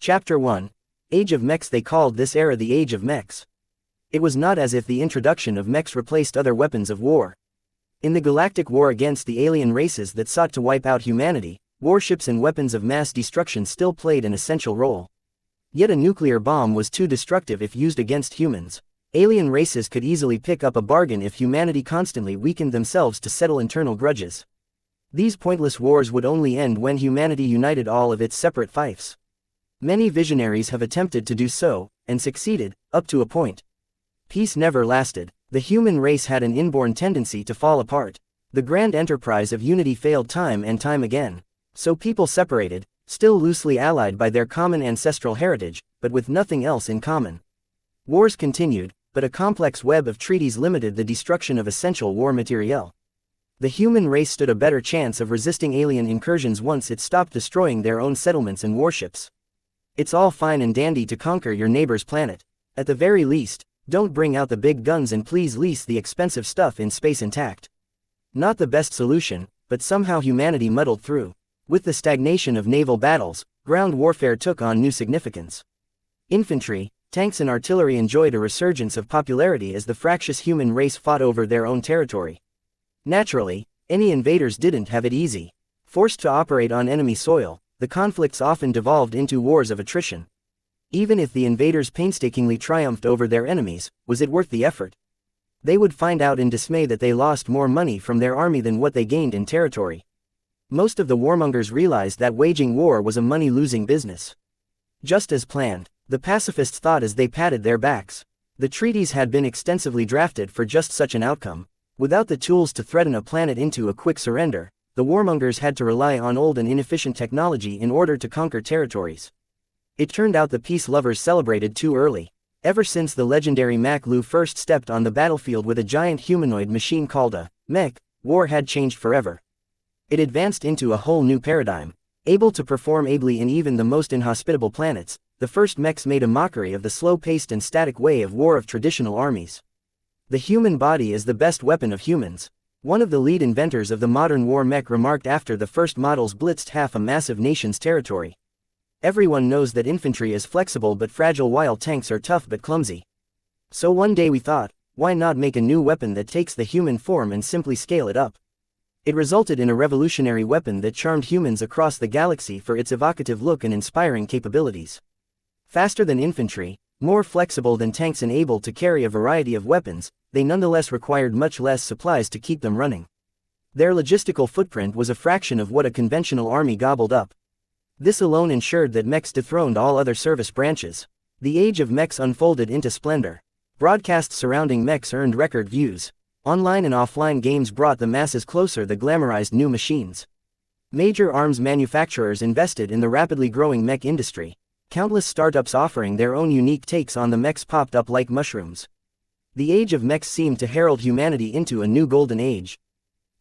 Chapter 1. Age of Mechs. They called this era the Age of Mechs. It was not as if the introduction of mechs replaced other weapons of war. In the galactic war against the alien races that sought to wipe out humanity, warships and weapons of mass destruction still played an essential role. Yet a nuclear bomb was too destructive if used against humans. Alien races could easily pick up a bargain if humanity constantly weakened themselves to settle internal grudges. These pointless wars would only end when humanity united all of its separate fiefs. Many visionaries have attempted to do so, and succeeded, up to a point. Peace never lasted. The human race had an inborn tendency to fall apart. The grand enterprise of unity failed time and time again. So people separated, still loosely allied by their common ancestral heritage, but with nothing else in common. Wars continued, but a complex web of treaties limited the destruction of essential war materiel. The human race stood a better chance of resisting alien incursions once it stopped destroying their own settlements and warships. It's all fine and dandy to conquer your neighbor's planet. At the very least, don't bring out the big guns and please lease the expensive stuff in space intact. Not the best solution, but somehow humanity muddled through. With the stagnation of naval battles, ground warfare took on new significance. Infantry, tanks and artillery enjoyed a resurgence of popularity as the fractious human race fought over their own territory. Naturally, any invaders didn't have it easy. Forced to operate on enemy soil, the conflicts often devolved into wars of attrition. Even if the invaders painstakingly triumphed over their enemies, was it worth the effort? They would find out in dismay that they lost more money from their army than what they gained in territory. Most of the warmongers realized that waging war was a money-losing business. Just as planned, the pacifists thought as they patted their backs. The treaties had been extensively drafted for just such an outcome. Without the tools to threaten a planet into a quick surrender, the warmongers had to rely on old and inefficient technology in order to conquer territories. It turned out the peace lovers celebrated too early. Ever since the legendary Mech Lu first stepped on the battlefield with a giant humanoid machine called a Mech, war had changed forever. It advanced into a whole new paradigm. Able to perform ably in even the most inhospitable planets, the first mechs made a mockery of the slow-paced and static way of war of traditional armies. The human body is the best weapon of humans. One of the lead inventors of the modern war mech remarked after the first models blitzed half a massive nation's territory. Everyone knows that infantry is flexible but fragile while tanks are tough but clumsy. So one day we thought, why not make a new weapon that takes the human form and simply scale it up? It resulted in a revolutionary weapon that charmed humans across the galaxy for its evocative look and inspiring capabilities. Faster than infantry, more flexible than tanks and able to carry a variety of weapons, they nonetheless required much less supplies to keep them running. Their logistical footprint was a fraction of what a conventional army gobbled up. This alone ensured that mechs dethroned all other service branches. The age of mechs unfolded into splendor. Broadcasts surrounding mechs earned record views. Online and offline games brought the masses closer the glamorized new machines. Major arms manufacturers invested in the rapidly growing mech industry. Countless startups offering their own unique takes on the mechs popped up like mushrooms. The age of mechs seemed to herald humanity into a new golden age.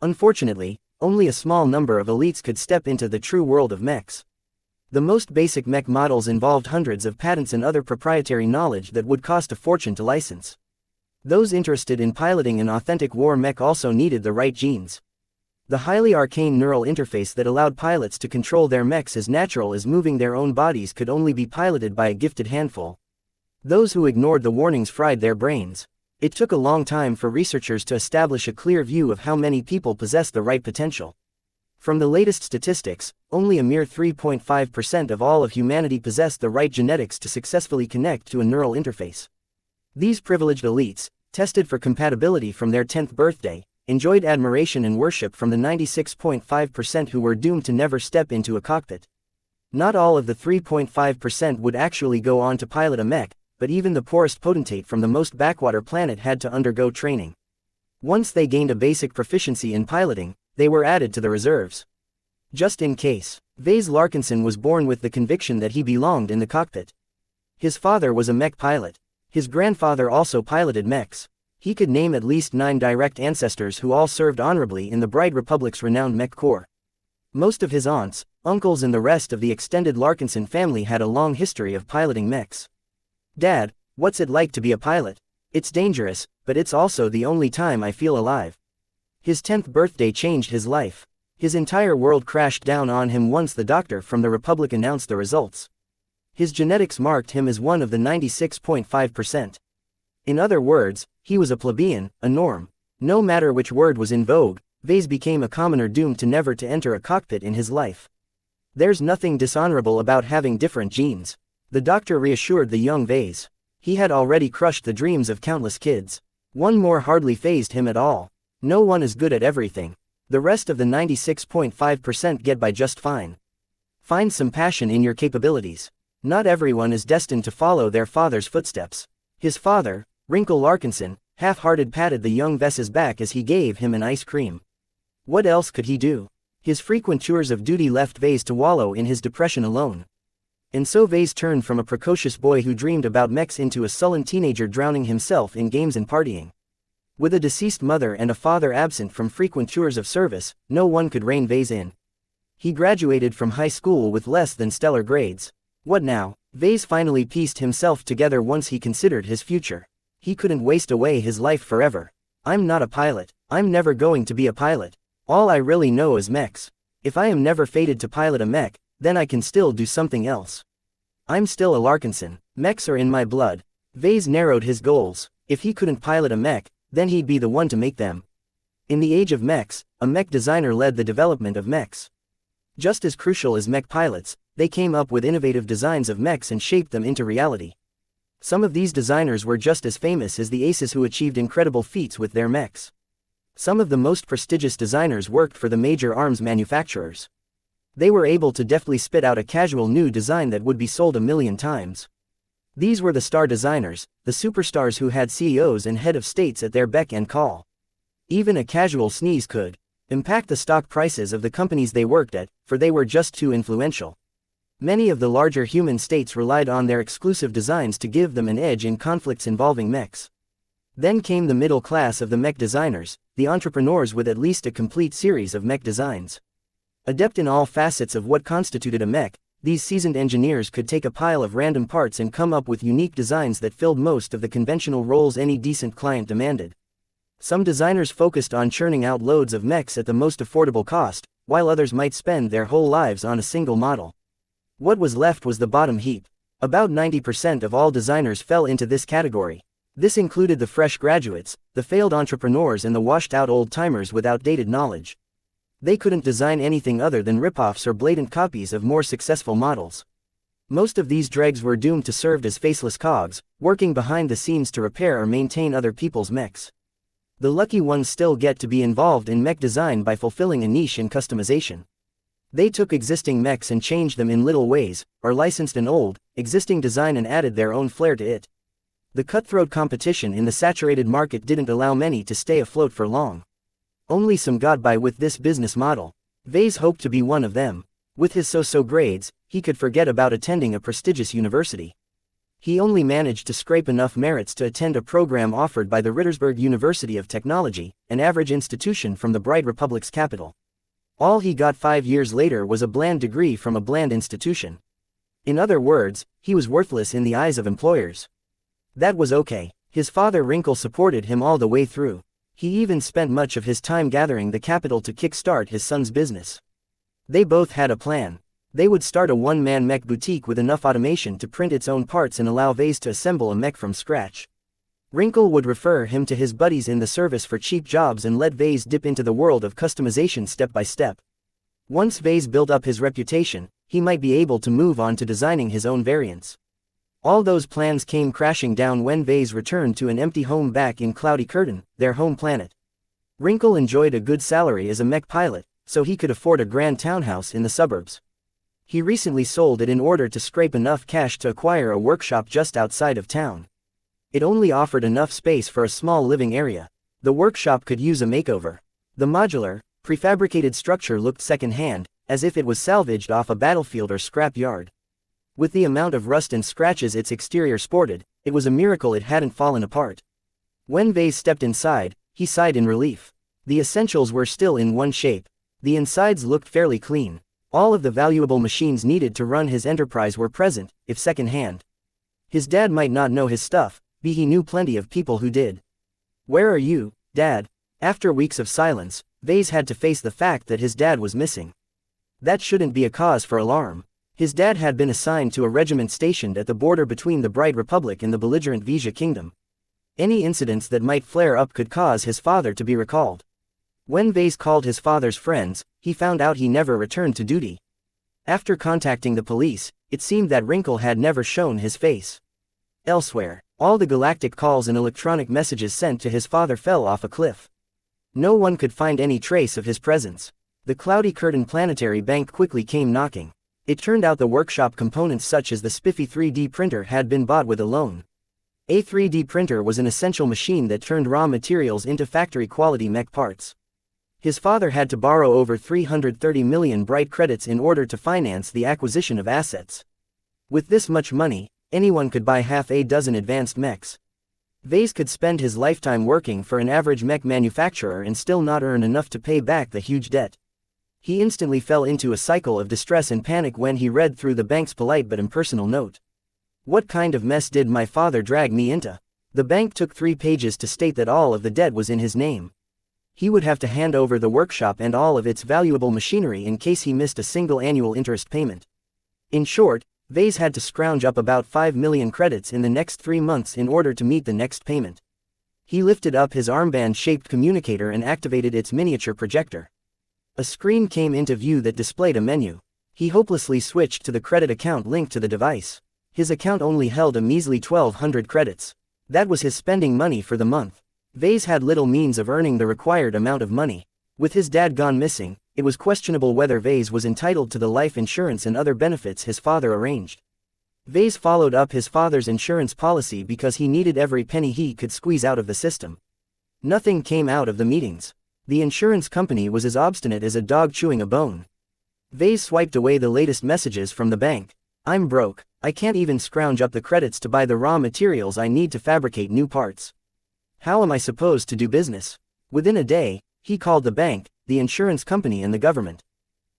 Unfortunately, only a small number of elites could step into the true world of mechs. The most basic mech models involved hundreds of patents and other proprietary knowledge that would cost a fortune to license. Those interested in piloting an authentic war mech also needed the right genes. The highly arcane neural interface that allowed pilots to control their mechs as natural as moving their own bodies could only be piloted by a gifted handful. Those who ignored the warnings fried their brains. It took a long time for researchers to establish a clear view of how many people possess the right potential. From the latest statistics, only a mere 3.5% of all of humanity possessed the right genetics to successfully connect to a neural interface. These privileged elites, tested for compatibility from their 10th birthday, enjoyed admiration and worship from the 96.5% who were doomed to never step into a cockpit. Not all of the 3.5% would actually go on to pilot a mech, but even the poorest potentate from the most backwater planet had to undergo training. Once they gained a basic proficiency in piloting, they were added to the reserves. Just in case, Vase Larkinson was born with the conviction that he belonged in the cockpit. His father was a mech pilot. His grandfather also piloted mechs. He could name at least 9 direct ancestors who all served honorably in the Bright Republic's renowned mech corps. Most of his aunts, uncles and the rest of the extended Larkinson family had a long history of piloting mechs. "Dad, what's it like to be a pilot? It's dangerous, but it's also the only time I feel alive." His 10th birthday changed his life. His entire world crashed down on him once the doctor from the Republic announced the results. His genetics marked him as one of the 96.5%. In other words, he was a plebeian, a norm. No matter which word was in vogue, Vase became a commoner doomed to never to enter a cockpit in his life. There's nothing dishonorable about having different genes. The doctor reassured the young Vase. He had already crushed the dreams of countless kids. One more hardly fazed him at all. No one is good at everything. The rest of the 96.5% get by just fine. Find some passion in your capabilities. Not everyone is destined to follow their father's footsteps. His father, Wrinkle Larkinson, half-hearted patted the young Vase's back as he gave him an ice cream. What else could he do? His frequent tours of duty left Vase to wallow in his depression alone. And so Vase turned from a precocious boy who dreamed about mechs into a sullen teenager drowning himself in games and partying. With a deceased mother and a father absent from frequent tours of service, no one could rein Vase in. He graduated from high school with less than stellar grades. What now? Vase finally pieced himself together once he considered his future. He couldn't waste away his life forever. I'm not a pilot. I'm never going to be a pilot. All I really know is mechs. If I am never fated to pilot a mech, then I can still do something else. I'm still a Larkinson. Mechs are in my blood. Vase narrowed his goals. If he couldn't pilot a mech, then he'd be the one to make them. In the age of mechs, a mech designer led the development of mechs. Just as crucial as mech pilots, they came up with innovative designs of mechs and shaped them into reality. Some of these designers were just as famous as the aces who achieved incredible feats with their mechs. Some of the most prestigious designers worked for the major arms manufacturers. They were able to deftly spit out a casual new design that would be sold 1,000,000 times. These were the star designers, the superstars who had CEOs and head of states at their beck and call. Even a casual sneeze could impact the stock prices of the companies they worked at, for they were just too influential. Many of the larger human states relied on their exclusive designs to give them an edge in conflicts involving mechs. Then came the middle class of the mech designers, the entrepreneurs with at least a complete series of mech designs. Adept in all facets of what constituted a mech, these seasoned engineers could take a pile of random parts and come up with unique designs that filled most of the conventional roles any decent client demanded. Some designers focused on churning out loads of mechs at the most affordable cost, while others might spend their whole lives on a single model. What was left was the bottom heap. About 90% of all designers fell into this category. This included the fresh graduates, the failed entrepreneurs and the washed-out old-timers with outdated knowledge. They couldn't design anything other than rip-offs or blatant copies of more successful models. Most of these dregs were doomed to serve as faceless cogs, working behind the scenes to repair or maintain other people's mechs. The lucky ones still get to be involved in mech design by fulfilling a niche in customization. They took existing mechs and changed them in little ways, or licensed an old, existing design and added their own flair to it. The cutthroat competition in the saturated market didn't allow many to stay afloat for long. Only some got by with this business model. Vase hoped to be one of them. With his so-so grades, he could forget about attending a prestigious university. He only managed to scrape enough merits to attend a program offered by the Rittersberg University of Technology, an average institution from the bright republic's capital. All he got 5 years later was a bland degree from a bland institution. In other words, he was worthless in the eyes of employers. That was okay. His father Wrinkle supported him all the way through. He even spent much of his time gathering the capital to kickstart his son's business. They both had a plan. They would start a one-man mech boutique with enough automation to print its own parts and allow Vase to assemble a mech from scratch. Wrinkle would refer him to his buddies in the service for cheap jobs and let Vase dip into the world of customization step by step. Once Vase built up his reputation, he might be able to move on to designing his own variants. All those plans came crashing down when Vase returned to an empty home back in Cloudy Curtain, their home planet. Wrinkle enjoyed a good salary as a mech pilot, so he could afford a grand townhouse in the suburbs. He recently sold it in order to scrape enough cash to acquire a workshop just outside of town. It only offered enough space for a small living area. The workshop could use a makeover. The modular, prefabricated structure looked second-hand, as if it was salvaged off a battlefield or scrap yard. With the amount of rust and scratches its exterior sported, it was a miracle it hadn't fallen apart. When Vase stepped inside, he sighed in relief. The essentials were still in one shape. The insides looked fairly clean. All of the valuable machines needed to run his enterprise were present, if second-hand. His dad might not know his stuff, but he knew plenty of people who did. "Where are you, Dad?" After weeks of silence, Vase had to face the fact that his dad was missing. That shouldn't be a cause for alarm. His dad had been assigned to a regiment stationed at the border between the Bright Republic and the belligerent Wuxia Kingdom. Any incidents that might flare up could cause his father to be recalled. When Vase called his father's friends, he found out he never returned to duty. After contacting the police, it seemed that Wrinkle had never shown his face. Elsewhere, all the galactic calls and electronic messages sent to his father fell off a cliff. No one could find any trace of his presence. The cloudy curtain planetary bank quickly came knocking. It turned out the workshop components such as the spiffy 3D printer had been bought with a loan. A 3D printer was an essential machine that turned raw materials into factory-quality mech parts. His father had to borrow over 330 million bright credits in order to finance the acquisition of assets. With this much money, anyone could buy half a dozen advanced mechs. Vase could spend his lifetime working for an average mech manufacturer and still not earn enough to pay back the huge debt. He instantly fell into a cycle of distress and panic when he read through the bank's polite but impersonal note. What kind of mess did my father drag me into? The bank took 3 pages to state that all of the debt was in his name. He would have to hand over the workshop and all of its valuable machinery in case he missed a single annual interest payment. In short, Vase had to scrounge up about 5 million credits in the next 3 months in order to meet the next payment. He lifted up his armband-shaped communicator and activated its miniature projector. A screen came into view that displayed a menu. He hopelessly switched to the credit account linked to the device. His account only held a measly 1,200 credits. That was his spending money for the month. Vase had little means of earning the required amount of money. With his dad gone missing, it was questionable whether Vase was entitled to the life insurance and other benefits his father arranged. Vase followed up his father's insurance policy because he needed every penny he could squeeze out of the system. Nothing came out of the meetings. The insurance company was as obstinate as a dog chewing a bone. Vase swiped away the latest messages from the bank. I'm broke, I can't even scrounge up the credits to buy the raw materials I need to fabricate new parts. How am I supposed to do business? Within a day, he called the bank, the insurance company and the government.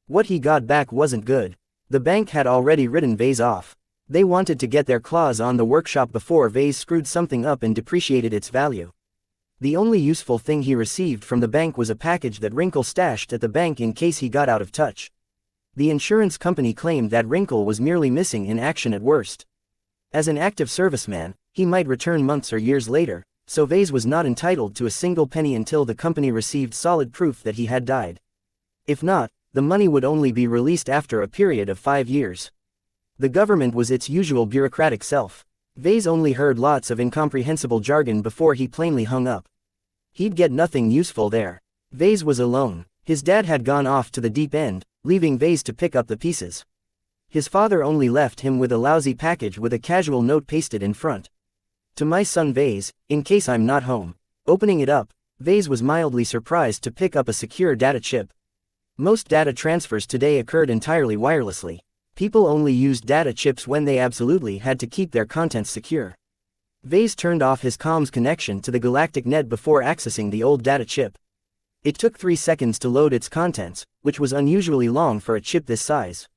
What he got back wasn't good. The bank had already written Vase off. They wanted to get their claws on the workshop before Vase screwed something up and depreciated its value. The only useful thing he received from the bank was a package that Wrinkle stashed at the bank in case he got out of touch. The insurance company claimed that Wrinkle was merely missing in action at worst. As an active serviceman, he might return months or years later, so Vase was not entitled to a single penny until the company received solid proof that he had died. If not, the money would only be released after a period of 5 years. The government was its usual bureaucratic self. Vase only heard lots of incomprehensible jargon before he plainly hung up. He'd get nothing useful there. Vase was alone. His dad had gone off to the deep end, leaving Vase to pick up the pieces. His father only left him with a lousy package with a casual note pasted in front. To my son Vase, in case I'm not home. Opening it up, Vase was mildly surprised to pick up a secure data chip. Most data transfers today occurred entirely wirelessly. People only used data chips when they absolutely had to keep their contents secure. Vase turned off his comms connection to the galactic net before accessing the old data chip. It took 3 seconds to load its contents, which was unusually long for a chip this size.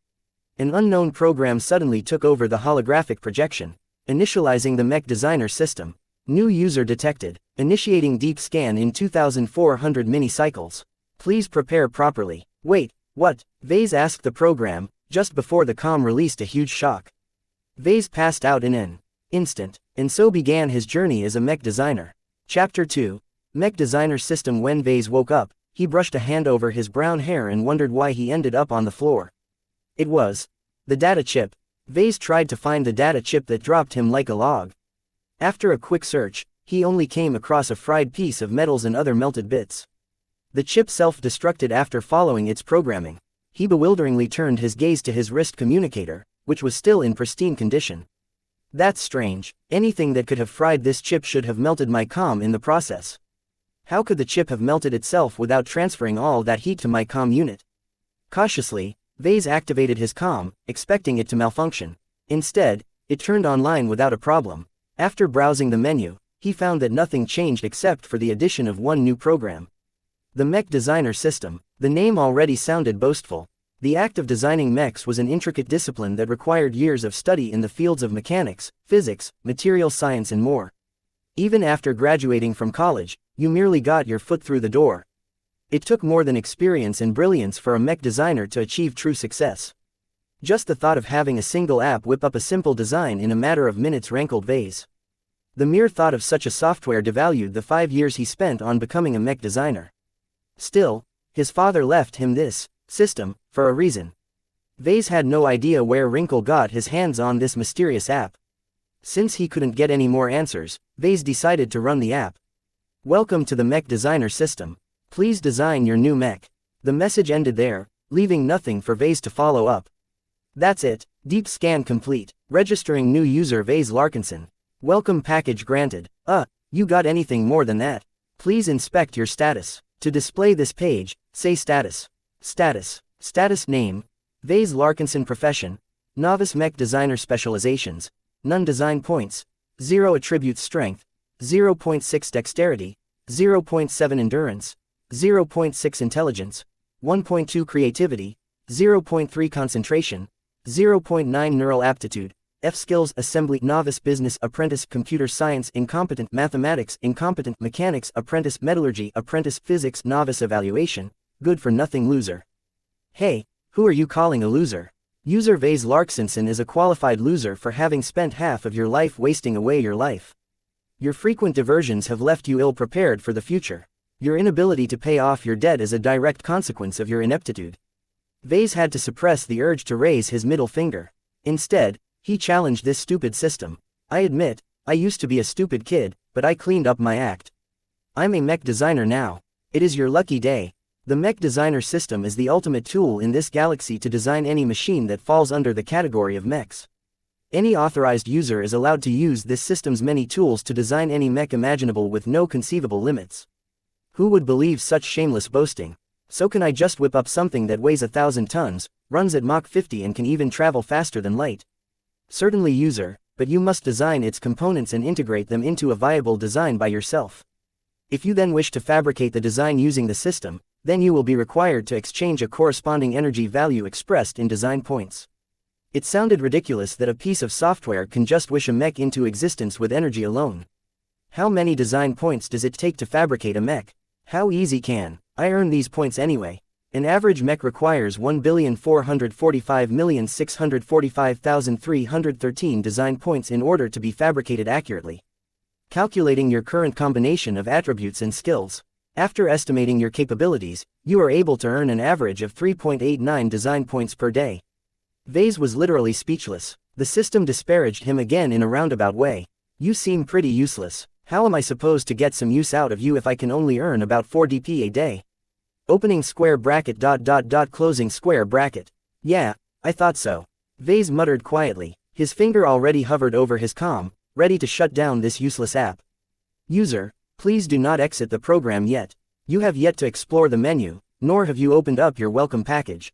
An unknown program suddenly took over the holographic projection. Initializing the Mech designer system. New user detected. Initiating deep scan in 2400 mini-cycles. Please prepare properly. Wait, what? Vase asked the program, just before the comm released a huge shock. Vase passed out in an instant, and so began his journey as a mech designer. Chapter 2. Mech designer system. When Vase woke up, he brushed a hand over his brown hair and wondered why he ended up on the floor. It was the data chip. Vase tried to find the data chip that dropped him like a log. After a quick search, he only came across a fried piece of metals and other melted bits. The chip self-destructed after following its programming. He bewilderingly turned his gaze to his wrist communicator, which was still in pristine condition. That's strange. Anything that could have fried this chip should have melted my comm in the process. How could the chip have melted itself without transferring all that heat to my comm unit? Cautiously, Vase activated his comm, expecting it to malfunction. Instead, it turned online without a problem. After browsing the menu, he found that nothing changed except for the addition of one new program. The Mech designer system. The name already sounded boastful. The act of designing mechs was an intricate discipline that required years of study in the fields of mechanics, physics, material science and more. Even after graduating from college, you merely got your foot through the door. It took more than experience and brilliance for a mech designer to achieve true success. Just the thought of having a single app whip up a simple design in a matter of minutes rankled Vase. The mere thought of such a software devalued the 5 years he spent on becoming a mech designer. Still, his father left him this system for a reason. Vase had no idea where Wrinkle got his hands on this mysterious app. Since he couldn't get any more answers, Vase decided to run the app. Welcome to the Mech Designer system. Please design your new mech. The message ended there, leaving nothing for Vase to follow up. That's it, deep scan complete, registering new user Vase Larkinson. Welcome package granted. You got anything more than that? Please inspect your status. To display this page, say status. Status name. Vase Larkinson profession. Novice mech designer specializations. None design points. 0 attribute strength. 0.6 dexterity. 0.7 endurance. 0.6 intelligence. 1.2 creativity. 0.3 concentration. 0.9 neural aptitude. F skills assembly novice business apprentice computer science incompetent mathematics incompetent mechanics apprentice metallurgy apprentice physics novice evaluation, good for nothing loser. Hey, who are you calling a loser? User Vase Larkinson is a qualified loser for having spent half of your life wasting away your life. Your frequent diversions have left you ill-prepared for the future. Your inability to pay off your debt is a direct consequence of your ineptitude. Vase had to suppress the urge to raise his middle finger. Instead, he challenged this stupid system. I admit, I used to be a stupid kid, but I cleaned up my act. I'm a mech designer now. It is your lucky day. The Mech Designer system is the ultimate tool in this galaxy to design any machine that falls under the category of mechs. Any authorized user is allowed to use this system's many tools to design any mech imaginable with no conceivable limits. Who would believe such shameless boasting? So can I just whip up something that weighs 1,000 tons, runs at Mach 50 and can even travel faster than light? Certainly user, but you must design its components and integrate them into a viable design by yourself. If you then wish to fabricate the design using the system, then you will be required to exchange a corresponding energy value expressed in design points. It sounded ridiculous that a piece of software can just wish a mech into existence with energy alone. How many design points does it take to fabricate a mech? How easy can I earn these points anyway? An average mech requires 1,445,645,313 design points in order to be fabricated accurately. Calculating your current combination of attributes and skills. After estimating your capabilities, you are able to earn an average of 3.89 design points per day. Vase was literally speechless. The system disparaged him again in a roundabout way. You seem pretty useless. How am I supposed to get some use out of you if I can only earn about 4 DP a day? Opening square bracket ... closing square bracket. Yeah, I thought so. Vase muttered quietly. His finger already hovered over his comm, ready to shut down this useless app. User, please do not exit the program yet. You have yet to explore the menu, nor have you opened up your welcome package.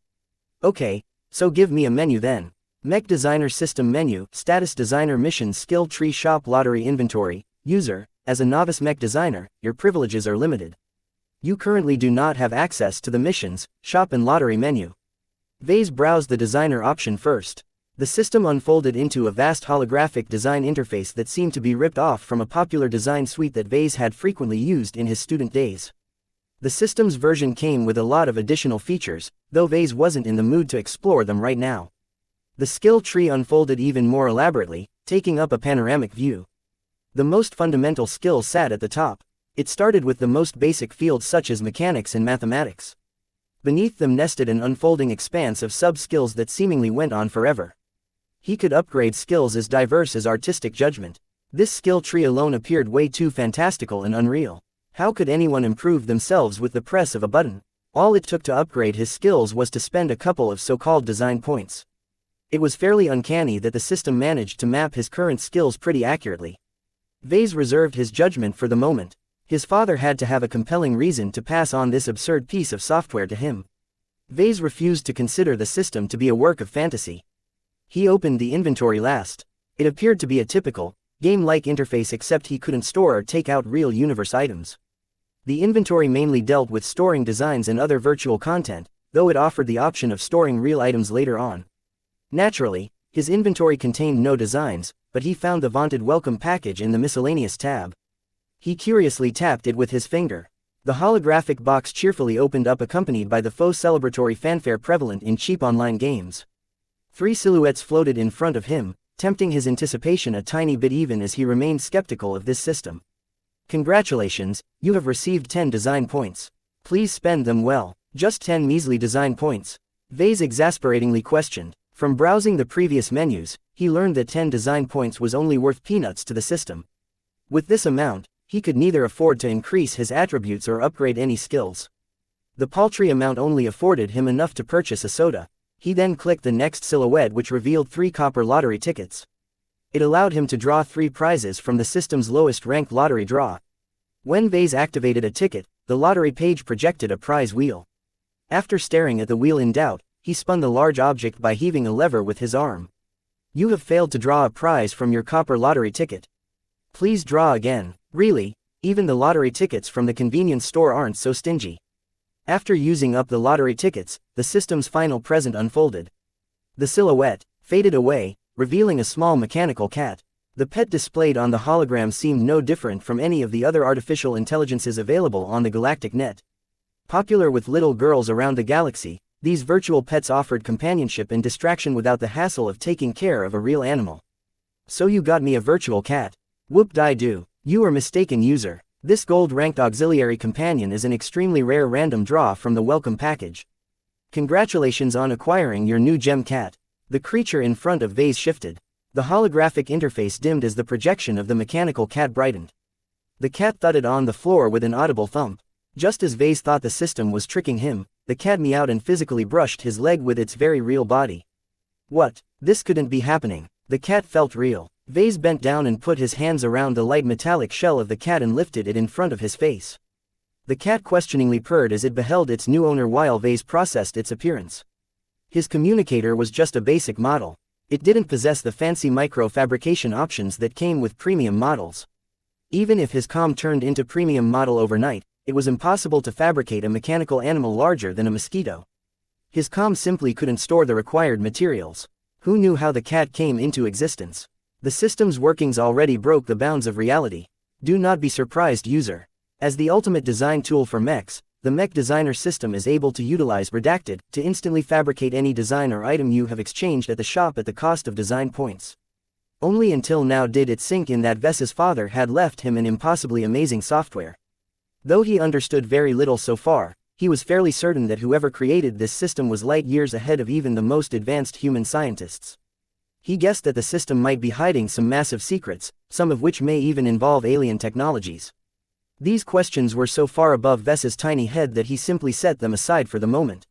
Okay, so give me a menu then. Mech Designer System Menu, Status Designer Mission Skill Tree Shop Lottery Inventory. User, as a novice mech designer, your privileges are limited. You currently do not have access to the Missions, Shop and Lottery menu. Vase browsed the designer option first. The system unfolded into a vast holographic design interface that seemed to be ripped off from a popular design suite that Vase had frequently used in his student days. The system's version came with a lot of additional features, though Vase wasn't in the mood to explore them right now. The skill tree unfolded even more elaborately, taking up a panoramic view. The most fundamental skills sat at the top. It started with the most basic fields such as mechanics and mathematics. Beneath them nested an unfolding expanse of sub-skills that seemingly went on forever. He could upgrade skills as diverse as artistic judgment. This skill tree alone appeared way too fantastical and unreal. How could anyone improve themselves with the press of a button? All it took to upgrade his skills was to spend a couple of so-called design points. It was fairly uncanny that the system managed to map his current skills pretty accurately. Vase reserved his judgment for the moment. His father had to have a compelling reason to pass on this absurd piece of software to him. Vase refused to consider the system to be a work of fantasy. He opened the inventory last. It appeared to be a typical, game-like interface except he couldn't store or take out real universe items. The inventory mainly dealt with storing designs and other virtual content, though it offered the option of storing real items later on. Naturally, his inventory contained no designs, but he found the vaunted welcome package in the miscellaneous tab. He curiously tapped it with his finger. The holographic box cheerfully opened up accompanied by the faux celebratory fanfare prevalent in cheap online games. 3 silhouettes floated in front of him, tempting his anticipation a tiny bit even as he remained skeptical of this system. Congratulations, you have received 10 design points. Please spend them well. Just 10 measly design points? Vase exasperatingly questioned. From browsing the previous menus, he learned that 10 design points was only worth peanuts to the system. With this amount, he could neither afford to increase his attributes or upgrade any skills. The paltry amount only afforded him enough to purchase a soda. He then clicked the next silhouette, which revealed 3 copper lottery tickets. It allowed him to draw 3 prizes from the system's lowest ranked lottery draw. When Vase activated a ticket, the lottery page projected a prize wheel. After staring at the wheel in doubt, he spun the large object by heaving a lever with his arm. You have failed to draw a prize from your copper lottery ticket. Please draw again. Really, even the lottery tickets from the convenience store aren't so stingy. After using up the lottery tickets, the system's final present unfolded. The silhouette faded away, revealing a small mechanical cat. The pet displayed on the hologram seemed no different from any of the other artificial intelligences available on the galactic net. Popular with little girls around the galaxy, these virtual pets offered companionship and distraction without the hassle of taking care of a real animal. So you got me a virtual cat. Whoop-die-doo. You are mistaken, user. This gold-ranked auxiliary companion is an extremely rare random draw from the welcome package. Congratulations on acquiring your new gem cat. The creature in front of Vase shifted. The holographic interface dimmed as the projection of the mechanical cat brightened. The cat thudded on the floor with an audible thump. Just as Vase thought the system was tricking him, the cat meowed and physically brushed his leg with its very real body. What? This couldn't be happening. The cat felt real. Vase bent down and put his hands around the light metallic shell of the cat and lifted it in front of his face. The cat questioningly purred as it beheld its new owner while Vase processed its appearance. His communicator was just a basic model. It didn't possess the fancy micro-fabrication options that came with premium models. Even if his comm turned into premium model overnight, it was impossible to fabricate a mechanical animal larger than a mosquito. His comm simply couldn't store the required materials. Who knew how the cat came into existence? The system's workings already broke the bounds of reality. Do not be surprised, user. As the ultimate design tool for mechs, the Mech Designer system is able to utilize Redacted to instantly fabricate any design or item you have exchanged at the shop at the cost of design points. Only until now did it sink in that Ves's father had left him an impossibly amazing software. Though he understood very little so far, he was fairly certain that whoever created this system was light years ahead of even the most advanced human scientists. He guessed that the system might be hiding some massive secrets, some of which may even involve alien technologies. These questions were so far above Ves's tiny head that he simply set them aside for the moment.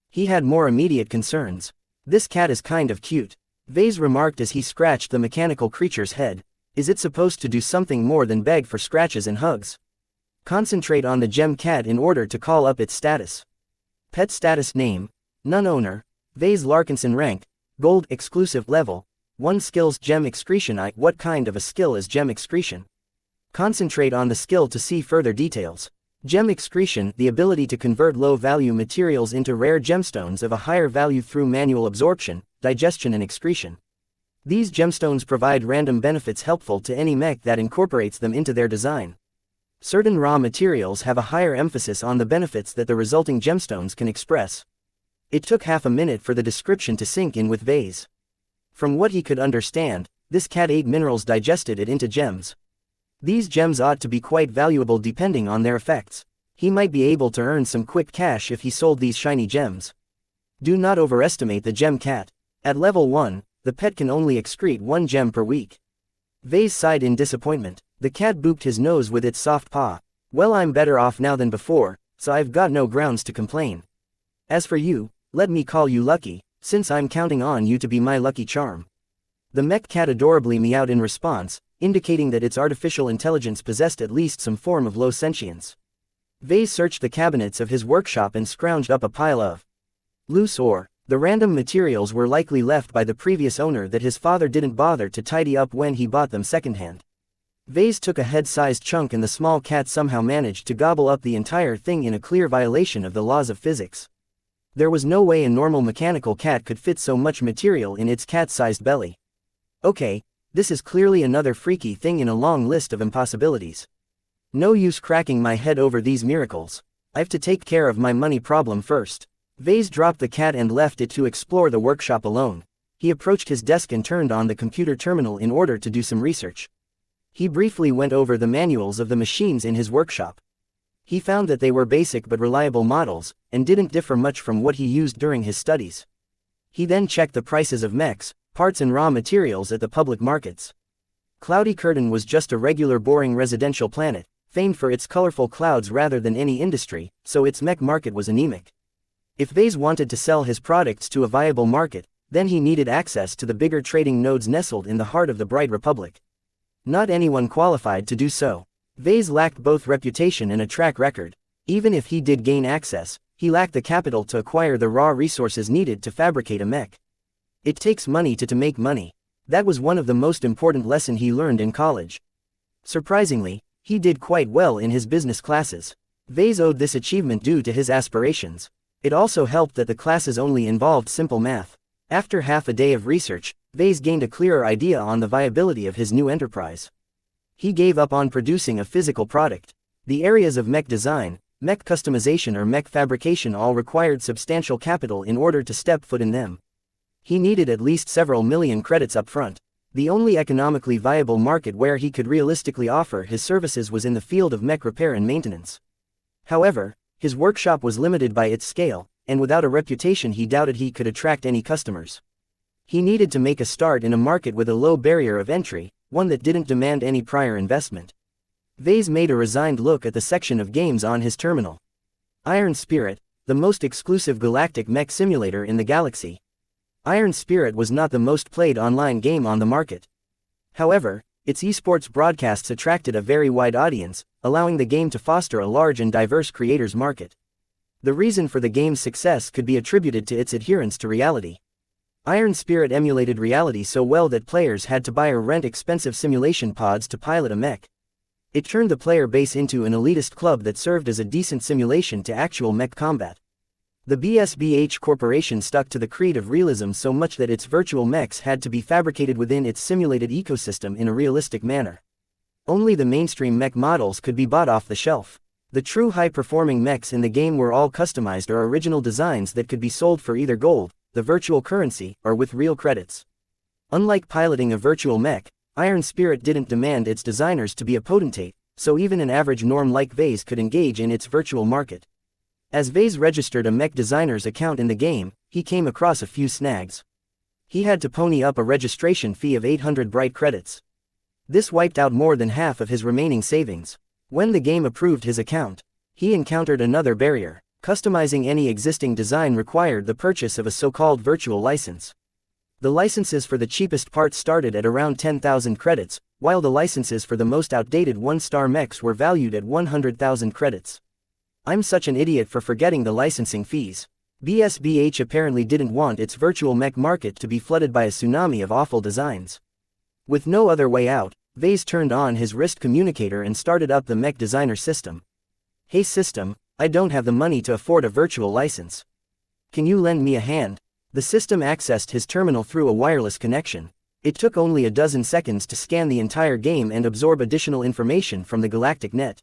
He had more immediate concerns. This cat is kind of cute, Vase remarked as he scratched the mechanical creature's head. Is it supposed to do something more than beg for scratches and hugs? Concentrate on the gem cat in order to call up its status. Pet status name, none owner, Vase Larkinson rank, gold exclusive level, 1 skills gem excretion. What kind of a skill is gem excretion? Concentrate on the skill to see further details. Gem excretion, the ability to convert low-value materials into rare gemstones of a higher value through manual absorption, digestion and excretion. These gemstones provide random benefits helpful to any mech that incorporates them into their design. Certain raw materials have a higher emphasis on the benefits that the resulting gemstones can express. It took half a minute for the description to sink in with Vase. From what he could understand, this cat ate minerals, digested it into gems. These gems ought to be quite valuable depending on their effects. He might be able to earn some quick cash if he sold these shiny gems. Do not overestimate the gem cat. At level 1, the pet can only excrete 1 gem per week. Vase sighed in disappointment. The cat booped his nose with its soft paw. Well, I'm better off now than before, so I've got no grounds to complain. As for you, let me call you lucky, since I'm counting on you to be my lucky charm. The mech cat adorably meowed in response, indicating that its artificial intelligence possessed at least some form of low sentience. Vase searched the cabinets of his workshop and scrounged up a pile of loose ore. The random materials were likely left by the previous owner that his father didn't bother to tidy up when he bought them secondhand. Vase took a head-sized chunk and the small cat somehow managed to gobble up the entire thing in a clear violation of the laws of physics. There was no way a normal mechanical cat could fit so much material in its cat-sized belly. Okay, this is clearly another freaky thing in a long list of impossibilities. No use cracking my head over these miracles. I've to take care of my money problem first. Vase dropped the cat and left it to explore the workshop alone. He approached his desk and turned on the computer terminal in order to do some research. He briefly went over the manuals of the machines in his workshop. He found that they were basic but reliable models, and didn't differ much from what he used during his studies. He then checked the prices of mechs, parts and raw materials at the public markets. Cloudy Curtain was just a regular boring residential planet, famed for its colorful clouds rather than any industry, so its mech market was anemic. If Vase wanted to sell his products to a viable market, then he needed access to the bigger trading nodes nestled in the heart of the Bright Republic. Not anyone qualified to do so. Vase lacked both reputation and a track record. Even if he did gain access, he lacked the capital to acquire the raw resources needed to fabricate a mech. It takes money to make money. That was one of the most important lessons he learned in college. Surprisingly, he did quite well in his business classes. Vase owed this achievement due to his aspirations. It also helped that the classes only involved simple math. After half a day of research, Vase gained a clearer idea on the viability of his new enterprise. He gave up on producing a physical product. The areas of mech design, mech customization or mech fabrication all required substantial capital in order to step foot in them. He needed at least several million credits up front. The only economically viable market where he could realistically offer his services was in the field of mech repair and maintenance. However, his workshop was limited by its scale, and without a reputation he doubted he could attract any customers. He needed to make a start in a market with a low barrier of entry, one that didn't demand any prior investment. Vase made a resigned look at the section of games on his terminal. Iron Spirit, the most exclusive galactic mech simulator in the galaxy. Iron Spirit was not the most played online game on the market. However, its esports broadcasts attracted a very wide audience, allowing the game to foster a large and diverse creators market. The reason for the game's success could be attributed to its adherence to reality. Iron Spirit emulated reality so well that players had to buy or rent expensive simulation pods to pilot a mech. It turned the player base into an elitist club that served as a decent simulation to actual mech combat. The BSBH Corporation stuck to the creed of realism so much that its virtual mechs had to be fabricated within its simulated ecosystem in a realistic manner. Only the mainstream mech models could be bought off the shelf. The true high-performing mechs in the game were all customized or original designs that could be sold for either gold, the virtual currency, or with real credits. Unlike piloting a virtual mech, Iron Spirit didn't demand its designers to be a potentate, so even an average norm like Vase could engage in its virtual market. As Vase registered a mech designer's account in the game, he came across a few snags. He had to pony up a registration fee of 800 bright credits. This wiped out more than half of his remaining savings. When the game approved his account, he encountered another barrier. Customizing any existing design required the purchase of a so-called virtual license. The licenses for the cheapest parts started at around 10,000 credits, while the licenses for the most outdated one-star mechs were valued at 100,000 credits. I'm such an idiot for forgetting the licensing fees. BSBH apparently didn't want its virtual mech market to be flooded by a tsunami of awful designs. With no other way out, Vase turned on his wrist communicator and started up the mech designer system. Hey system, I don't have the money to afford a virtual license. Can you lend me a hand? The system accessed his terminal through a wireless connection. It took only a dozen seconds to scan the entire game and absorb additional information from the galactic net.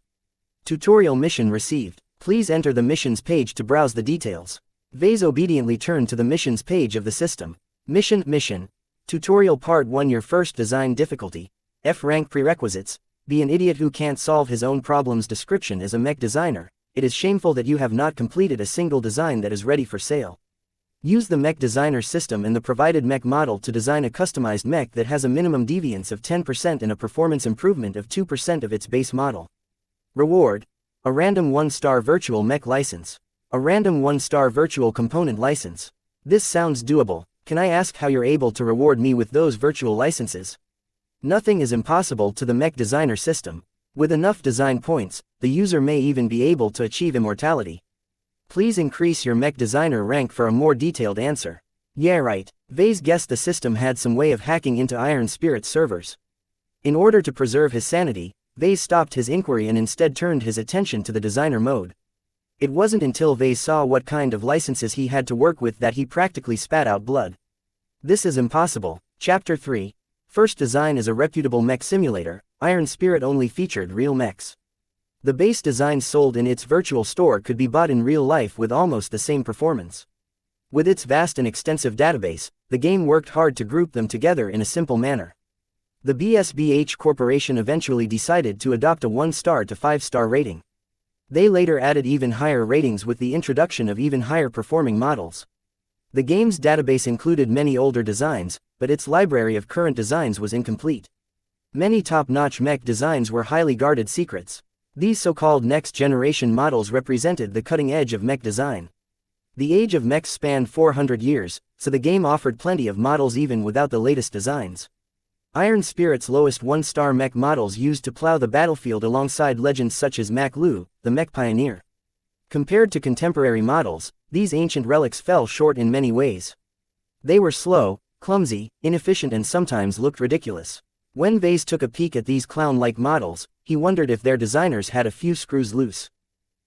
Tutorial mission received. Please enter the missions page to browse the details. Vase obediently turned to the missions page of the system. Mission. Tutorial Part 1. Your first design difficulty. F rank prerequisites. Be an idiot who can't solve his own problems. Description: as a mech designer, it is shameful that you have not completed a single design that is ready for sale. Use the mech designer system and the provided mech model to design a customized mech that has a minimum deviance of 10% and a performance improvement of 2% of its base model. Reward: a random 1-star virtual mech license. A random 1-star virtual component license. This sounds doable. Can I ask how you're able to reward me with those virtual licenses? Nothing is impossible to the mech designer system. With enough design points, the user may even be able to achieve immortality. Please increase your mech designer rank for a more detailed answer. Yeah right. Vase guessed the system had some way of hacking into Iron Spirit's servers. In order to preserve his sanity, Vase stopped his inquiry and instead turned his attention to the designer mode. It wasn't until Vase saw what kind of licenses he had to work with that he practically spat out blood. This is impossible. Chapter 3. First design is a reputable mech simulator. Iron Spirit only featured real mechs. The base designs sold in its virtual store could be bought in real life with almost the same performance. With its vast and extensive database, the game worked hard to group them together in a simple manner. The BSBH Corporation eventually decided to adopt a 1-star to 5-star rating. They later added even higher ratings with the introduction of even higher performing models. The game's database included many older designs, but its library of current designs was incomplete. Many top-notch mech designs were highly guarded secrets. These so-called next-generation models represented the cutting edge of mech design. The age of mechs spanned 400 years, so the game offered plenty of models even without the latest designs. Iron Spirit's lowest 1-star mech models used to plow the battlefield alongside legends such as Mac Lu, the mech pioneer. Compared to contemporary models, these ancient relics fell short in many ways. They were slow, clumsy, inefficient and sometimes looked ridiculous. When Vase took a peek at these clown-like models, he wondered if their designers had a few screws loose.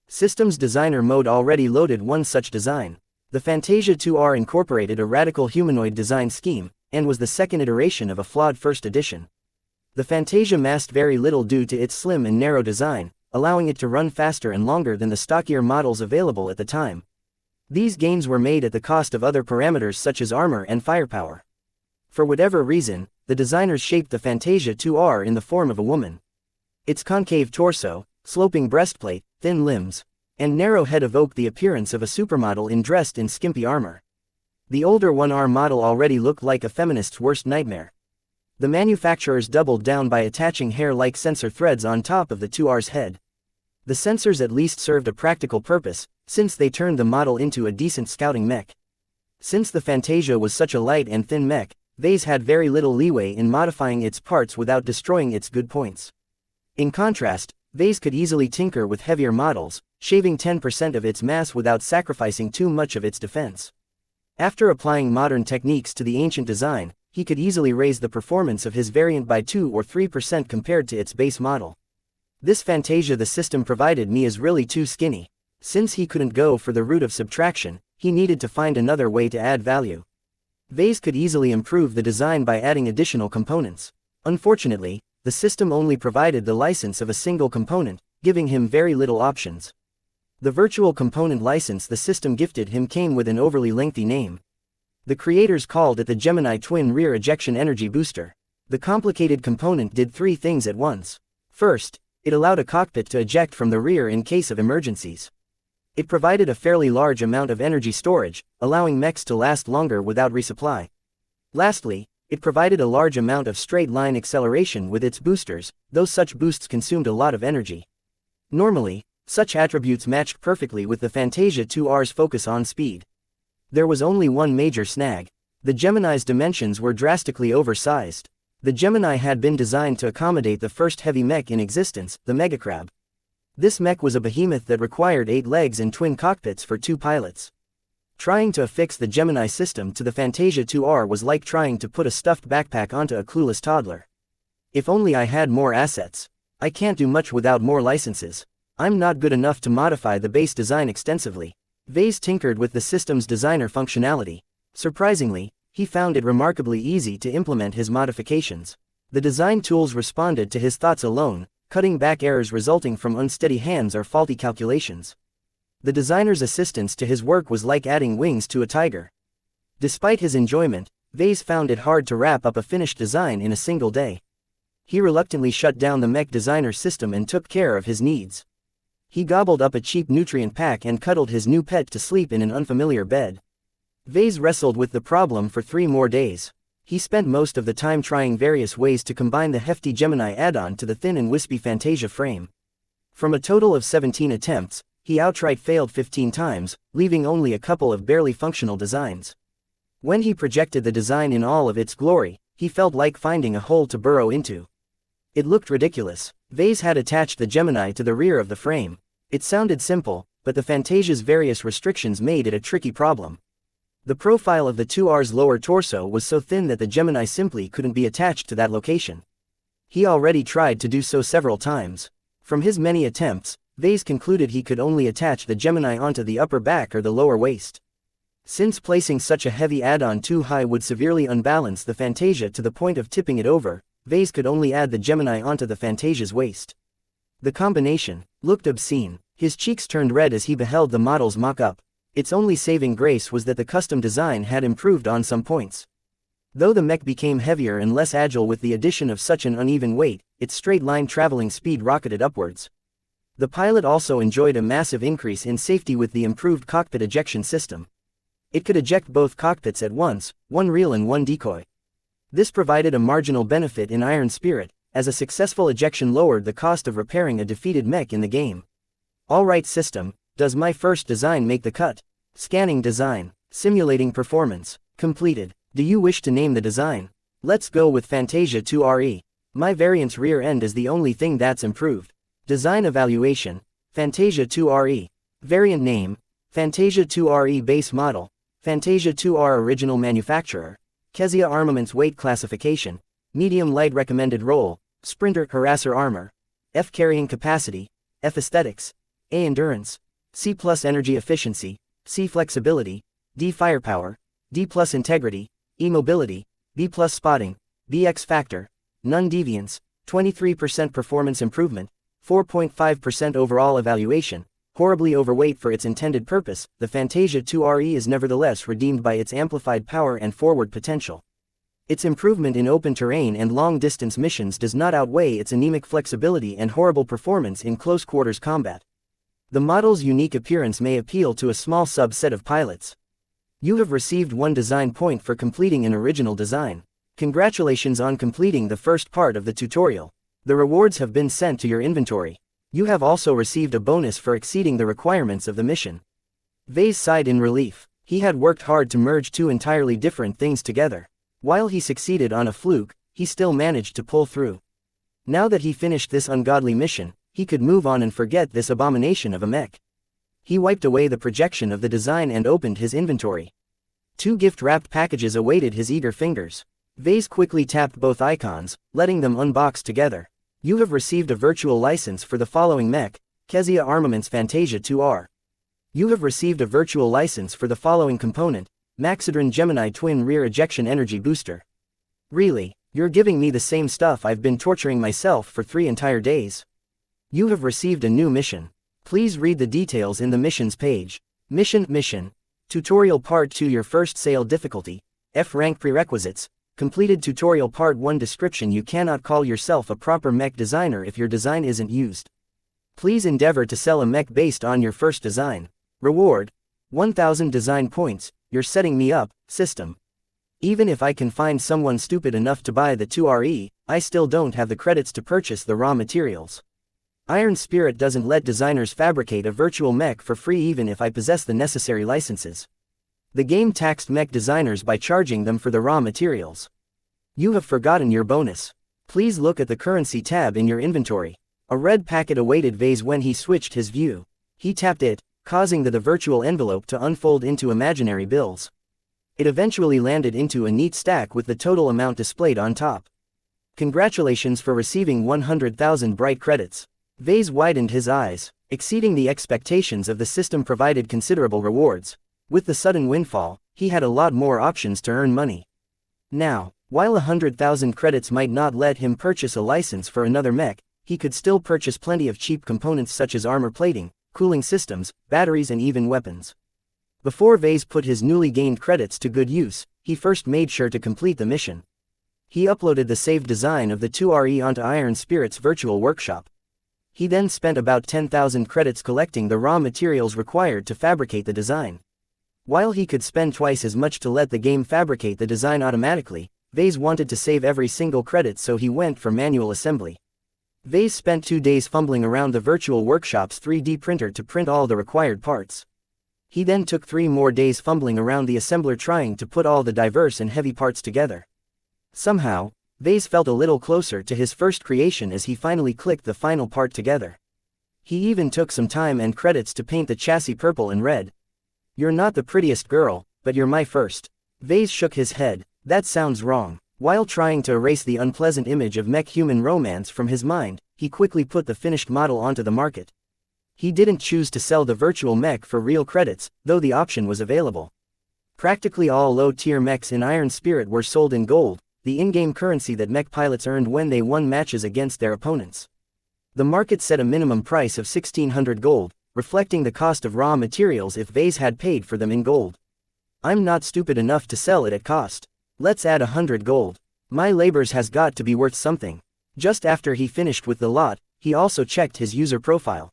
Systems Designer Mode already loaded one such design. The Fantasia 2R incorporated a radical humanoid design scheme, and was the second iteration of a flawed first edition. The Fantasia masked very little due to its slim and narrow design, allowing it to run faster and longer than the stockier models available at the time. These gains were made at the cost of other parameters such as armor and firepower. For whatever reason, the designers shaped the Fantasia 2R in the form of a woman. Its concave torso, sloping breastplate, thin limbs, and narrow head evoked the appearance of a supermodel dressed in skimpy armor. The older 1R model already looked like a feminist's worst nightmare. The manufacturers doubled down by attaching hair-like sensor threads on top of the 2R's head. The sensors at least served a practical purpose, since they turned the model into a decent scouting mech. Since the Fantasia was such a light and thin mech, Vase had very little leeway in modifying its parts without destroying its good points. In contrast, Vase could easily tinker with heavier models, shaving 10% of its mass without sacrificing too much of its defense. After applying modern techniques to the ancient design, he could easily raise the performance of his variant by 2 or 3% compared to its base model. This Fantasia the system provided me is really too skinny. Since he couldn't go for the route of subtraction, he needed to find another way to add value. Vase could easily improve the design by adding additional components. Unfortunately, the system only provided the license of a single component, giving him very little options. The virtual component license the system gifted him came with an overly lengthy name. The creators called it the Gemini Twin Rear Ejection Energy Booster. The complicated component did 3 things at once. First, it allowed a cockpit to eject from the rear in case of emergencies. It provided a fairly large amount of energy storage, allowing mechs to last longer without resupply. Lastly, it provided a large amount of straight-line acceleration with its boosters, though such boosts consumed a lot of energy. Normally, such attributes matched perfectly with the Fantasia 2R's focus on speed. There was only one major snag. The Gemini's dimensions were drastically oversized. The Gemini had been designed to accommodate the first heavy mech in existence, the Megacrab. This mech was a behemoth that required 8 legs and twin cockpits for 2 pilots. Trying to affix the Gemini system to the Fantasia 2R was like trying to put a stuffed backpack onto a clueless toddler. If only I had more assets. I can't do much without more licenses. I'm not good enough to modify the base design extensively. Vase tinkered with the system's designer functionality. Surprisingly, he found it remarkably easy to implement his modifications. The design tools responded to his thoughts alone, cutting back errors resulting from unsteady hands or faulty calculations. The designer's assistance to his work was like adding wings to a tiger. Despite his enjoyment, Vase found it hard to wrap up a finished design in a single day. He reluctantly shut down the mech designer system and took care of his needs. He gobbled up a cheap nutrient pack and cuddled his new pet to sleep in an unfamiliar bed. Vase wrestled with the problem for 3 more days. He spent most of the time trying various ways to combine the hefty Gemini add-on to the thin and wispy Fantasia frame. From a total of 17 attempts, he outright failed 15 times, leaving only a couple of barely functional designs. When he projected the design in all of its glory, he felt like finding a hole to burrow into. It looked ridiculous. Vase had attached the Gemini to the rear of the frame. It sounded simple, but the Fantasia's various restrictions made it a tricky problem. The profile of the 2R's lower torso was so thin that the Gemini simply couldn't be attached to that location. He already tried to do so several times. From his many attempts, Vase concluded he could only attach the Gemini onto the upper back or the lower waist. Since placing such a heavy add-on too high would severely unbalance the Fantasia to the point of tipping it over, Vase could only add the Gemini onto the Fantasia's waist. The combination looked obscene. His cheeks turned red as he beheld the model's mock-up. Its only saving grace was that the custom design had improved on some points. Though the mech became heavier and less agile with the addition of such an uneven weight, its straight-line traveling speed rocketed upwards. The pilot also enjoyed a massive increase in safety with the improved cockpit ejection system. It could eject both cockpits at once, one real and one decoy. This provided a marginal benefit in Iron Spirit, as a successful ejection lowered the cost of repairing a defeated mech in the game. Alright system, does my first design make the cut? Scanning design. Simulating performance. Completed. Do you wish to name the design? Let's go with Fantasia 2RE. My variant's rear end is the only thing that's improved. Design evaluation. Fantasia 2RE. Variant name. Fantasia 2RE base model. Fantasia 2R original manufacturer. xianxia armaments weight classification. Medium light recommended role. Sprinter harasser armor. F carrying capacity. F aesthetics. A endurance. C plus energy efficiency. C flexibility. D firepower. D plus integrity. E mobility. B plus spotting. B X factor. None deviance. 23% performance improvement. 4.5% overall evaluation. Horribly overweight for its intended purpose, the Fantasia 2RE is nevertheless redeemed by its amplified power and forward potential. Its improvement in open terrain and long-distance missions does not outweigh its anemic flexibility and horrible performance in close-quarters combat. The model's unique appearance may appeal to a small subset of pilots. You have received 1 design point for completing an original design. Congratulations on completing the first part of the tutorial. The rewards have been sent to your inventory. You have also received a bonus for exceeding the requirements of the mission. Vase sighed in relief. He had worked hard to merge 2 entirely different things together. While he succeeded on a fluke, he still managed to pull through. Now that he finished this ungodly mission, he could move on and forget this abomination of a mech. He wiped away the projection of the design and opened his inventory. 2 gift-wrapped packages awaited his eager fingers. Vase quickly tapped both icons, letting them unbox together. You have received a virtual license for the following mech, xianxia Armaments Fantasia 2R. You have received a virtual license for the following component, Maxidron Gemini Twin Rear Ejection Energy Booster. Really, you're giving me the same stuff I've been torturing myself for 3 entire days. You have received a new mission. Please read the details in the missions page. Mission. Tutorial Part 2 Your first sale difficulty, F rank prerequisites. Completed Tutorial Part 1 Description You cannot call yourself a proper mech designer if your design isn't used. Please endeavor to sell a mech based on your first design. Reward. 1000 design points. You're setting me up, system. Even if I can find someone stupid enough to buy the 2RE, I still don't have the credits to purchase the raw materials. Iron Spirit doesn't let designers fabricate a virtual mech for free even if I possess the necessary licenses. The game taxed mech designers by charging them for the raw materials. You have forgotten your bonus. Please look at the currency tab in your inventory. A red packet awaited Vase when he switched his view. He tapped it, causing the virtual envelope to unfold into imaginary bills. It eventually landed into a neat stack with the total amount displayed on top. Congratulations for receiving 100,000 bright credits. Vase widened his eyes. Exceeding the expectations of the system provided considerable rewards. With the sudden windfall, he had a lot more options to earn money. Now, while 100,000 credits might not let him purchase a license for another mech, he could still purchase plenty of cheap components such as armor plating, cooling systems, batteries and even weapons. Before Vase put his newly gained credits to good use, he first made sure to complete the mission. He uploaded the saved design of the 2RE onto Iron Spirit's virtual workshop. He then spent about 10,000 credits collecting the raw materials required to fabricate the design. While he could spend twice as much to let the game fabricate the design automatically, Vase wanted to save every single credit, so he went for manual assembly. Vase spent 2 days fumbling around the virtual workshop's 3D printer to print all the required parts. He then took 3 more days fumbling around the assembler trying to put all the diverse and heavy parts together. Somehow, Vase felt a little closer to his first creation as he finally clicked the final part together. He even took some time and credits to paint the chassis purple and red. You're not the prettiest girl, but you're my first. Vase shook his head. That sounds wrong. While trying to erase the unpleasant image of mech-human romance from his mind, he quickly put the finished model onto the market. He didn't choose to sell the virtual mech for real credits, though the option was available. Practically all low-tier mechs in Iron Spirit were sold in gold, the in-game currency that mech pilots earned when they won matches against their opponents. The market set a minimum price of 1600 gold, reflecting the cost of raw materials if Vase had paid for them in gold. I'm not stupid enough to sell it at cost. Let's add 100 gold. My labors has got to be worth something. Just after he finished with the lot, he also checked his user profile.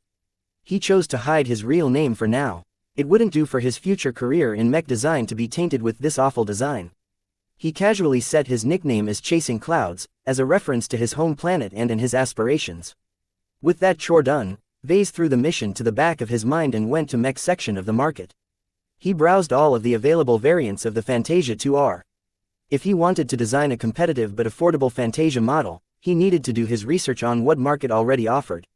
He chose to hide his real name for now. It wouldn't do for his future career in mech design to be tainted with this awful design. He casually set his nickname as Chasing Clouds, as a reference to his home planet and in his aspirations. With that chore done, Vase threw the mission to the back of his mind and went to mech section of the market. He browsed all of the available variants of the Fantasia 2R. If he wanted to design a competitive but affordable Fantasia model, he needed to do his research on what market already offered.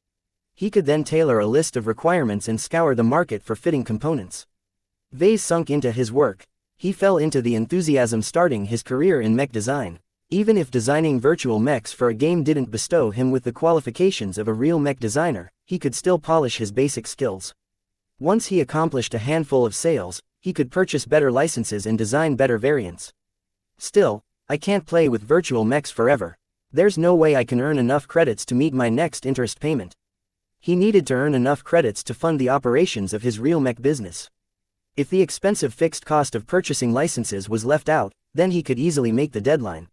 He could then tailor a list of requirements and scour the market for fitting components. Vase sunk into his work. He fell into the enthusiasm starting his career in mech design. Even if designing virtual mechs for a game didn't bestow him with the qualifications of a real mech designer, he could still polish his basic skills. Once he accomplished a handful of sales, he could purchase better licenses and design better variants. Still, I can't play with virtual mechs forever. There's no way I can earn enough credits to meet my next interest payment. He needed to earn enough credits to fund the operations of his real mech business. If the expensive fixed cost of purchasing licenses was left out, then he could easily make the deadline.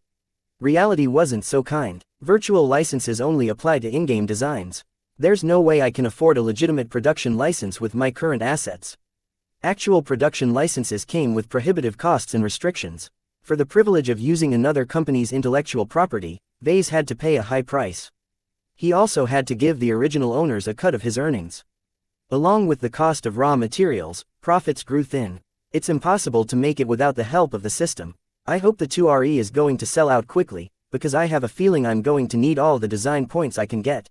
Reality wasn't so kind. Virtual licenses only apply to in-game designs. There's no way I can afford a legitimate production license with my current assets. Actual production licenses came with prohibitive costs and restrictions. For the privilege of using another company's intellectual property, Vase had to pay a high price. He also had to give the original owners a cut of his earnings. Along with the cost of raw materials, profits grew thin. It's impossible to make it without the help of the system. I hope the 2RE is going to sell out quickly, because I have a feeling I'm going to need all the design points I can get.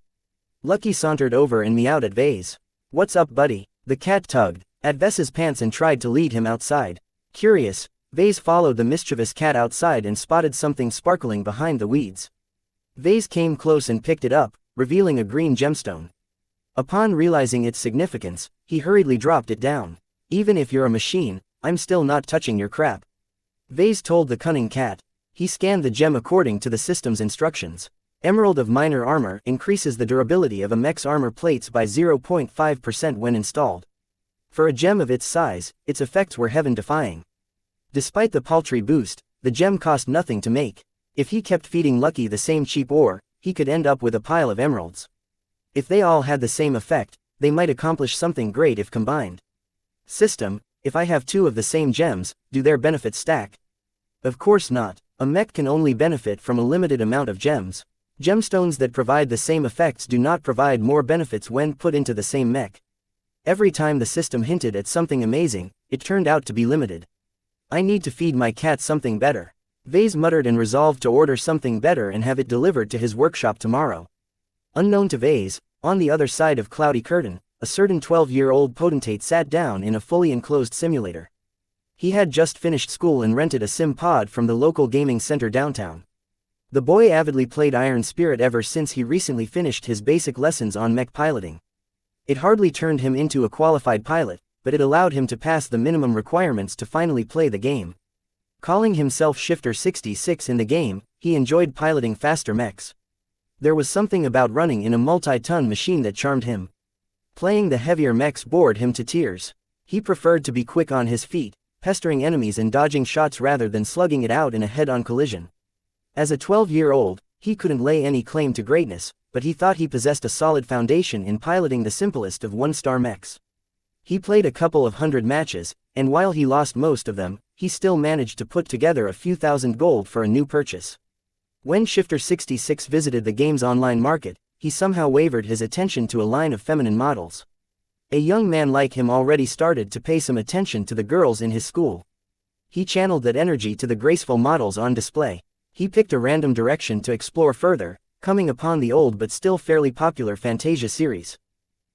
Lucky sauntered over and meowed at Vase. What's up, buddy? The cat tugged at Vase's pants and tried to lead him outside. Curious, Vase followed the mischievous cat outside and spotted something sparkling behind the weeds. Vase came close and picked it up, revealing a green gemstone. Upon realizing its significance, he hurriedly dropped it down. Even if you're a machine, I'm still not touching your crap. Vase told the cunning cat. He scanned the gem according to the system's instructions. Emerald of Minor Armor increases the durability of a mech's armor plates by 0.5% when installed. For a gem of its size, its effects were heaven-defying. Despite the paltry boost, the gem cost nothing to make. If he kept feeding Lucky the same cheap ore, he could end up with a pile of emeralds. If they all had the same effect, they might accomplish something great if combined. System, if I have two of the same gems, do their benefits stack? Of course not. A mech can only benefit from a limited amount of gems. Gemstones that provide the same effects do not provide more benefits when put into the same mech. Every time the system hinted at something amazing, it turned out to be limited. I need to feed my cat something better. Vase muttered and resolved to order something better and have it delivered to his workshop tomorrow. Unknown to Vase, on the other side of Cloudy Curtain, a certain 12-year-old potentate sat down in a fully enclosed simulator. He had just finished school and rented a sim pod from the local gaming center downtown. The boy avidly played Iron Spirit ever since he recently finished his basic lessons on mech piloting. It hardly turned him into a qualified pilot, but it allowed him to pass the minimum requirements to finally play the game. Calling himself Shifter 66 in the game, he enjoyed piloting faster mechs. There was something about running in a multi-ton machine that charmed him. Playing the heavier mechs bored him to tears. He preferred to be quick on his feet, pestering enemies and dodging shots rather than slugging it out in a head-on collision. As a 12-year-old, he couldn't lay any claim to greatness, but he thought he possessed a solid foundation in piloting the simplest of one-star mechs. He played a couple of hundred matches, and while he lost most of them, he still managed to put together a few thousand gold for a new purchase. When Shifter 66 visited the game's online market, he somehow wavered his attention to a line of feminine models. A young man like him already started to pay some attention to the girls in his school. He channeled that energy to the graceful models on display. He picked a random direction to explore further, coming upon the old but still fairly popular Fantasia series.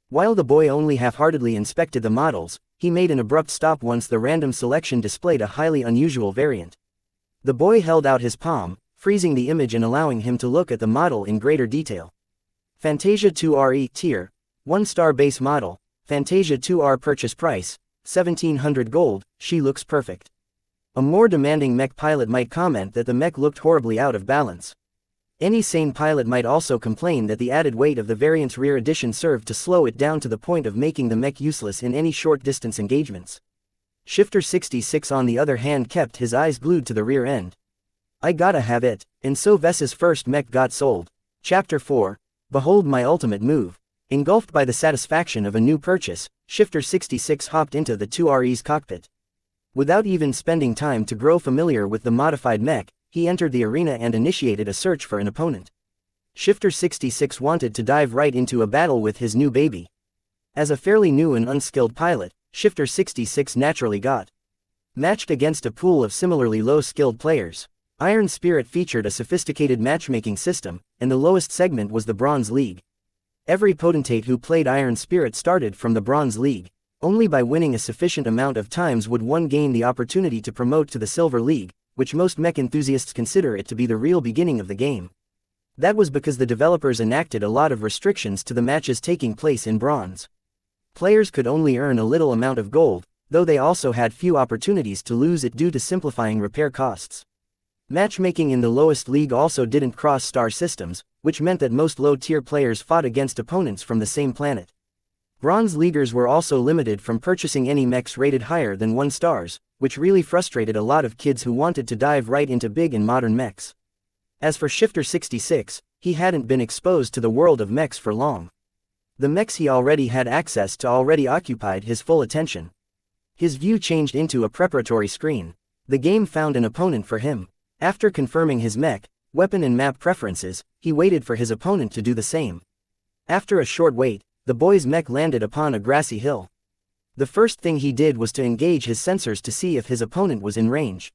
While the boy only half-heartedly inspected the models, he made an abrupt stop once the random selection displayed a highly unusual variant. The boy held out his palm, freezing the image and allowing him to look at the model in greater detail. Fantasia 2RE Tier, 1-star base model, Fantasia 2R purchase price, 1700 gold, she looks perfect. A more demanding mech pilot might comment that the mech looked horribly out of balance. Any sane pilot might also complain that the added weight of the variant's rear addition served to slow it down to the point of making the mech useless in any short-distance engagements. Shifter 66 on the other hand kept his eyes glued to the rear end. I gotta have it, and so Vess's first mech got sold. Chapter 4. Behold my ultimate move. Engulfed by the satisfaction of a new purchase, Shifter 66 hopped into the 2Re's cockpit. Without even spending time to grow familiar with the modified mech, he entered the arena and initiated a search for an opponent. Shifter 66 wanted to dive right into a battle with his new baby. As a fairly new and unskilled pilot, Shifter 66 naturally got matched against a pool of similarly low-skilled players. Iron Spirit featured a sophisticated matchmaking system, and the lowest segment was the Bronze League. Every potentate who played Iron Spirit started from the Bronze League. Only by winning a sufficient amount of times would one gain the opportunity to promote to the Silver League, which most mech enthusiasts consider it to be the real beginning of the game. That was because the developers enacted a lot of restrictions to the matches taking place in Bronze. Players could only earn a little amount of gold, though they also had few opportunities to lose it due to simplifying repair costs. Matchmaking in the lowest league also didn't cross star systems, which meant that most low-tier players fought against opponents from the same planet. Bronze Leaguers were also limited from purchasing any mechs rated higher than 1 stars, which really frustrated a lot of kids who wanted to dive right into big and modern mechs. As for Shifter 66, he hadn't been exposed to the world of mechs for long. The mechs he already had access to already occupied his full attention. His view changed into a preparatory screen. The game found an opponent for him. After confirming his mech, weapon and map preferences, he waited for his opponent to do the same. After a short wait, the boy's mech landed upon a grassy hill. The first thing he did was to engage his sensors to see if his opponent was in range.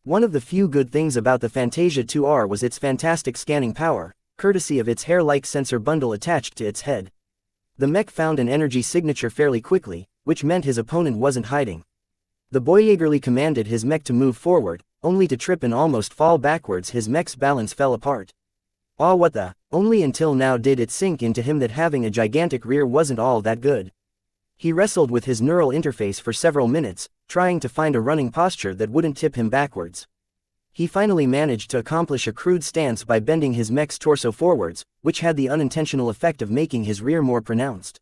One of the few good things about the Fantasia 2R was its fantastic scanning power, courtesy of its hair-like sensor bundle attached to its head. The mech found an energy signature fairly quickly, which meant his opponent wasn't hiding. The boy eagerly commanded his mech to move forward, only to trip and almost fall backwards. His mech's balance fell apart. Aw, what the? Only until now did it sink into him that having a gigantic rear wasn't all that good. He wrestled with his neural interface for several minutes, trying to find a running posture that wouldn't tip him backwards. He finally managed to accomplish a crude stance by bending his mech's torso forwards, which had the unintentional effect of making his rear more pronounced.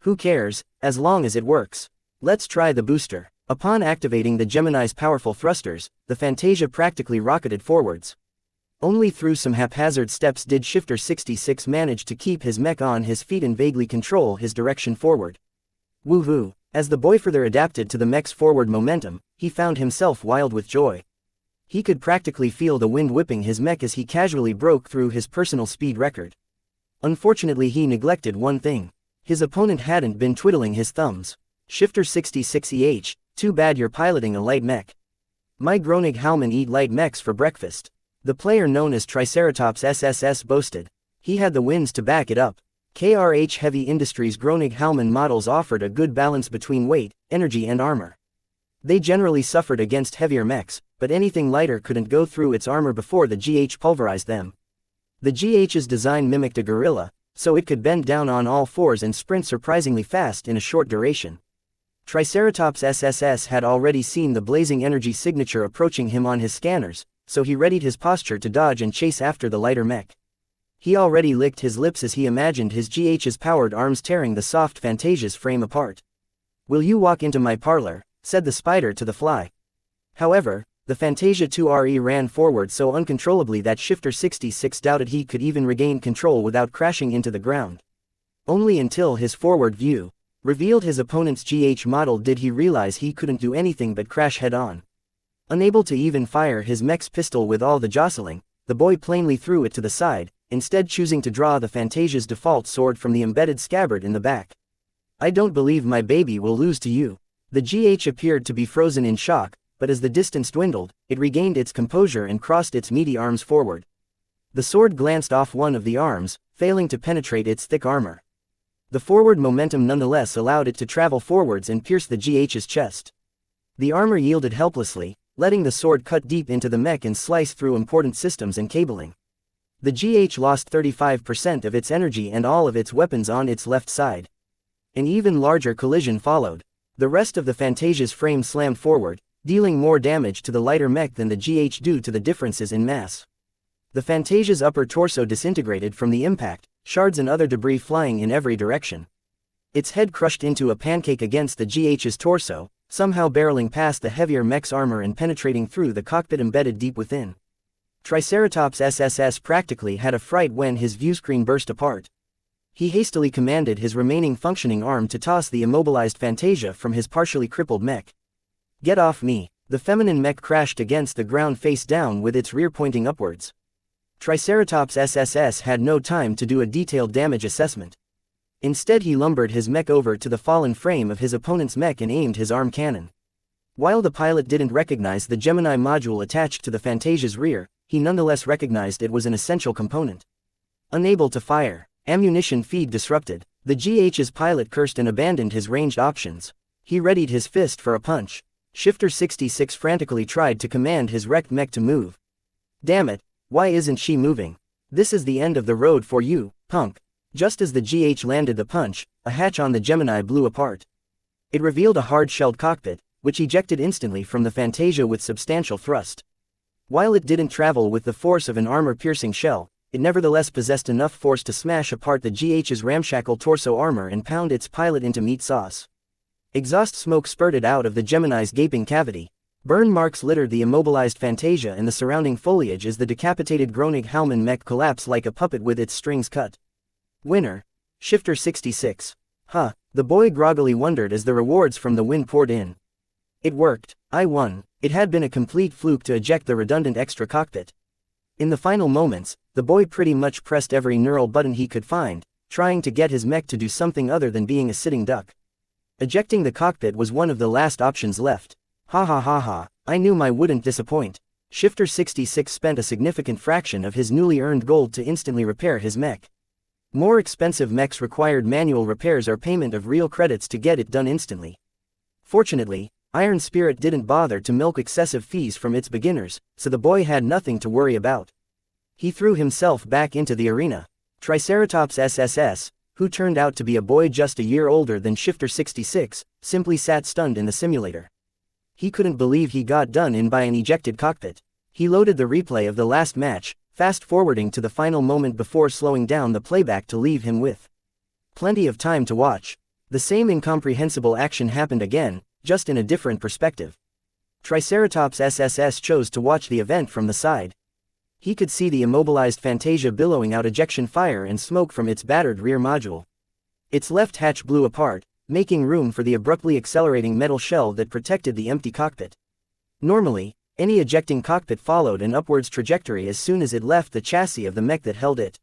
Who cares, as long as it works? Let's try the booster. Upon activating the Gemini's powerful thrusters, the Fantasia practically rocketed forwards. Only through some haphazard steps did Shifter 66 manage to keep his mech on his feet and vaguely control his direction forward. Woohoo! As the boy further adapted to the mech's forward momentum, he found himself wild with joy. He could practically feel the wind whipping his mech as he casually broke through his personal speed record. Unfortunately, he neglected one thing. His opponent hadn't been twiddling his thumbs. Shifter 66 too bad you're piloting a light mech. My Gronig Halman eat light mechs for breakfast. The player known as Triceratops SSS boasted. He had the wins to back it up. KRH Heavy Industries Gronig Halman models offered a good balance between weight, energy and armor. They generally suffered against heavier mechs, but anything lighter couldn't go through its armor before the GH pulverized them. The GH's design mimicked a gorilla, so it could bend down on all fours and sprint surprisingly fast in a short duration. Triceratops SSS had already seen the blazing energy signature approaching him on his scanners, so he readied his posture to dodge and chase after the lighter mech. He already licked his lips as he imagined his GH's powered arms tearing the soft Fantasia's frame apart. "Will you walk into my parlor?" said the spider to the fly. However, the Fantasia 2RE ran forward so uncontrollably that Shifter 66 doubted he could even regain control without crashing into the ground. Only until his forward view revealed his opponent's GH model did he realize he couldn't do anything but crash head-on. Unable to even fire his mech's pistol with all the jostling, the boy plainly threw it to the side, instead choosing to draw the Fantasia's default sword from the embedded scabbard in the back. "I don't believe my baby will lose to you." The GH appeared to be frozen in shock, but as the distance dwindled, it regained its composure and crossed its meaty arms forward. The sword glanced off one of the arms, failing to penetrate its thick armor. The forward momentum nonetheless allowed it to travel forwards and pierce the GH's chest. The armor yielded helplessly, letting the sword cut deep into the mech and slice through important systems and cabling. The GH lost 35% of its energy and all of its weapons on its left side. An even larger collision followed. The rest of the Fantasia's frame slammed forward, dealing more damage to the lighter mech than the GH due to the differences in mass. The Fantasia's upper torso disintegrated from the impact, shards and other debris flying in every direction. Its head crushed into a pancake against the GH's torso, somehow barreling past the heavier mech's armor and penetrating through the cockpit embedded deep within. Triceratops SSS practically had a fright when his viewscreen burst apart. He hastily commanded his remaining functioning arm to toss the immobilized Fantasia from his partially crippled mech. "Get off me!" The feminine mech crashed against the ground face down with its rear pointing upwards. Triceratops SSS had no time to do a detailed damage assessment. Instead he lumbered his mech over to the fallen frame of his opponent's mech and aimed his arm cannon. While the pilot didn't recognize the Gemini module attached to the Fantasia's rear, he nonetheless recognized it was an essential component. Unable to fire, ammunition feed disrupted, the GH's pilot cursed and abandoned his ranged options. He readied his fist for a punch. Shifter 66 frantically tried to command his wrecked mech to move. "Damn it, why isn't she moving? This is the end of the road for you, punk." Just as the GH landed the punch, a hatch on the Gemini blew apart. It revealed a hard-shelled cockpit, which ejected instantly from the Fantasia with substantial thrust. While it didn't travel with the force of an armor-piercing shell, it nevertheless possessed enough force to smash apart the GH's ramshackle torso armor and pound its pilot into meat sauce. Exhaust smoke spurted out of the Gemini's gaping cavity. Burn marks littered the immobilized Fantasia and the surrounding foliage as the decapitated Gronig-Hallman mech collapsed like a puppet with its strings cut. Winner. Shifter 66. Huh, the boy groggily wondered as the rewards from the win poured in. It worked, I won. It had been a complete fluke to eject the redundant extra cockpit. In the final moments, the boy pretty much pressed every neural button he could find, trying to get his mech to do something other than being a sitting duck. Ejecting the cockpit was one of the last options left. Ha ha ha ha, I knew my wouldn't disappoint. Shifter 66 spent a significant fraction of his newly earned gold to instantly repair his mech. More expensive mechs required manual repairs or payment of real credits to get it done instantly. Fortunately, Iron Spirit didn't bother to milk excessive fees from its beginners, so the boy had nothing to worry about. He threw himself back into the arena. Triceratops SSS, who turned out to be a boy just a year older than Shifter 66, simply sat stunned in the simulator. He couldn't believe he got done in by an ejected cockpit. He loaded the replay of the last match, fast-forwarding to the final moment before slowing down the playback to leave him with plenty of time to watch. The same incomprehensible action happened again, just in a different perspective. Triceratops SSS chose to watch the event from the side. He could see the immobilized Fantasia billowing out ejection fire and smoke from its battered rear module. Its left hatch blew apart, making room for the abruptly accelerating metal shell that protected the empty cockpit. Normally, any ejecting cockpit followed an upwards trajectory as soon as it left the chassis of the mech that held it.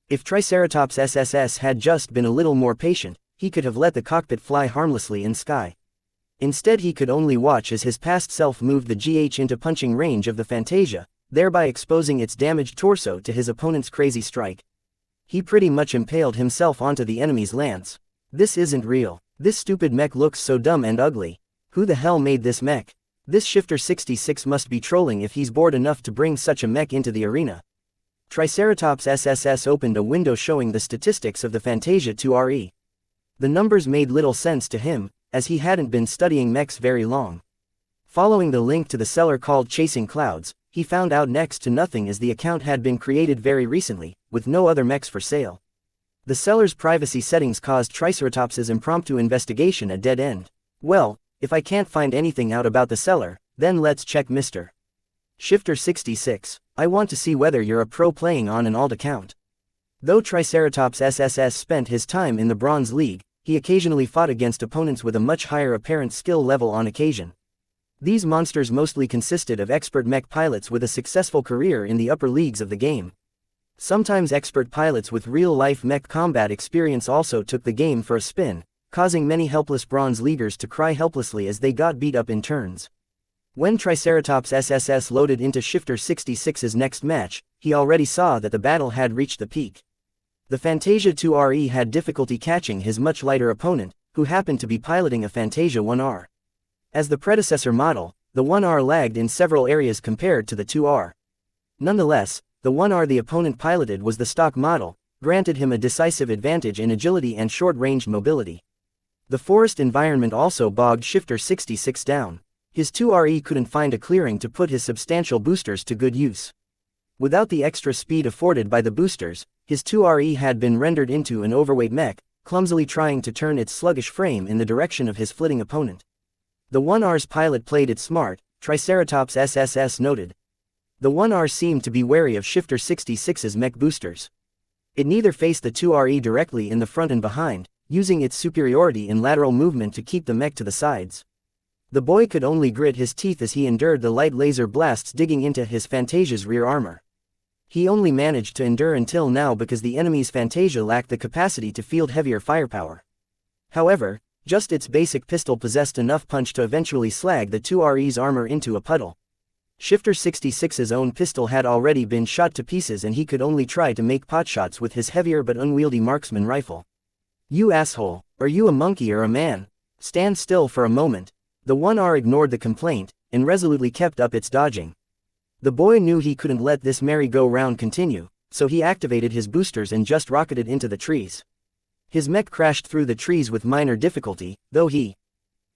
If Triceratops SSS had just been a little more patient, he could have let the cockpit fly harmlessly in sky. Instead he could only watch as his past self moved the GH into punching range of the Fantasia, thereby exposing its damaged torso to his opponent's crazy strike. He pretty much impaled himself onto the enemy's lance. This isn't real. This stupid mech looks so dumb and ugly. Who the hell made this mech? This Shifter 66 must be trolling if he's bored enough to bring such a mech into the arena. Triceratops SSS opened a window showing the statistics of the Fantasia 2RE. The numbers made little sense to him, as he hadn't been studying mechs very long. Following the link to the seller called Chasing Clouds, he found out next to nothing as the account had been created very recently, with no other mechs for sale. The seller's privacy settings caused Triceratops's impromptu investigation a dead end. Well, if I can't find anything out about the seller, then let's check Mr. Shifter 66. I want to see whether you're a pro playing on an alt account. Though Triceratops SSS spent his time in the Bronze League, he occasionally fought against opponents with a much higher apparent skill level on occasion. These monsters mostly consisted of expert mech pilots with a successful career in the upper leagues of the game. Sometimes expert pilots with real-life mech combat experience also took the game for a spin, causing many helpless Bronze Leaguers to cry helplessly as they got beat up in turns. When Triceratops SSS loaded into Shifter 66's next match, he already saw that the battle had reached the peak. The Fantasia 2RE had difficulty catching his much lighter opponent, who happened to be piloting a Fantasia 1R. As the predecessor model, the 1R lagged in several areas compared to the 2R. Nonetheless, the 1R the opponent piloted was the stock model, granted him a decisive advantage in agility and short-range mobility. The forest environment also bogged Shifter 66 down. His 2RE couldn't find a clearing to put his substantial boosters to good use. Without the extra speed afforded by the boosters, his 2RE had been rendered into an overweight mech, clumsily trying to turn its sluggish frame in the direction of his flitting opponent. The 1R's pilot played it smart, Triceratops SSS noted. The 1R seemed to be wary of Shifter 66's mech boosters. It neither faced the 2RE directly in the front and behind, using its superiority in lateral movement to keep the mech to the sides. The boy could only grit his teeth as he endured the light laser blasts digging into his Fantasia's rear armor. He only managed to endure until now because the enemy's Fantasia lacked the capacity to field heavier firepower. However, just its basic pistol possessed enough punch to eventually slag the 2RE's armor into a puddle. Shifter 66's own pistol had already been shot to pieces and he could only try to make potshots with his heavier but unwieldy marksman rifle. "You asshole, are you a monkey or a man? Stand still for a moment." The 1R ignored the complaint, and resolutely kept up its dodging. The boy knew he couldn't let this merry-go-round continue, so he activated his boosters and just rocketed into the trees. His mech crashed through the trees with minor difficulty, though he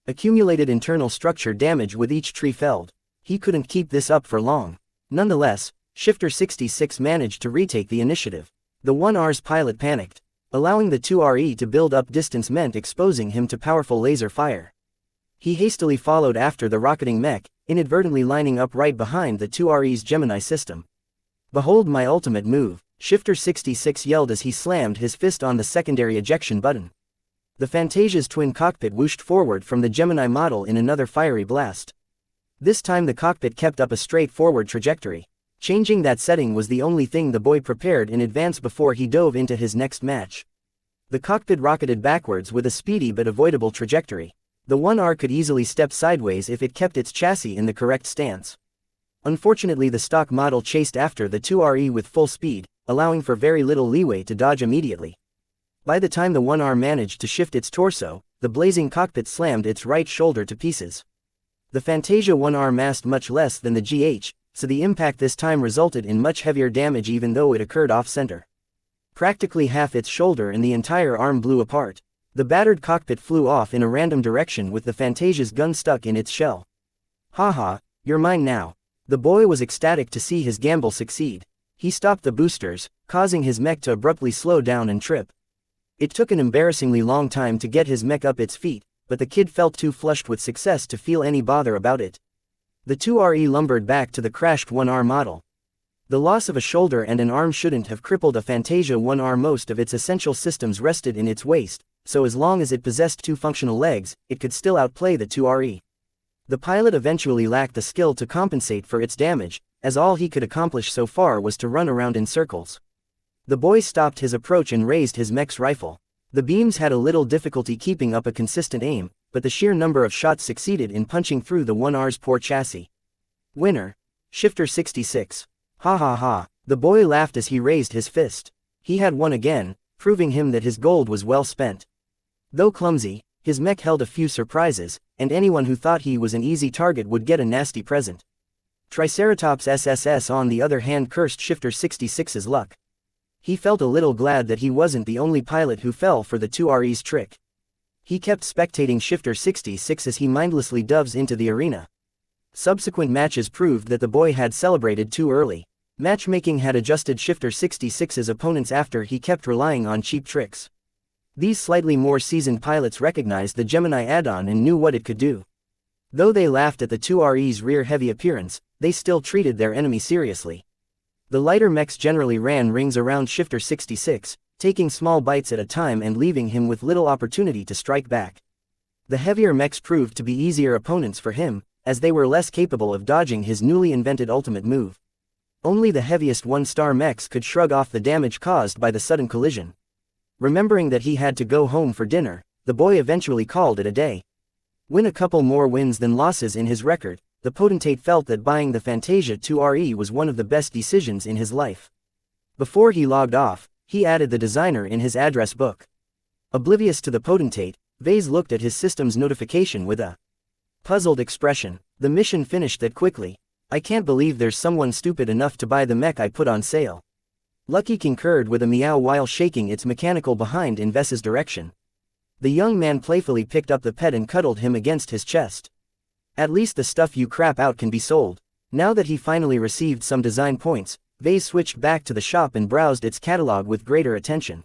accumulated internal structure damage with each tree felled. He couldn't keep this up for long. Nonetheless, Shifter 66 managed to retake the initiative. The 1R's pilot panicked. Allowing the 2RE to build up distance meant exposing him to powerful laser fire. He hastily followed after the rocketing mech, inadvertently lining up right behind the 2RE's Gemini system. "Behold my ultimate move," Shifter 66 yelled as he slammed his fist on the secondary ejection button. The Fantasia's twin cockpit whooshed forward from the Gemini model in another fiery blast. This time the cockpit kept up a straightforward trajectory. Changing that setting was the only thing the boy prepared in advance before he dove into his next match. The cockpit rocketed backwards with a speedy but avoidable trajectory. The 1R could easily step sideways if it kept its chassis in the correct stance. Unfortunately, the stock model chased after the 2RE with full speed, allowing for very little leeway to dodge immediately. By the time the 1R managed to shift its torso, the blazing cockpit slammed its right shoulder to pieces. The Fantasia 1R massed much less than the GH, so the impact this time resulted in much heavier damage even though it occurred off-center. Practically half its shoulder and the entire arm blew apart. The battered cockpit flew off in a random direction with the Fantasia's gun stuck in its shell. "Haha, you're mine now." The boy was ecstatic to see his gamble succeed. He stopped the boosters, causing his mech to abruptly slow down and trip. It took an embarrassingly long time to get his mech up its feet, but the kid felt too flushed with success to feel any bother about it. The 2RE lumbered back to the crashed 1R model. The loss of a shoulder and an arm shouldn't have crippled a Fantasia 1R. Most of its essential systems rested in its waist, so as long as it possessed two functional legs, it could still outplay the 2RE. The pilot eventually lacked the skill to compensate for its damage, as all he could accomplish so far was to run around in circles. The boy stopped his approach and raised his mech's rifle. The beams had a little difficulty keeping up a consistent aim, but the sheer number of shots succeeded in punching through the 1R's poor chassis. "Winner. Shifter 66. Ha ha ha." The boy laughed as he raised his fist. He had won again, proving him that his gold was well spent. Though clumsy, his mech held a few surprises, and anyone who thought he was an easy target would get a nasty present. Triceratops SSS on the other hand cursed Shifter 66's luck. He felt a little glad that he wasn't the only pilot who fell for the 2RE's trick. He kept spectating Shifter 66 as he mindlessly doves into the arena. Subsequent matches proved that the boy had celebrated too early. Matchmaking had adjusted Shifter 66's opponents after he kept relying on cheap tricks. These slightly more seasoned pilots recognized the Gemini add-on and knew what it could do. Though they laughed at the 2RE's rear-heavy appearance, they still treated their enemy seriously. The lighter mechs generally ran rings around Shifter 66, taking small bites at a time and leaving him with little opportunity to strike back. The heavier mechs proved to be easier opponents for him, as they were less capable of dodging his newly invented ultimate move. Only the heaviest one-star mechs could shrug off the damage caused by the sudden collision. Remembering that he had to go home for dinner, the boy eventually called it a day. With a couple more wins than losses in his record, the potentate felt that buying the Fantasia 2RE was one of the best decisions in his life. Before he logged off, he added the designer in his address book. Oblivious to the potentate, Vase looked at his system's notification with a puzzled expression. "The mission finished that quickly. I can't believe there's someone stupid enough to buy the mech I put on sale." Lucky concurred with a meow while shaking its mechanical behind in Ves's direction. The young man playfully picked up the pet and cuddled him against his chest. "At least the stuff you crap out can be sold." Now that he finally received some design points, Vase switched back to the shop and browsed its catalog with greater attention.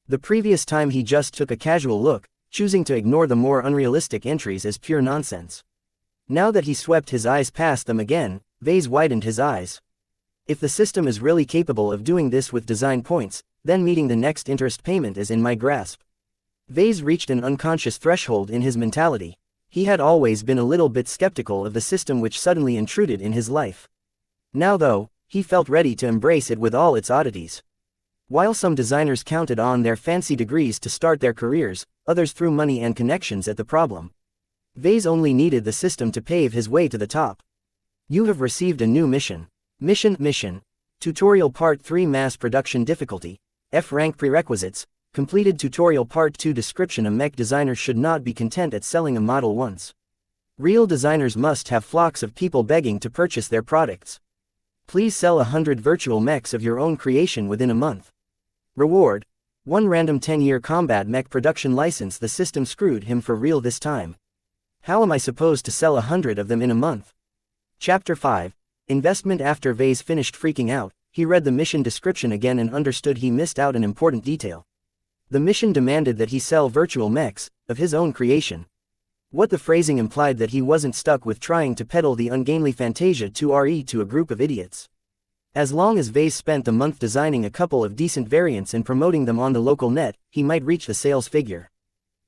The previous time he just took a casual look, choosing to ignore the more unrealistic entries as pure nonsense. Now that he swept his eyes past them again, Vase widened his eyes. If the system is really capable of doing this with design points, then meeting the next interest payment is in my grasp. Vase reached an unconscious threshold in his mentality. He had always been a little bit skeptical of the system which suddenly intruded in his life. Now though, he felt ready to embrace it with all its oddities. While some designers counted on their fancy degrees to start their careers, others threw money and connections at the problem. Vase only needed the system to pave his way to the top. You have received a new mission. Mission. Tutorial Part 3 Mass Production Difficulty. F rank prerequisites. Completed Tutorial Part 2 Description: A mech designer should not be content at selling a model once. Real designers must have flocks of people begging to purchase their products. Please sell 100 virtual mechs of your own creation within a month. Reward: 1 random 10-year combat mech production license. The system screwed him for real this time. How am I supposed to sell 100 of them in a month? Chapter 5. Investment. After Vase finished freaking out, he read the mission description again and understood he missed out an important detail. The mission demanded that he sell virtual mechs, of his own creation. What the phrasing implied that he wasn't stuck with trying to peddle the ungainly Fantasia 2RE to a group of idiots. As long as Vase spent the month designing a couple of decent variants and promoting them on the local net, he might reach the sales figure.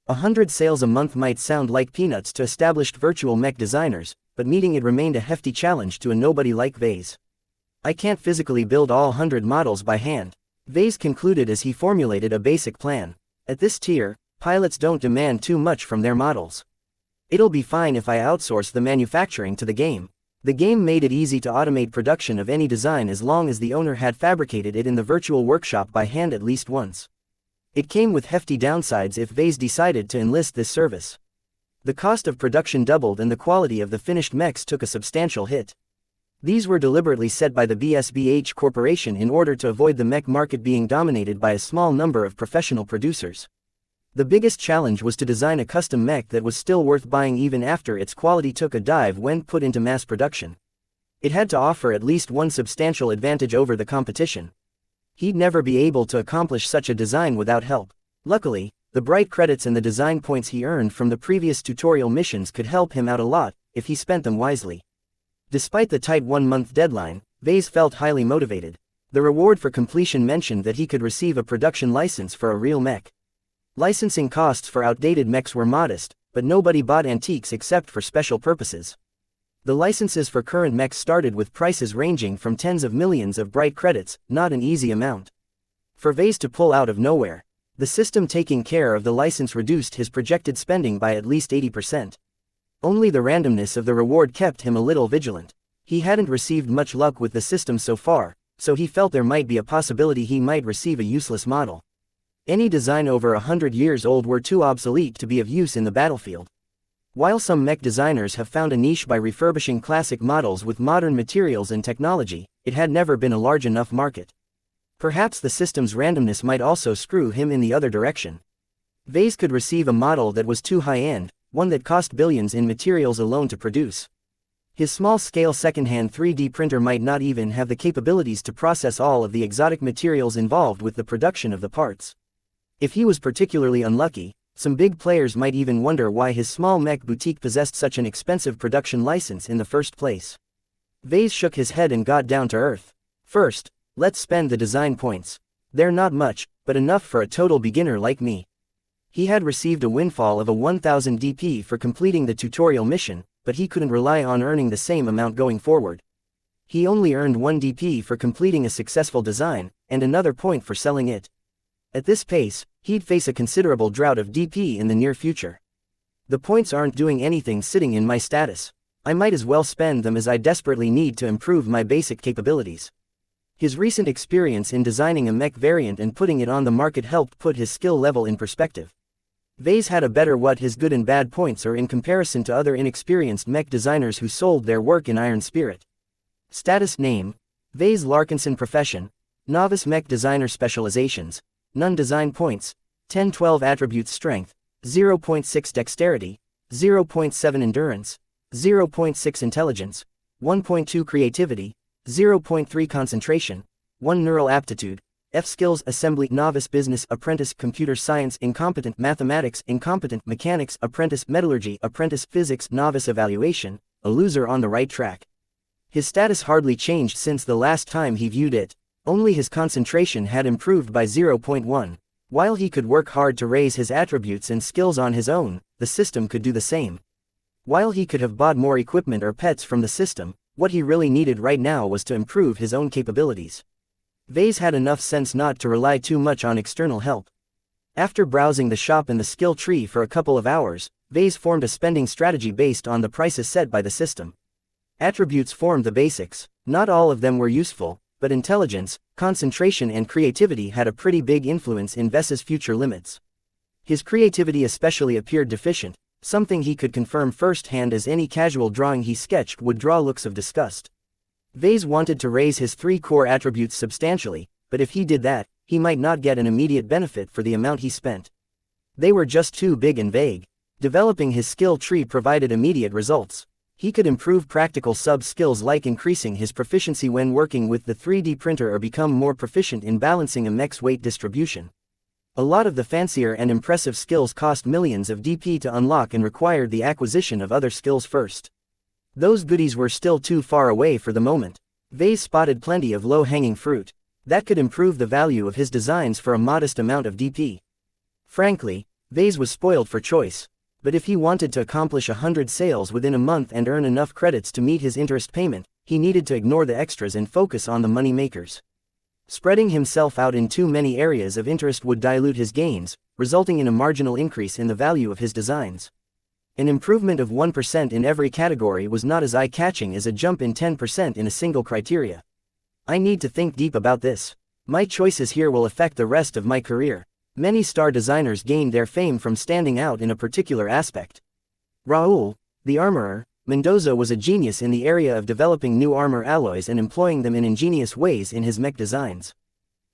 100 sales a month might sound like peanuts to established virtual mech designers, but meeting it remained a hefty challenge to a nobody like Vase. I can't physically build all 100 models by hand, Vase concluded as he formulated a basic plan. At this tier, pilots don't demand too much from their models. It'll be fine if I outsource the manufacturing to the game. The game made it easy to automate production of any design as long as the owner had fabricated it in the virtual workshop by hand at least once. It came with hefty downsides if Vase decided to enlist this service. The cost of production doubled and the quality of the finished mechs took a substantial hit. These were deliberately set by the BSBH Corporation in order to avoid the mech market being dominated by a small number of professional producers. The biggest challenge was to design a custom mech that was still worth buying even after its quality took a dive when put into mass production. It had to offer at least one substantial advantage over the competition. He'd never be able to accomplish such a design without help. Luckily, the bright credits and the design points he earned from the previous tutorial missions could help him out a lot, if he spent them wisely. Despite the tight 1-month deadline, Vase felt highly motivated. The reward for completion mentioned that he could receive a production license for a real mech. Licensing costs for outdated mechs were modest, but nobody bought antiques except for special purposes. The licenses for current mechs started with prices ranging from tens of millions of bright credits, not an easy amount for Vase to pull out of nowhere. The system taking care of the license reduced his projected spending by at least 80%. Only the randomness of the reward kept him a little vigilant. He hadn't received much luck with the system so far, so he felt there might be a possibility he might receive a useless model. Any design over 100 years old were too obsolete to be of use in the battlefield. While some mech designers have found a niche by refurbishing classic models with modern materials and technology, it had never been a large enough market. Perhaps the system's randomness might also screw him in the other direction. Vase could receive a model that was too high-end, one that cost billions in materials alone to produce. His small-scale second-hand 3D printer might not even have the capabilities to process all of the exotic materials involved with the production of the parts. If he was particularly unlucky, some big players might even wonder why his small mech boutique possessed such an expensive production license in the first place. Vase shook his head and got down to earth. First, let's spend the design points. They're not much, but enough for a total beginner like me. He had received a windfall of a 1000 DP for completing the tutorial mission, but he couldn't rely on earning the same amount going forward. He only earned 1 DP for completing a successful design, and another point for selling it. At this pace, he'd face a considerable drought of DP in the near future. The points aren't doing anything sitting in my status. I might as well spend them as I desperately need to improve my basic capabilities. His recent experience in designing a mech variant and putting it on the market helped put his skill level in perspective. Vase had a better what his good and bad points are in comparison to other inexperienced mech designers who sold their work in iron spirit. Status: Name: Vase Larkinson. Profession: Novice mech designer. Specializations: None. Design points: 10-12. Attributes: Strength 0.6, Dexterity 0.7, Endurance 0.6, Intelligence 1.2, Creativity 0.3 concentration, 1 neural aptitude, F skills assembly novice business apprentice computer science incompetent mathematics incompetent mechanics apprentice metallurgy apprentice physics novice evaluation, a loser on the right track. His status hardly changed since the last time he viewed it, only his concentration had improved by 0.1. While he could work hard to raise his attributes and skills on his own, the system could do the same. While he could have bought more equipment or pets from the system, what he really needed right now was to improve his own capabilities. Vase had enough sense not to rely too much on external help. After browsing the shop and the skill tree for a couple of hours, Vase formed a spending strategy based on the prices set by the system. Attributes formed the basics. Not all of them were useful, but intelligence, concentration and creativity had a pretty big influence in Vese's future limits. His creativity especially appeared deficient, something he could confirm firsthand as any casual drawing he sketched would draw looks of disgust. Vase wanted to raise his 3 core attributes substantially, but if he did that, he might not get an immediate benefit for the amount he spent. They were just too big and vague. Developing his skill tree provided immediate results. He could improve practical sub-skills like increasing his proficiency when working with the 3D printer or become more proficient in balancing a mech's weight distribution. A lot of the fancier and impressive skills cost millions of DP to unlock and required the acquisition of other skills first. Those goodies were still too far away for the moment. Vase spotted plenty of low-hanging fruit that could improve the value of his designs for a modest amount of DP. Frankly, Vase was spoiled for choice. But if he wanted to accomplish 100 sales within a month and earn enough credits to meet his interest payment, he needed to ignore the extras and focus on the money makers. Spreading himself out in too many areas of interest would dilute his gains, resulting in a marginal increase in the value of his designs. An improvement of 1% in every category was not as eye-catching as a jump in 10% in a single criteria. I need to think deep about this. My choices here will affect the rest of my career. Many star designers gained their fame from standing out in a particular aspect. Raul, the armorer, Mendoza was a genius in the area of developing new armor alloys and employing them in ingenious ways in his mech designs.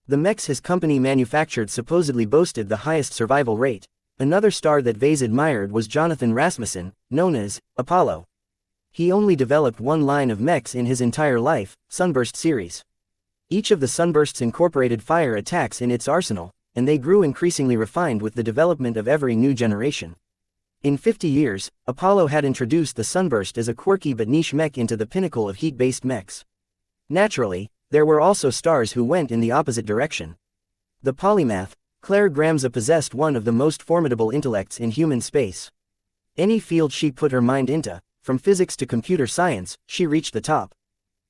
The mechs his company manufactured supposedly boasted the highest survival rate. Another star that Vase admired was Jonathan Rasmussen, known as Apollo. He only developed one line of mechs in his entire life, Sunburst series. Each of the Sunbursts incorporated fire attacks in its arsenal, and they grew increasingly refined with the development of every new generation. In 50 years, Apollo had introduced the Sunburst as a quirky but niche mech into the pinnacle of heat-based mechs. Naturally, there were also stars who went in the opposite direction. The polymath, Claire Gramza possessed one of the most formidable intellects in human space. Any field she put her mind into, from physics to computer science, she reached the top.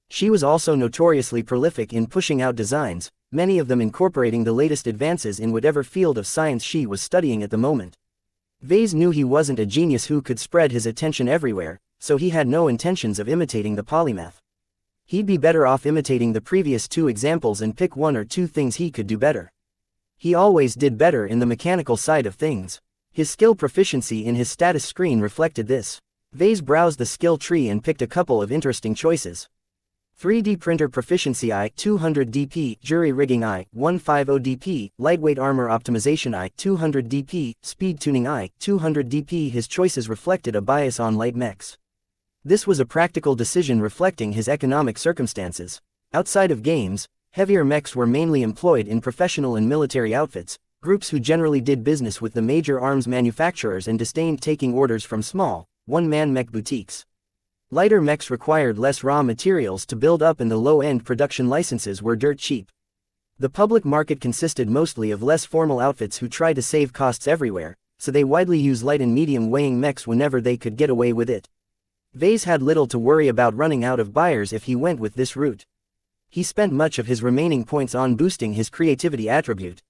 She was also notoriously prolific in pushing out designs, many of them incorporating the latest advances in whatever field of science she was studying at the moment. Vase knew he wasn't a genius who could spread his attention everywhere, so he had no intentions of imitating the polymath. He'd be better off imitating the previous 2 examples and pick 1 or 2 things he could do better. He always did better in the mechanical side of things. His skill proficiency in his status screen reflected this. Vase browsed the skill tree and picked a couple of interesting choices. 3D printer proficiency I 200 DP, jury rigging I 150 DP, lightweight armor optimization I 200 DP, speed tuning I 200 DP. His choices reflected a bias on light mechs. This was a practical decision reflecting his economic circumstances. Outside of games, heavier mechs were mainly employed in professional and military outfits, groups who generally did business with the major arms manufacturers and disdained taking orders from small, one-man mech boutiques. Lighter mechs required less raw materials to build up and the low-end production licenses were dirt cheap. The public market consisted mostly of less formal outfits who tried to save costs everywhere, so they widely used light and medium weighing mechs whenever they could get away with it. Vase had little to worry about running out of buyers if he went with this route. He spent much of his remaining points on boosting his creativity attribute.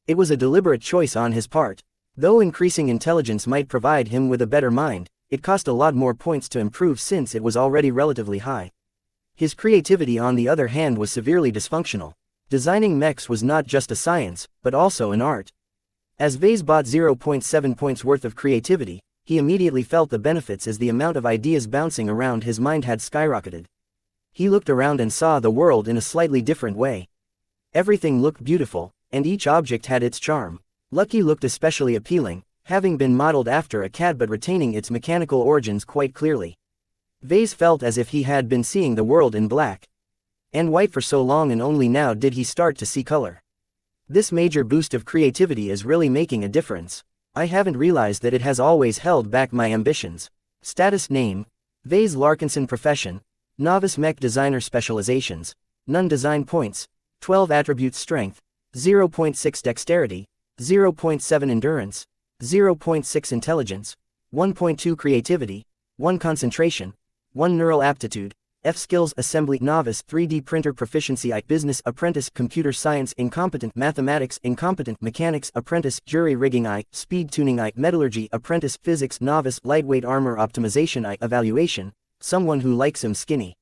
It was a deliberate choice on his part. Though increasing intelligence might provide him with a better mind, it cost a lot more points to improve since it was already relatively high. His creativity on the other hand was severely dysfunctional. Designing mechs was not just a science, but also an art. As Vase bought 0.7 points worth of creativity, he immediately felt the benefits as the amount of ideas bouncing around his mind had skyrocketed. He looked around and saw the world in a slightly different way. Everything looked beautiful, and each object had its charm. Lucky looked especially appealing, having been modeled after a cat but retaining its mechanical origins quite clearly. Vase felt as if he had been seeing the world in black. And white for so long, and only now did he start to see color. This major boost of creativity is really making a difference. I haven't realized that it has always held back my ambitions. Status: name, Vase Larkinson. Profession, novice mech designer. Specializations, none. Design points, 12 attributes. Strength, 0.6 dexterity, 0.7 endurance, 0.6 intelligence, 1.2 creativity, 1 concentration, 1 neural aptitude. F skills: assembly, novice, 3D printer proficiency, business, apprentice, computer science, incompetent, mathematics, incompetent, mechanics, apprentice, jury rigging, speed tuning, metallurgy, apprentice, physics, novice, lightweight armor optimization, evaluation, someone who likes him skinny.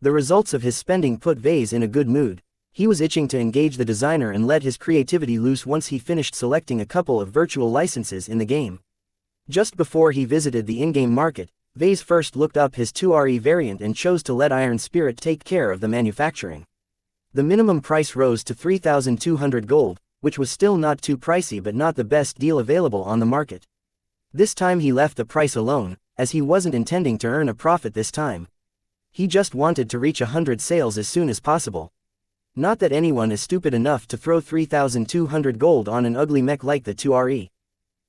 The results of his spending put Vase in a good mood. He was itching to engage the designer and let his creativity loose once he finished selecting a couple of virtual licenses in the game. Just before he visited the in-game market, Vase first looked up his 2RE variant and chose to let Iron Spirit take care of the manufacturing. The minimum price rose to 3,200 gold, which was still not too pricey but not the best deal available on the market. This time he left the price alone, as he wasn't intending to earn a profit this time. He just wanted to reach 100 sales as soon as possible. Not that anyone is stupid enough to throw 3,200 gold on an ugly mech like the 2RE.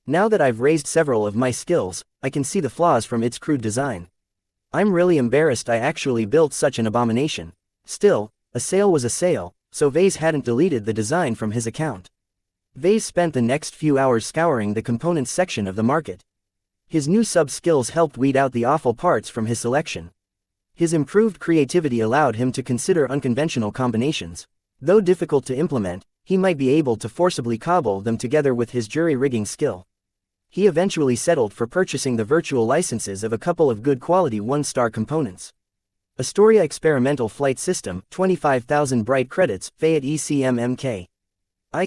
Now that I've raised several of my skills, I can see the flaws from its crude design. I'm really embarrassed I actually built such an abomination. Still, a sale was a sale, so Vase hadn't deleted the design from his account. Vase spent the next few hours scouring the components section of the market. His new sub-skills helped weed out the awful parts from his selection. His improved creativity allowed him to consider unconventional combinations. Though difficult to implement, he might be able to forcibly cobble them together with his jury rigging skill. He eventually settled for purchasing the virtual licenses of a couple of good quality 1-star components. Astoria Experimental Flight System, 25,000 bright credits, Fayette ECM-MK.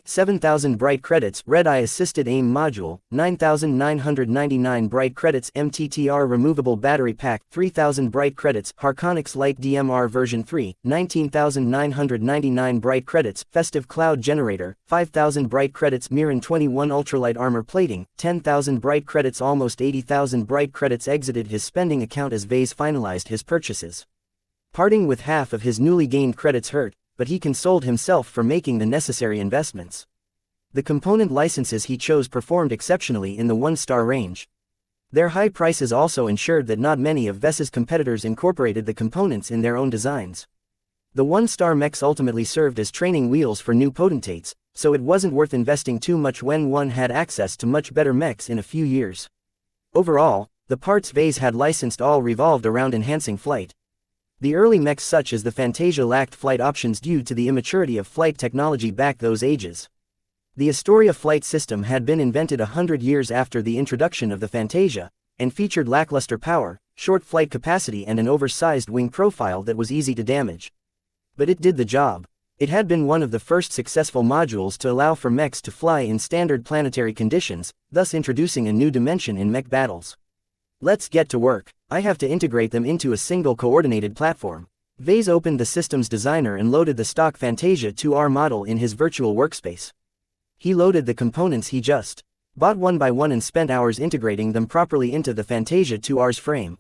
7,000 bright credits, Red-Eye Assisted Aim Module, 9,999 bright credits, MTTR Removable Battery Pack, 3,000 bright credits, Harconix Light DMR version 3, 19,999 bright credits, Festive Cloud Generator, 5,000 bright credits, Mirren 21 Ultralight Armor Plating, 10,000 bright credits. Almost 80,000 bright credits exited his spending account as Vase finalized his purchases. Parting with half of his newly gained credits hurt, but he consoled himself for making the necessary investments. The component licenses he chose performed exceptionally in the 1-star range. Their high prices also ensured that not many of Vase's competitors incorporated the components in their own designs. The 1-star mechs ultimately served as training wheels for new potentates, so it wasn't worth investing too much when one had access to much better mechs in a few years. Overall, the parts Vase had licensed all revolved around enhancing flight. The early mechs such as the Fantasia lacked flight options due to the immaturity of flight technology back those ages. The Astoria flight system had been invented 100 years after the introduction of the Fantasia, and featured lackluster power, short flight capacity and an oversized wing profile that was easy to damage. But it did the job. It had been one of the first successful modules to allow for mechs to fly in standard planetary conditions, thus introducing a new dimension in mech battles. Let's get to work. I have to integrate them into a single coordinated platform. Vase opened the system's designer and loaded the stock Fantasia 2R model in his virtual workspace. He loaded the components he just bought one by one and spent hours integrating them properly into the Fantasia 2R's frame.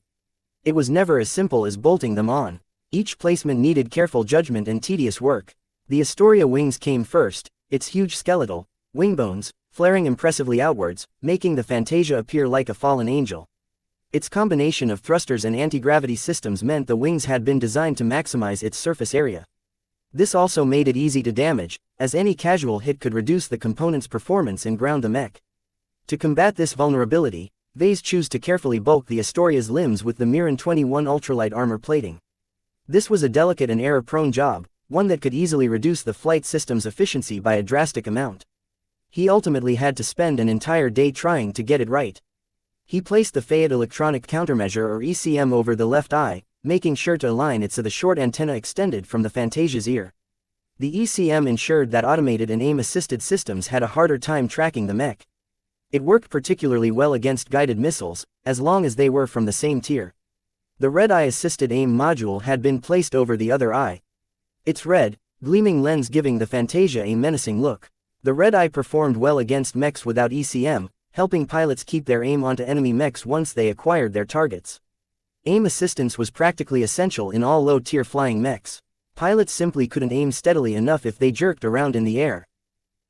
It was never as simple as bolting them on. Each placement needed careful judgment and tedious work. The Astoria wings came first, its huge skeletal wing bones flaring impressively outwards, making the Fantasia appear like a fallen angel. Its combination of thrusters and anti-gravity systems meant the wings had been designed to maximize its surface area. This also made it easy to damage, as any casual hit could reduce the component's performance and ground the mech. To combat this vulnerability, Vase chose to carefully bulk the Astoria's limbs with the Mirren 21 ultralight armor plating. This was a delicate and error-prone job, one that could easily reduce the flight system's efficiency by a drastic amount. He ultimately had to spend an entire day trying to get it right. He placed the Fayette Electronic Countermeasure or ECM over the left eye, making sure to align it so the short antenna extended from the Fantasia's ear. The ECM ensured that automated and aim-assisted systems had a harder time tracking the mech. It worked particularly well against guided missiles, as long as they were from the same tier. The Red-Eye Assisted Aim module had been placed over the other eye. Its red, gleaming lens giving the Fantasia a menacing look. The Red-Eye performed well against mechs without ECM, helping pilots keep their aim onto enemy mechs once they acquired their targets. Aim assistance was practically essential in all low-tier flying mechs. Pilots simply couldn't aim steadily enough if they jerked around in the air.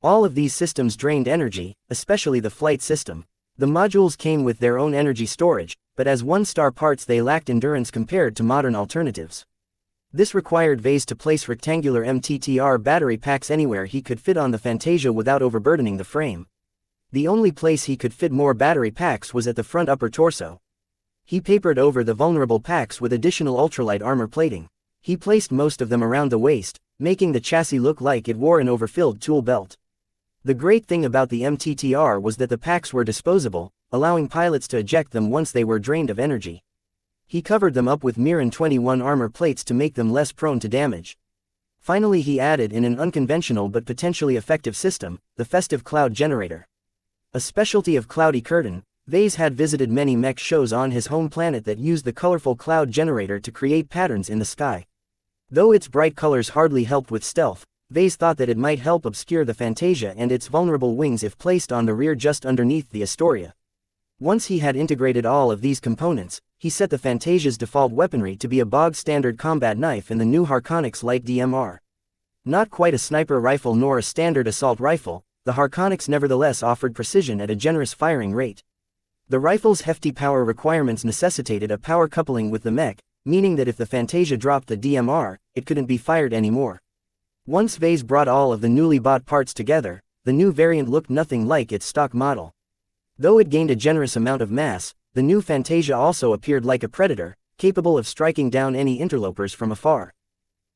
All of these systems drained energy, especially the flight system. The modules came with their own energy storage, but as one-star parts they lacked endurance compared to modern alternatives. This required Vase to place rectangular MTTR battery packs anywhere he could fit on the Fantasia without overburdening the frame. The only place he could fit more battery packs was at the front upper torso. He papered over the vulnerable packs with additional ultralight armor plating. He placed most of them around the waist, making the chassis look like it wore an overfilled tool belt. The great thing about the MTTR was that the packs were disposable, allowing pilots to eject them once they were drained of energy. He covered them up with Miran 21 armor plates to make them less prone to damage. Finally he added in an unconventional but potentially effective system, the Festive Cloud Generator. A specialty of Cloudy Curtain, Vase had visited many mech shows on his home planet that used the colorful cloud generator to create patterns in the sky. Though its bright colors hardly helped with stealth, Vase thought that it might help obscure the Fantasia and its vulnerable wings if placed on the rear just underneath the Astoria. Once he had integrated all of these components, he set the Fantasia's default weaponry to be a bog-standard combat knife and the new Harkonix Light DMR. Not quite a sniper rifle nor a standard assault rifle, the Harkonix nevertheless offered precision at a generous firing rate. The rifle's hefty power requirements necessitated a power coupling with the mech, meaning that if the Fantasia dropped the DMR, it couldn't be fired anymore. Once Vase brought all of the newly bought parts together, the new variant looked nothing like its stock model. Though it gained a generous amount of mass, the new Fantasia also appeared like a predator, capable of striking down any interlopers from afar.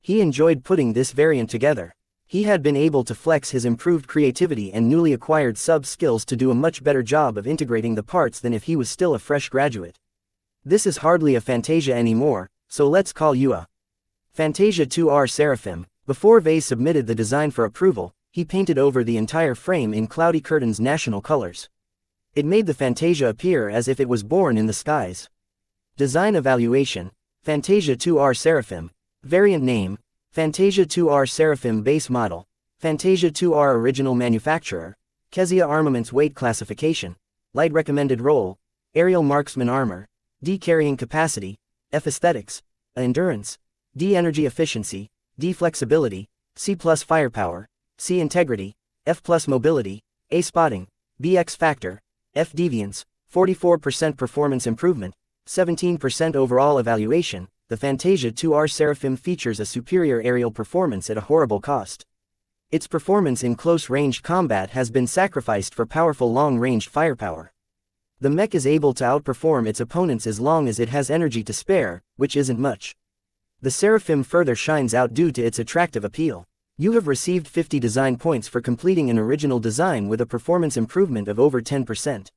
He enjoyed putting this variant together. He had been able to flex his improved creativity and newly acquired sub-skills to do a much better job of integrating the parts than if he was still a fresh graduate. This is hardly a Fantasia anymore, so let's call you a Fantasia 2R Seraphim. Before Vase submitted the design for approval, he painted over the entire frame in Cloudy Curtain's national colors. It made the Fantasia appear as if it was born in the skies. Design evaluation: Fantasia 2R Seraphim. Variant name: Fantasia 2R Seraphim Base Model. Fantasia 2R Original Manufacturer. Kezia Armaments Weight Classification. Light Recommended Role: Aerial Marksman Armor. D Carrying Capacity. F Aesthetics. A Endurance. D Energy Efficiency. D Flexibility. C+ Firepower. C Integrity. F+ Mobility. A Spotting. B X Factor. F Deviance. 44% Performance Improvement. 17% Overall Evaluation. The Fantasia 2R Seraphim features a superior aerial performance at a horrible cost. Its performance in close-range combat has been sacrificed for powerful long-range firepower. The mech is able to outperform its opponents as long as it has energy to spare, which isn't much. The Seraphim further shines out due to its attractive appeal. You have received 50 design points for completing an original design with a performance improvement of over 10%.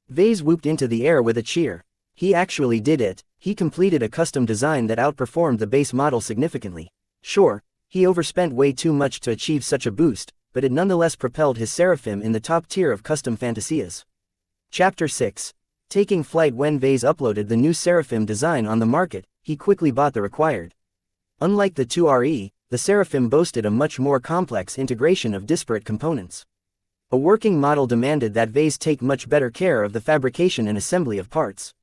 Vase whooped into the air with a cheer. He actually did it. He completed a custom design that outperformed the base model significantly. Sure, he overspent way too much to achieve such a boost, but it nonetheless propelled his Seraphim in the top tier of custom fantasias. Chapter 6. Taking flight. When Vase uploaded the new Seraphim design on the market, he quickly bought the required. Unlike the 2RE, the Seraphim boasted a much more complex integration of disparate components. A working model demanded that Vase take much better care of the fabrication and assembly of parts.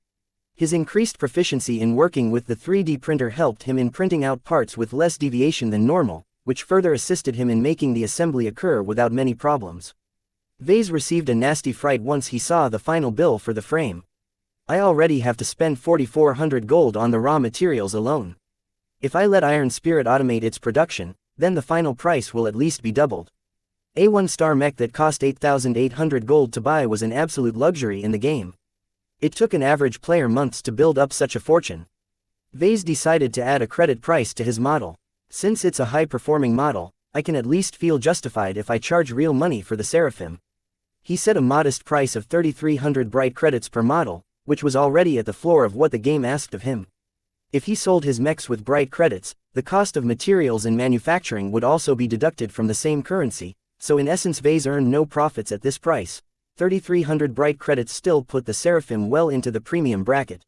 His increased proficiency in working with the 3D printer helped him in printing out parts with less deviation than normal, which further assisted him in making the assembly occur without many problems. Vase received a nasty fright once he saw the final bill for the frame. I already have to spend 4,400 gold on the raw materials alone. If I let Iron Spirit automate its production, then the final price will at least be doubled. A 1-star mech that cost 8,800 gold to buy was an absolute luxury in the game. It took an average player months to build up such a fortune. Vase decided to add a credit price to his model. Since it's a high-performing model, I can at least feel justified if I charge real money for the Seraphim. He set a modest price of 3,300 bright credits per model, which was already at the floor of what the game asked of him. If he sold his mechs with bright credits, the cost of materials and manufacturing would also be deducted from the same currency, so in essence Vase earned no profits at this price. 3,300 bright credits still put the Seraphim well into the premium bracket.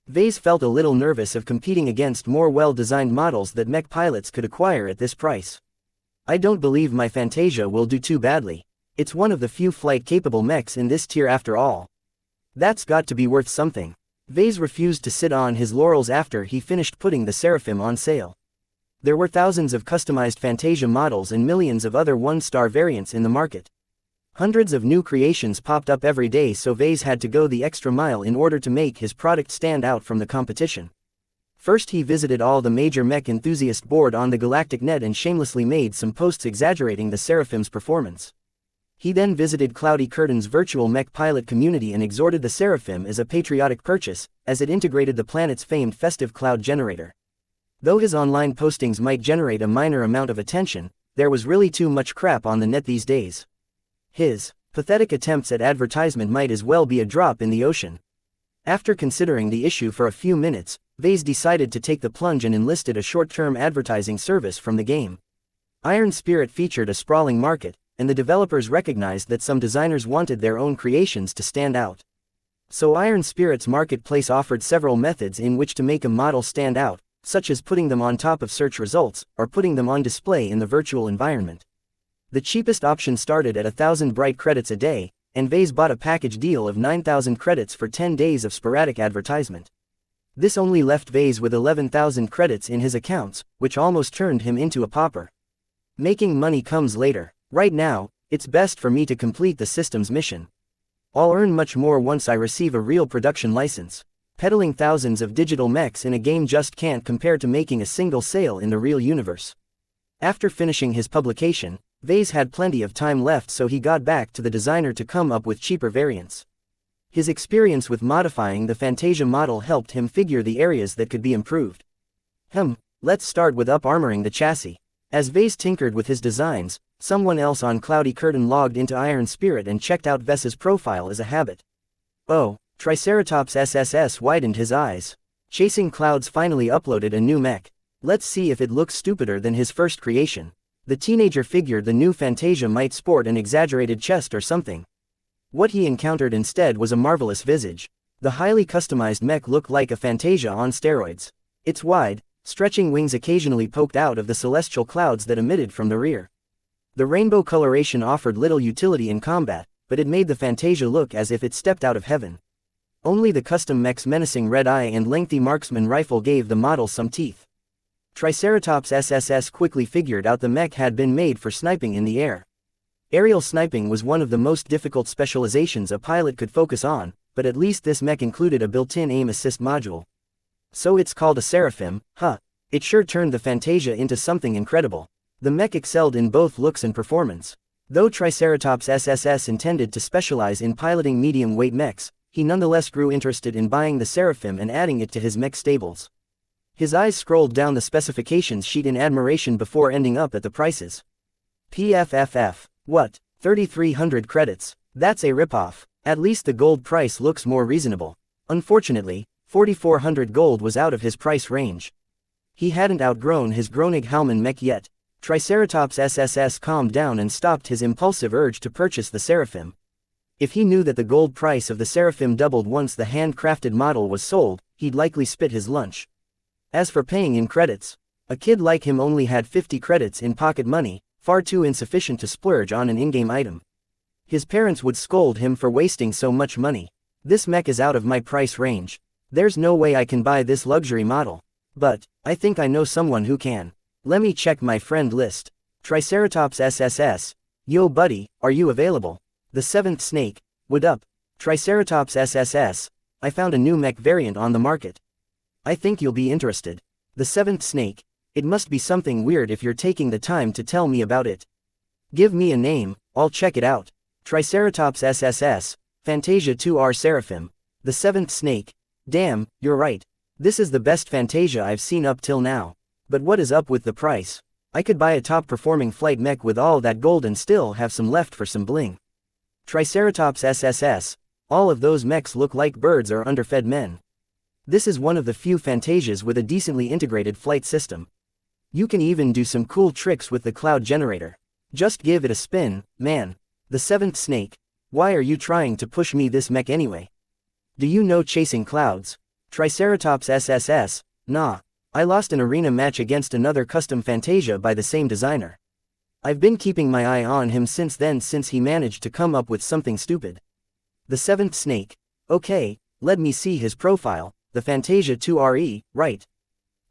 Vase felt a little nervous of competing against more well-designed models that mech pilots could acquire at this price. I don't believe my Fantasia will do too badly. It's one of the few flight-capable mechs in this tier after all. That's got to be worth something. Vase refused to sit on his laurels after he finished putting the Seraphim on sale. There were thousands of customized Fantasia models and millions of other one-star variants in the market. Hundreds of new creations popped up every day, so Vase had to go the extra mile in order to make his product stand out from the competition. First he visited all the major mech enthusiast board on the galactic net and shamelessly made some posts exaggerating the Seraphim's performance. He then visited Cloudy Curtain's virtual mech pilot community and exhorted the Seraphim as a patriotic purchase, as it integrated the planet's famed festive cloud generator. Though his online postings might generate a minor amount of attention, there was really too much crap on the net these days. His pathetic attempts at advertisement might as well be a drop in the ocean. After considering the issue for a few minutes, Vase decided to take the plunge and enlisted a short-term advertising service from the game. Iron Spirit featured a sprawling market, and the developers recognized that some designers wanted their own creations to stand out. So Iron Spirit's marketplace offered several methods in which to make a model stand out, such as putting them on top of search results, or putting them on display in the virtual environment. The cheapest option started at 1,000 bright credits a day, and Vase bought a package deal of 9,000 credits for 10 days of sporadic advertisement. This only left Vase with 11,000 credits in his accounts, which almost turned him into a pauper. Making money comes later. Right now, it's best for me to complete the system's mission. I'll earn much more once I receive a real production license. Peddling thousands of digital mechs in a game just can't compare to making a single sale in the real universe. After finishing his publication, Vase had plenty of time left, so he got back to the designer to come up with cheaper variants. His experience with modifying the Fantasia model helped him figure the areas that could be improved. Let's start with up-armoring the chassis. As Vase tinkered with his designs, someone else on Cloudy Curtain logged into Iron Spirit and checked out Vase's profile as a habit. Oh, Triceratops SSS widened his eyes. Chasing Clouds finally uploaded a new mech. Let's see if it looks stupider than his first creation. The teenager figured the new Fantasia might sport an exaggerated chest or something. What he encountered instead was a marvelous visage. The highly customized mech looked like a Fantasia on steroids. Its wide, stretching wings occasionally poked out of the celestial clouds that emitted from the rear. The rainbow coloration offered little utility in combat, but it made the Fantasia look as if it stepped out of heaven. Only the custom mech's menacing red eye and lengthy marksman rifle gave the model some teeth. Triceratops SSS quickly figured out the mech had been made for sniping in the air. Aerial sniping was one of the most difficult specializations a pilot could focus on, but at least this mech included a built-in aim assist module. So it's called a Seraphim, huh? It sure turned the Fantasia into something incredible. The mech excelled in both looks and performance. Though Triceratops SSS intended to specialize in piloting medium-weight mechs, he nonetheless grew interested in buying the Seraphim and adding it to his mech stables. His eyes scrolled down the specifications sheet in admiration before ending up at the prices. PFFF. What? 3,300 credits. That's a ripoff. At least the gold price looks more reasonable. Unfortunately, 4,400 gold was out of his price range. He hadn't outgrown his Gronig-Halman mech yet. Triceratops SSS calmed down and stopped his impulsive urge to purchase the Seraphim. If he knew that the gold price of the Seraphim doubled once the handcrafted model was sold, he'd likely spit his lunch. As for paying in credits, a kid like him only had 50 credits in pocket money, far too insufficient to splurge on an in-game item. His parents would scold him for wasting so much money. This mech is out of my price range. There's no way I can buy this luxury model. But I think I know someone who can. Let me check my friend list. Triceratops SSS. Yo buddy, are you available? The seventh snake. What up? Triceratops SSS. I found a new mech variant on the market. I think you'll be interested. The seventh snake. It must be something weird if you're taking the time to tell me about it. Give me a name, I'll check it out. Triceratops SSS. Fantasia 2R Seraphim. The seventh snake. Damn, you're right. This is the best Fantasia I've seen up till now. But what is up with the price? I could buy a top-performing flight mech with all that gold and still have some left for some bling. Triceratops SSS. All of those mechs look like birds or underfed men. This is one of the few Fantasias with a decently integrated flight system. You can even do some cool tricks with the cloud generator. Just give it a spin, man. The seventh snake. Why are you trying to push me this mech anyway? Do you know chasing clouds? Triceratops SSS. Nah. I lost an arena match against another custom Fantasia by the same designer. I've been keeping my eye on him since then, since he managed to come up with something stupid. The seventh snake. Okay, let me see his profile. The Fantasia 2RE, right?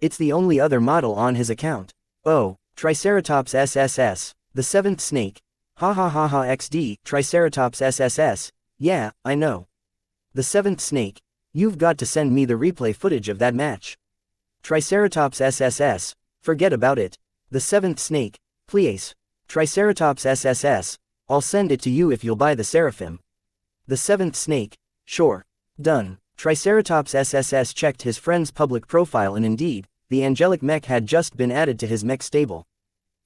It's the only other model on his account. Oh, Triceratops SSS, the seventh snake. Ha ha ha ha XD, Triceratops SSS, yeah, I know. The seventh snake. You've got to send me the replay footage of that match. Triceratops SSS, forget about it. The seventh snake, please. Triceratops SSS, I'll send it to you if you'll buy the Seraphim. The seventh snake, sure. Done. Triceratops SSS checked his friend's public profile and indeed, the angelic Mech had just been added to his Mech stable.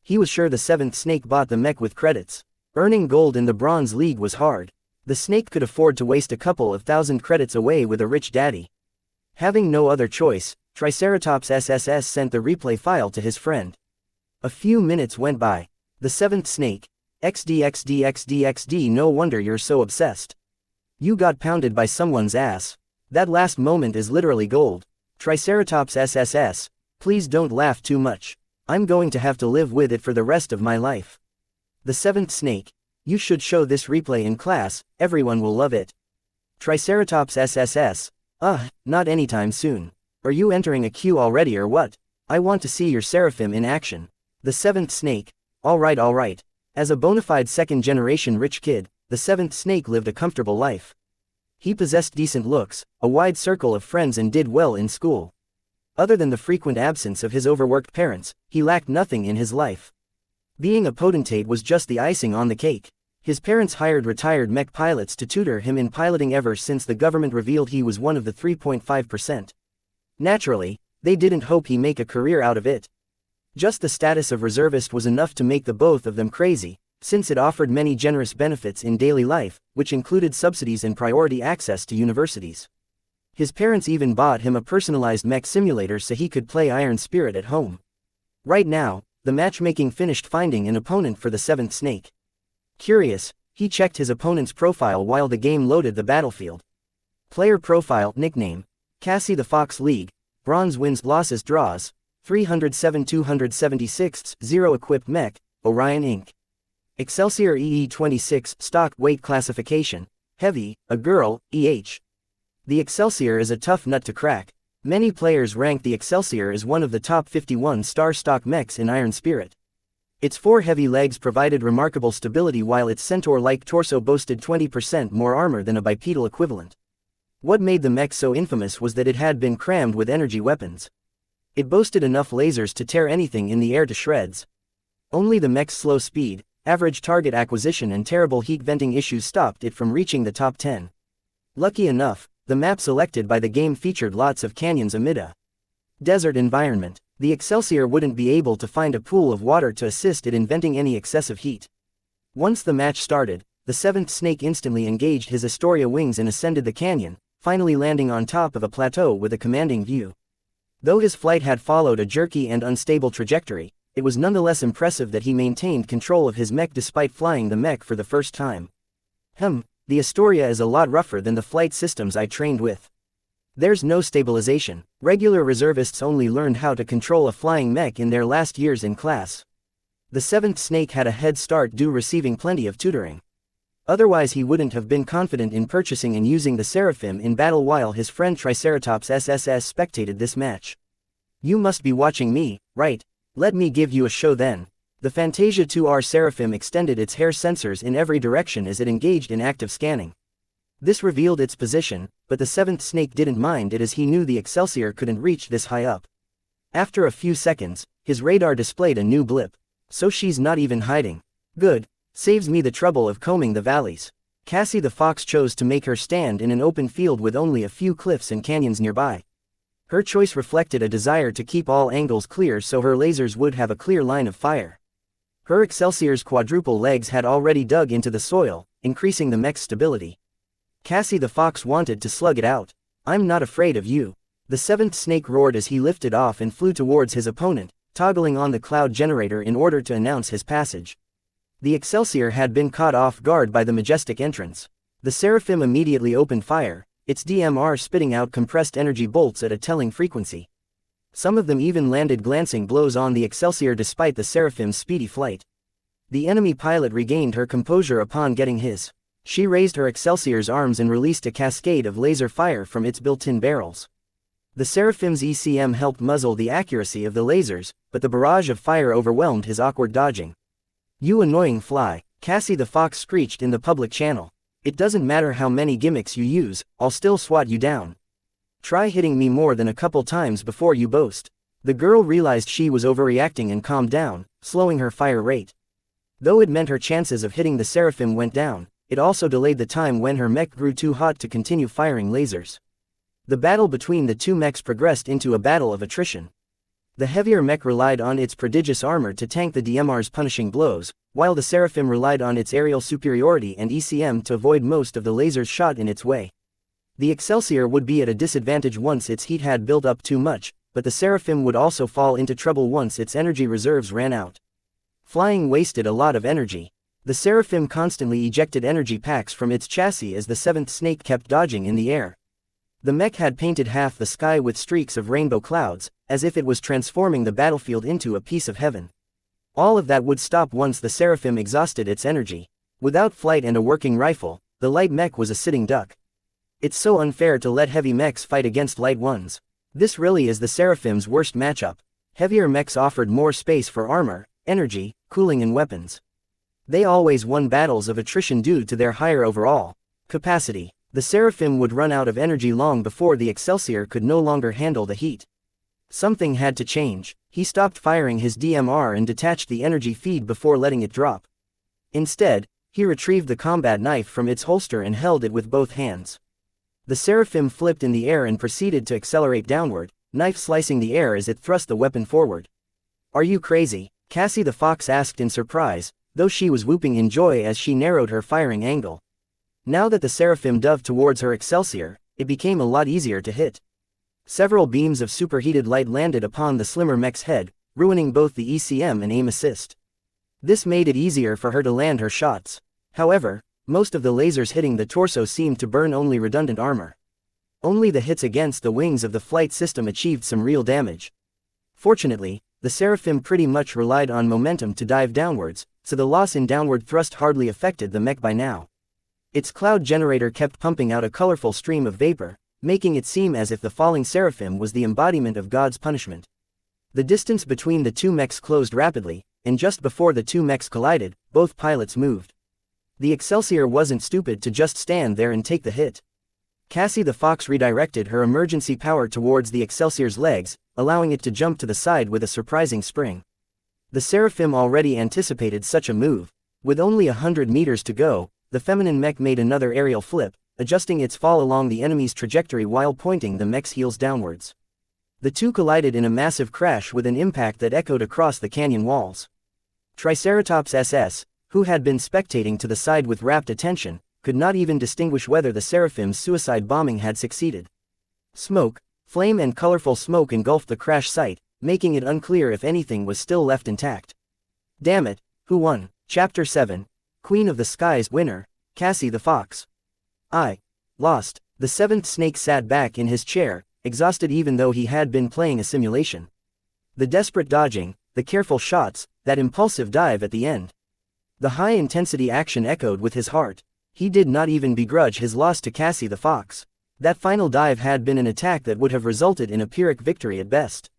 He was sure the seventh snake bought the Mech with credits. Earning gold in the Bronze League was hard. The snake could afford to waste a couple of thousand credits away with a rich daddy. Having no other choice, Triceratops SSS sent the replay file to his friend. A few minutes went by. The seventh snake. XD, no wonder you're so obsessed. You got pounded by someone's ass. That last moment is literally gold. Triceratops SSS, please don't laugh too much. I'm going to have to live with it for the rest of my life. The seventh snake. You should show this replay in class, everyone will love it. Triceratops SSS, not anytime soon. Are you entering a queue already or what? I want to see your Seraphim in action. The seventh snake. Alright. As a bona fide second-generation rich kid, the seventh snake lived a comfortable life. He possessed decent looks, a wide circle of friends and did well in school. Other than the frequent absence of his overworked parents, he lacked nothing in his life. Being a potentate was just the icing on the cake. His parents hired retired Mech pilots to tutor him in piloting ever since the government revealed he was one of the 3.5%. Naturally, they didn't hope he make a career out of it. Just the status of reservist was enough to make the both of them crazy, since it offered many generous benefits in daily life, which included subsidies and priority access to universities. His parents even bought him a personalized Mech simulator so he could play Iron Spirit at home. Right now, the matchmaking finished finding an opponent for the seventh snake. Curious, he checked his opponent's profile while the game loaded the battlefield. Player profile, nickname, Cassie the Fox League, bronze wins losses draws, 307 276, 0 equipped Mech, Orion Inc. Excelsior EE26, stock weight classification, heavy, a girl, EH. The Excelsior is a tough nut to crack. Many players rank the Excelsior as one of the top 51 star stock mechs in Iron Spirit. Its 4 heavy legs provided remarkable stability while its centaur-like torso boasted 20% more armor than a bipedal equivalent. What made the mech so infamous was that it had been crammed with energy weapons. It boasted enough lasers to tear anything in the air to shreds. Only the mech's slow speed, average target acquisition and terrible heat venting issues stopped it from reaching the top 10. Lucky enough, the map selected by the game featured lots of canyons amid a desert environment. The Excelsior wouldn't be able to find a pool of water to assist it in venting any excessive heat. Once the match started, the seventh snake instantly engaged his Astoria wings and ascended the canyon, finally landing on top of a plateau with a commanding view. Though his flight had followed a jerky and unstable trajectory, it was nonetheless impressive that he maintained control of his mech despite flying the mech for the first time. The Astoria is a lot rougher than the flight systems I trained with. There's no stabilization. Regular reservists only learned how to control a flying mech in their last years in class. The seventh snake had a head start due receiving plenty of tutoring. Otherwise he wouldn't have been confident in purchasing and using the Seraphim in battle while his friend Triceratops SSS spectated this match. You must be watching me, right? Let me give you a show then. The Fantasia 2R Seraphim extended its hair sensors in every direction as it engaged in active scanning. This revealed its position, but the seventh snake didn't mind it as he knew the Excelsior couldn't reach this high up. After a few seconds, his radar displayed a new blip. So she's not even hiding. Good. Saves me the trouble of combing the valleys. Cassie the Fox chose to make her stand in an open field with only a few cliffs and canyons nearby. Her choice reflected a desire to keep all angles clear so her lasers would have a clear line of fire. Her Excelsior's quadruple legs had already dug into the soil, increasing the mech's stability. Cassie the Fox wanted to slug it out. I'm not afraid of you. The seventh snake roared as he lifted off and flew towards his opponent, toggling on the cloud generator in order to announce his passage. The Excelsior had been caught off guard by the majestic entrance. The Seraphim immediately opened fire, its DMR spitting out compressed energy bolts at a telling frequency. Some of them even landed glancing blows on the Excelsior despite the Seraphim's speedy flight. The enemy pilot regained her composure upon getting his. She raised her Excelsior's arms and released a cascade of laser fire from its built-in barrels. The Seraphim's ECM helped muzzle the accuracy of the lasers, but the barrage of fire overwhelmed his awkward dodging. "You annoying fly," Cassie the fox screeched in the public channel. "It doesn't matter how many gimmicks you use, I'll still swat you down. Try hitting me more than a couple times before you boast." The girl realized she was overreacting and calmed down, slowing her fire rate. Though it meant her chances of hitting the seraphim went down, it also delayed the time when her mech grew too hot to continue firing lasers. The battle between the two mechs progressed into a battle of attrition. The heavier mech relied on its prodigious armor to tank the DMR's punishing blows, while the seraphim relied on its aerial superiority and ECM to avoid most of the lasers shot in its way. The Excelsior would be at a disadvantage once its heat had built up too much, but the seraphim would also fall into trouble once its energy reserves ran out. Flying wasted a lot of energy. The seraphim constantly ejected energy packs from its chassis as the seventh snake kept dodging in the air. The mech had painted half the sky with streaks of rainbow clouds, as if it was transforming the battlefield into a piece of heaven. All of that would stop once the seraphim exhausted its energy. Without flight and a working rifle, the light mech was a sitting duck. It's so unfair to let heavy mechs fight against light ones. This really is the Seraphim's worst matchup. Heavier mechs offered more space for armor, energy, cooling and weapons. They always won battles of attrition due to their higher overall capacity. The Seraphim would run out of energy long before the Excelsior could no longer handle the heat. Something had to change. He stopped firing his DMR and detached the energy feed before letting it drop. Instead, he retrieved the combat knife from its holster and held it with both hands. The Seraphim flipped in the air and proceeded to accelerate downward, knife slicing the air as it thrust the weapon forward. "Are you crazy?" Cassie the fox asked in surprise, though she was whooping in joy as she narrowed her firing angle. Now that the Seraphim dove towards her Excelsior, it became a lot easier to hit. Several beams of superheated light landed upon the slimmer mech's head, ruining both the ECM and aim assist. This made it easier for her to land her shots. However, most of the lasers hitting the torso seemed to burn only redundant armor. Only the hits against the wings of the flight system achieved some real damage. Fortunately, the Seraphim pretty much relied on momentum to dive downwards, so the loss in downward thrust hardly affected the mech by now. Its cloud generator kept pumping out a colorful stream of vapor, making it seem as if the falling Seraphim was the embodiment of God's punishment. The distance between the two mechs closed rapidly, and just before the two mechs collided, both pilots moved. The Excelsior wasn't stupid to just stand there and take the hit. Cassie the fox redirected her emergency power towards the Excelsior's legs, allowing it to jump to the side with a surprising spring. The Seraphim already anticipated such a move. With only 100 meters to go, the feminine mech made another aerial flip, adjusting its fall along the enemy's trajectory while pointing the mech's heels downwards. The two collided in a massive crash with an impact that echoed across the canyon walls. Triceratops SS, who had been spectating to the side with rapt attention, could not even distinguish whether the Seraphim's suicide bombing had succeeded. Smoke, flame and colorful smoke engulfed the crash site, making it unclear if anything was still left intact. Damn it, who won? Chapter 7. Queen of the Skies winner, Cassie the Fox. I lost. The seventh snake sat back in his chair, exhausted even though he had been playing a simulation. The desperate dodging, the careful shots, that impulsive dive at the end. The high-intensity action echoed with his heart. He did not even begrudge his loss to Cassie the Fox. That final dive had been an attack that would have resulted in a Pyrrhic victory at best.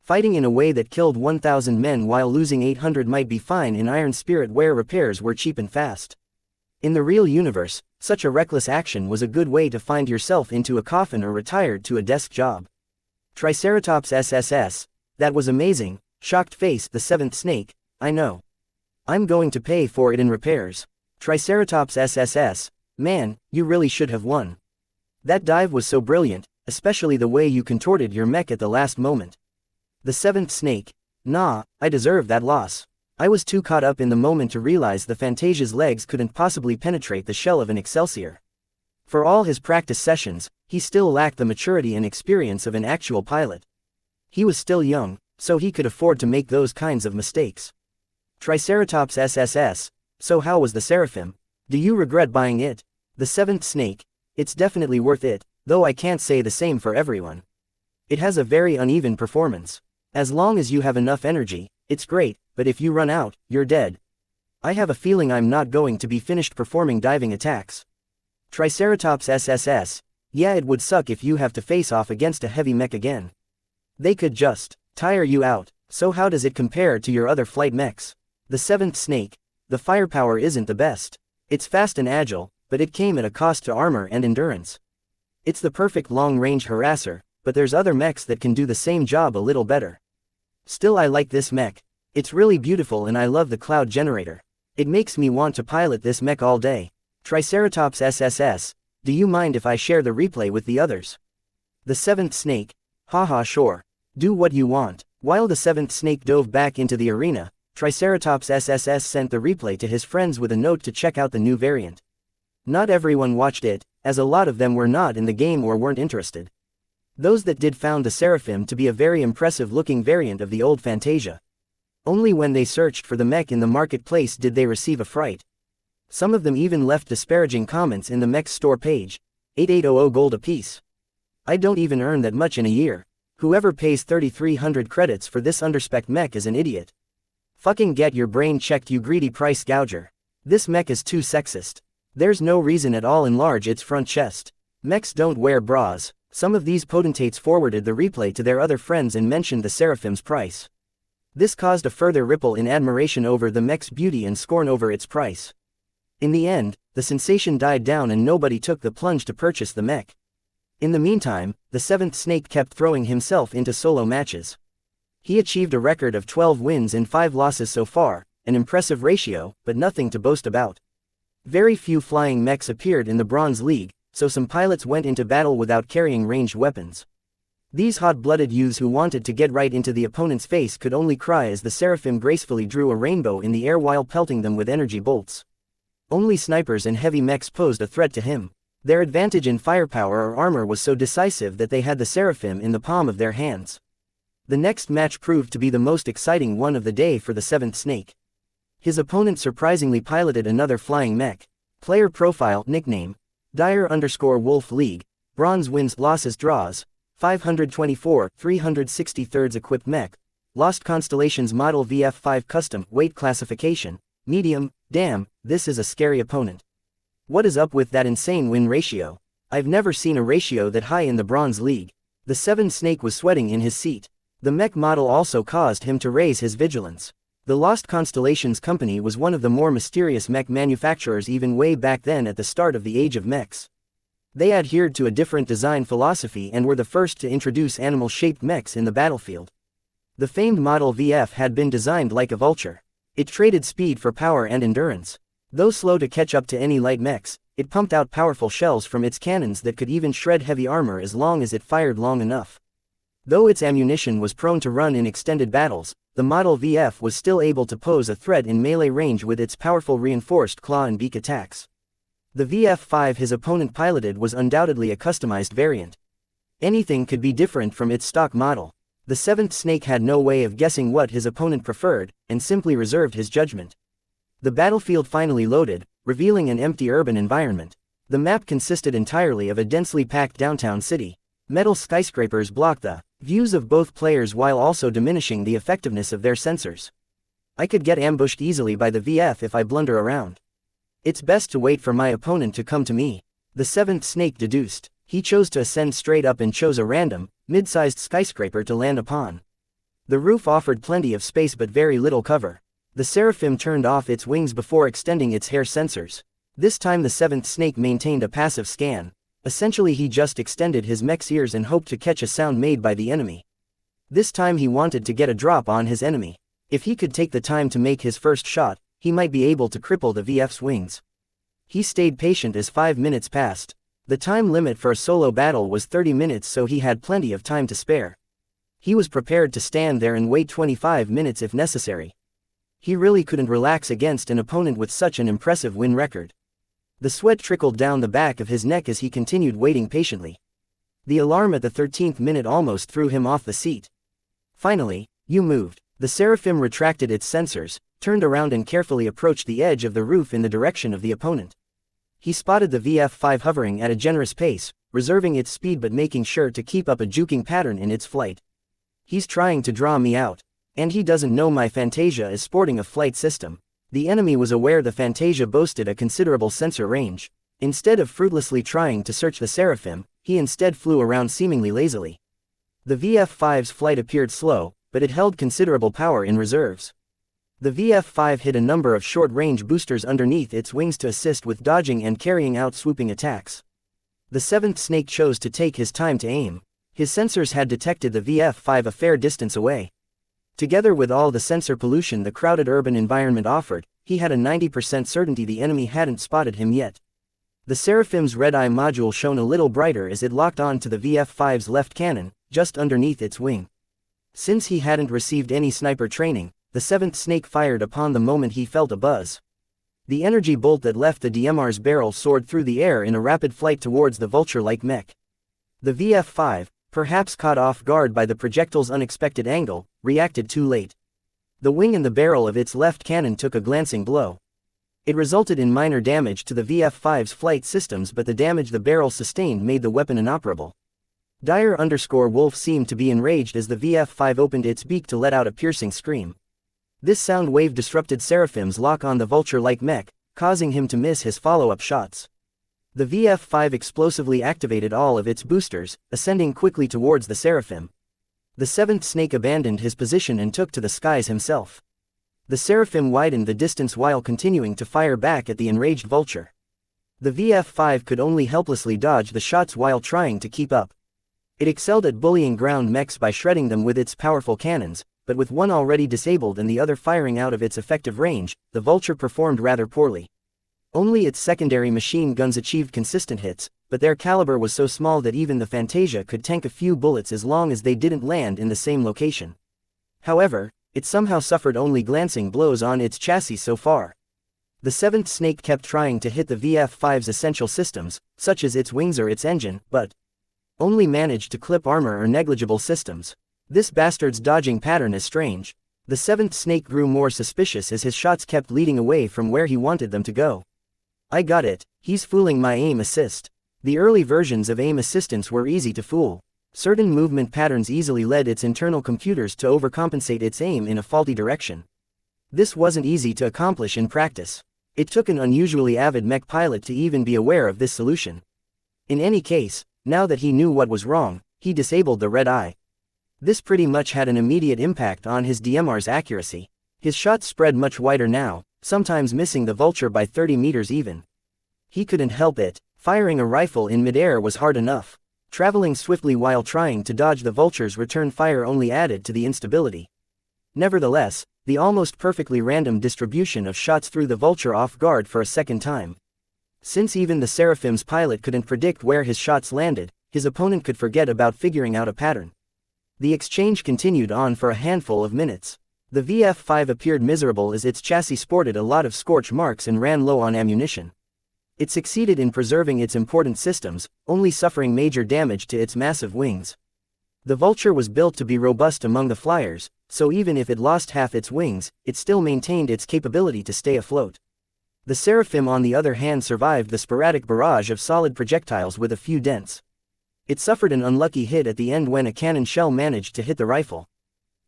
Fighting in a way that killed 1,000 men while losing 800 might be fine in Iron Spirit where repairs were cheap and fast. In the real universe, such a reckless action was a good way to find yourself into a coffin or retired to a desk job. Triceratops SSS, that was amazing, shocked face the seventh snake, I know. I'm going to pay for it in repairs. Triceratops SSS, man, you really should have won. That dive was so brilliant, especially the way you contorted your mech at the last moment. The seventh snake, nah, I deserve that loss. I was too caught up in the moment to realize the Fantasia's legs couldn't possibly penetrate the shell of an Excelsior. For all his practice sessions, he still lacked the maturity and experience of an actual pilot. He was still young, so he could afford to make those kinds of mistakes. Triceratops SSS, so how was the Seraphim? Do you regret buying it? The seventh snake, it's definitely worth it, though I can't say the same for everyone. It has a very uneven performance. As long as you have enough energy, it's great, but if you run out, you're dead. I have a feeling I'm not going to be finished performing diving attacks. Triceratops SSS, yeah, it would suck if you have to face off against a heavy mech again. They could just tire you out. So how does it compare to your other flight mechs? The 7th Snake. The firepower isn't the best. It's fast and agile, but it came at a cost to armor and endurance. It's the perfect long-range harasser, but there's other mechs that can do the same job a little better. Still, I like this mech. It's really beautiful and I love the cloud generator. It makes me want to pilot this mech all day. Triceratops SSS, do you mind if I share the replay with the others? The 7th Snake. Haha, sure. Do what you want. While the 7th Snake dove back into the arena, Triceratops SSS sent the replay to his friends with a note to check out the new variant. Not everyone watched it, as a lot of them were not in the game or weren't interested. Those that did found the Seraphim to be a very impressive looking variant of the old Fantasia. Only when they searched for the mech in the marketplace did they receive a fright. Some of them even left disparaging comments in the mech's store page. 8800 gold apiece. I don't even earn that much in a year. Whoever pays 3,300 credits for this underspec mech is an idiot. Fucking get your brain checked, you greedy price gouger. This mech is too sexist. There's no reason at all enlarge its front chest. Mechs don't wear bras. Some of these potentates forwarded the replay to their other friends and mentioned the Seraphim's price. This caused a further ripple in admiration over the mech's beauty and scorn over its price. In the end, the sensation died down and nobody took the plunge to purchase the mech. In the meantime, the 7th Snake kept throwing himself into solo matches. He achieved a record of 12 wins and 5 losses so far, an impressive ratio, but nothing to boast about. Very few flying mechs appeared in the Bronze League, so some pilots went into battle without carrying ranged weapons. These hot-blooded youths who wanted to get right into the opponent's face could only cry as the Seraphim gracefully drew a rainbow in the air while pelting them with energy bolts. Only snipers and heavy mechs posed a threat to him. Their advantage in firepower or armor was so decisive that they had the Seraphim in the palm of their hands. The next match proved to be the most exciting one of the day for the 7th Snake. His opponent surprisingly piloted another flying mech. Player profile, nickname, Dire_Wolf League, bronze wins, losses, draws, 524, 363rd equipped mech, Lost Constellations model VF5 custom, weight classification, medium. Damn, this is a scary opponent. What is up with that insane win ratio? I've never seen a ratio that high in the Bronze League. The 7th Snake was sweating in his seat. The mech model also caused him to raise his vigilance. The Lost Constellations company was one of the more mysterious mech manufacturers even way back then at the start of the Age of Mechs. They adhered to a different design philosophy and were the first to introduce animal-shaped mechs in the battlefield. The famed model VF had been designed like a vulture. It traded speed for power and endurance. Though slow to catch up to any light mechs, it pumped out powerful shells from its cannons that could even shred heavy armor as long as it fired long enough. Though its ammunition was prone to run in extended battles, the Model VF was still able to pose a threat in melee range with its powerful reinforced claw and beak attacks. The VF5 his opponent piloted was undoubtedly a customized variant. Anything could be different from its stock model. The 7th Snake had no way of guessing what his opponent preferred, and simply reserved his judgment. The battlefield finally loaded, revealing an empty urban environment. The map consisted entirely of a densely packed downtown city. Metal skyscrapers blocked the views of both players while also diminishing the effectiveness of their sensors. I could get ambushed easily by the VF if I blunder around. It's best to wait for my opponent to come to me. The 7th Snake deduced. He chose to ascend straight up and chose a random, mid-sized skyscraper to land upon. The roof offered plenty of space but very little cover. The Seraphim turned off its wings before extending its hair sensors. This time the 7th Snake maintained a passive scan. Essentially he just extended his mech's ears and hoped to catch a sound made by the enemy. This time he wanted to get a drop on his enemy. If he could take the time to make his first shot, he might be able to cripple the VF's wings. He stayed patient as 5 minutes passed. The time limit for a solo battle was 30 minutes, so he had plenty of time to spare. He was prepared to stand there and wait 25 minutes if necessary. He really couldn't relax against an opponent with such an impressive win record. The sweat trickled down the back of his neck as he continued waiting patiently. The alarm at the 13th minute almost threw him off the seat. Finally, you moved. The Seraphim retracted its sensors, turned around and carefully approached the edge of the roof in the direction of the opponent. He spotted the VF5 hovering at a generous pace, reserving its speed but making sure to keep up a juking pattern in its flight. He's trying to draw me out. And he doesn't know my Fantasia is sporting a flight system. The enemy was aware the Fantasia boasted a considerable sensor range. Instead of fruitlessly trying to search the Seraphim, he instead flew around seemingly lazily. The VF5's flight appeared slow, but it held considerable power in reserves. The VF-5 hit a number of short-range boosters underneath its wings to assist with dodging and carrying out swooping attacks. The seventh snake chose to take his time to aim. His sensors had detected the VF-5 a fair distance away. Together with all the sensor pollution the crowded urban environment offered, he had a 90% certainty the enemy hadn't spotted him yet. The Seraphim's red-eye module shone a little brighter as it locked on to the VF-5's left cannon, just underneath its wing. Since he hadn't received any sniper training, the seventh snake fired upon the moment he felt a buzz. The energy bolt that left the DMR's barrel soared through the air in a rapid flight towards the vulture-like mech. The VF-5, perhaps caught off guard by the projectile's unexpected angle, reacted too late. The wing and the barrel of its left cannon took a glancing blow. It resulted in minor damage to the VF-5's flight systems, but the damage the barrel sustained made the weapon inoperable. Dire_Wolf seemed to be enraged as the VF-5 opened its beak to let out a piercing scream. This sound wave disrupted Seraphim's lock on the vulture-like mech, causing him to miss his follow-up shots. The VF-5 explosively activated all of its boosters, ascending quickly towards the Seraphim. The seventh snake abandoned his position and took to the skies himself. The Seraphim widened the distance while continuing to fire back at the enraged vulture. The VF-5 could only helplessly dodge the shots while trying to keep up. It excelled at bullying ground mechs by shredding them with its powerful cannons, but with one already disabled and the other firing out of its effective range, the vulture performed rather poorly. Only its secondary machine guns achieved consistent hits, but their caliber was so small that even the Fantasia could tank a few bullets as long as they didn't land in the same location. However, it somehow suffered only glancing blows on its chassis so far. The seventh snake kept trying to hit the VF-5's essential systems, such as its wings or its engine, but only managed to clip armor or negligible systems. This bastard's dodging pattern is strange. The seventh snake grew more suspicious as his shots kept leading away from where he wanted them to go. I got it, he's fooling my aim assist. The early versions of aim assistance were easy to fool. Certain movement patterns easily led its internal computers to overcompensate its aim in a faulty direction. This wasn't easy to accomplish in practice. It took an unusually avid mech pilot to even be aware of this solution. In any case, now that he knew what was wrong, he disabled the red eye. This pretty much had an immediate impact on his DMR's accuracy. His shots spread much wider now, sometimes missing the vulture by 30 meters even. He couldn't help it. Firing a rifle in midair was hard enough. Traveling swiftly while trying to dodge the vulture's return fire only added to the instability. Nevertheless, the almost perfectly random distribution of shots threw the vulture off guard for a second time. Since even the Seraphim's pilot couldn't predict where his shots landed, his opponent could forget about figuring out a pattern. The exchange continued on for a handful of minutes. The VF-5 appeared miserable as its chassis sported a lot of scorch marks and ran low on ammunition. It succeeded in preserving its important systems, only suffering major damage to its massive wings. The vulture was built to be robust among the flyers, so even if it lost half its wings, it still maintained its capability to stay afloat. The Seraphim on the other hand survived the sporadic barrage of solid projectiles with a few dents. It suffered an unlucky hit at the end when a cannon shell managed to hit the rifle.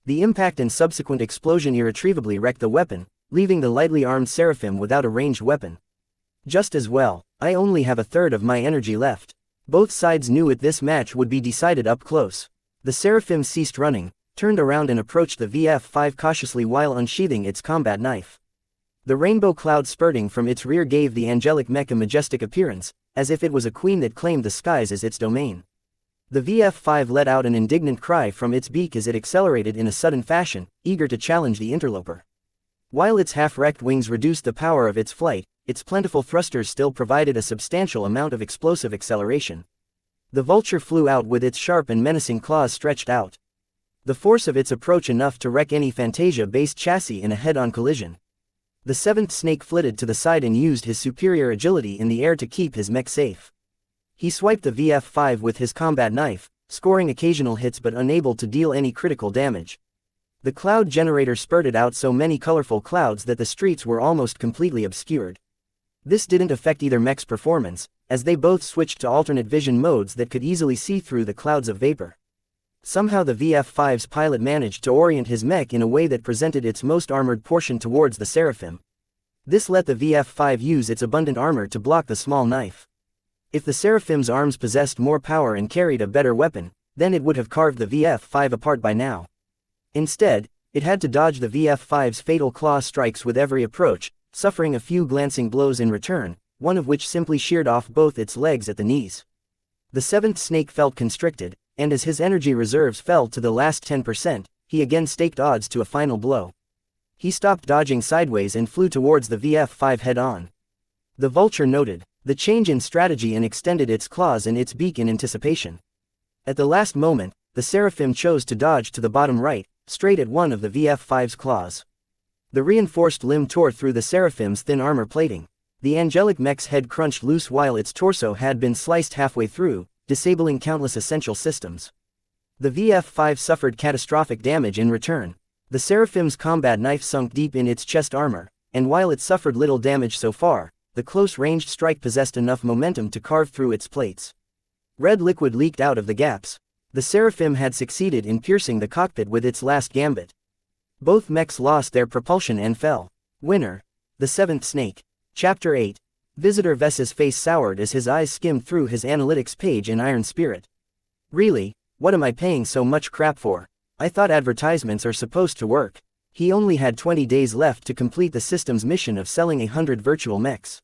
The impact and subsequent explosion irretrievably wrecked the weapon, leaving the lightly armed Seraphim without a ranged weapon. Just as well, I only have a third of my energy left. Both sides knew this match would be decided up close. The Seraphim ceased running, turned around and approached the VF-5 cautiously while unsheathing its combat knife. The rainbow cloud spurting from its rear gave the angelic mech a majestic appearance, as if it was a queen that claimed the skies as its domain. The VF-5 let out an indignant cry from its beak as it accelerated in a sudden fashion, eager to challenge the interloper. While its half-wrecked wings reduced the power of its flight, its plentiful thrusters still provided a substantial amount of explosive acceleration. The vulture flew out with its sharp and menacing claws stretched out. The force of its approach enough to wreck any Fantasia-based chassis in a head-on collision. The seventh snake flitted to the side and used his superior agility in the air to keep his mech safe. He swiped the VF-5 with his combat knife, scoring occasional hits but unable to deal any critical damage. The cloud generator spurted out so many colorful clouds that the streets were almost completely obscured. This didn't affect either mech's performance, as they both switched to alternate vision modes that could easily see through the clouds of vapor. Somehow the VF-5's pilot managed to orient his mech in a way that presented its most armored portion towards the Seraphim. This let the VF-5 use its abundant armor to block the small knife. If the Seraphim's arms possessed more power and carried a better weapon, then it would have carved the VF-5 apart by now. Instead, it had to dodge the VF-5's fatal claw strikes with every approach, suffering a few glancing blows in return, one of which simply sheared off both its legs at the knees. The seventh snake felt constricted, and as his energy reserves fell to the last 10%, he again staked odds to a final blow. He stopped dodging sideways and flew towards the VF-5 head-on. The vulture noted the change in strategy and extended its claws and its beak in anticipation. At the last moment, the seraphim chose to dodge to the bottom right, straight at one of the VF-5's claws. The reinforced limb tore through the seraphim's thin armor plating. The angelic mech's head crunched loose while its torso had been sliced halfway through, disabling countless essential systems. The VF-5 suffered catastrophic damage in return. The seraphim's combat knife sunk deep in its chest armor, and while it suffered little damage so far, the close-ranged strike possessed enough momentum to carve through its plates. Red liquid leaked out of the gaps. The seraphim had succeeded in piercing the cockpit with its last gambit. Both mechs lost their propulsion and fell. Winner: the seventh snake. Chapter 8. Visitor Vess's face soured as his eyes skimmed through his analytics page in Iron Spirit. Really? What am I paying so much crap for? I thought advertisements are supposed to work. He only had 20 days left to complete the system's mission of selling 100 virtual mechs.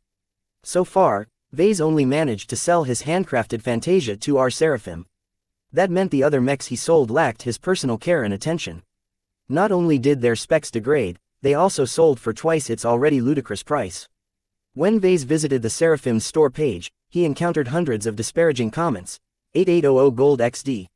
So far, Vase only managed to sell his handcrafted Fantasia 2R Seraphim. That meant the other mechs he sold lacked his personal care and attention. Not only did their specs degrade, they also sold for twice its already ludicrous price. When Vase visited the Seraphim's store page, he encountered hundreds of disparaging comments. 8800 Gold XD.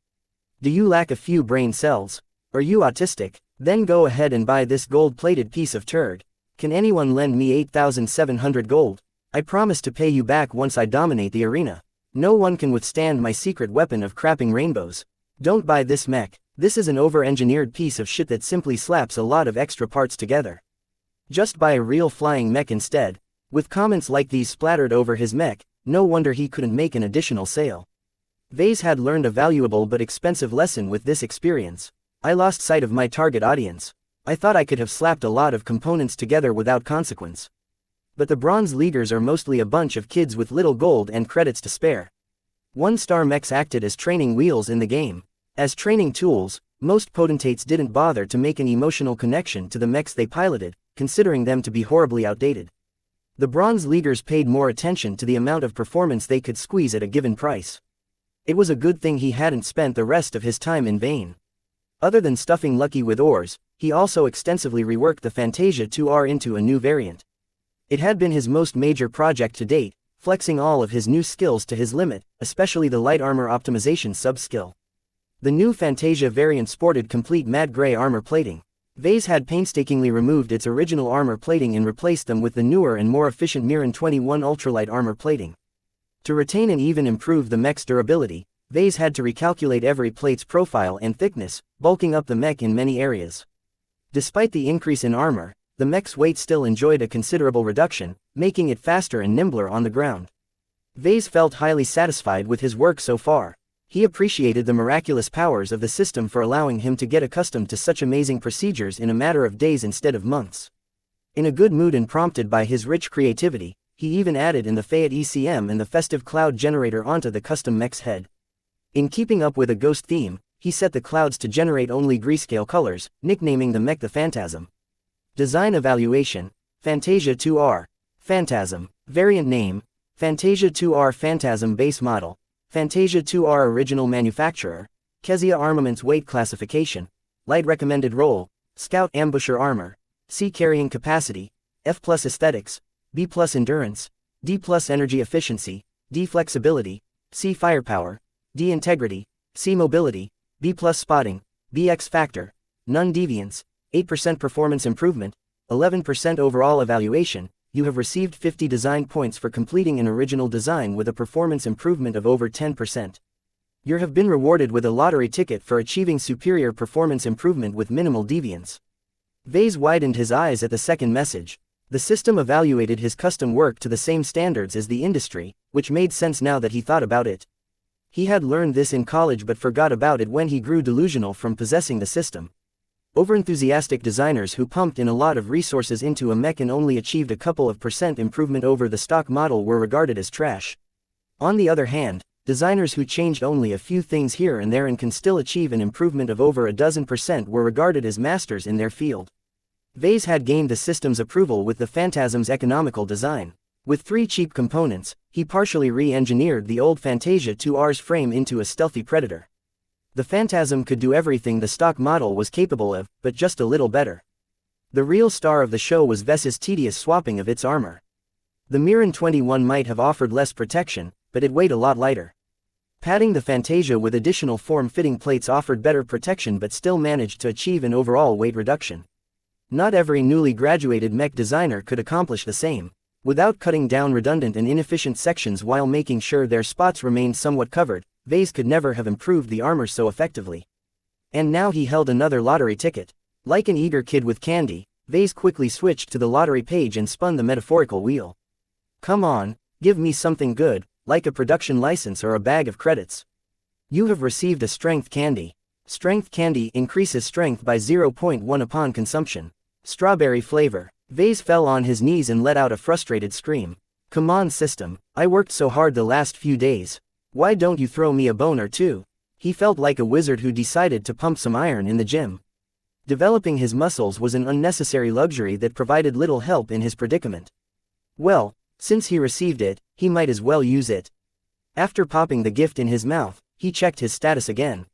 Do you lack a few brain cells? Are you autistic? Then go ahead and buy this gold-plated piece of turd. Can anyone lend me 8,700 gold? I promise to pay you back once I dominate the arena. No one can withstand my secret weapon of crapping rainbows. Don't buy this mech. This is an over-engineered piece of shit that simply slaps a lot of extra parts together. Just buy a real flying mech instead. With comments like these splattered over his mech, no wonder he couldn't make an additional sale. Vase had learned a valuable but expensive lesson with this experience. I lost sight of my target audience. I thought I could have slapped a lot of components together without consequence. But the Bronze Leaguers are mostly a bunch of kids with little gold and credits to spare. One-star mechs acted as training wheels in the game. As training tools, most potentates didn't bother to make an emotional connection to the mechs they piloted, considering them to be horribly outdated. The Bronze Leaguers paid more attention to the amount of performance they could squeeze at a given price. It was a good thing he hadn't spent the rest of his time in vain. Other than stuffing Lucky with ores, he also extensively reworked the Fantasia 2R into a new variant. It had been his most major project to date, flexing all of his new skills to his limit, especially the light armor optimization sub-skill. The new Fantasia variant sported complete matte gray armor plating. Vase had painstakingly removed its original armor plating and replaced them with the newer and more efficient Miran 21 ultralight armor plating. To retain and even improve the mech's durability, Vase had to recalculate every plate's profile and thickness, bulking up the mech in many areas. Despite the increase in armor, the mech's weight still enjoyed a considerable reduction, making it faster and nimbler on the ground. Vase felt highly satisfied with his work so far. He appreciated the miraculous powers of the system for allowing him to get accustomed to such amazing procedures in a matter of days instead of months. In a good mood and prompted by his rich creativity, he even added in the Fayette ECM and the festive cloud generator onto the custom mech's head. In keeping up with a ghost theme, he set the clouds to generate only grayscale colors, nicknaming the mech the Phantasm. Design evaluation: Fantasia 2R. Phantasm. Variant name: Fantasia 2R Phantasm Base Model. Fantasia 2R Original Manufacturer. Kezia Armaments Weight Classification. Light Recommended Role: Scout Ambusher Armor. C Carrying Capacity. F+ Aesthetics. B+ Endurance. D+ Energy Efficiency. D Flexibility. C Firepower. D Integrity. C Mobility. B+ Spotting. B X Factor. None Deviance. 8% Performance Improvement. 11% Overall Evaluation. You have received 50 design points for completing an original design with a performance improvement of over 10%. You have been rewarded with a lottery ticket for achieving superior performance improvement with minimal deviance. Vase widened his eyes at the second message. The system evaluated his custom work to the same standards as the industry, which made sense now that he thought about it. He had learned this in college but forgot about it when he grew delusional from possessing the system. Overenthusiastic designers who pumped in a lot of resources into a mech and only achieved a couple of % improvement over the stock model were regarded as trash. On the other hand, Designers who changed only a few things here and there and can still achieve an improvement of over a dozen% were regarded as masters in their field. Vase had gained the system's approval with the Phantasm's economical design. With 3 cheap components, he partially re-engineered the old Fantasia 2R's frame into a stealthy predator. The Phantasm could do everything the stock model was capable of, but just a little better. The real star of the show was Ves's tedious swapping of its armor. The Miran 21 might have offered less protection, but it weighed a lot lighter. Padding the Fantasia with additional form-fitting plates offered better protection but still managed to achieve an overall weight reduction. Not every newly graduated mech designer could accomplish the same. Without cutting down redundant and inefficient sections while making sure their spots remained somewhat covered, Vase could never have improved the armor so effectively. And now he held another lottery ticket. Like an eager kid with candy, Vase quickly switched to the lottery page and spun the metaphorical wheel. Come on, give me something good, like a production license or a bag of credits. You have received a strength candy. Strength candy increases strength by 0.1 upon consumption. Strawberry flavor. Vase fell on his knees and let out a frustrated scream. Come on system, I worked so hard the last few days. Why don't you throw me a bone or two? He felt like a wizard who decided to pump some iron in the gym. Developing his muscles was an unnecessary luxury that provided little help in his predicament. Well, since he received it, he might as well use it. After popping the gift in his mouth, he checked his status again.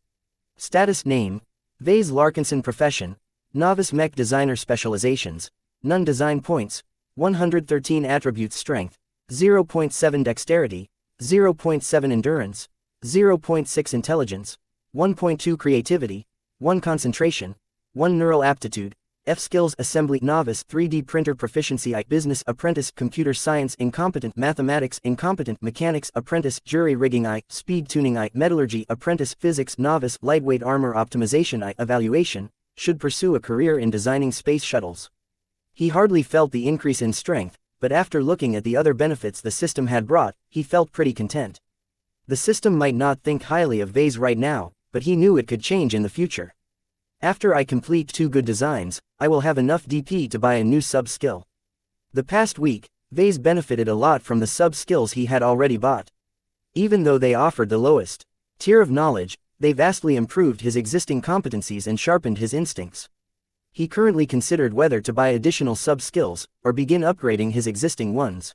Status name: Vase Larkinson. Profession: Novice Mech Designer. Specializations: None. Design points: 113. Attributes: Strength 0.7, Dexterity 0.7, Endurance 0.6, Intelligence 1.2, Creativity 1, Concentration 1, Neural Aptitude. F skills: Assembly Novice 3D printer proficiency I Business Apprentice Computer Science Incompetent Mathematics Incompetent Mechanics Apprentice Jury Rigging I Speed Tuning I Metallurgy Apprentice Physics Novice Lightweight Armor Optimization I Evaluation: should pursue a career in designing space shuttles. He hardly felt the increase in strength, but after looking at the other benefits the system had brought, he felt pretty content. The system might not think highly of Vase right now, but he knew it could change in the future. After I complete 2 good designs, I will have enough DP to buy a new sub-skill. The past week, Vase benefited a lot from the sub-skills he had already bought. Even though they offered the lowest tier of knowledge, they vastly improved his existing competencies and sharpened his instincts. He currently considered whether to buy additional sub-skills, or begin upgrading his existing ones.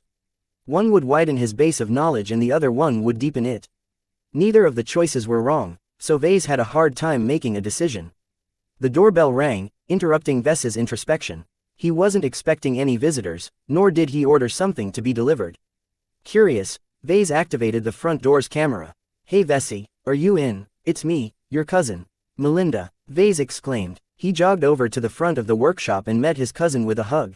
One would widen his base of knowledge and the other one would deepen it. Neither of the choices were wrong, so Vase had a hard time making a decision. The doorbell rang, interrupting Ves's introspection. He wasn't expecting any visitors, nor did he order something to be delivered. Curious, Vase activated the front door's camera. Hey Vessie, are you in? It's me, your cousin. Melinda, Vase exclaimed. He jogged over to the front of the workshop and met his cousin with a hug.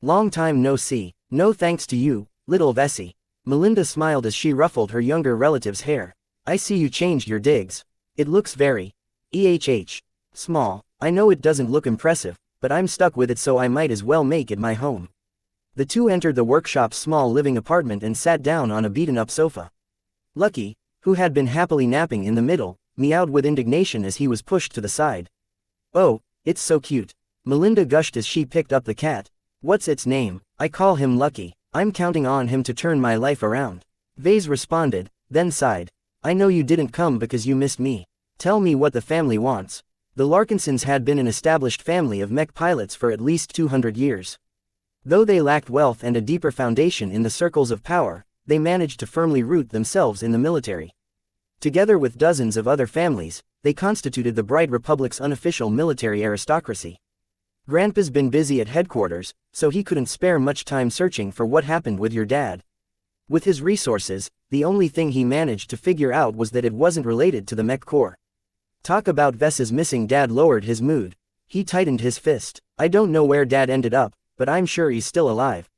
Long time no see. No thanks to you, little Vessie. Melinda smiled as she ruffled her younger relative's hair. I see you changed your digs. It looks very small. I know it doesn't look impressive, but I'm stuck with it so I might as well make it my home. The two entered the workshop's small living apartment and sat down on a beaten-up sofa. Lucky, who had been happily napping in the middle, meowed with indignation as he was pushed to the side. Oh, it's so cute. Melinda gushed as she picked up the cat. What's its name? I call him Lucky. I'm counting on him to turn my life around. Vase responded, then sighed. I know you didn't come because you missed me. Tell me what the family wants. The Larkinsons had been an established family of mech pilots for at least 200 years. Though they lacked wealth and a deeper foundation in the circles of power, they managed to firmly root themselves in the military. Together with dozens of other families, they constituted the Bright Republic's unofficial military aristocracy. Grandpa's been busy at headquarters, so he couldn't spare much time searching for what happened with your dad. With his resources, the only thing he managed to figure out was that it wasn't related to the Mech Corps. Talk about Ves's missing dad lowered his mood. He tightened his fist. I don't know where dad ended up, but I'm sure he's still alive.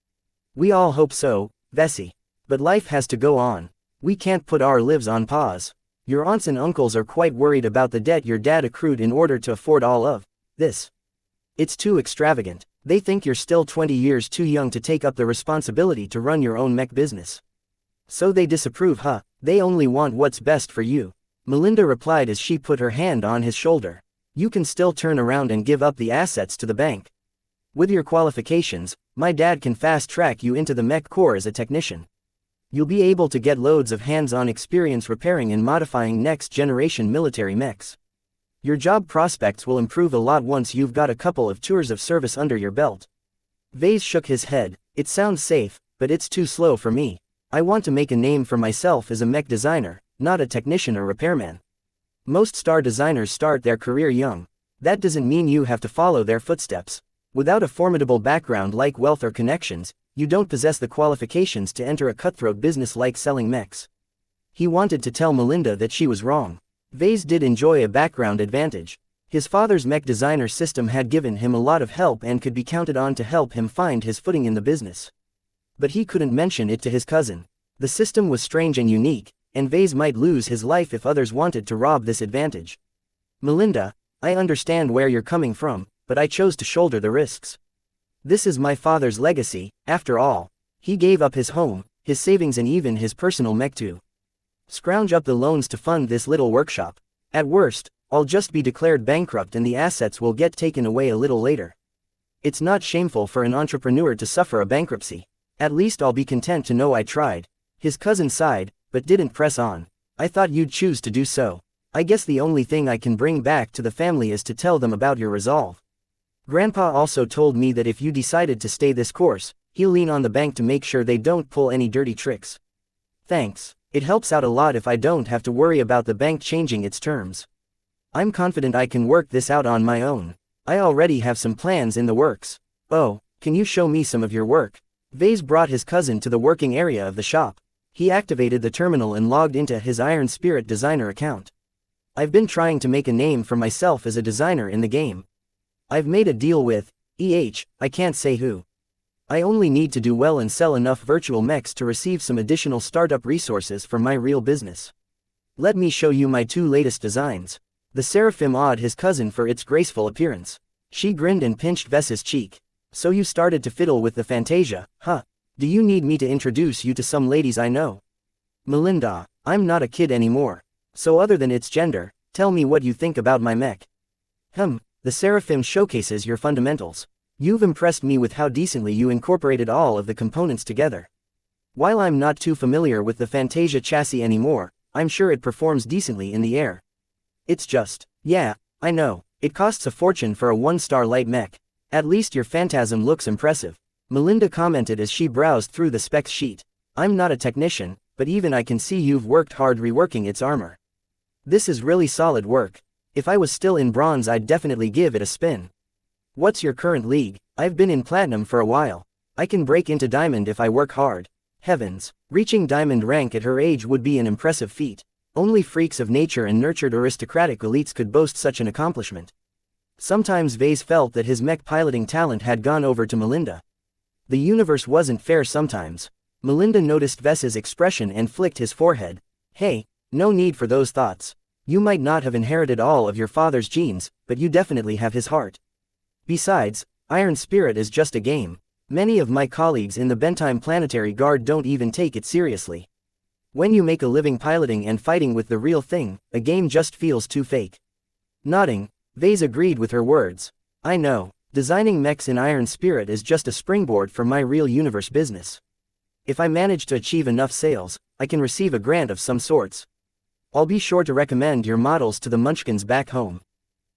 We all hope so, Vessie. But life has to go on. We can't put our lives on pause. Your aunts and uncles are quite worried about the debt your dad accrued in order to afford all of this. It's too extravagant. They think you're still 20 years too young to take up the responsibility to run your own mech business. So they disapprove, huh? They only want what's best for you. Melinda replied as she put her hand on his shoulder. You can still turn around and give up the assets to the bank. With your qualifications, my dad can fast-track you into the Mech Corps as a technician. You'll be able to get loads of hands-on experience repairing and modifying next-generation military mechs. Your job prospects will improve a lot once you've got a couple of tours of service under your belt. Vase shook his head. It sounds safe, but it's too slow for me. I want to make a name for myself as a mech designer, not a technician or repairman. Most star designers start their career young. That doesn't mean you have to follow their footsteps. Without a formidable background like wealth or connections, you don't possess the qualifications to enter a cutthroat business like selling mechs. He wanted to tell Melinda that she was wrong. Vase did enjoy a background advantage. His father's mech designer system had given him a lot of help and could be counted on to help him find his footing in the business. But he couldn't mention it to his cousin. The system was strange and unique, and Vase might lose his life if others wanted to rob this advantage. Melinda, I understand where you're coming from, but I chose to shoulder the risks. This is my father's legacy, after all. He gave up his home, his savings and even his personal mech to scrounge up the loans to fund this little workshop. At worst, I'll just be declared bankrupt and the assets will get taken away a little later. It's not shameful for an entrepreneur to suffer a bankruptcy. At least I'll be content to know I tried. His cousin sighed, but didn't press on. I thought you'd choose to do so. I guess the only thing I can bring back to the family is to tell them about your resolve. Grandpa also told me that if you decided to stay this course, he'll lean on the bank to make sure they don't pull any dirty tricks. Thanks. It helps out a lot if I don't have to worry about the bank changing its terms. I'm confident I can work this out on my own. I already have some plans in the works. Oh, can you show me some of your work? Vase brought his cousin to the working area of the shop. He activated the terminal and logged into his Iron Spirit designer account. I've been trying to make a name for myself as a designer in the game. I've made a deal with I can't say who. I only need to do well and sell enough virtual mechs to receive some additional startup resources for my real business. Let me show you my 2 latest designs. The Seraphim awed his cousin for its graceful appearance. She grinned and pinched Ves's cheek. So you started to fiddle with the Fantasia, huh? Do you need me to introduce you to some ladies I know? Melinda, I'm not a kid anymore. So other than its gender, tell me what you think about my mech. The Seraphim showcases your fundamentals. You've impressed me with how decently you incorporated all of the components together. While I'm not too familiar with the Fantasia chassis anymore, I'm sure it performs decently in the air. It's just, yeah, I know, it costs a fortune for a 1-star light mech. At least your Phantasm looks impressive. Melinda commented as she browsed through the specs sheet. I'm not a technician, but even I can see you've worked hard reworking its armor. This is really solid work. If I was still in bronze I'd definitely give it a spin. What's your current league? I've been in platinum for a while. I can break into diamond if I work hard. Heavens, reaching diamond rank at her age would be an impressive feat. Only freaks of nature and nurtured aristocratic elites could boast such an accomplishment. Sometimes Vase felt that his mech piloting talent had gone over to Melinda. The universe wasn't fair sometimes. Melinda noticed Ves's expression and flicked his forehead. Hey, no need for those thoughts. You might not have inherited all of your father's genes, but you definitely have his heart. Besides, Iron Spirit is just a game. Many of my colleagues in the Bentime Planetary Guard don't even take it seriously. When you make a living piloting and fighting with the real thing, a game just feels too fake. Nodding, Vase agreed with her words. I know, designing mechs in Iron Spirit is just a springboard for my real universe business. If I manage to achieve enough sales, I can receive a grant of some sorts. I'll be sure to recommend your models to the Munchkins back home.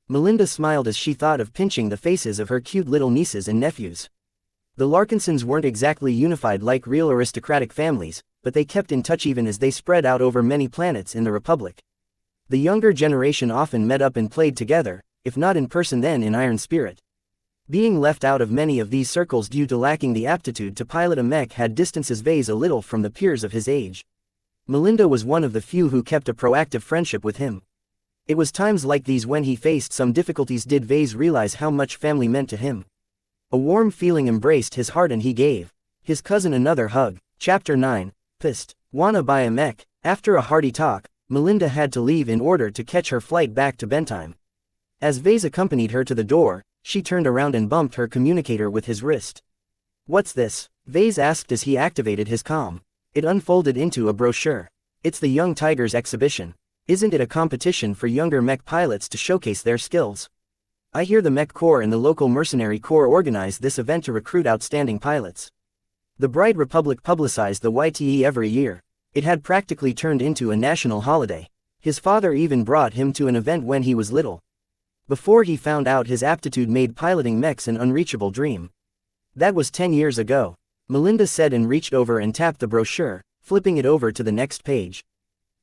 Melinda smiled as she thought of pinching the faces of her cute little nieces and nephews. The Larkinsons weren't exactly unified like real aristocratic families, but they kept in touch even as they spread out over many planets in the Republic. The younger generation often met up and played together, if not in person then in Iron Spirit. Being left out of many of these circles due to lacking the aptitude to pilot a mech had distances Vase a little from the peers of his age. Melinda was one of the few who kept a proactive friendship with him. It was times like these when he faced some difficulties did Vase realize how much family meant to him. A warm feeling embraced his heart and he gave his cousin another hug. Chapter 9, Pissed. Wanna buy a mech? After a hearty talk, Melinda had to leave in order to catch her flight back to Bentime. As Vase accompanied her to the door, she turned around and bumped her communicator with his wrist. What's this? Vase asked as he activated his comm. It unfolded into a brochure. It's the Young Tigers exhibition. Isn't it a competition for younger mech pilots to showcase their skills? I hear the Mech Corps and the local mercenary corps organize this event to recruit outstanding pilots. The Bright Republic publicized the YTE every year. It had practically turned into a national holiday. His father even brought him to an event when he was little. Before he found out his aptitude made piloting mechs an unreachable dream. That was 10 years ago, Melinda said and reached over and tapped the brochure, flipping it over to the next page.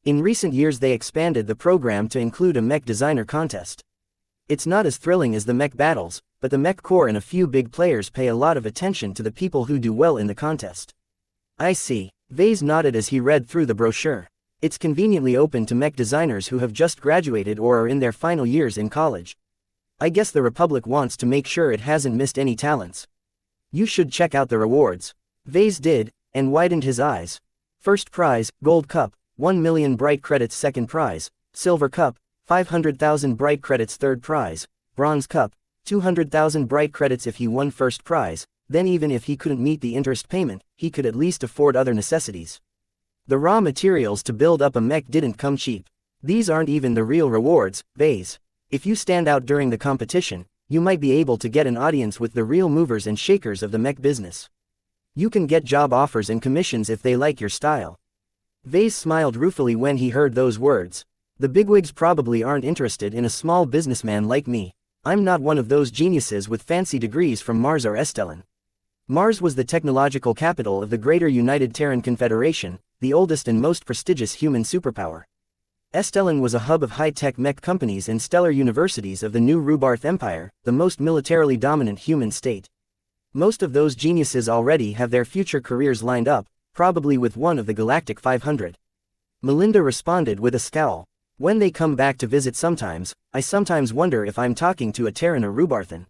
In recent years they expanded the program to include a mech designer contest. It's not as thrilling as the mech battles, but the mech corps and a few big players pay a lot of attention to the people who do well in the contest. I see. Vase nodded as he read through the brochure. It's conveniently open to mech designers who have just graduated or are in their final years in college. I guess the Republic wants to make sure it hasn't missed any talents. You should check out the rewards. Vase did, and widened his eyes. First prize, Gold Cup, 1 million bright credits. Second prize, Silver Cup, 500,000 bright credits. Third prize, Bronze Cup, 200,000 bright credits. If he won first prize, then even if he couldn't meet the interest payment, he could at least afford other necessities. The raw materials to build up a mech didn't come cheap. These aren't even the real rewards, Vase. If you stand out during the competition, you might be able to get an audience with the real movers and shakers of the mech business. You can get job offers and commissions if they like your style. Vase smiled ruefully when he heard those words. The bigwigs probably aren't interested in a small businessman like me. I'm not one of those geniuses with fancy degrees from Mars or Estellan. Mars was the technological capital of the Greater United Terran Confederation, the oldest and most prestigious human superpower. Estellan was a hub of high-tech mech companies and stellar universities of the new Rubarth Empire, the most militarily dominant human state. Most of those geniuses already have their future careers lined up, probably with one of the Galactic 500. Melinda responded with a scowl. When they come back to visit sometimes, I sometimes wonder if I'm talking to a Terran or Rubarthan.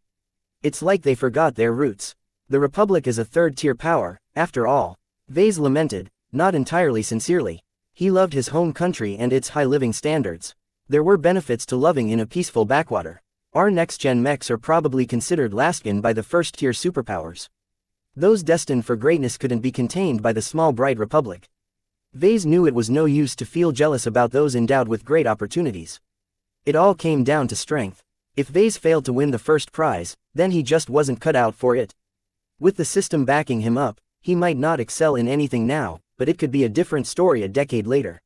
It's like they forgot their roots. The Republic is a third-tier power, after all. Vase lamented, not entirely sincerely. He loved his home country and its high living standards. There were benefits to loving in a peaceful backwater. Our next-gen mechs are probably considered last-gen by the first-tier superpowers. Those destined for greatness couldn't be contained by the small Bright Republic. Vase knew it was no use to feel jealous about those endowed with great opportunities. It all came down to strength. If Vase failed to win the first prize, then he just wasn't cut out for it. With the system backing him up, he might not excel in anything now, but it could be a different story a decade later.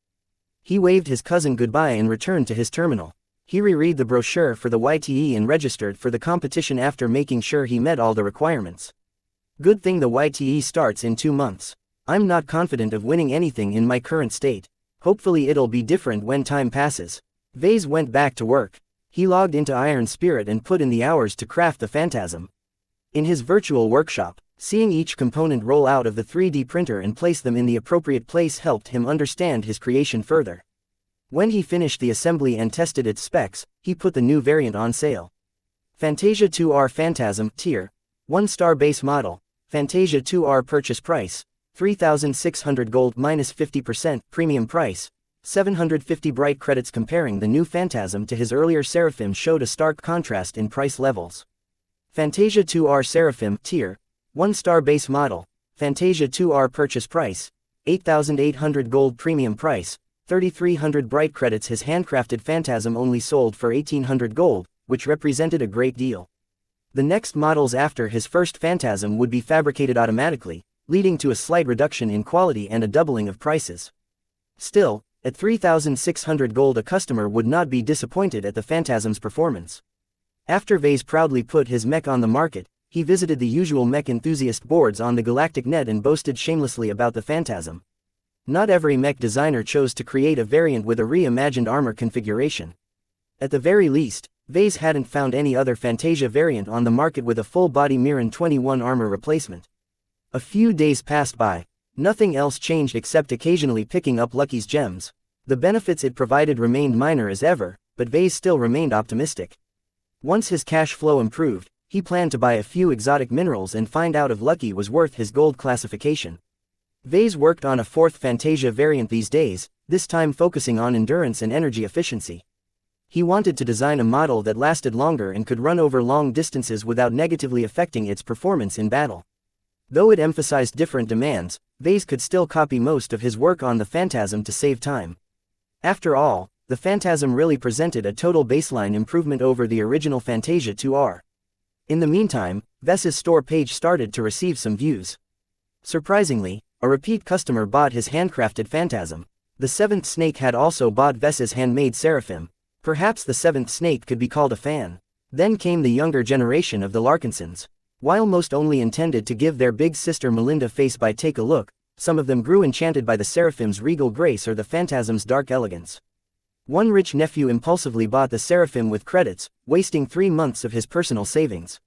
He waved his cousin goodbye and returned to his terminal. He reread the brochure for the YTE and registered for the competition after making sure he met all the requirements. Good thing the YTE starts in 2 months. I'm not confident of winning anything in my current state. Hopefully it'll be different when time passes. Vase went back to work. He logged into Iron Spirit and put in the hours to craft the Phantasm. In his virtual workshop, seeing each component roll out of the 3D printer and place them in the appropriate place helped him understand his creation further. When he finished the assembly and tested its specs, he put the new variant on sale. Fantasia 2R Phantasm, Tier 1-star base model. Fantasia 2R purchase price, 3,600 gold minus 50%, premium price, 750 bright credits. Comparing the new Phantasm to his earlier Seraphim showed a stark contrast in price levels. Fantasia 2R Seraphim, Tier 1-star base model. Fantasia 2R purchase price, 8,800 gold premium price, 3,300 bright credits. His handcrafted Phantasm only sold for 1,800 gold, which represented a great deal. The next models after his first Phantasm would be fabricated automatically, leading to a slight reduction in quality and a doubling of prices. Still, at 3,600 gold a customer would not be disappointed at the Phantasm's performance. After Vase proudly put his mech on the market, he visited the usual mech enthusiast boards on the galactic net and boasted shamelessly about the Phantasm. Not every mech designer chose to create a variant with a reimagined armor configuration. At the very least, Vase hadn't found any other Fantasia variant on the market with a full-body Mirren 21 armor replacement. A few days passed by. Nothing else changed except occasionally picking up Lucky's gems. The benefits it provided remained minor as ever, but Vase still remained optimistic. Once his cash flow improved, he planned to buy a few exotic minerals and find out if Lucky was worth his gold classification. Vase worked on a fourth Fantasia variant these days, this time focusing on endurance and energy efficiency. He wanted to design a model that lasted longer and could run over long distances without negatively affecting its performance in battle. Though it emphasized different demands, Vase could still copy most of his work on the Phantasm to save time. After all, the Phantasm really presented a total baseline improvement over the original Fantasia 2R. In the meantime, Vase's store page started to receive some views. Surprisingly, a repeat customer bought his handcrafted phantasm. The seventh snake had also bought Vess's handmade seraphim. Perhaps the seventh snake could be called a fan. Then came the younger generation of the Larkinsons. While most only intended to give their big sister Melinda face by take a look, some of them grew enchanted by the seraphim's regal grace or the phantasm's dark elegance. One rich nephew impulsively bought the seraphim with credits, wasting 3 months of his personal savings.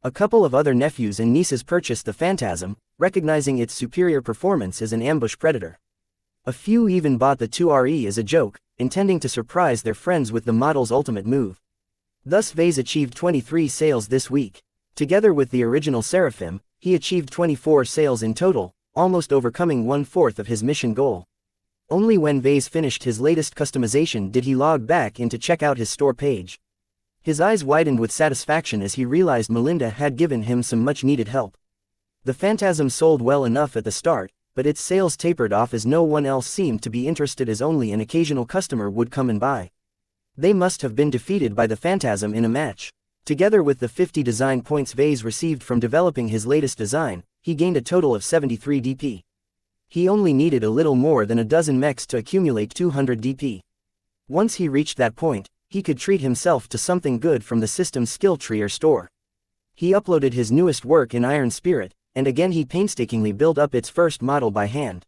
A couple of other nephews and nieces purchased the phantasm, recognizing its superior performance as an ambush predator. A few even bought the 2RE as a joke, intending to surprise their friends with the model's ultimate move. Thus Vase achieved 23 sales this week. Together with the original seraphim, he achieved 24 sales in total, almost overcoming 1/4 of his mission goal. Only when Vase finished his latest customization did he log back in to check out his store page. His eyes widened with satisfaction as he realized Melinda had given him some much-needed help. The phantasm sold well enough at the start, but its sales tapered off as no one else seemed to be interested, as only an occasional customer would come and buy. They must have been defeated by the phantasm in a match. Together with the 50 design points Vase received from developing his latest design, he gained a total of 73 DP. He only needed a little more than a dozen mechs to accumulate 200 DP. Once he reached that point, he could treat himself to something good from the system's skill tree or store. He uploaded his newest work in Iron Spirit, and again he painstakingly built up its first model by hand.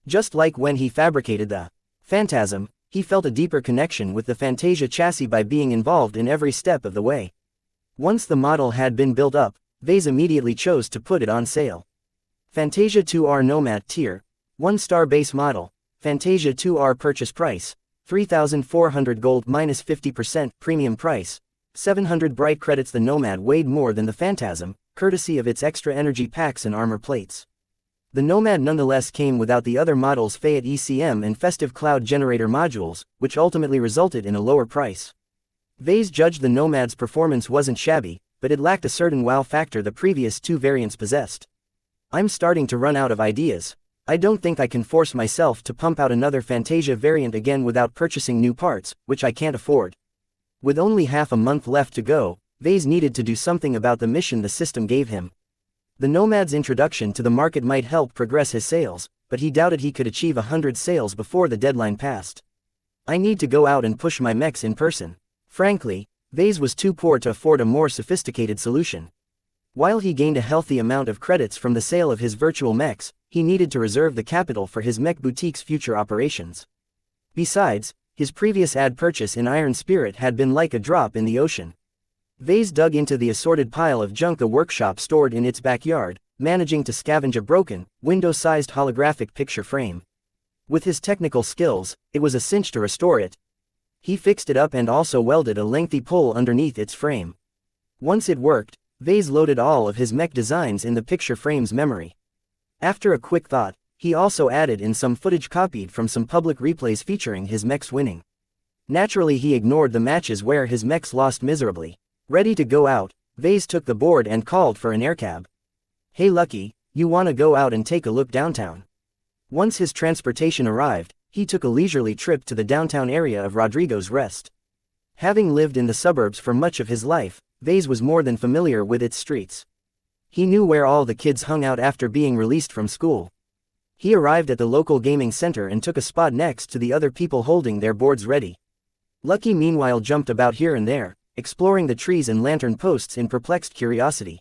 Just like when he fabricated the phantasm, he felt a deeper connection with the Fantasia chassis by being involved in every step of the way. Once the model had been built up, Vase immediately chose to put it on sale. Fantasia 2R Nomad Tier, 1-star base model, Fantasia 2R purchase price, 3,400 gold minus 50% premium price, 700 bright credits. The Nomad weighed more than the Phantasm, courtesy of its extra energy packs and armor plates. The Nomad nonetheless came without the other model's Fayette ECM and Festive Cloud Generator modules, which ultimately resulted in a lower price. Vase judged the Nomad's performance wasn't shabby, but it lacked a certain wow factor the previous two variants possessed. I'm starting to run out of ideas. I don't think I can force myself to pump out another Fantasia variant again without purchasing new parts, which I can't afford. With only half a month left to go, Vase needed to do something about the mission the system gave him. The Nomad's introduction to the market might help progress his sales, but he doubted he could achieve 100 sales before the deadline passed. I need to go out and push my mechs in person. Frankly, Vase was too poor to afford a more sophisticated solution. While he gained a healthy amount of credits from the sale of his virtual mechs, he needed to reserve the capital for his mech boutique's future operations. Besides, his previous ad purchase in Iron Spirit had been like a drop in the ocean. Vase dug into the assorted pile of junk the workshop stored in its backyard, managing to scavenge a broken, window-sized holographic picture frame. With his technical skills, it was a cinch to restore it. He fixed it up and also welded a lengthy pole underneath its frame. Once it worked, Vase loaded all of his mech designs in the picture frame's memory. After a quick thought, he also added in some footage copied from some public replays featuring his mechs winning. Naturally, he ignored the matches where his mechs lost miserably. Ready to go out, Vase took the board and called for an aircab. "Hey Lucky, you wanna go out and take a look downtown?" Once his transportation arrived, he took a leisurely trip to the downtown area of Rodrigo's Rest. Having lived in the suburbs for much of his life, Vase was more than familiar with its streets. He knew where all the kids hung out after being released from school. He arrived at the local gaming center and took a spot next to the other people holding their boards ready. Lucky meanwhile jumped about here and there, exploring the trees and lantern posts in perplexed curiosity.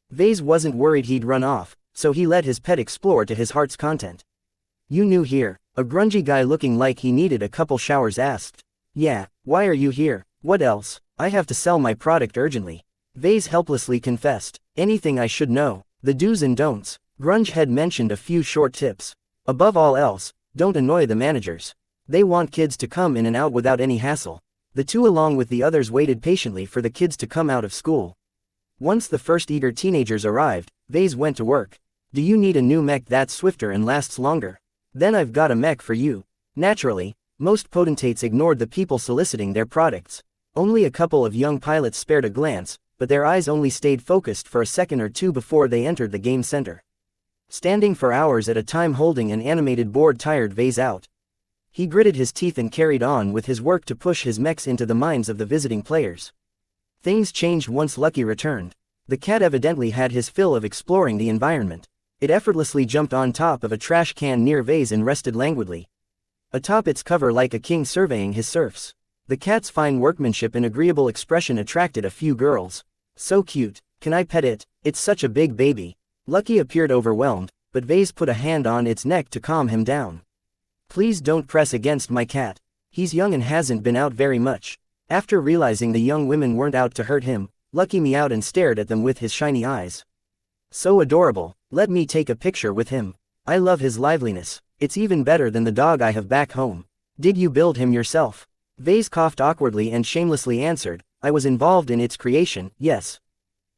Vase wasn't worried he'd run off, so he let his pet explore to his heart's content. "You new here?" a grungy guy looking like he needed a couple showers asked. "Yeah, why are you here? What else? I have to sell my product urgently." Vase helplessly confessed. "Anything I should know? The do's and don'ts." Grunge had mentioned a few short tips. Above all else, don't annoy the managers. They want kids to come in and out without any hassle. The two along with the others waited patiently for the kids to come out of school. Once the first eager teenagers arrived, Vase went to work. "Do you need a new mech that's swifter and lasts longer? Then I've got a mech for you." Naturally, most potentates ignored the people soliciting their products. Only a couple of young pilots spared a glance, but their eyes only stayed focused for a second or two before they entered the game center. Standing for hours at a time holding an animated board tired Vase out. He gritted his teeth and carried on with his work to push his mechs into the minds of the visiting players. Things changed once Lucky returned. The cat evidently had his fill of exploring the environment. It effortlessly jumped on top of a trash can near Vase and rested languidly atop its cover like a king surveying his serfs. The cat's fine workmanship and agreeable expression attracted a few girls. "So cute, can I pet it? It's such a big baby." Lucky appeared overwhelmed, but Vase put a hand on its neck to calm him down. "Please don't press against my cat. He's young and hasn't been out very much." After realizing the young women weren't out to hurt him, Lucky meowed and stared at them with his shiny eyes. "So adorable, let me take a picture with him. I love his liveliness. It's even better than the dog I have back home." "Did you build him yourself?" Vase coughed awkwardly and shamelessly answered, "I was involved in its creation, yes.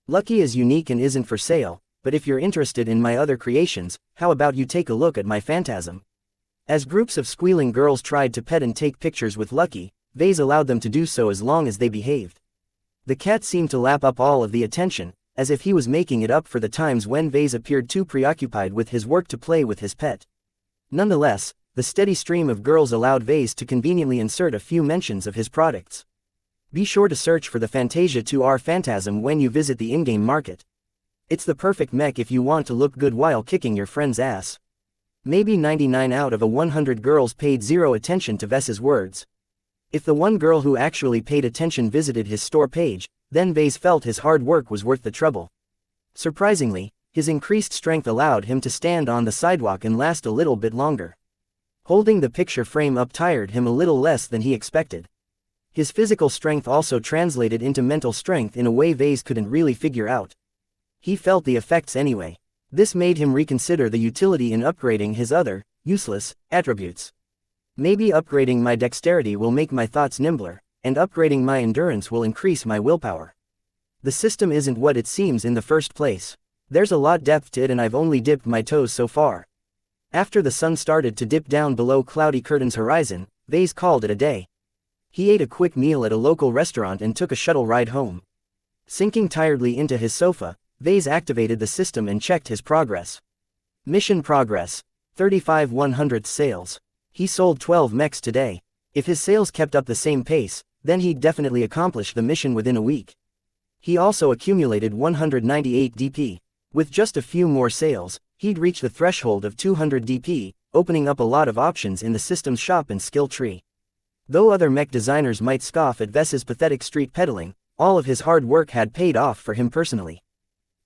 Lucky is unique and isn't for sale, but if you're interested in my other creations, how about you take a look at my phantasm?" As groups of squealing girls tried to pet and take pictures with Lucky, Vase allowed them to do so as long as they behaved. The cat seemed to lap up all of the attention, as if he was making it up for the times when Vase appeared too preoccupied with his work to play with his pet. Nonetheless, the steady stream of girls allowed Vase to conveniently insert a few mentions of his products. "Be sure to search for the Fantasia 2R Phantasm when you visit the in-game market. It's the perfect mech if you want to look good while kicking your friend's ass." Maybe 99 out of 100 girls paid zero attention to Ves's words. If the one girl who actually paid attention visited his store page, then Vase felt his hard work was worth the trouble. Surprisingly, his increased strength allowed him to stand on the sidewalk and last a little bit longer. Holding the picture frame up tired him a little less than he expected. His physical strength also translated into mental strength in a way Vase couldn't really figure out. He felt the effects anyway. This made him reconsider the utility in upgrading his other, useless, attributes. "Maybe upgrading my dexterity will make my thoughts nimbler, and upgrading my endurance will increase my willpower. The system isn't what it seems in the first place. There's a lot depth to it and I've only dipped my toes so far." After the sun started to dip down below cloudy curtains horizon, Vase called it a day. He ate a quick meal at a local restaurant and took a shuttle ride home. Sinking tiredly into his sofa, Vase activated the system and checked his progress. Mission progress: 35 100th sales. He sold 12 mechs today. If his sales kept up the same pace, then he'd definitely accomplish the mission within a week. He also accumulated 198 DP. With just a few more sales, he'd reach the threshold of 200 DP, opening up a lot of options in the system's shop and skill tree. Though other mech designers might scoff at Ves's pathetic street peddling, all of his hard work had paid off for him personally.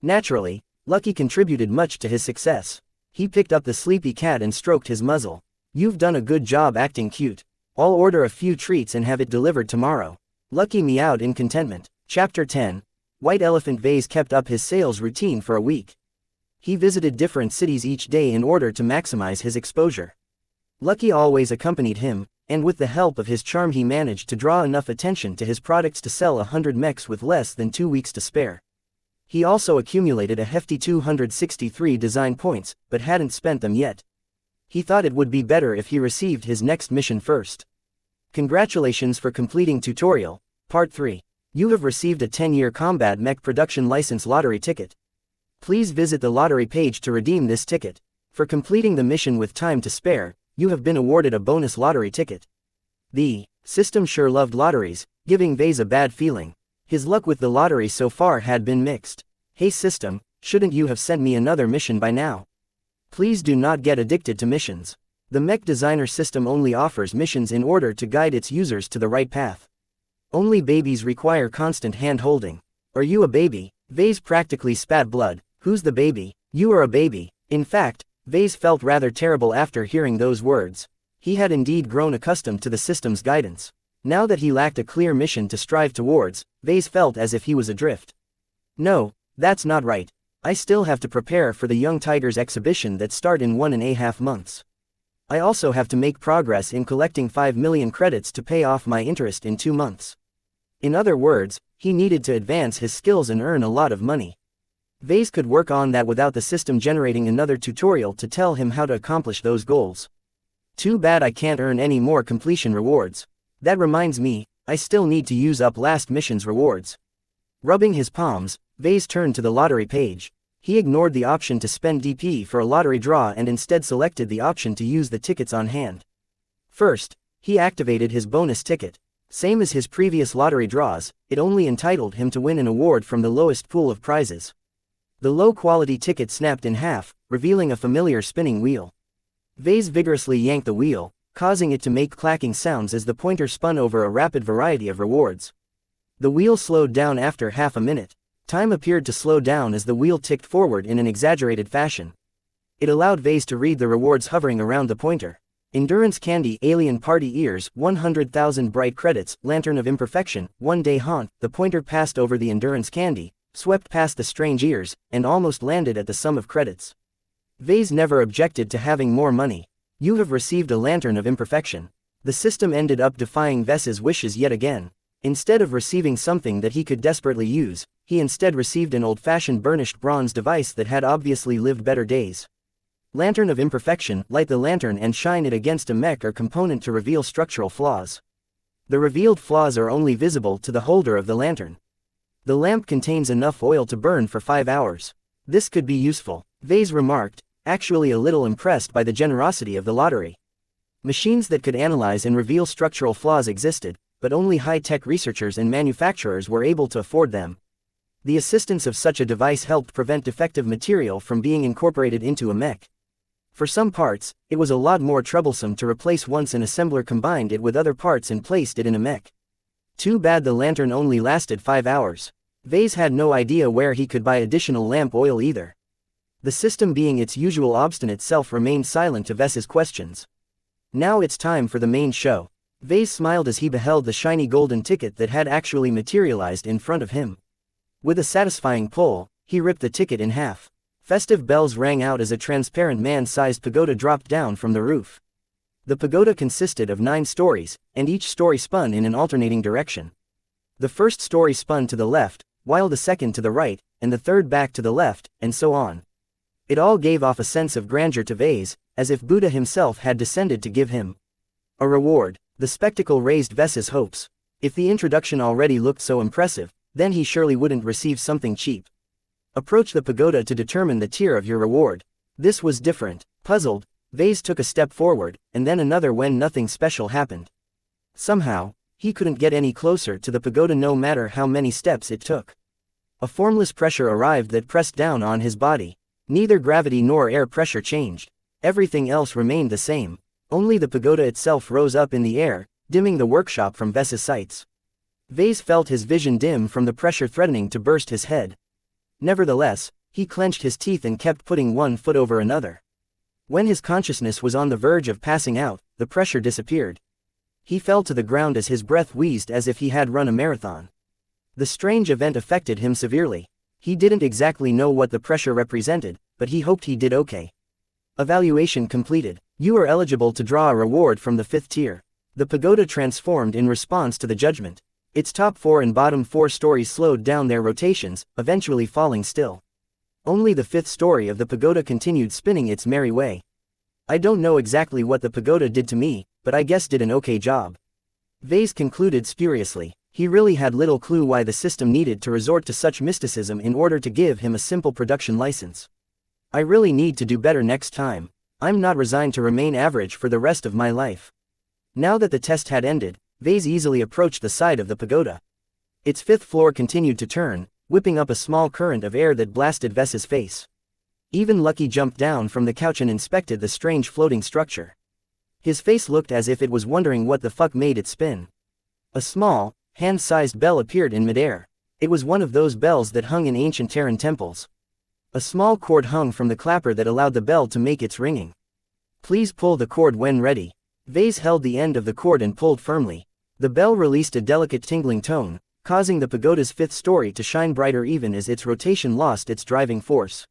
Naturally, Lucky contributed much to his success. He picked up the sleepy cat and stroked his muzzle. "You've done a good job acting cute. I'll order a few treats and have it delivered tomorrow." Lucky meowed in contentment. Chapter 10. White Elephant. Vase kept up his sales routine for a week. He visited different cities each day in order to maximize his exposure. Lucky always accompanied him, and with the help of his charm he managed to draw enough attention to his products to sell 100 mechs with less than 2 weeks to spare. He also accumulated a hefty 263 design points, but hadn't spent them yet. He thought it would be better if he received his next mission first. Congratulations for completing tutorial, part 3. You have received a 10-year combat mech production license lottery ticket. Please visit the lottery page to redeem this ticket. For completing the mission with time to spare, you have been awarded a bonus lottery ticket. The system sure loved lotteries, giving Vase a bad feeling. His luck with the lottery so far had been mixed. "Hey system, shouldn't you have sent me another mission by now? Please do not get addicted to missions. The mech designer system only offers missions in order to guide its users to the right path. Only babies require constant hand-holding." "Are you a baby?" Vase practically spat blood. "Who's the baby?" "You are a baby." In fact, Vase felt rather terrible after hearing those words. He had indeed grown accustomed to the system's guidance. Now that he lacked a clear mission to strive towards, Vase felt as if he was adrift. "No, that's not right. I still have to prepare for the Young Tigers exhibition that start in 1.5 months. I also have to make progress in collecting 5 million credits to pay off my interest in 2 months." In other words, he needed to advance his skills and earn a lot of money. Vase could work on that without the system generating another tutorial to tell him how to accomplish those goals. "Too bad I can't earn any more completion rewards. That reminds me, I still need to use up last mission's rewards." Rubbing his palms, Vase turned to the lottery page. He ignored the option to spend DP for a lottery draw and instead selected the option to use the tickets on hand. First, he activated his bonus ticket. Same as his previous lottery draws, it only entitled him to win an award from the lowest pool of prizes. The low-quality ticket snapped in half, revealing a familiar spinning wheel. Vase vigorously yanked the wheel, causing it to make clacking sounds as the pointer spun over a rapid variety of rewards. The wheel slowed down after half a minute. Time appeared to slow down as the wheel ticked forward in an exaggerated fashion. It allowed Vase to read the rewards hovering around the pointer. Endurance Candy, Alien Party Ears, 100,000 Bright Credits, Lantern of Imperfection, 1-Day Haunt. The pointer passed over the Endurance Candy, swept past the strange ears, and almost landed at the sum of credits. Vase never objected to having more money. You have received a Lantern of Imperfection. The system ended up defying Ves's wishes yet again. Instead of receiving something that he could desperately use, he instead received an old-fashioned burnished bronze device that had obviously lived better days. Lantern of Imperfection, light the lantern and shine it against a mech or component to reveal structural flaws. The revealed flaws are only visible to the holder of the lantern. The lamp contains enough oil to burn for 5 hours. This could be useful, Vase remarked, actually a little impressed by the generosity of the lottery. Machines that could analyze and reveal structural flaws existed, but only high-tech researchers and manufacturers were able to afford them. The assistance of such a device helped prevent defective material from being incorporated into a mech. For some parts, it was a lot more troublesome to replace once an assembler combined it with other parts and placed it in a mech. Too bad the lantern only lasted 5 hours. Vase had no idea where he could buy additional lamp oil either. The system, being its usual obstinate self, remained silent to Ves's questions. Now it's time for the main show. Vase smiled as he beheld the shiny golden ticket that had actually materialized in front of him. With a satisfying pull, he ripped the ticket in half. Festive bells rang out as a transparent man-sized pagoda dropped down from the roof. The pagoda consisted of 9 stories, and each story spun in an alternating direction. The first story spun to the left, while the second to the right, and the third back to the left, and so on. It all gave off a sense of grandeur to Vase, as if Buddha himself had descended to give him a reward. The spectacle raised Ves's hopes. If the introduction already looked so impressive, then he surely wouldn't receive something cheap. Approach the pagoda to determine the tier of your reward. This was different. Puzzled, Vase took a step forward, and then another when nothing special happened. Somehow, he couldn't get any closer to the pagoda no matter how many steps it took. A formless pressure arrived that pressed down on his body. Neither gravity nor air pressure changed. Everything else remained the same. Only the pagoda itself rose up in the air, dimming the workshop from Ves's sights. Vase felt his vision dim from the pressure threatening to burst his head. Nevertheless, he clenched his teeth and kept putting one foot over another. When his consciousness was on the verge of passing out, the pressure disappeared. He fell to the ground as his breath wheezed as if he had run a marathon. The strange event affected him severely. He didn't exactly know what the pressure represented, but he hoped he did okay. Evaluation completed. You are eligible to draw a reward from the 5th tier. The pagoda transformed in response to the judgment. Its top 4 and bottom 4 stories slowed down their rotations, eventually falling still. Only the 5th story of the pagoda continued spinning its merry way. I don't know exactly what the pagoda did to me, but I guess did an okay job. Vase concluded spuriously. He really had little clue why the system needed to resort to such mysticism in order to give him a simple production license. I really need to do better next time. I'm not resigned to remain average for the rest of my life. Now that the test had ended, Vase easily approached the side of the pagoda. Its 5th floor continued to turn, whipping up a small current of air that blasted Ves's face. Even Lucky jumped down from the couch and inspected the strange floating structure. His face looked as if it was wondering what the fuck made it spin. A small, hand-sized bell appeared in midair. It was one of those bells that hung in ancient Terran temples. A small cord hung from the clapper that allowed the bell to make its ringing. Please pull the cord when ready. Vase held the end of the cord and pulled firmly. The bell released a delicate tingling tone, causing the pagoda's 5th story to shine brighter even as its rotation lost its driving force.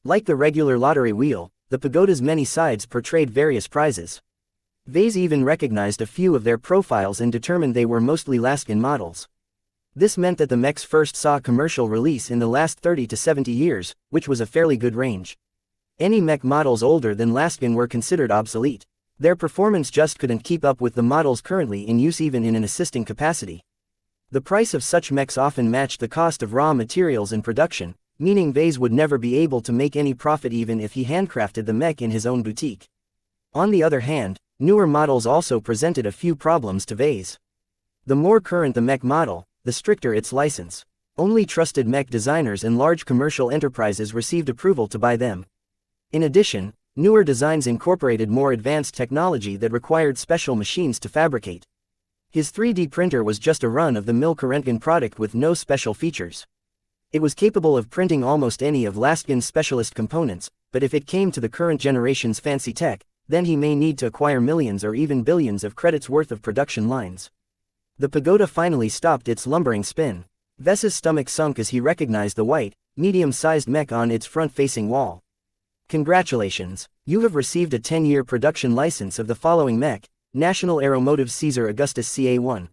Like the regular lottery wheel, the pagoda's many sides portrayed various prizes. Vase even recognized a few of their profiles and determined they were mostly Laskin models. This meant that the mechs first saw commercial release in the last 30 to 70 years, which was a fairly good range. Any mech models older than Laskin were considered obsolete. Their performance just couldn't keep up with the models currently in use even in an assisting capacity. The price of such mechs often matched the cost of raw materials and production, meaning Vase would never be able to make any profit even if he handcrafted the mech in his own boutique. On the other hand, newer models also presented a few problems to Vase. The more current the mech model, the stricter its license. Only trusted mech designers and large commercial enterprises received approval to buy them. In addition, newer designs incorporated more advanced technology that required special machines to fabricate. His 3D printer was just a run-of-the-mill Röntgen product with no special features. It was capable of printing almost any of Laskin's specialist components, but if it came to the current generation's fancy tech, then he may need to acquire millions or even billions of credits worth of production lines. The pagoda finally stopped its lumbering spin. Vess's stomach sunk as he recognized the white, medium-sized mech on its front-facing wall. Congratulations, you have received a 10-year production license of the following mech, National Aeromotive Caesar Augustus CA1.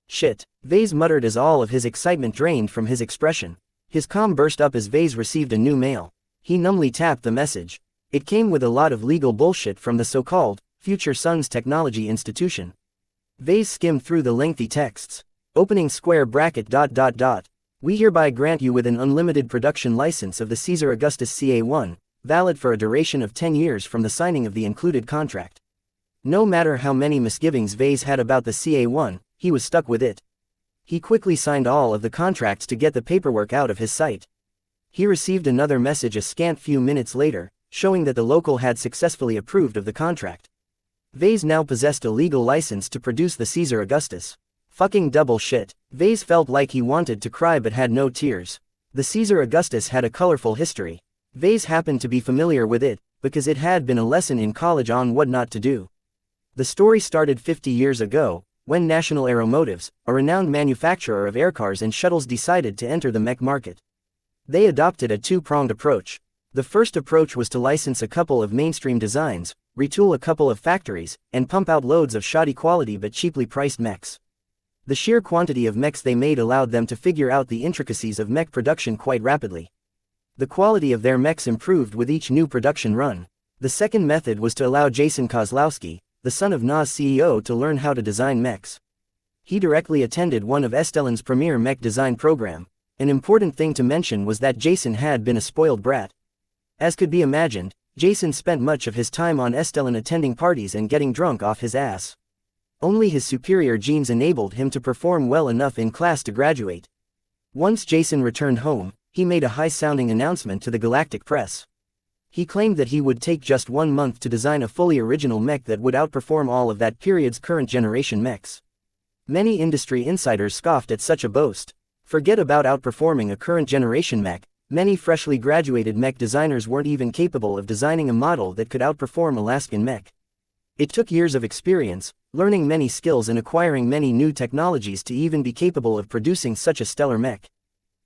Shit, Vase muttered as all of his excitement drained from his expression. His calm burst up as Vase received a new mail. He numbly tapped the message. It came with a lot of legal bullshit from the so-called Future Sons Technology Institution. Vase skimmed through the lengthy texts. Opening square bracket ... We hereby grant you with an unlimited production license of the Caesar Augustus CA1, valid for a duration of 10 years from the signing of the included contract. No matter how many misgivings Vase had about the CA1, he was stuck with it. He quickly signed all of the contracts to get the paperwork out of his sight. He received another message a scant few minutes later, showing that the local had successfully approved of the contract. Vase now possessed a legal license to produce the Caesar Augustus. Fucking double shit. Vase felt like he wanted to cry but had no tears. The Caesar Augustus had a colorful history. Vase happened to be familiar with it, because it had been a lesson in college on what not to do. The story started 50 years ago, when National Aeromotives, a renowned manufacturer of aircars and shuttles, decided to enter the mech market. They adopted a two-pronged approach. The first approach was to license a couple of mainstream designs, retool a couple of factories, and pump out loads of shoddy quality but cheaply priced mechs. The sheer quantity of mechs they made allowed them to figure out the intricacies of mech production quite rapidly. The quality of their mechs improved with each new production run. The second method was to allow Jason Kozlowski, the son of NA's CEO, to learn how to design mechs. He directly attended one of Estellan's premier mech design program. An important thing to mention was that Jason had been a spoiled brat. As could be imagined, Jason spent much of his time on Estellan attending parties and getting drunk off his ass. Only his superior genes enabled him to perform well enough in class to graduate. Once Jason returned home, he made a high-sounding announcement to the galactic press. He claimed that he would take just 1 month to design a fully original mech that would outperform all of that period's current generation mechs. Many industry insiders scoffed at such a boast. Forget about outperforming a current generation mech, many freshly graduated mech designers weren't even capable of designing a model that could outperform a Laskin mech. It took years of experience, learning many skills and acquiring many new technologies to even be capable of producing such a stellar mech.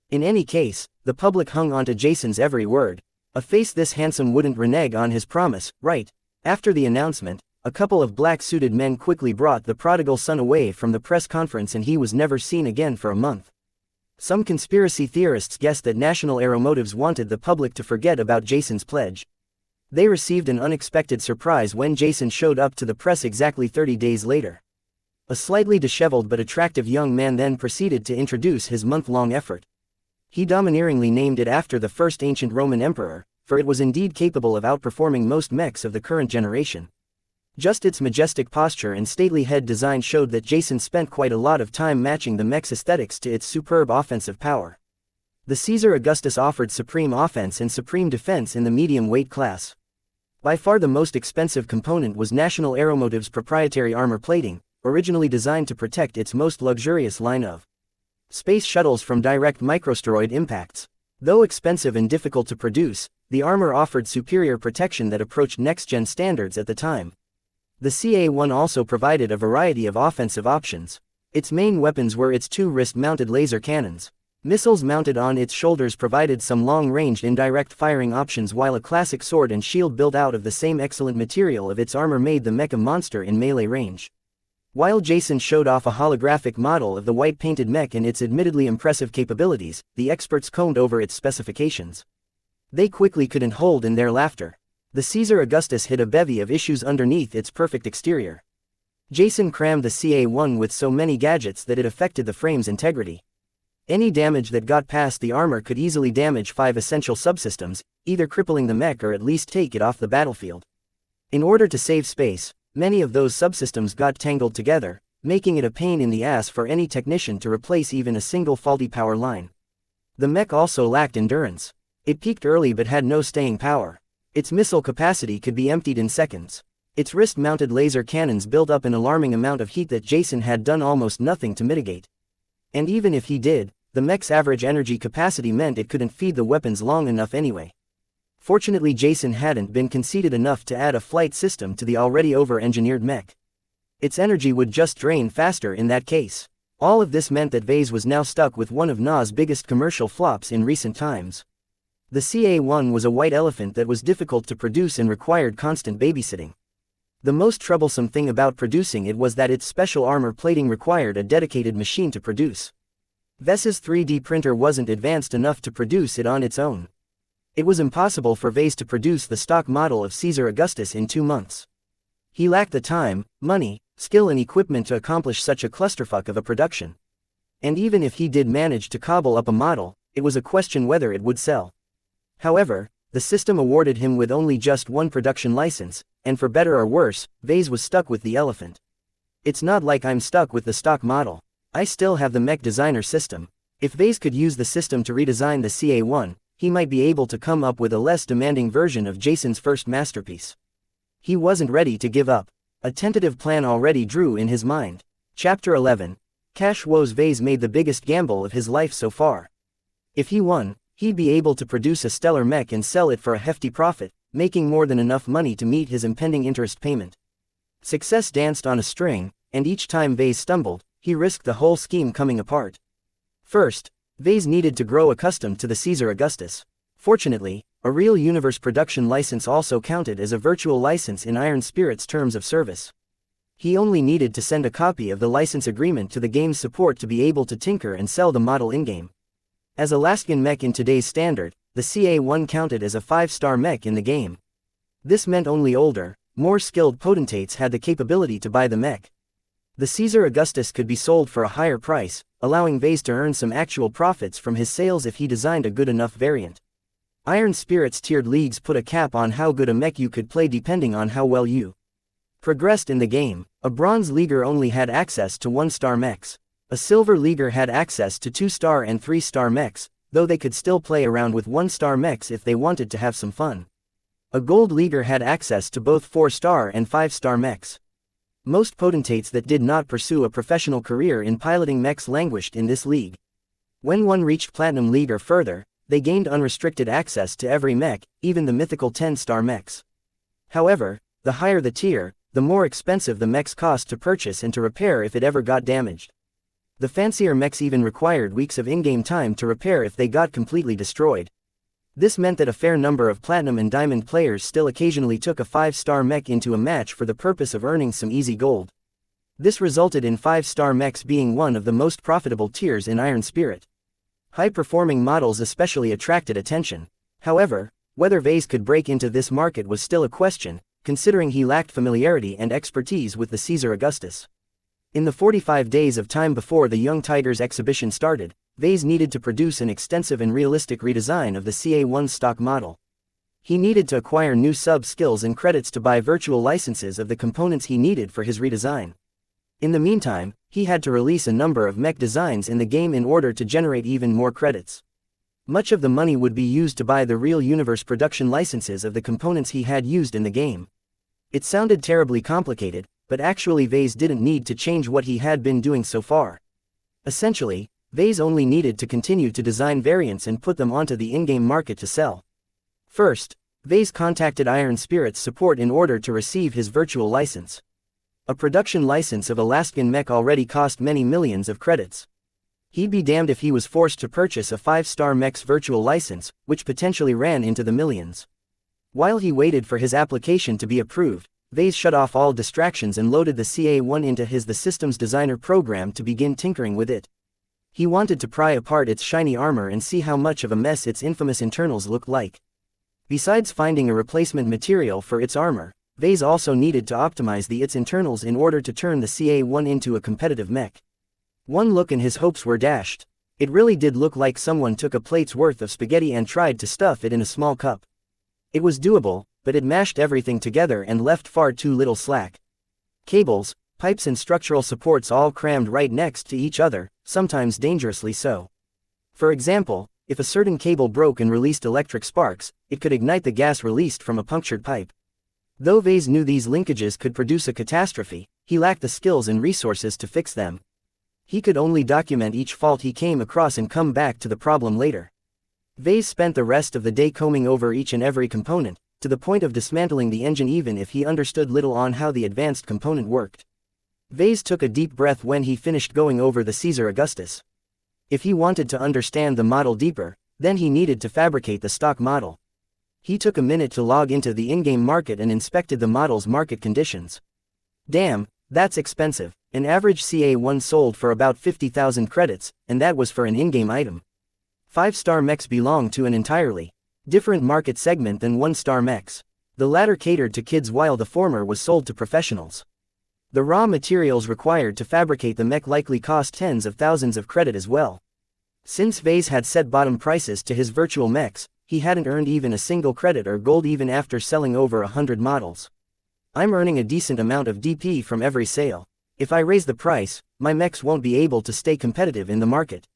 In any case, the public hung onto Jason's every word. A face this handsome wouldn't renege on his promise, right? After the announcement, a couple of black-suited men quickly brought the prodigal son away from the press conference and he was never seen again for a month. Some conspiracy theorists guessed that National Aeromotives wanted the public to forget about Jason's pledge. They received an unexpected surprise when Jason showed up to the press exactly 30 days later. A slightly disheveled but attractive young man then proceeded to introduce his month-long effort. He domineeringly named it after the first ancient Roman emperor, for it was indeed capable of outperforming most mechs of the current generation. Just its majestic posture and stately head design showed that Jason spent quite a lot of time matching the mech's aesthetics to its superb offensive power. The Caesar Augustus offered supreme offense and supreme defense in the medium weight class. By far the most expensive component was National Aeromotives' proprietary armor plating, originally designed to protect its most luxurious line of space shuttles from direct microasteroid impacts. Though expensive and difficult to produce, the armor offered superior protection that approached next-gen standards at the time. The CA-1 also provided a variety of offensive options. Its main weapons were its 2 wrist-mounted laser cannons. Missiles mounted on its shoulders provided some long-range indirect firing options, while a classic sword and shield built out of the same excellent material of its armor made the mech a monster in melee range. While Jason showed off a holographic model of the white-painted mech and its admittedly impressive capabilities, the experts combed over its specifications. They quickly couldn't hold in their laughter. The Caesar Augustus hid a bevy of issues underneath its perfect exterior. Jason crammed the CA-1 with so many gadgets that it affected the frame's integrity. Any damage that got past the armor could easily damage 5 essential subsystems, either crippling the mech or at least take it off the battlefield. In order to save space, many of those subsystems got tangled together, making it a pain in the ass for any technician to replace even a single faulty power line. The mech also lacked endurance. It peaked early but had no staying power. Its missile capacity could be emptied in seconds. Its wrist-mounted laser cannons built up an alarming amount of heat that Jason had done almost nothing to mitigate. And even if he did, the mech's average energy capacity meant it couldn't feed the weapons long enough anyway. Fortunately, Jason hadn't been conceited enough to add a flight system to the already over-engineered mech. Its energy would just drain faster in that case. All of this meant that Vase was now stuck with one of Na's biggest commercial flops in recent times. The CA-1 was a white elephant that was difficult to produce and required constant babysitting. The most troublesome thing about producing it was that its special armor plating required a dedicated machine to produce. Vase's 3D printer wasn't advanced enough to produce it on its own. It was impossible for Vase to produce the stock model of Caesar Augustus in 2 months. He lacked the time, money, skill and equipment to accomplish such a clusterfuck of a production. And even if he did manage to cobble up a model, it was a question whether it would sell. However, the system awarded him with only just one production license, and for better or worse, Vase was stuck with the elephant. It's not like I'm stuck with the stock model. I still have the mech designer system. If Vase could use the system to redesign the CA-1, he might be able to come up with a less demanding version of Jason's first masterpiece. He wasn't ready to give up. A tentative plan already drew in his mind. Chapter 11. Cash woes. Vase made the biggest gamble of his life so far. If he won, he'd be able to produce a stellar mech and sell it for a hefty profit, making more than enough money to meet his impending interest payment. Success danced on a string, and each time Vase stumbled, he risked the whole scheme coming apart. First, Vase needed to grow accustomed to the Caesar Augustus. Fortunately, a real universe production license also counted as a virtual license in Iron Spirit's terms of service. He only needed to send a copy of the license agreement to the game's support to be able to tinker and sell the model in-game. As a Laskin mech in today's standard, the CA-1 counted as a 5-star mech in the game. This meant only older, more skilled potentates had the capability to buy the mech. The Caesar Augustus could be sold for a higher price, allowing Vase to earn some actual profits from his sales if he designed a good enough variant. Iron Spirit's tiered leagues put a cap on how good a mech you could play depending on how well you progressed in the game. A Bronze Leaguer only had access to 1-star mechs. A Silver Leaguer had access to 2-star and 3-star mechs, though they could still play around with 1-star mechs if they wanted to have some fun. A Gold Leaguer had access to both 4-star and 5-star mechs. Most potentates that did not pursue a professional career in piloting mechs languished in this league. When one reached Platinum League or further, they gained unrestricted access to every mech, even the mythical 10-star mechs. However, the higher the tier, the more expensive the mechs cost to purchase and to repair if it ever got damaged. The fancier mechs even required weeks of in-game time to repair if they got completely destroyed. This meant that a fair number of Platinum and Diamond players still occasionally took a 5-star mech into a match for the purpose of earning some easy gold. This resulted in 5-star mechs being one of the most profitable tiers in Iron Spirit. High-performing models especially attracted attention. However, whether Vase could break into this market was still a question, considering he lacked familiarity and expertise with the Caesar Augustus. In the 45 days of time before the Young Tigers exhibition started, Vase needed to produce an extensive and realistic redesign of the CA-1 stock model. He needed to acquire new sub-skills and credits to buy virtual licenses of the components he needed for his redesign. In the meantime, he had to release a number of mech designs in the game in order to generate even more credits. Much of the money would be used to buy the real universe production licenses of the components he had used in the game. It sounded terribly complicated, but actually Vase didn't need to change what he had been doing so far. Essentially, Vase only needed to continue to design variants and put them onto the in-game market to sell. First, Vase contacted Iron Spirit's support in order to receive his virtual license. A production license of a Laskin mech already cost many millions of credits. He'd be damned if he was forced to purchase a 5-star mech's virtual license, which potentially ran into the millions. While he waited for his application to be approved, Vase shut off all distractions and loaded the CA-1 into the Systems Designer program to begin tinkering with it. He wanted to pry apart its shiny armor and see how much of a mess its infamous internals looked like. Besides finding a replacement material for its armor, Vase also needed to optimize its internals in order to turn the CA-1 into a competitive mech. One look and his hopes were dashed. It really did look like someone took a plate's worth of spaghetti and tried to stuff it in a small cup. It was doable, but it mashed everything together and left far too little slack. Cables, pipes and structural supports all crammed right next to each other, sometimes dangerously so. For example, if a certain cable broke and released electric sparks, it could ignite the gas released from a punctured pipe. Though Vase knew these linkages could produce a catastrophe, he lacked the skills and resources to fix them. He could only document each fault he came across and come back to the problem later. Vase spent the rest of the day combing over each and every component, to the point of dismantling the engine even if he understood little on how the advanced component worked. Vase took a deep breath when he finished going over the Caesar Augustus. If he wanted to understand the model deeper, then he needed to fabricate the stock model. He took a minute to log into the in-game market and inspected the model's market conditions. Damn, that's expensive. An average CA1 sold for about 50,000 credits, and that was for an in-game item. 5-star mechs belong to an entirely different market segment than 1-star mechs. The latter catered to kids while the former was sold to professionals. The raw materials required to fabricate the mech likely cost tens of thousands of credit as well. Since Vase had set bottom prices to his virtual mechs, he hadn't earned even a single credit or gold even after selling over 100 models. I'm earning a decent amount of DP from every sale. If I raise the price, my mechs won't be able to stay competitive in the market.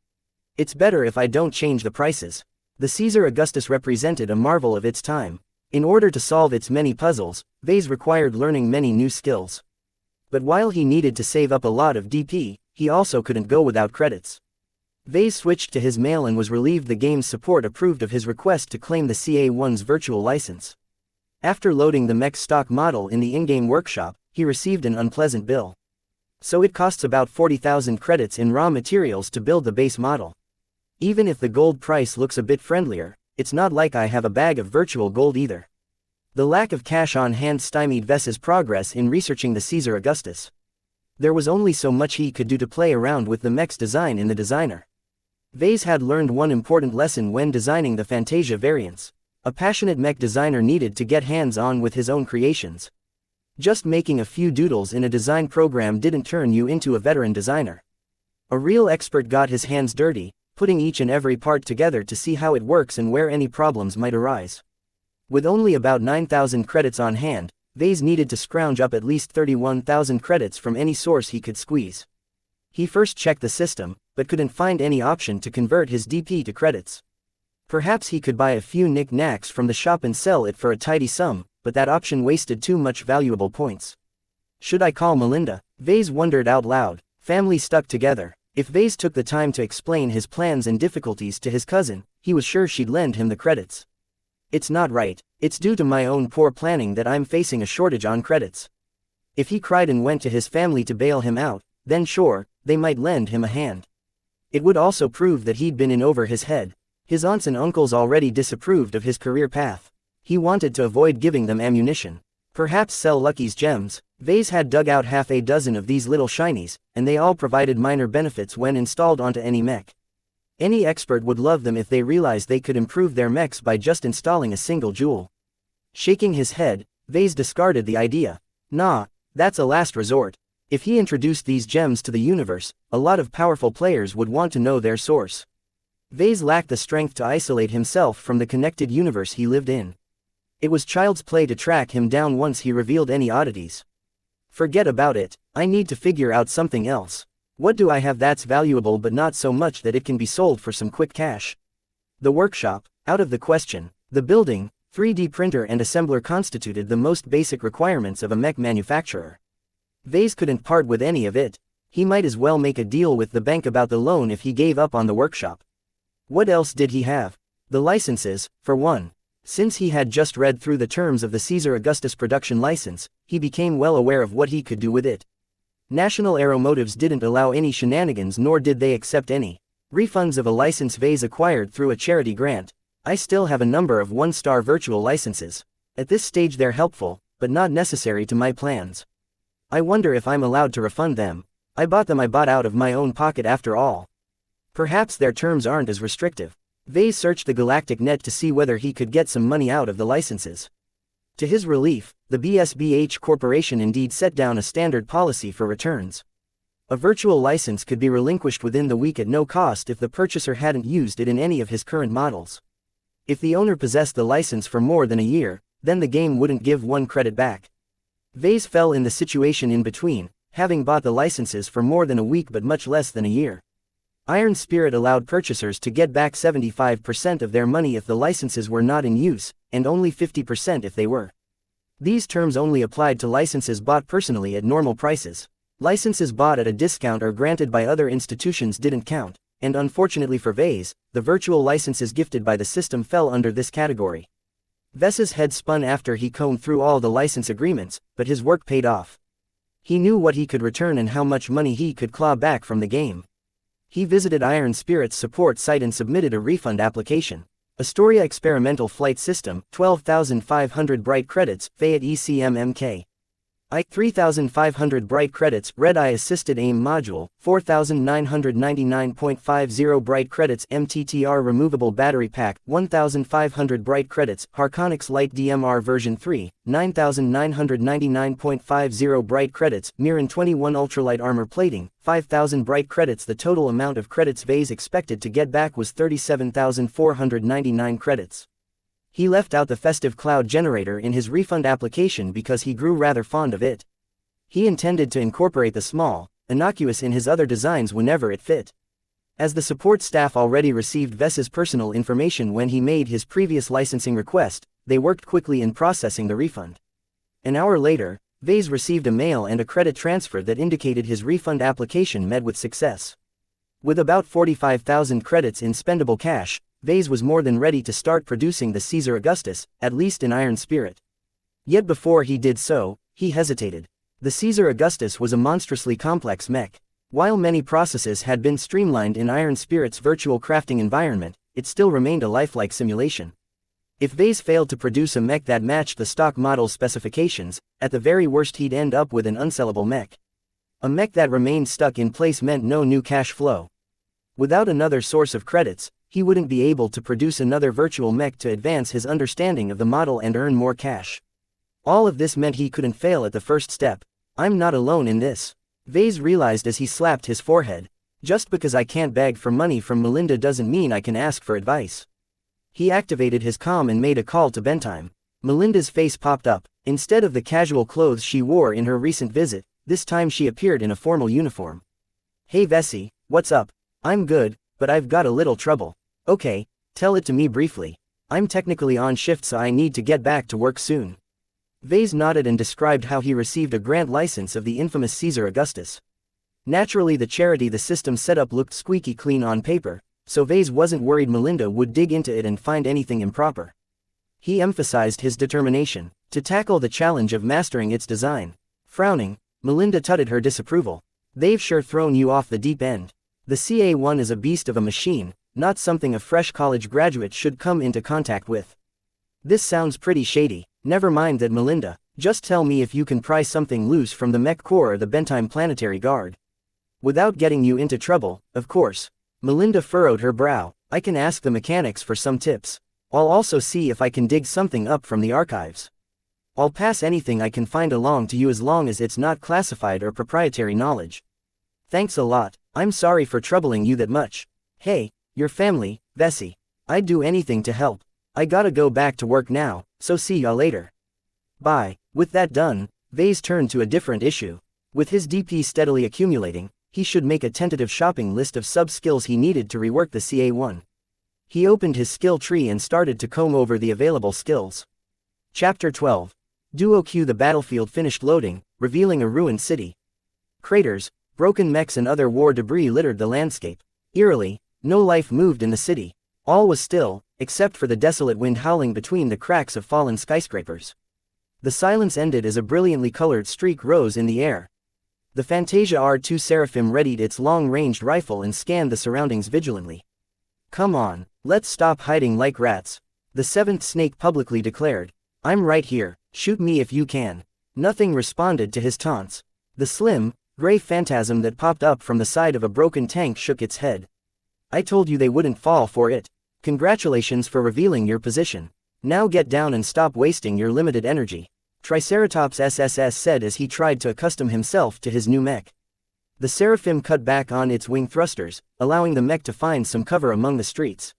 It's better if I don't change the prices. The Caesar Augustus represented a marvel of its time. In order to solve its many puzzles, Vase required learning many new skills. But while he needed to save up a lot of DP, he also couldn't go without credits. Vase switched to his mail and was relieved the game's support approved of his request to claim the CA1's virtual license. After loading the mech stock model in the in-game workshop, he received an unpleasant bill. So it costs about 40,000 credits in raw materials to build the base model. Even if the gold price looks a bit friendlier, it's not like I have a bag of virtual gold either. The lack of cash on hand stymied Vase's progress in researching the Caesar Augustus. There was only so much he could do to play around with the mech's design in the designer. Vase had learned one important lesson when designing the Fantasia variants. A passionate mech designer needed to get hands-on with his own creations. Just making a few doodles in a design program didn't turn you into a veteran designer. A real expert got his hands dirty, putting each and every part together to see how it works and where any problems might arise. With only about 9,000 credits on hand, Vase needed to scrounge up at least 31,000 credits from any source he could squeeze. He first checked the system, but couldn't find any option to convert his DP to credits. Perhaps he could buy a few knick-knacks from the shop and sell it for a tidy sum, but that option wasted too much valuable points. Should I call Melinda? Vase wondered out loud. Family stuck together. If Vase took the time to explain his plans and difficulties to his cousin, he was sure she'd lend him the credits. It's not right. It's due to my own poor planning that I'm facing a shortage on credits. If he cried and went to his family to bail him out, then sure, they might lend him a hand. It would also prove that he'd been in over his head. His aunts and uncles already disapproved of his career path. He wanted to avoid giving them ammunition. Perhaps sell Lucky's gems. Vase had dug out half a dozen of these little shinies, and they all provided minor benefits when installed onto any mech. Any expert would love them if they realized they could improve their mechs by just installing a single jewel. Shaking his head, Vase discarded the idea. Nah, that's a last resort. If he introduced these gems to the universe, a lot of powerful players would want to know their source. Vase lacked the strength to isolate himself from the connected universe he lived in. It was child's play to track him down once he revealed any oddities. Forget about it, I need to figure out something else. What do I have that's valuable but not so much that it can be sold for some quick cash? The workshop, out of the question. The building, 3D printer and assembler constituted the most basic requirements of a mech manufacturer. Vase couldn't part with any of it. He might as well make a deal with the bank about the loan if he gave up on the workshop. What else did he have? The licenses, for one. Since he had just read through the terms of the Caesar Augustus production license, he became well aware of what he could do with it. National Aeromotives didn't allow any shenanigans, nor did they accept any refunds of a license Vase acquired through a charity grant. I still have a number of 1-star virtual licenses. At this stage they're helpful, but not necessary to my plans. I wonder if I'm allowed to refund them. I bought them out of my own pocket after all. Perhaps their terms aren't as restrictive. Vase searched the galactic net to see whether he could get some money out of the licenses. To his relief, the BSBH Corporation indeed set down a standard policy for returns. A virtual license could be relinquished within the week at no cost if the purchaser hadn't used it in any of his current models. If the owner possessed the license for more than a year, then the game wouldn't give 1 credit back. Vase fell in the situation in between, having bought the licenses for more than a week but much less than a year. Iron Spirit allowed purchasers to get back 75% of their money if the licenses were not in use, and only 50% if they were. These terms only applied to licenses bought personally at normal prices. Licenses bought at a discount or granted by other institutions didn't count, and unfortunately for Vase, the virtual licenses gifted by the system fell under this category. Ves's head spun after he combed through all the license agreements, but his work paid off. He knew what he could return and how much money he could claw back from the game. He visited Iron Spirit's support site and submitted a refund application. Astoria Experimental Flight System, 12,500 bright credits, Fayette ECM-MK. 3,500 bright credits, Red-Eye Assisted Aim Module, 4,999.50 bright credits, MTTR Removable Battery Pack, 1,500 bright credits, Harconix Light DMR version 3, 9,999.50 bright credits, Mirren 21 Ultralight Armor Plating, 5,000 bright credits. The total amount of credits Vase expected to get back was 37,499 credits. He left out the Festive Cloud generator in his refund application because he grew rather fond of it. He intended to incorporate the small, innocuous in his other designs whenever it fit. As the support staff already received Ves's personal information when he made his previous licensing request, they worked quickly in processing the refund. An hour later, Vase received a mail and a credit transfer that indicated his refund application met with success. With about 45,000 credits in spendable cash, Vase was more than ready to start producing the Caesar Augustus, at least in Iron Spirit. Yet before he did so, he hesitated. The Caesar Augustus was a monstrously complex mech. While many processes had been streamlined in Iron Spirit's virtual crafting environment, it still remained a lifelike simulation. If Vase failed to produce a mech that matched the stock model's specifications, at the very worst he'd end up with an unsellable mech. A mech that remained stuck in place meant no new cash flow. Without another source of credits, he wouldn't be able to produce another virtual mech to advance his understanding of the model and earn more cash. All of this meant he couldn't fail at the first step. I'm not alone in this, Vase realized as he slapped his forehead. Just because I can't beg for money from Melinda doesn't mean I can ask for advice. He activated his comm and made a call to Bentime. Melinda's face popped up. Instead of the casual clothes she wore in her recent visit, this time she appeared in a formal uniform. Hey Vessie, what's up? I'm good, but I've got a little trouble. Okay, tell it to me briefly. I'm technically on shift so I need to get back to work soon. Vase nodded and described how he received a grant license of the infamous Caesar Augustus. Naturally the charity the system set up looked squeaky clean on paper, so Vase wasn't worried Melinda would dig into it and find anything improper. He emphasized his determination to tackle the challenge of mastering its design. Frowning, Melinda tutted her disapproval. They've sure thrown you off the deep end. The CA1 is a beast of a machine, not something a fresh college graduate should come into contact with. This sounds pretty shady. Never mind that, Melinda. Just tell me if you can pry something loose from the Mech Corps or the Bentime Planetary Guard. Without getting you into trouble, of course. Melinda furrowed her brow. I can ask the mechanics for some tips. I'll also see if I can dig something up from the archives. I'll pass anything I can find along to you as long as it's not classified or proprietary knowledge. Thanks a lot. I'm sorry for troubling you that much. Hey, your family, Vessie. I'd do anything to help. I gotta go back to work now, so see ya later. Bye. With that done, Vase turned to a different issue. With his DP steadily accumulating, he should make a tentative shopping list of sub-skills he needed to rework the CA1. He opened his skill tree and started to comb over the available skills. Chapter 12. Duo Q. The battlefield finished loading, revealing a ruined city. Craters, broken mechs and other war debris littered the landscape. Eerily, no life moved in the city. All was still, except for the desolate wind howling between the cracks of fallen skyscrapers. The silence ended as a brilliantly colored streak rose in the air. The Fantasia R2 Seraphim readied its long-ranged rifle and scanned the surroundings vigilantly. Come on, let's stop hiding like rats, the seventh snake publicly declared. I'm right here, shoot me if you can. Nothing responded to his taunts. The slim, gray phantasm that popped up from the side of a broken tank shook its head. I told you they wouldn't fall for it. Congratulations for revealing your position. Now get down and stop wasting your limited energy. Triceratops SSS said as he tried to accustom himself to his new mech. The Seraphim cut back on its wing thrusters, allowing the mech to find some cover among the streets.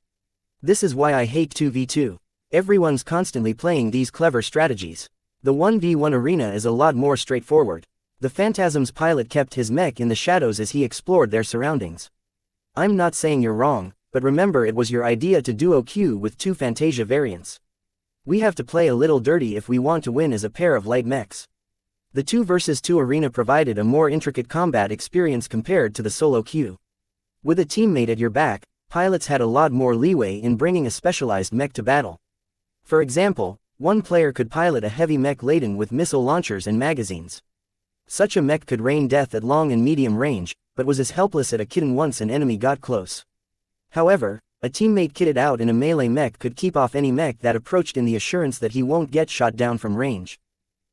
This is why I hate 2v2. Everyone's constantly playing these clever strategies. The 1v1 arena is a lot more straightforward. The Phantasm's pilot kept his mech in the shadows as he explored their surroundings. I'm not saying you're wrong, but remember it was your idea to duo Q with 2 Fantasia variants. We have to play a little dirty if we want to win as a pair of light mechs. The 2 vs 2 arena provided a more intricate combat experience compared to the solo Q. With a teammate at your back, pilots had a lot more leeway in bringing a specialized mech to battle. For example, one player could pilot a heavy mech laden with missile launchers and magazines. Such a mech could rain death at long and medium range, but was as helpless as a kitten once an enemy got close. However, a teammate kitted out in a melee mech could keep off any mech that approached in the assurance that he won't get shot down from range.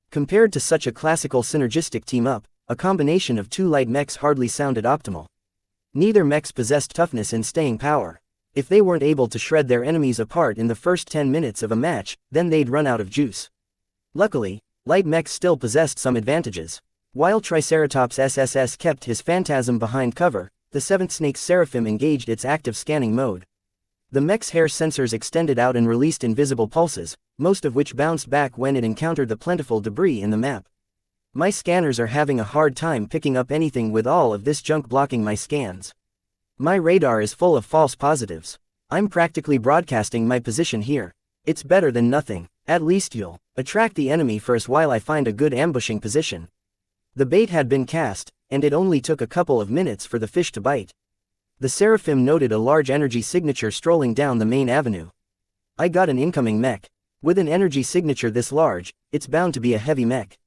Compared to such a classical synergistic team-up, a combination of 2 light mechs hardly sounded optimal. Neither mechs possessed toughness and staying power. If they weren't able to shred their enemies apart in the first 10 minutes of a match, then they'd run out of juice. Luckily, light mechs still possessed some advantages. While Triceratops SSS kept his phantasm behind cover, the 7th Snake's Seraphim engaged its active scanning mode. The mech's hair sensors extended out and released invisible pulses, most of which bounced back when it encountered the plentiful debris in the map. My scanners are having a hard time picking up anything with all of this junk blocking my scans. My radar is full of false positives. I'm practically broadcasting my position here. It's better than nothing. At least you'll attract the enemy first while I find a good ambushing position. The bait had been cast, and it only took a couple of minutes for the fish to bite. The Seraphim noted a large energy signature strolling down the main avenue. I got an incoming mech. With an energy signature this large, it's bound to be a heavy mech.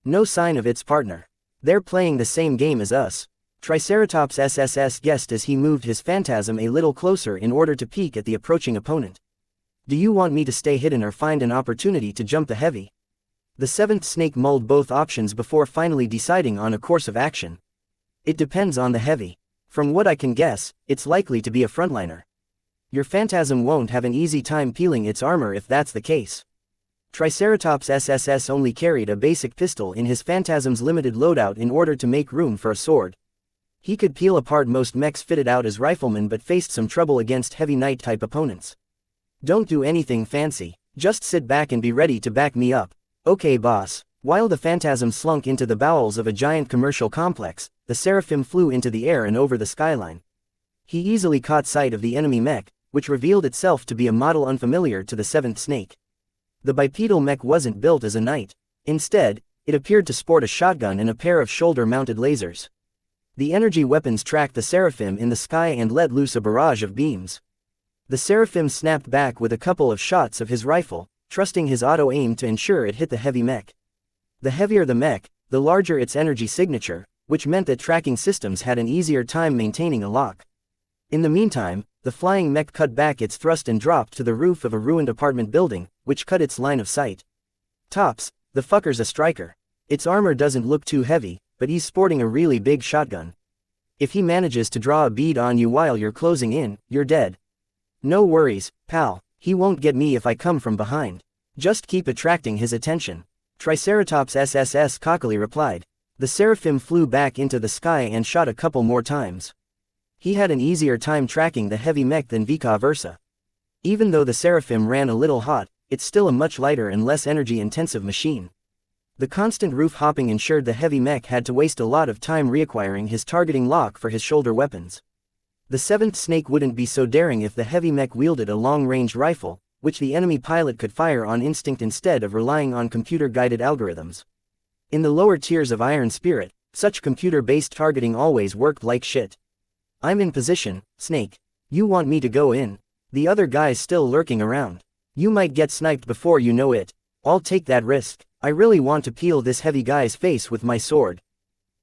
No sign of its partner. They're playing the same game as us. Triceratops SSS guessed as he moved his phantasm a little closer in order to peek at the approaching opponent. Do you want me to stay hidden or find an opportunity to jump the heavy? The 7th Snake mulled both options before finally deciding on a course of action. It depends on the heavy. From what I can guess, it's likely to be a frontliner. Your phantasm won't have an easy time peeling its armor if that's the case. Triceratops SSS only carried a basic pistol in his phantasm's limited loadout in order to make room for a sword. He could peel apart most mechs fitted out as riflemen but faced some trouble against heavy knight-type opponents. Don't do anything fancy, just sit back and be ready to back me up. Okay boss. While the phantasm slunk into the bowels of a giant commercial complex, the Seraphim flew into the air and over the skyline. He easily caught sight of the enemy mech, which revealed itself to be a model unfamiliar to the 7th Snake. The bipedal mech wasn't built as a knight. Instead, it appeared to sport a shotgun and a pair of shoulder-mounted lasers. The energy weapons tracked the Seraphim in the sky and let loose a barrage of beams. The Seraphim snapped back with a couple of shots of his rifle, trusting his auto-aim to ensure it hit the heavy mech. The heavier the mech, the larger its energy signature, which meant that tracking systems had an easier time maintaining a lock. In the meantime, the flying mech cut back its thrust and dropped to the roof of a ruined apartment building, which cut its line of sight. Tops, the fucker's a striker. Its armor doesn't look too heavy, but he's sporting a really big shotgun. If he manages to draw a bead on you while you're closing in, you're dead. No worries, pal, he won't get me if I come from behind. Just keep attracting his attention. Triceratops SSS cockily replied. The Seraphim flew back into the sky and shot a couple more times. He had an easier time tracking the heavy mech than vice versa. Even though the Seraphim ran a little hot, it's still a much lighter and less energy-intensive machine. The constant roof hopping ensured the heavy mech had to waste a lot of time reacquiring his targeting lock for his shoulder weapons. The 7th Snake wouldn't be so daring if the heavy mech wielded a long-range rifle, which the enemy pilot could fire on instinct instead of relying on computer-guided algorithms. In the lower tiers of Iron Spirit, such computer-based targeting always worked like shit. I'm in position, Snake. You want me to go in? The other guy's still lurking around. You might get sniped before you know it. I'll take that risk. I really want to peel this heavy guy's face with my sword.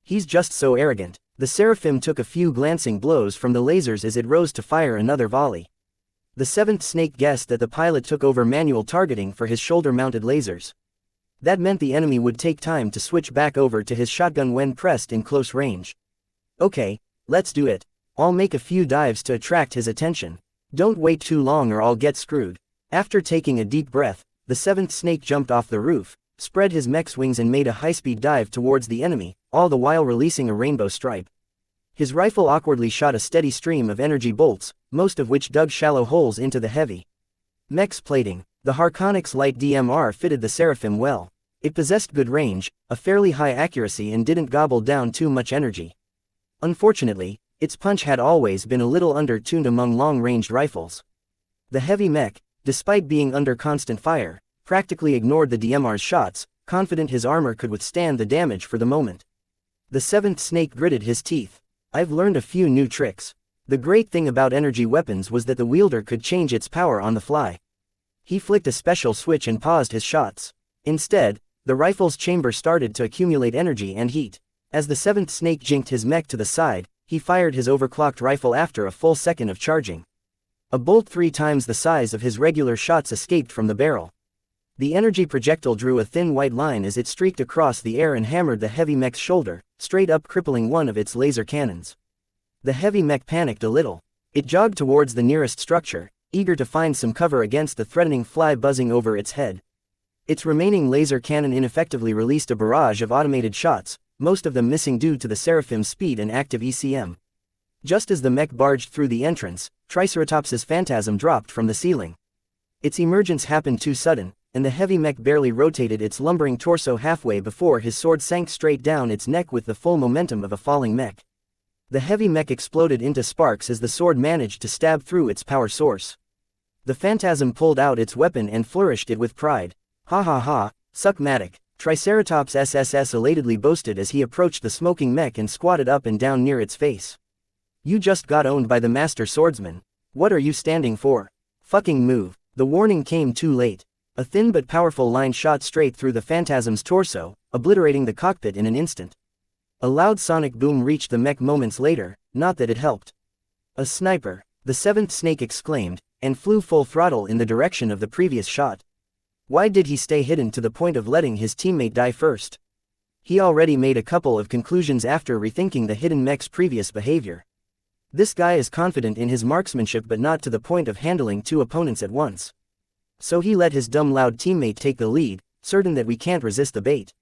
He's just so arrogant. The Seraphim took a few glancing blows from the lasers as it rose to fire another volley. The 7th Snake guessed that the pilot took over manual targeting for his shoulder-mounted lasers. That meant the enemy would take time to switch back over to his shotgun when pressed in close range. Okay, let's do it. I'll make a few dives to attract his attention. Don't wait too long or I'll get screwed. After taking a deep breath, the 7th Snake jumped off the roof, spread his mech's wings and made a high-speed dive towards the enemy, all the while releasing a rainbow stripe. His rifle awkwardly shot a steady stream of energy bolts, most of which dug shallow holes into the heavy mech's plating. The Harkonix Light DMR fitted the Seraphim well. It possessed good range, a fairly high accuracy and didn't gobble down too much energy. Unfortunately, Its punch had always been a little under-tuned among long-ranged rifles. The heavy mech, despite being under constant fire, practically ignored the DMR's shots, confident his armor could withstand the damage for the moment. The seventh snake gritted his teeth. I've learned a few new tricks. The great thing about energy weapons was that the wielder could change its power on the fly. He flicked a special switch and paused his shots. Instead, the rifle's chamber started to accumulate energy and heat. As the seventh snake jinked his mech to the side, he fired his overclocked rifle after a full second of charging. A bolt 3 times the size of his regular shots escaped from the barrel. The energy projectile drew a thin white line as it streaked across the air and hammered the heavy mech's shoulder, straight up crippling one of its laser cannons. The heavy mech panicked a little. It jogged towards the nearest structure, eager to find some cover against the threatening fly buzzing over its head. Its remaining laser cannon ineffectively released a barrage of automated shots, most of them missing due to the Seraphim's speed and active ECM. Just as the mech barged through the entrance, Triceratops's phantasm dropped from the ceiling. Its emergence happened too sudden, and the heavy mech barely rotated its lumbering torso halfway before his sword sank straight down its neck with the full momentum of a falling mech. The heavy mech exploded into sparks as the sword managed to stab through its power source. The phantasm pulled out its weapon and flourished it with pride. Ha ha ha, suckmatic, Triceratops SSS elatedly boasted as he approached the smoking mech and squatted up and down near its face. You just got owned by the master swordsman. What are you standing for? Fucking move. The warning came too late. A thin but powerful line shot straight through the phantasm's torso, obliterating the cockpit in an instant. A loud sonic boom reached the mech moments later, not that it helped. A sniper, the seventh snake exclaimed, and flew full throttle in the direction of the previous shot. Why did he stay hidden to the point of letting his teammate die first? He already made a couple of conclusions after rethinking the hidden mech's previous behavior. This guy is confident in his marksmanship but not to the point of handling 2 opponents at once. So he let his dumb loud teammate take the lead, certain that we can't resist the bait.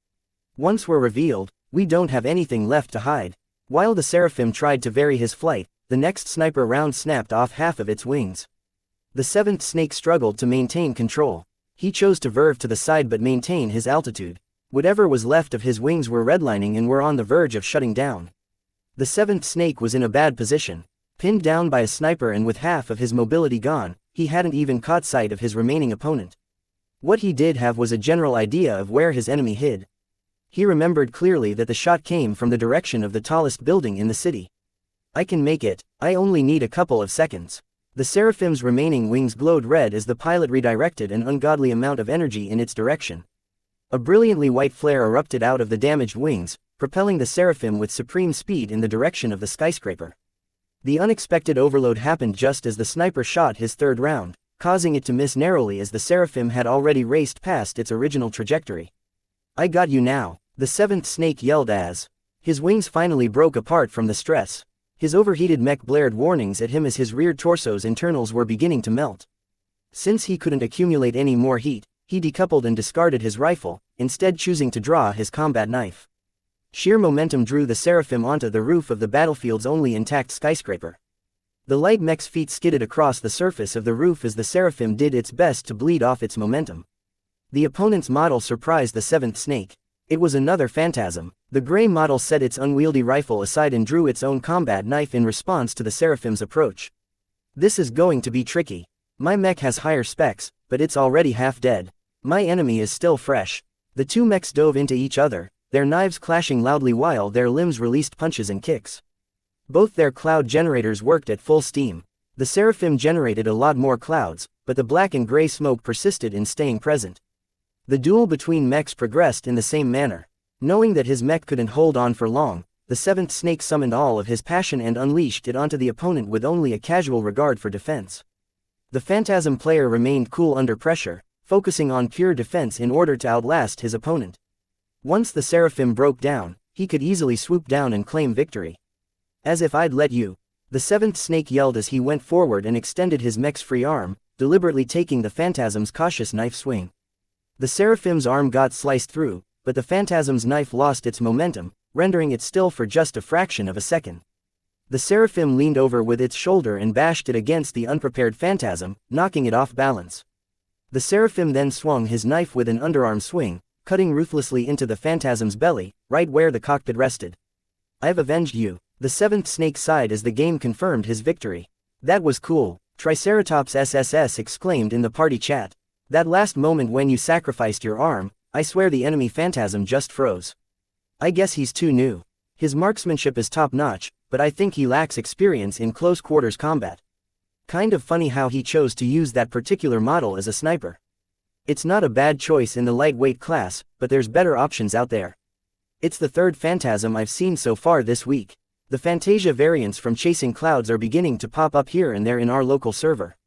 Once we're revealed, we don't have anything left to hide. While the Seraphim tried to vary his flight, the next sniper round snapped off half of its wings. The seventh snake struggled to maintain control. He chose to verve to the side but maintain his altitude. Whatever was left of his wings were redlining and were on the verge of shutting down. The seventh snake was in a bad position. Pinned down by a sniper and with half of his mobility gone, he hadn't even caught sight of his remaining opponent. What he did have was a general idea of where his enemy hid. He remembered clearly that the shot came from the direction of the tallest building in the city. I can make it, I only need a couple of seconds. The Seraphim's remaining wings glowed red as the pilot redirected an ungodly amount of energy in its direction. A brilliantly white flare erupted out of the damaged wings, propelling the Seraphim with supreme speed in the direction of the skyscraper. The unexpected overload happened just as the sniper shot his third round, causing it to miss narrowly as the Seraphim had already raced past its original trajectory. I got you now, the seventh snake yelled as his wings finally broke apart from the stress. His overheated mech blared warnings at him as his rear torso's internals were beginning to melt. Since he couldn't accumulate any more heat, he decoupled and discarded his rifle, instead choosing to draw his combat knife. Sheer momentum drew the Seraphim onto the roof of the battlefield's only intact skyscraper. The light mech's feet skidded across the surface of the roof as the Seraphim did its best to bleed off its momentum. The opponent's model surprised the seventh snake. It was another phantasm. The gray model set its unwieldy rifle aside and drew its own combat knife in response to the Seraphim's approach. This is going to be tricky. My mech has higher specs, but it's already half dead. My enemy is still fresh. The two mechs dove into each other, their knives clashing loudly while their limbs released punches and kicks. Both their cloud generators worked at full steam. The Seraphim generated a lot more clouds, but the black and gray smoke persisted in staying present. The duel between mechs progressed in the same manner. Knowing that his mech couldn't hold on for long, the seventh snake summoned all of his passion and unleashed it onto the opponent with only a casual regard for defense. The phantasm player remained cool under pressure, focusing on pure defense in order to outlast his opponent. Once the Seraphim broke down, he could easily swoop down and claim victory. As if I'd let you, the seventh snake yelled as he went forward and extended his mech's free arm, deliberately taking the phantasm's cautious knife swing. The Seraphim's arm got sliced through, but the phantasm's knife lost its momentum, rendering it still for just a fraction of a second. The Seraphim leaned over with its shoulder and bashed it against the unprepared phantasm, knocking it off balance. The Seraphim then swung his knife with an underarm swing, cutting ruthlessly into the phantasm's belly, right where the cockpit rested. I've avenged you. The seventh snake sighed as the game confirmed his victory. That was cool, Triceratops SSS exclaimed in the party chat. That last moment when you sacrificed your arm, I swear the enemy phantasm just froze. I guess he's too new. His marksmanship is top-notch, but I think he lacks experience in close-quarters combat. Kind of funny how he chose to use that particular model as a sniper. It's not a bad choice in the lightweight class, but there's better options out there. It's the third phantasm I've seen so far this week. The Fantasia variants from Chasing Clouds are beginning to pop up here and there in our local server.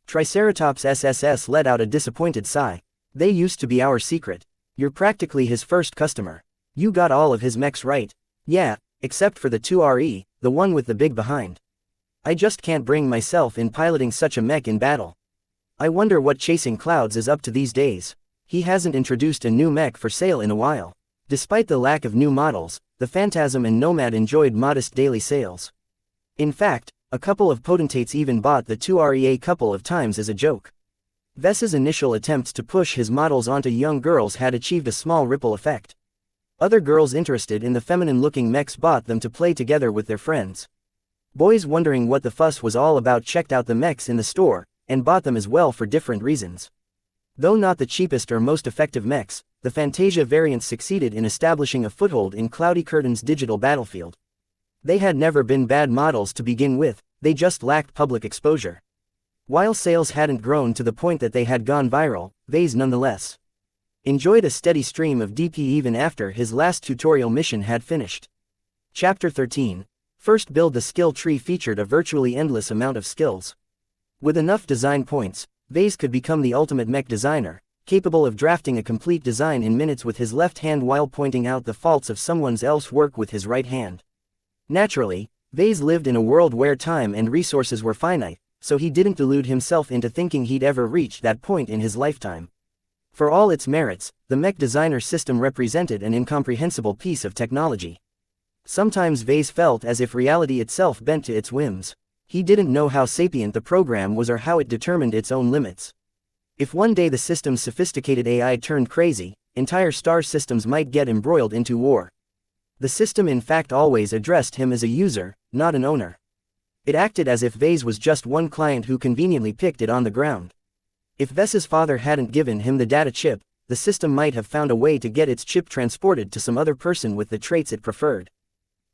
Triceratops SSS let out a disappointed sigh. They used to be our secret. You're practically his first customer. You got all of his mechs right. Yeah, except for the 2RE, the one with the big behind. I just can't bring myself in piloting such a mech in battle. I wonder what Chasing Clouds is up to these days. He hasn't introduced a new mech for sale in a while. Despite the lack of new models, the Phantasm and Nomad enjoyed modest daily sales. In fact, a couple of potentates even bought the 2RE a couple of times as a joke. Vess's initial attempts to push his models onto young girls had achieved a small ripple effect. Other girls interested in the feminine-looking mechs bought them to play together with their friends. Boys wondering what the fuss was all about checked out the mechs in the store, and bought them as well for different reasons. Though not the cheapest or most effective mechs, the Fantasia variants succeeded in establishing a foothold in Cloudy Curtain's digital battlefield. They had never been bad models to begin with, they just lacked public exposure. While sales hadn't grown to the point that they had gone viral, Vase nonetheless enjoyed a steady stream of DP even after his last tutorial mission had finished. Chapter 13. First Build. The skill tree featured a virtually endless amount of skills. With enough design points, Vase could become the ultimate mech designer, capable of drafting a complete design in minutes with his left hand while pointing out the faults of someone else's work with his right hand. Naturally, Vase lived in a world where time and resources were finite, so he didn't delude himself into thinking he'd ever reach that point in his lifetime. For all its merits, the mech designer system represented an incomprehensible piece of technology. Sometimes Vase felt as if reality itself bent to its whims. He didn't know how sapient the program was or how it determined its own limits. If one day the system's sophisticated AI turned crazy, entire star systems might get embroiled into war. The system in fact always addressed him as a user, not an owner. It acted as if Vase was just one client who conveniently picked it on the ground. If Ves's father hadn't given him the data chip, the system might have found a way to get its chip transported to some other person with the traits it preferred.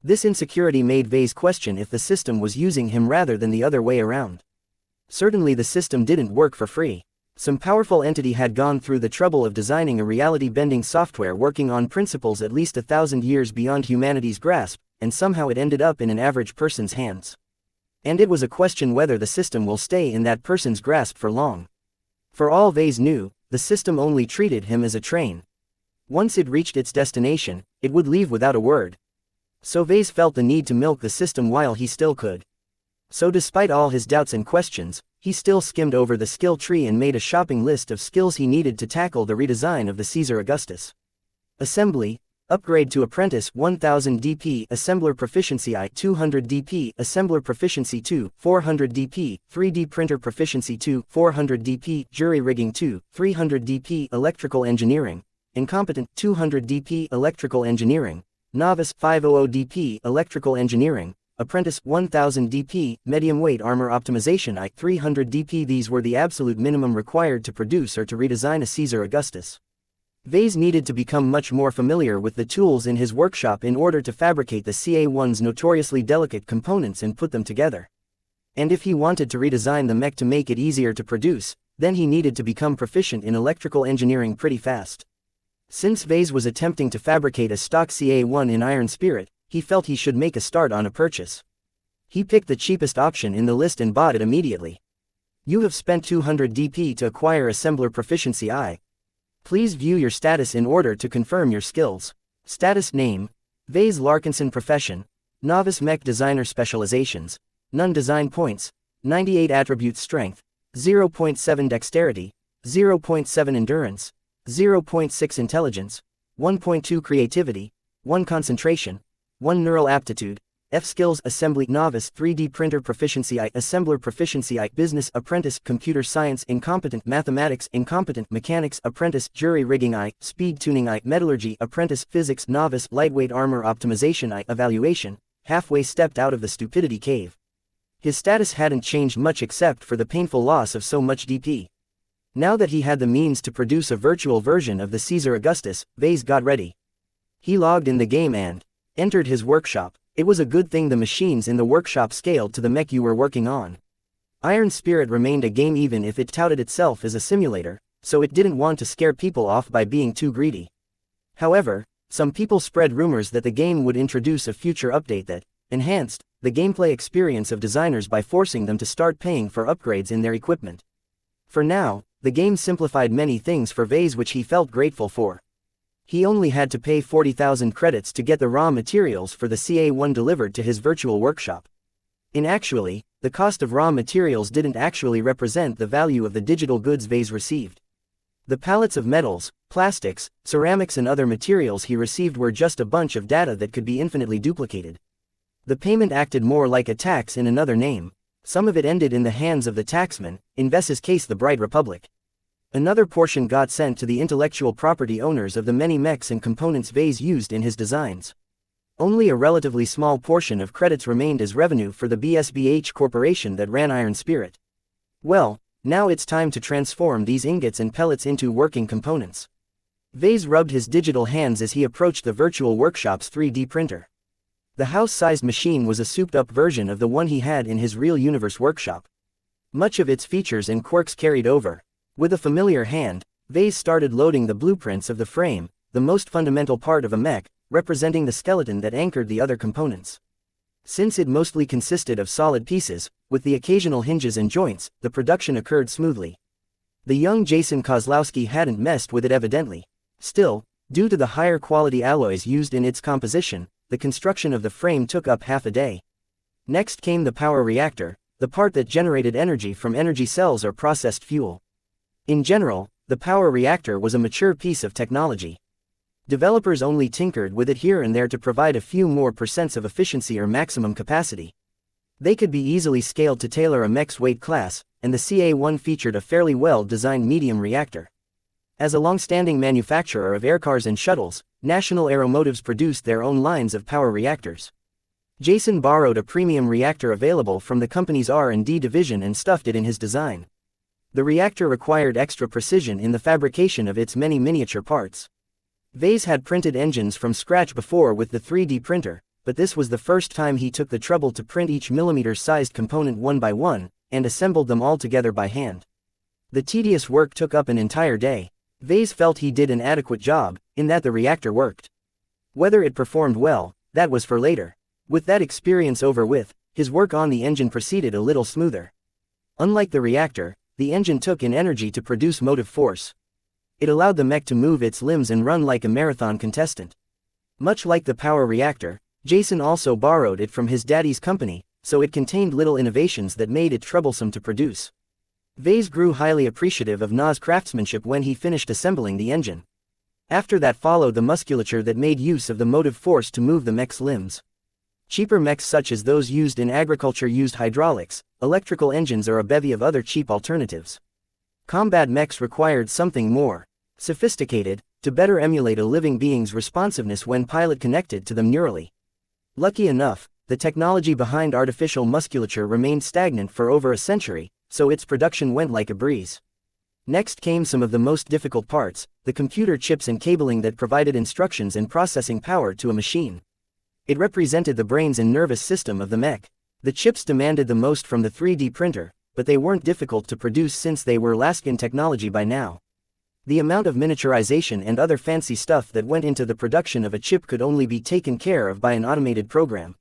This insecurity made Vase question if the system was using him rather than the other way around. Certainly the system didn't work for free. Some powerful entity had gone through the trouble of designing a reality-bending software working on principles at least 1,000 years beyond humanity's grasp, and somehow it ended up in an average person's hands. And it was a question whether the system will stay in that person's grasp for long. For all Vase knew, the system only treated him as a train. Once it reached its destination, it would leave without a word. So Vase felt the need to milk the system while he still could. So despite all his doubts and questions, he still skimmed over the skill tree and made a shopping list of skills he needed to tackle the redesign of the Caesar Augustus. Assembly, upgrade to Apprentice 1000 DP, Assembler Proficiency I 200 DP, Assembler Proficiency 2, 400 DP, 3D Printer Proficiency 2, 400 DP, Jury Rigging 2, 300 DP, Electrical Engineering, Incompetent 200 DP, Electrical Engineering, Novice 500 DP, Electrical Engineering, Apprentice 1000 DP, Medium Weight Armor Optimization I 300 DP. These were the absolute minimum required to produce or to redesign a Caesar Augustus. Vase needed to become much more familiar with the tools in his workshop in order to fabricate the CA1's notoriously delicate components and put them together. And if he wanted to redesign the mech to make it easier to produce, then he needed to become proficient in electrical engineering pretty fast. Since Vase was attempting to fabricate a stock CA1 in Iron Spirit, he felt he should make a start on a purchase. He picked the cheapest option in the list and bought it immediately. You have spent 200 DP to acquire Assembler Proficiency I. Please view your status in order to confirm your skills. Status name, Vase Larkinson. Profession, Novice Mech Designer. Specializations, none. Design points, 98 attributes. Strength, 0.7 dexterity, 0.7 endurance, 0.6 intelligence, 1.2 creativity, 1 concentration, 1 neural aptitude. F skills. Assembly Novice 3D Printer Proficiency I, Assembler Proficiency I, Business Apprentice, Computer Science Incompetent, Mathematics Incompetent, Mechanics Apprentice, Jury Rigging I, Speed Tuning I, Metallurgy Apprentice, Physics Novice, Lightweight Armor Optimization I, Evaluation, halfway stepped out of the stupidity cave. His status hadn't changed much except for the painful loss of so much DP. Now that he had the means to produce a virtual version of the Caesar Augustus, Vase got ready. He logged in the game and entered his workshop. It was a good thing the machines in the workshop scaled to the mech you were working on. Iron Spirit remained a game even if it touted itself as a simulator, so it didn't want to scare people off by being too greedy. However, some people spread rumors that the game would introduce a future update that enhanced the gameplay experience of designers by forcing them to start paying for upgrades in their equipment. For now, the game simplified many things for Vase which he felt grateful for. He only had to pay 40,000 credits to get the raw materials for the CA1 delivered to his virtual workshop. Actually, the cost of raw materials didn't actually represent the value of the digital goods Vase received. The pallets of metals, plastics, ceramics and other materials he received were just a bunch of data that could be infinitely duplicated. The payment acted more like a tax in another name. Some of it ended in the hands of the taxman, in Ves's case the Bright Republic. Another portion got sent to the intellectual property owners of the many mechs and components Vase used in his designs. Only a relatively small portion of credits remained as revenue for the BSBH corporation that ran Iron Spirit. Well, now it's time to transform these ingots and pellets into working components. Vase rubbed his digital hands as he approached the virtual workshop's 3D printer. The house-sized machine was a souped-up version of the one he had in his real universe workshop. Much of its features and quirks carried over. With a familiar hand, Vase started loading the blueprints of the frame, the most fundamental part of a mech, representing the skeleton that anchored the other components. Since it mostly consisted of solid pieces, with the occasional hinges and joints, the production occurred smoothly. The young Jason Kozlowski hadn't messed with it evidently. Still, due to the higher quality alloys used in its composition, the construction of the frame took up half a day. Next came the power reactor, the part that generated energy from energy cells or processed fuel. In general, the power reactor was a mature piece of technology. Developers only tinkered with it here and there to provide a few more % of efficiency or maximum capacity. They could be easily scaled to tailor a mech's weight class, and the CA1 featured a fairly well-designed medium reactor. As a long-standing manufacturer of aircars and shuttles, National Aeromotives produced their own lines of power reactors. Jason borrowed a premium reactor available from the company's R&D division and stuffed it in his design. The reactor required extra precision in the fabrication of its many miniature parts. Vase had printed engines from scratch before with the 3D printer, but this was the first time he took the trouble to print each millimeter-sized component one by one, and assembled them all together by hand. The tedious work took up an entire day. Vase felt he did an adequate job, in that the reactor worked. Whether it performed well, that was for later. With that experience over with, his work on the engine proceeded a little smoother. Unlike the reactor, the engine took in energy to produce motive force. It allowed the mech to move its limbs and run like a marathon contestant. Much like the power reactor, Jason also borrowed it from his daddy's company, so it contained little innovations that made it troublesome to produce. Vase grew highly appreciative of Na's craftsmanship when he finished assembling the engine. After that followed the musculature that made use of the motive force to move the mech's limbs. Cheaper mechs such as those used in agriculture used hydraulics, electrical engines or a bevy of other cheap alternatives. Combat mechs required something more sophisticated, to better emulate a living being's responsiveness when pilot connected to them neurally. Lucky enough, the technology behind artificial musculature remained stagnant for over a century, so its production went like a breeze. Next came some of the most difficult parts, the computer chips and cabling that provided instructions and processing power to a machine. It represented the brains and nervous system of the mech. The chips demanded the most from the 3D printer, but they weren't difficult to produce since they were Laskin technology by now. The amount of miniaturization and other fancy stuff that went into the production of a chip could only be taken care of by an automated program.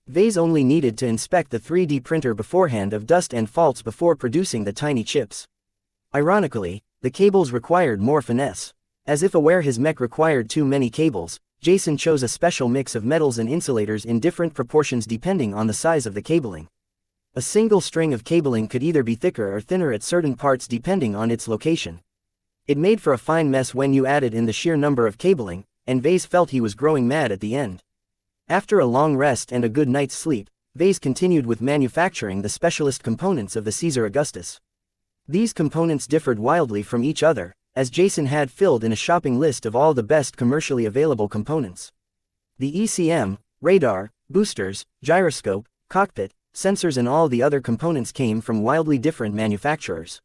Vase only needed to inspect the 3D printer beforehand of dust and faults before producing the tiny chips. Ironically, the cables required more finesse. As if aware his mech required too many cables, Jason chose a special mix of metals and insulators in different proportions depending on the size of the cabling. A single string of cabling could either be thicker or thinner at certain parts depending on its location. It made for a fine mess when you added in the sheer number of cabling, and Vase felt he was growing mad at the end. After a long rest and a good night's sleep, Vase continued with manufacturing the specialist components of the Caesar Augustus. These components differed wildly from each other, as Jason had filled in a shopping list of all the best commercially available components. The ECM, radar, boosters, gyroscope, cockpit, sensors and all the other components came from wildly different manufacturers.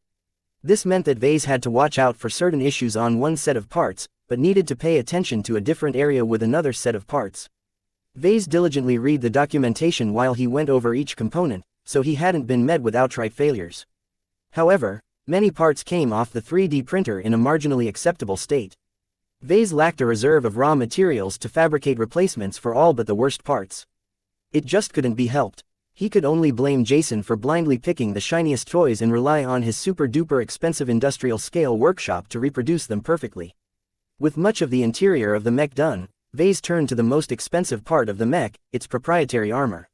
This meant that Vase had to watch out for certain issues on one set of parts, but needed to pay attention to a different area with another set of parts. Vase diligently read the documentation while he went over each component, so he hadn't been met with outright failures. However, many parts came off the 3D printer in a marginally acceptable state. Vase lacked a reserve of raw materials to fabricate replacements for all but the worst parts. It just couldn't be helped. He could only blame Jason for blindly picking the shiniest toys and rely on his super-duper expensive industrial-scale workshop to reproduce them perfectly. With much of the interior of the mech done, Vase turned to the most expensive part of the mech, its proprietary armor.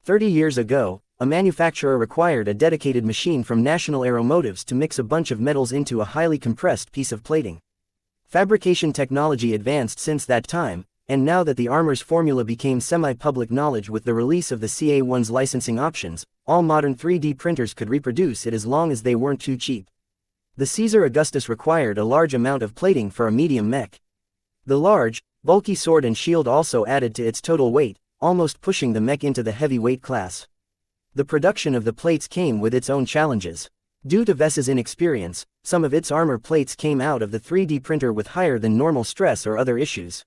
30 years ago, a manufacturer required a dedicated machine from National Aeromotives to mix a bunch of metals into a highly compressed piece of plating. Fabrication technology advanced since that time, and now that the armor's formula became semi-public knowledge with the release of the CA1's licensing options, all modern 3D printers could reproduce it as long as they weren't too cheap. The Caesar Augustus required a large amount of plating for a medium mech. The large, bulky sword and shield also added to its total weight, almost pushing the mech into the heavyweight class. The production of the plates came with its own challenges. Due to Ves's inexperience, some of its armor plates came out of the 3D printer with higher than normal stress or other issues.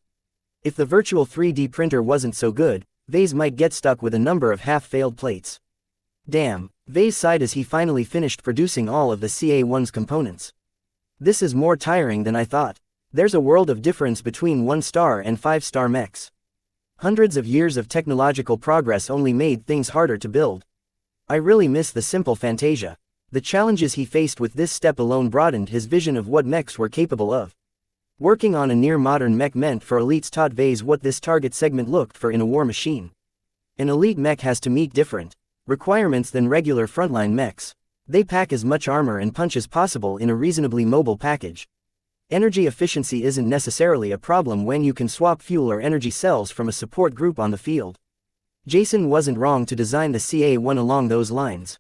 If the virtual 3D printer wasn't so good, Vase might get stuck with a number of half-failed plates. Damn, Vase sighed as he finally finished producing all of the CA1's components. This is more tiring than I thought. There's a world of difference between 1-star and 5-star mechs. Hundreds of years of technological progress only made things harder to build. I really miss the simple Fantasia. The challenges he faced with this step alone broadened his vision of what mechs were capable of. Working on a near-modern mech meant for elites taught Vase what this target segment looked for in a war machine. An elite mech has to meet different requirements than regular frontline mechs. They pack as much armor and punch as possible in a reasonably mobile package. Energy efficiency isn't necessarily a problem when you can swap fuel or energy cells from a support group on the field. Jason wasn't wrong to design the CA1 along those lines.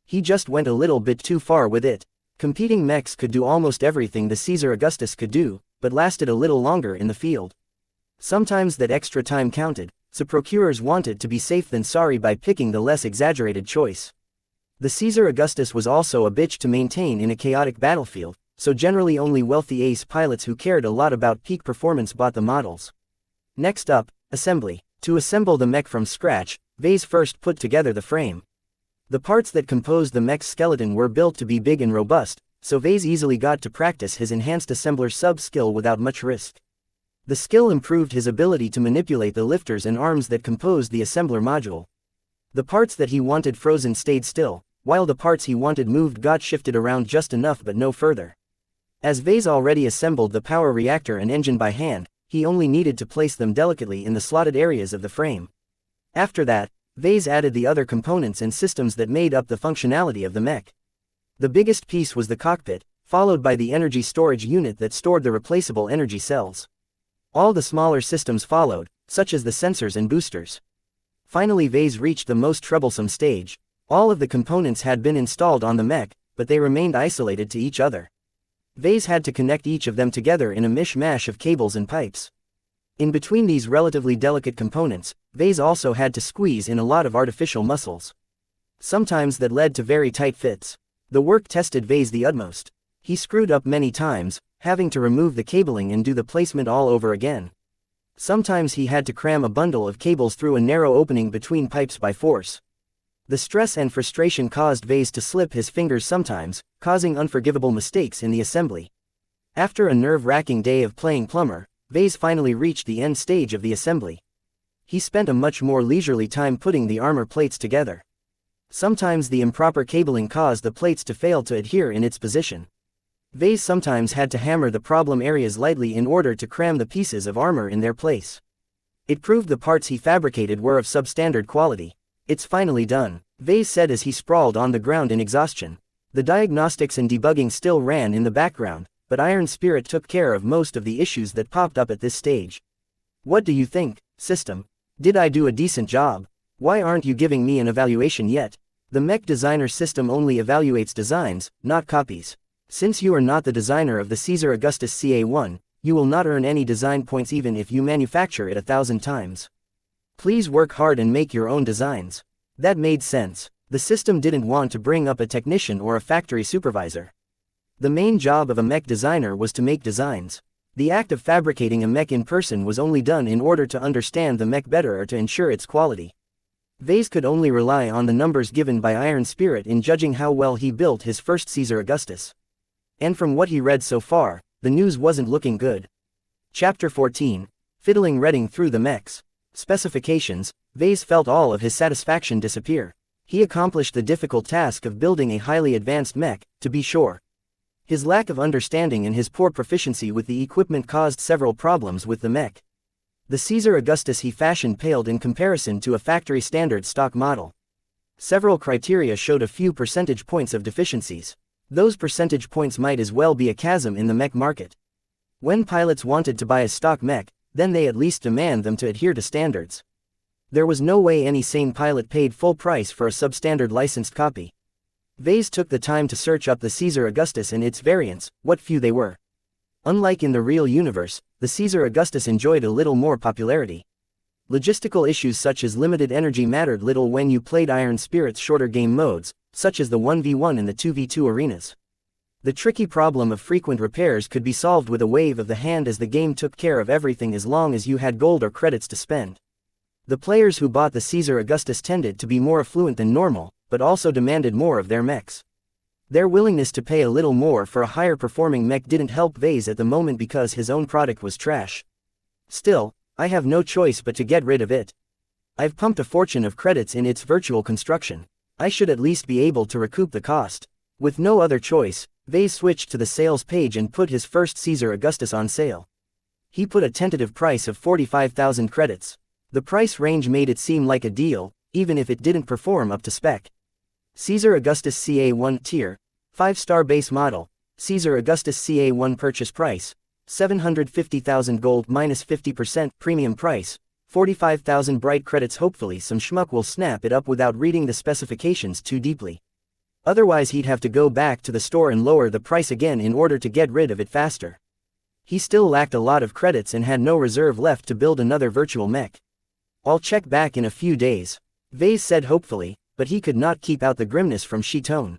He just went a little bit too far with it. Competing mechs could do almost everything the Caesar Augustus could do, but lasted a little longer in the field. Sometimes that extra time counted, so procurers wanted to be safe than sorry by picking the less exaggerated choice. The Caesar Augustus was also a bitch to maintain in a chaotic battlefield, so generally only wealthy ace pilots who cared a lot about peak performance bought the models. Next up, assembly. To assemble the mech from scratch, Vase first put together the frame. The parts that composed the mech's skeleton were built to be big and robust, so Vase easily got to practice his enhanced assembler sub-skill without much risk. The skill improved his ability to manipulate the lifters and arms that composed the assembler module. The parts that he wanted frozen stayed still, while the parts he wanted moved got shifted around just enough but no further. As Vase already assembled the power reactor and engine by hand, he only needed to place them delicately in the slotted areas of the frame. After that, Vase added the other components and systems that made up the functionality of the mech. The biggest piece was the cockpit, followed by the energy storage unit that stored the replaceable energy cells. All the smaller systems followed, such as the sensors and boosters. Finally Vase reached the most troublesome stage. All of the components had been installed on the mech, but they remained isolated to each other. Vase had to connect each of them together in a mishmash of cables and pipes. In between these relatively delicate components, Vase also had to squeeze in a lot of artificial muscles. Sometimes that led to very tight fits. The work tested Vase the utmost. He screwed up many times, having to remove the cabling and do the placement all over again. Sometimes he had to cram a bundle of cables through a narrow opening between pipes by force. The stress and frustration caused Vase to slip his fingers sometimes, causing unforgivable mistakes in the assembly. After a nerve-wracking day of playing plumber, Vase finally reached the end stage of the assembly. He spent a much more leisurely time putting the armor plates together. Sometimes the improper cabling caused the plates to fail to adhere in its position. Vase sometimes had to hammer the problem areas lightly in order to cram the pieces of armor in their place. It proved the parts he fabricated were of substandard quality. "It's finally done," Vase said as he sprawled on the ground in exhaustion. The diagnostics and debugging still ran in the background, but Iron Spirit took care of most of the issues that popped up at this stage. "What do you think, system? Did I do a decent job? Why aren't you giving me an evaluation yet?" The mech designer system only evaluates designs, not copies. Since you are not the designer of the Caesar Augustus CA1, you will not earn any design points even if you manufacture it 1,000 times. Please work hard and make your own designs. That made sense. The system didn't want to bring up a technician or a factory supervisor. The main job of a mech designer was to make designs. The act of fabricating a mech in person was only done in order to understand the mech better or to ensure its quality. Vase could only rely on the numbers given by Iron Spirit in judging how well he built his first Caesar Augustus. And from what he read so far, the news wasn't looking good. Chapter 14. Fiddling reading through the mech's specifications, Vase felt all of his satisfaction disappear. He accomplished the difficult task of building a highly advanced mech, to be sure. His lack of understanding and his poor proficiency with the equipment caused several problems with the mech. The Caesar Augustus he fashioned paled in comparison to a factory standard stock model. Several criteria showed a few percentage points of deficiencies. Those percentage points might as well be a chasm in the mech market. When pilots wanted to buy a stock mech, then they at least demand them to adhere to standards. There was no way any sane pilot paid full price for a substandard licensed copy. Vase took the time to search up the Caesar Augustus and its variants, what few they were. Unlike in the real universe, the Caesar Augustus enjoyed a little more popularity. Logistical issues such as limited energy mattered little when you played Iron Spirit's shorter game modes, such as the 1v1 and the 2v2 arenas. The tricky problem of frequent repairs could be solved with a wave of the hand, as the game took care of everything as long as you had gold or credits to spend. The players who bought the Caesar Augustus tended to be more affluent than normal, but also demanded more of their mechs. Their willingness to pay a little more for a higher performing mech didn't help Vase at the moment because his own product was trash. Still, I have no choice but to get rid of it. I've pumped a fortune of credits in its virtual construction. I should at least be able to recoup the cost. With no other choice, Vase switched to the sales page and put his first Caesar Augustus on sale. He put a tentative price of 45,000 credits. The price range made it seem like a deal, even if it didn't perform up to spec. Caesar Augustus CA1 tier, 5-star base model, Caesar Augustus CA1 purchase price, 750,000 gold minus 50% premium price, 45,000 bright credits. Hopefully some schmuck will snap it up without reading the specifications too deeply. Otherwise he'd have to go back to the store and lower the price again in order to get rid of it faster. He still lacked a lot of credits and had no reserve left to build another virtual mech. I'll check back in a few days, Vase said hopefully, but he could not keep out the grimness from Shitone.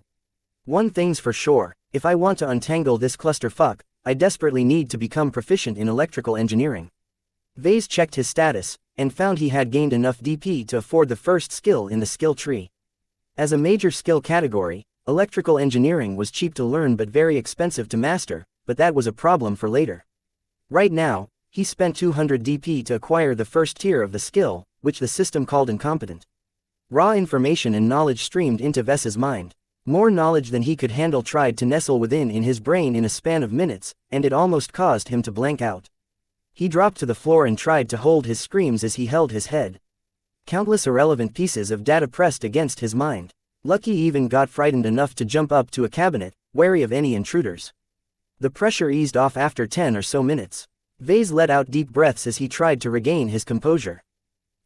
One thing's for sure, if I want to untangle this clusterfuck, I desperately need to become proficient in electrical engineering. Vase checked his status, and found he had gained enough DP to afford the first skill in the skill tree. As a major skill category, electrical engineering was cheap to learn but very expensive to master, but that was a problem for later. Right now, he spent 200 DP to acquire the first tier of the skill, which the system called incompetent. Raw information and knowledge streamed into Ves's mind. More knowledge than he could handle tried to nestle within in his brain in a span of minutes, and it almost caused him to blank out. He dropped to the floor and tried to hold his screams as he held his head. Countless irrelevant pieces of data pressed against his mind. Lucky even got frightened enough to jump up to a cabinet, wary of any intruders. The pressure eased off after 10 or so minutes. Vase let out deep breaths as he tried to regain his composure.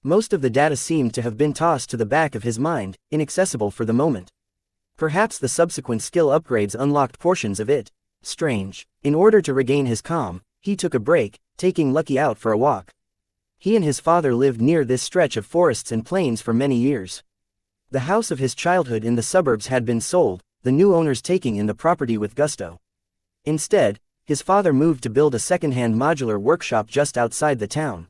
Most of the data seemed to have been tossed to the back of his mind, inaccessible for the moment. Perhaps the subsequent skill upgrades unlocked portions of it. Strange. In order to regain his calm, he took a break, taking Lucky out for a walk. He and his father lived near this stretch of forests and plains for many years. The house of his childhood in the suburbs had been sold, the new owners taking in the property with gusto. Instead, his father moved to build a second-hand modular workshop just outside the town.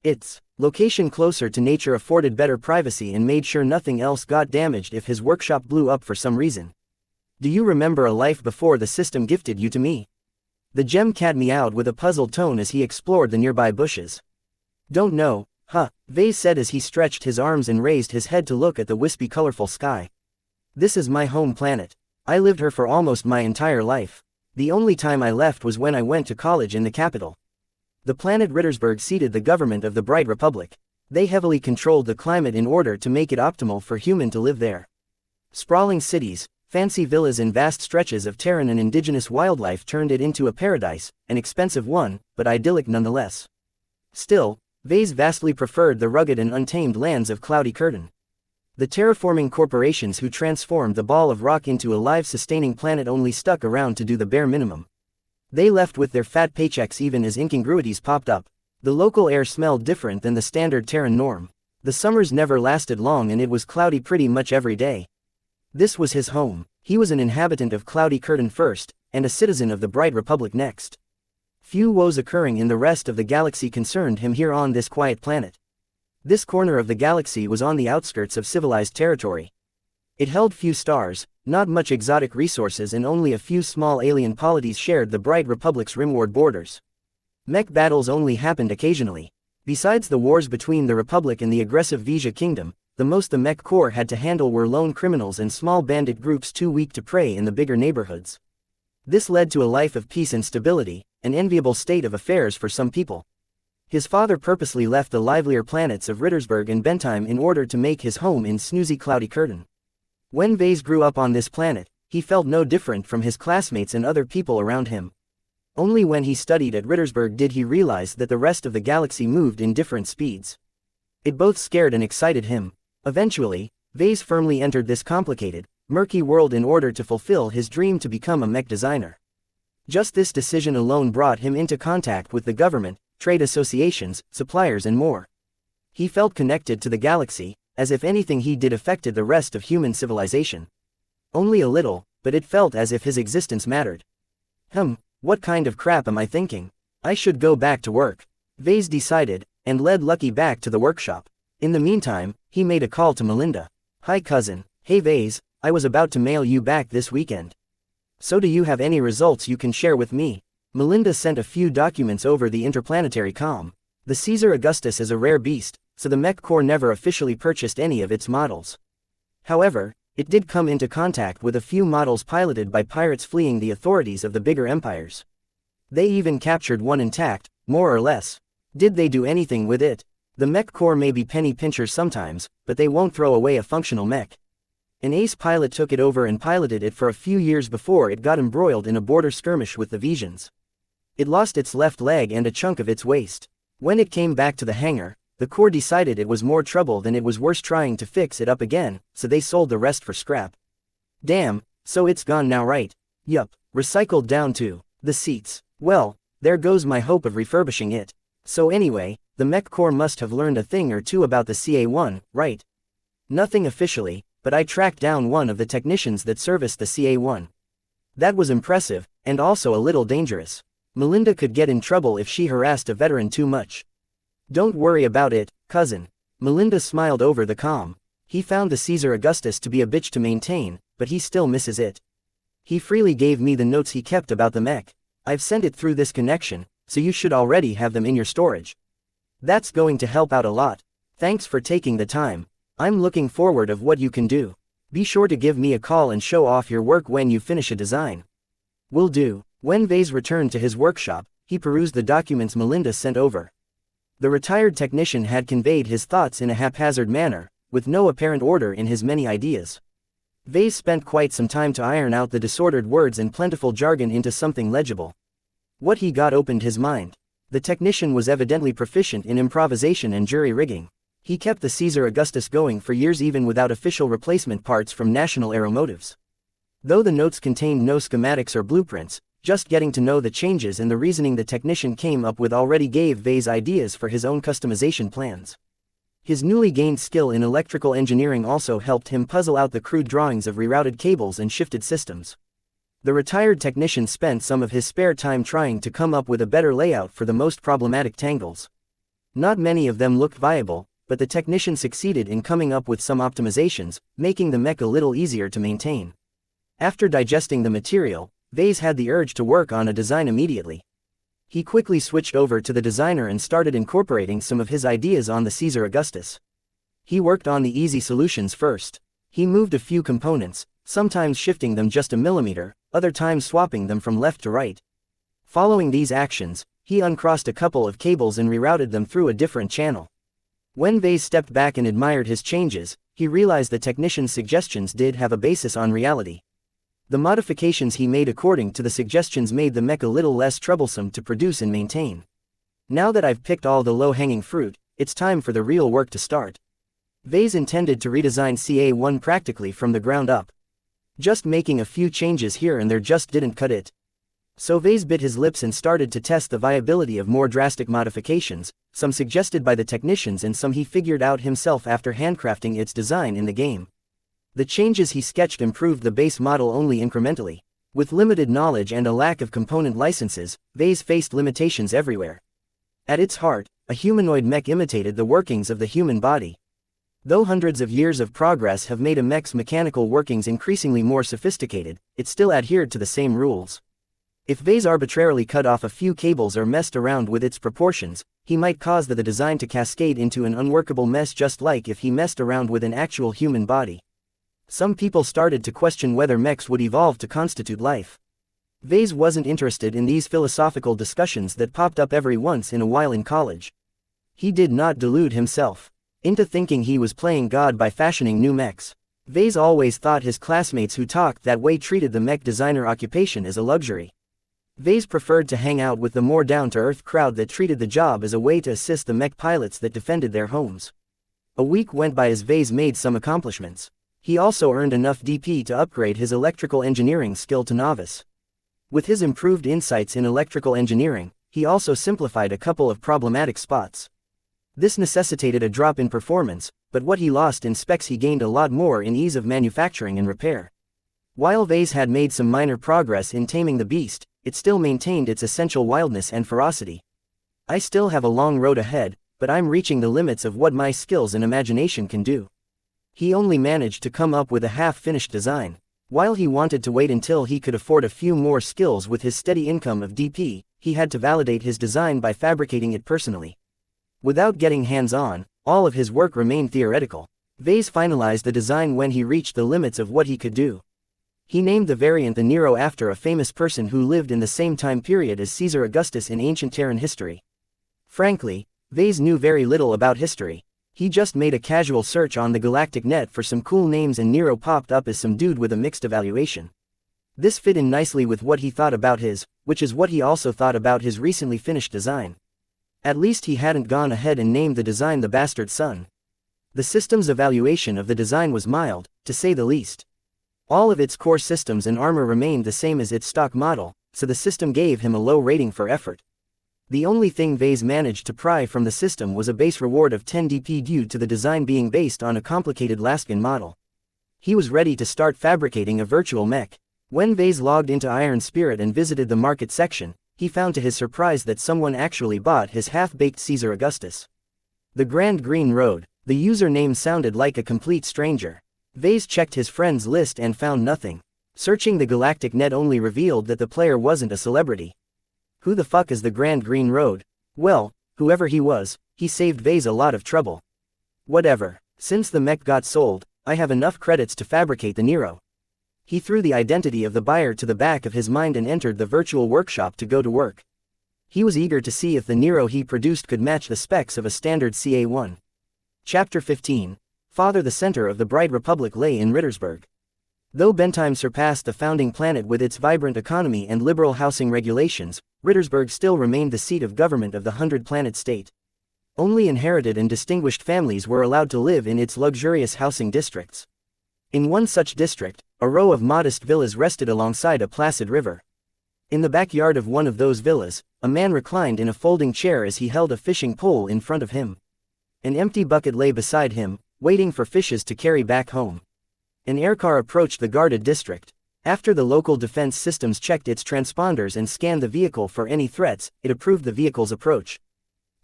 Its location closer to nature afforded better privacy and made sure nothing else got damaged if his workshop blew up for some reason. Do you remember a life before the system gifted you to me? The gem cat meowed with a puzzled tone as he explored the nearby bushes. Don't know, huh, Vase said as he stretched his arms and raised his head to look at the wispy colorful sky. This is my home planet. I lived here for almost my entire life. The only time I left was when I went to college in the capital. The planet Rittersburg seated the government of the Bright Republic. They heavily controlled the climate in order to make it optimal for human to live there. Sprawling cities, fancy villas and vast stretches of terrain and indigenous wildlife turned it into a paradise, an expensive one, but idyllic nonetheless. Still, Vase vastly preferred the rugged and untamed lands of Cloudy Curtain. The terraforming corporations who transformed the ball of rock into a life-sustaining planet only stuck around to do the bare minimum. They left with their fat paychecks even as incongruities popped up. The local air smelled different than the standard Terran norm. The summers never lasted long and it was cloudy pretty much every day. This was his home. He was an inhabitant of Cloudy Curtain first, and a citizen of the Bright Republic next. Few woes occurring in the rest of the galaxy concerned him here on this quiet planet. This corner of the galaxy was on the outskirts of civilized territory. It held few stars, not much exotic resources, and only a few small alien polities shared the Bright Republic's rimward borders. Mech battles only happened occasionally. Besides the wars between the Republic and the aggressive Vija Kingdom, the most the Mech Corps had to handle were lone criminals and small bandit groups too weak to prey in the bigger neighborhoods. This led to a life of peace and stability, an enviable state of affairs for some people. His father purposely left the livelier planets of Rittersburg and Bentheim in order to make his home in snoozy Cloudy Curtain. When Vase grew up on this planet, he felt no different from his classmates and other people around him. Only when he studied at Rittersburg did he realize that the rest of the galaxy moved in different speeds. It both scared and excited him. Eventually, Vase firmly entered this complicated, murky world in order to fulfill his dream to become a mech designer. Just this decision alone brought him into contact with the government, trade associations, suppliers and more. He felt connected to the galaxy, as if anything he did affected the rest of human civilization. Only a little, but it felt as if his existence mattered. What kind of crap am I thinking? I should go back to work. Vase decided, and led Lucky back to the workshop. In the meantime, he made a call to Melinda. Hi cousin. Hey Vase, I was about to mail you back this weekend. So do you have any results you can share with me? Melinda sent a few documents over the interplanetary comm. The Caesar Augustus is a rare beast, so the Mech Corps never officially purchased any of its models. However, it did come into contact with a few models piloted by pirates fleeing the authorities of the bigger empires. They even captured one intact, more or less. Did they do anything with it? The Mech Corps may be penny pinchers sometimes, but they won't throw away a functional mech. An ace pilot took it over and piloted it for a few years before it got embroiled in a border skirmish with the Vesians. It lost its left leg and a chunk of its waist. When it came back to the hangar, the Corps decided it was more trouble than it was worth trying to fix it up again, so they sold the rest for scrap. Damn, so it's gone now, right? Yup, recycled down to the seats. Well, there goes my hope of refurbishing it. So anyway, the Mech Corps must have learned a thing or two about the CA-1, right? Nothing officially, but I tracked down one of the technicians that serviced the CA-1. That was impressive, and also a little dangerous. Melinda could get in trouble if she harassed a veteran too much. Don't worry about it, cousin. Melinda smiled over the comm. He found the Caesar Augustus to be a bitch to maintain, but he still misses it. He freely gave me the notes he kept about the mech. I've sent it through this connection, so you should already have them in your storage. That's going to help out a lot. Thanks for taking the time. I'm looking forward of what you can do. Be sure to give me a call and show off your work when you finish a design. Will do. When Vase returned to his workshop, he perused the documents Melinda sent over. The retired technician had conveyed his thoughts in a haphazard manner, with no apparent order in his many ideas. Vase spent quite some time to iron out the disordered words and plentiful jargon into something legible. What he got opened his mind. The technician was evidently proficient in improvisation and jury rigging. He kept the Caesar Augustus going for years even without official replacement parts from National Aeromotives. Though the notes contained no schematics or blueprints, just getting to know the changes and the reasoning the technician came up with already gave Vase ideas for his own customization plans. His newly gained skill in electrical engineering also helped him puzzle out the crude drawings of rerouted cables and shifted systems. The retired technician spent some of his spare time trying to come up with a better layout for the most problematic tangles. Not many of them looked viable, but the technician succeeded in coming up with some optimizations, making the mech a little easier to maintain. After digesting the material, Vase had the urge to work on a design immediately. He quickly switched over to the designer and started incorporating some of his ideas on the Caesar Augustus. He worked on the easy solutions first. He moved a few components, sometimes shifting them just a millimeter, other times swapping them from left to right. Following these actions, he uncrossed a couple of cables and rerouted them through a different channel. When Vase stepped back and admired his changes, he realized the technician's suggestions did have a basis on reality. The modifications he made according to the suggestions made the mech a little less troublesome to produce and maintain. Now that I've picked all the low-hanging fruit, it's time for the real work to start. Vase intended to redesign CA-1 practically from the ground up. Just making a few changes here and there just didn't cut it. So Vase bit his lips and started to test the viability of more drastic modifications, some suggested by the technicians and some he figured out himself after handcrafting its design in the game. The changes he sketched improved the base model only incrementally. With limited knowledge and a lack of component licenses, Vase faced limitations everywhere. At its heart, a humanoid mech imitated the workings of the human body. Though hundreds of years of progress have made a mech's mechanical workings increasingly more sophisticated, it still adhered to the same rules. If Vase arbitrarily cut off a few cables or messed around with its proportions, he might cause the design to cascade into an unworkable mess, just like if he messed around with an actual human body. Some people started to question whether mechs would evolve to constitute life. Vase wasn't interested in these philosophical discussions that popped up every once in a while in college. He did not delude himself into thinking he was playing God by fashioning new mechs. Vase always thought his classmates who talked that way treated the mech designer occupation as a luxury. Vase preferred to hang out with the more down-to-earth crowd that treated the job as a way to assist the mech pilots that defended their homes. A week went by as Vase made some accomplishments. He also earned enough DP to upgrade his electrical engineering skill to novice. With his improved insights in electrical engineering, he also simplified a couple of problematic spots. This necessitated a drop in performance, but what he lost in specs he gained a lot more in ease of manufacturing and repair. While Vase had made some minor progress in taming the beast, it still maintained its essential wildness and ferocity. I still have a long road ahead, but I'm reaching the limits of what my skills and imagination can do. He only managed to come up with a half-finished design. While he wanted to wait until he could afford a few more skills with his steady income of DP, he had to validate his design by fabricating it personally. Without getting hands-on, all of his work remained theoretical. Vase finalized the design when he reached the limits of what he could do. He named the variant the Nero after a famous person who lived in the same time period as Caesar Augustus in ancient Terran history. Frankly, Vase knew very little about history. He just made a casual search on the galactic net for some cool names and Nero popped up as some dude with a mixed evaluation. This fit in nicely with what he thought about which is what he also thought about his recently finished design. At least he hadn't gone ahead and named the design the Bastard Son. The system's evaluation of the design was mild, to say the least. All of its core systems and armor remained the same as its stock model, so the system gave him a low rating for effort. The only thing Vase managed to pry from the system was a base reward of 10 DP due to the design being based on a complicated Laskin model. He was ready to start fabricating a virtual mech. When Vase logged into Iron Spirit and visited the market section, he found to his surprise that someone actually bought his half-baked Caesar Augustus. The Grand Green Road. The username sounded like a complete stranger. Vase checked his friends list and found nothing. Searching the galactic net only revealed that the player wasn't a celebrity. Who the fuck is the Grand Green Road? Well, whoever he was, he saved Vase a lot of trouble. Whatever. Since the mech got sold, I have enough credits to fabricate the Nero. He threw the identity of the buyer to the back of his mind and entered the virtual workshop to go to work. He was eager to see if the Nero he produced could match the specs of a standard CA1. Chapter 15. Father. The center of the Bright Republic lay in Rittersburg. Though Bentheim surpassed the founding planet with its vibrant economy and liberal housing regulations, Rittersburg still remained the seat of government of the 100-planet state. Only inherited and distinguished families were allowed to live in its luxurious housing districts. In one such district, a row of modest villas rested alongside a placid river. In the backyard of one of those villas, a man reclined in a folding chair as he held a fishing pole in front of him. An empty bucket lay beside him, waiting for fishes to carry back home. An aircar approached the guarded district. After the local defense systems checked its transponders and scanned the vehicle for any threats, it approved the vehicle's approach.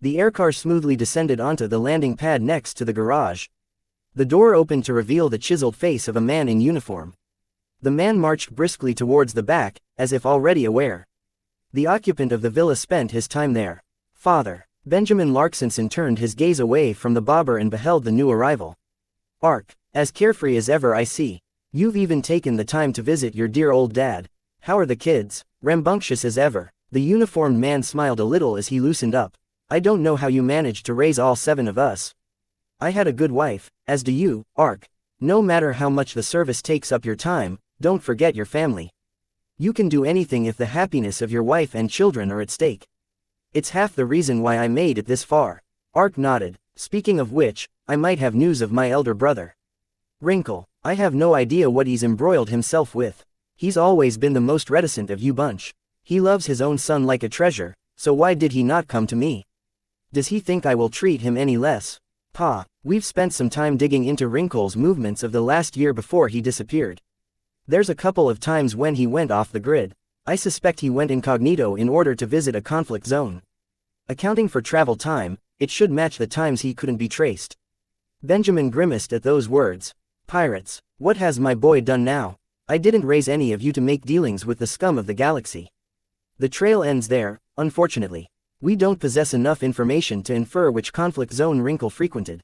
The aircar smoothly descended onto the landing pad next to the garage. The door opened to reveal the chiseled face of a man in uniform. The man marched briskly towards the back, as if already aware. The occupant of the villa spent his time there. Father. Benjamin Larksonson turned his gaze away from the bobber and beheld the new arrival. Ark. As carefree as ever, I see. You've even taken the time to visit your dear old dad. How are the kids? Rambunctious as ever. The uniformed man smiled a little as he loosened up. I don't know how you managed to raise all 7 of us. I had a good wife, as do you, Ark. No matter how much the service takes up your time, don't forget your family. You can do anything if the happiness of your wife and children are at stake. It's half the reason why I made it this far. Ark nodded. Speaking of which, I might have news of my elder brother. Wrinkle. I have no idea what he's embroiled himself with. He's always been the most reticent of you bunch. He loves his own son like a treasure, so why did he not come to me? Does he think I will treat him any less? Pa, we've spent some time digging into Wrinkle's movements of the last year before he disappeared. There's a couple of times when he went off the grid. I suspect he went incognito in order to visit a conflict zone. Accounting for travel time, it should match the times he couldn't be traced. Benjamin grimaced at those words. Pirates, what has my boy done now? I didn't raise any of you to make dealings with the scum of the galaxy. The trail ends there, unfortunately. We don't possess enough information to infer which conflict zone Wrinkle frequented.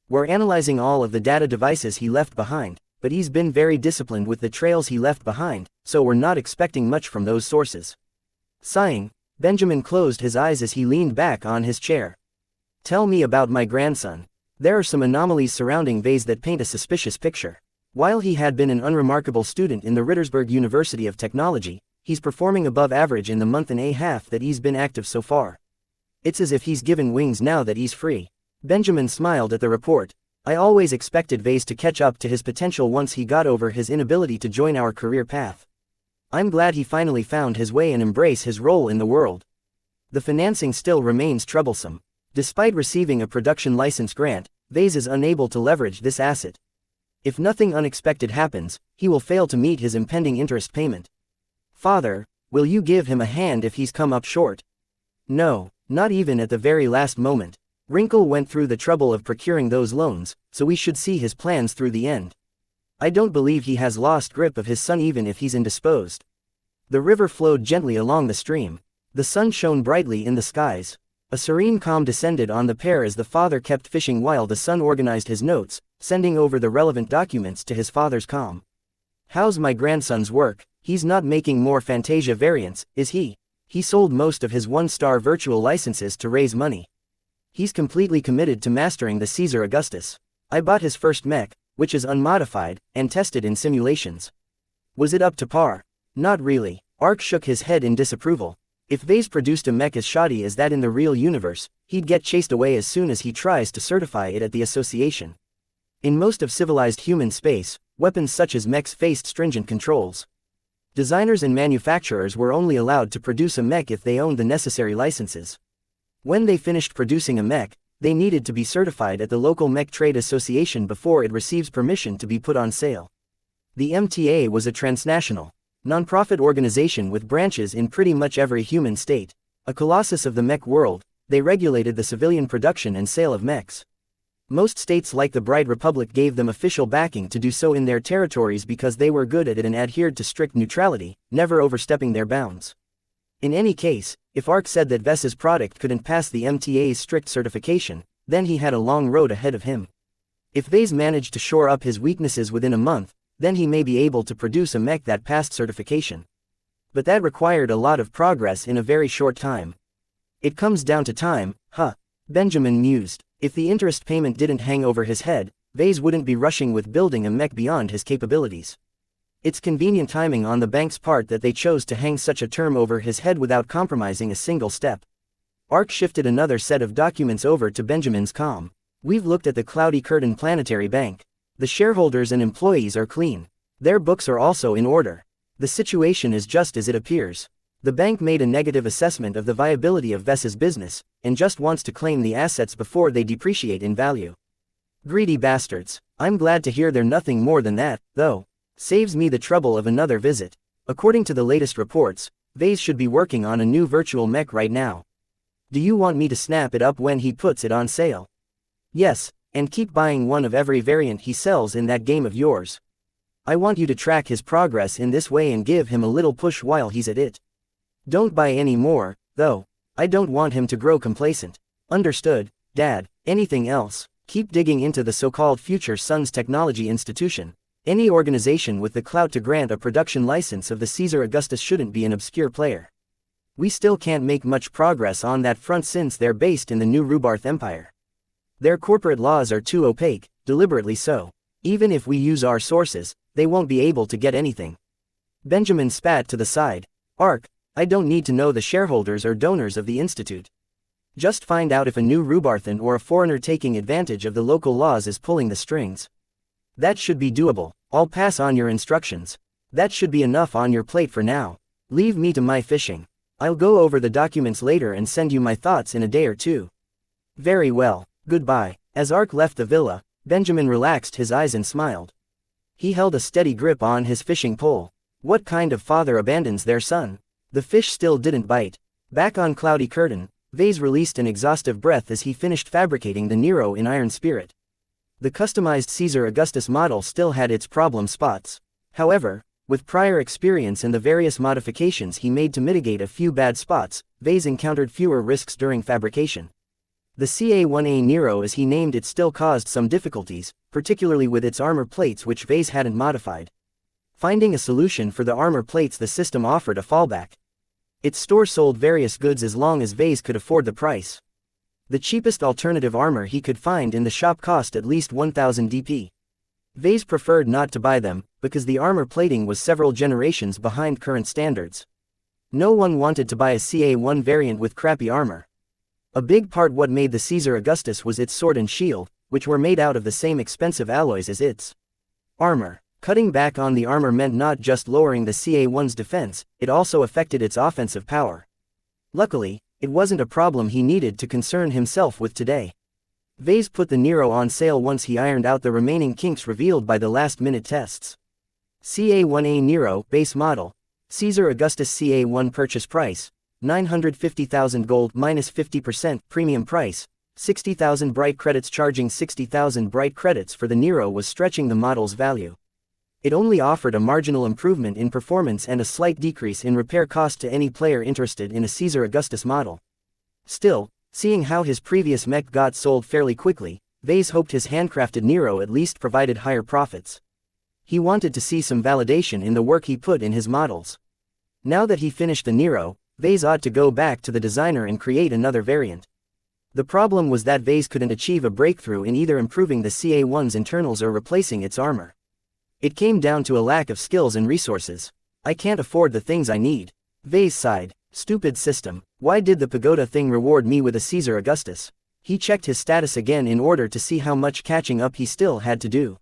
We're analyzing all of the data devices he left behind, but he's been very disciplined with the trails he left behind, so we're not expecting much from those sources. Sighing, Benjamin closed his eyes as he leaned back on his chair. Tell me about my grandson. There are some anomalies surrounding Vase that paint a suspicious picture. While he had been an unremarkable student in the Rittersberg University of Technology, he's performing above average in the month and a half that he's been active so far. It's as if he's given wings now that he's free. Benjamin smiled at the report. I always expected Vase to catch up to his potential once he got over his inability to join our career path. I'm glad he finally found his way and embrace his role in the world. The financing still remains troublesome. Despite receiving a production license grant, Vase is unable to leverage this asset. If nothing unexpected happens, he will fail to meet his impending interest payment. Father, will you give him a hand if he's come up short? No, not even at the very last moment. Wrinkle went through the trouble of procuring those loans, so we should see his plans through the end. I don't believe he has lost grip of his son even if he's indisposed. The river flowed gently along the stream. The sun shone brightly in the skies. A serene calm descended on the pair as the father kept fishing while the son organized his notes, sending over the relevant documents to his father's comm. How's my grandson's work? He's not making more Fantasia variants, is he? He sold most of his one-star virtual licenses to raise money. He's completely committed to mastering the Caesar Augustus. I bought his first mech, which is unmodified, and tested in simulations. Was it up to par? Not really. Ark shook his head in disapproval. If Vase produced a mech as shoddy as that in the real universe, he'd get chased away as soon as he tries to certify it at the association. In most of civilized human space, weapons such as mechs faced stringent controls. Designers and manufacturers were only allowed to produce a mech if they owned the necessary licenses. When they finished producing a mech, they needed to be certified at the local mech trade association before it receives permission to be put on sale. The MTA was a transnational, non-profit organization with branches in pretty much every human state. A colossus of the mech world, they regulated the civilian production and sale of mechs. Most states like the Bright Republic gave them official backing to do so in their territories because they were good at it and adhered to strict neutrality, never overstepping their bounds. In any case, if Ark said that Ves's product couldn't pass the MTA's strict certification, then he had a long road ahead of him. If Vase managed to shore up his weaknesses within a month, then he may be able to produce a mech that passed certification. But that required a lot of progress in a very short time. It comes down to time, huh? Benjamin mused. If the interest payment didn't hang over his head, Vase wouldn't be rushing with building a mech beyond his capabilities. It's convenient timing on the bank's part that they chose to hang such a term over his head without compromising a single step. Ark shifted another set of documents over to Benjamin's comm. We've looked at the Cloudy Curtain Planetary Bank. The shareholders and employees are clean. Their books are also in order. The situation is just as it appears. The bank made a negative assessment of the viability of Ves's business, and just wants to claim the assets before they depreciate in value. Greedy bastards. I'm glad to hear they're nothing more than that, though. Saves me the trouble of another visit. According to the latest reports, Vase should be working on a new virtual mech right now. Do you want me to snap it up when he puts it on sale? Yes, and keep buying one of every variant he sells in that game of yours. I want you to track his progress in this way and give him a little push while he's at it. Don't buy any more, though. I don't want him to grow complacent. Understood, Dad. Anything else? Keep digging into the so-called Future Sons Technology Institution. Any organization with the clout to grant a production license of the Caesar Augustus shouldn't be an obscure player. We still can't make much progress on that front since they're based in the New Rubarth Empire. Their corporate laws are too opaque, deliberately so. Even if we use our sources, they won't be able to get anything. Benjamin spat to the side. Ark, I don't need to know the shareholders or donors of the institute. Just find out if a New Rubarthan or a foreigner taking advantage of the local laws is pulling the strings. That should be doable. I'll pass on your instructions. That should be enough on your plate for now. Leave me to my fishing. I'll go over the documents later and send you my thoughts in a day or two. Very well, goodbye. As Ark left the villa, Benjamin relaxed his eyes and smiled. He held a steady grip on his fishing pole. What kind of father abandons their son? The fish still didn't bite. Back on Cloudy Curtain, Vase released an exhaustive breath as he finished fabricating the Nero in Iron Spirit. The customized Caesar Augustus model still had its problem spots. However, with prior experience and the various modifications he made to mitigate a few bad spots, Vase encountered fewer risks during fabrication. The CA-1A Nero, as he named it, still caused some difficulties, particularly with its armor plates, which Vase hadn't modified. Finding a solution for the armor plates, the system offered a fallback. Its store sold various goods as long as Vase could afford the price. The cheapest alternative armor he could find in the shop cost at least 1000 DP. Vase preferred not to buy them, because the armor plating was several generations behind current standards. No one wanted to buy a CA-1 variant with crappy armor. A big part what made the Caesar Augustus was its sword and shield, which were made out of the same expensive alloys as its armor. Cutting back on the armor meant not just lowering the CA-1's defense, it also affected its offensive power. Luckily, it wasn't a problem he needed to concern himself with today. Vase put the Nero on sale once he ironed out the remaining kinks revealed by the last-minute tests. CA-1A Nero, base model. Caesar Augustus CA-1 purchase price, 950,000 gold minus 50%, premium price, 60,000 bright credits. Charging 60,000 bright credits for the Nero was stretching the model's value. It only offered a marginal improvement in performance and a slight decrease in repair cost to any player interested in a Caesar Augustus model. Still, seeing how his previous mech got sold fairly quickly, Vase hoped his handcrafted Nero at least provided higher profits. He wanted to see some validation in the work he put in his models. Now that he finished the Nero, Vase ought to go back to the designer and create another variant. The problem was that Vase couldn't achieve a breakthrough in either improving the CA-1's internals or replacing its armor. It came down to a lack of skills and resources. I can't afford the things I need. Vase sighed. Stupid system. Why did the pagoda thing reward me with a Caesar Augustus? He checked his status again in order to see how much catching up he still had to do.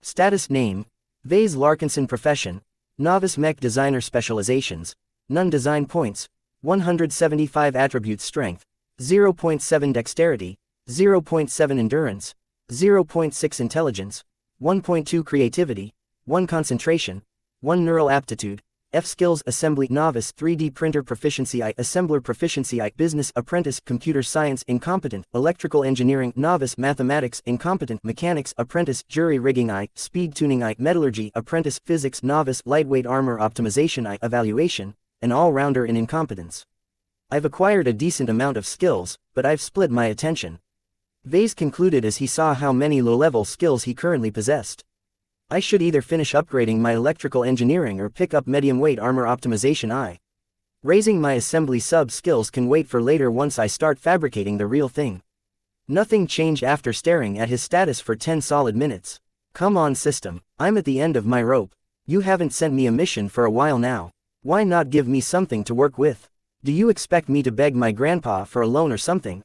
Status: name, Vase Larkinson. Profession, novice mech designer. Specializations, none. Design points, 175. Attributes: strength, 0.7. Dexterity, 0.7. Endurance, 0.6. Intelligence, 1.2. Creativity, 1. Concentration, 1. Neural aptitude. F skills: assembly, novice, 3D printer proficiency I, assembler proficiency I, business, apprentice, computer science, incompetent, electrical engineering, novice, mathematics, incompetent, mechanics, apprentice, jury rigging I, speed tuning I, metallurgy, apprentice, physics, novice, lightweight armor optimization I, evaluation, an all-rounder in incompetence. I've acquired a decent amount of skills, but I've split my attention. Vase concluded as he saw how many low-level skills he currently possessed. I should either finish upgrading my electrical engineering or pick up medium-weight armor optimization I. Raising my assembly sub-skills can wait for later once I start fabricating the real thing. Nothing changed after staring at his status for 10 solid minutes. Come on system, I'm at the end of my rope. You haven't sent me a mission for a while now. Why not give me something to work with? Do you expect me to beg my grandpa for a loan or something?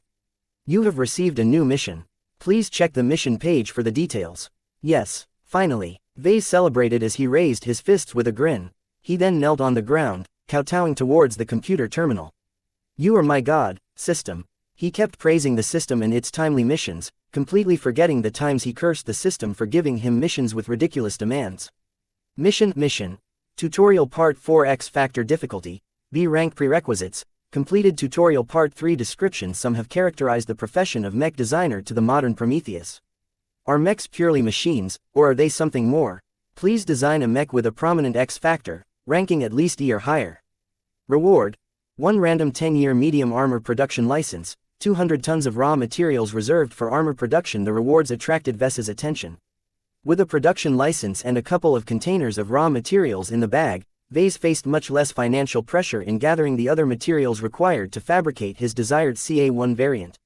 You have received a new mission. Please check the mission page for the details. Yes. Finally, Vase celebrated as he raised his fists with a grin. He then knelt on the ground, kowtowing towards the computer terminal. You are my god, system. He kept praising the system and its timely missions, completely forgetting the times he cursed the system for giving him missions with ridiculous demands. Mission. Tutorial Part 4. X Factor difficulty, B rank. Prerequisites, completed. Tutorial Part 3. Description. Some have characterized the profession of mech designer to the modern Prometheus. Are mechs purely machines, or are they something more? Please design a mech with a prominent X factor, ranking at least E or higher. Reward: 1 random 10-year medium armor production license, 200 tons of raw materials reserved for armor production. The rewards attracted Ves's attention. With a production license and a couple of containers of raw materials in the bag, Vase faced much less financial pressure in gathering the other materials required to fabricate his desired CA-1 variant.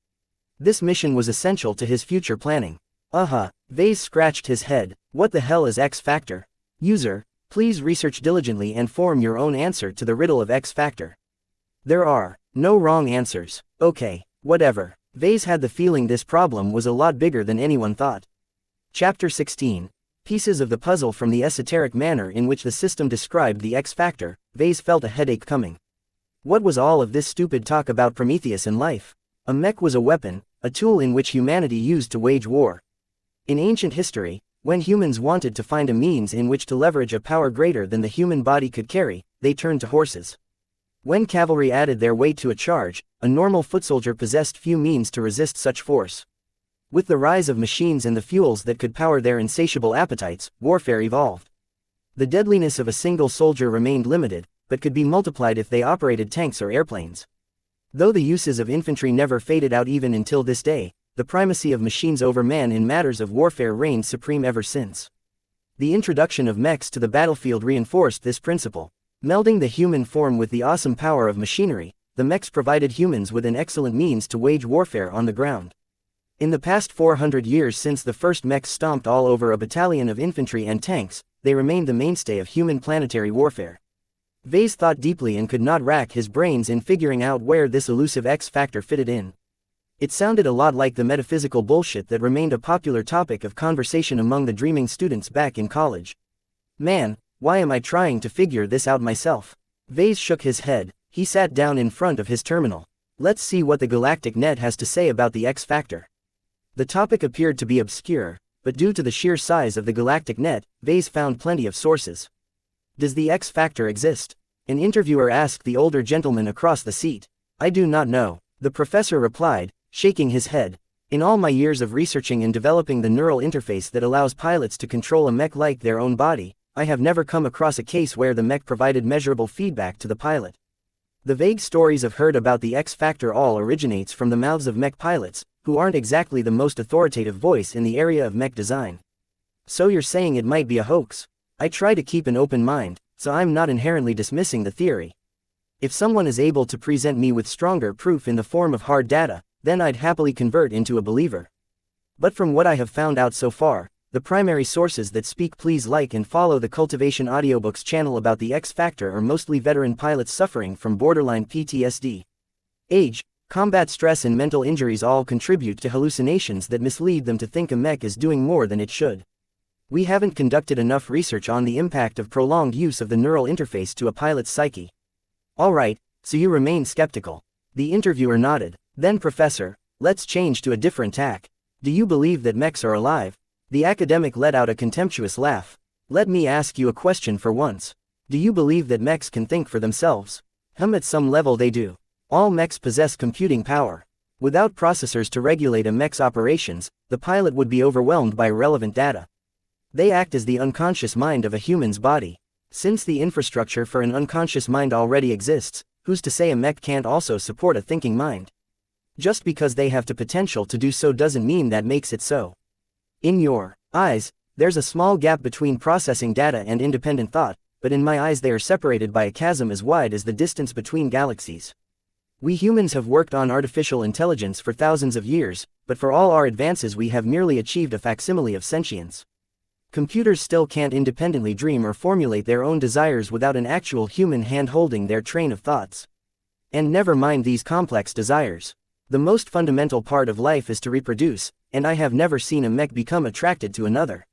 This mission was essential to his future planning. Vase scratched his head. What the hell is X Factor? User, please research diligently and form your own answer to the riddle of X Factor. There are no wrong answers. Okay, whatever. Vase had the feeling this problem was a lot bigger than anyone thought. Chapter 16. Pieces of the puzzle from the esoteric manner in which the system described the X factor, Vase felt a headache coming. What was all of this stupid talk about Prometheus and life? A mech was a weapon, a tool in which humanity used to wage war. In ancient history, when humans wanted to find a means in which to leverage a power greater than the human body could carry, they turned to horses. When cavalry added their weight to a charge, a normal foot soldier possessed few means to resist such force. With the rise of machines and the fuels that could power their insatiable appetites, warfare evolved. The deadliness of a single soldier remained limited, but could be multiplied if they operated tanks or airplanes. Though the uses of infantry never faded out even until this day, the primacy of machines over man in matters of warfare reigned supreme ever since. The introduction of mechs to the battlefield reinforced this principle. Melding the human form with the awesome power of machinery, the mechs provided humans with an excellent means to wage warfare on the ground. In the past 400 years since the first mechs stomped all over a battalion of infantry and tanks, they remained the mainstay of human planetary warfare. Vase thought deeply and could not rack his brains in figuring out where this elusive X factor fitted in. It sounded a lot like the metaphysical bullshit that remained a popular topic of conversation among the dreaming students back in college. Man, why am I trying to figure this out myself? Vase shook his head. He sat down in front of his terminal. Let's see what the galactic net has to say about the X factor. The topic appeared to be obscure, but due to the sheer size of the galactic net, Vase found plenty of sources. Does the X factor exist? An interviewer asked the older gentleman across the seat. I do not know, the professor replied, shaking his head. In all my years of researching and developing the neural interface that allows pilots to control a mech like their own body, I have never come across a case where the mech provided measurable feedback to the pilot. The vague stories I've heard about the X factor all originates from the mouths of mech pilots, who aren't exactly the most authoritative voice in the area of mech design. So you're saying it might be a hoax? I try to keep an open mind, so I'm not inherently dismissing the theory. If someone is able to present me with stronger proof in the form of hard data, then I'd happily convert into a believer. But from what I have found out so far, the primary sources that speak, please like and follow the Cultivation Audiobooks channel about the X factor are mostly veteran pilots suffering from borderline PTSD. Age, combat stress and mental injuries all contribute to hallucinations that mislead them to think a mech is doing more than it should. We haven't conducted enough research on the impact of prolonged use of the neural interface to a pilot's psyche. Alright, so you remain skeptical. The interviewer nodded. Then Professor, let's change to a different tack. Do you believe that mechs are alive? The academic let out a contemptuous laugh. Let me ask you a question for once. Do you believe that mechs can think for themselves? At some level they do. All mechs possess computing power. Without processors to regulate a mech's operations, the pilot would be overwhelmed by irrelevant data. They act as the unconscious mind of a human's body. Since the infrastructure for an unconscious mind already exists, who's to say a mech can't also support a thinking mind? Just because they have the potential to do so doesn't mean that makes it so. In your eyes, there's a small gap between processing data and independent thought, but in my eyes they are separated by a chasm as wide as the distance between galaxies. We humans have worked on artificial intelligence for thousands of years, but for all our advances we have merely achieved a facsimile of sentience. Computers still can't independently dream or formulate their own desires without an actual human hand holding their train of thoughts. And never mind these complex desires. The most fundamental part of life is to reproduce, and I have never seen a mech become attracted to another.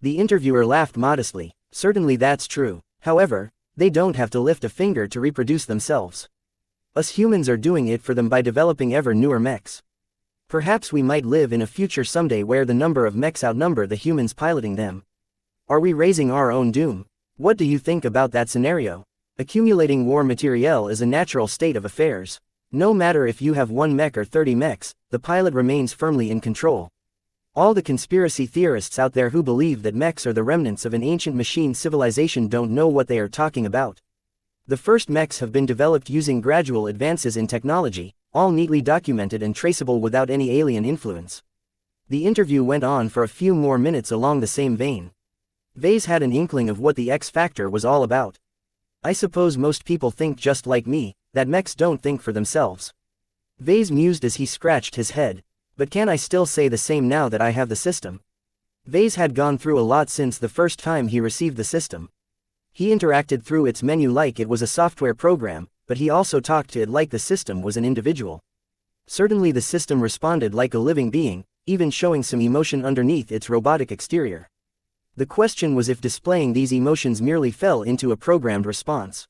The interviewer laughed modestly. Certainly that's true. However, they don't have to lift a finger to reproduce themselves. Us humans are doing it for them by developing ever newer mechs. Perhaps we might live in a future someday where the number of mechs outnumber the humans piloting them. Are we raising our own doom? What do you think about that scenario? Accumulating war materiel is a natural state of affairs. No matter if you have 1 mech or 30 mechs, the pilot remains firmly in control. All the conspiracy theorists out there who believe that mechs are the remnants of an ancient machine civilization don't know what they are talking about. The first mechs have been developed using gradual advances in technology, all neatly documented and traceable without any alien influence. The interview went on for a few more minutes along the same vein. Vase had an inkling of what the X factor was all about. I suppose most people think just like me, that mechs don't think for themselves. Vase mused as he scratched his head. But can I still say the same now that I have the system? Vase had gone through a lot since the first time he received the system. He interacted through its menu like it was a software program, but he also talked to it like the system was an individual. Certainly the system responded like a living being, even showing some emotion underneath its robotic exterior. The question was if displaying these emotions merely fell into a programmed response.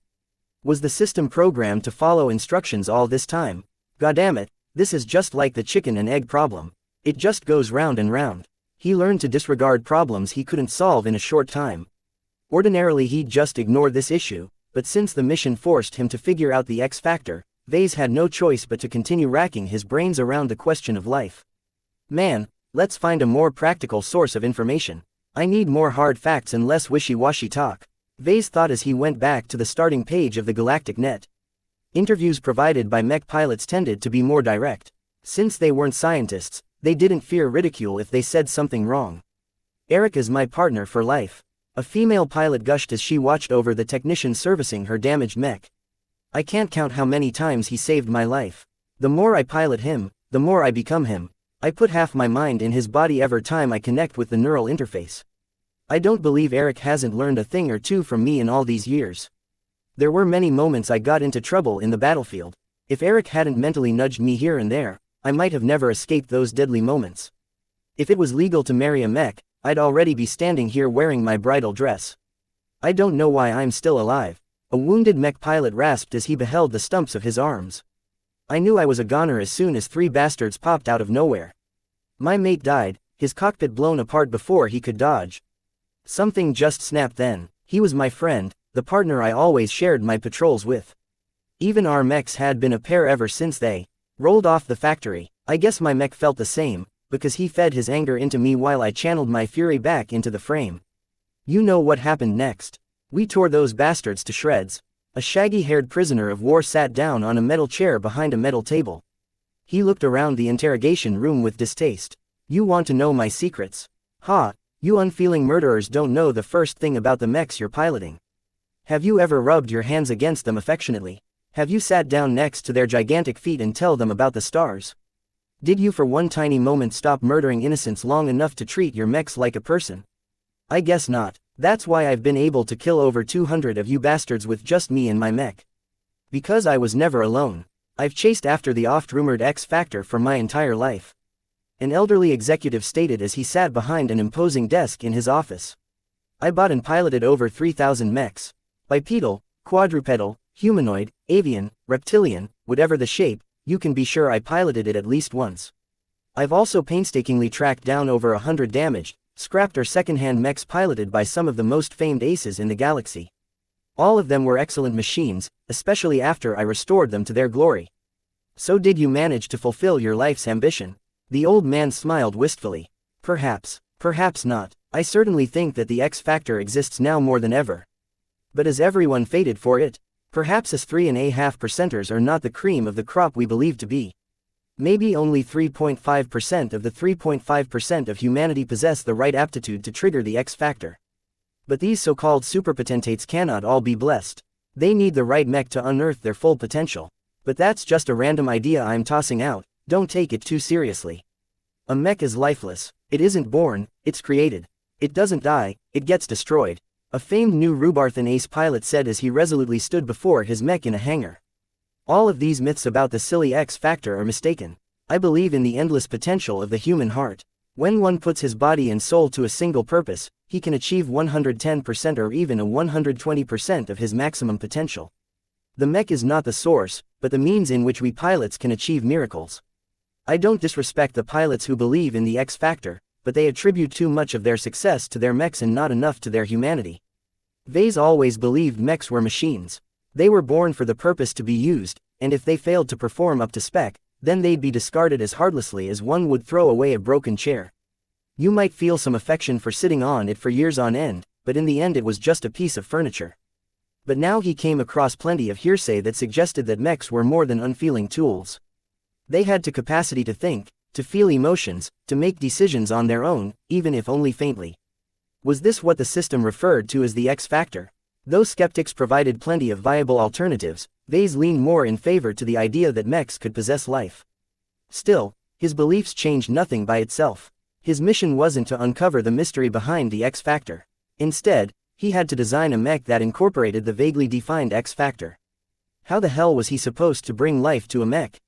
Was the system programmed to follow instructions all this time? Goddammit, this is just like the chicken and egg problem. It just goes round and round. He learned to disregard problems he couldn't solve in a short time. Ordinarily he'd just ignore this issue, but since the mission forced him to figure out the X factor, Vase had no choice but to continue racking his brains around the question of life. Man, let's find a more practical source of information. I need more hard facts and less wishy-washy talk, Vase thought as he went back to the starting page of the Galactic Net. Interviews provided by mech pilots tended to be more direct. Since they weren't scientists, they didn't fear ridicule if they said something wrong. Erica's my partner for life, a female pilot gushed as she watched over the technician servicing her damaged mech. I can't count how many times he saved my life. The more I pilot him, the more I become him. I put half my mind in his body every time I connect with the neural interface. I don't believe Eric hasn't learned a thing or two from me in all these years. There were many moments I got into trouble in the battlefield. If Eric hadn't mentally nudged me here and there, I might have never escaped those deadly moments. If it was legal to marry a mech, I'd already be standing here wearing my bridal dress. I don't know why I'm still alive, a wounded mech pilot rasped as he beheld the stumps of his arms. I knew I was a goner as soon as 3 bastards popped out of nowhere. My mate died, his cockpit blown apart before he could dodge. Something just snapped then. He was my friend, the partner I always shared my patrols with. Even our mechs had been a pair ever since they rolled off the factory. I guess my mech felt the same, because he fed his anger into me while I channeled my fury back into the frame. You know what happened next. We tore those bastards to shreds. A shaggy-haired prisoner of war sat down on a metal chair behind a metal table. He looked around the interrogation room with distaste. You want to know my secrets? Ha, you unfeeling murderers don't know the first thing about the mechs you're piloting. Have you ever rubbed your hands against them affectionately? Have you sat down next to their gigantic feet and tell them about the stars? Did you for one tiny moment stop murdering innocents long enough to treat your mechs like a person? I guess not. That's why I've been able to kill over 200 of you bastards with just me and my mech. Because I was never alone. I've chased after the oft-rumored X Factor for my entire life. An elderly executive stated as he sat behind an imposing desk in his office. I bought and piloted over 3,000 mechs. Bipedal, quadrupedal, humanoid, avian, reptilian, whatever the shape, you can be sure I piloted it at least once. I've also painstakingly tracked down over 100 damaged, scrapped or second-hand mechs piloted by some of the most famed aces in the galaxy. All of them were excellent machines, especially after I restored them to their glory. So did you manage to fulfill your life's ambition? The old man smiled wistfully. Perhaps, perhaps not. I certainly think that the X Factor exists now more than ever. But has everyone faded for it? Perhaps us 3.5% are not the cream of the crop we believe to be. Maybe only 3.5% of the 3.5% of humanity possess the right aptitude to trigger the X Factor. But these so-called superpotentates cannot all be blessed. They need the right mech to unearth their full potential. But that's just a random idea I'm tossing out, don't take it too seriously. A mech is lifeless. It isn't born, it's created. It doesn't die, it gets destroyed. A famed new Rubarthan ace pilot said as he resolutely stood before his mech in a hangar. All of these myths about the silly X Factor are mistaken. I believe in the endless potential of the human heart. When one puts his body and soul to a single purpose, he can achieve 110% or even a 120% of his maximum potential. The mech is not the source, but the means in which we pilots can achieve miracles. I don't disrespect the pilots who believe in the X Factor, but they attribute too much of their success to their mechs and not enough to their humanity. Vase always believed mechs were machines. They were born for the purpose to be used, and if they failed to perform up to spec, then they'd be discarded as heartlessly as one would throw away a broken chair. You might feel some affection for sitting on it for years on end, but in the end it was just a piece of furniture. But now he came across plenty of hearsay that suggested that mechs were more than unfeeling tools. They had the capacity to think, to feel emotions, to make decisions on their own, even if only faintly. Was this what the system referred to as the X Factor? Though skeptics provided plenty of viable alternatives, Vase leaned more in favor to the idea that mechs could possess life. Still, his beliefs changed nothing by itself. His mission wasn't to uncover the mystery behind the X Factor. Instead, he had to design a mech that incorporated the vaguely defined X Factor. How the hell was he supposed to bring life to a mech?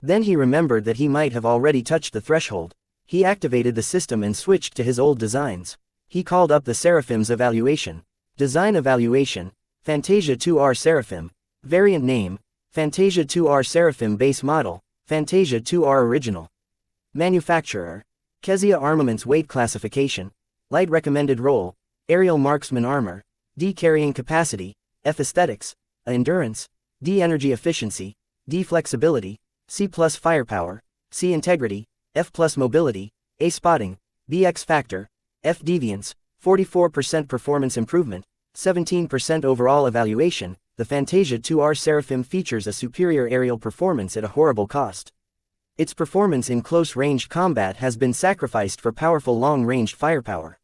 Then he remembered that he might have already touched the threshold. He activated the system and switched to his old designs. He called up the Seraphim's evaluation. Design evaluation. Fantasia 2R Seraphim. Variant name. Fantasia 2R Seraphim Base Model. Fantasia 2R Original. Manufacturer. Kezia Armaments. Weight classification. Light recommended role. Aerial marksman armor. D carrying capacity. F aesthetics. A endurance. D energy efficiency. D flexibility. C plus firepower. C integrity. F plus mobility. A spotting. B X factor. F deviance. 44% performance improvement. 17% overall evaluation. The Fantasia 2R Seraphim features a superior aerial performance at a horrible cost. Its performance in close-range combat has been sacrificed for powerful long-ranged firepower.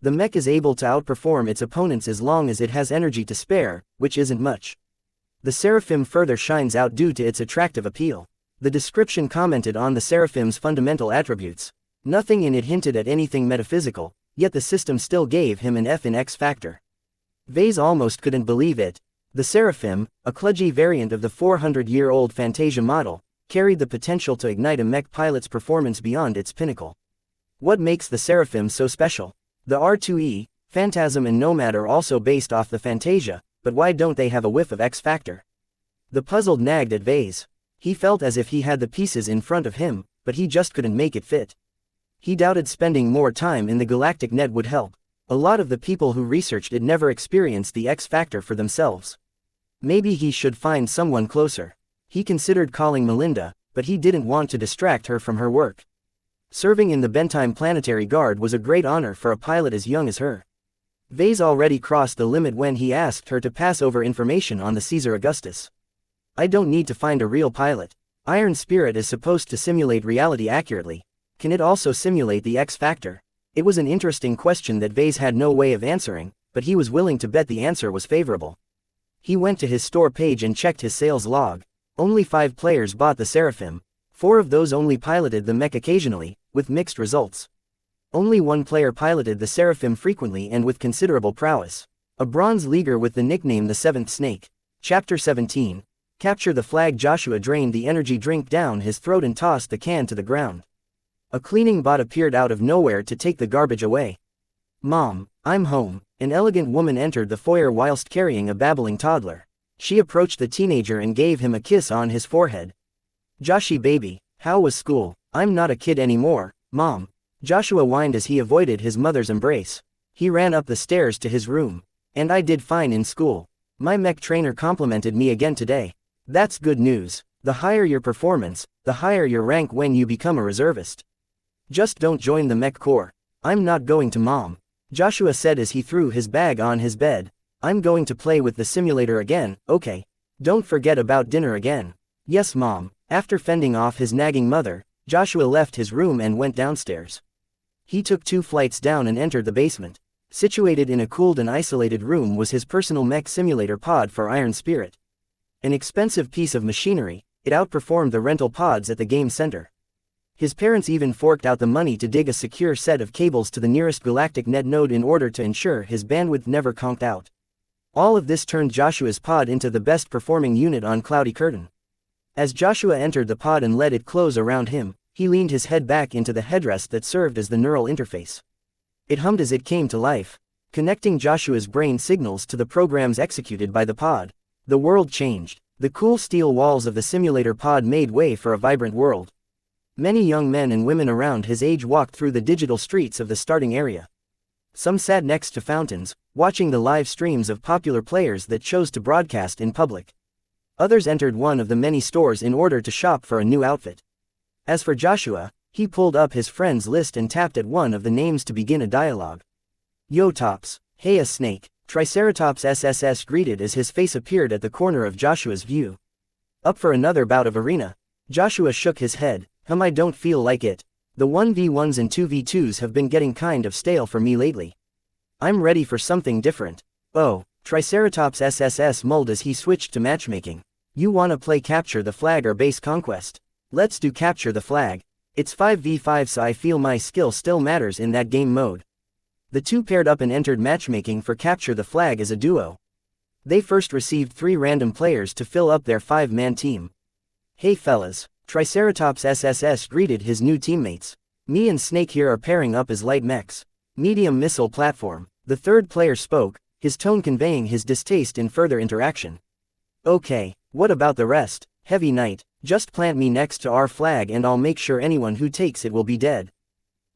The mech is able to outperform its opponents as long as it has energy to spare, which isn't much. The Seraphim further shines out due to its attractive appeal. The description commented on the Seraphim's fundamental attributes. Nothing in it hinted at anything metaphysical, yet the system still gave him an F in X factor. Vase almost couldn't believe it. The Seraphim, a kludgy variant of the 400-year-old Fantasia model, carried the potential to ignite a mech pilot's performance beyond its pinnacle. What makes the Seraphim so special? The R2E, Phantasm and Nomad are also based off the Fantasia, but why don't they have a whiff of X factor? The puzzled nagged at Vase. He felt as if he had the pieces in front of him, but he just couldn't make it fit. He doubted spending more time in the galactic net would help. A lot of the people who researched it never experienced the X factor for themselves. Maybe he should find someone closer. He considered calling Melinda, but he didn't want to distract her from her work. Serving in the Bentime Planetary Guard was a great honor for a pilot as young as her. Vase already crossed the limit when he asked her to pass over information on the Caesar Augustus. I don't need to find a real pilot. Iron Spirit is supposed to simulate reality accurately. Can it also simulate the X factor? It was an interesting question that Vase had no way of answering, but he was willing to bet the answer was favorable. He went to his store page and checked his sales log. Only 5 players bought the Seraphim. 4 of those only piloted the mech occasionally, with mixed results. Only 1 player piloted the Seraphim frequently and with considerable prowess. A bronze leaguer with the nickname the Seventh Snake. Chapter 17. Capture the flag. Joshua drained the energy drink down his throat and tossed the can to the ground. A cleaning bot appeared out of nowhere to take the garbage away. Mom, I'm home. An elegant woman entered the foyer whilst carrying a babbling toddler. She approached the teenager and gave him a kiss on his forehead. Joshi baby, how was school? I'm not a kid anymore, Mom. Joshua whined as he avoided his mother's embrace. He ran up the stairs to his room. And I did fine in school. My mech trainer complimented me again today. That's good news. The higher your performance, the higher your rank when you become a reservist. Just don't join the mech corps. I'm not going to, Mom. Joshua said as he threw his bag on his bed. I'm going to play with the simulator again, okay? Don't forget about dinner again. Yes, Mom. After fending off his nagging mother, Joshua left his room and went downstairs. He took 2 flights down and entered the basement. Situated in a cooled and isolated room was his personal mech simulator pod for Iron Spirit. An expensive piece of machinery, it outperformed the rental pods at the game center. His parents even forked out the money to dig a secure set of cables to the nearest galactic net node in order to ensure his bandwidth never conked out. All of this turned Joshua's pod into the best performing unit on Cloudy Curtain. As Joshua entered the pod and let it close around him, he leaned his head back into the headrest that served as the neural interface. It hummed as it came to life, connecting Joshua's brain signals to the programs executed by the pod. The world changed. The cool steel walls of the simulator pod made way for a vibrant world. Many young men and women around his age walked through the digital streets of the starting area. Some sat next to fountains, watching the live streams of popular players that chose to broadcast in public. Others entered one of the many stores in order to shop for a new outfit. As for Joshua, he pulled up his friends list and tapped at one of the names to begin a dialogue. Yo Tops, hey a snake, Triceratops SSS greeted as his face appeared at the corner of Joshua's view. Up for another bout of arena? Joshua shook his head. I don't feel like it. The 1v1s and 2v2s have been getting kind of stale for me lately. I'm ready for something different. Oh, Triceratops SSS mulled as he switched to matchmaking. You wanna play Capture the Flag or Base Conquest? Let's do Capture the Flag. It's 5v5 so I feel my skill still matters in that game mode. The two paired up and entered matchmaking for Capture the Flag as a duo. They first received 3 random players to fill up their 5-man team. Hey fellas. Triceratops SSS greeted his new teammates. Me and Snake here are pairing up as light mechs. Medium missile platform. The third player spoke, his tone conveying his distaste in further interaction. Okay, what about the rest? Heavy Knight, just plant me next to our flag and I'll make sure anyone who takes it will be dead.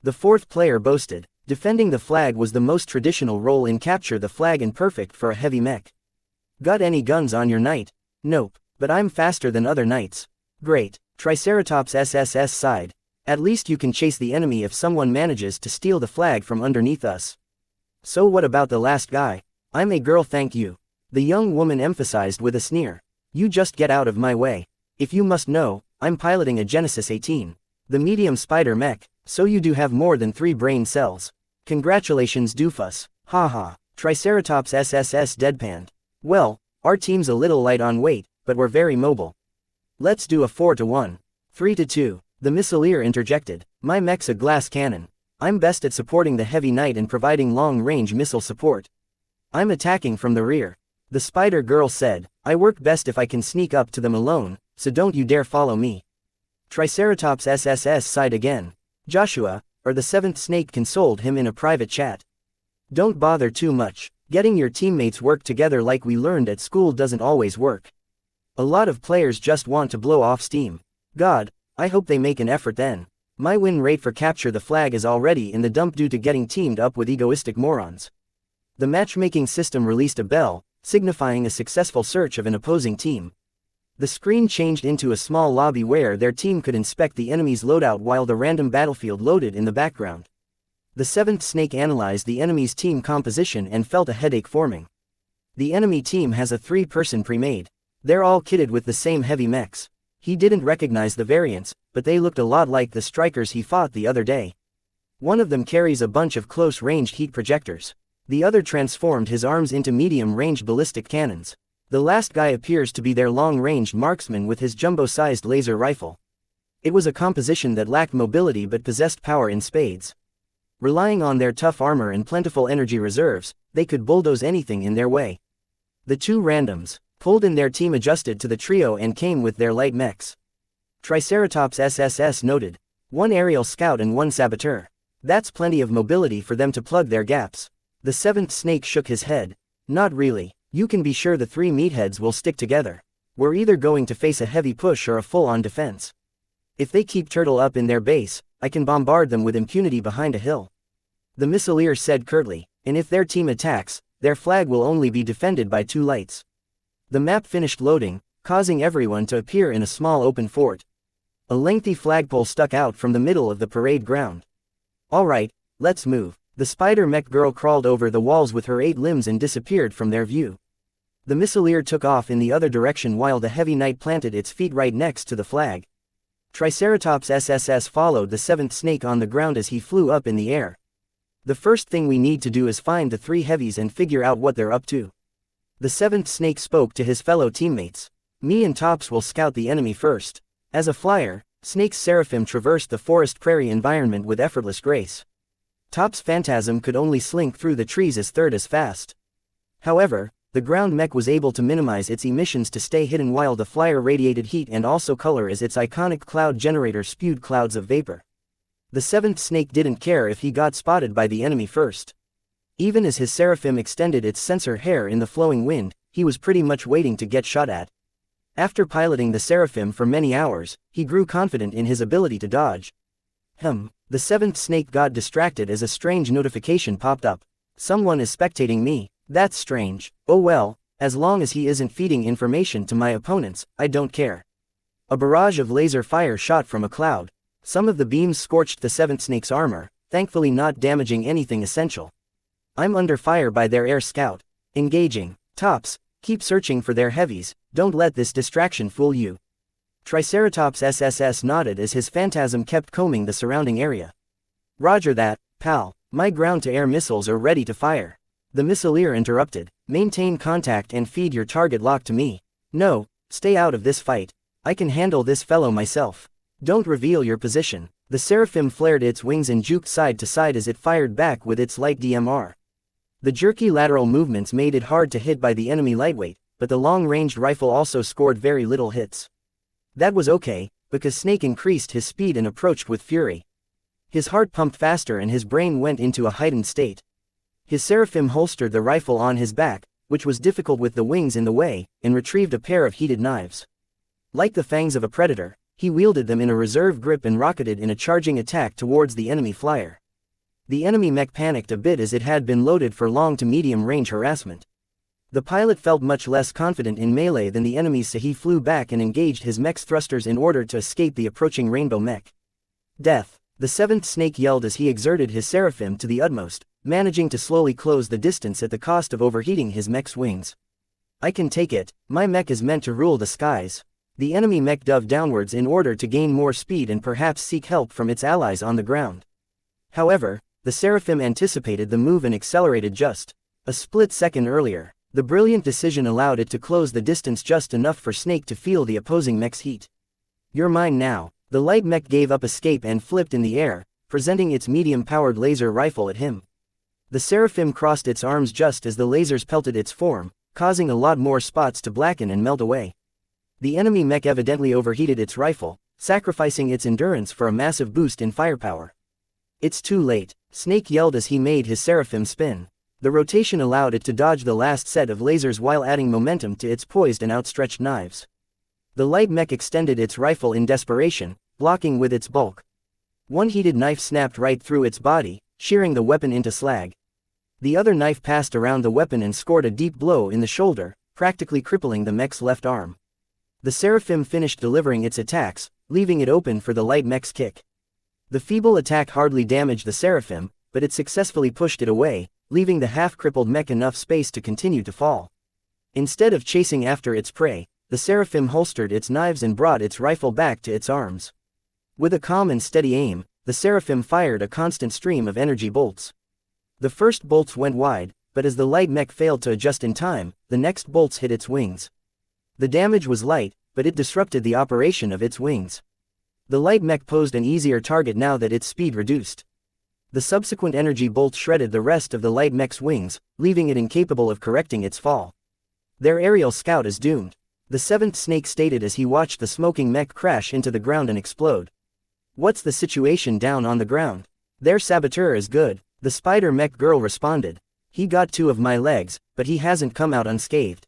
The fourth player boasted. Defending the flag was the most traditional role in Capture the Flag and perfect for a heavy mech. Got any guns on your knight? Nope, but I'm faster than other knights. Great. Triceratops SSS sighed. At least you can chase the enemy if someone manages to steal the flag from underneath us. So what about the last guy? I'm a girl, thank you. The young woman emphasized with a sneer. You just get out of my way. If you must know, I'm piloting a Genesis 18. The medium spider mech, so you do have more than 3 brain cells. Congratulations doofus. Haha. Triceratops SSS deadpanned. Well, our team's a little light on weight, but we're very mobile. Let's do a 4-to-1. 3-to-2. The missileer interjected. My mech's a glass cannon. I'm best at supporting the heavy knight and providing long-range missile support. I'm attacking from the rear. The spider girl said, I work best if I can sneak up to them alone, so don't you dare follow me. Triceratops SSS sighed again. Joshua, or the 7th snake, consoled him in a private chat. Don't bother too much. Getting your teammates work together like we learned at school doesn't always work. A lot of players just want to blow off steam. God, I hope they make an effort then. My win rate for Capture the Flag is already in the dump due to getting teamed up with egoistic morons. The matchmaking system released a bell, signifying a successful search of an opposing team. The screen changed into a small lobby where their team could inspect the enemy's loadout while the random battlefield loaded in the background. The 7th snake analyzed the enemy's team composition and felt a headache forming. The enemy team has a 3-person pre-made. They're all kitted with the same heavy mechs. He didn't recognize the variants, but they looked a lot like the strikers he fought the other day. One of them carries a bunch of close-ranged heat projectors. The other transformed his arms into medium-ranged ballistic cannons. The last guy appears to be their long-ranged marksman with his jumbo-sized laser rifle. It was a composition that lacked mobility but possessed power in spades. Relying on their tough armor and plentiful energy reserves, they could bulldoze anything in their way. The 2 randoms, pulled in their team, adjusted to the trio and came with their light mechs. Triceratops SSS noted. 1 aerial scout and 1 saboteur. That's plenty of mobility for them to plug their gaps. The 7th snake shook his head. Not really. You can be sure the 3 meatheads will stick together. We're either going to face a heavy push or a full-on defense. If they keep turtle up in their base, I can bombard them with impunity behind a hill. The missileer said curtly, and if their team attacks, their flag will only be defended by 2 lights. The map finished loading, causing everyone to appear in a small open fort. A lengthy flagpole stuck out from the middle of the parade ground. Alright, let's move. The spider mech girl crawled over the walls with her 8 limbs and disappeared from their view. The missileer took off in the other direction while the heavy knight planted its feet right next to the flag. Triceratops SSS followed the 7th snake on the ground as he flew up in the air. The first thing we need to do is find the 3 heavies and figure out what they're up to. The 7th snake spoke to his fellow teammates. Me and Tops will scout the enemy first. As a flyer, Snake's Seraphim traversed the forest prairie environment with effortless grace. Top's Phantasm could only slink through the trees as third as fast. However, the ground mech was able to minimize its emissions to stay hidden while the flyer radiated heat and also color as its iconic cloud generator spewed clouds of vapor. The 7th snake didn't care if he got spotted by the enemy first. Even as his Seraphim extended its sensor hair in the flowing wind, he was pretty much waiting to get shot at. After piloting the Seraphim for many hours, he grew confident in his ability to dodge. The 7th snake got distracted as a strange notification popped up. Someone is spectating me. That's strange. Oh well, as long as he isn't feeding information to my opponents, I don't care. A barrage of laser fire shot from a cloud. Some of the beams scorched the 7th snake's armor, thankfully not damaging anything essential. I'm under fire by their air scout. Engaging. Tops, keep searching for their heavies, don't let this distraction fool you. Triceratops SSS nodded as his phantasm kept combing the surrounding area. Roger that, pal, my ground-to-air missiles are ready to fire. The missileer interrupted. Maintain contact and feed your target lock to me. No, stay out of this fight. I can handle this fellow myself. Don't reveal your position. The Seraphim flared its wings and juked side to side as it fired back with its light DMR. The jerky lateral movements made it hard to hit by the enemy lightweight, but the long-ranged rifle also scored very little hits. That was okay, because Snake increased his speed and approached with fury. His heart pumped faster and his brain went into a heightened state. His seraphim holstered the rifle on his back, which was difficult with the wings in the way, and retrieved a pair of heated knives. Like the fangs of a predator, he wielded them in a reserve grip and rocketed in a charging attack towards the enemy flyer. The enemy mech panicked a bit as it had been loaded for long to medium-range harassment. The pilot felt much less confident in melee than the enemies, so he flew back and engaged his mech's thrusters in order to escape the approaching rainbow mech. Death! The seventh snake yelled as he exerted his seraphim to the utmost, managing to slowly close the distance at the cost of overheating his mech's wings. I can take it, my mech is meant to rule the skies. The enemy mech dove downwards in order to gain more speed and perhaps seek help from its allies on the ground. However, the seraphim anticipated the move and accelerated just a split second earlier. The brilliant decision allowed it to close the distance just enough for Snake to feel the opposing mech's heat. You're mine now. The light mech gave up escape and flipped in the air, presenting its medium-powered laser rifle at him. The seraphim crossed its arms just as the lasers pelted its form, causing a lot more spots to blacken and melt away. The enemy mech evidently overheated its rifle, sacrificing its endurance for a massive boost in firepower. It's too late, Snake yelled as he made his seraphim spin. The rotation allowed it to dodge the last set of lasers while adding momentum to its poised and outstretched knives. The light mech extended its rifle in desperation, blocking with its bulk. One heated knife snapped right through its body, shearing the weapon into slag. The other knife passed around the weapon and scored a deep blow in the shoulder, practically crippling the mech's left arm. The seraphim finished delivering its attacks, leaving it open for the light mech's kick. The feeble attack hardly damaged the seraphim, but it successfully pushed it away, leaving the half-crippled mech enough space to continue to fall. Instead of chasing after its prey, the seraphim holstered its knives and brought its rifle back to its arms. With a calm and steady aim, the seraphim fired a constant stream of energy bolts. The first bolts went wide, but as the light mech failed to adjust in time, the next bolts hit its wings. The damage was light, but it disrupted the operation of its wings. The light mech posed an easier target now that its speed reduced. The subsequent energy bolts shredded the rest of the light mech's wings, leaving it incapable of correcting its fall. Their aerial scout is doomed, the seventh snake stated as he watched the smoking mech crash into the ground and explode. What's the situation down on the ground? Their saboteur is good, the spider mech girl responded. He got 2 of my legs, but he hasn't come out unscathed.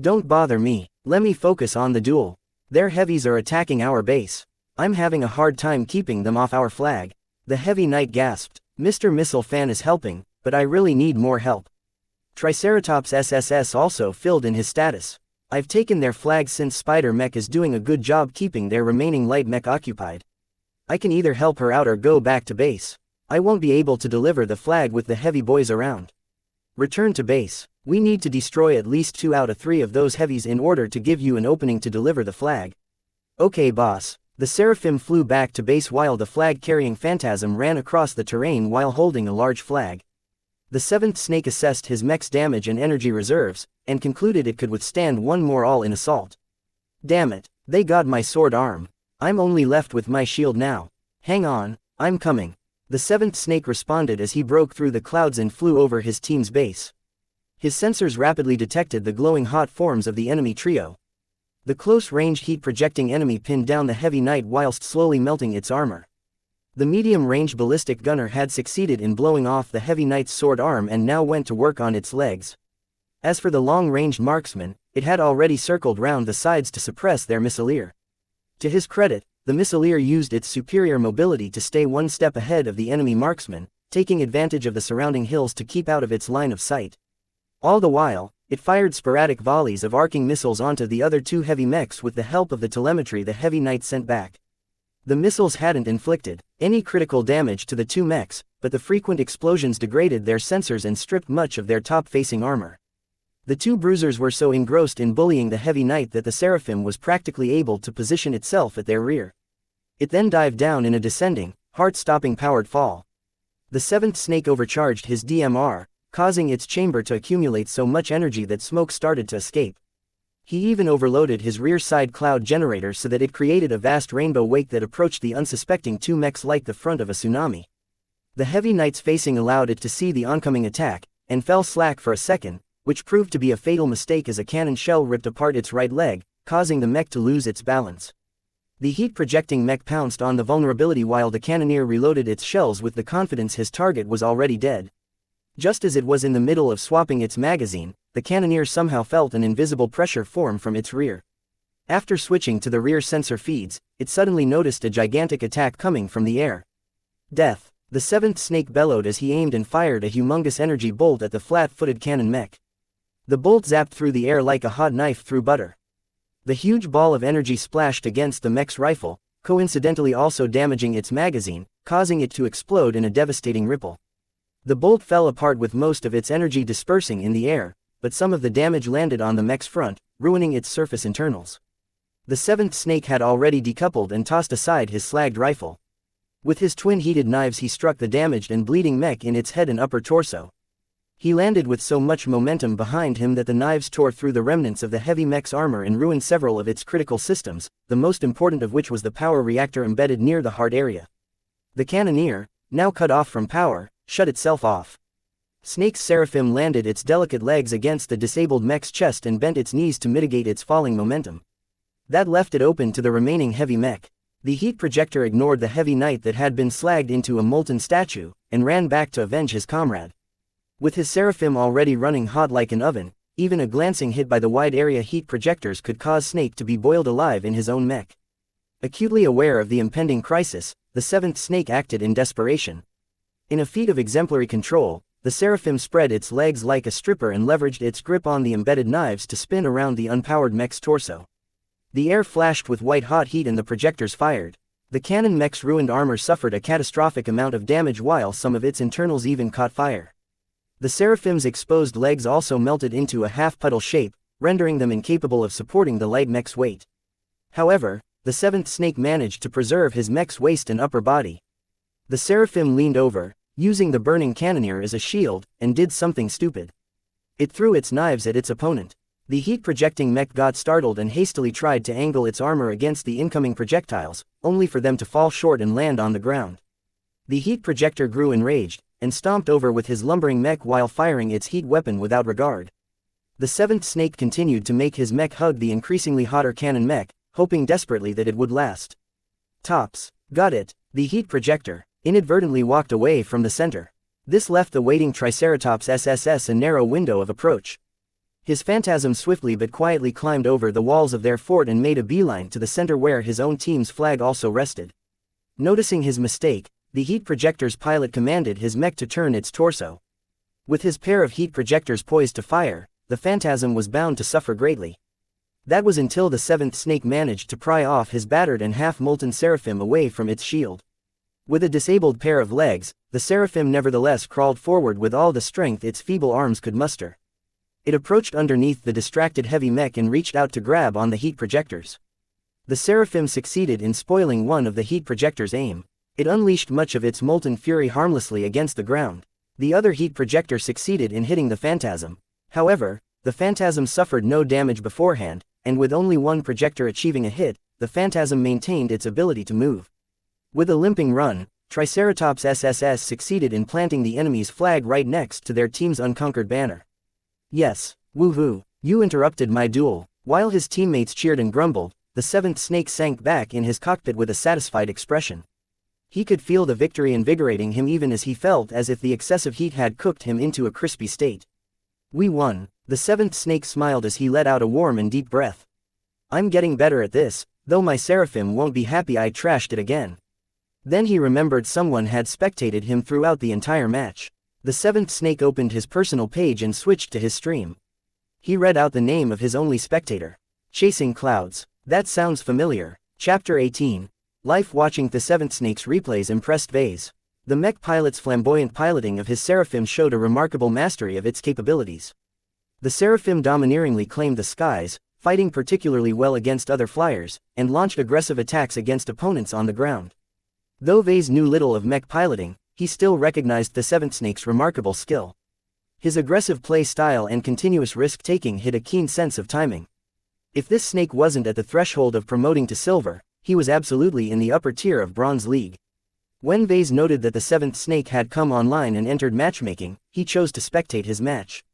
Don't bother me, let me focus on the duel. Their heavies are attacking our base. I'm having a hard time keeping them off our flag. The heavy knight gasped. Mr. Missile Fan is helping, but I really need more help. Triceratops SSS also filled in his status. I've taken their flag since Spider Mech is doing a good job keeping their remaining light mech occupied. I can either help her out or go back to base. I won't be able to deliver the flag with the heavy boys around. Return to base. We need to destroy at least 2 out of 3 of those heavies in order to give you an opening to deliver the flag. Okay boss. The Seraphim flew back to base while the flag-carrying Phantasm ran across the terrain while holding a large flag. The 7th Snake assessed his mech's damage and energy reserves, and concluded it could withstand one more all-in assault. Damn it, they got my sword arm. I'm only left with my shield now. Hang on, I'm coming. The 7th Snake responded as he broke through the clouds and flew over his team's base. His sensors rapidly detected the glowing hot forms of the enemy trio. The close-range heat-projecting enemy pinned down the heavy knight whilst slowly melting its armor. The medium-range ballistic gunner had succeeded in blowing off the heavy knight's sword arm and now went to work on its legs. As for the long-ranged marksman, it had already circled round the sides to suppress their missileer. To his credit, the missileer used its superior mobility to stay one step ahead of the enemy marksman, taking advantage of the surrounding hills to keep out of its line of sight. All the while, it fired sporadic volleys of arcing missiles onto the other 2 heavy mechs with the help of the telemetry the heavy knight sent back. The missiles hadn't inflicted any critical damage to the 2 mechs, but the frequent explosions degraded their sensors and stripped much of their top-facing armor. The 2 bruisers were so engrossed in bullying the heavy knight that the Seraphim was practically able to position itself at their rear. It then dived down in a descending, heart-stopping powered fall. The 7th Snake overcharged his DMR, causing its chamber to accumulate so much energy that smoke started to escape. He even overloaded his rear side cloud generator so that it created a vast rainbow wake that approached the unsuspecting 2 mechs like the front of a tsunami. The heavy knight's facing allowed it to see the oncoming attack, and fell slack for a second, which proved to be a fatal mistake as a cannon shell ripped apart its right leg, causing the mech to lose its balance. The heat-projecting mech pounced on the vulnerability while the cannoneer reloaded its shells with the confidence his target was already dead. Just as it was in the middle of swapping its magazine, the cannoneer somehow felt an invisible pressure form from its rear. After switching to the rear sensor feeds, it suddenly noticed a gigantic attack coming from the air. Death! The seventh snake bellowed as he aimed and fired a humongous energy bolt at the flat-footed cannon mech. The bolt zapped through the air like a hot knife through butter. The huge ball of energy splashed against the mech's rifle, coincidentally also damaging its magazine, causing it to explode in a devastating ripple. The bolt fell apart with most of its energy dispersing in the air, but some of the damage landed on the mech's front, ruining its surface internals. The seventh snake had already decoupled and tossed aside his slagged rifle. With his twin heated knives he struck the damaged and bleeding mech in its head and upper torso. He landed with so much momentum behind him that the knives tore through the remnants of the heavy mech's armor and ruined several of its critical systems, the most important of which was the power reactor embedded near the heart area. The cannoneer, now cut off from power, shut itself off. Snake's seraphim landed its delicate legs against the disabled mech's chest and bent its knees to mitigate its falling momentum. That left it open to the remaining heavy mech. The heat projector ignored the heavy knight that had been slagged into a molten statue, and ran back to avenge his comrade. With his seraphim already running hot like an oven, even a glancing hit by the wide-area heat projectors could cause Snake to be boiled alive in his own mech. Acutely aware of the impending crisis, the seventh snake acted in desperation. In a feat of exemplary control, the seraphim spread its legs like a stripper and leveraged its grip on the embedded knives to spin around the unpowered mech's torso. The air flashed with white-hot heat and the projectors fired. The cannon mech's ruined armor suffered a catastrophic amount of damage while some of its internals even caught fire. The seraphim's exposed legs also melted into a half-puddle shape, rendering them incapable of supporting the light mech's weight. However, the seventh snake managed to preserve his mech's waist and upper body. The seraphim leaned over, using the burning cannoneer as a shield, and did something stupid. It threw its knives at its opponent. The heat-projecting mech got startled and hastily tried to angle its armor against the incoming projectiles, only for them to fall short and land on the ground. The heat projector grew enraged, and stomped over with his lumbering mech while firing its heat weapon without regard. The seventh snake continued to make his mech hug the increasingly hotter cannon mech, hoping desperately that it would last. Tops. Got it. The heat projector inadvertently walked away from the center. This left the waiting Triceratops SSS a narrow window of approach. His phantasm swiftly but quietly climbed over the walls of their fort and made a beeline to the center where his own team's flag also rested. Noticing his mistake, the heat projector's pilot commanded his mech to turn its torso. With his pair of heat projectors poised to fire, the phantasm was bound to suffer greatly. That was until the seventh snake managed to pry off his battered and half-molten seraphim away from its shield. With a disabled pair of legs, the seraphim nevertheless crawled forward with all the strength its feeble arms could muster. It approached underneath the distracted heavy mech and reached out to grab on the heat projectors. The seraphim succeeded in spoiling one of the heat projector's aim. It unleashed much of its molten fury harmlessly against the ground. The other heat projector succeeded in hitting the phantasm. However, the phantasm suffered no damage beforehand, and with only one projector achieving a hit, the phantasm maintained its ability to move. With a limping run, Triceratops SSS succeeded in planting the enemy's flag right next to their team's unconquered banner. Yes, woohoo, you interrupted my duel. While his teammates cheered and grumbled, the seventh snake sank back in his cockpit with a satisfied expression. He could feel the victory invigorating him even as he felt as if the excessive heat had cooked him into a crispy state. We won. The seventh snake smiled as he let out a warm and deep breath. I'm getting better at this, though my seraphim won't be happy I trashed it again. Then he remembered someone had spectated him throughout the entire match. The seventh snake opened his personal page and switched to his stream. He read out the name of his only spectator. Chasing Clouds. That sounds familiar. Chapter 18. Life watching the seventh snake's replays impressed Vase. The mech pilot's flamboyant piloting of his seraphim showed a remarkable mastery of its capabilities. The seraphim domineeringly claimed the skies, fighting particularly well against other flyers, and launched aggressive attacks against opponents on the ground. Though Vase knew little of mech piloting, he still recognized the seventh snake's remarkable skill. His aggressive play style and continuous risk-taking hid a keen sense of timing. If this snake wasn't at the threshold of promoting to silver, he was absolutely in the upper tier of Bronze League. When Vase noted that the seventh snake had come online and entered matchmaking, he chose to spectate his match.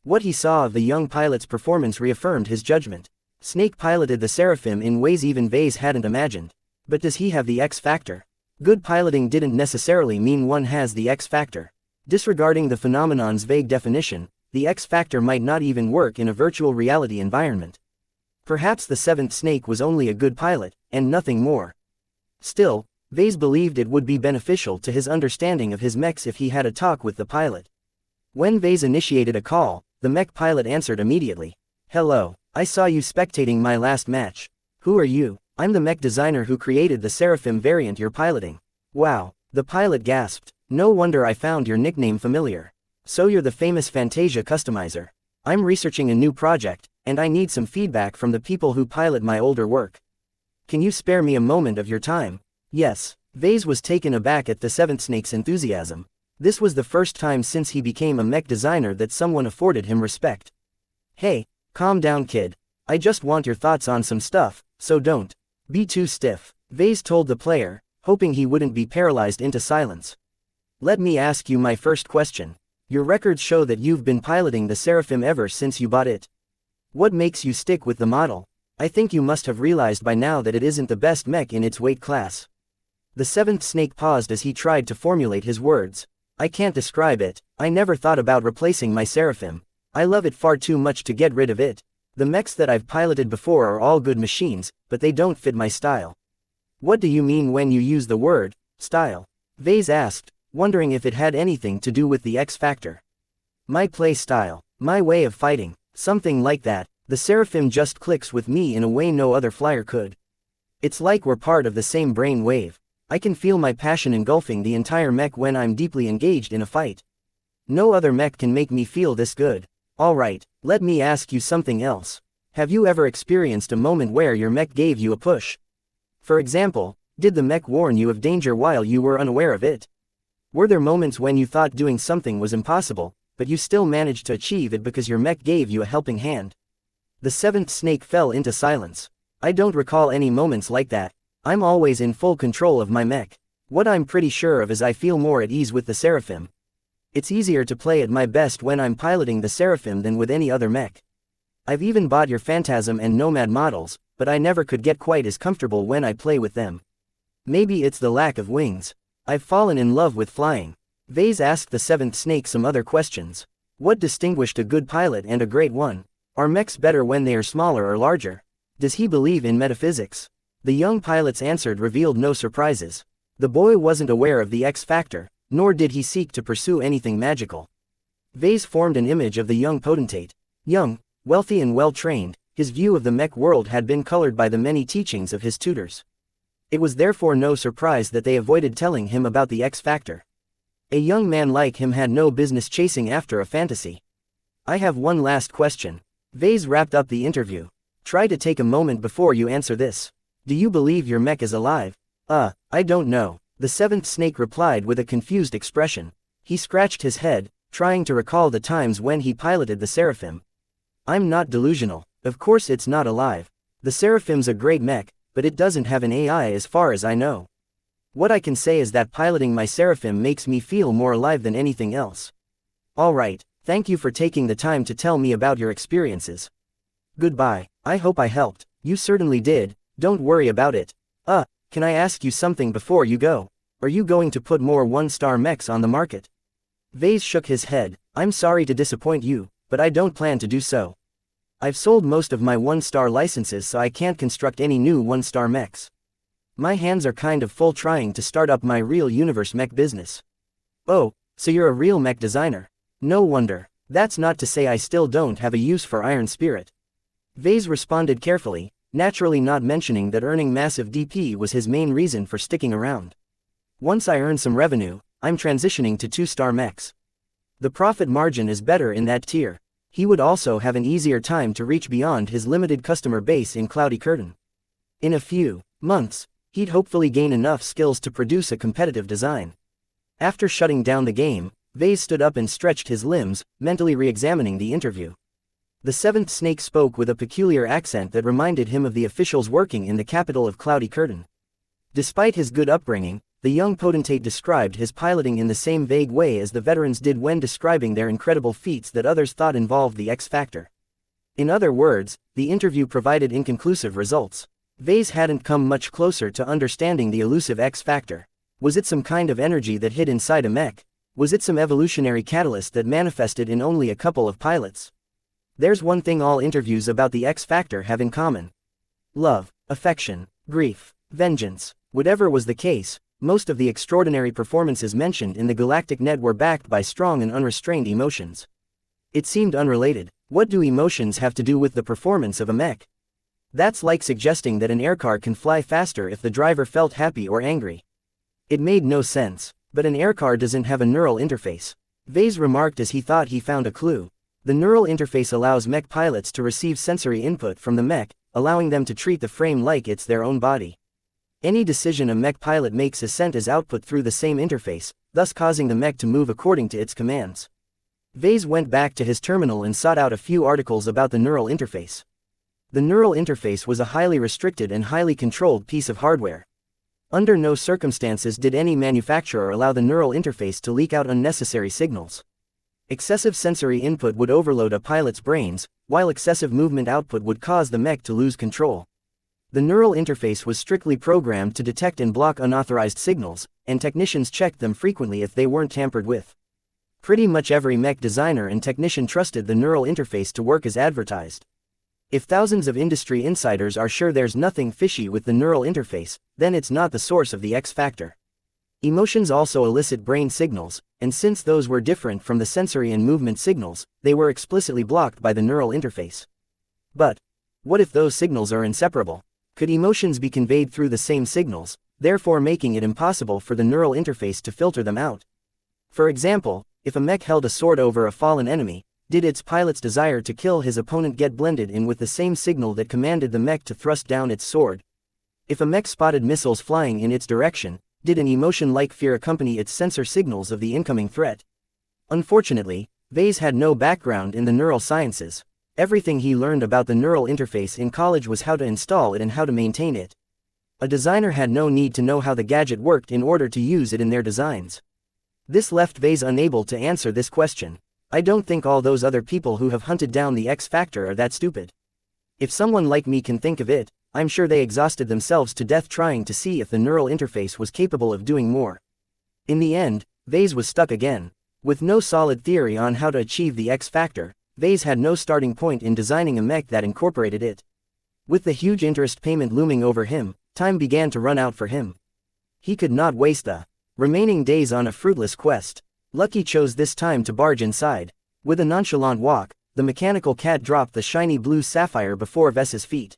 What he saw of the young pilot's performance reaffirmed his judgment. Snake piloted the Seraphim in ways even Vase hadn't imagined. But does he have the X factor? Good piloting didn't necessarily mean one has the X factor. Disregarding the phenomenon's vague definition, the X factor might not even work in a virtual reality environment. Perhaps the seventh snake was only a good pilot, and nothing more. Still, Vase believed it would be beneficial to his understanding of his mechs if he had a talk with the pilot. When Vase initiated a call, the mech pilot answered immediately. "Hello, I saw you spectating my last match. Who are you?" "I'm the mech designer who created the Seraphim variant you're piloting." "Wow," the pilot gasped. "No wonder I found your nickname familiar. So you're the famous Fantasia customizer. I'm researching a new project, and I need some feedback from the people who pilot my older work. Can you spare me a moment of your time?" "Yes." Vase was taken aback at the seventh snake's enthusiasm. This was the first time since he became a mech designer that someone afforded him respect. "Hey, calm down kid. I just want your thoughts on some stuff, so don't be too stiff," Vase told the player, hoping he wouldn't be paralyzed into silence. "Let me ask you my first question. Your records show that you've been piloting the Seraphim ever since you bought it. What makes you stick with the model? I think you must have realized by now that it isn't the best mech in its weight class." The seventh snake paused as he tried to formulate his words. "I can't describe it. I never thought about replacing my Seraphim. I love it far too much to get rid of it. The mechs that I've piloted before are all good machines, but they don't fit my style." "What do you mean when you use the word style?" Vase asked, wondering if it had anything to do with the X factor. "My play style, my way of fighting, something like that. The Seraphim just clicks with me in a way no other flyer could. It's like we're part of the same brain wave. I can feel my passion engulfing the entire mech when I'm deeply engaged in a fight. No other mech can make me feel this good." "Alright, let me ask you something else. Have you ever experienced a moment where your mech gave you a push? For example, did the mech warn you of danger while you were unaware of it? Were there moments when you thought doing something was impossible, but you still managed to achieve it because your mech gave you a helping hand?" The seventh snake fell into silence. "I don't recall any moments like that. I'm always in full control of my mech. What I'm pretty sure of is I feel more at ease with the Seraphim. It's easier to play at my best when I'm piloting the Seraphim than with any other mech. I've even bought your Phantasm and Nomad models, but I never could get quite as comfortable when I play with them. Maybe it's the lack of wings. I've fallen in love with flying." Vase asked the seventh snake some other questions. What distinguished a good pilot and a great one? Are mechs better when they are smaller or larger? Does he believe in metaphysics? The young pilot's answer revealed no surprises. The boy wasn't aware of the X factor, nor did he seek to pursue anything magical. Vase formed an image of the young potentate. Young, wealthy and well-trained, his view of the mech world had been colored by the many teachings of his tutors. It was therefore no surprise that they avoided telling him about the X factor. A young man like him had no business chasing after a fantasy. "I have one last question." Vase wrapped up the interview. "Try to take a moment before you answer this. Do you believe your mech is alive?" I don't know," the seventh snake replied with a confused expression. He scratched his head, trying to recall the times when he piloted the Seraphim. "I'm not delusional. Of course it's not alive. The Seraphim's a great mech, but it doesn't have an AI as far as I know. What I can say is that piloting my Seraphim makes me feel more alive than anything else." "Alright, thank you for taking the time to tell me about your experiences. Goodbye. I hope I helped." "You certainly did, don't worry about it. Can I ask you something before you go? Are you going to put more one-star mechs on the market?" Vase shook his head. "I'm sorry to disappoint you, but I don't plan to do so. I've sold most of my one-star licenses, so I can't construct any new one-star mechs. My hands are kind of full trying to start up my real universe mech business." "Oh, so you're a real mech designer? No wonder. That's not to say I still don't have a use for Iron Spirit." Vase responded carefully, naturally not mentioning that earning massive DP was his main reason for sticking around. "Once I earn some revenue, I'm transitioning to 2-star mechs. The profit margin is better in that tier." He would also have an easier time to reach beyond his limited customer base in Cloudy Curtain. In a few months, he'd hopefully gain enough skills to produce a competitive design. After shutting down the game, Vase stood up and stretched his limbs, mentally re-examining the interview. The seventh snake spoke with a peculiar accent that reminded him of the officials working in the capital of Cloudy Curtain. Despite his good upbringing, the young potentate described his piloting in the same vague way as the veterans did when describing their incredible feats that others thought involved the X factor. In other words, the interview provided inconclusive results. Vase hadn't come much closer to understanding the elusive X factor. Was it some kind of energy that hid inside a mech? Was it some evolutionary catalyst that manifested in only a couple of pilots? There's one thing all interviews about the X factor have in common. Love, affection, grief, vengeance. Whatever was the case, most of the extraordinary performances mentioned in the galactic net were backed by strong and unrestrained emotions. It seemed unrelated. What do emotions have to do with the performance of a mech? That's like suggesting that an aircar can fly faster if the driver felt happy or angry. It made no sense. But an aircar doesn't have a neural interface. Vase remarked as he thought he found a clue. The neural interface allows mech pilots to receive sensory input from the mech, allowing them to treat the frame like it's their own body. Any decision a mech pilot makes is sent as output through the same interface, thus causing the mech to move according to its commands. Vase went back to his terminal and sought out a few articles about the neural interface. The neural interface was a highly restricted and highly controlled piece of hardware. Under no circumstances did any manufacturer allow the neural interface to leak out unnecessary signals. Excessive sensory input would overload a pilot's brains, while excessive movement output would cause the mech to lose control. The neural interface was strictly programmed to detect and block unauthorized signals, and technicians checked them frequently if they weren't tampered with. Pretty much every mech designer and technician trusted the neural interface to work as advertised. If thousands of industry insiders are sure there's nothing fishy with the neural interface, then it's not the source of the X factor. Emotions also elicit brain signals, and since those were different from the sensory and movement signals, they were explicitly blocked by the neural interface. But what if those signals are inseparable? Could emotions be conveyed through the same signals, therefore making it impossible for the neural interface to filter them out? For example, if a mech held a sword over a fallen enemy, did its pilot's desire to kill his opponent get blended in with the same signal that commanded the mech to thrust down its sword? If a mech spotted missiles flying in its direction, did an emotion like fear accompany its sensor signals of the incoming threat? Unfortunately, Vase had no background in the neural sciences. Everything he learned about the neural interface in college was how to install it and how to maintain it. A designer had no need to know how the gadget worked in order to use it in their designs. This left Vase unable to answer this question. I don't think all those other people who have hunted down the X factor are that stupid. If someone like me can think of it, I'm sure they exhausted themselves to death trying to see if the neural interface was capable of doing more. In the end, Vase was stuck again. With no solid theory on how to achieve the X factor, Vase had no starting point in designing a mech that incorporated it. With the huge interest payment looming over him, time began to run out for him. He could not waste the remaining days on a fruitless quest. Lucky chose this time to barge inside. With a nonchalant walk, the mechanical cat dropped the shiny blue sapphire before Ves's feet.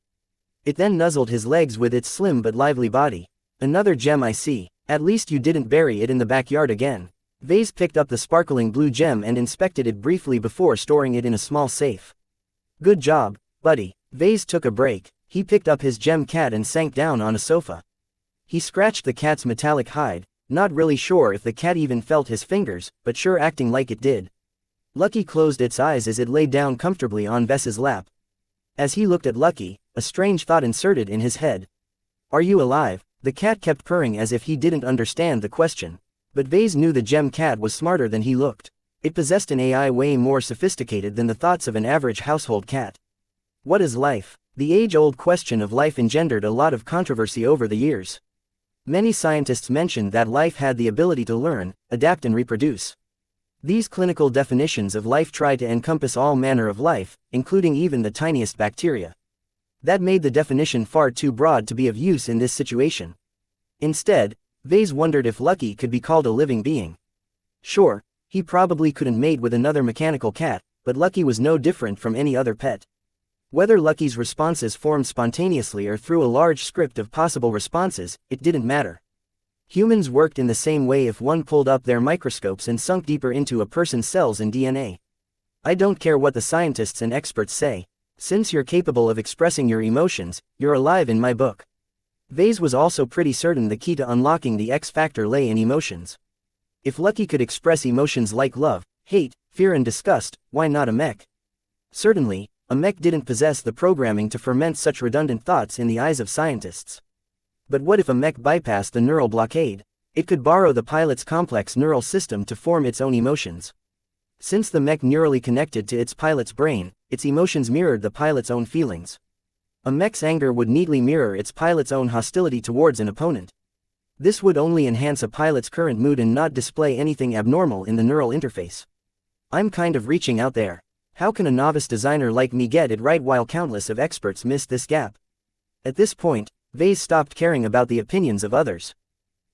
It then nuzzled his legs with its slim but lively body. Another gem I see. At least you didn't bury it in the backyard again. Vase picked up the sparkling blue gem and inspected it briefly before storing it in a small safe. Good job, buddy. Vase took a break. He picked up his gem cat and sank down on a sofa. He scratched the cat's metallic hide, not really sure if the cat even felt his fingers, but sure acting like it did. Lucky closed its eyes as it lay down comfortably on Ves's lap. As he looked at Lucky, a strange thought inserted in his head. Are you alive? The cat kept purring as if he didn't understand the question. But Vase knew the gem cat was smarter than he looked. It possessed an AI way more sophisticated than the thoughts of an average household cat. What is life? The age-old question of life engendered a lot of controversy over the years. Many scientists mentioned that life had the ability to learn, adapt and reproduce. These clinical definitions of life try to encompass all manner of life, including even the tiniest bacteria. That made the definition far too broad to be of use in this situation. Instead, Vase wondered if Lucky could be called a living being. Sure, he probably couldn't mate with another mechanical cat, but Lucky was no different from any other pet. Whether Lucky's responses formed spontaneously or through a large script of possible responses, it didn't matter. Humans worked in the same way if one pulled up their microscopes and sunk deeper into a person's cells and DNA. I don't care what the scientists and experts say. Since you're capable of expressing your emotions, you're alive in my book. Vase was also pretty certain the key to unlocking the X factor lay in emotions. If Lucky could express emotions like love, hate, fear and disgust, why not a mech? Certainly, a mech didn't possess the programming to ferment such redundant thoughts in the eyes of scientists. But what if a mech bypassed the neural blockade? It could borrow the pilot's complex neural system to form its own emotions. Since the mech neurally connected to its pilot's brain, its emotions mirrored the pilot's own feelings. A mech's anger would neatly mirror its pilot's own hostility towards an opponent. This would only enhance a pilot's current mood and not display anything abnormal in the neural interface. I'm kind of reaching out there. How can a novice designer like me get it right while countless of experts miss this gap? At this point, Vase stopped caring about the opinions of others.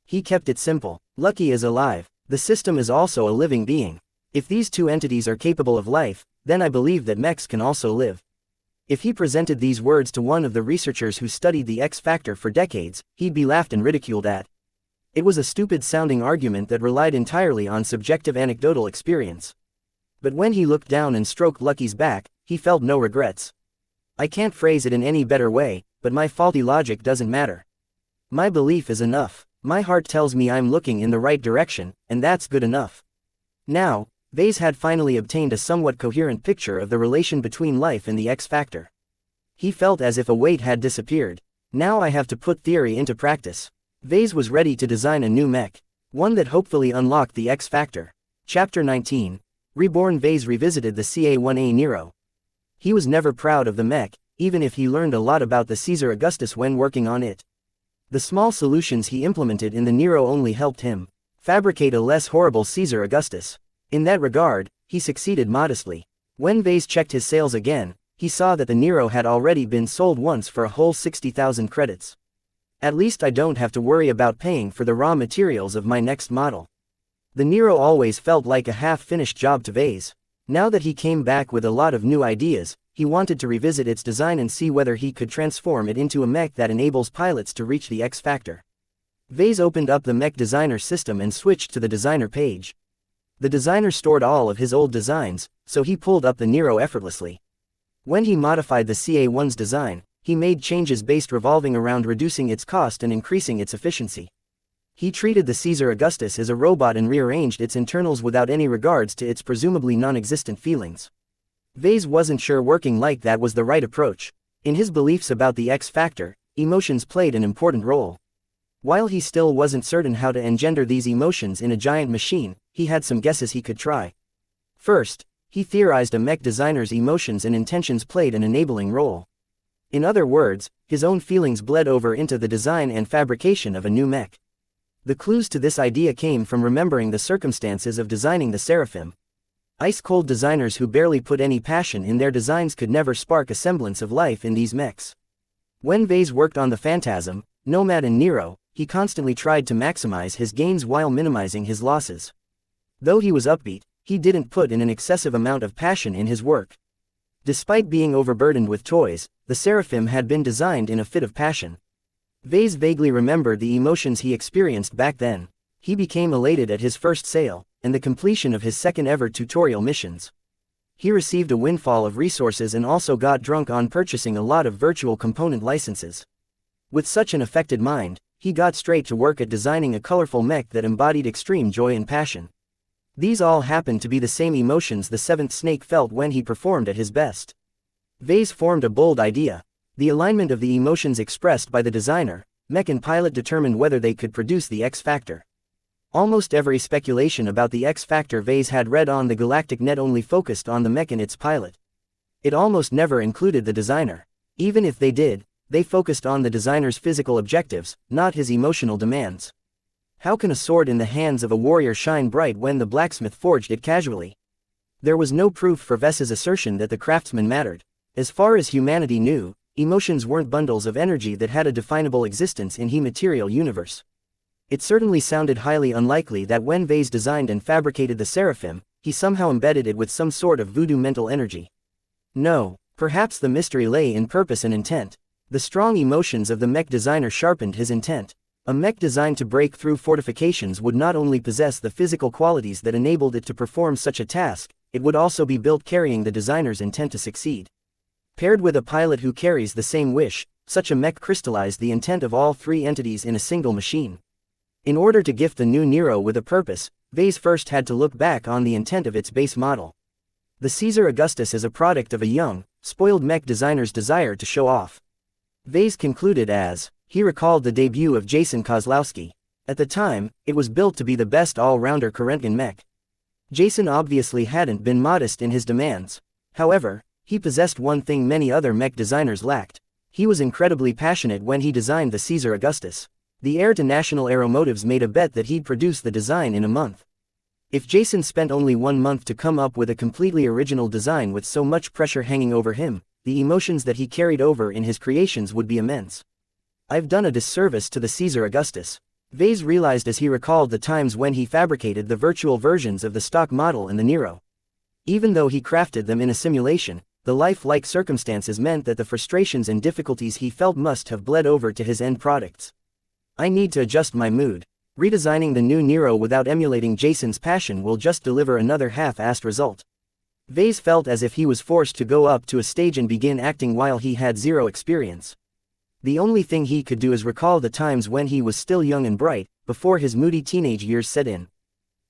He kept it simple. Lucky is alive. The system is also a living being. If these two entities are capable of life, then I believe that mechs can also live. If he presented these words to one of the researchers who studied the X factor for decades, he'd be laughed and ridiculed at. It was a stupid-sounding argument that relied entirely on subjective anecdotal experience. But when he looked down and stroked Lucky's back, he felt no regrets. I can't phrase it in any better way, but my faulty logic doesn't matter. My belief is enough. My heart tells me I'm looking in the right direction, and that's good enough. Now, Vase had finally obtained a somewhat coherent picture of the relation between life and the X factor. He felt as if a weight had disappeared. Now I have to put theory into practice. Vase was ready to design a new mech, one that hopefully unlocked the X factor. Chapter 19. Reborn. Vase revisited the CA-1A Nero. He was never proud of the mech, even if he learned a lot about the Caesar Augustus when working on it. The small solutions he implemented in the Nero only helped him fabricate a less horrible Caesar Augustus. In that regard, he succeeded modestly. When Vase checked his sales again, he saw that the Nero had already been sold once for a whole 60,000 credits. At least I don't have to worry about paying for the raw materials of my next model. The Nero always felt like a half-finished job to Vase. Now that he came back with a lot of new ideas, he wanted to revisit its design and see whether he could transform it into a mech that enables pilots to reach the X factor. Vase opened up the Mech Designer system and switched to the designer page. The designer stored all of his old designs, so he pulled up the Nero effortlessly. When he modified the CA-1's design, he made changes based revolving around reducing its cost and increasing its efficiency. He treated the Caesar Augustus as a robot and rearranged its internals without any regards to its presumably non-existent feelings. Vase wasn't sure working like that was the right approach. In his beliefs about the X factor, emotions played an important role. While he still wasn't certain how to engender these emotions in a giant machine, he had some guesses he could try. First, he theorized a mech designer's emotions and intentions played an enabling role. In other words, his own feelings bled over into the design and fabrication of a new mech. The clues to this idea came from remembering the circumstances of designing the Seraphim. Ice-cold designers who barely put any passion in their designs could never spark a semblance of life in these mechs. When Vase worked on the Phantasm, Nomad and Nero, he constantly tried to maximize his gains while minimizing his losses. Though he was upbeat, he didn't put in an excessive amount of passion in his work. Despite being overburdened with toys, the Seraphim had been designed in a fit of passion. Vase vaguely remembered the emotions he experienced back then. He became elated at his first sale, and the completion of his second-ever tutorial missions. He received a windfall of resources and also got drunk on purchasing a lot of virtual component licenses. With such an affected mind, he got straight to work at designing a colorful mech that embodied extreme joy and passion. These all happened to be the same emotions the seventh snake felt when he performed at his best. Vase formed a bold idea. The alignment of the emotions expressed by the designer, mech and pilot determined whether they could produce the X factor. Almost every speculation about the X factor Vase had read on the galactic net only focused on the mech and its pilot. It almost never included the designer. Even if they did, they focused on the designer's physical objectives, not his emotional demands. How can a sword in the hands of a warrior shine bright when the blacksmith forged it casually? There was no proof for Ves's assertion that the craftsman mattered. As far as humanity knew, emotions weren't bundles of energy that had a definable existence in the material universe. It certainly sounded highly unlikely that when Vase designed and fabricated the Seraphim, he somehow embedded it with some sort of voodoo mental energy. No, perhaps the mystery lay in purpose and intent. The strong emotions of the mech designer sharpened his intent. A mech designed to break through fortifications would not only possess the physical qualities that enabled it to perform such a task, it would also be built carrying the designer's intent to succeed. Paired with a pilot who carries the same wish, such a mech crystallized the intent of all three entities in a single machine. In order to gift the new Nero with a purpose, Vase first had to look back on the intent of its base model. The Caesar Augustus is a product of a young, spoiled mech designer's desire to show off. Vase concluded as, he recalled the debut of Jason Kozlowski. At the time, it was built to be the best all-rounder Karentgen mech. Jason obviously hadn't been modest in his demands. However, he possessed one thing many other mech designers lacked. He was incredibly passionate when he designed the Caesar Augustus. The heir to National Aeromotives made a bet that he'd produce the design in a month. If Jason spent only 1 month to come up with a completely original design with so much pressure hanging over him, the emotions that he carried over in his creations would be immense. I've done a disservice to the Caesar Augustus. Vase realized as he recalled the times when he fabricated the virtual versions of the stock model and the Nero. Even though he crafted them in a simulation, the life-like circumstances meant that the frustrations and difficulties he felt must have bled over to his end products. I need to adjust my mood. Redesigning the new Nero without emulating Jason's passion will just deliver another half-assed result. Vase felt as if he was forced to go up to a stage and begin acting while he had zero experience. The only thing he could do is recall the times when he was still young and bright, before his moody teenage years set in.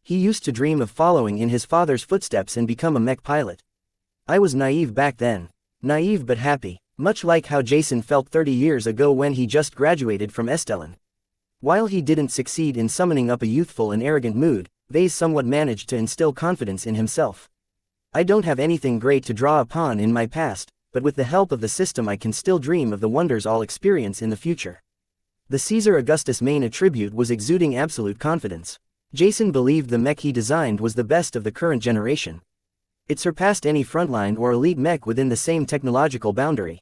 He used to dream of following in his father's footsteps and become a mech pilot. I was naive back then. Naive but happy, much like how Jason felt 30 years ago when he just graduated from Estelin. While he didn't succeed in summoning up a youthful and arrogant mood, Vase somewhat managed to instill confidence in himself. I don't have anything great to draw upon in my past, but with the help of the system I can still dream of the wonders I'll experience in the future. The Caesar Augustus' main attribute was exuding absolute confidence. Jason believed the mech he designed was the best of the current generation. It surpassed any frontline or elite mech within the same technological boundary.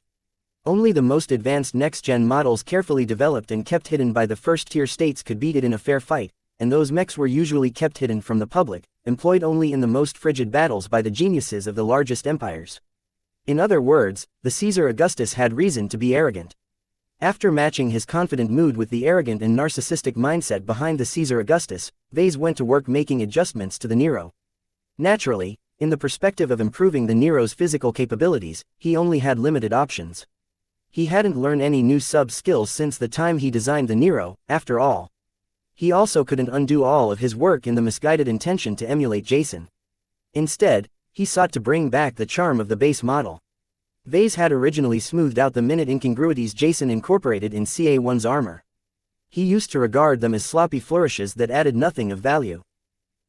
Only the most advanced next-gen models carefully developed and kept hidden by the first-tier states could beat it in a fair fight, and those mechs were usually kept hidden from the public, employed only in the most frigid battles by the geniuses of the largest empires. In other words, the Caesar Augustus had reason to be arrogant. After matching his confident mood with the arrogant and narcissistic mindset behind the Caesar Augustus, Vase went to work making adjustments to the Nero. Naturally, in the perspective of improving the Nero's physical capabilities, he only had limited options. He hadn't learned any new sub-skills since the time he designed the Nero, after all. He also couldn't undo all of his work in the misguided intention to emulate Jason. Instead, he sought to bring back the charm of the base model. Vase had originally smoothed out the minute incongruities Jason incorporated in CA1's armor. He used to regard them as sloppy flourishes that added nothing of value.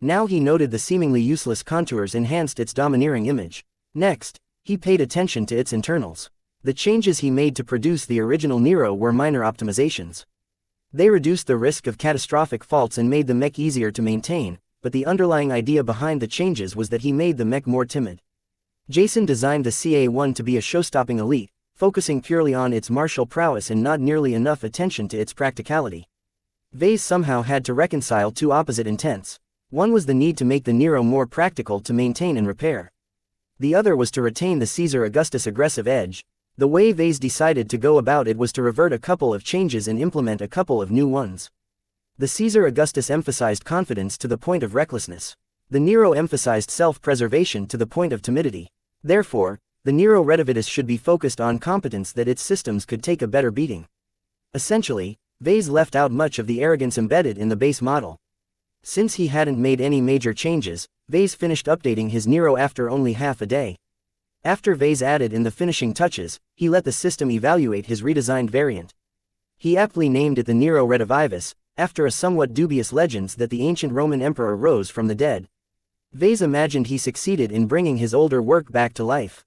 Now he noted the seemingly useless contours enhanced its domineering image. Next, he paid attention to its internals. The changes he made to produce the original Nero were minor optimizations. They reduced the risk of catastrophic faults and made the mech easier to maintain, but the underlying idea behind the changes was that he made the mech more timid. Jason designed the CA1 to be a show-stopping elite, focusing purely on its martial prowess and not nearly enough attention to its practicality. Vase somehow had to reconcile two opposite intents. One was the need to make the Nero more practical to maintain and repair. The other was to retain the Caesar Augustus' aggressive edge. The way Vase decided to go about it was to revert a couple of changes and implement a couple of new ones. The Caesar Augustus emphasized confidence to the point of recklessness. The Nero emphasized self-preservation to the point of timidity. Therefore, the Nero Redivitus should be focused on competence that its systems could take a better beating. Essentially, Vase left out much of the arrogance embedded in the base model. Since he hadn't made any major changes, Vase finished updating his Nero after only half a day. After Vase added in the finishing touches, he let the system evaluate his redesigned variant. He aptly named it the Nero Redivivus, after a somewhat dubious legend that the ancient Roman emperor rose from the dead. Vase imagined he succeeded in bringing his older work back to life.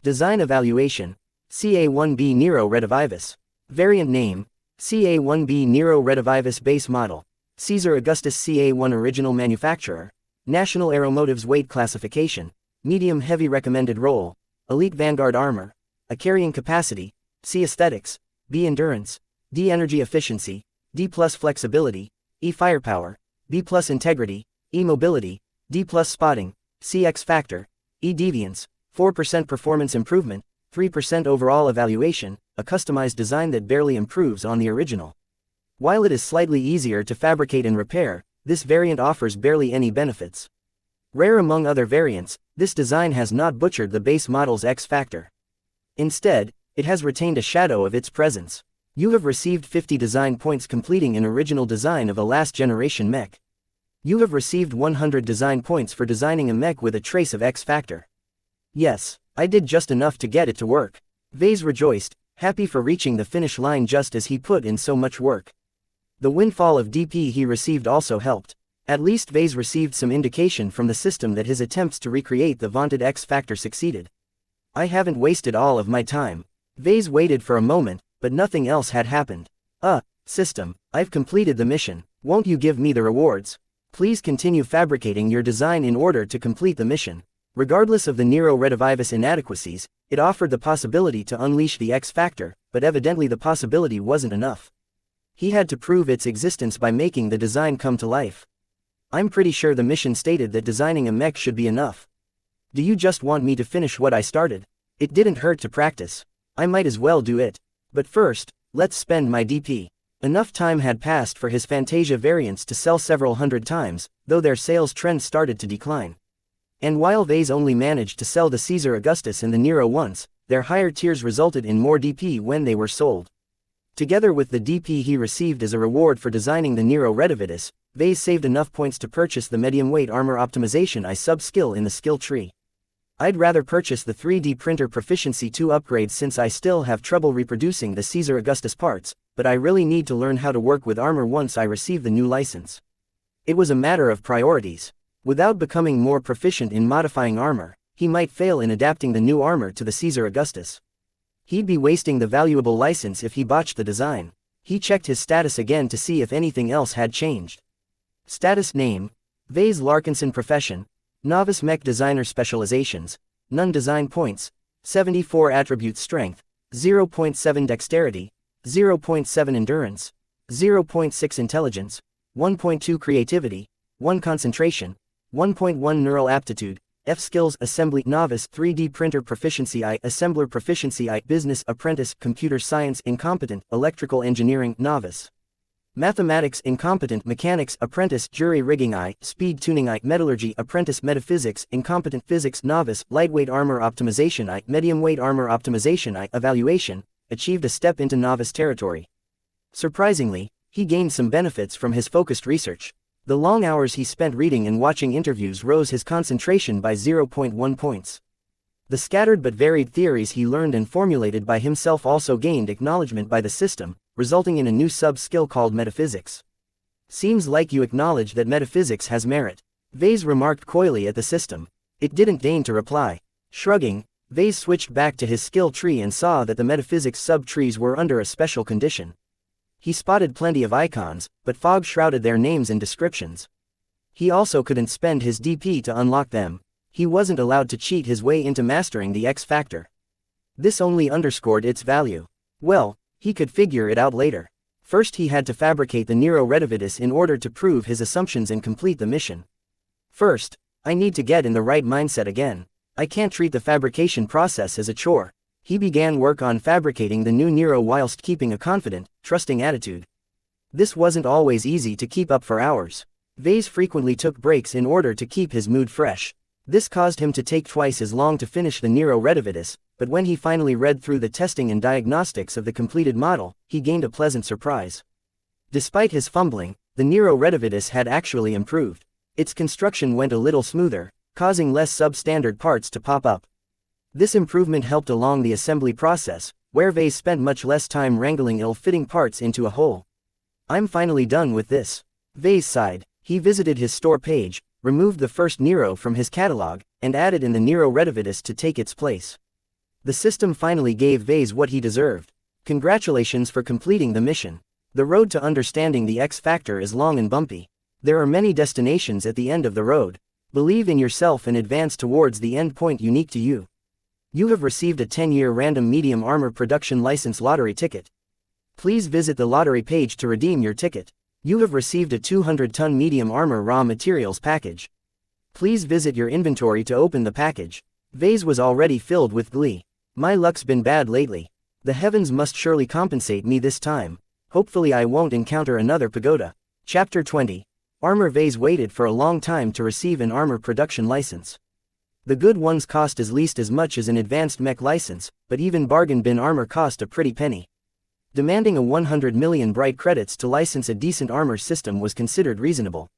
Design evaluation: CA1B Nero Redivivus. Variant name: CA1B Nero Redivivus. Base model: Caesar Augustus. CA1 original manufacturer. National Aeromotives. Weight classification: medium-heavy. Recommended role: elite vanguard armor. A carrying capacity: C aesthetics, B endurance, D energy efficiency, D+ flexibility, E firepower, B+ integrity, E mobility, D+ spotting, C X factor, E deviance, 4% performance improvement, 3% overall evaluation, a customized design that barely improves on the original. While it is slightly easier to fabricate and repair, this variant offers barely any benefits. Rare among other variants, this design has not butchered the base model's X factor. Instead, it has retained a shadow of its presence. You have received 50 design points completing an original design of a last-generation mech. You have received 100 design points for designing a mech with a trace of X factor. Yes, I did just enough to get it to work. Vase rejoiced, happy for reaching the finish line just as he put in so much work. The windfall of DP he received also helped. At least Vase received some indication from the system that his attempts to recreate the vaunted X Factor succeeded. I haven't wasted all of my time. Vase waited for a moment, but nothing else had happened. System, I've completed the mission. Won't you give me the rewards? Please continue fabricating your design in order to complete the mission. Regardless of the Nero Redivivus inadequacies, it offered the possibility to unleash the X Factor, but evidently the possibility wasn't enough. He had to prove its existence by making the design come to life. I'm pretty sure the mission stated that designing a mech should be enough. Do you just want me to finish what I started? It didn't hurt to practice. I might as well do it. But first, let's spend my DP. Enough time had passed for his Fantasia variants to sell several hundred times, though their sales trend started to decline. And while Vase only managed to sell the Caesar Augustus and the Nero once, their higher tiers resulted in more DP when they were sold. Together with the DP he received as a reward for designing the Nero Redivivus, Vase saved enough points to purchase the medium-weight armor optimization I sub-skill in the skill tree. I'd rather purchase the 3D printer proficiency 2 upgrade since I still have trouble reproducing the Caesar Augustus parts, but I really need to learn how to work with armor once I receive the new license. It was a matter of priorities. Without becoming more proficient in modifying armor, he might fail in adapting the new armor to the Caesar Augustus. He'd be wasting the valuable license if he botched the design. He checked his status again to see if anything else had changed. Status name: Vase Larkinson. Profession: Novice Mech Designer. Specializations: None. Design points: 74 Attribute Strength, 0.7 Dexterity, 0.7 Endurance, 0.6 Intelligence, 1.2 Creativity, 1 Concentration, 1.1 Neural Aptitude. F Skills: Assembly Novice, 3D Printer Proficiency I, Assembler Proficiency I, Business Apprentice, Computer Science Incompetent, Electrical Engineering Novice, Mathematics Incompetent, Mechanics Apprentice, Jury Rigging I, Speed Tuning I, Metallurgy Apprentice, Metaphysics Incompetent, Physics Novice, Lightweight Armor Optimization I, Medium-Weight Armor Optimization I. Evaluation: achieved a step into novice territory. Surprisingly, he gained some benefits from his focused research. The long hours he spent reading and watching interviews rose his concentration by 0.1 points. The scattered but varied theories he learned and formulated by himself also gained acknowledgement by the system, resulting in a new sub-skill called metaphysics. Seems like you acknowledge that metaphysics has merit. Vase remarked coyly at the system. It didn't deign to reply. Shrugging, Vase switched back to his skill tree and saw that the metaphysics sub-trees were under a special condition. He spotted plenty of icons, but fog shrouded their names and descriptions. He also couldn't spend his DP to unlock them. He wasn't allowed to cheat his way into mastering the X Factor. This only underscored its value. Well, he could figure it out later. First he had to fabricate the Nero Redivivus in order to prove his assumptions and complete the mission. First, I need to get in the right mindset again. I can't treat the fabrication process as a chore. He began work on fabricating the new Nero whilst keeping a confident, trusting attitude. This wasn't always easy to keep up for hours. Vase frequently took breaks in order to keep his mood fresh. This caused him to take twice as long to finish the Nero Redivivus, but when he finally read through the testing and diagnostics of the completed model, he gained a pleasant surprise. Despite his fumbling, the Nero Redivivus had actually improved. Its construction went a little smoother, causing less substandard parts to pop up. This improvement helped along the assembly process, where Vase spent much less time wrangling ill-fitting parts into a hole. I'm finally done with this. Vase sighed. He visited his store page, removed the first Nero from his catalog, and added in the Nero Redivivus to take its place. The system finally gave Vase what he deserved. Congratulations for completing the mission. The road to understanding the X Factor is long and bumpy. There are many destinations at the end of the road. Believe in yourself and advance towards the end point unique to you. You have received a 10-year random medium armor production license lottery ticket. Please visit the lottery page to redeem your ticket. You have received a 200-ton medium armor raw materials package. Please visit your inventory to open the package. Vase was already filled with glee. My luck's been bad lately. The heavens must surely compensate me this time. Hopefully I won't encounter another pagoda. Chapter 20. Armor. Vase waited for a long time to receive an armor production license. The good ones cost at least as much as an advanced mech license, but even bargain bin armor cost a pretty penny. Demanding a 100 million bright credits to license a decent armor system was considered reasonable.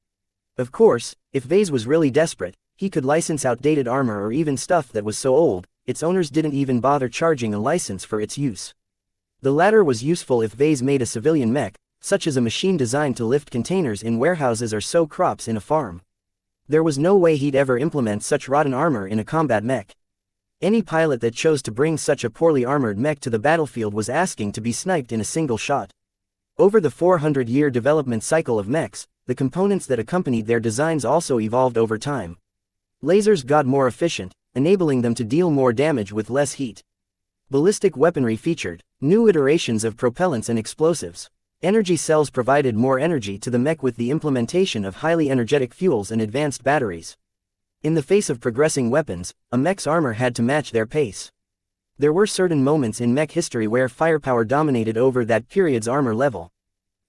Of course, if Vase was really desperate, he could license outdated armor or even stuff that was so old, its owners didn't even bother charging a license for its use. The latter was useful if Vase made a civilian mech, such as a machine designed to lift containers in warehouses or sow crops in a farm. There was no way he'd ever implement such rotten armor in a combat mech. Any pilot that chose to bring such a poorly armored mech to the battlefield was asking to be sniped in a single shot. Over the 400-year development cycle of mechs, the components that accompanied their designs also evolved over time. Lasers got more efficient, enabling them to deal more damage with less heat. Ballistic weaponry featured new iterations of propellants and explosives. Energy cells provided more energy to the mech with the implementation of highly energetic fuels and advanced batteries. In the face of progressing weapons, a mech's armor had to match their pace. There were certain moments in mech history where firepower dominated over that period's armor level.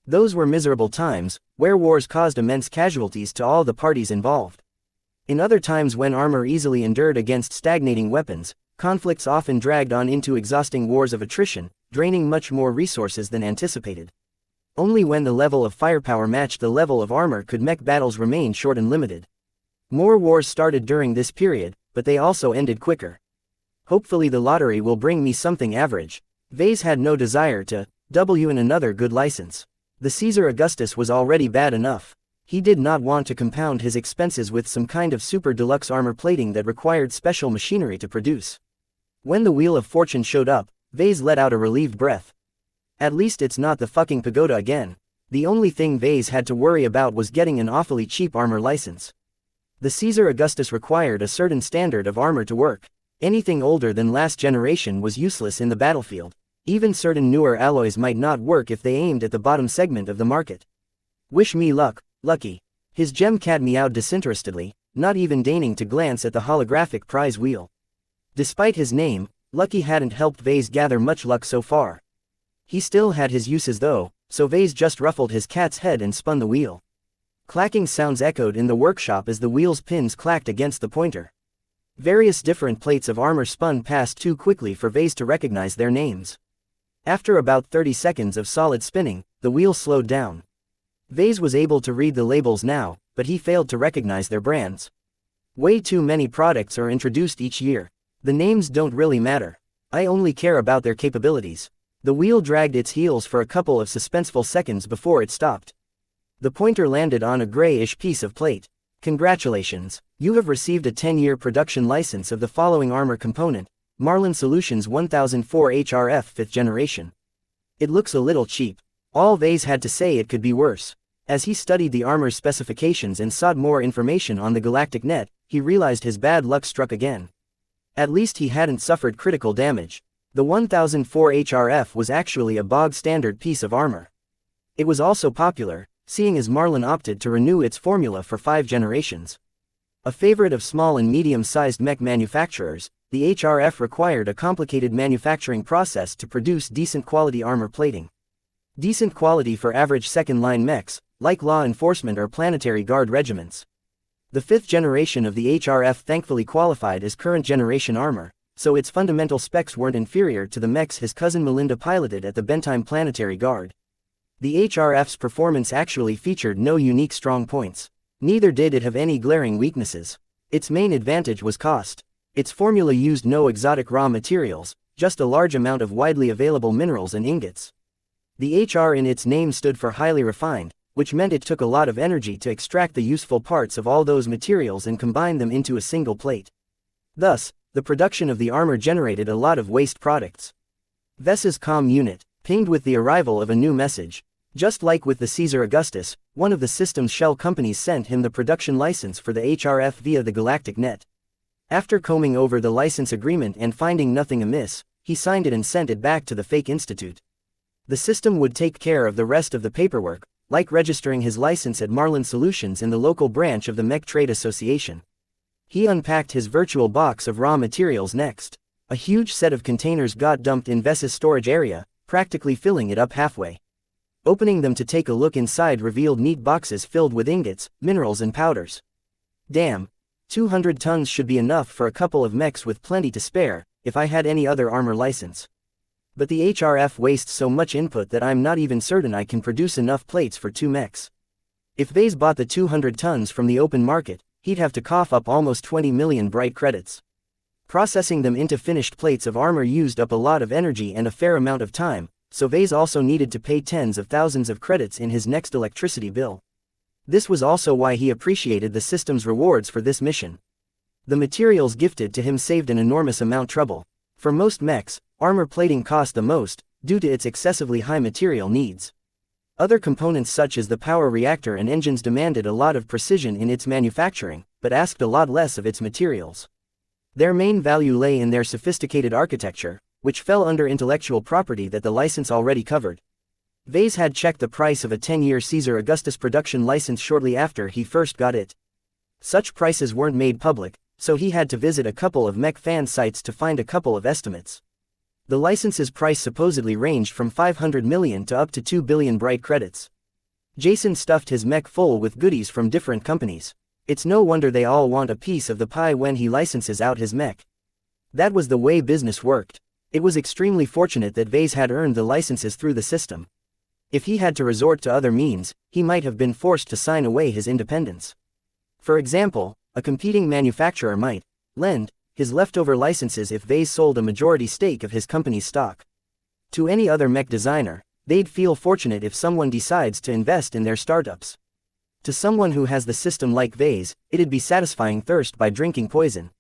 Those were miserable times, where wars caused immense casualties to all the parties involved. In other times when armor easily endured against stagnating weapons, conflicts often dragged on into exhausting wars of attrition, draining much more resources than anticipated. Only when the level of firepower matched the level of armor could mech battles remain short and limited. More wars started during this period, but they also ended quicker. Hopefully the lottery will bring me something average. Vase had no desire to win another good license. The Caesar Augustus was already bad enough. He did not want to compound his expenses with some kind of super deluxe armor plating that required special machinery to produce. When the Wheel of Fortune showed up, Vase let out a relieved breath. At least it's not the fucking pagoda again. The only thing Vase had to worry about was getting an awfully cheap armor license. The Caesar Augustus required a certain standard of armor to work. Anything older than last generation was useless in the battlefield. Even certain newer alloys might not work if they aimed at the bottom segment of the market. Wish me luck, Lucky. His gem cat meowed disinterestedly, not even deigning to glance at the holographic prize wheel. Despite his name, Lucky hadn't helped Vase gather much luck so far. He still had his uses though, so Vase just ruffled his cat's head and spun the wheel. Clacking sounds echoed in the workshop as the wheel's pins clacked against the pointer. Various different plates of armor spun past too quickly for Vase to recognize their names. After about 30 seconds of solid spinning, the wheel slowed down. Vase was able to read the labels now, but he failed to recognize their brands. Way too many products are introduced each year. The names don't really matter. I only care about their capabilities. The wheel dragged its heels for a couple of suspenseful seconds before it stopped. The pointer landed on a grayish piece of plate. Congratulations, you have received a 10-year production license of the following armor component, Marlin Solutions 1004 HRF 5th generation. It looks a little cheap. All Vase had to say it could be worse. As he studied the armor's specifications and sought more information on the galactic net, he realized his bad luck struck again. At least he hadn't suffered critical damage. The 1004 HRF was actually a bog-standard piece of armor. It was also popular, seeing as Marlin opted to renew its formula for 5 generations. A favorite of small and medium-sized mech manufacturers, the HRF required a complicated manufacturing process to produce decent quality armor plating. Decent quality for average second-line mechs, like law enforcement or planetary guard regiments. The 5th generation of the HRF thankfully qualified as current generation armor, so its fundamental specs weren't inferior to the mechs his cousin Melinda piloted at the Bentime Planetary Guard. The HRF's performance actually featured no unique strong points. Neither did it have any glaring weaknesses. Its main advantage was cost. Its formula used no exotic raw materials, just a large amount of widely available minerals and ingots. The HR in its name stood for highly refined, which meant it took a lot of energy to extract the useful parts of all those materials and combine them into a single plate. Thus, the production of the armor generated a lot of waste products. Vess's comm unit pinged with the arrival of a new message. Just like with the Caesar Augustus, one of the system's shell companies sent him the production license for the HRF via the galactic net. After combing over the license agreement and finding nothing amiss, he signed it and sent it back to the fake institute. The system would take care of the rest of the paperwork, like registering his license at Marlin Solutions in the local branch of the Mech Trade Association. He unpacked his virtual box of raw materials next. A huge set of containers got dumped in Vess's storage area, practically filling it up halfway. Opening them to take a look inside revealed neat boxes filled with ingots, minerals and powders. Damn. 200 tons should be enough for a couple of mechs with plenty to spare, if I had any other armor license. But the HRF wastes so much input that I'm not even certain I can produce enough plates for 2 mechs. If Vase bought the 200 tons from the open market, he'd have to cough up almost 20 million bright credits. Processing them into finished plates of armor used up a lot of energy and a fair amount of time, so Vase also needed to pay tens of thousands of credits in his next electricity bill. This was also why he appreciated the system's rewards for this mission. The materials gifted to him saved an enormous amount of trouble. For most mechs, armor plating cost the most, due to its excessively high material needs. Other components such as the power reactor and engines demanded a lot of precision in its manufacturing, but asked a lot less of its materials. Their main value lay in their sophisticated architecture, which fell under intellectual property that the license already covered. Vase had checked the price of a 10-year Caesar Augustus production license shortly after he first got it. Such prices weren't made public, so he had to visit a couple of mech fan sites to find a couple of estimates. The license's price supposedly ranged from 500 million to up to 2 billion bright credits. Jason stuffed his mech full with goodies from different companies. It's no wonder they all want a piece of the pie when he licenses out his mech. That was the way business worked. It was extremely fortunate that Vase had earned the licenses through the system. If he had to resort to other means, he might have been forced to sign away his independence. For example, a competing manufacturer might lend his leftover licenses if Vase sold a majority stake of his company's stock. To any other mech designer, they'd feel fortunate if someone decides to invest in their startups. To someone who has the system like Vase, it'd be satisfying thirst by drinking poison.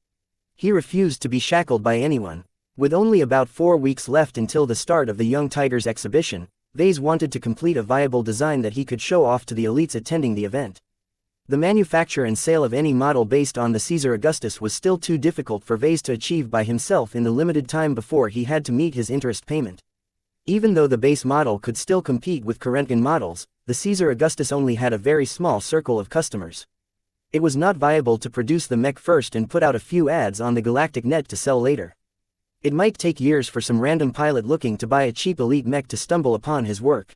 He refused to be shackled by anyone. With only about 4 weeks left until the start of the Young Tigers exhibition, Vase wanted to complete a viable design that he could show off to the elites attending the event. The manufacture and sale of any model based on the Caesar Augustus was still too difficult for Vase to achieve by himself in the limited time before he had to meet his interest payment. Even though the base model could still compete with current models, the Caesar Augustus only had a very small circle of customers. It was not viable to produce the mech first and put out a few ads on the galactic net to sell later. It might take years for some random pilot looking to buy a cheap elite mech to stumble upon his work.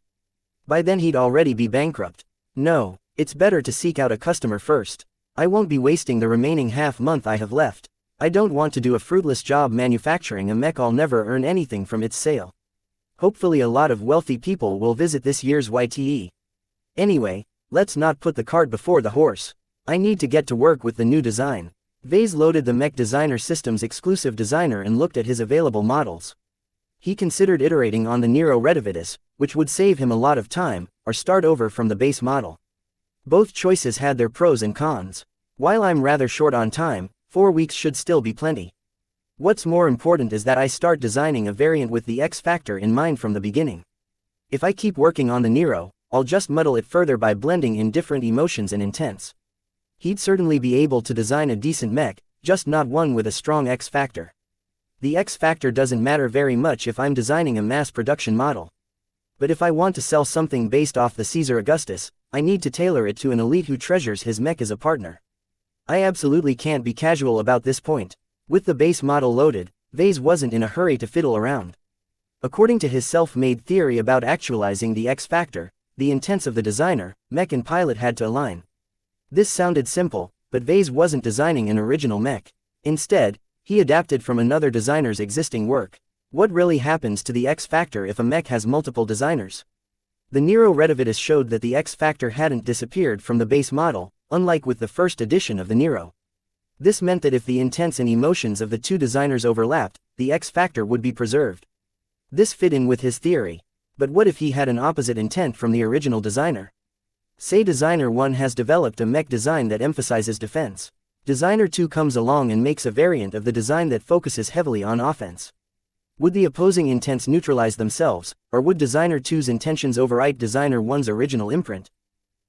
By then he'd already be bankrupt. No. It's better to seek out a customer first. I won't be wasting the remaining half-month I have left. I don't want to do a fruitless job manufacturing a mech I'll never earn anything from its sale. Hopefully a lot of wealthy people will visit this year's YTE. Anyway, let's not put the cart before the horse. I need to get to work with the new design. Vase loaded the Mech Designer System's exclusive designer and looked at his available models. He considered iterating on the Nero Redivitus, which would save him a lot of time, or start over from the base model. Both choices had their pros and cons. While I'm rather short on time, 4 weeks should still be plenty. What's more important is that I start designing a variant with the X factor in mind from the beginning. If I keep working on the Nero, I'll just muddle it further by blending in different emotions and intents. He'd certainly be able to design a decent mech, just not one with a strong X factor. The X factor doesn't matter very much if I'm designing a mass production model. But if I want to sell something based off the Caesar Augustus, I need to tailor it to an elite who treasures his mech as a partner. I absolutely can't be casual about this point. With the base model loaded, Vase wasn't in a hurry to fiddle around. According to his self-made theory about actualizing the X factor, the intents of the designer, mech and pilot had to align. This sounded simple, but Vase wasn't designing an original mech. Instead, he adapted from another designer's existing work. What really happens to the X factor if a mech has multiple designers? The Nero Redivitus showed that the X factor hadn't disappeared from the base model, unlike with the first edition of the Nero. This meant that if the intents and emotions of the two designers overlapped, the X factor would be preserved. This fit in with his theory. But what if he had an opposite intent from the original designer? Say Designer 1 has developed a mech design that emphasizes defense. Designer 2 comes along and makes a variant of the design that focuses heavily on offense. Would the opposing intents neutralize themselves, or would Designer 2's intentions overwrite Designer 1's original imprint?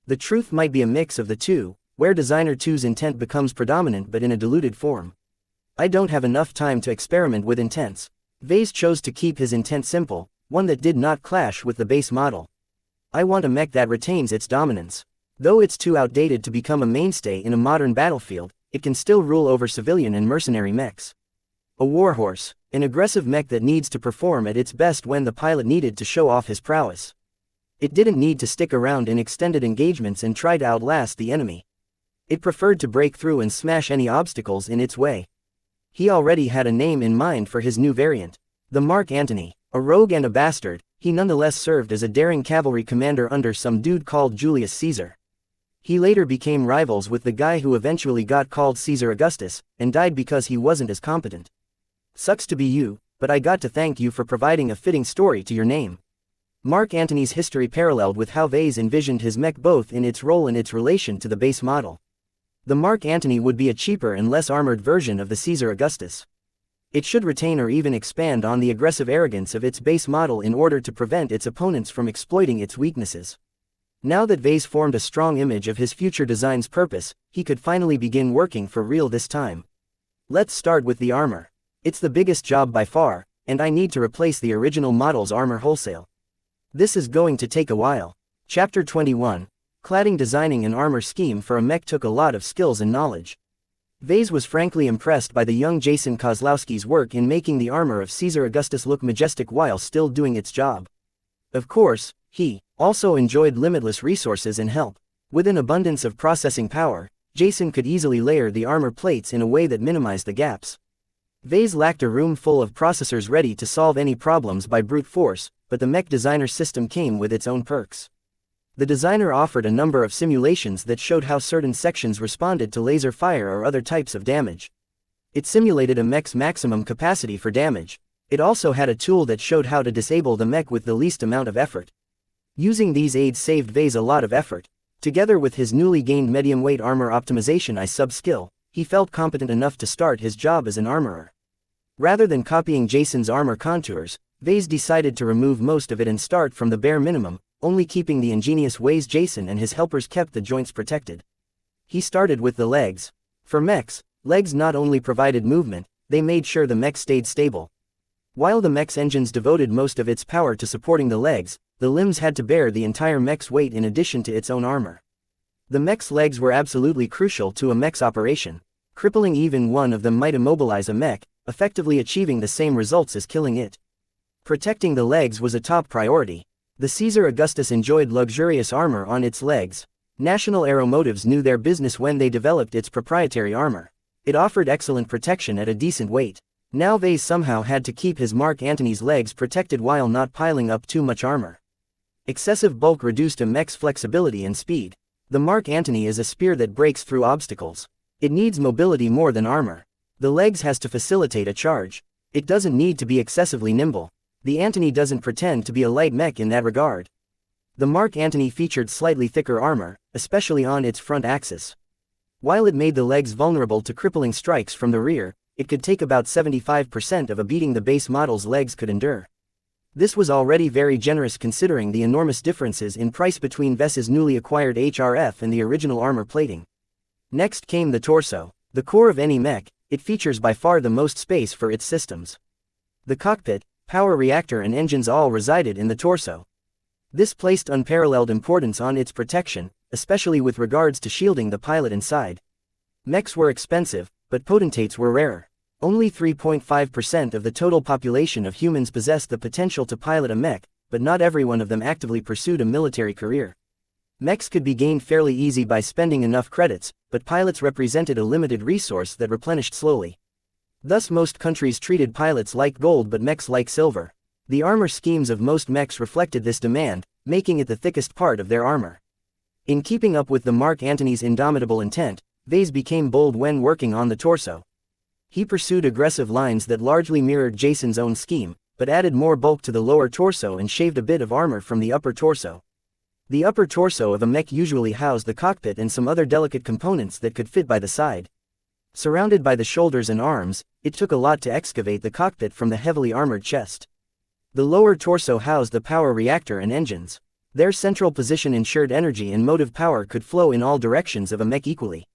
The truth might be a mix of the two, where Designer 2's intent becomes predominant but in a diluted form. I don't have enough time to experiment with intents. Vase chose to keep his intent simple, one that did not clash with the base model. I want a mech that retains its dominance. Though it's too outdated to become a mainstay in a modern battlefield, it can still rule over civilian and mercenary mechs. A warhorse, an aggressive mech that needs to perform at its best when the pilot needed to show off his prowess. It didn't need to stick around in extended engagements and try to outlast the enemy. It preferred to break through and smash any obstacles in its way. He already had a name in mind for his new variant. The Mark Antony. A rogue and a bastard, he nonetheless served as a daring cavalry commander under some dude called Julius Caesar. He later became rivals with the guy who eventually got called Caesar Augustus, and died because he wasn't as competent. Sucks to be you, but I got to thank you for providing a fitting story to your name. Mark Antony's history paralleled with how Vase envisioned his mech, both in its role and its relation to the base model. The Mark Antony would be a cheaper and less armored version of the Caesar Augustus. It should retain or even expand on the aggressive arrogance of its base model in order to prevent its opponents from exploiting its weaknesses. Now that Vase formed a strong image of his future design's purpose, he could finally begin working for real this time. Let's start with the armor. It's the biggest job by far, and I need to replace the original model's armor wholesale. This is going to take a while. Chapter 21. Cladding. Designing an armor scheme for a mech took a lot of skills and knowledge. Vase was frankly impressed by the young Jason Kozlowski's work in making the armor of Caesar Augustus look majestic while still doing its job. Of course, he also enjoyed limitless resources and help. With an abundance of processing power, Jason could easily layer the armor plates in a way that minimized the gaps. Vase lacked a room full of processors ready to solve any problems by brute force, but the Mech Designer system came with its own perks. The designer offered a number of simulations that showed how certain sections responded to laser fire or other types of damage. It simulated a mech's maximum capacity for damage. It also had a tool that showed how to disable the mech with the least amount of effort. Using these aids saved Vase a lot of effort. Together with his newly gained medium-weight armor optimization I sub-skill, he felt competent enough to start his job as an armorer. Rather than copying Jason's armor contours, Vase decided to remove most of it and start from the bare minimum, only keeping the ingenious ways Jason and his helpers kept the joints protected. He started with the legs. For mechs, legs not only provided movement, they made sure the mech stayed stable. While the mech's engines devoted most of its power to supporting the legs, the limbs had to bear the entire mech's weight in addition to its own armor. The mech's legs were absolutely crucial to a mech's operation. Crippling even one of them might immobilize a mech, effectively achieving the same results as killing it. Protecting the legs was a top priority. The Caesar Augustus enjoyed luxurious armor on its legs. National Aeromotives knew their business when they developed its proprietary armor. It offered excellent protection at a decent weight. Now Vase somehow had to keep his Mark Antony's legs protected while not piling up too much armor. Excessive bulk reduced a mech's flexibility and speed. The Mark Antony is a spear that breaks through obstacles. It needs mobility more than armor. The legs has to facilitate a charge. It doesn't need to be excessively nimble. The Antony doesn't pretend to be a light mech in that regard. The Mark Antony featured slightly thicker armor, especially on its front axis. While it made the legs vulnerable to crippling strikes from the rear, it could take about 75% of a beating the base model's legs could endure. This was already very generous considering the enormous differences in price between Vase's newly acquired HRF and the original armor plating. Next came the torso. The core of any mech, it features by far the most space for its systems. The cockpit, power reactor and engines all resided in the torso. This placed unparalleled importance on its protection, especially with regards to shielding the pilot inside. Mechs were expensive, but potentates were rarer. Only 3.5% of the total population of humans possessed the potential to pilot a mech, but not every one of them actively pursued a military career. Mechs could be gained fairly easy by spending enough credits, but pilots represented a limited resource that replenished slowly. Thus most countries treated pilots like gold but mechs like silver. The armor schemes of most mechs reflected this demand, making it the thickest part of their armor. In keeping up with the Mark Antony's indomitable intent, Vase became bold when working on the torso. He pursued aggressive lines that largely mirrored Jason's own scheme, but added more bulk to the lower torso and shaved a bit of armor from the upper torso. The upper torso of a mech usually housed the cockpit and some other delicate components that could fit by the side. Surrounded by the shoulders and arms, it took a lot to excavate the cockpit from the heavily armored chest. The lower torso housed the power reactor and engines. Their central position ensured energy and motive power could flow in all directions of a mech equally.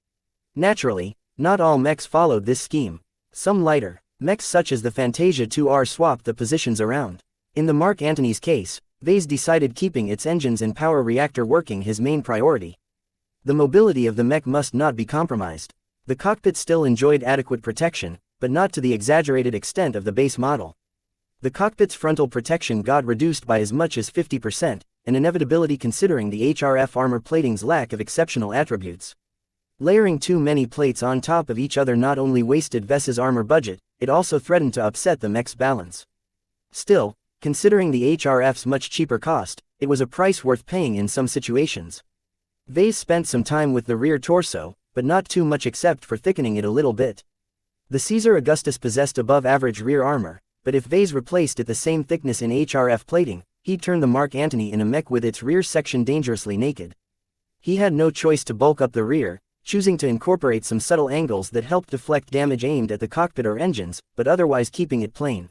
Naturally, not all mechs followed this scheme. Some lighter mechs such as the Fantasia 2R swapped the positions around. In the Mark Antony's case, Vase decided keeping its engines and power reactor working his main priority. The mobility of the mech must not be compromised. The cockpit still enjoyed adequate protection, but not to the exaggerated extent of the base model. The cockpit's frontal protection got reduced by as much as 50%, an inevitability considering the HRF armor plating's lack of exceptional attributes. Layering too many plates on top of each other not only wasted Vase's armor budget, it also threatened to upset the mech's balance. Still, considering the HRF's much cheaper cost, it was a price worth paying in some situations. Vase spent some time with the rear torso, but not too much except for thickening it a little bit. The Caesar Augustus possessed above-average rear armor, but if Vase replaced it the same thickness in HRF plating, he'd turn the Mark Antony in a mech with its rear section dangerously naked. He had no choice to bulk up the rear, choosing to incorporate some subtle angles that helped deflect damage aimed at the cockpit or engines, but otherwise keeping it plain.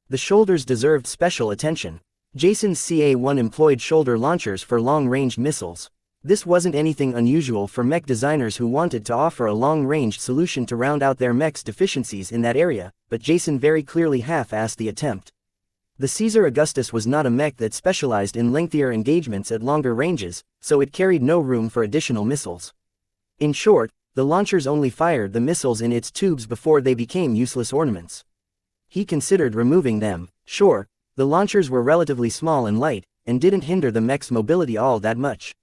The shoulders deserved special attention. Jason's CA-1 employed shoulder launchers for long-range missiles. This wasn't anything unusual for mech designers who wanted to offer a long-range solution to round out their mech's deficiencies in that area, but Jason very clearly half-assed the attempt. The Caesar Augustus was not a mech that specialized in lengthier engagements at longer ranges, so it carried no room for additional missiles. In short, the launchers only fired the missiles in its tubes before they became useless ornaments. He considered removing them. Sure, the launchers were relatively small and light, and didn't hinder the mech's mobility all that much.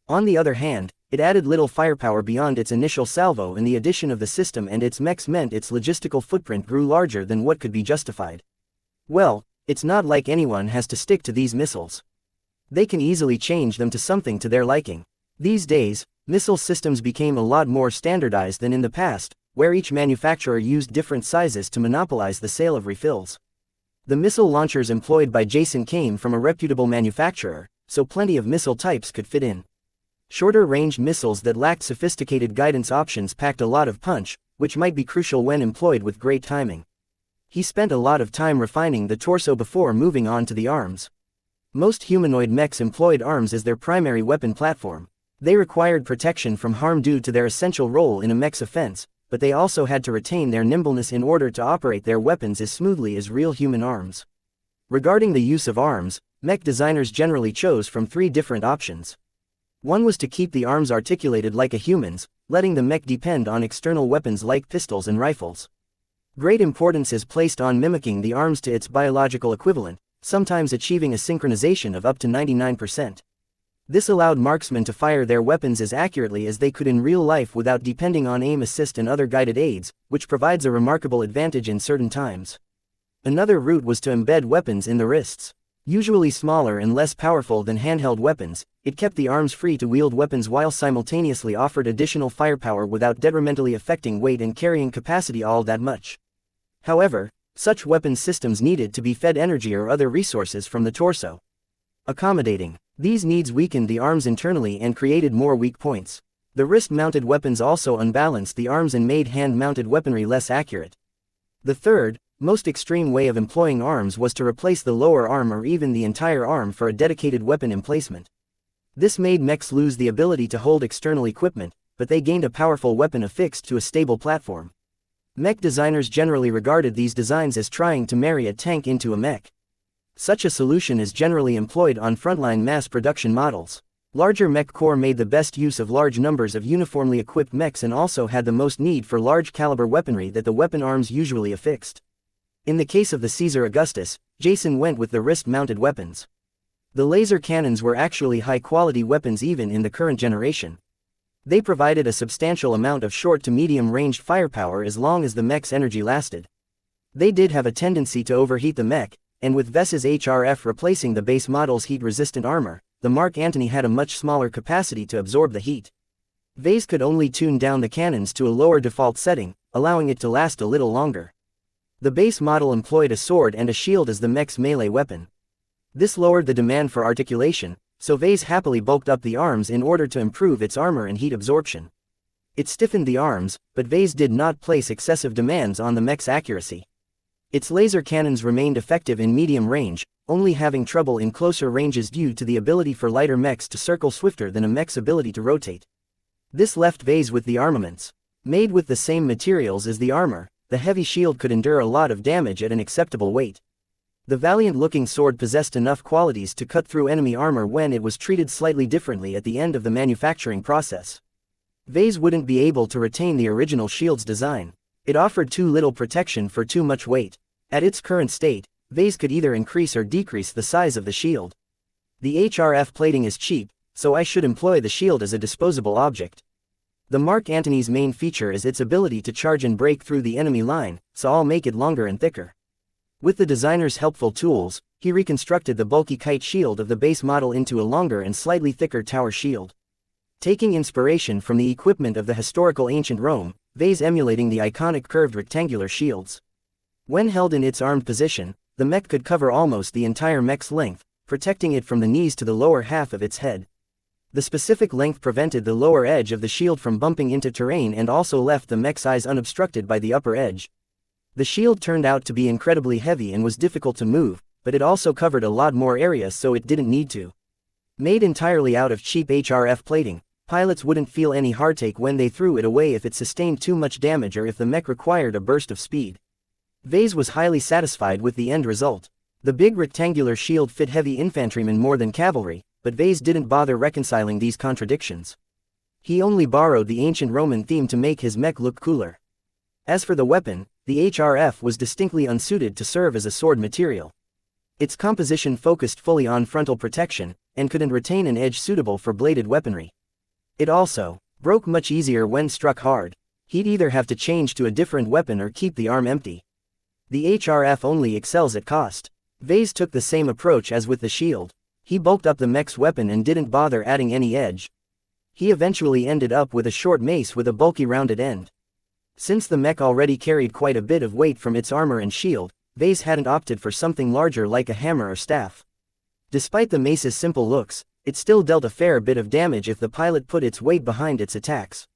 On the other hand, it added little firepower beyond its initial salvo, and the addition of the system and its mechs meant its logistical footprint grew larger than what could be justified. Well, it's not like anyone has to stick to these missiles. They can easily change them to something to their liking. These days, missile systems became a lot more standardized than in the past, where each manufacturer used different sizes to monopolize the sale of refills. The missile launchers employed by Jason came from a reputable manufacturer, so plenty of missile types could fit in. Shorter-range missiles that lacked sophisticated guidance options packed a lot of punch, which might be crucial when employed with great timing. He spent a lot of time refining the torso before moving on to the arms. Most humanoid mechs employed arms as their primary weapon platform. They required protection from harm due to their essential role in a mech's offense, but they also had to retain their nimbleness in order to operate their weapons as smoothly as real human arms. Regarding the use of arms, mech designers generally chose from three different options. One was to keep the arms articulated like a human's, letting the mech depend on external weapons like pistols and rifles. Great importance is placed on mimicking the arms to its biological equivalent, sometimes achieving a synchronization of up to 99%. This allowed marksmen to fire their weapons as accurately as they could in real life without depending on aim assist and other guided aids, which provides a remarkable advantage in certain times. Another route was to embed weapons in the wrists. Usually smaller and less powerful than handheld weapons, it kept the arms free to wield weapons while simultaneously offered additional firepower without detrimentally affecting weight and carrying capacity all that much. However, such weapon systems needed to be fed energy or other resources from the torso. Accommodating these needs weakened the arms internally and created more weak points. The wrist-mounted weapons also unbalanced the arms and made hand-mounted weaponry less accurate. The third, most extreme way of employing arms was to replace the lower arm or even the entire arm for a dedicated weapon emplacement. This made mechs lose the ability to hold external equipment, but they gained a powerful weapon affixed to a stable platform. Mech designers generally regarded these designs as trying to marry a tank into a mech. Such a solution is generally employed on frontline mass production models. Larger mech corps made the best use of large numbers of uniformly equipped mechs and also had the most need for large caliber weaponry that the weapon arms usually affixed. In the case of the Caesar Augustus, Jason went with the wrist-mounted weapons. The laser cannons were actually high-quality weapons even in the current generation. They provided a substantial amount of short to medium-ranged firepower as long as the mech's energy lasted. They did have a tendency to overheat the mech, and with Vess's HRF replacing the base model's heat-resistant armor, the Mark Antony had a much smaller capacity to absorb the heat. Vase could only tune down the cannons to a lower default setting, allowing it to last a little longer. The base model employed a sword and a shield as the mech's melee weapon. This lowered the demand for articulation, so Vase happily bulked up the arms in order to improve its armor and heat absorption. It stiffened the arms, but Vase did not place excessive demands on the mech's accuracy. Its laser cannons remained effective in medium range, only having trouble in closer ranges due to the ability for lighter mechs to circle swifter than a mech's ability to rotate. This left Vase with the armaments. Made with the same materials as the armor, the heavy shield could endure a lot of damage at an acceptable weight. The valiant-looking sword possessed enough qualities to cut through enemy armor when it was treated slightly differently at the end of the manufacturing process. Vase wouldn't be able to retain the original shield's design. It offered too little protection for too much weight. At its current state, Vase could either increase or decrease the size of the shield. The HRF plating is cheap, so I should employ the shield as a disposable object. The Mark Antony's main feature is its ability to charge and break through the enemy line, so I'll make it longer and thicker. With the designer's helpful tools, he reconstructed the bulky kite shield of the base model into a longer and slightly thicker tower shield. Taking inspiration from the equipment of the historical ancient Rome, Vase emulating the iconic curved rectangular shields. When held in its armed position, the mech could cover almost the entire mech's length, protecting it from the knees to the lower half of its head. The specific length prevented the lower edge of the shield from bumping into terrain and also left the mech's eyes unobstructed by the upper edge. The shield turned out to be incredibly heavy and was difficult to move, but it also covered a lot more area so it didn't need to. Made entirely out of cheap HRF plating, pilots wouldn't feel any heartache when they threw it away if it sustained too much damage or if the mech required a burst of speed. Vase was highly satisfied with the end result. The big rectangular shield fit heavy infantrymen more than cavalry, but Vase didn't bother reconciling these contradictions. He only borrowed the ancient Roman theme to make his mech look cooler. As for the weapon, the HRF was distinctly unsuited to serve as a sword material. Its composition focused fully on frontal protection, and couldn't retain an edge suitable for bladed weaponry. It also broke much easier when struck hard. He'd either have to change to a different weapon or keep the arm empty. The HRF only excels at cost. Vase took the same approach as with the shield. He bulked up the mech's weapon and didn't bother adding any edge. He eventually ended up with a short mace with a bulky rounded end. Since the mech already carried quite a bit of weight from its armor and shield, Vase hadn't opted for something larger like a hammer or staff. Despite the mace's simple looks, it still dealt a fair bit of damage if the pilot put its weight behind its attacks.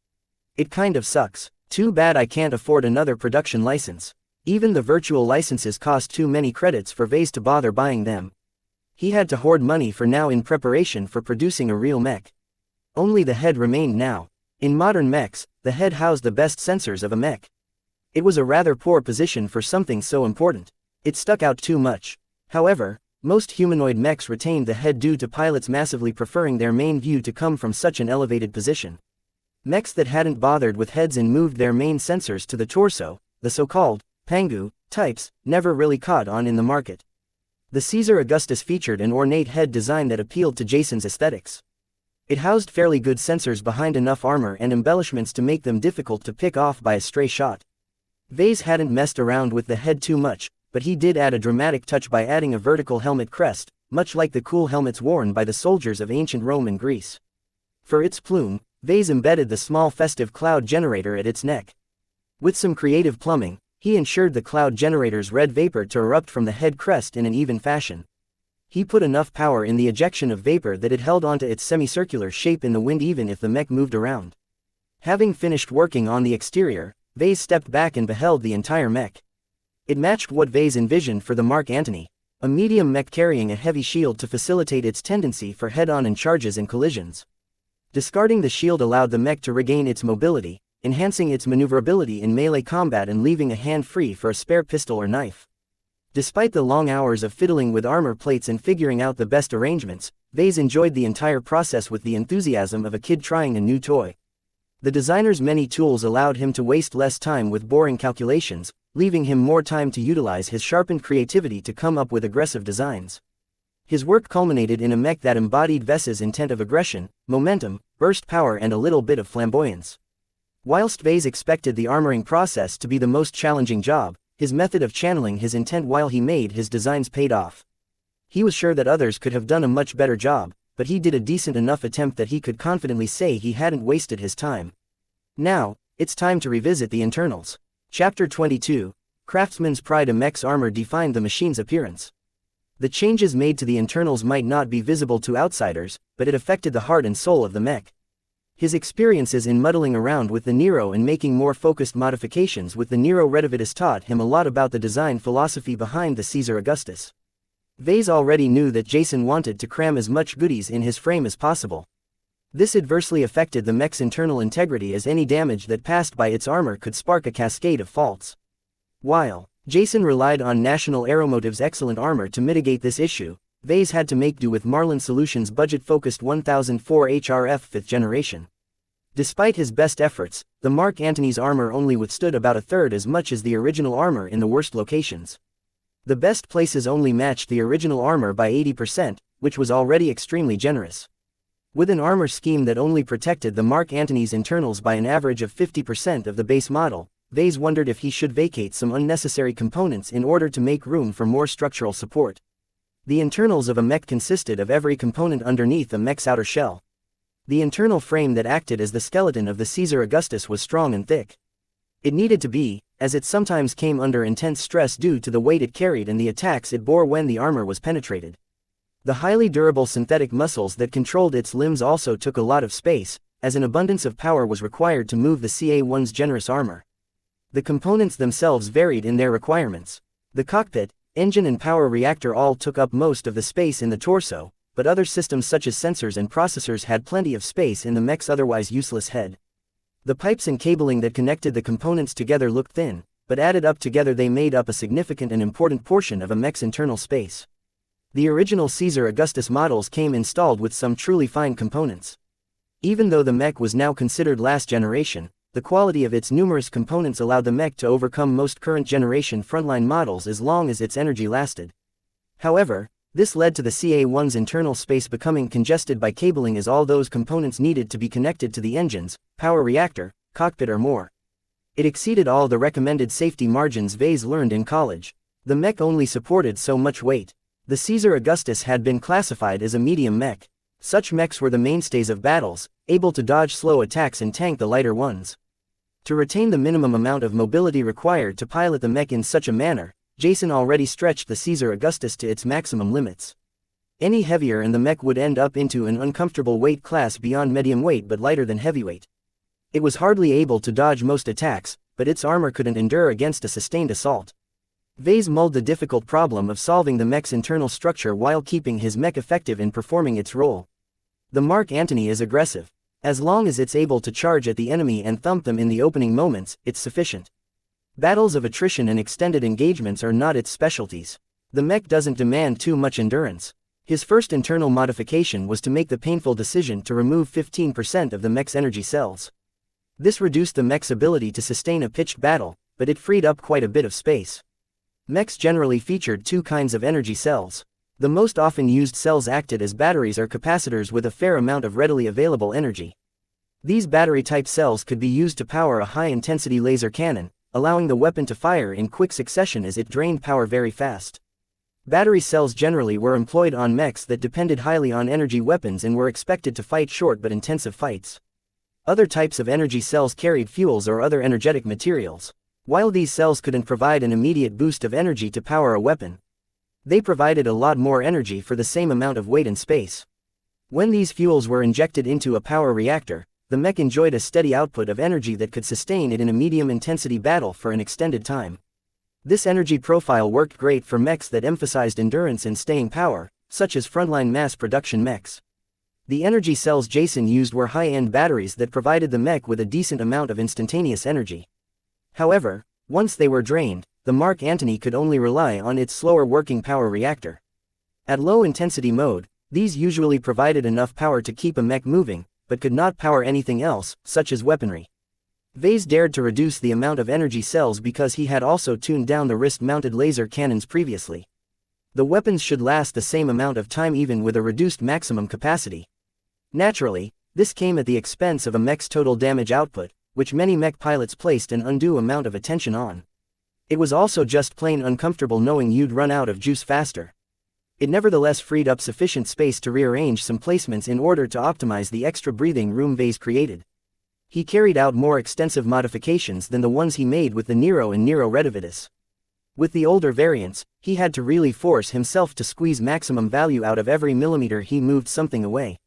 It kind of sucks. Too bad I can't afford another production license. Even the virtual licenses cost too many credits for Vase to bother buying them. He had to hoard money for now in preparation for producing a real mech. Only the head remained now. In modern mechs, the head housed the best sensors of a mech. It was a rather poor position for something so important. It stuck out too much. However, most humanoid mechs retained the head due to pilots massively preferring their main view to come from such an elevated position. Mechs that hadn't bothered with heads and moved their main sensors to the torso, the so-called Pangu types, never really caught on in the market. The Caesar Augustus featured an ornate head design that appealed to Jason's aesthetics. It housed fairly good sensors behind enough armor and embellishments to make them difficult to pick off by a stray shot. Vase hadn't messed around with the head too much, but he did add a dramatic touch by adding a vertical helmet crest, much like the cool helmets worn by the soldiers of ancient Rome and Greece. For its plume, Vase embedded the small festive cloud generator at its neck. With some creative plumbing, he ensured the cloud generator's red vapor to erupt from the head crest in an even fashion. He put enough power in the ejection of vapor that it held onto its semicircular shape in the wind even if the mech moved around. Having finished working on the exterior, Vase stepped back and beheld the entire mech. It matched what Vase envisioned for the Mark Antony, a medium mech carrying a heavy shield to facilitate its tendency for head-on and charges and collisions. Discarding the shield allowed the mech to regain its mobility, enhancing its maneuverability in melee combat and leaving a hand free for a spare pistol or knife. Despite the long hours of fiddling with armor plates and figuring out the best arrangements, Vase enjoyed the entire process with the enthusiasm of a kid trying a new toy. The designer's many tools allowed him to waste less time with boring calculations, leaving him more time to utilize his sharpened creativity to come up with aggressive designs. His work culminated in a mech that embodied Vese's intent of aggression, momentum, burst power and a little bit of flamboyance. Whilst Vase expected the armoring process to be the most challenging job, his method of channeling his intent while he made his designs paid off. He was sure that others could have done a much better job, but he did a decent enough attempt that he could confidently say he hadn't wasted his time. Now, it's time to revisit the internals. Chapter 22, Craftsman's Pride. A mech's armor defined the machine's appearance. The changes made to the internals might not be visible to outsiders, but it affected the heart and soul of the mech. His experiences in muddling around with the Nero and making more focused modifications with the Nero Redivitus taught him a lot about the design philosophy behind the Caesar Augustus. Vase already knew that Jason wanted to cram as much goodies in his frame as possible. This adversely affected the mech's internal integrity as any damage that passed by its armor could spark a cascade of faults. While Jason relied on National Aeromotive's excellent armor to mitigate this issue, Vase had to make do with Marlin Solutions' budget-focused 1004 HRF 5th generation. Despite his best efforts, the Mark Antony's armor only withstood about a third as much as the original armor in the worst locations. The best places only matched the original armor by 80%, which was already extremely generous. With an armor scheme that only protected the Mark Antony's internals by an average of 50% of the base model, Vase wondered if he should vacate some unnecessary components in order to make room for more structural support. The internals of a mech consisted of every component underneath a mech's outer shell. The internal frame that acted as the skeleton of the Caesar Augustus was strong and thick. It needed to be, as it sometimes came under intense stress due to the weight it carried and the attacks it bore when the armor was penetrated. The highly durable synthetic muscles that controlled its limbs also took a lot of space, as an abundance of power was required to move the CA-1's generous armor. The components themselves varied in their requirements. The cockpit, engine and power reactor all took up most of the space in the torso, but other systems such as sensors and processors had plenty of space in the mech's otherwise useless head. The pipes and cabling that connected the components together looked thin, but added up together they made up a significant and important portion of a mech's internal space. The original Caesar Augustus models came installed with some truly fine components. Even though the mech was now considered last generation, the quality of its numerous components allowed the mech to overcome most current generation frontline models as long as its energy lasted. However, this led to the CA-1's internal space becoming congested by cabling as all those components needed to be connected to the engines, power reactor, cockpit or more. It exceeded all the recommended safety margins Vase learned in college. The mech only supported so much weight. The Caesar Augustus had been classified as a medium mech. Such mechs were the mainstays of battles, able to dodge slow attacks and tank the lighter ones. To retain the minimum amount of mobility required to pilot the mech in such a manner, Jason already stretched the Caesar Augustus to its maximum limits. Any heavier and the mech would end up into an uncomfortable weight class beyond medium weight but lighter than heavyweight. It was hardly able to dodge most attacks, but its armor couldn't endure against a sustained assault. Vase mulled the difficult problem of solving the mech's internal structure while keeping his mech effective in performing its role. The Mark Antony is aggressive. As long as it's able to charge at the enemy and thump them in the opening moments, it's sufficient. Battles of attrition and extended engagements are not its specialties. The mech doesn't demand too much endurance. His first internal modification was to make the painful decision to remove 15% of the mech's energy cells. This reduced the mech's ability to sustain a pitched battle, but it freed up quite a bit of space. Mechs generally featured two kinds of energy cells. The most often used cells acted as batteries or capacitors with a fair amount of readily available energy. These battery-type cells could be used to power a high-intensity laser cannon, allowing the weapon to fire in quick succession as it drained power very fast. Battery cells generally were employed on mechs that depended highly on energy weapons and were expected to fight short but intensive fights. Other types of energy cells carried fuels or other energetic materials. While these cells couldn't provide an immediate boost of energy to power a weapon, they provided a lot more energy for the same amount of weight and space. When these fuels were injected into a power reactor, the mech enjoyed a steady output of energy that could sustain it in a medium-intensity battle for an extended time. This energy profile worked great for mechs that emphasized endurance and staying power, such as frontline mass-production mechs. The energy cells Jason used were high-end batteries that provided the mech with a decent amount of instantaneous energy. However, once they were drained, the Mark Antony could only rely on its slower-working power reactor. At low-intensity mode, these usually provided enough power to keep a mech moving, but could not power anything else, such as weaponry. Vase dared to reduce the amount of energy cells because he had also tuned down the wrist-mounted laser cannons previously. The weapons should last the same amount of time even with a reduced maximum capacity. Naturally, this came at the expense of a mech's total damage output, which many mech pilots placed an undue amount of attention on. It was also just plain uncomfortable knowing you'd run out of juice faster. It nevertheless freed up sufficient space to rearrange some placements in order to optimize the extra breathing room Vase created. He carried out more extensive modifications than the ones he made with the Nero and Nero Redovitus. With the older variants, he had to really force himself to squeeze maximum value out of every millimeter he moved something away.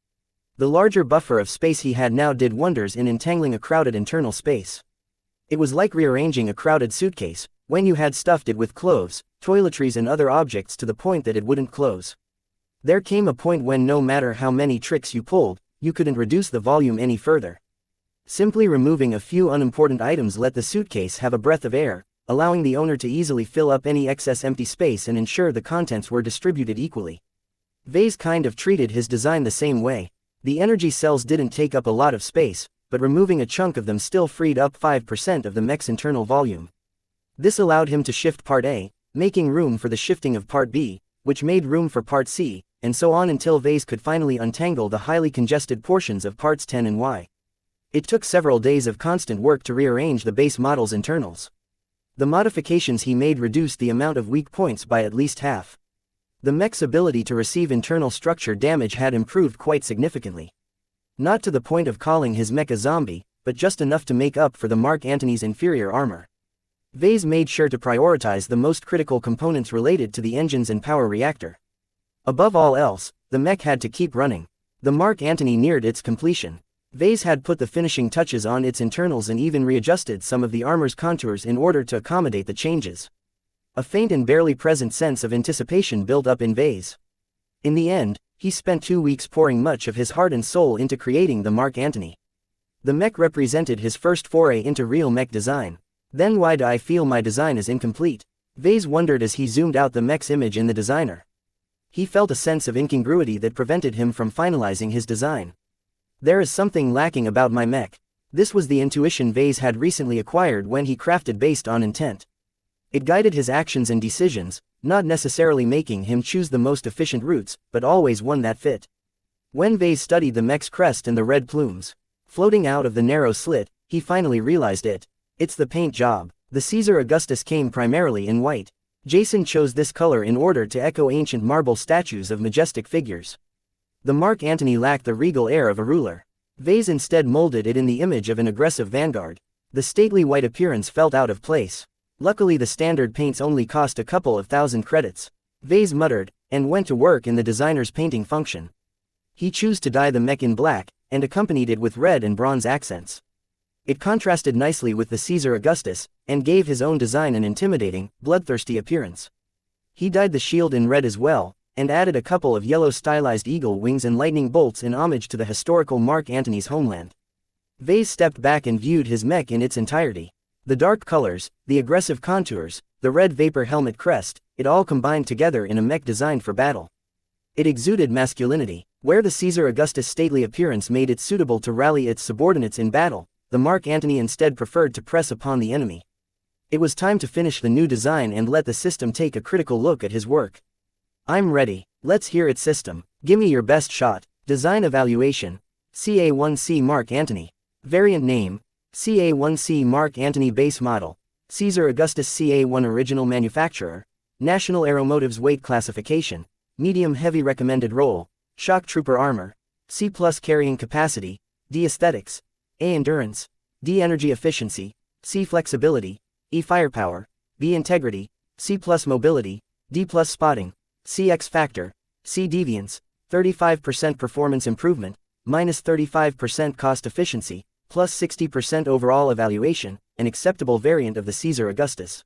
The larger buffer of space he had now did wonders in entangling a crowded internal space. It was like rearranging a crowded suitcase, when you had stuffed it with clothes, toiletries and other objects to the point that it wouldn't close. There came a point when no matter how many tricks you pulled, you couldn't reduce the volume any further. Simply removing a few unimportant items let the suitcase have a breath of air, allowing the owner to easily fill up any excess empty space and ensure the contents were distributed equally. Vase kind of treated his design the same way. The energy cells didn't take up a lot of space, but removing a chunk of them still freed up 5% of the mech's internal volume. This allowed him to shift Part A, making room for the shifting of Part B, which made room for Part C, and so on until Vase could finally untangle the highly congested portions of Parts 10 and Y. It took several days of constant work to rearrange the base model's internals. The modifications he made reduced the amount of weak points by at least half. The mech's ability to receive internal structure damage had improved quite significantly. Not to the point of calling his mech a zombie, but just enough to make up for the Mark Antony's inferior armor. Vase made sure to prioritize the most critical components related to the engines and power reactor. Above all else, the mech had to keep running. The Mark Antony neared its completion. Vase had put the finishing touches on its internals and even readjusted some of the armor's contours in order to accommodate the changes. A faint and barely present sense of anticipation built up in Vase. In the end, he spent 2 weeks pouring much of his heart and soul into creating the Mark Antony. The mech represented his first foray into real mech design. Then why do I feel my design is incomplete? Vase wondered as he zoomed out the mech's image in the designer. He felt a sense of incongruity that prevented him from finalizing his design. There is something lacking about my mech. This was the intuition Vase had recently acquired when he crafted based on intent. It guided his actions and decisions, not necessarily making him choose the most efficient routes, but always one that fit. When Vase studied the mech's crest and the red plumes floating out of the narrow slit, he finally realized it. It's the paint job. The Caesar Augustus came primarily in white. Jason chose this color in order to echo ancient marble statues of majestic figures. The Mark Antony lacked the regal air of a ruler. Vase instead molded it in the image of an aggressive vanguard. The stately white appearance felt out of place. Luckily the standard paints only cost a couple of thousand credits. Vase muttered, and went to work in the designer's painting function. He chose to dye the mech in black, and accompanied it with red and bronze accents. It contrasted nicely with the Caesar Augustus, and gave his own design an intimidating, bloodthirsty appearance. He dyed the shield in red as well, and added a couple of yellow stylized eagle wings and lightning bolts in homage to the historical Mark Antony's homeland. Vase stepped back and viewed his mech in its entirety. The dark colors, the aggressive contours, the red vapor helmet crest, it all combined together in a mech designed for battle. It exuded masculinity. Where the Caesar Augustus' stately appearance made it suitable to rally its subordinates in battle, the Mark Antony instead preferred to press upon the enemy. It was time to finish the new design and let the system take a critical look at his work. I'm ready. Let's hear it, system. Gimme your best shot. Design evaluation. CA1C Mark Antony. Variant name. CA1C Mark Antony Base Model. Caesar Augustus CA1 Original Manufacturer. National Aeromotives Weight Classification. Medium Heavy Recommended Roll. Shock Trooper Armor. C+ Carrying Capacity. D Aesthetics. A Endurance. D Energy Efficiency. C Flexibility. E Firepower. B Integrity. C+ Mobility. D+ Spotting. C X Factor. C Deviance. 35% performance improvement, minus 35% cost efficiency, plus 60% overall evaluation, an acceptable variant of the Caesar Augustus.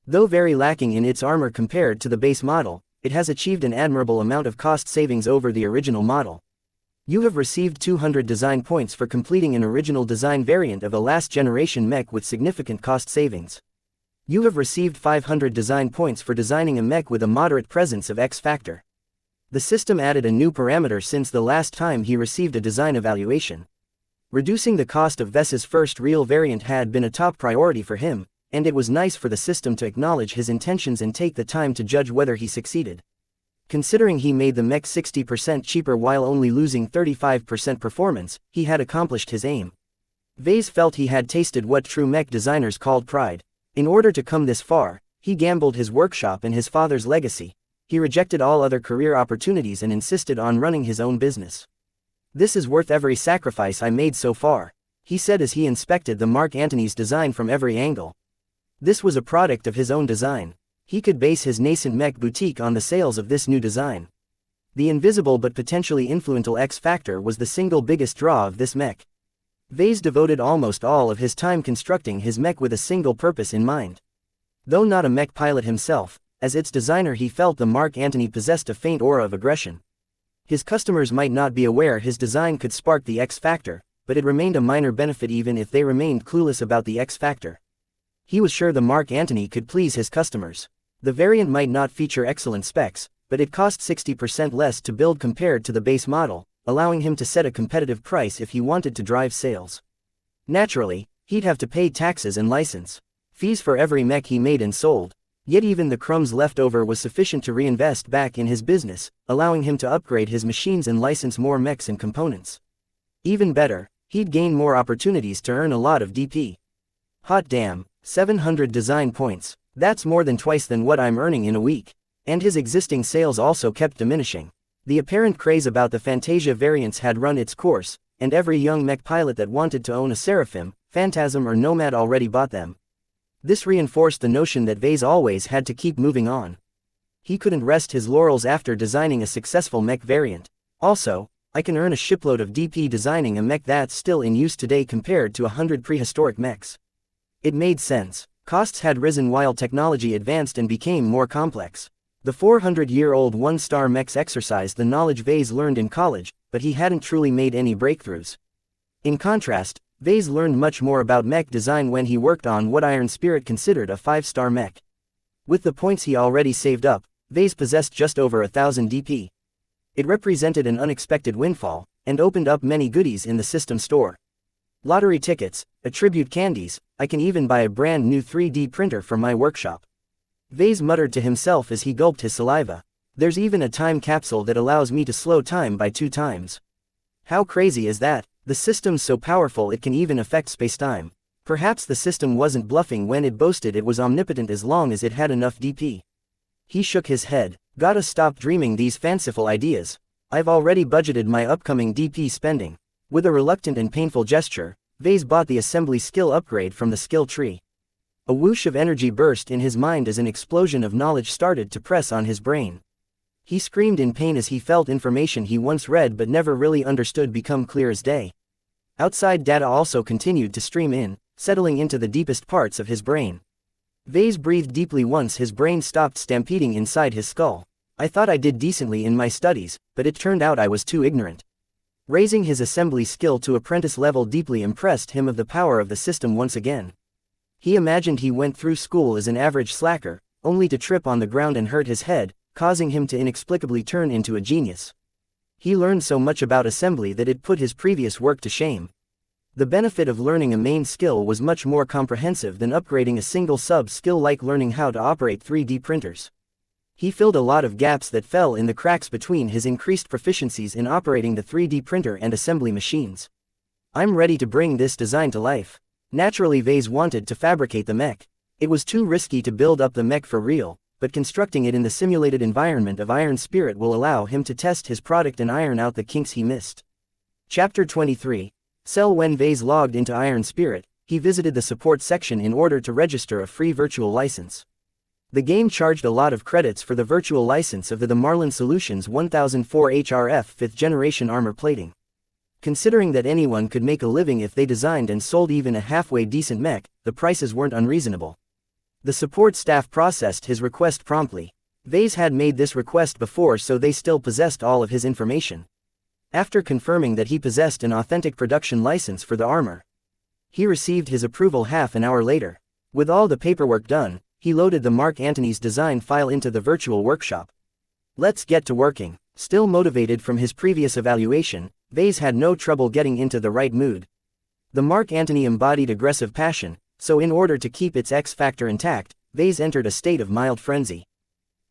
Though very lacking in its armor compared to the base model, it has achieved an admirable amount of cost savings over the original model. You have received 200 design points for completing an original design variant of a last-generation mech with significant cost savings. You have received 500 design points for designing a mech with a moderate presence of X factor. The system added a new parameter since the last time he received a design evaluation. Reducing the cost of Ves's first real variant had been a top priority for him, and it was nice for the system to acknowledge his intentions and take the time to judge whether he succeeded. Considering he made the mech 60% cheaper while only losing 35% performance, he had accomplished his aim. Vase felt he had tasted what true mech designers called pride. In order to come this far, he gambled his workshop and his father's legacy. He rejected all other career opportunities and insisted on running his own business. This is worth every sacrifice I made so far, he said as he inspected the Mark Antony's design from every angle. This was a product of his own design. He could base his nascent mech boutique on the sales of this new design. The invisible but potentially influential X factor was the single biggest draw of this mech. Vase devoted almost all of his time constructing his mech with a single purpose in mind. Though not a mech pilot himself, as its designer he felt the Mark Antony possessed a faint aura of aggression. His customers might not be aware his design could spark the X factor, but it remained a minor benefit even if they remained clueless about the X factor. He was sure the Mark Antony could please his customers. The variant might not feature excellent specs, but it cost 60% less to build compared to the base model, allowing him to set a competitive price if he wanted to drive sales. Naturally, he'd have to pay taxes and license fees for every mech he made and sold, yet even the crumbs left over was sufficient to reinvest back in his business, allowing him to upgrade his machines and license more mechs and components. Even better, he'd gain more opportunities to earn a lot of DP. Hot damn, 700 design points. That's more than twice than what I'm earning in a week. And his existing sales also kept diminishing. The apparent craze about the Fantasia variants had run its course, and every young mech pilot that wanted to own a Seraphim, Phantasm or Nomad already bought them. This reinforced the notion that Vase always had to keep moving on. He couldn't rest his laurels after designing a successful mech variant. Also, I can earn a shipload of DP designing a mech that's still in use today compared to 100 prehistoric mechs. It made sense. Costs had risen while technology advanced and became more complex. The 400-year-old one-star mechs exercised the knowledge Vase learned in college, but he hadn't truly made any breakthroughs. In contrast, Vase learned much more about mech design when he worked on what Iron Spirit considered a 5-star mech. With the points he already saved up, Vase possessed just over 1,000 DP. It represented an unexpected windfall, and opened up many goodies in the system store. Lottery tickets, attribute candies, I can even buy a brand new 3D printer from my workshop. Vase muttered to himself as he gulped his saliva. There's even a time capsule that allows me to slow time by 2 times. How crazy is that? The system's so powerful it can even affect spacetime. Perhaps the system wasn't bluffing when it boasted it was omnipotent as long as it had enough DP. He shook his head. Gotta stop dreaming these fanciful ideas. I've already budgeted my upcoming DP spending. With a reluctant and painful gesture, Vase bought the assembly skill upgrade from the skill tree. A whoosh of energy burst in his mind as an explosion of knowledge started to press on his brain. He screamed in pain as he felt information he once read but never really understood become clear as day. Outside data also continued to stream in, settling into the deepest parts of his brain. Vase breathed deeply once his brain stopped stampeding inside his skull. I thought I did decently in my studies, but it turned out I was too ignorant. Raising his assembly skill to apprentice level deeply impressed him of the power of the system once again. He imagined he went through school as an average slacker, only to trip on the ground and hurt his head, causing him to inexplicably turn into a genius. He learned so much about assembly that it put his previous work to shame. The benefit of learning a main skill was much more comprehensive than upgrading a single sub-skill like learning how to operate 3D printers. He filled a lot of gaps that fell in the cracks between his increased proficiencies in operating the 3D printer and assembly machines. I'm ready to bring this design to life. Naturally, Vase wanted to fabricate the mech. It was too risky to build up the mech for real, but constructing it in the simulated environment of Iron Spirit will allow him to test his product and iron out the kinks he missed. Chapter 23. Cell. When Vase logged into Iron Spirit, he visited the support section in order to register a free virtual license. The game charged a lot of credits for the virtual license of the Marlin Solutions 1004 HRF 5th generation armor plating. Considering that anyone could make a living if they designed and sold even a halfway decent mech, the prices weren't unreasonable. The support staff processed his request promptly. Vase had made this request before, so they still possessed all of his information. After confirming that he possessed an authentic production license for the armor, he received his approval half an hour later. With all the paperwork done, he loaded the Mark Antony's design file into the virtual workshop. Let's get to working. Still motivated from his previous evaluation, Vase had no trouble getting into the right mood. The Mark Antony embodied aggressive passion, so in order to keep its X factor intact, Vase entered a state of mild frenzy.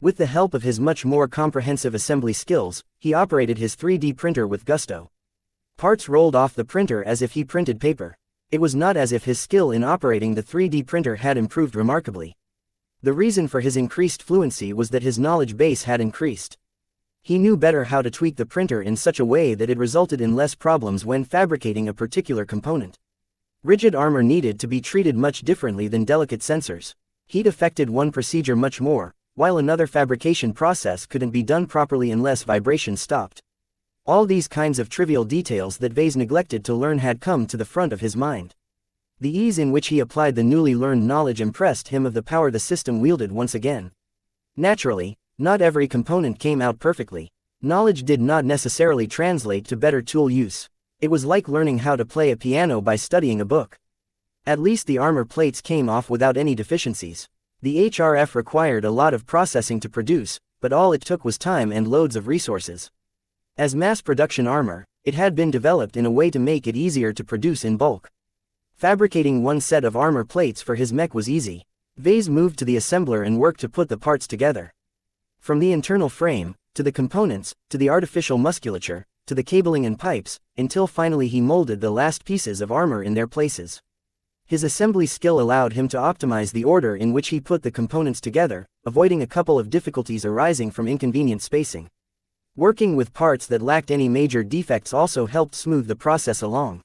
With the help of his much more comprehensive assembly skills, he operated his 3D printer with gusto. Parts rolled off the printer as if he printed paper. It was not as if his skill in operating the 3D printer had improved remarkably. The reason for his increased fluency was that his knowledge base had increased. He knew better how to tweak the printer in such a way that it resulted in less problems when fabricating a particular component. Rigid armor needed to be treated much differently than delicate sensors. Heat affected one procedure much more, while another fabrication process couldn't be done properly unless vibration stopped. All these kinds of trivial details that Vase neglected to learn had come to the front of his mind. The ease in which he applied the newly learned knowledge impressed him of the power the system wielded once again. Naturally, not every component came out perfectly. Knowledge did not necessarily translate to better tool use. It was like learning how to play a piano by studying a book. At least the armor plates came off without any deficiencies. The HRF required a lot of processing to produce, but all it took was time and loads of resources. As mass production armor, it had been developed in a way to make it easier to produce in bulk. Fabricating one set of armor plates for his mech was easy. Vase moved to the assembler and worked to put the parts together. From the internal frame, to the components, to the artificial musculature, to the cabling and pipes, until finally he molded the last pieces of armor in their places. His assembly skill allowed him to optimize the order in which he put the components together, avoiding a couple of difficulties arising from inconvenient spacing. Working with parts that lacked any major defects also helped smooth the process along.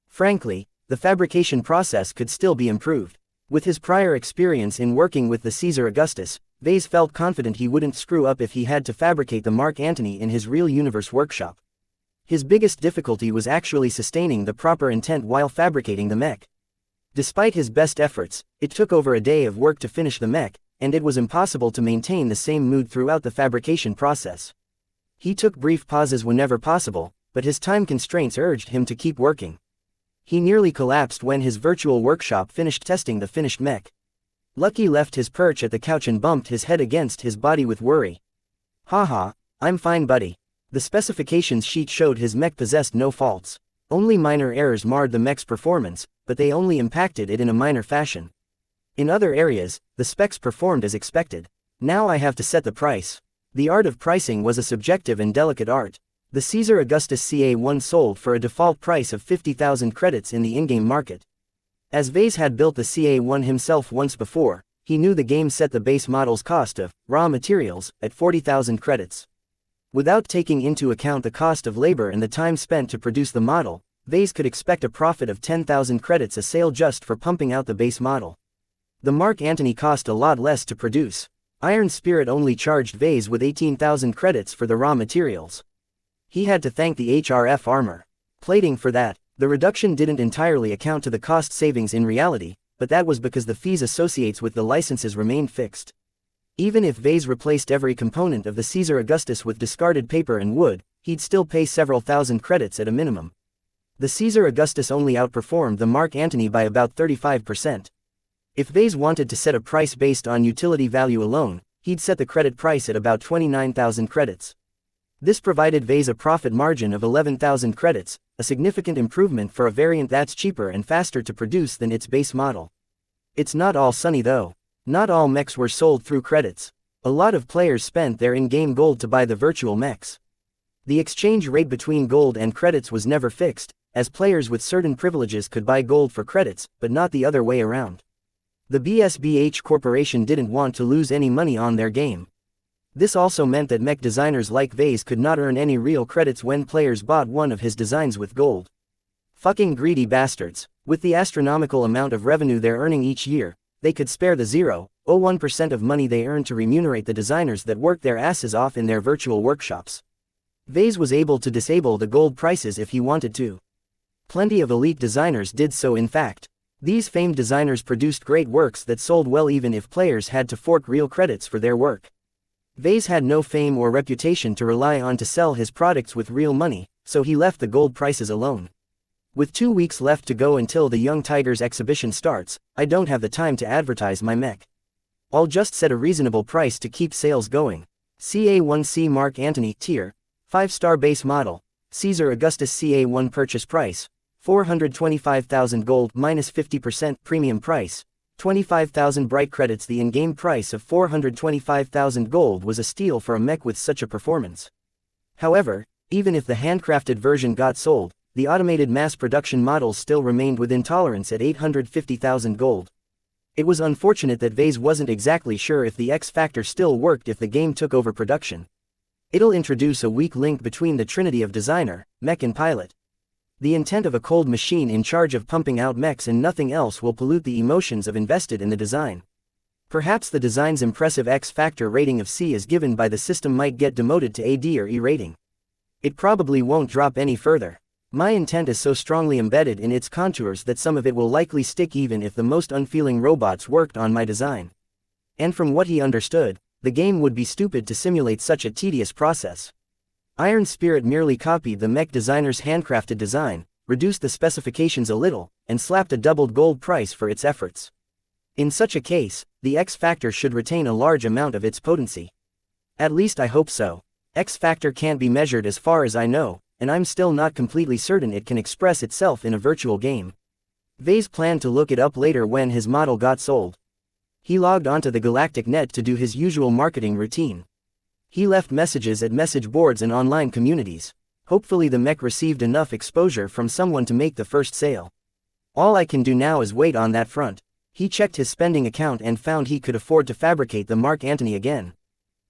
Frankly, the fabrication process could still be improved. With his prior experience in working with the Caesar Augustus, Vase felt confident he wouldn't screw up if he had to fabricate the Mark Antony in his real universe workshop. His biggest difficulty was actually sustaining the proper intent while fabricating the mech. Despite his best efforts, it took over a day of work to finish the mech, and it was impossible to maintain the same mood throughout the fabrication process. He took brief pauses whenever possible, but his time constraints urged him to keep working. He nearly collapsed when his virtual workshop finished testing the finished mech. Lucky left his perch at the couch and bumped his head against his body with worry. "Haha, I'm fine, buddy." The specifications sheet showed his mech possessed no faults. Only minor errors marred the mech's performance, but they only impacted it in a minor fashion. In other areas, the specs performed as expected. Now I have to set the price. The art of pricing was a subjective and delicate art. The Caesar Augustus CA1 sold for a default price of 50,000 credits in the in-game market. As Vase had built the CA1 himself once before, he knew the game set the base model's cost of raw materials at 40,000 credits. Without taking into account the cost of labor and the time spent to produce the model, Vase could expect a profit of 10,000 credits a sale just for pumping out the base model. The Mark Antony cost a lot less to produce. Iron Spirit only charged Vase with 18,000 credits for the raw materials. He had to thank the HRF armor plating for that. The reduction didn't entirely account to the cost savings in reality, but that was because the fees associated with the licenses remained fixed. Even if Vase replaced every component of the Caesar Augustus with discarded paper and wood, he'd still pay several thousand credits at a minimum. The Caesar Augustus only outperformed the Mark Antony by about 35%. If Vase wanted to set a price based on utility value alone, he'd set the credit price at about 29,000 credits. This provided Vase a profit margin of 11,000 credits, a significant improvement for a variant that's cheaper and faster to produce than its base model. It's not all sunny though. Not all mechs were sold through credits. A lot of players spent their in-game gold to buy the virtual mechs. The exchange rate between gold and credits was never fixed, as players with certain privileges could buy gold for credits, but not the other way around. The BSBH Corporation didn't want to lose any money on their game. This also meant that mech designers like Vase could not earn any real credits when players bought one of his designs with gold. Fucking greedy bastards. With the astronomical amount of revenue they're earning each year, they could spare the 0.01% of money they earn to remunerate the designers that work their asses off in their virtual workshops. Vase was able to disable the gold prices if he wanted to. Plenty of elite designers did so in fact. These famed designers produced great works that sold well even if players had to fork real credits for their work. Vase had no fame or reputation to rely on to sell his products with real money, so he left the gold prices alone. With 2 weeks left to go until the Young Tigers exhibition starts, I don't have the time to advertise my mech. I'll just set a reasonable price to keep sales going. CA1C Mark Antony Tier 5-star base model. Caesar Augustus CA1 purchase price 425,000 gold minus 50% premium price 25,000 bright credits. The in-game price of 425,000 gold was a steal for a mech with such a performance. However, even if the handcrafted version got sold, the automated mass production models still remained within tolerance at 850,000 gold. It was unfortunate that Vase wasn't exactly sure if the X factor still worked if the game took over production. It'll introduce a weak link between the trinity of designer, mech and pilot. The intent of a cold machine in charge of pumping out mechs and nothing else will pollute the emotions of invested in the design. Perhaps the design's impressive X factor rating of C as given by the system might get demoted to AD or E rating. It probably won't drop any further. My intent is so strongly embedded in its contours that some of it will likely stick even if the most unfeeling robots worked on my design. And from what he understood, the game would be stupid to simulate such a tedious process. Iron Spirit merely copied the mech designer's handcrafted design, reduced the specifications a little, and slapped a doubled gold price for its efforts. In such a case, the X factor should retain a large amount of its potency. At least I hope so. X factor can't be measured as far as I know, and I'm still not completely certain it can express itself in a virtual game. Vase planned to look it up later when his model got sold. He logged onto the Galactic Net to do his usual marketing routine. He left messages at message boards and online communities. Hopefully the mech received enough exposure from someone to make the first sale. All I can do now is wait on that front. He checked his spending account and found he could afford to fabricate the Mark Antony again.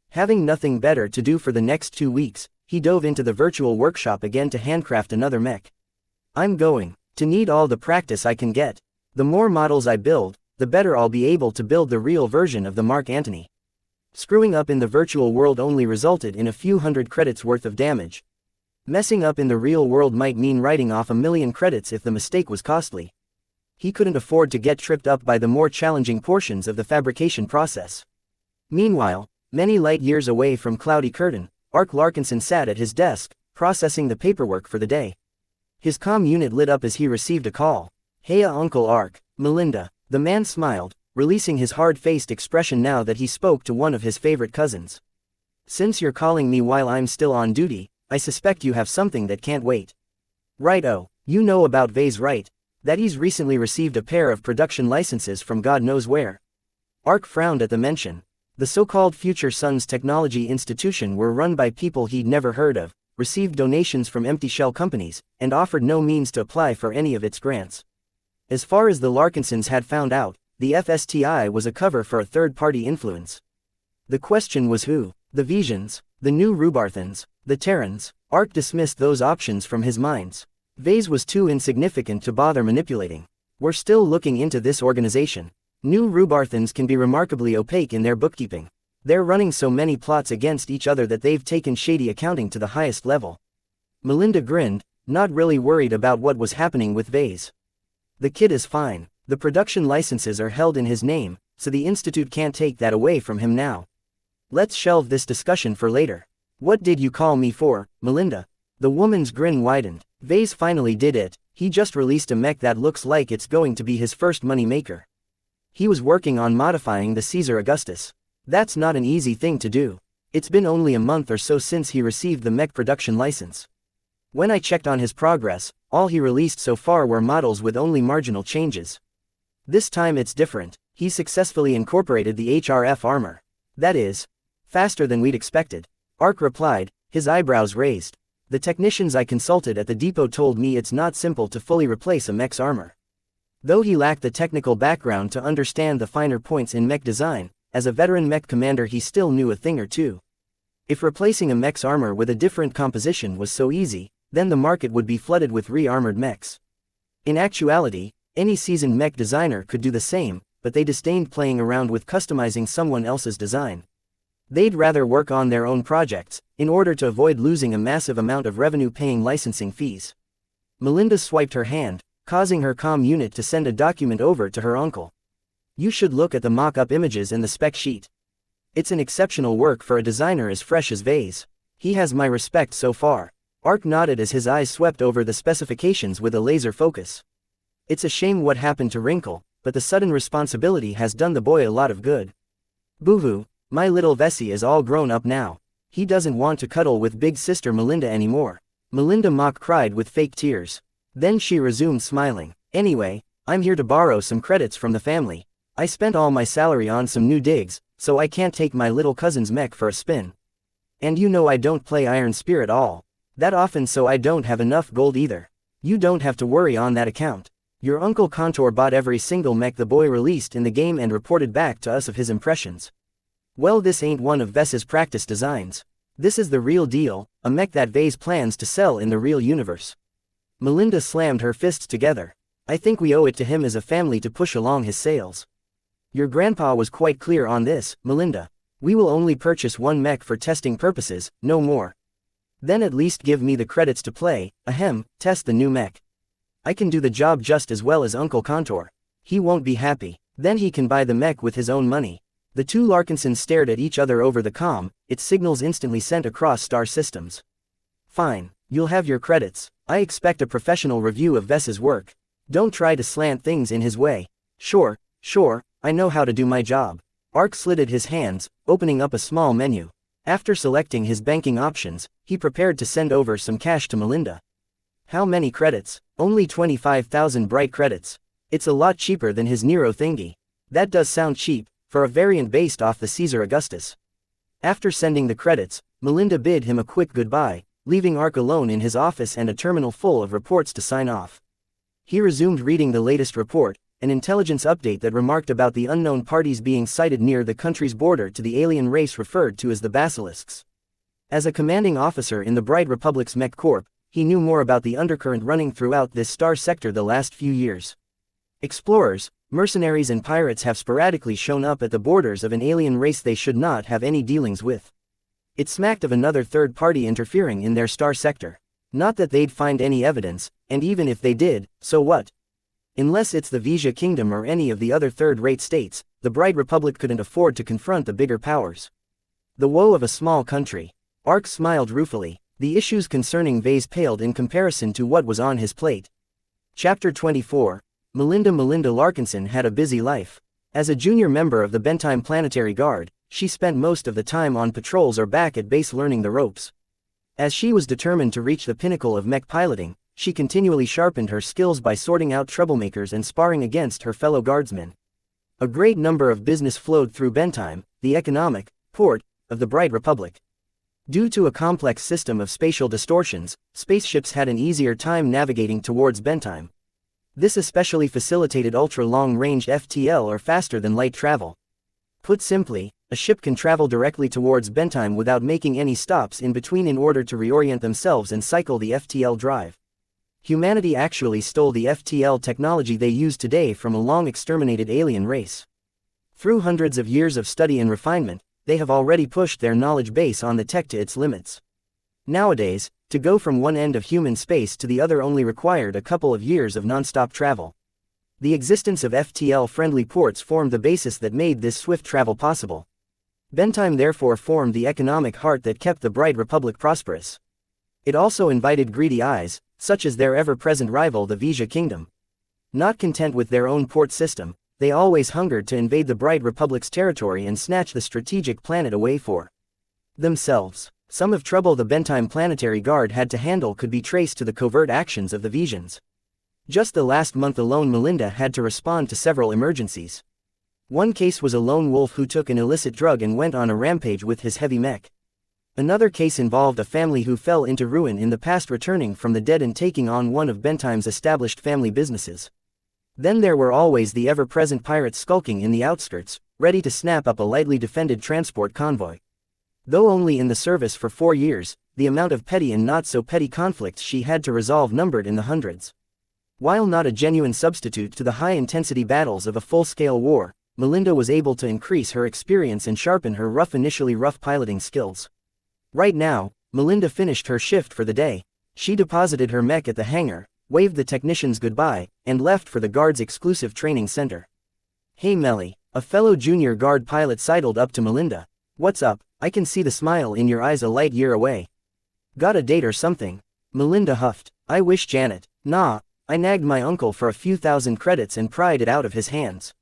Having nothing better to do for the next 2 weeks, he dove into the virtual workshop again to handcraft another mech. I'm going to need all the practice I can get. The more models I build, the better I'll be able to build the real version of the Mark Antony. Screwing up in the virtual world only resulted in a few hundred credits worth of damage. Messing up in the real world might mean writing off 1,000,000 credits if the mistake was costly. He couldn't afford to get tripped up by the more challenging portions of the fabrication process. Meanwhile, many light years away from Cloudy Curtain, Ark Larkinson sat at his desk, processing the paperwork for the day. His comm unit lit up as he received a call. "Heya Uncle Ark, Melinda." The man smiled, releasing his hard-faced expression now that he spoke to one of his favorite cousins. "Since you're calling me while I'm still on duty, I suspect you have something that can't wait." "Right-o, you know about Vase, right? That he's recently received a pair of production licenses from God knows where." Ark frowned at the mention. The so-called Future Sons Technology Institution were run by people he'd never heard of, received donations from empty shell companies, and offered no means to apply for any of its grants. As far as the Larkinsons had found out, the FSTI was a cover for a third-party influence. The question was who? The Visions, the new Rubarthans, the Terrans. Ark dismissed those options from his minds. Vase was too insignificant to bother manipulating. "We're still looking into this organization. New Rubarthans can be remarkably opaque in their bookkeeping. They're running so many plots against each other that they've taken shady accounting to the highest level." Melinda grinned, not really worried about what was happening with Vase. "The kid is fine. The production licenses are held in his name, so the Institute can't take that away from him now. Let's shelve this discussion for later." "What did you call me for, Melinda?" The woman's grin widened. "Vase finally did it. He just released a mech that looks like it's going to be his first money maker. He was working on modifying the Caesar Augustus. That's not an easy thing to do. It's been only a month or so since he received the mech production license. When I checked on his progress, all he released so far were models with only marginal changes. This time it's different. He successfully incorporated the HRF armor. That is, faster than we'd expected." Ark replied, his eyebrows raised. "The technicians I consulted at the depot told me it's not simple to fully replace a mech's armor." Though he lacked the technical background to understand the finer points in mech design, as a veteran mech commander he still knew a thing or two. If replacing a mech's armor with a different composition was so easy, then the market would be flooded with re-armored mechs. In actuality, any seasoned mech designer could do the same, but they disdained playing around with customizing someone else's design. They'd rather work on their own projects, in order to avoid losing a massive amount of revenue paying licensing fees. Melinda swiped her hand, causing her comm unit to send a document over to her uncle. "You should look at the mock-up images and the spec sheet. It's an exceptional work for a designer as fresh as Vase. He has my respect so far." Ark nodded as his eyes swept over the specifications with a laser focus. "It's a shame what happened to Wrinkle, but the sudden responsibility has done the boy a lot of good. Boo-hoo, my little Vessie is all grown up now. He doesn't want to cuddle with big sister Melinda anymore." Melinda mock cried with fake tears. Then she resumed smiling. "Anyway, I'm here to borrow some credits from the family. I spent all my salary on some new digs, so I can't take my little cousin's mech for a spin. And you know I don't play Iron Spirit all that often, so I don't have enough gold either. You don't have to worry on that account. Your Uncle Contour bought every single mech the boy released in the game and reported back to us of his impressions. Well, this ain't one of Ves's practice designs. This is the real deal, a mech that Vase plans to sell in the real universe." Melinda slammed her fists together. "I think we owe it to him as a family to push along his sales. Your grandpa was quite clear on this, Melinda. We will only purchase one mech for testing purposes, no more. Then at least give me the credits to play, test the new mech. I can do the job just as well as Uncle Contour. He won't be happy. Then he can buy the mech with his own money." The two Larkinsons stared at each other over the comm, its signals instantly sent across star systems. "Fine, you'll have your credits. I expect a professional review of Ves's work. Don't try to slant things in his way." Sure, I know how to do my job." Ark slitted his hands, opening up a small menu. After selecting his banking options, he prepared to send over some cash to Melinda. "How many credits?" "Only 25,000 bright credits. It's a lot cheaper than his Nero thingy." "That does sound cheap, for a variant based off the Caesar Augustus." After sending the credits, Melinda bid him a quick goodbye, leaving Ark alone in his office and a terminal full of reports to sign off. He resumed reading the latest report, an intelligence update that remarked about the unknown parties being sighted near the country's border to the alien race referred to as the Basilisks. As a commanding officer in the Bright Republic's Mech Corp, he knew more about the undercurrent running throughout this star sector the last few years. Explorers, mercenaries and pirates have sporadically shown up at the borders of an alien race they should not have any dealings with. It smacked of another third party interfering in their star sector. Not that they'd find any evidence, and even if they did, so what? Unless it's the Wuxia Kingdom or any of the other third-rate states, the Bright Republic couldn't afford to confront the bigger powers. The woe of a small country. Ark smiled ruefully. The issues concerning Vase paled in comparison to what was on his plate. Chapter 24. Melinda Larkinson had a busy life. As a junior member of the Bentime Planetary Guard, she spent most of the time on patrols or back at base learning the ropes. As she was determined to reach the pinnacle of mech piloting, she continually sharpened her skills by sorting out troublemakers and sparring against her fellow guardsmen. A great number of business flowed through Bentime, the economic port of the Bright Republic. Due to a complex system of spatial distortions, spaceships had an easier time navigating towards Bentime. This especially facilitated ultra-long-range FTL or faster-than-light travel. Put simply, a ship can travel directly towards Bentime without making any stops in between in order to reorient themselves and cycle the FTL drive. Humanity actually stole the FTL technology they use today from a long-exterminated alien race. Through hundreds of years of study and refinement, they have already pushed their knowledge base on the tech to its limits. Nowadays, to go from one end of human space to the other only required a couple of years of non-stop travel. The existence of FTL-friendly ports formed the basis that made this swift travel possible. Bentime therefore formed the economic heart that kept the Bright Republic prosperous. It also invited greedy eyes, such as their ever-present rival the Wuxia Kingdom. Not content with their own port system, they always hungered to invade the Bright Republic's territory and snatch the strategic planet away for themselves. Some of trouble the Bentime Planetary Guard had to handle could be traced to the covert actions of the Wuxians. Just the last month alone Melinda had to respond to several emergencies. One case was a lone wolf who took an illicit drug and went on a rampage with his heavy mech. Another case involved a family who fell into ruin in the past, returning from the dead and taking on one of Bentime's established family businesses. Then there were always the ever-present pirates skulking in the outskirts, ready to snap up a lightly defended transport convoy. Though only in the service for 4 years, the amount of petty and not-so-petty conflicts she had to resolve numbered in the hundreds. While not a genuine substitute to the high-intensity battles of a full-scale war, Melinda was able to increase her experience and sharpen her initially rough piloting skills. Right now, Melinda finished her shift for the day. She deposited her mech at the hangar, waved the technicians goodbye, and left for the guard's exclusive training center. "Hey Melly," a fellow junior guard pilot sidled up to Melinda. "What's up? I can see the smile in your eyes a light year away. Got a date or something?" Melinda huffed. "I wish, Janet." "Nah, I nagged my uncle for a few thousand credits and pried it out of his hands."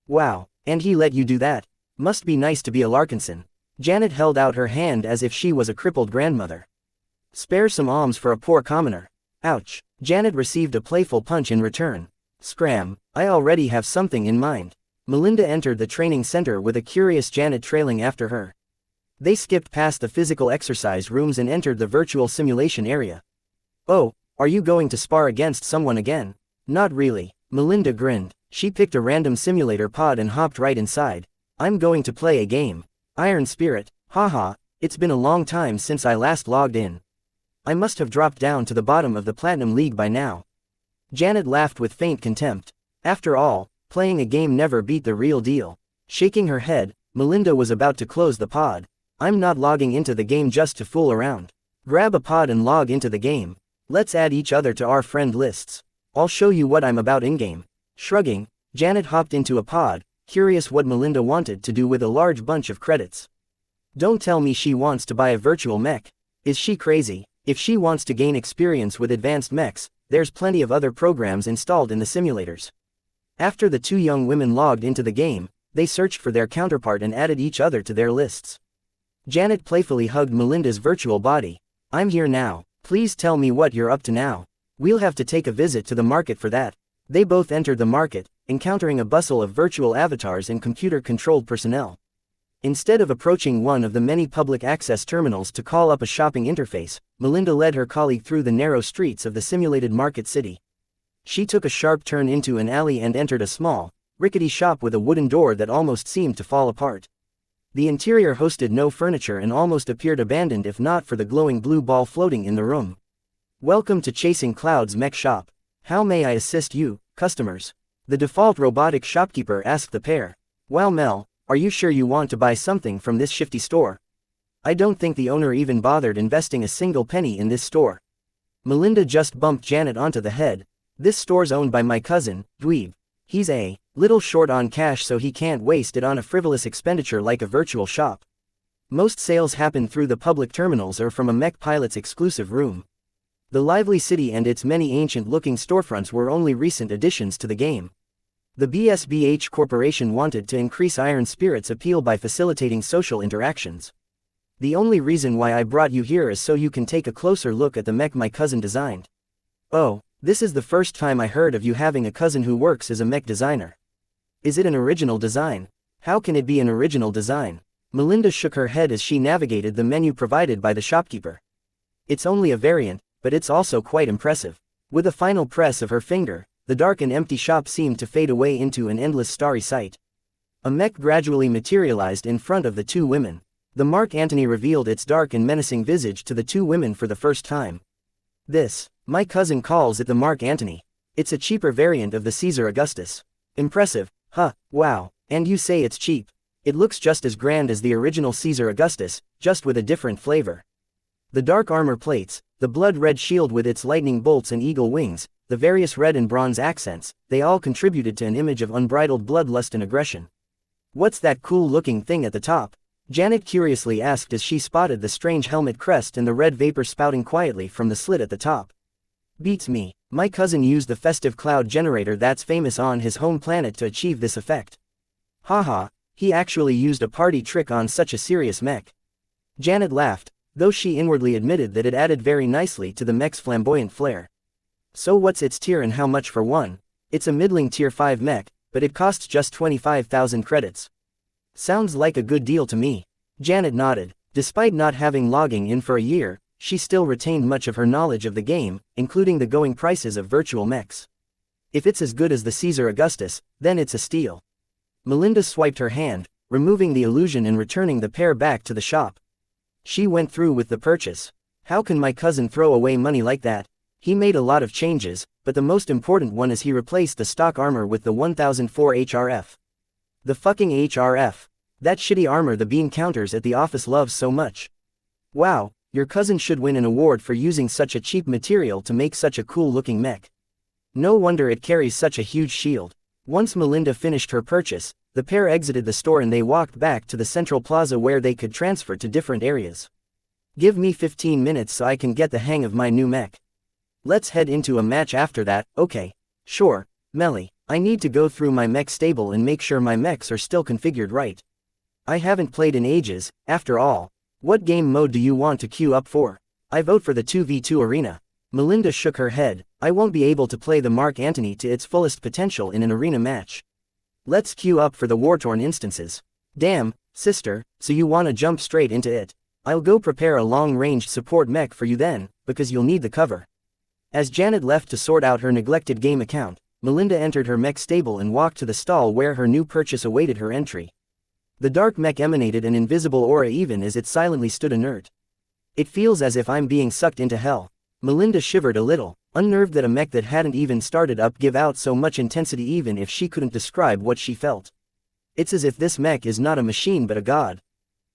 "Wow, and he let you do that? Must be nice to be a Larkinson." Janet held out her hand as if she was a crippled grandmother. "Spare some alms for a poor commoner." Ouch. Janet received a playful punch in return. "Scram, I already have something in mind." Melinda entered the training center with a curious Janet trailing after her. They skipped past the physical exercise rooms and entered the virtual simulation area. "Oh, are you going to spar against someone again?" "Not really." Melinda grinned. She picked a random simulator pod and hopped right inside. "I'm going to play a game. Iron Spirit, haha, it's been a long time since I last logged in. I must have dropped down to the bottom of the Platinum League by now." Janet laughed with faint contempt. After all, playing a game never beat the real deal. Shaking her head, Melinda was about to close the pod. "I'm not logging into the game just to fool around. Grab a pod and log into the game. Let's add each other to our friend lists. I'll show you what I'm about in-game." Shrugging, Janet hopped into a pod, curious what Melinda wanted to do with a large bunch of credits. Don't tell me she wants to buy a virtual mech. Is she crazy? If she wants to gain experience with advanced mechs, there's plenty of other programs installed in the simulators. After the two young women logged into the game, they searched for their counterpart and added each other to their lists. Janet playfully hugged Melinda's virtual body. "I'm here now. Please tell me what you're up to now. We'll have to take a visit to the market for that." They both entered the market, encountering a bustle of virtual avatars and computer-controlled personnel. Instead of approaching one of the many public access terminals to call up a shopping interface, Melinda led her colleague through the narrow streets of the simulated market city. She took a sharp turn into an alley and entered a small, rickety shop with a wooden door that almost seemed to fall apart. The interior hosted no furniture and almost appeared abandoned if not for the glowing blue ball floating in the room. "Welcome to Chasing Clouds Mech Shop. How may I assist you, customers?" The default robotic shopkeeper asked the pair. Well Mel, are you sure you want to buy something from this shifty store? I don't think the owner even bothered investing a single penny in this store. Melinda just bumped Janet onto the head. This store's owned by my cousin, Dweeb. He's a little short on cash so he can't waste it on a frivolous expenditure like a virtual shop. Most sales happen through the public terminals or from a Mech pilot's exclusive room. The lively city and its many ancient-looking storefronts were only recent additions to the game. The BSBH Corporation wanted to increase Iron Spirit's appeal by facilitating social interactions. The only reason why I brought you here is so you can take a closer look at the Mech my cousin designed. Oh, this is the first time I heard of you having a cousin who works as a Mech designer. Is it an original design? How can it be an original design? Melinda shook her head as she navigated the menu provided by the shopkeeper. It's only a variant, but it's also quite impressive. With a final press of her finger, the dark and empty shop seemed to fade away into an endless starry sight. A Mech gradually materialized in front of the two women. The Mark Antony revealed its dark and menacing visage to the two women for the first time. This, my cousin calls it the Mark Antony. It's a cheaper variant of the Caesar Augustus. Impressive, huh, wow, and you say it's cheap. It looks just as grand as the original Caesar Augustus, just with a different flavor. The dark armor plates, the blood-red shield with its lightning bolts and eagle wings, the various red and bronze accents, they all contributed to an image of unbridled bloodlust and aggression. What's that cool-looking thing at the top? Janet curiously asked as she spotted the strange helmet crest and the red vapor spouting quietly from the slit at the top. Beats me. My cousin used the festive cloud generator that's famous on his home planet to achieve this effect. Haha, he actually used a party trick on such a serious Mech. Janet laughed, though she inwardly admitted that it added very nicely to the Mech's flamboyant flair. So what's its tier and how much for one? It's a middling tier 5 Mech, but it costs just 25,000 credits. Sounds like a good deal to me. Janet nodded. Despite not having logging in for a year, she still retained much of her knowledge of the game, including the going prices of virtual mechs. If it's as good as the Caesar Augustus, then it's a steal. Melinda swiped her hand, removing the illusion and returning the pair back to the shop. She went through with the purchase. How can my cousin throw away money like that? He made a lot of changes, but the most important one is he replaced the stock armor with the 1004 HRF. The fucking HRF. That shitty armor the bean counters at the office loves so much. Wow, your cousin should win an award for using such a cheap material to make such a cool-looking Mech. No wonder it carries such a huge shield. Once Melinda finished her purchase, the pair exited the store and they walked back to the central plaza where they could transfer to different areas. Give me 15 minutes so I can get the hang of my new Mech. Let's head into a match after that, okay? Sure, Melly. I need to go through my Mech stable and make sure my Mechs are still configured right. I haven't played in ages, after all. What game mode do you want to queue up for? I vote for the 2v2 arena. Melinda shook her head. I won't be able to play the Mark Antony to its fullest potential in an arena match. Let's queue up for the war-torn instances. Damn, sister, so you wanna jump straight into it. I'll go prepare a long-range support Mech for you then, because you'll need the cover. As Janet left to sort out her neglected game account, Melinda entered her Mech stable and walked to the stall where her new purchase awaited her entry. The dark Mech emanated an invisible aura even as it silently stood inert. It feels as if I'm being sucked into hell. Melinda shivered a little, unnerved that a Mech that hadn't even started up give out so much intensity even if she couldn't describe what she felt. It's as if this Mech is not a machine but a god.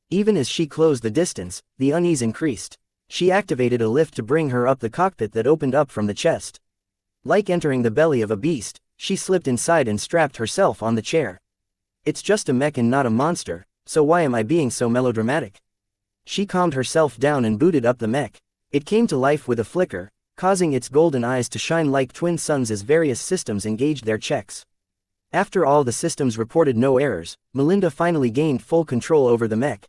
Even as she closed the distance, the unease increased. She activated a lift to bring her up the cockpit that opened up from the chest. Like entering the belly of a beast, she slipped inside and strapped herself on the chair. It's just a Mech and not a monster, so why am I being so melodramatic? She calmed herself down and booted up the Mech. It came to life with a flicker, causing its golden eyes to shine like twin suns as various systems engaged their checks. After all the systems reported no errors, Melinda finally gained full control over the Mech.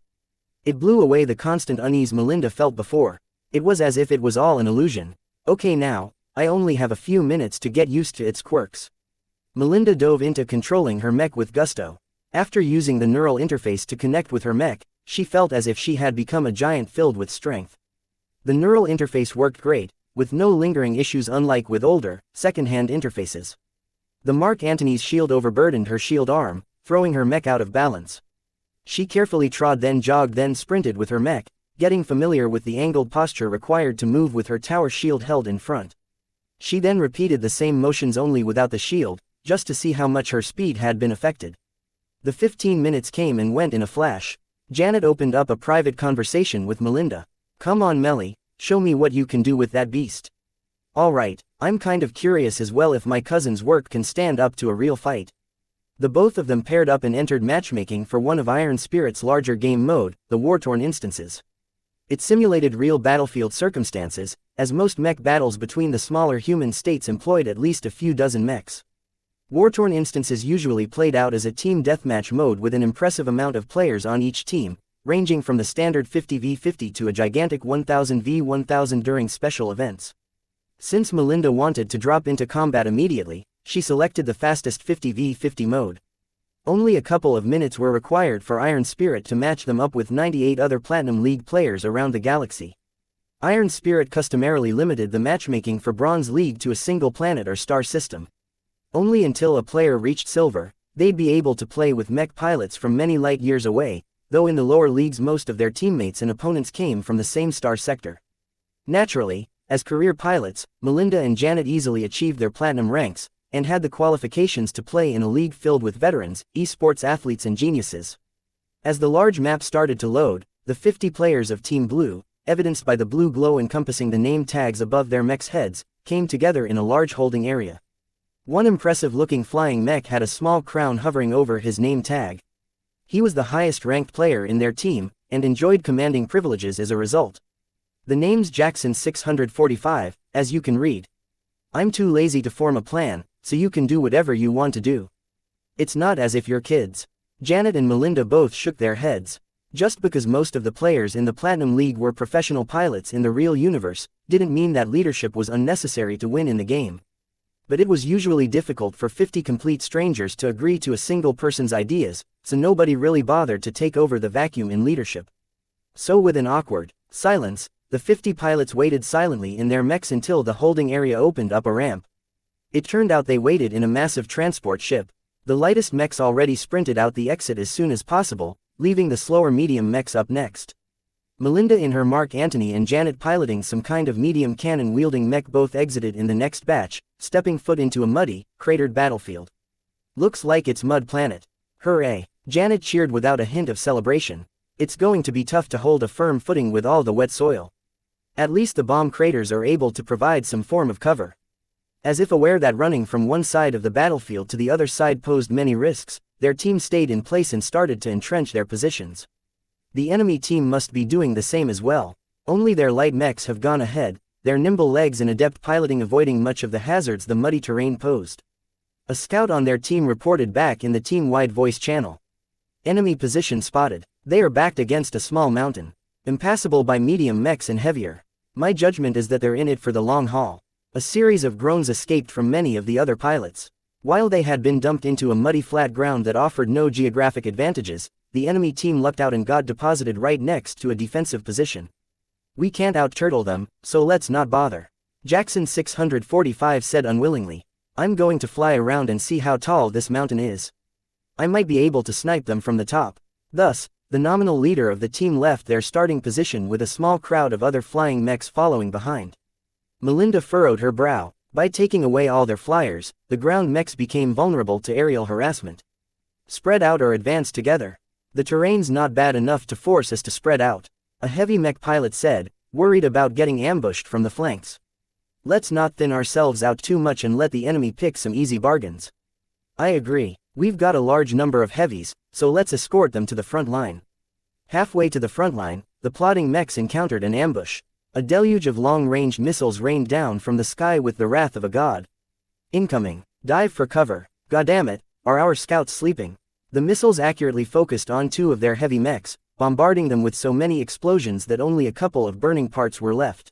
It blew away the constant unease Melinda felt before. It was as if it was all an illusion. Okay now, I only have a few minutes to get used to its quirks. Melinda dove into controlling her Mech with gusto. After using the neural interface to connect with her Mech, she felt as if she had become a giant filled with strength. The neural interface worked great, with no lingering issues unlike with older, second-hand interfaces. The Mark Antony's shield overburdened her shield arm, throwing her Mech out of balance. She carefully trod then jogged then sprinted with her Mech, getting familiar with the angled posture required to move with her tower shield held in front. She then repeated the same motions only without the shield, just to see how much her speed had been affected. The 15 minutes came and went in a flash. Janet opened up a private conversation with Melinda. "Come on, Melly, show me what you can do with that beast." "Alright, I'm kind of curious as well if my cousin's work can stand up to a real fight." The both of them paired up and entered matchmaking for one of Iron Spirit's larger game mode, the War-Torn instances. It simulated real battlefield circumstances, as most mech battles between the smaller human states employed at least a few dozen mechs. War-Torn instances usually played out as a team deathmatch mode with an impressive amount of players on each team, ranging from the standard 50v50 to a gigantic 1000v1000 during special events. Since Melinda wanted to drop into combat immediately, she selected the fastest 50v50 mode. Only a couple of minutes were required for Iron Spirit to match them up with 98 other Platinum League players around the galaxy. Iron Spirit customarily limited the matchmaking for Bronze League to a single planet or star system. Only until a player reached Silver, they'd be able to play with mech pilots from many light years away, though in the lower leagues most of their teammates and opponents came from the same star sector. Naturally, as career pilots, Melinda and Janet easily achieved their platinum ranks, and had the qualifications to play in a league filled with veterans, esports athletes and geniuses. As the large map started to load, the 50 players of Team Blue, evidenced by the blue glow encompassing the name tags above their mechs' heads, came together in a large holding area. One impressive-looking flying mech had a small crown hovering over his name tag. He was the highest-ranked player in their team, and enjoyed commanding privileges as a result. The name's Jackson 645, as you can read. "I'm too lazy to form a plan, so you can do whatever you want to do. It's not as if you're kids." Janet and Melinda both shook their heads. Just because most of the players in the Platinum League were professional pilots in the real universe, didn't mean that leadership was unnecessary to win in the game. But it was usually difficult for 50 complete strangers to agree to a single person's ideas, so nobody really bothered to take over the vacuum in leadership. So with an awkward silence, the 50 pilots waited silently in their mechs until the holding area opened up a ramp. It turned out they waited in a massive transport ship. The lightest mechs already sprinted out the exit as soon as possible, leaving the slower medium mechs up next. Melinda in her Mark Antony and Janet piloting some kind of medium cannon-wielding mech both exited in the next batch, stepping foot into a muddy, cratered battlefield. "Looks like it's Mud Planet. Hooray!" Janet cheered without a hint of celebration. "It's going to be tough to hold a firm footing with all the wet soil. At least the bomb craters are able to provide some form of cover." As if aware that running from one side of the battlefield to the other side posed many risks, their team stayed in place and started to entrench their positions. The enemy team must be doing the same as well. Only their light mechs have gone ahead, their nimble legs and adept piloting avoiding much of the hazards the muddy terrain posed. A scout on their team reported back in the team-wide voice channel. "Enemy position spotted. They are backed against a small mountain. Impassable by medium mechs and heavier. My judgment is that they're in it for the long haul." A series of groans escaped from many of the other pilots. While they had been dumped into a muddy flat ground that offered no geographic advantages, the enemy team lucked out and got deposited right next to a defensive position. "We can't out-turtle them, so let's not bother," Jackson 645 said unwillingly. "I'm going to fly around and see how tall this mountain is. I might be able to snipe them from the top." Thus, the nominal leader of the team left their starting position with a small crowd of other flying mechs following behind. Melinda furrowed her brow. By taking away all their flyers, the ground mechs became vulnerable to aerial harassment. "Spread out or advance together. The terrain's not bad enough to force us to spread out," a heavy mech pilot said, worried about getting ambushed from the flanks. "Let's not thin ourselves out too much and let the enemy pick some easy bargains." "I agree. We've got a large number of heavies, so let's escort them to the front line." Halfway to the front line, the plodding mechs encountered an ambush. A deluge of long-range missiles rained down from the sky with the wrath of a god. "Incoming. Dive for cover. Goddammit, are our scouts sleeping?" The missiles accurately focused on two of their heavy mechs, bombarding them with so many explosions that only a couple of burning parts were left.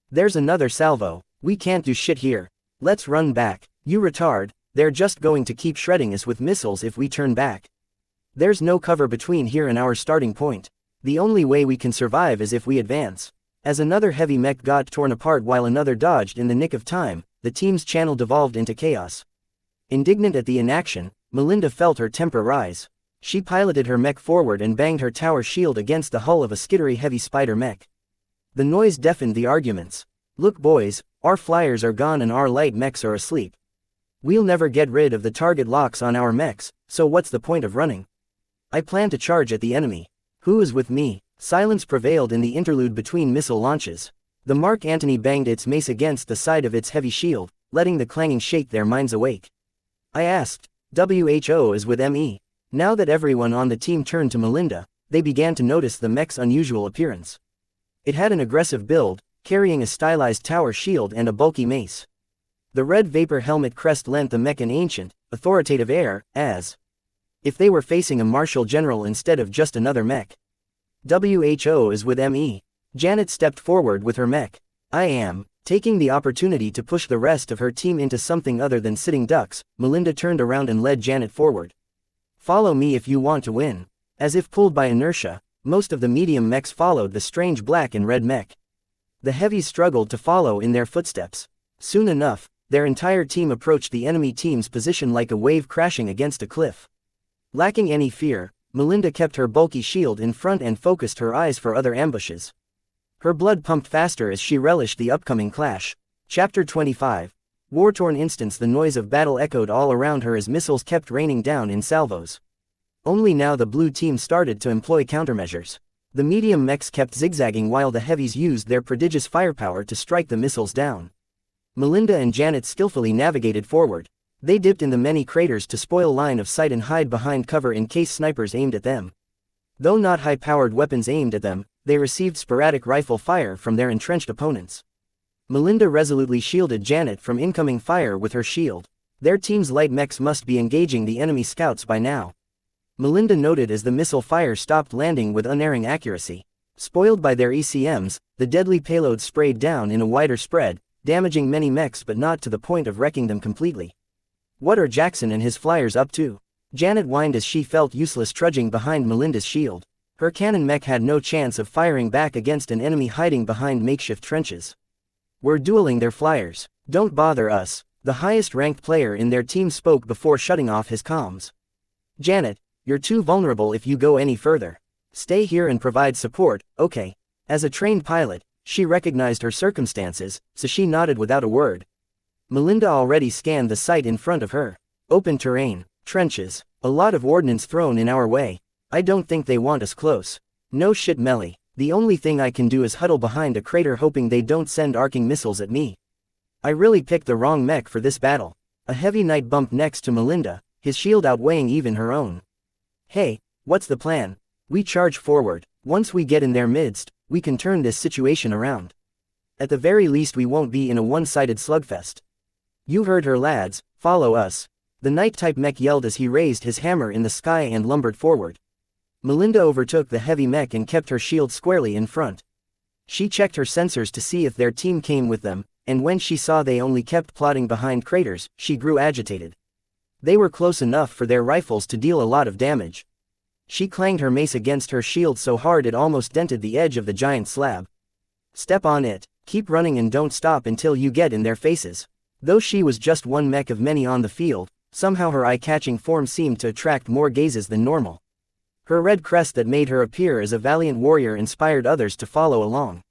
"There's another salvo. We can't do shit here. Let's run back." "You retard, they're just going to keep shredding us with missiles if we turn back. There's no cover between here and our starting point. The only way we can survive is if we advance." As another heavy mech got torn apart while another dodged in the nick of time, the team's channel devolved into chaos. Indignant at the inaction, Melinda felt her temper rise. She piloted her mech forward and banged her tower shield against the hull of a skittery heavy spider mech. The noise deafened the arguments. "Look boys, our flyers are gone and our light mechs are asleep. We'll never get rid of the target locks on our mechs, so what's the point of running? I plan to charge at the enemy. Who is with me? Silence prevailed in the interlude between missile launches. The Mark Antony banged its mace against the side of its heavy shield, letting the clanging shake their minds awake. I asked, "WHO is with ME." Now that everyone on the team turned to Melinda, they began to notice the mech's unusual appearance. It had an aggressive build, carrying a stylized tower shield and a bulky mace. The red vapor helmet crest lent the mech an ancient, authoritative air, as if they were facing a martial general instead of just another mech. WHO is with ME. Janet stepped forward with her mech. I am. Taking the opportunity to push the rest of her team into something other than sitting ducks, Melinda turned around and led Janet forward. Follow me if you want to win. As if pulled by inertia, most of the medium mechs followed the strange black and red mech. The heavies struggled to follow in their footsteps. Soon enough, their entire team approached the enemy team's position like a wave crashing against a cliff. Lacking any fear, Melinda kept her bulky shield in front and focused her eyes for other ambushes. Her blood pumped faster as she relished the upcoming clash. Chapter 25. War-torn instance. The noise of battle echoed all around her as missiles kept raining down in salvos. Only now the blue team started to employ countermeasures. The medium mechs kept zigzagging while the heavies used their prodigious firepower to strike the missiles down. Melinda and Janet skillfully navigated forward. They dipped in the many craters to spoil line of sight and hide behind cover in case snipers aimed at them. Though not high-powered weapons aimed at them, they received sporadic rifle fire from their entrenched opponents. Melinda resolutely shielded Janet from incoming fire with her shield. Their team's light mechs must be engaging the enemy scouts by now. Melinda noted as the missile fire stopped landing with unerring accuracy. Spoiled by their ECMs, the deadly payload sprayed down in a wider spread, damaging many mechs but not to the point of wrecking them completely. What are Jackson and his flyers up to? Janet whined as she felt useless trudging behind Melinda's shield. Her cannon mech had no chance of firing back against an enemy hiding behind makeshift trenches. We're dueling their flyers. Don't bother us. The highest-ranked player in their team spoke before shutting off his comms. Janet, you're too vulnerable if you go any further. Stay here and provide support, okay? As a trained pilot, she recognized her circumstances, so she nodded without a word. Melinda already scanned the site in front of her. Open terrain, trenches, a lot of ordnance thrown in our way. I don't think they want us close. No shit, Melly. The only thing I can do is huddle behind a crater hoping they don't send arcing missiles at me. I really picked the wrong mech for this battle. A heavy knight bumped next to Melinda, his shield outweighing even her own. Hey, what's the plan? We charge forward. Once we get in their midst, we can turn this situation around. At the very least we won't be in a one-sided slugfest. You heard her, lads, follow us. The knight-type mech yelled as he raised his hammer in the sky and lumbered forward. Melinda overtook the heavy mech and kept her shield squarely in front. She checked her sensors to see if their team came with them, and when she saw they only kept plodding behind craters, she grew agitated. They were close enough for their rifles to deal a lot of damage. She clanged her mace against her shield so hard it almost dented the edge of the giant slab. Step on it, keep running and don't stop until you get in their faces. Though she was just one mech of many on the field, somehow her eye-catching form seemed to attract more gazes than normal. Her red crest that made her appear as a valiant warrior inspired others to follow along.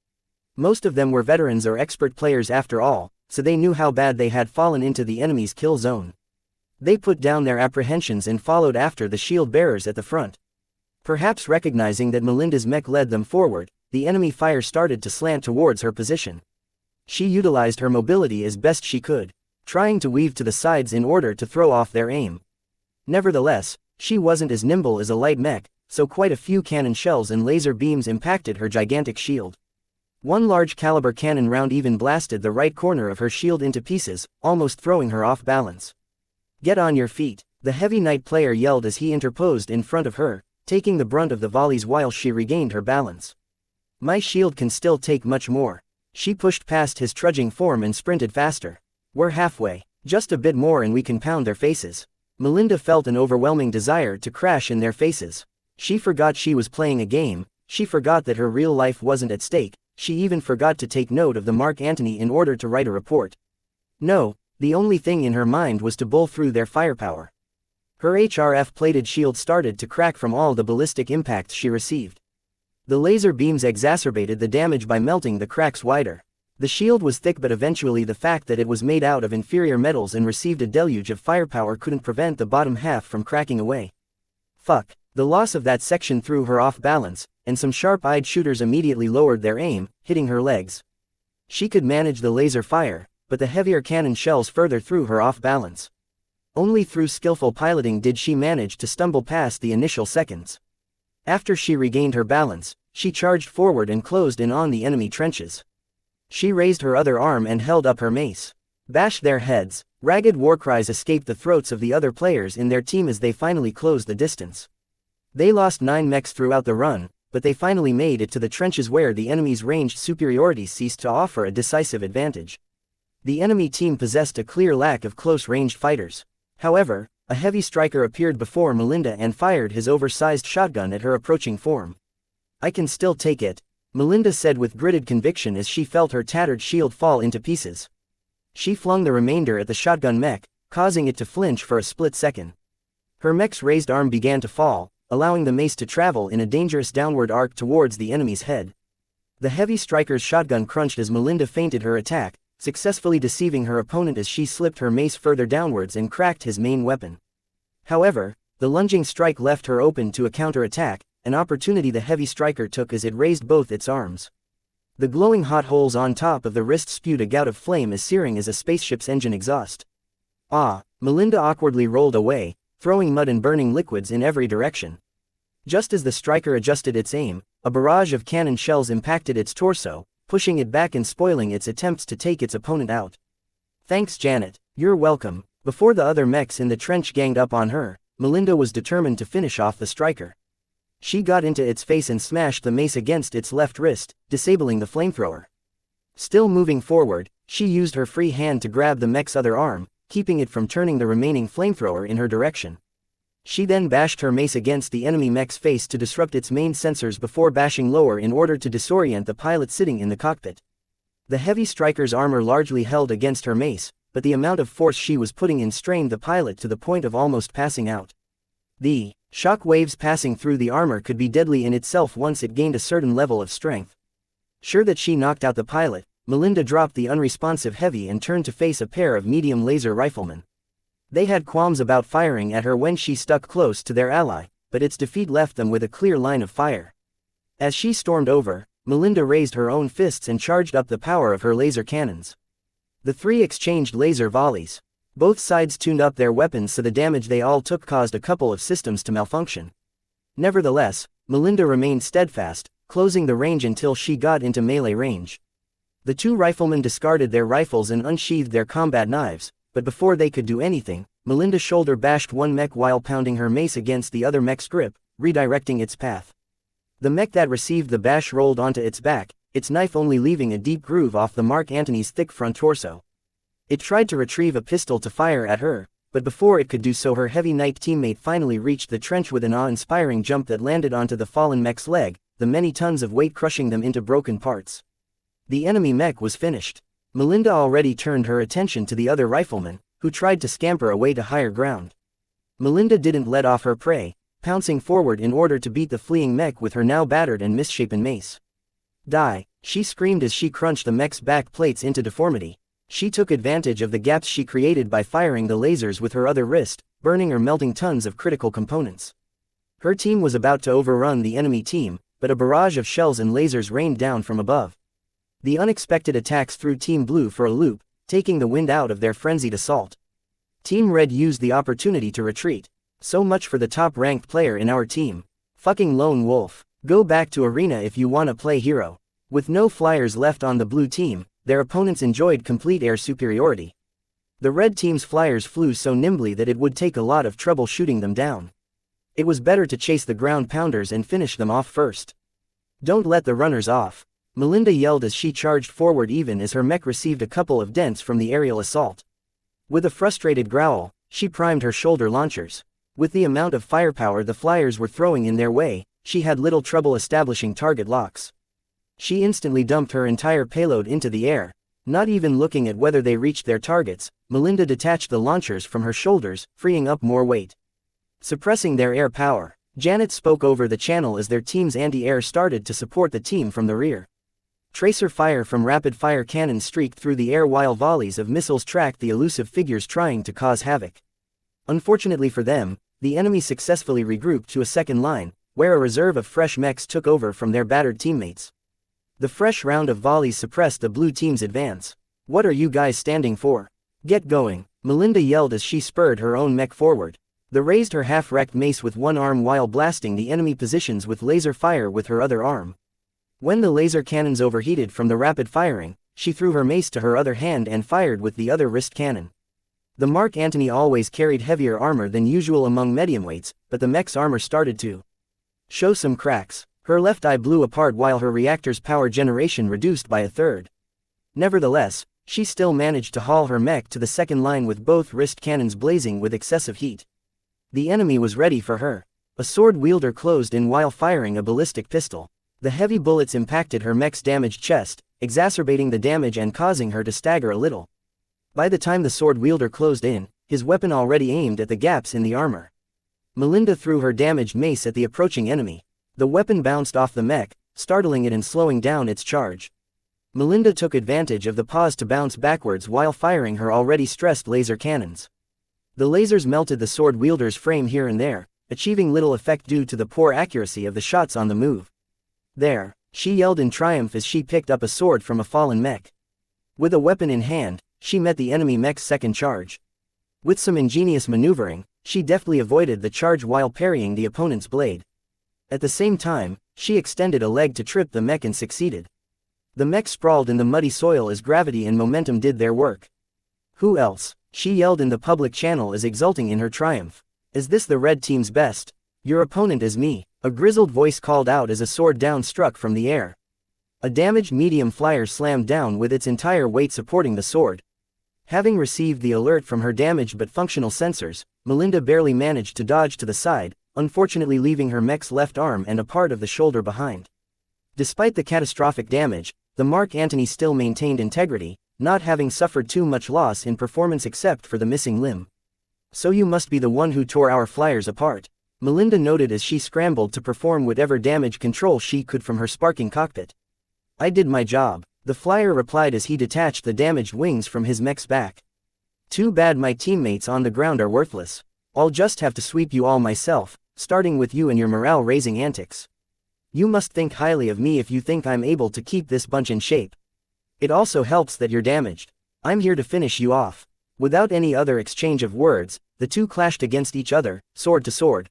Most of them were veterans or expert players after all, so they knew how bad they had fallen into the enemy's kill zone. They put down their apprehensions and followed after the shield bearers at the front. Perhaps recognizing that Melinda's mech led them forward, the enemy fire started to slant towards her position. She utilized her mobility as best she could, trying to weave to the sides in order to throw off their aim. Nevertheless, she wasn't as nimble as a light mech, so quite a few cannon shells and laser beams impacted her gigantic shield. One large caliber cannon round even blasted the right corner of her shield into pieces, almost throwing her off balance. Get on your feet, the heavy knight player yelled as he interposed in front of her, taking the brunt of the volleys while she regained her balance. My shield can still take much more. She pushed past his trudging form and sprinted faster. We're halfway. Just a bit more and we can pound their faces. Melinda felt an overwhelming desire to crash in their faces. She forgot she was playing a game, she forgot that her real life wasn't at stake, she even forgot to take note of the Mark Antony in order to write a report. No, the only thing in her mind was to bowl through their firepower. Her HRF-plated shield started to crack from all the ballistic impacts she received. The laser beams exacerbated the damage by melting the cracks wider. The shield was thick, but eventually the fact that it was made out of inferior metals and received a deluge of firepower couldn't prevent the bottom half from cracking away. Fuck. The loss of that section threw her off balance, and some sharp-eyed shooters immediately lowered their aim, hitting her legs. She could manage the laser fire, but the heavier cannon shells further threw her off balance. Only through skillful piloting did she manage to stumble past the initial seconds. After she regained her balance, she charged forward and closed in on the enemy trenches. She raised her other arm and held up her mace. Bash their heads. Ragged war cries escaped the throats of the other players in their team as they finally closed the distance. They lost 9 mechs throughout the run, but they finally made it to the trenches where the enemy's ranged superiority ceased to offer a decisive advantage. The enemy team possessed a clear lack of close-ranged fighters. However, a heavy striker appeared before Melinda and fired his oversized shotgun at her approaching form. "I can still take it," Melinda said with gritted conviction as she felt her tattered shield fall into pieces. She flung the remainder at the shotgun mech, causing it to flinch for a split second. Her mech's raised arm began to fall, allowing the mace to travel in a dangerous downward arc towards the enemy's head. The heavy striker's shotgun crunched as Melinda feinted her attack, successfully deceiving her opponent as she slipped her mace further downwards and cracked his main weapon. However, the lunging strike left her open to a counter-attack, an opportunity the heavy striker took as it raised both its arms. The glowing hot holes on top of the wrist spewed a gout of flame as searing as a spaceship's engine exhaust. Ah, Melinda awkwardly rolled away, throwing mud and burning liquids in every direction. Just as the striker adjusted its aim, a barrage of cannon shells impacted its torso, pushing it back and spoiling its attempts to take its opponent out. "Thanks, Janet. You're welcome." Before the other mechs in the trench ganged up on her, Melinda was determined to finish off the striker. She got into its face and smashed the mace against its left wrist, disabling the flamethrower. Still moving forward, she used her free hand to grab the mech's other arm, keeping it from turning the remaining flamethrower in her direction. She then bashed her mace against the enemy mech's face to disrupt its main sensors before bashing lower in order to disorient the pilot sitting in the cockpit. The heavy striker's armor largely held against her mace, but the amount of force she was putting in strained the pilot to the point of almost passing out. The shock waves passing through the armor could be deadly in itself once it gained a certain level of strength. Sure that she knocked out the pilot, Melinda dropped the unresponsive heavy and turned to face a pair of medium laser riflemen. They had qualms about firing at her when she stuck close to their ally, but its defeat left them with a clear line of fire. As she stormed over, Melinda raised her own fists and charged up the power of her laser cannons. The three exchanged laser volleys. Both sides tuned up their weapons so the damage they all took caused a couple of systems to malfunction. Nevertheless, Melinda remained steadfast, closing the range until she got into melee range. The two riflemen discarded their rifles and unsheathed their combat knives, but before they could do anything, Melinda shoulder bashed one mech while pounding her mace against the other mech's grip, redirecting its path. The mech that received the bash rolled onto its back, its knife only leaving a deep groove off the Mark Antony's thick front torso. It tried to retrieve a pistol to fire at her, but before it could do so her heavy knight teammate finally reached the trench with an awe-inspiring jump that landed onto the fallen mech's leg, the many tons of weight crushing them into broken parts. The enemy mech was finished. Melinda already turned her attention to the other rifleman, who tried to scamper away to higher ground. Melinda didn't let off her prey, pouncing forward in order to beat the fleeing mech with her now battered and misshapen mace. "Die," she screamed as she crunched the mech's back plates into deformity. She took advantage of the gaps she created by firing the lasers with her other wrist, burning or melting tons of critical components. Her team was about to overrun the enemy team, but a barrage of shells and lasers rained down from above. The unexpected attacks threw Team Blue for a loop, taking the wind out of their frenzied assault. Team Red used the opportunity to retreat. "So much for the top-ranked player in our team. Fucking lone wolf. Go back to arena if you wanna play hero." With no flyers left on the blue team, their opponents enjoyed complete air superiority. The red team's flyers flew so nimbly that it would take a lot of trouble shooting them down. It was better to chase the ground pounders and finish them off first. "Don't let the runners off," Melinda yelled as she charged forward even as her mech received a couple of dents from the aerial assault. With a frustrated growl, she primed her shoulder launchers. With the amount of firepower the flyers were throwing in their way, she had little trouble establishing target locks. She instantly dumped her entire payload into the air. Not even looking at whether they reached their targets, Melinda detached the launchers from her shoulders, freeing up more weight. Suppressing their air power, Janet spoke over the channel as their team's anti-air started to support the team from the rear. Tracer fire from rapid-fire cannons streaked through the air while volleys of missiles tracked the elusive figures trying to cause havoc. Unfortunately for them, the enemy successfully regrouped to a second line, where a reserve of fresh mechs took over from their battered teammates. The fresh round of volleys suppressed the blue team's advance. "What are you guys standing for? Get going," Melinda yelled as she spurred her own mech forward. They raised her half-wrecked mace with one arm while blasting the enemy positions with laser fire with her other arm. When the laser cannons overheated from the rapid firing, she threw her mace to her other hand and fired with the other wrist cannon. The Mark Antony always carried heavier armor than usual among mediumweights, but the mech's armor started to show some cracks. Her left eye blew apart while her reactor's power generation reduced by a third. Nevertheless, she still managed to haul her mech to the second line with both wrist cannons blazing with excessive heat. The enemy was ready for her. A sword wielder closed in while firing a ballistic pistol. The heavy bullets impacted her mech's damaged chest, exacerbating the damage and causing her to stagger a little. By the time the sword wielder closed in, his weapon already aimed at the gaps in the armor. Melinda threw her damaged mace at the approaching enemy. The weapon bounced off the mech, startling it and slowing down its charge. Melinda took advantage of the pause to bounce backwards while firing her already stressed laser cannons. The lasers melted the sword wielder's frame here and there, achieving little effect due to the poor accuracy of the shots on the move. "There," she yelled in triumph as she picked up a sword from a fallen mech. With a weapon in hand, she met the enemy mech's second charge. With some ingenious maneuvering, she deftly avoided the charge while parrying the opponent's blade. At the same time, she extended a leg to trip the mech and succeeded. The mech sprawled in the muddy soil as gravity and momentum did their work. "Who else?" she yelled in the public channel as exulting in her triumph. "Is this the red team's best? Your opponent is me," a grizzled voice called out as a sword down struck from the air. A damaged medium flyer slammed down with its entire weight supporting the sword. Having received the alert from her damaged but functional sensors, Melinda barely managed to dodge to the side, unfortunately leaving her mech's left arm and a part of the shoulder behind. Despite the catastrophic damage, the Mark Antony still maintained integrity, not having suffered too much loss in performance except for the missing limb. "So you must be the one who tore our flyers apart," Melinda noted as she scrambled to perform whatever damage control she could from her sparking cockpit. "I did my job," the flyer replied as he detached the damaged wings from his mech's back. "Too bad my teammates on the ground are worthless. I'll just have to sweep you all myself, starting with you and your morale-raising antics. You must think highly of me if you think I'm able to keep this bunch in shape. It also helps that you're damaged. I'm here to finish you off." Without any other exchange of words, the two clashed against each other, sword to sword.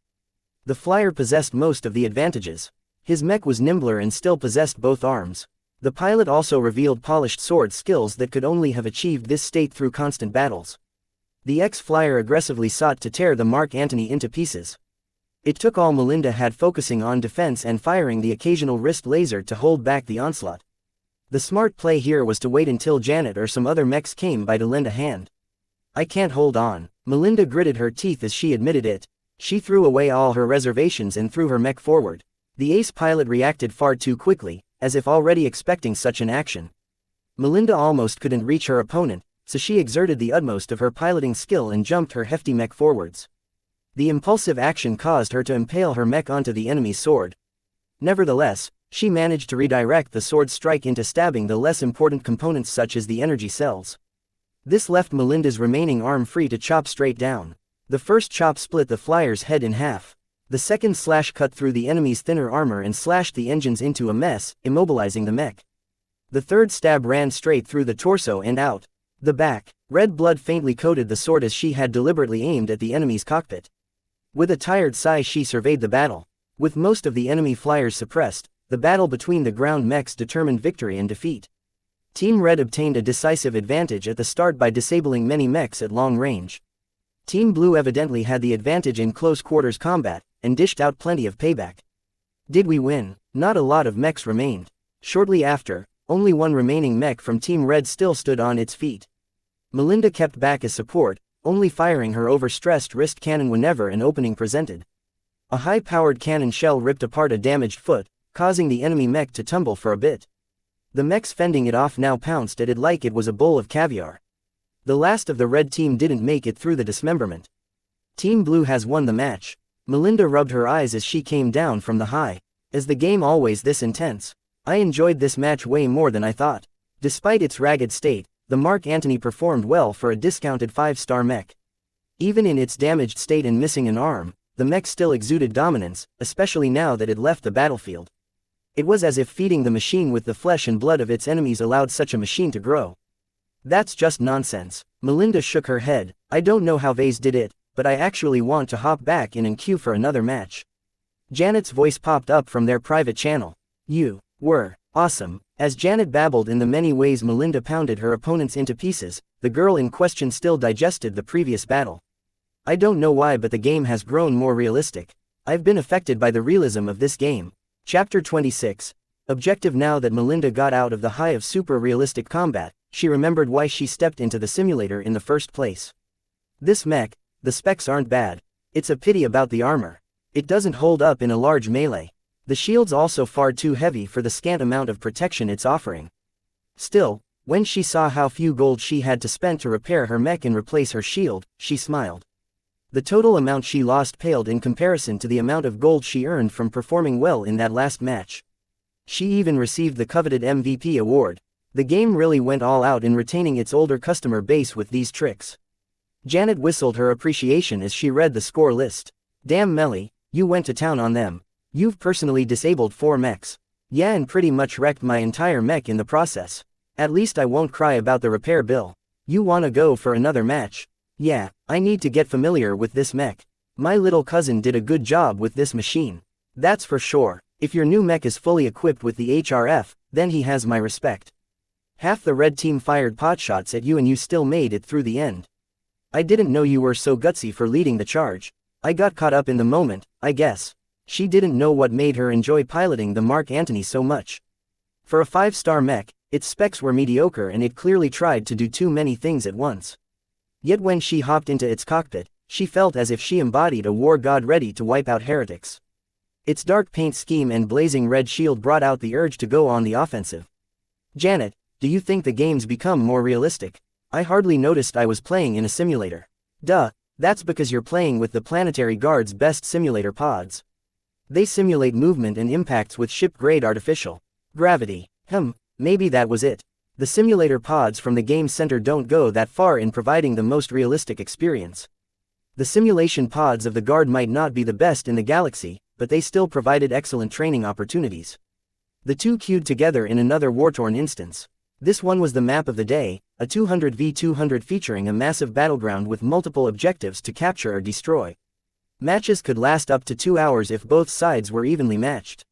The flyer possessed most of the advantages. His mech was nimbler and still possessed both arms. The pilot also revealed polished sword skills that could only have achieved this state through constant battles. The ex-flyer aggressively sought to tear the Mark Antony into pieces. It took all Melinda had focusing on defense and firing the occasional wrist laser to hold back the onslaught. The smart play here was to wait until Janet or some other mechs came by to lend a hand. "I can't hold on," Melinda gritted her teeth as she admitted it. She threw away all her reservations and threw her mech forward. The ace pilot reacted far too quickly, as if already expecting such an action. Melinda almost couldn't reach her opponent, so she exerted the utmost of her piloting skill and jumped her hefty mech forwards. The impulsive action caused her to impale her mech onto the enemy's sword. Nevertheless, she managed to redirect the sword's strike into stabbing the less important components such as the energy cells. This left Melinda's remaining arm free to chop straight down. The first chop split the flyer's head in half. The second slash cut through the enemy's thinner armor and slashed the engines into a mess, immobilizing the mech. The third stab ran straight through the torso and out the back. Red blood faintly coated the sword as she had deliberately aimed at the enemy's cockpit. With a tired sigh she surveyed the battle. With most of the enemy flyers suppressed, the battle between the ground mechs determined victory and defeat. Team Red obtained a decisive advantage at the start by disabling many mechs at long range. Team Blue evidently had the advantage in close quarters combat, and dished out plenty of payback. Did we win? Not a lot of mechs remained. Shortly after, only one remaining mech from Team Red still stood on its feet. Melinda kept back as support, only firing her overstressed wrist cannon whenever an opening presented. A high-powered cannon shell ripped apart a damaged foot, causing the enemy mech to tumble for a bit. The mechs fending it off now pounced at it like it was a bowl of caviar. The last of the red team didn't make it through the dismemberment. Team Blue has won the match. Melinda rubbed her eyes as she came down from the high. Is the game always this intense? I enjoyed this match way more than I thought. Despite its ragged state, the Mark Antony performed well for a discounted 5-star mech. Even in its damaged state and missing an arm, the mech still exuded dominance, especially now that it left the battlefield. It was as if feeding the machine with the flesh and blood of its enemies allowed such a machine to grow. That's just nonsense. Melinda shook her head. I don't know how Vase did it, but I actually want to hop back in and queue for another match. Janet's voice popped up from their private channel. You were awesome. As Janet babbled in the many ways Melinda pounded her opponents into pieces, the girl in question still digested the previous battle. I don't know why, but the game has grown more realistic. I've been affected by the realism of this game. Chapter 26. Objective. Now that Melinda got out of the high of super realistic combat, she remembered why she stepped into the simulator in the first place. This mech, the specs aren't bad. It's a pity about the armor. It doesn't hold up in a large melee. The shield's also far too heavy for the scant amount of protection it's offering. Still, when she saw how few gold she had to spend to repair her mech and replace her shield, she smiled. The total amount she lost paled in comparison to the amount of gold she earned from performing well in that last match. She even received the coveted MVP award. The game really went all out in retaining its older customer base with these tricks. Janet whistled her appreciation as she read the score list. Damn Melly, you went to town on them. You've personally disabled 4 mechs. Yeah, and pretty much wrecked my entire mech in the process. At least I won't cry about the repair bill. You wanna go for another match? Yeah, I need to get familiar with this mech. My little cousin did a good job with this machine. That's for sure. If your new mech is fully equipped with the HRF, then he has my respect. Half the red team fired potshots at you and you still made it through the end. I didn't know you were so gutsy for leading the charge. I got caught up in the moment, I guess. She didn't know what made her enjoy piloting the Mark Antony so much. For a 5-star mech, its specs were mediocre and it clearly tried to do too many things at once. Yet when she hopped into its cockpit, she felt as if she embodied a war god ready to wipe out heretics. Its dark paint scheme and blazing red shield brought out the urge to go on the offensive. Janet, do you think the game's become more realistic? I hardly noticed I was playing in a simulator. Duh, that's because you're playing with the Planetary Guard's best simulator pods. They simulate movement and impacts with ship-grade artificial gravity. Maybe that was it. The simulator pods from the game center don't go that far in providing the most realistic experience. The simulation pods of the Guard might not be the best in the galaxy, but they still provided excellent training opportunities. The two queued together in another war-torn instance. This one was the map of the day, a 200v200 featuring a massive battleground with multiple objectives to capture or destroy. Matches could last up to 2 hours if both sides were evenly matched.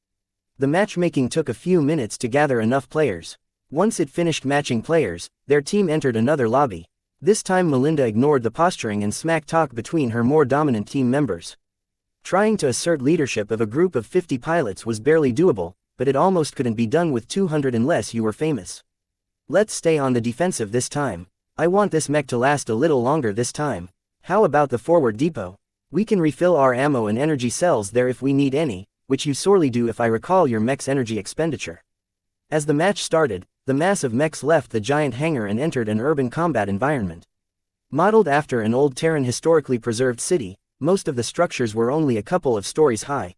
The matchmaking took a few minutes to gather enough players. Once it finished matching players, their team entered another lobby. This time Melinda ignored the posturing and smack talk between her more dominant team members. Trying to assert leadership of a group of 50 pilots was barely doable, but it almost couldn't be done with 200 unless you were famous. Let's stay on the defensive this time. I want this mech to last a little longer this time. How about the forward depot? We can refill our ammo and energy cells there if we need any, which you sorely do if I recall your mech's energy expenditure. As the match started, the mass of mechs left the giant hangar and entered an urban combat environment. Modeled after an old Terran historically preserved city, most of the structures were only a couple of stories high.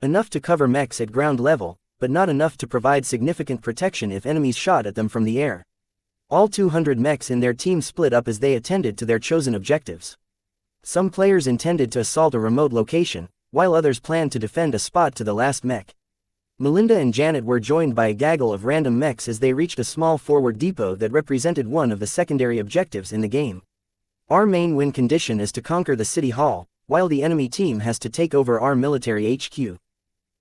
Enough to cover mechs at ground level, but not enough to provide significant protection if enemies shot at them from the air. All 200 mechs in their team split up as they attended to their chosen objectives. Some players intended to assault a remote location, while others planned to defend a spot to the last mech. Melinda and Janet were joined by a gaggle of random mechs as they reached a small forward depot that represented one of the secondary objectives in the game. Our main win condition is to conquer the city hall, while the enemy team has to take over our military HQ.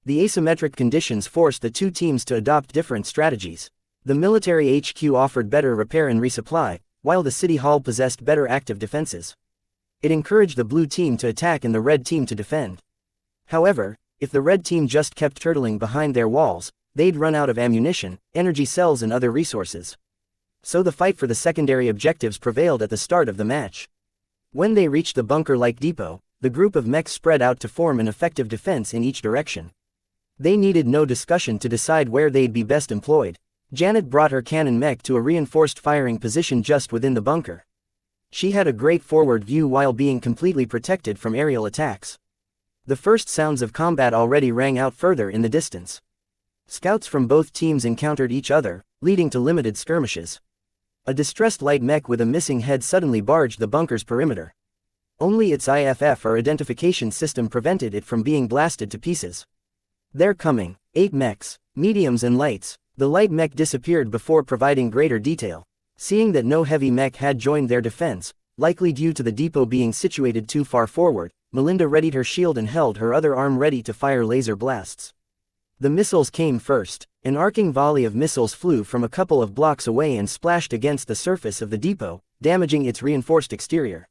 The asymmetric conditions forced the two teams to adopt different strategies. The military HQ offered better repair and resupply, while the city hall possessed better active defenses. It encouraged the blue team to attack and the red team to defend. However, if the red team just kept turtling behind their walls, they'd run out of ammunition, energy cells and other resources. So the fight for the secondary objectives prevailed at the start of the match. When they reached the bunker-like depot, the group of mechs spread out to form an effective defense in each direction. They needed no discussion to decide where they'd be best employed. Janet brought her cannon mech to a reinforced firing position just within the bunker. She had a great forward view while being completely protected from aerial attacks. The first sounds of combat already rang out further in the distance. Scouts from both teams encountered each other, leading to limited skirmishes. A distressed light mech with a missing head suddenly barged the bunker's perimeter. Only its IFF or identification system prevented it from being blasted to pieces. They're coming. 8 mechs, mediums and lights. The light mech disappeared before providing greater detail. Seeing that no heavy mech had joined their defense, likely due to the depot being situated too far forward, Melinda readied her shield and held her other arm ready to fire laser blasts. The missiles came first. An arcing volley of missiles flew from a couple of blocks away and splashed against the surface of the depot, damaging its reinforced exterior.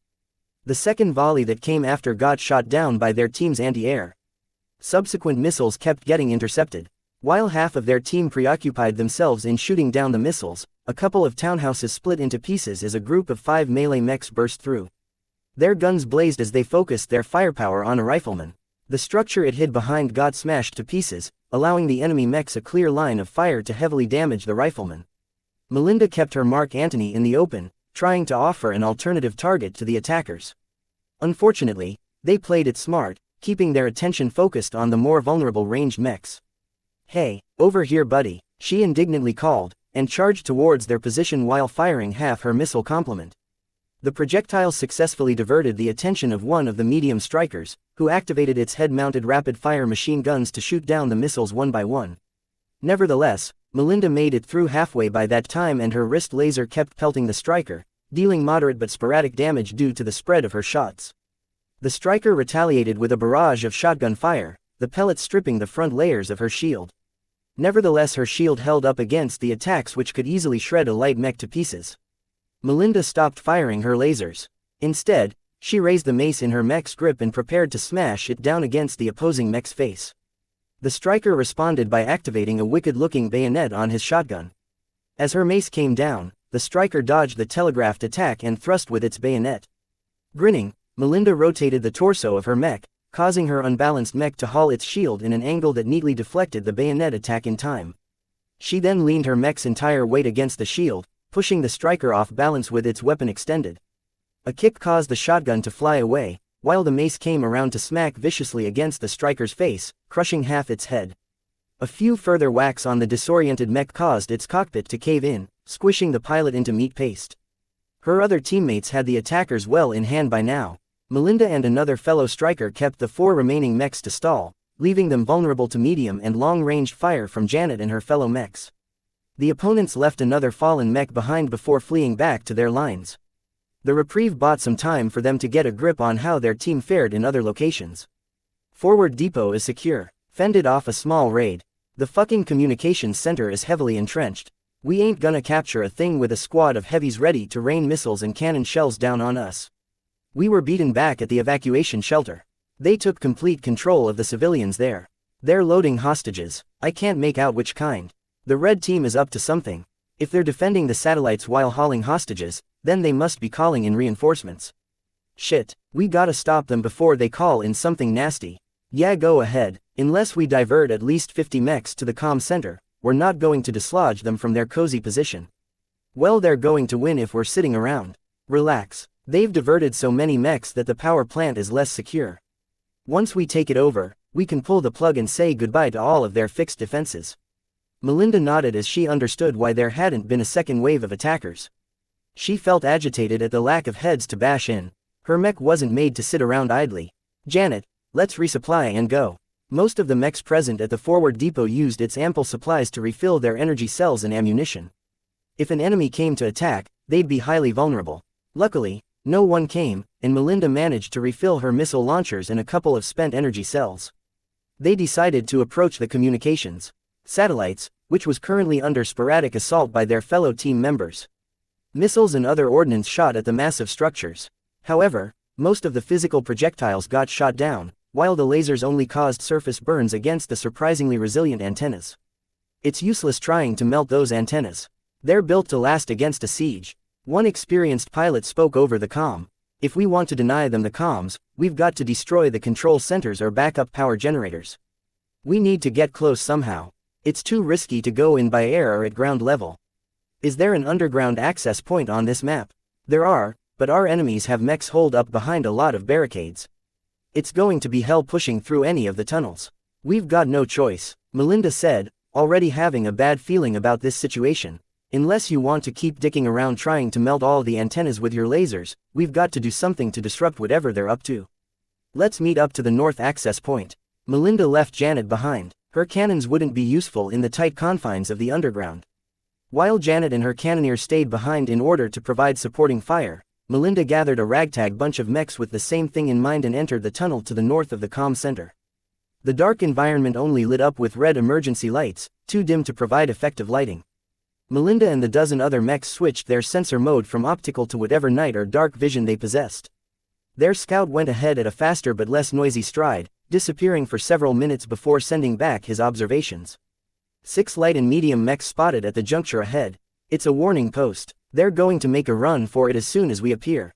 The second volley that came after got shot down by their team's anti-air. Subsequent missiles kept getting intercepted. While half of their team preoccupied themselves in shooting down the missiles, a couple of townhouses split into pieces as a group of 5 melee mechs burst through. Their guns blazed as they focused their firepower on a rifleman. The structure it hid behind got smashed to pieces, allowing the enemy mechs a clear line of fire to heavily damage the rifleman. Melinda kept her Mark Antony in the open, trying to offer an alternative target to the attackers. Unfortunately, they played it smart, keeping their attention focused on the more vulnerable ranged mechs. "Hey, over here buddy," she indignantly called, and charged towards their position while firing half her missile complement. The projectile successfully diverted the attention of one of the medium strikers, who activated its head-mounted rapid-fire machine guns to shoot down the missiles one by one. Nevertheless, Melinda made it through halfway by that time and her wrist laser kept pelting the striker, dealing moderate but sporadic damage due to the spread of her shots. The striker retaliated with a barrage of shotgun fire, the pellets stripping the front layers of her shield. Nevertheless, her shield held up against the attacks which could easily shred a light mech to pieces. Melinda stopped firing her lasers. Instead, she raised the mace in her mech's grip and prepared to smash it down against the opposing mech's face. The striker responded by activating a wicked-looking bayonet on his shotgun. As her mace came down, the striker dodged the telegraphed attack and thrust with its bayonet. Grinning, Melinda rotated the torso of her mech, causing her unbalanced mech to haul its shield in an angle that neatly deflected the bayonet attack in time. She then leaned her mech's entire weight against the shield, pushing the striker off balance with its weapon extended. A kick caused the shotgun to fly away, while the mace came around to smack viciously against the striker's face, crushing half its head. A few further whacks on the disoriented mech caused its cockpit to cave in, squishing the pilot into meat paste. Her other teammates had the attackers well in hand by now. Melinda and another fellow striker kept the 4 remaining mechs to stall, leaving them vulnerable to medium and long-ranged fire from Janet and her fellow mechs. The opponents left another fallen mech behind before fleeing back to their lines. The reprieve bought some time for them to get a grip on how their team fared in other locations. Forward depot is secure. Fended off a small raid. The fucking communications center is heavily entrenched. We ain't gonna capture a thing with a squad of heavies ready to rain missiles and cannon shells down on us. We were beaten back at the evacuation shelter. They took complete control of the civilians there. They're loading hostages. I can't make out which kind. The red team is up to something. If they're defending the satellites while hauling hostages, then they must be calling in reinforcements. Shit, we gotta stop them before they call in something nasty. Yeah, go ahead. Unless we divert at least 50 mechs to the comm center, we're not going to dislodge them from their cozy position. Well, they're going to win if we're sitting around. Relax. They've diverted so many mechs that the power plant is less secure. Once we take it over, we can pull the plug and say goodbye to all of their fixed defenses. Melinda nodded as she understood why there hadn't been a second wave of attackers. She felt agitated at the lack of heads to bash in. Her mech wasn't made to sit around idly. Janet, let's resupply and go. Most of the mechs present at the forward depot used its ample supplies to refill their energy cells and ammunition. If an enemy came to attack, they'd be highly vulnerable. Luckily, no one came, and Melinda managed to refill her missile launchers and a couple of spent energy cells. They decided to approach the communications satellites, which was currently under sporadic assault by their fellow team members. Missiles and other ordnance shot at the massive structures. However, most of the physical projectiles got shot down, while the lasers only caused surface burns against the surprisingly resilient antennas. It's useless trying to melt those antennas. They're built to last against a siege. One experienced pilot spoke over the comm. If we want to deny them the comms, we've got to destroy the control centers or backup power generators. We need to get close somehow. It's too risky to go in by air or at ground level. Is there an underground access point on this map? There are, but our enemies have mechs holed up behind a lot of barricades. It's going to be hell pushing through any of the tunnels. We've got no choice, Melinda said, already having a bad feeling about this situation. Unless you want to keep dicking around trying to melt all the antennas with your lasers, we've got to do something to disrupt whatever they're up to. Let's meet up to the north access point. Melinda left Janet behind. Her cannons wouldn't be useful in the tight confines of the underground. While Janet and her cannoneers stayed behind in order to provide supporting fire, Melinda gathered a ragtag bunch of mechs with the same thing in mind and entered the tunnel to the north of the comm center. The dark environment only lit up with red emergency lights, too dim to provide effective lighting. Melinda and the dozen other mechs switched their sensor mode from optical to whatever night or dark vision they possessed. Their scout went ahead at a faster but less noisy stride, disappearing for several minutes before sending back his observations. 6 light and medium mechs spotted at the juncture ahead. It's a warning post. They're going to make a run for it as soon as we appear.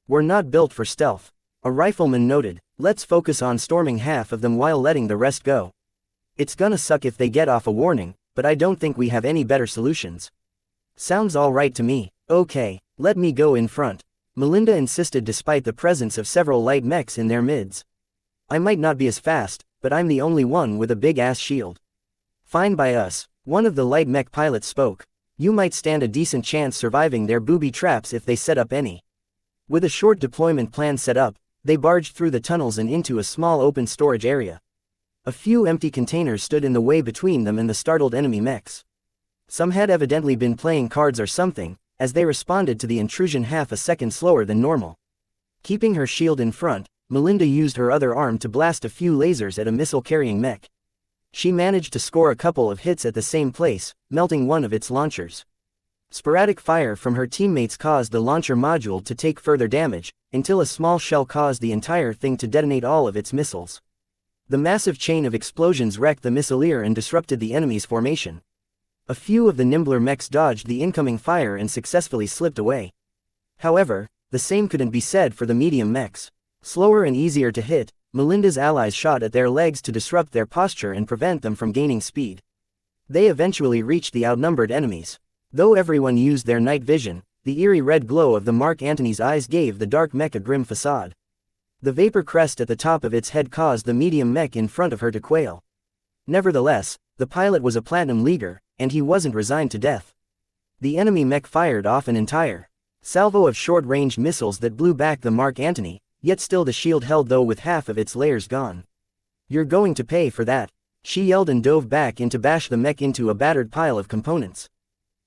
We're not built for stealth. A rifleman noted. Let's focus on storming half of them while letting the rest go. It's gonna suck if they get off a warning, but I don't think we have any better solutions. Sounds all right to me. Okay, let me go in front. Melinda insisted despite the presence of several light mechs in their midst. I might not be as fast, but I'm the only one with a big-ass shield. Fine by us, one of the light mech pilots spoke. You might stand a decent chance surviving their booby traps if they set up any. With a short deployment plan set up, they barged through the tunnels and into a small open storage area. A few empty containers stood in the way between them and the startled enemy mechs. Some had evidently been playing cards or something, as they responded to the intrusion half a second slower than normal. Keeping her shield in front, Melinda used her other arm to blast a few lasers at a missile-carrying mech. She managed to score a couple of hits at the same place, melting one of its launchers. Sporadic fire from her teammates caused the launcher module to take further damage, until a small shell caused the entire thing to detonate all of its missiles. The massive chain of explosions wrecked the missileer and disrupted the enemy's formation. A few of the nimbler mechs dodged the incoming fire and successfully slipped away. However, the same couldn't be said for the medium mechs. Slower and easier to hit, Melinda's allies shot at their legs to disrupt their posture and prevent them from gaining speed. They eventually reached the outnumbered enemies. Though everyone used their night vision, the eerie red glow of the Mark Antony's eyes gave the dark mech a grim facade. The vapor crest at the top of its head caused the medium mech in front of her to quail. Nevertheless, the pilot was a Platinum Leaguer, and he wasn't resigned to death. The enemy mech fired off an entire salvo of short-range missiles that blew back the Mark Antony, yet still the shield held though with half of its layers gone. You're going to pay for that, she yelled and dove back in to bash the mech into a battered pile of components.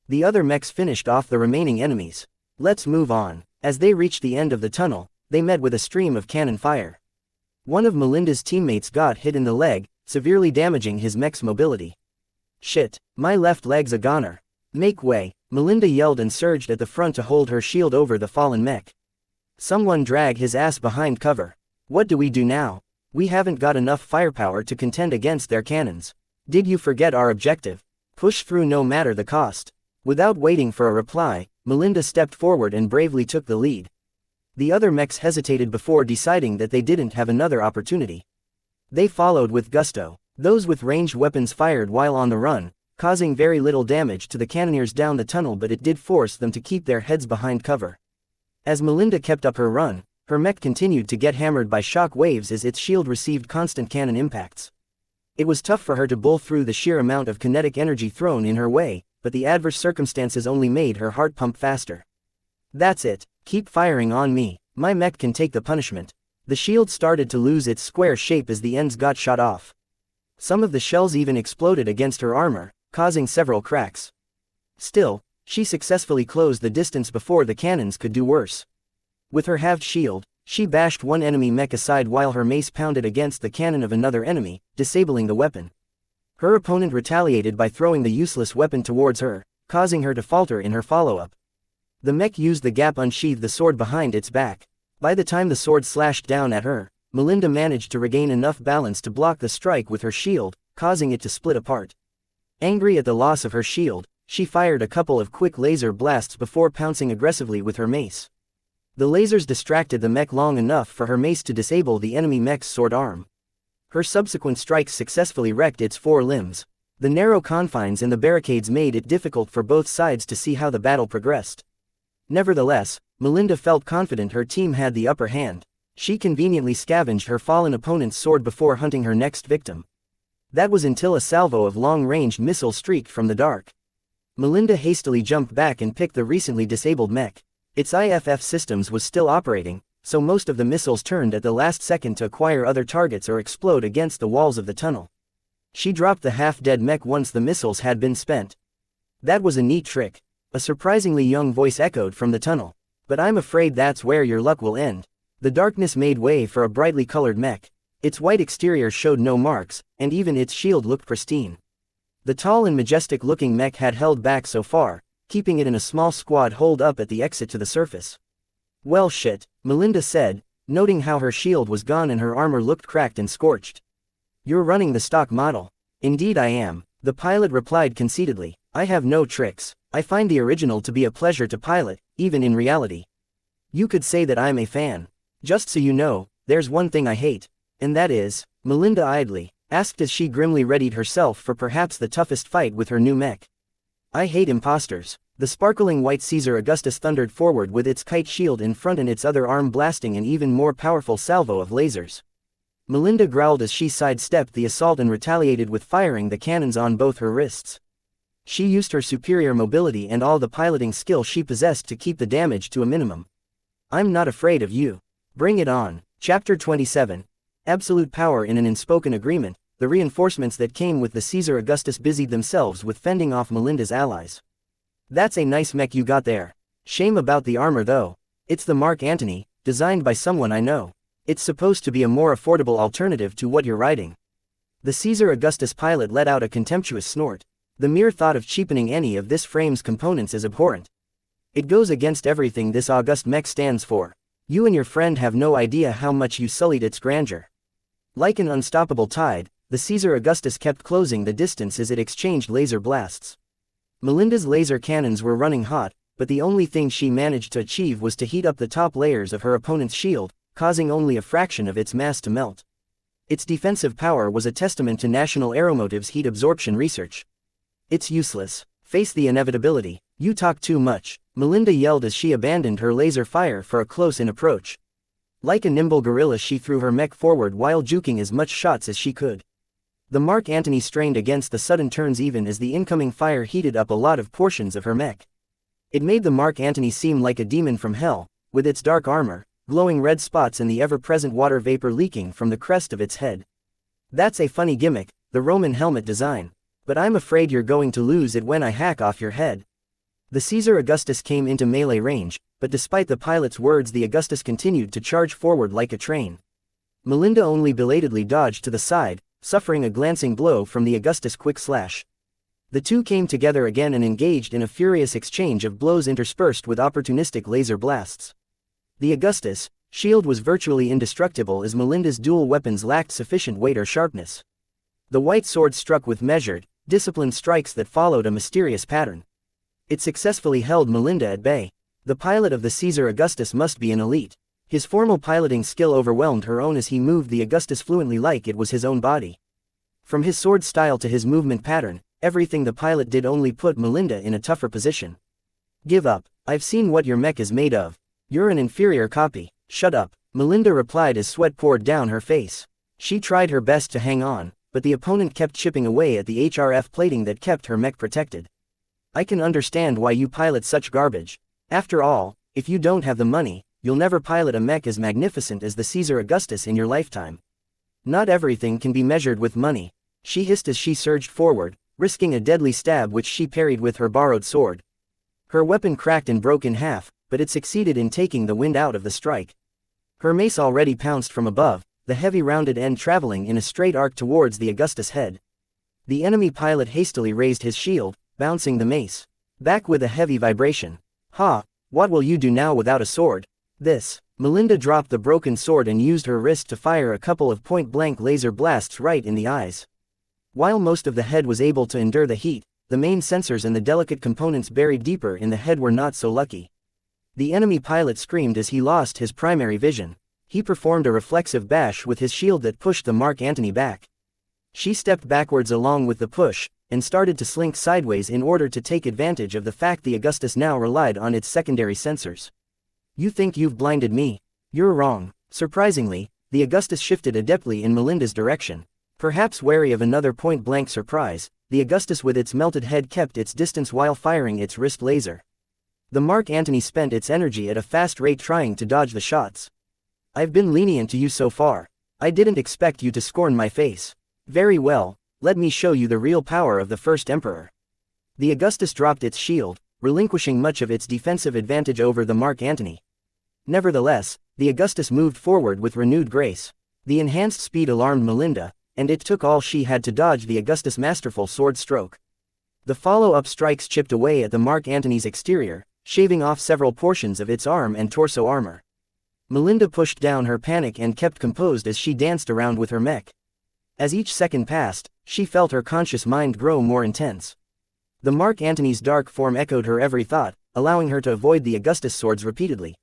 The other mechs finished off the remaining enemies. Let's move on. As they reached the end of the tunnel, they met with a stream of cannon fire. One of Melinda's teammates got hit in the leg, severely damaging his mech's mobility. Shit, my left leg's a goner. Make way, Melinda yelled and surged at the front to hold her shield over the fallen mech. Someone drag his ass behind cover. What do we do now? We haven't got enough firepower to contend against their cannons. Did you forget our objective? Push through no matter the cost. Without waiting for a reply, Melinda stepped forward and bravely took the lead. The other mechs hesitated before deciding that they didn't have another opportunity. They followed with gusto. Those with ranged weapons fired while on the run, causing very little damage to the cannoneers down the tunnel, but it did force them to keep their heads behind cover. As Melinda kept up her run, her mech continued to get hammered by shock waves as its shield received constant cannon impacts. It was tough for her to bull through the sheer amount of kinetic energy thrown in her way, but the adverse circumstances only made her heart pump faster. That's it, keep firing on me, my mech can take the punishment. The shield started to lose its square shape as the ends got shot off. Some of the shells even exploded against her armor, causing several cracks. Still, she successfully closed the distance before the cannons could do worse. With her halved shield, she bashed one enemy mech aside while her mace pounded against the cannon of another enemy, disabling the weapon. Her opponent retaliated by throwing the useless weapon towards her, causing her to falter in her follow-up. The mech used the gap to unsheath the sword behind its back. By the time the sword slashed down at her, Melinda managed to regain enough balance to block the strike with her shield, causing it to split apart. Angry at the loss of her shield, she fired a couple of quick laser blasts before pouncing aggressively with her mace. The lasers distracted the mech long enough for her mace to disable the enemy mech's sword arm. Her subsequent strikes successfully wrecked its 4 limbs. The narrow confines in the barricades made it difficult for both sides to see how the battle progressed. Nevertheless, Melinda felt confident her team had the upper hand. She conveniently scavenged her fallen opponent's sword before hunting her next victim. That was until a salvo of long-range missiles streaked from the dark. Melinda hastily jumped back and picked the recently disabled mech. Its IFF systems was still operating, so most of the missiles turned at the last second to acquire other targets or explode against the walls of the tunnel. She dropped the half-dead mech once the missiles had been spent. That was a neat trick. A surprisingly young voice echoed from the tunnel. But I'm afraid that's where your luck will end. The darkness made way for a brightly colored mech. Its white exterior showed no marks, and even its shield looked pristine. The tall and majestic-looking mech had held back so far, keeping it in a small squad holed up at the exit to the surface. Well shit, Melinda said, noting how her shield was gone and her armor looked cracked and scorched. You're running the stock model. Indeed I am, the pilot replied conceitedly. I have no tricks. I find the original to be a pleasure to pilot, even in reality. You could say that I'm a fan. Just so you know, there's one thing I hate. And that is, Melinda idly asked as she grimly readied herself for perhaps the toughest fight with her new mech. I hate imposters. The sparkling white Caesar Augustus thundered forward with its kite shield in front and its other arm blasting an even more powerful salvo of lasers. Melinda growled as she sidestepped the assault and retaliated with firing the cannons on both her wrists. She used her superior mobility and all the piloting skill she possessed to keep the damage to a minimum. I'm not afraid of you. Bring it on. Chapter 27. Absolute power in an unspoken agreement. The reinforcements that came with the Caesar Augustus busied themselves with fending off Melinda's allies. That's a nice mech you got there. Shame about the armor though. It's the Mark Antony, designed by someone I know. It's supposed to be a more affordable alternative to what you're riding. The Caesar Augustus pilot let out a contemptuous snort. The mere thought of cheapening any of this frame's components is abhorrent. It goes against everything this august mech stands for. You and your friend have no idea how much you sullied its grandeur. Like an unstoppable tide, the Caesar Augustus kept closing the distance as it exchanged laser blasts. Melinda's laser cannons were running hot, but the only thing she managed to achieve was to heat up the top layers of her opponent's shield, causing only a fraction of its mass to melt. Its defensive power was a testament to National Aeromotive's heat absorption research. It's useless. Face the inevitability. You talk too much, Melinda yelled as she abandoned her laser fire for a close-in approach. Like a nimble gorilla she threw her mech forward while juking as much shots as she could. The Mark Antony strained against the sudden turns even as the incoming fire heated up a lot of portions of her mech. It made the Mark Antony seem like a demon from hell, with its dark armor, glowing red spots and the ever-present water vapor leaking from the crest of its head. That's a funny gimmick, the Roman helmet design. But I'm afraid you're going to lose it when I hack off your head. The Caesar Augustus came into melee range, but despite the pilot's words the Augustus continued to charge forward like a train. Melinda only belatedly dodged to the side, suffering a glancing blow from the Augustus' quick slash. The two came together again and engaged in a furious exchange of blows interspersed with opportunistic laser blasts. The Augustus' shield was virtually indestructible as Melinda's dual weapons lacked sufficient weight or sharpness. The white sword struck with measured, disciplined strikes that followed a mysterious pattern. It successfully held Melinda at bay. The pilot of the Caesar Augustus must be an elite. His formal piloting skill overwhelmed her own as he moved the Augustus fluently like it was his own body. From his sword style to his movement pattern, everything the pilot did only put Melinda in a tougher position. Give up. I've seen what your mech is made of. You're an inferior copy. Shut up, Melinda replied as sweat poured down her face. She tried her best to hang on, but the opponent kept chipping away at the HRF plating that kept her mech protected. I can understand why you pilot such garbage. After all, if you don't have the money, you'll never pilot a mech as magnificent as the Caesar Augustus in your lifetime. Not everything can be measured with money, she hissed as she surged forward, risking a deadly stab which she parried with her borrowed sword. Her weapon cracked and broke in half, but it succeeded in taking the wind out of the strike. Her mace already pounced from above, the heavy rounded end traveling in a straight arc towards the Augustus' head. The enemy pilot hastily raised his shield, bouncing the mace back with a heavy vibration. Ha! What will you do now without a sword? This. Melinda dropped the broken sword and used her wrist to fire a couple of point-blank laser blasts right in the eyes. While most of the head was able to endure the heat, the main sensors and the delicate components buried deeper in the head were not so lucky. The enemy pilot screamed as he lost his primary vision. He performed a reflexive bash with his shield that pushed the Mark Antony back. She stepped backwards along with the push, and started to slink sideways in order to take advantage of the fact the Augustus now relied on its secondary sensors. You think you've blinded me? You're wrong. Surprisingly, the Augustus shifted adeptly in Melinda's direction. Perhaps wary of another point-blank surprise, the Augustus with its melted head kept its distance while firing its wrist laser. The Mark Antony spent its energy at a fast rate trying to dodge the shots. I've been lenient to you so far. I didn't expect you to scorn my face. Very well, let me show you the real power of the First Emperor. The Augustus dropped its shield, relinquishing much of its defensive advantage over the Mark Antony. Nevertheless, the Augustus moved forward with renewed grace. The enhanced speed alarmed Melinda, and it took all she had to dodge the Augustus' masterful sword stroke. The follow-up strikes chipped away at the Mark Antony's exterior, shaving off several portions of its arm and torso armor. Melinda pushed down her panic and kept composed as she danced around with her mech. As each second passed, she felt her conscious mind grow more intense. The Mark Antony's dark form echoed her every thought, allowing her to avoid the Augustus swords repeatedly.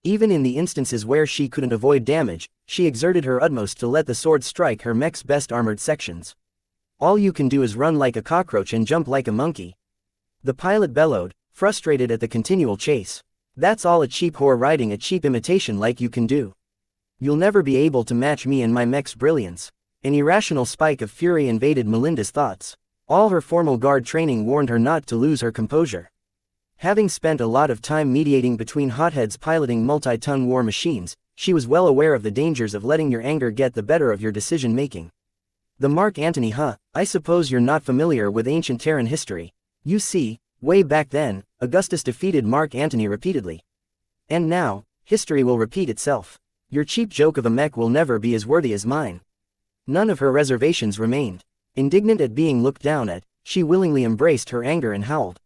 Even in the instances where she couldn't avoid damage, she exerted her utmost to let the sword strike her mech's best armored sections. All you can do is run like a cockroach and jump like a monkey. The pilot bellowed, frustrated at the continual chase. That's all a cheap whore riding a cheap imitation like you can do. You'll never be able to match me and my mech's brilliance. An irrational spike of fury invaded Melinda's thoughts. All her formal guard training warned her not to lose her composure. Having spent a lot of time mediating between hotheads piloting multi-ton war machines, she was well aware of the dangers of letting your anger get the better of your decision-making. The Mark Antony, I suppose you're not familiar with ancient Terran history. You see, way back then, Augustus defeated Mark Antony repeatedly. And now, history will repeat itself. Your cheap joke of a mech will never be as worthy as mine. None of her reservations remained. Indignant at being looked down at, she willingly embraced her anger and howled.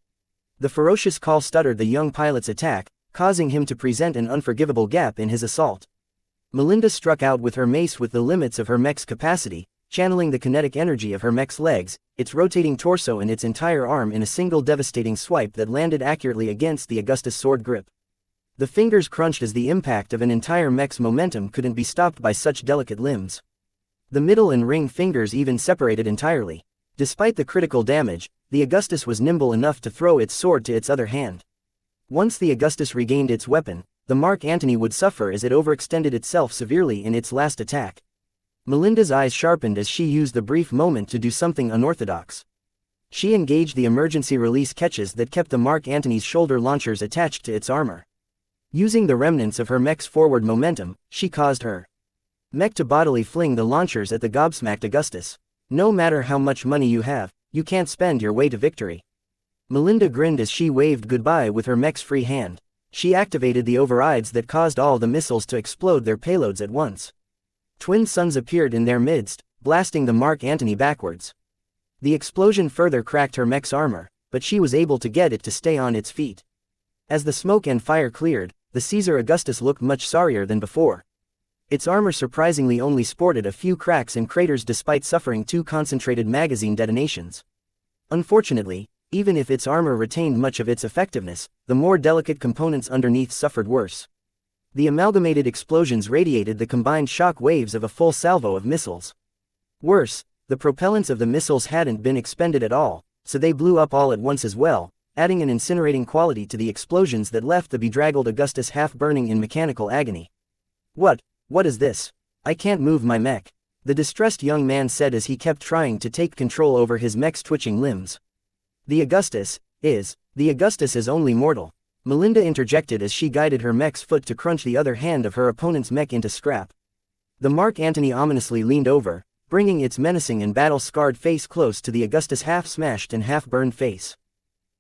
The ferocious call stuttered the young pilot's attack, causing him to present an unforgivable gap in his assault. Melinda struck out with her mace with the limits of her mech's capacity, channeling the kinetic energy of her mech's legs, its rotating torso and its entire arm in a single devastating swipe that landed accurately against the Augustus' sword grip. The fingers crunched as the impact of an entire mech's momentum couldn't be stopped by such delicate limbs. The middle and ring fingers even separated entirely. Despite the critical damage, the Augustus was nimble enough to throw its sword to its other hand. Once the Augustus regained its weapon, the Mark Antony would suffer as it overextended itself severely in its last attack. Melinda's eyes sharpened as she used the brief moment to do something unorthodox. She engaged the emergency release catches that kept the Mark Antony's shoulder launchers attached to its armor. Using the remnants of her mech's forward momentum, she caused her mech to bodily fling the launchers at the gobsmacked Augustus. No matter how much money you have, you can't spend your way to victory. Melinda grinned as she waved goodbye with her mech's free hand. She activated the overrides that caused all the missiles to explode their payloads at once. Twin suns appeared in their midst, blasting the Mark Antony backwards. The explosion further cracked her mech's armor, but she was able to get it to stay on its feet. As the smoke and fire cleared, the Caesar Augustus looked much sorrier than before. Its armor surprisingly only sported a few cracks and craters despite suffering 2 concentrated magazine detonations. Unfortunately, even if its armor retained much of its effectiveness, the more delicate components underneath suffered worse. The amalgamated explosions radiated the combined shock waves of a full salvo of missiles. Worse, the propellants of the missiles hadn't been expended at all, so they blew up all at once as well, adding an incinerating quality to the explosions that left the bedraggled Augustus half burning in mechanical agony. What is this? I can't move my mech," the distressed young man said as he kept trying to take control over his mech's twitching limbs. The Augustus is only mortal," Melinda interjected as she guided her mech's foot to crunch the other hand of her opponent's mech into scrap. The Mark Antony ominously leaned over, bringing its menacing and battle-scarred face close to the Augustus' half-smashed and half-burned face.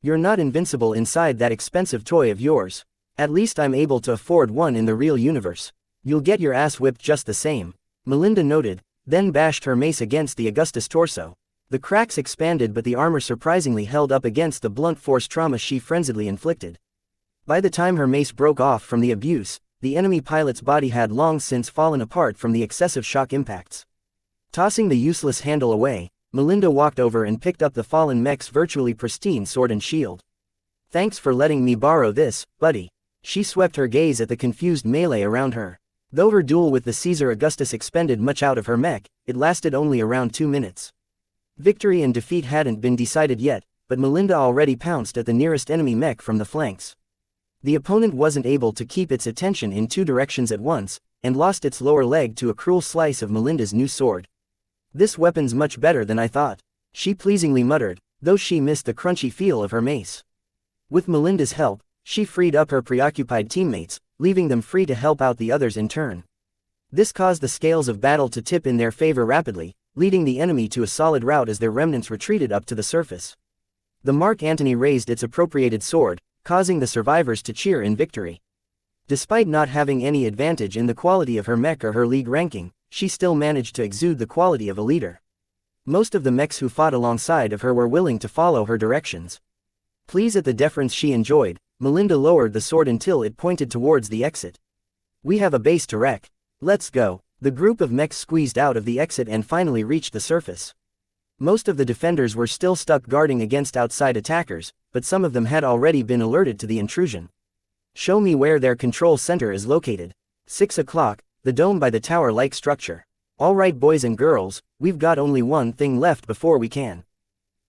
"You're not invincible inside that expensive toy of yours. At least I'm able to afford one in the real universe. You'll get your ass whipped just the same," Melinda noted, then bashed her mace against the Augustus' torso. The cracks expanded but the armor surprisingly held up against the blunt force trauma she frenziedly inflicted. By the time her mace broke off from the abuse, the enemy pilot's body had long since fallen apart from the excessive shock impacts. Tossing the useless handle away, Melinda walked over and picked up the fallen mech's virtually pristine sword and shield. "Thanks for letting me borrow this, buddy." She swept her gaze at the confused melee around her. Though her duel with the Caesar Augustus expended much out of her mech, it lasted only around 2 minutes. Victory and defeat hadn't been decided yet, but Melinda already pounced at the nearest enemy mech from the flanks. The opponent wasn't able to keep its attention in 2 directions at once, and lost its lower leg to a cruel slice of Melinda's new sword. This weapon's much better than I thought, she pleasingly muttered, though she missed the crunchy feel of her mace. With Melinda's help, she freed up her preoccupied teammates, leaving them free to help out the others in turn. This caused the scales of battle to tip in their favor rapidly, leading the enemy to a solid rout as their remnants retreated up to the surface. The Mark Antony raised its appropriated sword, causing the survivors to cheer in victory. Despite not having any advantage in the quality of her mech or her league ranking, she still managed to exude the quality of a leader. Most of the mechs who fought alongside of her were willing to follow her directions. Pleased at the deference she enjoyed, Melinda lowered the sword until it pointed towards the exit. We have a base to wreck. Let's go. The group of mechs squeezed out of the exit and finally reached the surface. Most of the defenders were still stuck guarding against outside attackers, but some of them had already been alerted to the intrusion. Show me where their control center is located. 6 o'clock, the dome by the tower-like structure. All right boys and girls, we've got only one thing left before we can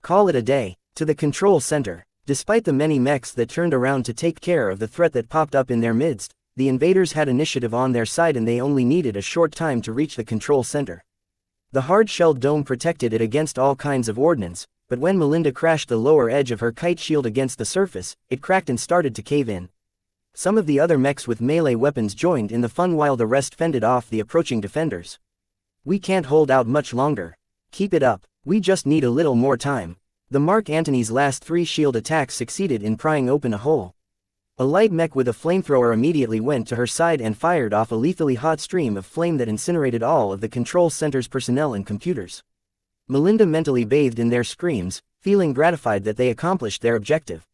call it a day. To the control center. Despite the many mechs that turned around to take care of the threat that popped up in their midst, the invaders had initiative on their side and they only needed a short time to reach the control center. The hard-shelled dome protected it against all kinds of ordnance, but when Melinda crashed the lower edge of her kite shield against the surface, it cracked and started to cave in. Some of the other mechs with melee weapons joined in the fun while the rest fended off the approaching defenders. We can't hold out much longer. Keep it up, we just need a little more time. The Mark Antony's last 3 shield attacks succeeded in prying open a hole. A light mech with a flamethrower immediately went to her side and fired off a lethally hot stream of flame that incinerated all of the control center's personnel and computers. Melinda mentally bathed in their screams, feeling gratified that they accomplished their objective.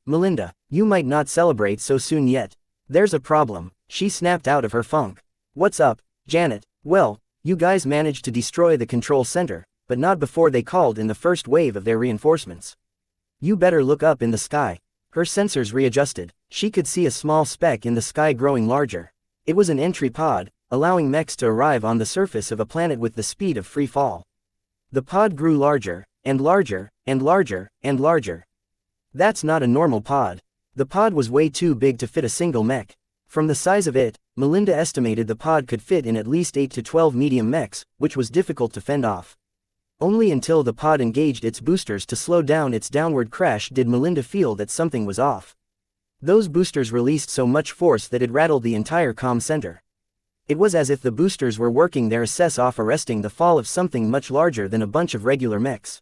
Melinda, you might not celebrate so soon yet. There's a problem, she snapped out of her funk. What's up, Janet? Well, you guys managed to destroy the control center, but not before they called in the first wave of their reinforcements. You better look up in the sky. Her sensors readjusted. She could see a small speck in the sky growing larger. It was an entry pod, allowing mechs to arrive on the surface of a planet with the speed of free fall. The pod grew larger, and larger, and larger, and larger. That's not a normal pod. The pod was way too big to fit a single mech. From the size of it, Melinda estimated the pod could fit in at least 8 to 12 medium mechs, which was difficult to fend off. Only until the pod engaged its boosters to slow down its downward crash did Melinda feel that something was off. Those boosters released so much force that it rattled the entire comm center. It was as if the boosters were working their ass off arresting the fall of something much larger than a bunch of regular mechs.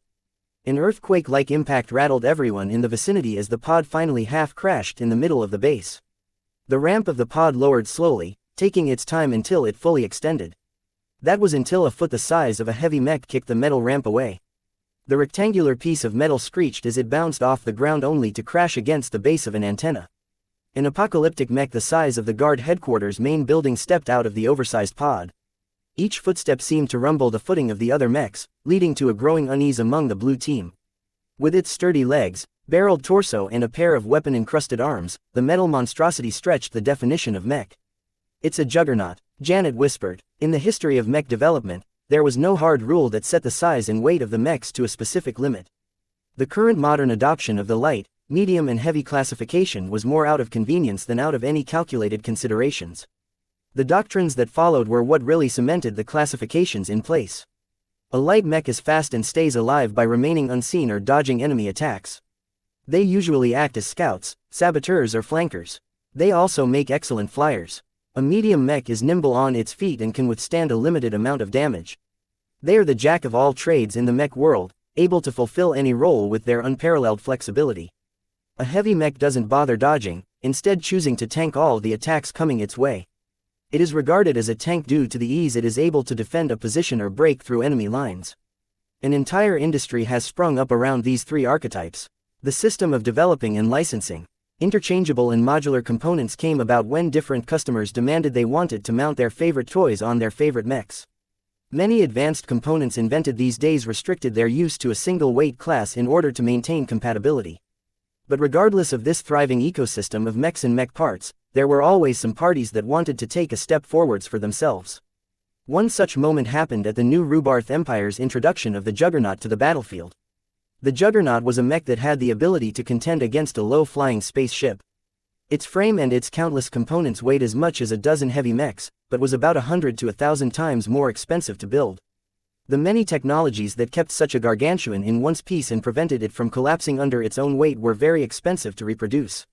An earthquake-like impact rattled everyone in the vicinity as the pod finally half-crashed in the middle of the base. The ramp of the pod lowered slowly, taking its time until it fully extended. That was until a foot the size of a heavy mech kicked the metal ramp away. The rectangular piece of metal screeched as it bounced off the ground only to crash against the base of an antenna. An apocalyptic mech the size of the guard headquarters main building stepped out of the oversized pod. Each footstep seemed to rumble the footing of the other mechs, leading to a growing unease among the blue team. With its sturdy legs, barreled torso and a pair of weapon-encrusted arms, the metal monstrosity stretched the definition of mech. It's a juggernaut, Janet whispered. In the history of mech development, there was no hard rule that set the size and weight of the mechs to a specific limit. The current modern adoption of the light, medium and heavy classification was more out of convenience than out of any calculated considerations. The doctrines that followed were what really cemented the classifications in place. A light mech is fast and stays alive by remaining unseen or dodging enemy attacks. They usually act as scouts, saboteurs or flankers. They also make excellent flyers. A medium mech is nimble on its feet and can withstand a limited amount of damage. They are the jack of all trades in the mech world, able to fulfill any role with their unparalleled flexibility. A heavy mech doesn't bother dodging, instead choosing to tank all the attacks coming its way. It is regarded as a tank due to the ease it is able to defend a position or break through enemy lines. An entire industry has sprung up around these 3 archetypes. The system of developing and licensing interchangeable and modular components came about when different customers demanded they wanted to mount their favorite toys on their favorite mechs. Many advanced components invented these days restricted their use to a single weight class in order to maintain compatibility. But regardless of this thriving ecosystem of mechs and mech parts, there were always some parties that wanted to take a step forwards for themselves. One such moment happened at the new Rubarth Empire's introduction of the Juggernaut to the battlefield. The Juggernaut was a mech that had the ability to contend against a low-flying spaceship. Its frame and its countless components weighed as much as a dozen heavy mechs, but was about 100 to 1,000 times more expensive to build. The many technologies that kept such a gargantuan in one piece and prevented it from collapsing under its own weight were very expensive to reproduce.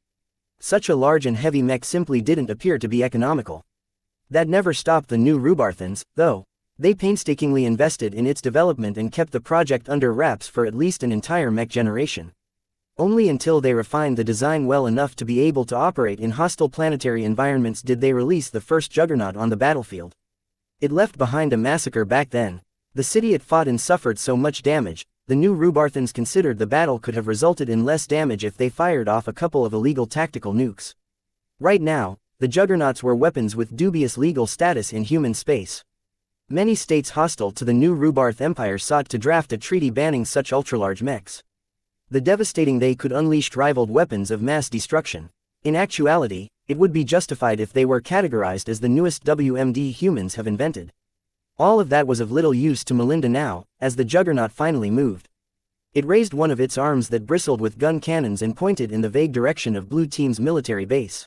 Such a large and heavy mech simply didn't appear to be economical. That never stopped the new Rubarthans, though. They painstakingly invested in its development and kept the project under wraps for at least an entire mech generation. Only until they refined the design well enough to be able to operate in hostile planetary environments did they release the first juggernaut on the battlefield. It left behind a massacre back then. The city it fought in suffered so much damage, the new Rubarthans considered the battle could have resulted in less damage if they fired off a couple of illegal tactical nukes. Right now, the juggernauts were weapons with dubious legal status in human space. Many states hostile to the new Rubarth Empire sought to draft a treaty banning such ultralarge mechs. The devastating they could unleash rivaled weapons of mass destruction. In actuality, it would be justified if they were categorized as the newest WMD humans have invented. All of that was of little use to Melinda now, as the juggernaut finally moved. It raised one of its arms that bristled with gun cannons and pointed in the vague direction of Blue Team's military base.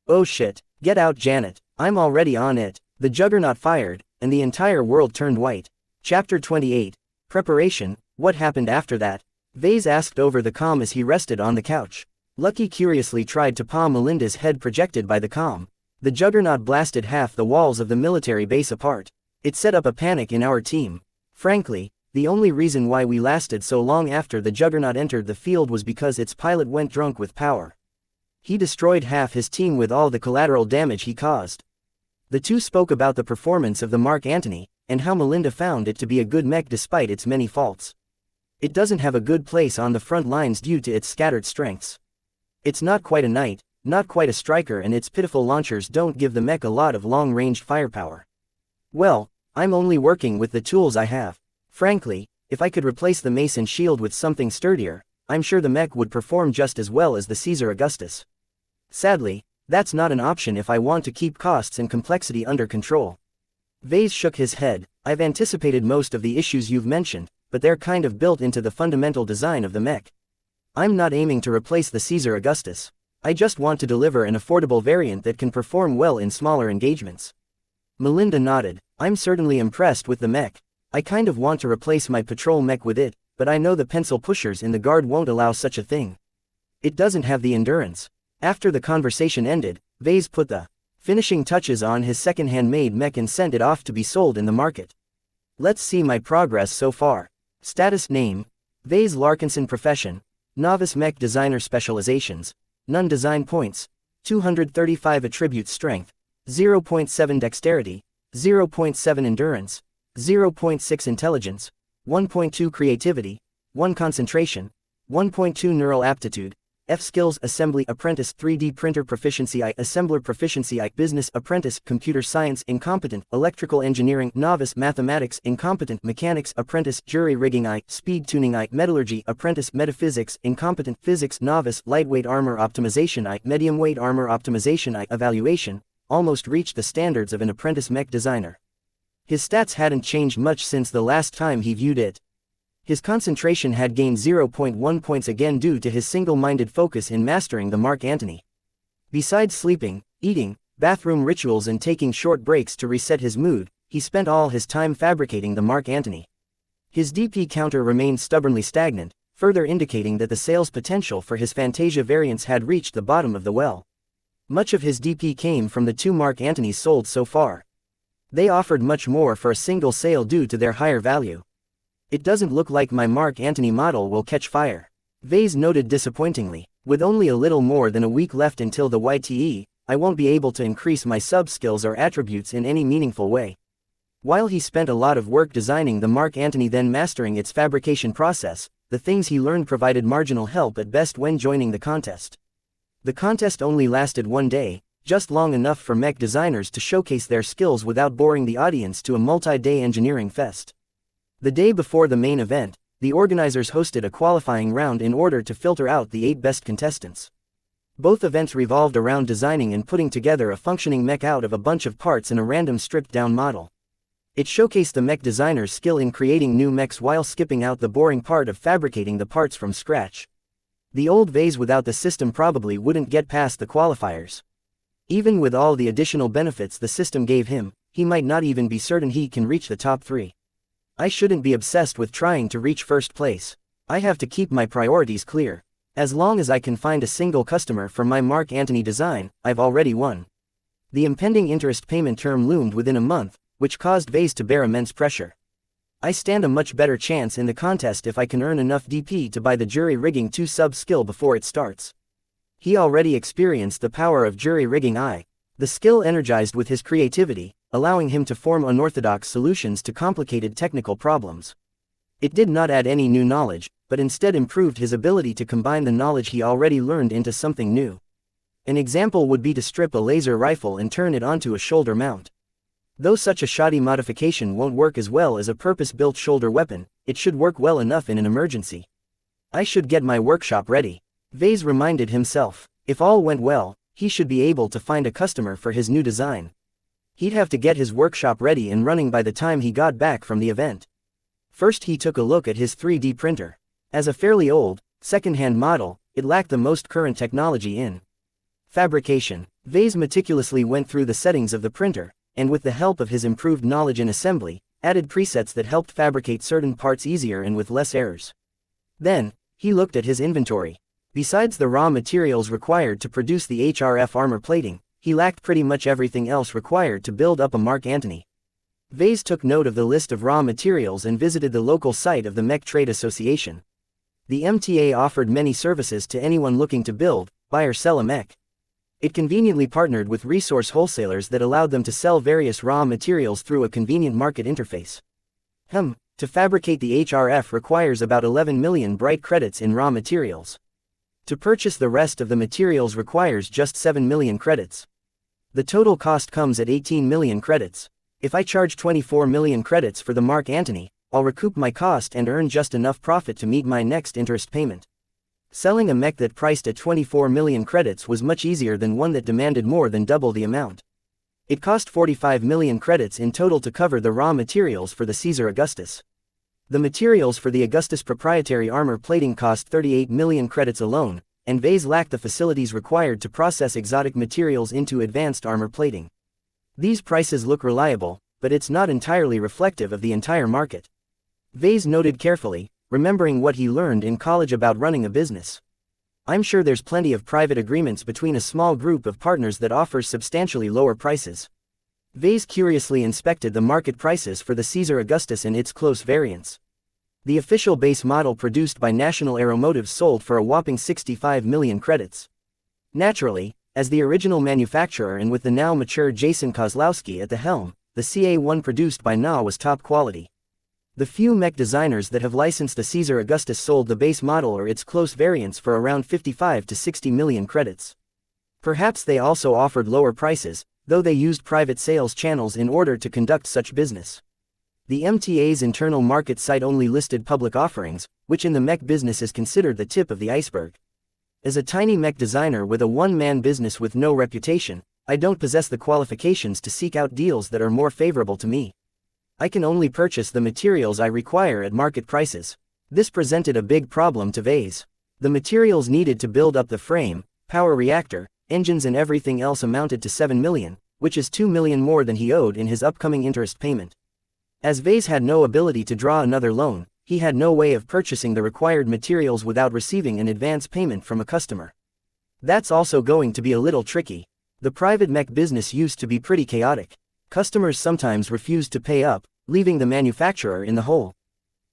"Oh shit, get out Janet, I'm already on it," the juggernaut fired, and the entire world turned white. Chapter 28, Preparation. What happened after that? Vase asked over the comm as he rested on the couch. Lucky curiously tried to palm Melinda's head projected by the comm. The juggernaut blasted half the walls of the military base apart. It set up a panic in our team. Frankly, the only reason why we lasted so long after the juggernaut entered the field was because its pilot went drunk with power. He destroyed half his team with all the collateral damage he caused. The two spoke about the performance of the Mark Antony, and how Melinda found it to be a good mech despite its many faults. It doesn't have a good place on the front lines due to its scattered strengths. It's not quite a knight, not quite a striker, and its pitiful launchers don't give the mech a lot of long-ranged firepower. Well, I'm only working with the tools I have. Frankly, if I could replace the mace and shield with something sturdier, I'm sure the mech would perform just as well as the Caesar Augustus. Sadly, that's not an option if I want to keep costs and complexity under control. Vase shook his head. I've anticipated most of the issues you've mentioned, but they're kind of built into the fundamental design of the mech. I'm not aiming to replace the Caesar Augustus. I just want to deliver an affordable variant that can perform well in smaller engagements. Melinda nodded. I'm certainly impressed with the mech. I kind of want to replace my patrol mech with it, but I know the pencil pushers in the guard won't allow such a thing. It doesn't have the endurance. After the conversation ended, Vase put the finishing touches on his second-hand made mech and sent it off to be sold in the market. Let's see my progress so far. Status: name, Vase Larkinson. Profession, novice mech designer. Specializations, none. Design points, 235 attributes. Strength, 0.7 dexterity, 0.7 endurance, 0.6 intelligence, 1.2 creativity, 1 concentration, 1.2 neural aptitude. F skills: assembly apprentice, 3D printer proficiency I, assembler proficiency I, business apprentice, computer science incompetent, electrical engineering novice, mathematics incompetent, mechanics apprentice, jury rigging I, speed tuning I, metallurgy apprentice, metaphysics incompetent, physics novice, lightweight armor optimization I, medium weight armor optimization I. Evaluation: almost reached the standards of an apprentice mech designer. His stats hadn't changed much since the last time he viewed it. His concentration had gained 0.1 points again due to his single-minded focus in mastering the Mark Antony. Besides sleeping, eating, bathroom rituals and taking short breaks to reset his mood, he spent all his time fabricating the Mark Antony. His DP counter remained stubbornly stagnant, further indicating that the sales potential for his Fantasia variants had reached the bottom of the well. Much of his DP came from the 2 Mark Antonys sold so far. They offered much more for a single sale due to their higher value. It doesn't look like my Mark Antony model will catch fire, Vase noted disappointingly. With only a little more than a week left until the YTE, I won't be able to increase my sub-skills or attributes in any meaningful way. While he spent a lot of work designing the Mark Antony then mastering its fabrication process, the things he learned provided marginal help at best when joining the contest. The contest only lasted 1 day, just long enough for mech designers to showcase their skills without boring the audience to a multi-day engineering fest. The day before the main event, the organizers hosted a qualifying round in order to filter out the 8 best contestants. Both events revolved around designing and putting together a functioning mech out of a bunch of parts in a random stripped-down model. It showcased the mech designer's skill in creating new mechs while skipping out the boring part of fabricating the parts from scratch. The old Vase without the system probably wouldn't get past the qualifiers. Even with all the additional benefits the system gave him, he might not even be certain he can reach the top 3. I shouldn't be obsessed with trying to reach first place. I have to keep my priorities clear. As long as I can find a single customer for my Mark Antony design, I've already won. The impending interest payment term loomed within a month, which caused Vase to bear immense pressure. I stand a much better chance in the contest if I can earn enough DP to buy the jury rigging 2 sub skill before it starts. He already experienced the power of jury rigging I. The skill energized with his creativity, allowing him to form unorthodox solutions to complicated technical problems. It did not add any new knowledge, but instead improved his ability to combine the knowledge he already learned into something new. An example would be to strip a laser rifle and turn it onto a shoulder mount. Though such a shoddy modification won't work as well as a purpose-built shoulder weapon, it should work well enough in an emergency. I should get my workshop ready. Vase reminded himself. If all went well, he should be able to find a customer for his new design. He'd have to get his workshop ready and running by the time he got back from the event. First he took a look at his 3D printer. As a fairly old, second-hand model, it lacked the most current technology in fabrication. Vase meticulously went through the settings of the printer, and with the help of his improved knowledge in assembly, added presets that helped fabricate certain parts easier and with less errors. Then, he looked at his inventory. Besides the raw materials required to produce the HRF armor plating, he lacked pretty much everything else required to build up a Mark Antony. Vase took note of the list of raw materials and visited the local site of the Mech Trade Association. The MTA offered many services to anyone looking to build, buy or sell a mech. It conveniently partnered with resource wholesalers that allowed them to sell various raw materials through a convenient market interface. To fabricate the HRF requires about 11 million bright credits in raw materials. To purchase the rest of the materials requires just 7 million credits. The total cost comes at 18 million credits. If I charge 24 million credits for the Mark Antony, I'll recoup my cost and earn just enough profit to meet my next interest payment. Selling a mech that priced at 24 million credits was much easier than one that demanded more than double the amount. It cost 45 million credits in total to cover the raw materials for the Caesar Augustus. The materials for the Augustus proprietary armor plating cost 38 million credits alone, and Vase lacked the facilities required to process exotic materials into advanced armor plating. These prices look reliable, but it's not entirely reflective of the entire market. Vase noted carefully, remembering what he learned in college about running a business. I'm sure there's plenty of private agreements between a small group of partners that offers substantially lower prices. Vase curiously inspected the market prices for the Caesar Augustus and its close variants. The official base model produced by National Aeromotive sold for a whopping 65 million credits. Naturally, as the original manufacturer and with the now mature Jason Kozlowski at the helm, the CA1 produced by Na was top quality. The few mech designers that have licensed the Caesar Augustus sold the base model or its close variants for around 55 to 60 million credits. Perhaps they also offered lower prices, though they used private sales channels in order to conduct such business. The MTA's internal market site only listed public offerings, which in the mech business is considered the tip of the iceberg. As a tiny mech designer with a one-man business with no reputation, I don't possess the qualifications to seek out deals that are more favorable to me. I can only purchase the materials I require at market prices. This presented a big problem to Vase. The materials needed to build up the frame, power reactor, engines and everything else amounted to 7 million, which is 2 million more than he owed in his upcoming interest payment. As Vase had no ability to draw another loan, he had no way of purchasing the required materials without receiving an advance payment from a customer. That's also going to be a little tricky. The private mech business used to be pretty chaotic. Customers sometimes refused to pay up, leaving the manufacturer in the hole.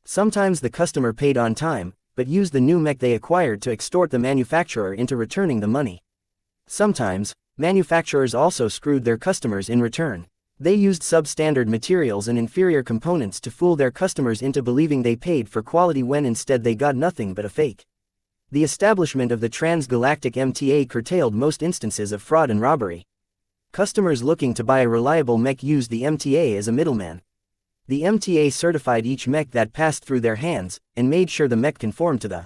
Sometimes the customer paid on time, but used the new mech they acquired to extort the manufacturer into returning the money. Sometimes, manufacturers also screwed their customers in return. They used substandard materials and inferior components to fool their customers into believing they paid for quality when instead they got nothing but a fake. The establishment of the transgalactic MTA curtailed most instances of fraud and robbery. Customers looking to buy a reliable mech used the MTA as a middleman. The MTA certified each mech that passed through their hands, and made sure the mech conformed to the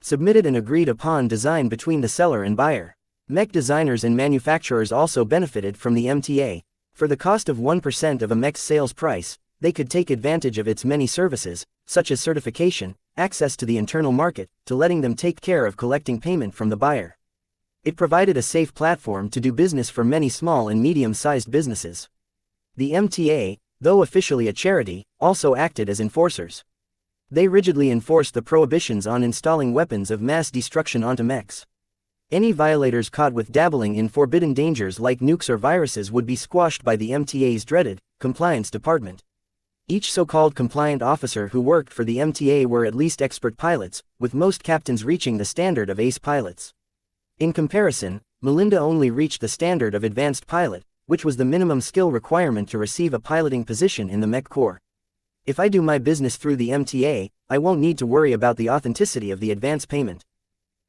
submitted and agreed upon design between the seller and buyer. Mech designers and manufacturers also benefited from the MTA. For the cost of 1% of a mech's sales price, they could take advantage of its many services, such as certification, access to the internal market, to letting them take care of collecting payment from the buyer. It provided a safe platform to do business for many small and medium-sized businesses. The MTA, though officially a charity, also acted as enforcers. They rigidly enforced the prohibitions on installing weapons of mass destruction onto mechs. Any violators caught with dabbling in forbidden dangers like nukes or viruses would be squashed by the MTA's dreaded compliance department. Each so-called compliant officer who worked for the MTA were at least expert pilots, with most captains reaching the standard of ace pilots. In comparison, Melinda only reached the standard of advanced pilot, which was the minimum skill requirement to receive a piloting position in the Mech Corps. If I do my business through the MTA, I won't need to worry about the authenticity of the advance payment.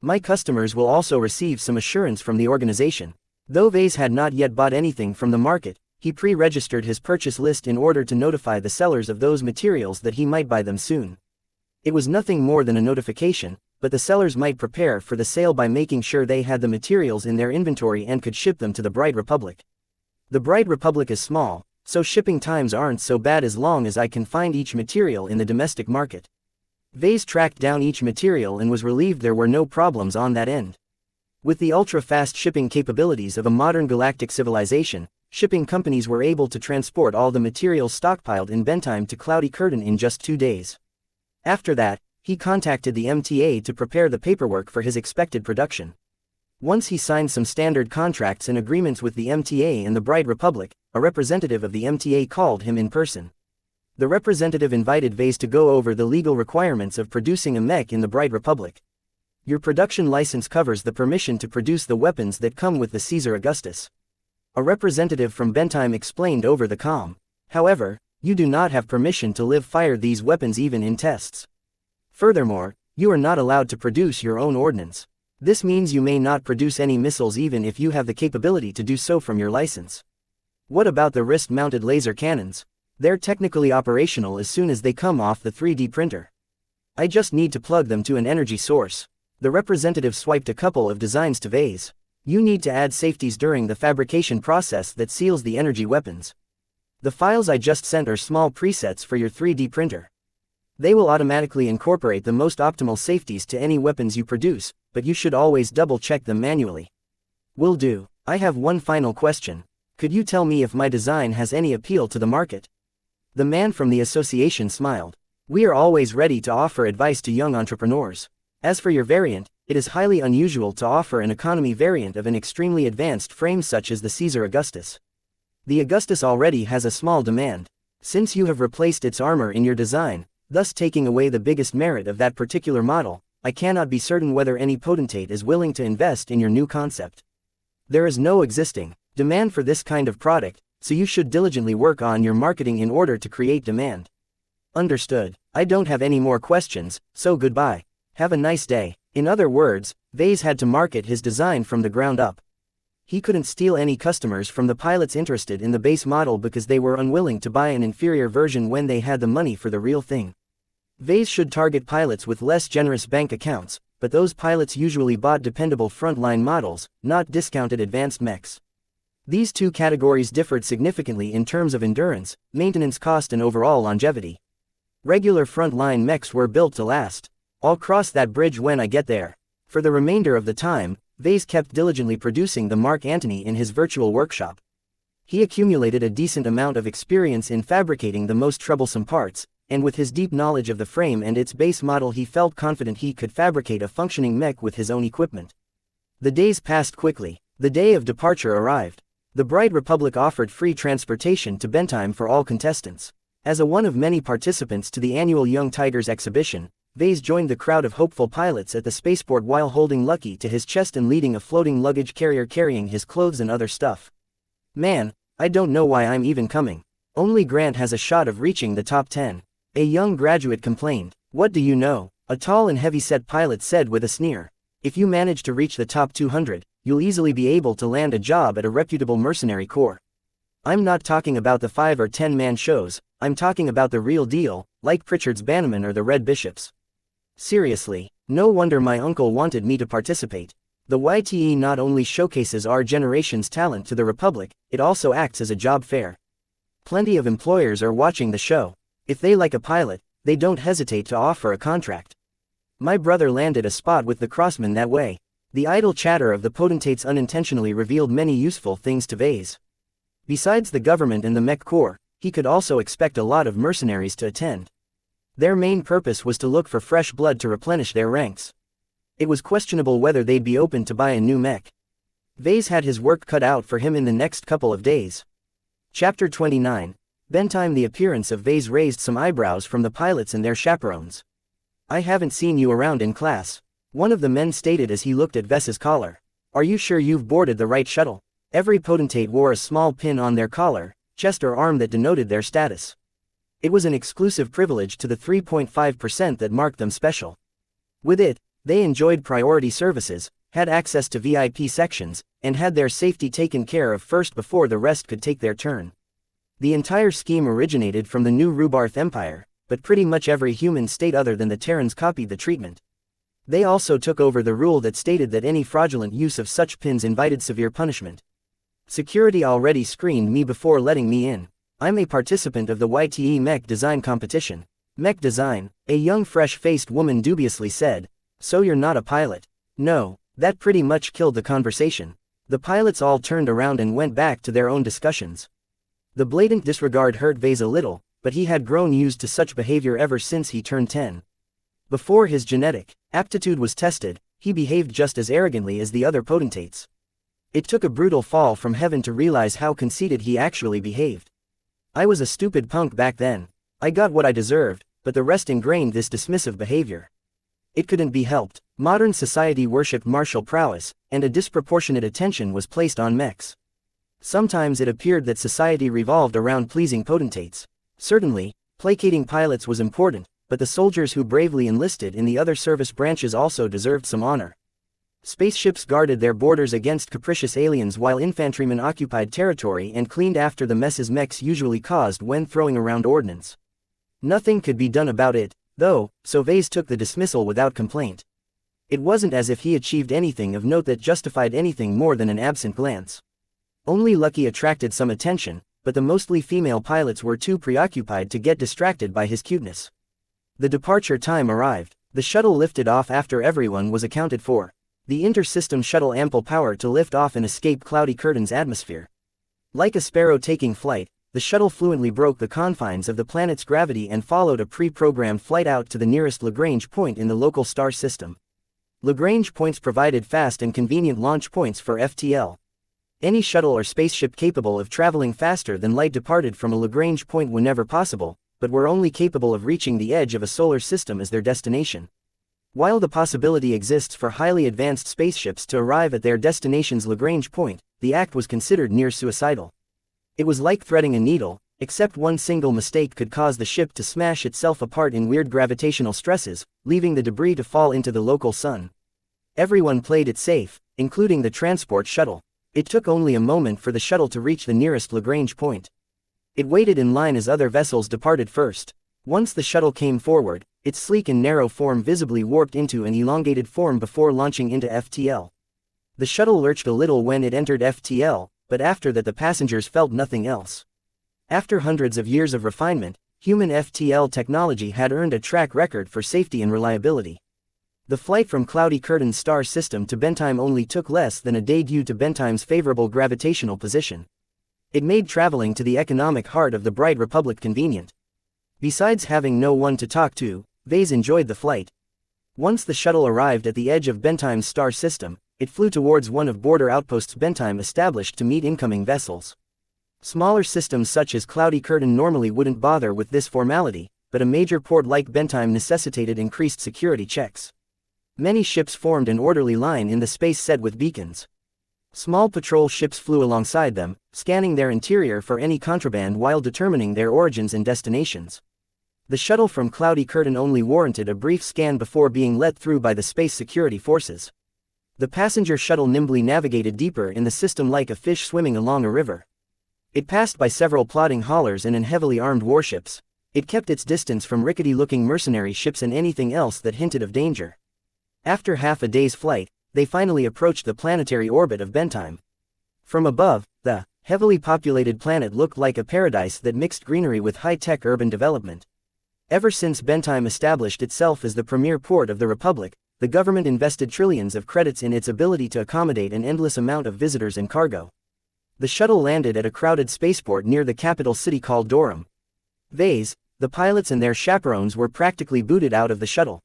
My customers will also receive some assurance from the organization. Though Vase had not yet bought anything from the market, he pre-registered his purchase list in order to notify the sellers of those materials that he might buy them soon. It was nothing more than a notification, but the sellers might prepare for the sale by making sure they had the materials in their inventory and could ship them to the Bright Republic. The Bright Republic is small, so shipping times aren't so bad as long as I can find each material in the domestic market. Vase tracked down each material and was relieved there were no problems on that end. With the ultra-fast shipping capabilities of a modern galactic civilization, shipping companies were able to transport all the materials stockpiled in Bentheim to Cloudy Curtain in just 2 days. After that, he contacted the MTA to prepare the paperwork for his expected production. Once he signed some standard contracts and agreements with the MTA and the Bright Republic, a representative of the MTA called him in person. The representative invited Vase to go over the legal requirements of producing a mech in the Bright Republic. Your production license covers the permission to produce the weapons that come with the Caesar Augustus. A representative from Bentheim explained over the comm. However, you do not have permission to fire these weapons even in tests. Furthermore, you are not allowed to produce your own ordnance. This means you may not produce any missiles even if you have the capability to do so from your license. What about the wrist-mounted laser cannons? They're technically operational as soon as they come off the 3D printer. I just need to plug them to an energy source. The representative swiped a couple of designs to Vase. You need to add safeties during the fabrication process that seals the energy weapons. The files I just sent are small presets for your 3D printer. They will automatically incorporate the most optimal safeties to any weapons you produce, but you should always double-check them manually. Will do. I have one final question. Could you tell me if my design has any appeal to the market? The man from the association smiled. We are always ready to offer advice to young entrepreneurs. As for your variant, it is highly unusual to offer an economy variant of an extremely advanced frame such as the Caesar Augustus. The Augustus already has a small demand. Since you have replaced its armor in your design, thus taking away the biggest merit of that particular model, I cannot be certain whether any potentate is willing to invest in your new concept. There is no existing demand for this kind of product, so you should diligently work on your marketing in order to create demand. Understood. I don't have any more questions, so goodbye. Have a nice day. In other words, Vase had to market his design from the ground up. He couldn't steal any customers from the pilots interested in the base model because they were unwilling to buy an inferior version when they had the money for the real thing. Vase should target pilots with less generous bank accounts, but those pilots usually bought dependable frontline models, not discounted advanced mechs. These two categories differed significantly in terms of endurance, maintenance cost and overall longevity. Regular frontline mechs were built to last. I'll cross that bridge when I get there. For the remainder of the time, Vase kept diligently producing the Mark Antony in his virtual workshop. He accumulated a decent amount of experience in fabricating the most troublesome parts, and with his deep knowledge of the frame and its base model he felt confident he could fabricate a functioning mech with his own equipment. The days passed quickly. The day of departure arrived. The Bright Republic offered free transportation to Bentheim for all contestants. As one of many participants to the annual Young Tigers exhibition, Vase joined the crowd of hopeful pilots at the spaceport while holding Lucky to his chest and leading a floating luggage carrier carrying his clothes and other stuff. Man, I don't know why I'm even coming. Only Grant has a shot of reaching the top 10. A young graduate complained. What do you know? A tall and heavy-set pilot said with a sneer. If you manage to reach the top 200, you'll easily be able to land a job at a reputable mercenary corps. I'm not talking about the 5 or 10 man shows, I'm talking about the real deal, like Pritchard's Bannerman or the Red Bishops. Seriously, no wonder my uncle wanted me to participate. The YTE not only showcases our generation's talent to the Republic, it also acts as a job fair. Plenty of employers are watching the show. If they like a pilot, they don't hesitate to offer a contract. My brother landed a spot with the Crossman that way. The idle chatter of the potentates unintentionally revealed many useful things to Vase. Besides the government and the Mech Corps, he could also expect a lot of mercenaries to attend. Their main purpose was to look for fresh blood to replenish their ranks. It was questionable whether they'd be open to buy a new mech. Vase had his work cut out for him in the next couple of days. Chapter 29. Bedtime. The appearance of Vase raised some eyebrows from the pilots and their chaperones. "I haven't seen you around in class," one of the men stated as he looked at Ves's collar. "Are you sure you've boarded the right shuttle?" Every potentate wore a small pin on their collar, chest or arm that denoted their status. It was an exclusive privilege to the 3.5% that marked them special. With it, they enjoyed priority services, had access to VIP sections, and had their safety taken care of first before the rest could take their turn. The entire scheme originated from the new Rubarth Empire, but pretty much every human state other than the Terrans copied the treatment. They also took over the rule that stated that any fraudulent use of such pins invited severe punishment. "Security already screened me before letting me in. I'm a participant of the YTE Mech design competition." "Mech design," a young fresh-faced woman dubiously said. "So you're not a pilot?" "No." That pretty much killed the conversation. The pilots all turned around and went back to their own discussions. The blatant disregard hurt Vase a little, but he had grown used to such behavior ever since he turned 10. Before his genetic aptitude was tested, he behaved just as arrogantly as the other potentates. It took a brutal fall from heaven to realize how conceited he actually behaved. "I was a stupid punk back then. I got what I deserved, but the rest ingrained this dismissive behavior. It couldn't be helped." Modern society worshipped martial prowess, and a disproportionate attention was placed on mechs. Sometimes it appeared that society revolved around pleasing potentates. Certainly, placating pilots was important, but the soldiers who bravely enlisted in the other service branches also deserved some honor. Spaceships guarded their borders against capricious aliens while infantrymen occupied territory and cleaned after the messes mechs usually caused when throwing around ordnance. Nothing could be done about it, though, so Vase took the dismissal without complaint. It wasn't as if he achieved anything of note that justified anything more than an absent glance. Only Lucky attracted some attention, but the mostly female pilots were too preoccupied to get distracted by his cuteness. The departure time arrived. The shuttle lifted off after everyone was accounted for. The inter-system shuttle ample power to lift off and escape Cloudy Curtain's atmosphere. Like a sparrow taking flight, the shuttle fluently broke the confines of the planet's gravity and followed a pre-programmed flight out to the nearest Lagrange point in the local star system. Lagrange points provided fast and convenient launch points for FTL. Any shuttle or spaceship capable of traveling faster than light departed from a Lagrange point whenever possible, but were only capable of reaching the edge of a solar system as their destination. While the possibility exists for highly advanced spaceships to arrive at their destination's Lagrange point, the act was considered near suicidal. It was like threading a needle, except one single mistake could cause the ship to smash itself apart in weird gravitational stresses, leaving the debris to fall into the local sun. Everyone played it safe, including the transport shuttle. It took only a moment for the shuttle to reach the nearest Lagrange point. It waited in line as other vessels departed first. Once the shuttle came forward, its sleek and narrow form visibly warped into an elongated form before launching into FTL. The shuttle lurched a little when it entered FTL, but after that the passengers felt nothing else. After hundreds of years of refinement, human FTL technology had earned a track record for safety and reliability. The flight from Cloudy Curtain's star system to Bedtime only took less than a day due to Bedtime's favorable gravitational position. It made traveling to the economic heart of the Bright Republic convenient. Besides having no one to talk to, Vase enjoyed the flight. Once the shuttle arrived at the edge of Bedtime's star system, it flew towards one of border outposts Bedtime established to meet incoming vessels. Smaller systems such as Cloudy Curtain normally wouldn't bother with this formality, but a major port like Bedtime necessitated increased security checks. Many ships formed an orderly line in the space set with beacons. Small patrol ships flew alongside them, scanning their interior for any contraband while determining their origins and destinations. The shuttle from Cloudy Curtain only warranted a brief scan before being let through by the space security forces. The passenger shuttle nimbly navigated deeper in the system like a fish swimming along a river. It passed by several plodding haulers and heavily armed warships. It kept its distance from rickety-looking mercenary ships and anything else that hinted of danger. After half a day's flight, they finally approached the planetary orbit of Bedtime. From above, the heavily populated planet looked like a paradise that mixed greenery with high-tech urban development. Ever since Bedtime established itself as the premier port of the Republic, the government invested trillions of credits in its ability to accommodate an endless amount of visitors and cargo. The shuttle landed at a crowded spaceport near the capital city called Durham. Vase, the pilots and their chaperones were practically booted out of the shuttle.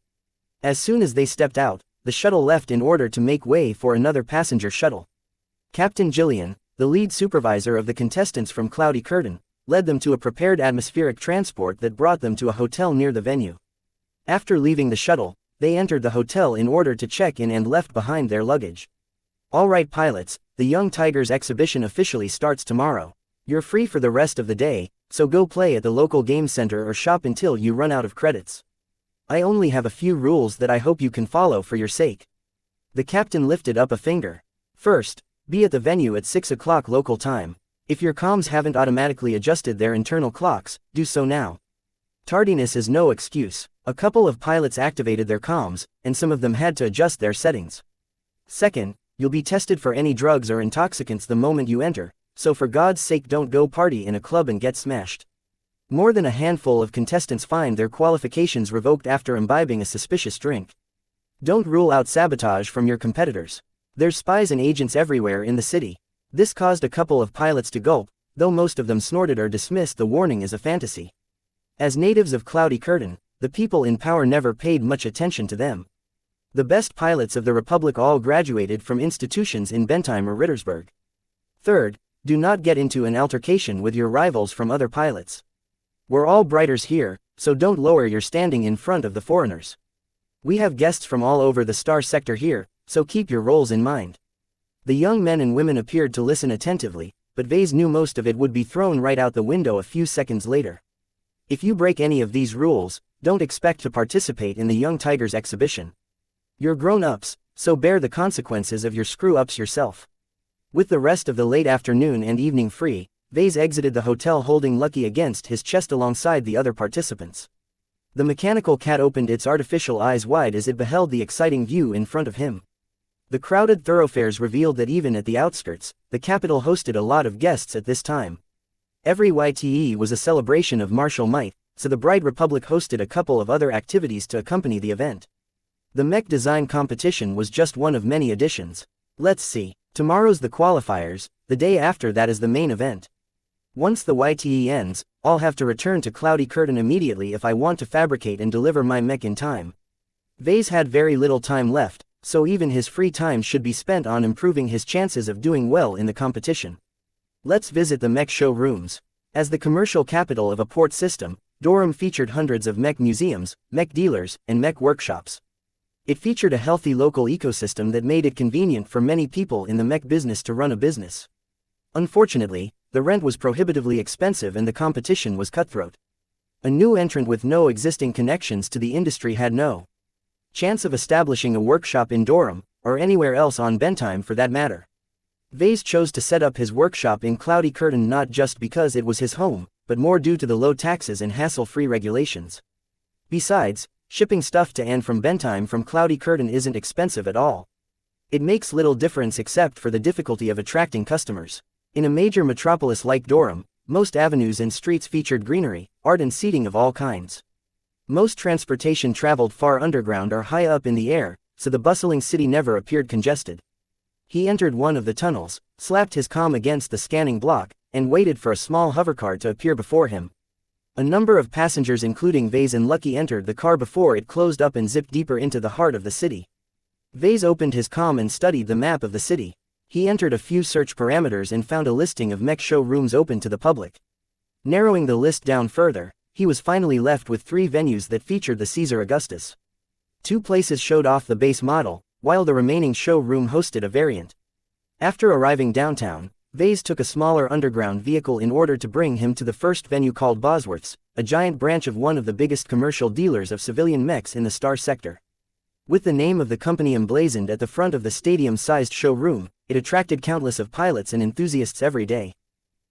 As soon as they stepped out, the shuttle left in order to make way for another passenger shuttle. Captain Jillian, the lead supervisor of the contestants from Cloudy Curtain, led them to a prepared atmospheric transport that brought them to a hotel near the venue. After leaving the shuttle, they entered the hotel in order to check in and left behind their luggage. Alright pilots, the Young Tigers exhibition officially starts tomorrow. You're free for the rest of the day, so go play at the local game center or shop until you run out of credits. I only have a few rules that I hope you can follow for your sake. The captain lifted up a finger. First, be at the venue at 6 o'clock local time. If your comms haven't automatically adjusted their internal clocks, do so now. Tardiness is no excuse. A couple of pilots activated their comms, and some of them had to adjust their settings. Second, you'll be tested for any drugs or intoxicants the moment you enter, so for God's sake don't go party in a club and get smashed. More than a handful of contestants find their qualifications revoked after imbibing a suspicious drink. Don't rule out sabotage from your competitors. There's spies and agents everywhere in the city. This caused a couple of pilots to gulp, though most of them snorted or dismissed the warning as a fantasy. As natives of Cloudy Curtain, the people in power never paid much attention to them. The best pilots of the Republic all graduated from institutions in Bentheim or Rittersburg. Third, do not get into an altercation with your rivals from other pilots. We're all Brighters here, so don't lower your standing in front of the foreigners. We have guests from all over the star sector here, so keep your roles in mind. The young men and women appeared to listen attentively, but Vase knew most of it would be thrown right out the window a few seconds later. If you break any of these rules, don't expect to participate in the Young Tigers exhibition. You're grown-ups, so bear the consequences of your screw-ups yourself. With the rest of the late afternoon and evening free, Vase exited the hotel holding Lucky against his chest alongside the other participants. The mechanical cat opened its artificial eyes wide as it beheld the exciting view in front of him. The crowded thoroughfares revealed that even at the outskirts, the capital hosted a lot of guests at this time. Every YTE was a celebration of martial might, so the Bright Republic hosted a couple of other activities to accompany the event. The Mech design competition was just one of many additions. Let's see. Tomorrow's the qualifiers, the day after that is the main event. Once the YTE ends, I'll have to return to Cloudy Curtain immediately if I want to fabricate and deliver my Mech in time. Vase had very little time left, so even his free time should be spent on improving his chances of doing well in the competition. Let's visit the Mech showrooms. As the commercial capital of a port system, Durham featured hundreds of Mech museums, Mech dealers, and Mech workshops. It featured a healthy local ecosystem that made it convenient for many people in the Mech business to run a business. Unfortunately, the rent was prohibitively expensive and the competition was cutthroat. A new entrant with no existing connections to the industry had no chance of establishing a workshop in Durham, or anywhere else on Bentheim for that matter. Vase chose to set up his workshop in Cloudy Curtain not just because it was his home, but more due to the low taxes and hassle-free regulations. Besides, shipping stuff to and from Bentheim from Cloudy Curtain isn't expensive at all. It makes little difference except for the difficulty of attracting customers. In a major metropolis like Durham, most avenues and streets featured greenery, art and seating of all kinds. Most transportation traveled far underground or high up in the air, so the bustling city never appeared congested. He entered one of the tunnels, slapped his comm against the scanning block, and waited for a small hovercar to appear before him. A number of passengers including Vase and Lucky entered the car before it closed up and zipped deeper into the heart of the city. Vase opened his comm and studied the map of the city. He entered a few search parameters and found a listing of Mech showrooms open to the public. Narrowing the list down further, he was finally left with 3 venues that featured the Caesar Augustus. 2 places showed off the base model, while the remaining showroom hosted a variant. After arriving downtown, Vase took a smaller underground vehicle in order to bring him to the first venue called Bosworth's, a giant branch of one of the biggest commercial dealers of civilian mechs in the Star Sector. With the name of the company emblazoned at the front of the stadium-sized showroom, it attracted countless of pilots and enthusiasts every day.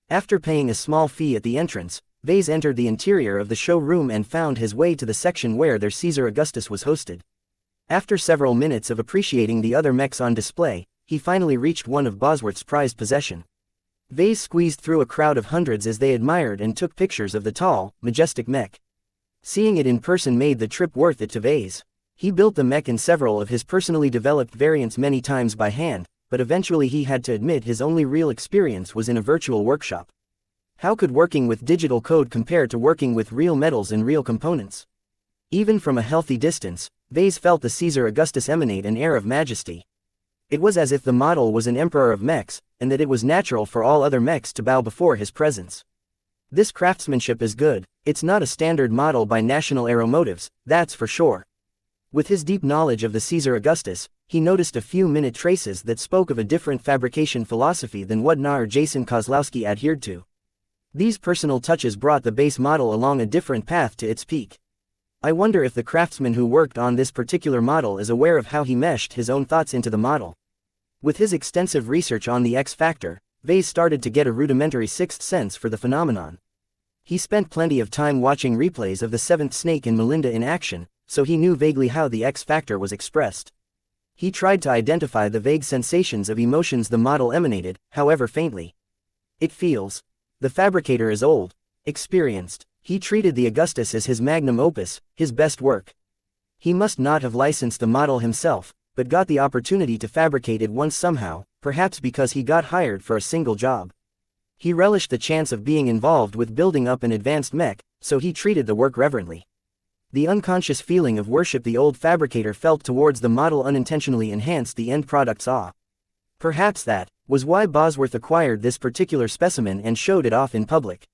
After paying a small fee at the entrance, Vase entered the interior of the showroom and found his way to the section where their Caesar Augustus was hosted. After several minutes of appreciating the other mechs on display, he finally reached one of Bosworth's prized possession. Vase squeezed through a crowd of hundreds as they admired and took pictures of the tall, majestic mech. Seeing it in person made the trip worth it to Vase. He built the mech and several of his personally developed variants many times by hand, but eventually he had to admit his only real experience was in a virtual workshop. How could working with digital code compare to working with real metals and real components? Even from a healthy distance, Vase felt the Caesar Augustus emanate an air of majesty. It was as if the model was an emperor of mechs, and that it was natural for all other mechs to bow before his presence. This craftsmanship is good. It's not a standard model by National Aeromotives, that's for sure. With his deep knowledge of the Caesar Augustus, he noticed a few minute traces that spoke of a different fabrication philosophy than what Nar Jason Kozlowski adhered to. These personal touches brought the base model along a different path to its peak. I wonder if the craftsman who worked on this particular model is aware of how he meshed his own thoughts into the model. With his extensive research on the X factor, Vase started to get a rudimentary sixth sense for the phenomenon. He spent plenty of time watching replays of the seventh snake and Melinda in action, so he knew vaguely how the X factor was expressed. He tried to identify the vague sensations of emotions the model emanated, however faintly. It feels. The fabricator is old, experienced. He treated the Augustus as his magnum opus, his best work. He must not have licensed the model himself, but got the opportunity to fabricate it once somehow, perhaps because he got hired for a single job. He relished the chance of being involved with building up an advanced mech, so he treated the work reverently. The unconscious feeling of worship the old fabricator felt towards the model unintentionally enhanced the end product's awe. Perhaps that was why Bosworth acquired this particular specimen and showed it off in public.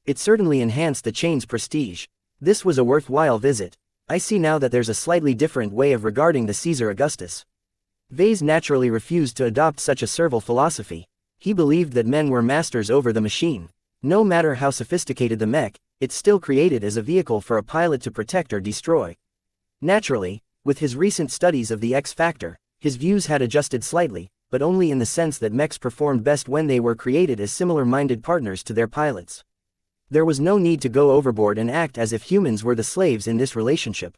It certainly enhanced the chain's prestige. This was a worthwhile visit. I see now that there's a slightly different way of regarding the Caesar Augustus. Vase naturally refused to adopt such a servile philosophy. He believed that men were masters over the machine. No matter how sophisticated the mech, it's still created as a vehicle for a pilot to protect or destroy. Naturally, with his recent studies of the X factor, his views had adjusted slightly, but only in the sense that mechs performed best when they were created as similar-minded partners to their pilots. There was no need to go overboard and act as if humans were the slaves in this relationship.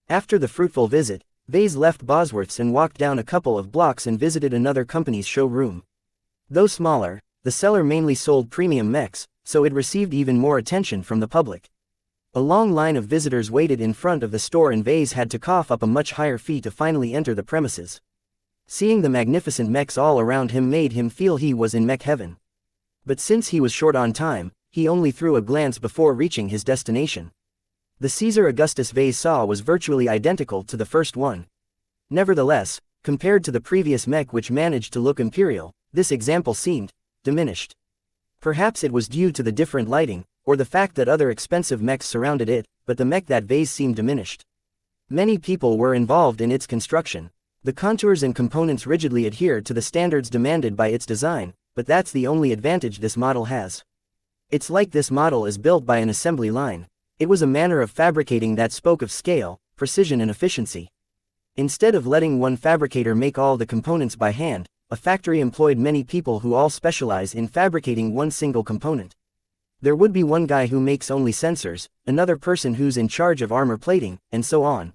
After the fruitful visit, Vase left Bosworth's and walked down a couple of blocks and visited another company's showroom. Though smaller, the seller mainly sold premium mechs, so it received even more attention from the public. A long line of visitors waited in front of the store and Vase had to cough up a much higher fee to finally enter the premises. Seeing the magnificent mechs all around him made him feel he was in mech heaven. But since he was short on time, he only threw a glance before reaching his destination. The Caesar Augustus Vase saw was virtually identical to the first one. Nevertheless, compared to the previous mech which managed to look imperial, this example seemed diminished. Perhaps it was due to the different lighting, or the fact that other expensive mechs surrounded it, but the mech that Vase seemed diminished. Many people were involved in its construction. The contours and components rigidly adhered to the standards demanded by its design, but that's the only advantage this model has. It's like this model is built by an assembly line. It was a manner of fabricating that spoke of scale, precision and efficiency. Instead of letting one fabricator make all the components by hand, a factory employed many people who all specialize in fabricating one single component. There would be one guy who makes only sensors, another person who's in charge of armor plating, and so on.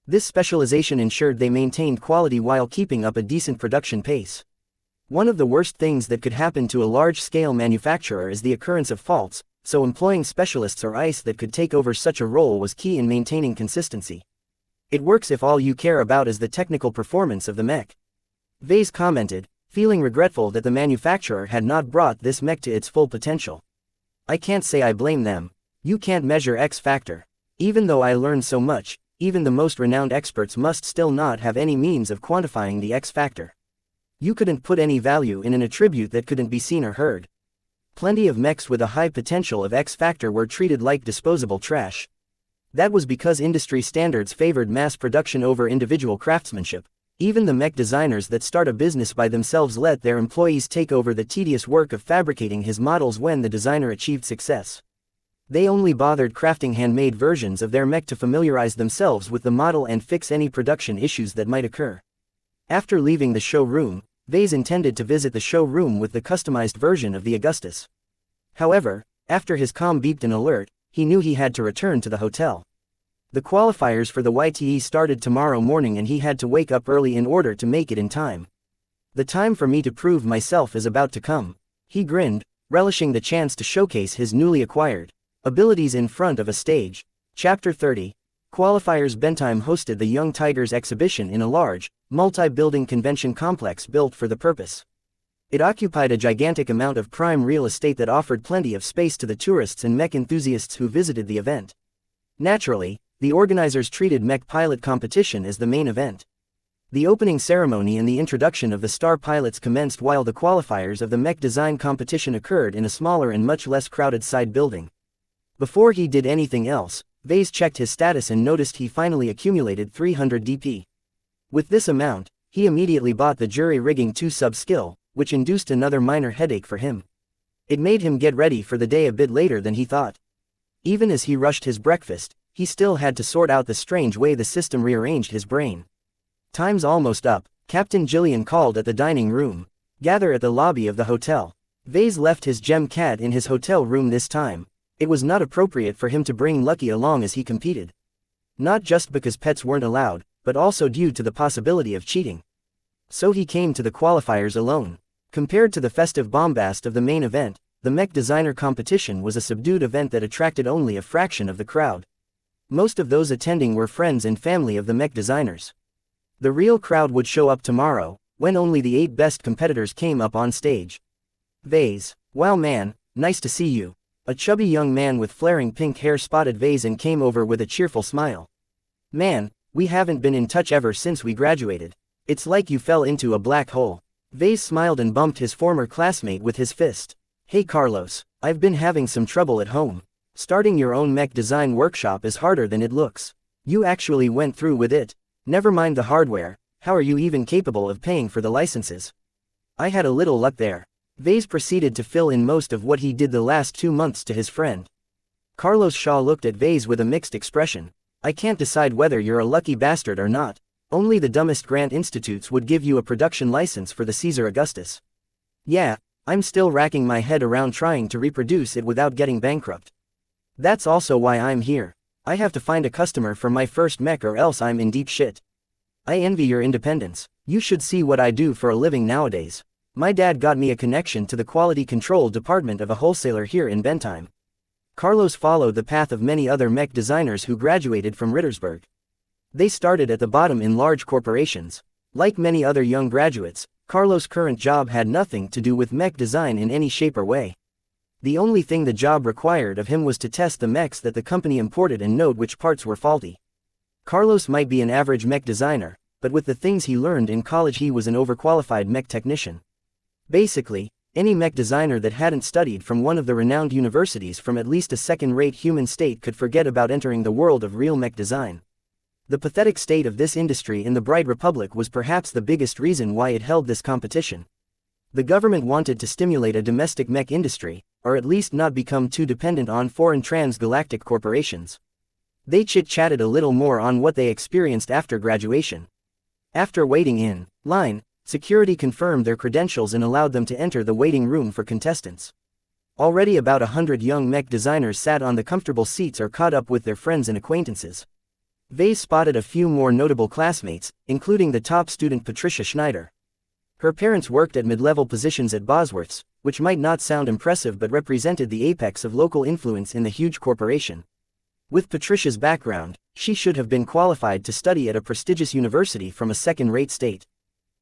This specialization ensured they maintained quality while keeping up a decent production pace. One of the worst things that could happen to a large-scale manufacturer is the occurrence of faults, so employing specialists or ICE that could take over such a role was key in maintaining consistency. It works if all you care about is the technical performance of the mech. Vase commented, feeling regretful that the manufacturer had not brought this mech to its full potential. I can't say I blame them. You can't measure X factor. Even though I learned so much, even the most renowned experts must still not have any means of quantifying the X factor. You couldn't put any value in an attribute that couldn't be seen or heard. Plenty of mechs with a high potential of X factor were treated like disposable trash. That was because industry standards favored mass production over individual craftsmanship. Even the mech designers that start a business by themselves let their employees take over the tedious work of fabricating his models when the designer achieved success. They only bothered crafting handmade versions of their mech to familiarize themselves with the model and fix any production issues that might occur. After leaving the showroom, Vase intended to visit the showroom with the customized version of the Augustus. However, after his comm beeped an alert, he knew he had to return to the hotel. The qualifiers for the YTE started tomorrow morning and he had to wake up early in order to make it in time. The time for me to prove myself is about to come. He grinned, relishing the chance to showcase his newly acquired abilities in front of a stage. Chapter 30. Qualifiers Bentheim hosted the Young Tigers exhibition in a large, multi-building convention complex built for the purpose. It occupied a gigantic amount of prime real estate that offered plenty of space to the tourists and mech enthusiasts who visited the event. Naturally, the organizers treated mech pilot competition as the main event. The opening ceremony and the introduction of the star pilots commenced while the qualifiers of the mech design competition occurred in a smaller and much less crowded side building. Before he did anything else, Vase checked his status and noticed he finally accumulated 300 DP. With this amount, he immediately bought the jury-rigging 2 sub-skill, which induced another minor headache for him. It made him get ready for the day a bit later than he thought. Even as he rushed his breakfast, he still had to sort out the strange way the system rearranged his brain. Time's almost up, Captain Jillian called at the dining room. Gather at the lobby of the hotel. Vase left his gem cat in his hotel room this time. It was not appropriate for him to bring Lucky along as he competed. Not just because pets weren't allowed, but also due to the possibility of cheating. So he came to the qualifiers alone. Compared to the festive bombast of the main event, the mech designer competition was a subdued event that attracted only a fraction of the crowd. Most of those attending were friends and family of the mech designers. The real crowd would show up tomorrow, when only the 8 best competitors came up on stage. Vase, wow man, nice to see you. A chubby young man with flaring pink hair spotted Vase and came over with a cheerful smile. Man, we haven't been in touch ever since we graduated. It's like you fell into a black hole. Vase smiled and bumped his former classmate with his fist. Hey Carlos, I've been having some trouble at home. Starting your own mech design workshop is harder than it looks. You actually went through with it. Never mind the hardware, how are you even capable of paying for the licenses? I had a little luck there. Vase proceeded to fill in most of what he did the last 2 months to his friend. Carlos Shaw looked at Vase with a mixed expression. I can't decide whether you're a lucky bastard or not. Only the dumbest grant institutes would give you a production license for the Caesar Augustus. Yeah, I'm still racking my head around trying to reproduce it without getting bankrupt. That's also why I'm here. I have to find a customer for my first mech or else I'm in deep shit. I envy your independence. You should see what I do for a living nowadays. My dad got me a connection to the quality control department of a wholesaler here in Bentheim. Carlos followed the path of many other mech designers who graduated from Rittersberg. They started at the bottom in large corporations. Like many other young graduates, Carlos' current job had nothing to do with mech design in any shape or way. The only thing the job required of him was to test the mechs that the company imported and note which parts were faulty. Carlos might be an average mech designer, but with the things he learned in college he was an overqualified mech technician. Basically, any mech designer that hadn't studied from one of the renowned universities from at least a second-rate human state could forget about entering the world of real mech design. The pathetic state of this industry in the Bright Republic was perhaps the biggest reason why it held this competition. The government wanted to stimulate a domestic mech industry, or at least not become too dependent on foreign transgalactic corporations. They chit-chatted a little more on what they experienced after graduation. After waiting in line, security confirmed their credentials and allowed them to enter the waiting room for contestants. Already about 100 young mech designers sat on the comfortable seats or caught up with their friends and acquaintances. Vase spotted a few more notable classmates, including the top student Patricia Schneider. Her parents worked at mid-level positions at Bosworth's, which might not sound impressive but represented the apex of local influence in the huge corporation. With Patricia's background, she should have been qualified to study at a prestigious university from a second-rate state.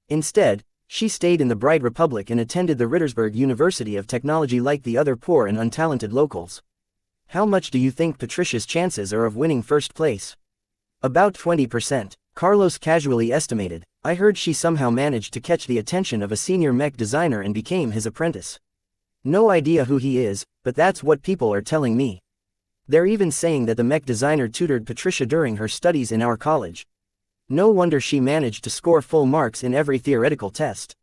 Instead, she stayed in the Bright Republic and attended the Rittersberg University of Technology like the other poor and untalented locals. How much do you think Patricia's chances are of winning first place? About 20%, Carlos casually estimated. I heard she somehow managed to catch the attention of a senior mech designer and became his apprentice. No idea who he is, but that's what people are telling me. They're even saying that the mech designer tutored Patricia during her studies in our college. No wonder she managed to score full marks in every theoretical test.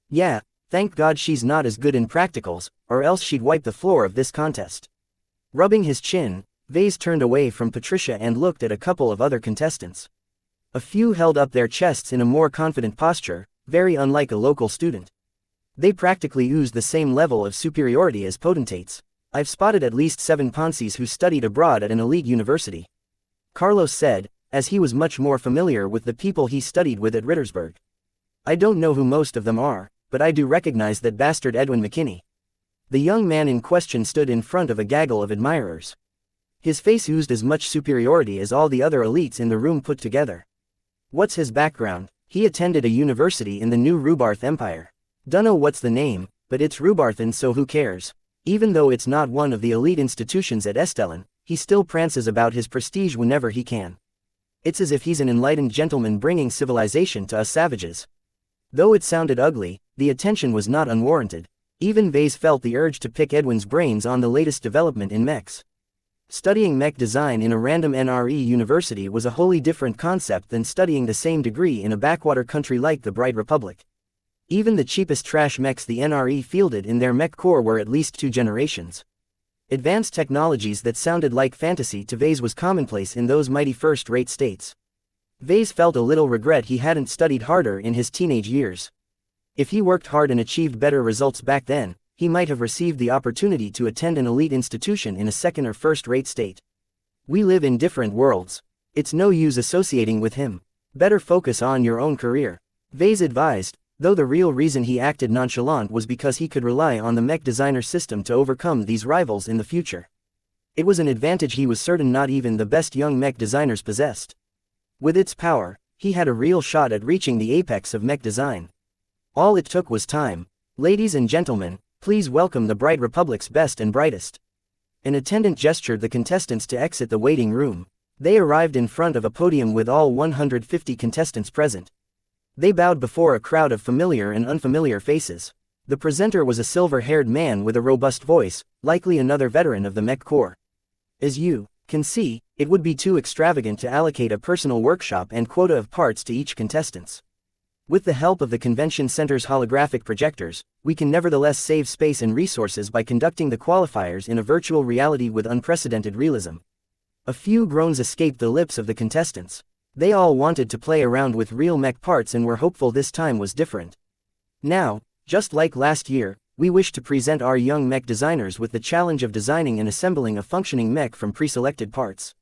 Yeah, thank God she's not as good in practicals, or else she'd wipe the floor of this contest. Rubbing his chin, Vase turned away from Patricia and looked at a couple of other contestants. A few held up their chests in a more confident posture, very unlike a local student. They practically oozed the same level of superiority as potentates. I've spotted at least 7 Ponces who studied abroad at an elite university. Carlos said, as he was much more familiar with the people he studied with at Rittersberg. I don't know who most of them are, but I do recognize that bastard Edwin McKinney. The young man in question stood in front of a gaggle of admirers. His face oozed as much superiority as all the other elites in the room put together. What's his background? He attended a university in the new Rubarth Empire. Dunno what's the name, but it's Rubarthan, so who cares? Even though it's not one of the elite institutions at Estelin, he still prances about his prestige whenever he can. It's as if he's an enlightened gentleman bringing civilization to us savages. Though it sounded ugly, the attention was not unwarranted. Even Vase felt the urge to pick Edwin's brains on the latest development in mechs. Studying mech design in a random NRE university was a wholly different concept than studying the same degree in a backwater country like the Bright Republic. Even the cheapest trash mechs the NRE fielded in their mech core were at least 2 generations. Advanced technologies that sounded like fantasy to Vase was commonplace in those mighty first-rate states. Vase felt a little regret he hadn't studied harder in his teenage years. If he worked hard and achieved better results back then, he might have received the opportunity to attend an elite institution in a second or first-rate state. We live in different worlds. It's no use associating with him. Better focus on your own career, Vase advised, though the real reason he acted nonchalant was because he could rely on the mech designer system to overcome these rivals in the future. It was an advantage he was certain not even the best young mech designers possessed. With its power, he had a real shot at reaching the apex of mech design. All it took was time. Ladies and gentlemen, please welcome the Bright Republic's best and brightest. An attendant gestured the contestants to exit the waiting room. They arrived in front of a podium with all 150 contestants present. They bowed before a crowd of familiar and unfamiliar faces. The presenter was a silver-haired man with a robust voice, likely another veteran of the mech corps. As you can see, it would be too extravagant to allocate a personal workshop and quota of parts to each contestant. With the help of the convention center's holographic projectors, we can nevertheless save space and resources by conducting the qualifiers in a virtual reality with unprecedented realism. A few groans escaped the lips of the contestants. They all wanted to play around with real mech parts and were hopeful this time was different. Now, just like last year, we wish to present our young mech designers with the challenge of designing and assembling a functioning mech from pre-selected parts.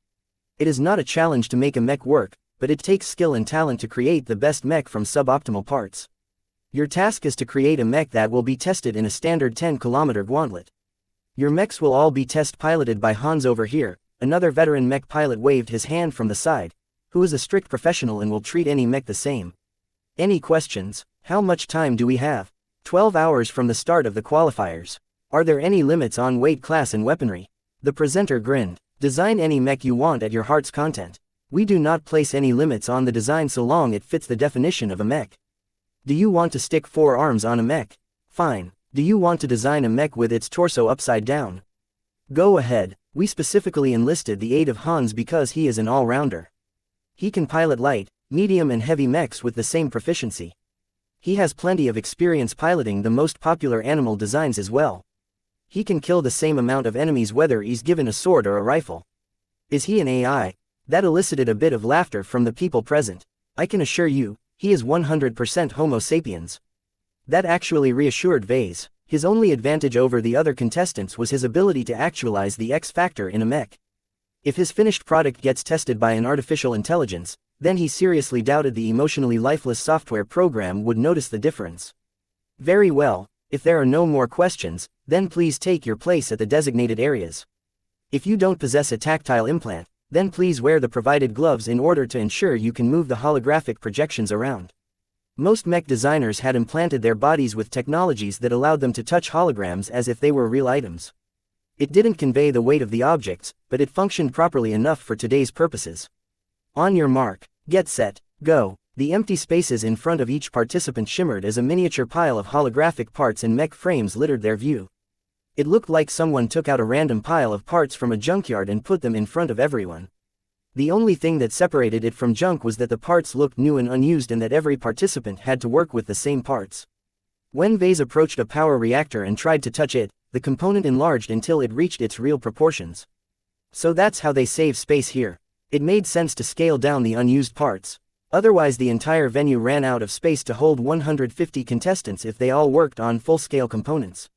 It is not a challenge to make a mech work, but it takes skill and talent to create the best mech from suboptimal parts. Your task is to create a mech that will be tested in a standard 10-kilometer gauntlet. Your mechs will all be test piloted by Hans over here. Another veteran mech pilot waved his hand from the side, who is a strict professional and will treat any mech the same. Any questions? How much time do we have? 12 hours from the start of the qualifiers. Are there any limits on weight class and weaponry? The presenter grinned. Design any mech you want at your heart's content. We do not place any limits on the design so long it fits the definition of a mech. Do you want to stick 4 arms on a mech? Fine. Do you want to design a mech with its torso upside down? Go ahead. We specifically enlisted the aid of Hans because he is an all-rounder. He can pilot light, medium and heavy mechs with the same proficiency. He has plenty of experience piloting the most popular animal designs as well. He can kill the same amount of enemies whether he's given a sword or a rifle. Is he an AI? That elicited a bit of laughter from the people present. I can assure you, he is 100% Homo sapiens. That actually reassured Vase. His only advantage over the other contestants was his ability to actualize the X factor in a mech. If his finished product gets tested by an artificial intelligence, then he seriously doubted the emotionally lifeless software program would notice the difference. Very well, if there are no more questions, then please take your place at the designated areas. If you don't possess a tactile implant, then please wear the provided gloves in order to ensure you can move the holographic projections around. Most mech designers had implanted their bodies with technologies that allowed them to touch holograms as if they were real items. It didn't convey the weight of the objects, but it functioned properly enough for today's purposes. On your mark, get set, go. The empty spaces in front of each participant shimmered as a miniature pile of holographic parts and mech frames littered their view. It looked like someone took out a random pile of parts from a junkyard and put them in front of everyone. The only thing that separated it from junk was that the parts looked new and unused and that every participant had to work with the same parts. When Vase approached a power reactor and tried to touch it, the component enlarged until it reached its real proportions. So that's how they save space here. It made sense to scale down the unused parts. Otherwise the entire venue ran out of space to hold 150 contestants if they all worked on full-scale components.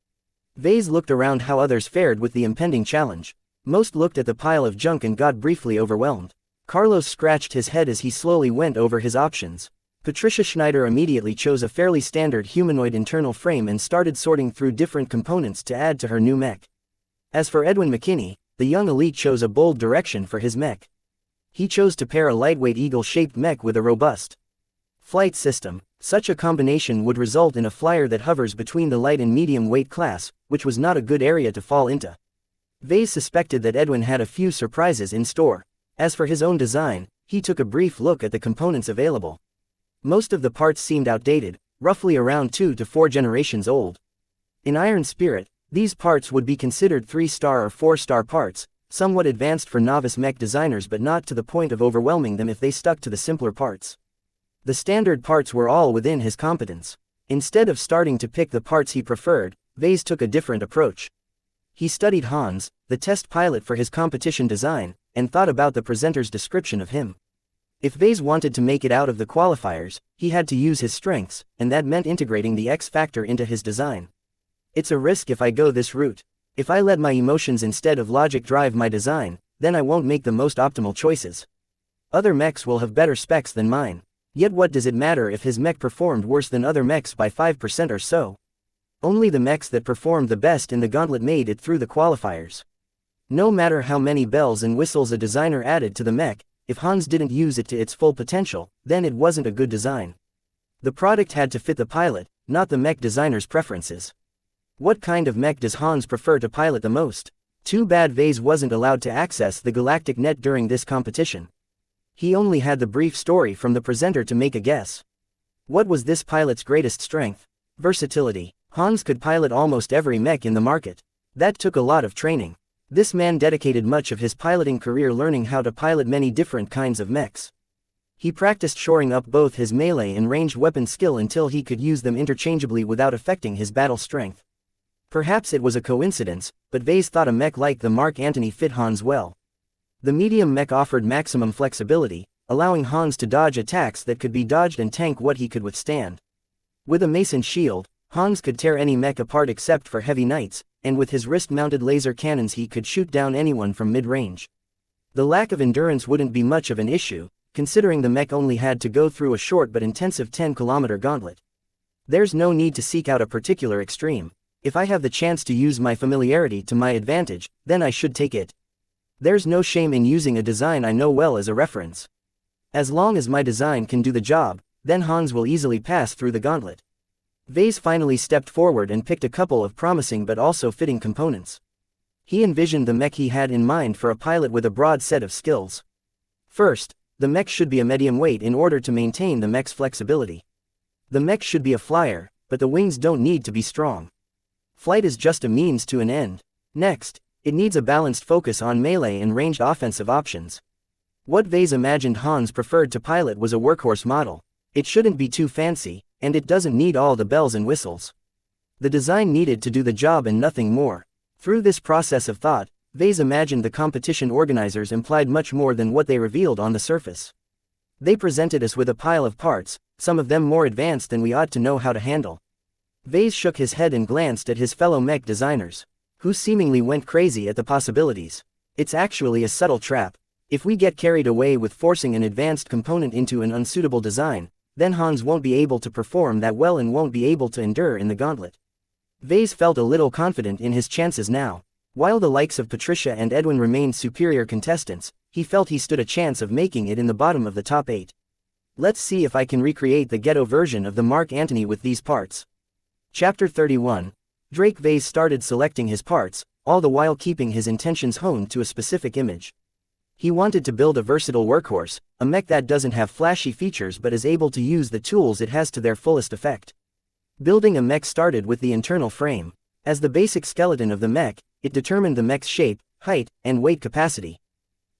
Vase looked around how others fared with the impending challenge. Most looked at the pile of junk and got briefly overwhelmed. Carlos scratched his head as he slowly went over his options. Patricia Schneider immediately chose a fairly standard humanoid internal frame and started sorting through different components to add to her new mech. As for Edwin McKinney, the young elite chose a bold direction for his mech. He chose to pair a lightweight eagle-shaped mech with a robust flight system. Such a combination would result in a flyer that hovers between the light and medium weight class, which was not a good area to fall into. Vase suspected that Edwin had a few surprises in store. As for his own design, he took a brief look at the components available. Most of the parts seemed outdated, roughly around 2 to 4 generations old. In Iron Spirit, these parts would be considered 3-star or 4-star parts, somewhat advanced for novice mech designers but not to the point of overwhelming them if they stuck to the simpler parts. The standard parts were all within his competence. Instead of starting to pick the parts he preferred, Vase took a different approach. He studied Hans, the test pilot for his competition design, and thought about the presenter's description of him. If Vase wanted to make it out of the qualifiers, he had to use his strengths, and that meant integrating the X factor into his design. It's a risk if I go this route. If I let my emotions instead of logic drive my design, then I won't make the most optimal choices. Other mechs will have better specs than mine. Yet what does it matter if his mech performed worse than other mechs by 5% or so? Only the mechs that performed the best in the gauntlet made it through the qualifiers. No matter how many bells and whistles a designer added to the mech, if Hans didn't use it to its full potential, then it wasn't a good design. The product had to fit the pilot, not the mech designer's preferences. What kind of mech does Hans prefer to pilot the most? Too bad Vase wasn't allowed to access the galactic net during this competition. He only had the brief story from the presenter to make a guess. What was this pilot's greatest strength? Versatility. Hans could pilot almost every mech in the market. That took a lot of training. This man dedicated much of his piloting career learning how to pilot many different kinds of mechs. He practiced shoring up both his melee and ranged weapon skill until he could use them interchangeably without affecting his battle strength. Perhaps it was a coincidence, but Vase thought a mech like the Mark Antony fit Hans well. The medium mech offered maximum flexibility, allowing Hans to dodge attacks that could be dodged and tank what he could withstand. With a mason shield, Hans could tear any mech apart except for heavy knights, and with his wrist-mounted laser cannons he could shoot down anyone from mid-range. The lack of endurance wouldn't be much of an issue, considering the mech only had to go through a short but intensive 10-kilometer gauntlet. There's no need to seek out a particular extreme. If I have the chance to use my familiarity to my advantage, then I should take it. There's no shame in using a design I know well as a reference. As long as my design can do the job, then Hans will easily pass through the gauntlet. Vase finally stepped forward and picked a couple of promising but also fitting components. He envisioned the mech he had in mind for a pilot with a broad set of skills. First, the mech should be a medium weight in order to maintain the mech's flexibility. The mech should be a flyer, but the wings don't need to be strong. Flight is just a means to an end. Next, it needs a balanced focus on melee and ranged offensive options. What Vase imagined Hans preferred to pilot was a workhorse model. It shouldn't be too fancy, and it doesn't need all the bells and whistles. The design needed to do the job and nothing more. Through this process of thought, Vase imagined the competition organizers implied much more than what they revealed on the surface. They presented us with a pile of parts, some of them more advanced than we ought to know how to handle. Vase shook his head and glanced at his fellow mech designers, who seemingly went crazy at the possibilities. It's actually a subtle trap. If we get carried away with forcing an advanced component into an unsuitable design, then Hans won't be able to perform that well and won't be able to endure in the gauntlet. Vase felt a little confident in his chances now. While the likes of Patricia and Edwin remained superior contestants, he felt he stood a chance of making it in the bottom of the top 8. Let's see if I can recreate the ghetto version of the Mark Antony with these parts. Chapter 31. Drake. Vase started selecting his parts, all the while keeping his intentions honed to a specific image. He wanted to build a versatile workhorse, a mech that doesn't have flashy features but is able to use the tools it has to their fullest effect. Building a mech started with the internal frame. As the basic skeleton of the mech, it determined the mech's shape, height, and weight capacity.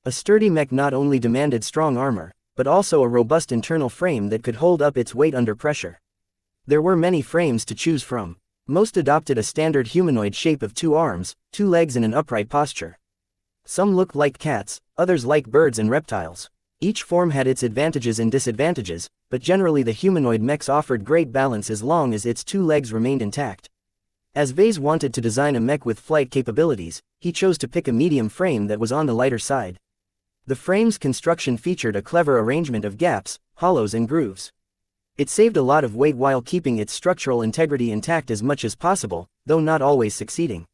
A sturdy mech not only demanded strong armor, but also a robust internal frame that could hold up its weight under pressure. There were many frames to choose from. Most adopted a standard humanoid shape of 2 arms, 2 legs and an upright posture. Some looked like cats, others like birds and reptiles. Each form had its advantages and disadvantages, but generally the humanoid mechs offered great balance as long as its 2 legs remained intact. As Vase wanted to design a mech with flight capabilities, he chose to pick a medium frame that was on the lighter side. The frame's construction featured a clever arrangement of gaps, hollows and grooves. It saved a lot of weight while keeping its structural integrity intact as much as possible, though not always succeeding.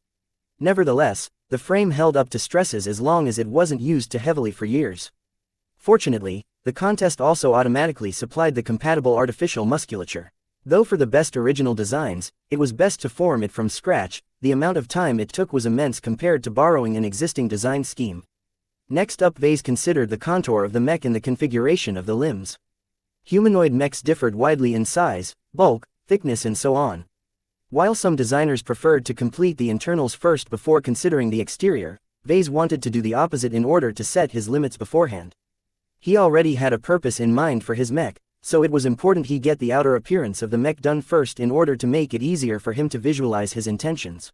Nevertheless, the frame held up to stresses as long as it wasn't used too heavily for years. Fortunately, the contest also automatically supplied the compatible artificial musculature. Though for the best original designs, it was best to form it from scratch, the amount of time it took was immense compared to borrowing an existing design scheme. Next up, Vase considered the contour of the mech and the configuration of the limbs. Humanoid mechs differed widely in size, bulk, thickness and so on. While some designers preferred to complete the internals first before considering the exterior, Vase wanted to do the opposite in order to set his limits beforehand. He already had a purpose in mind for his mech, so it was important he get the outer appearance of the mech done first in order to make it easier for him to visualize his intentions.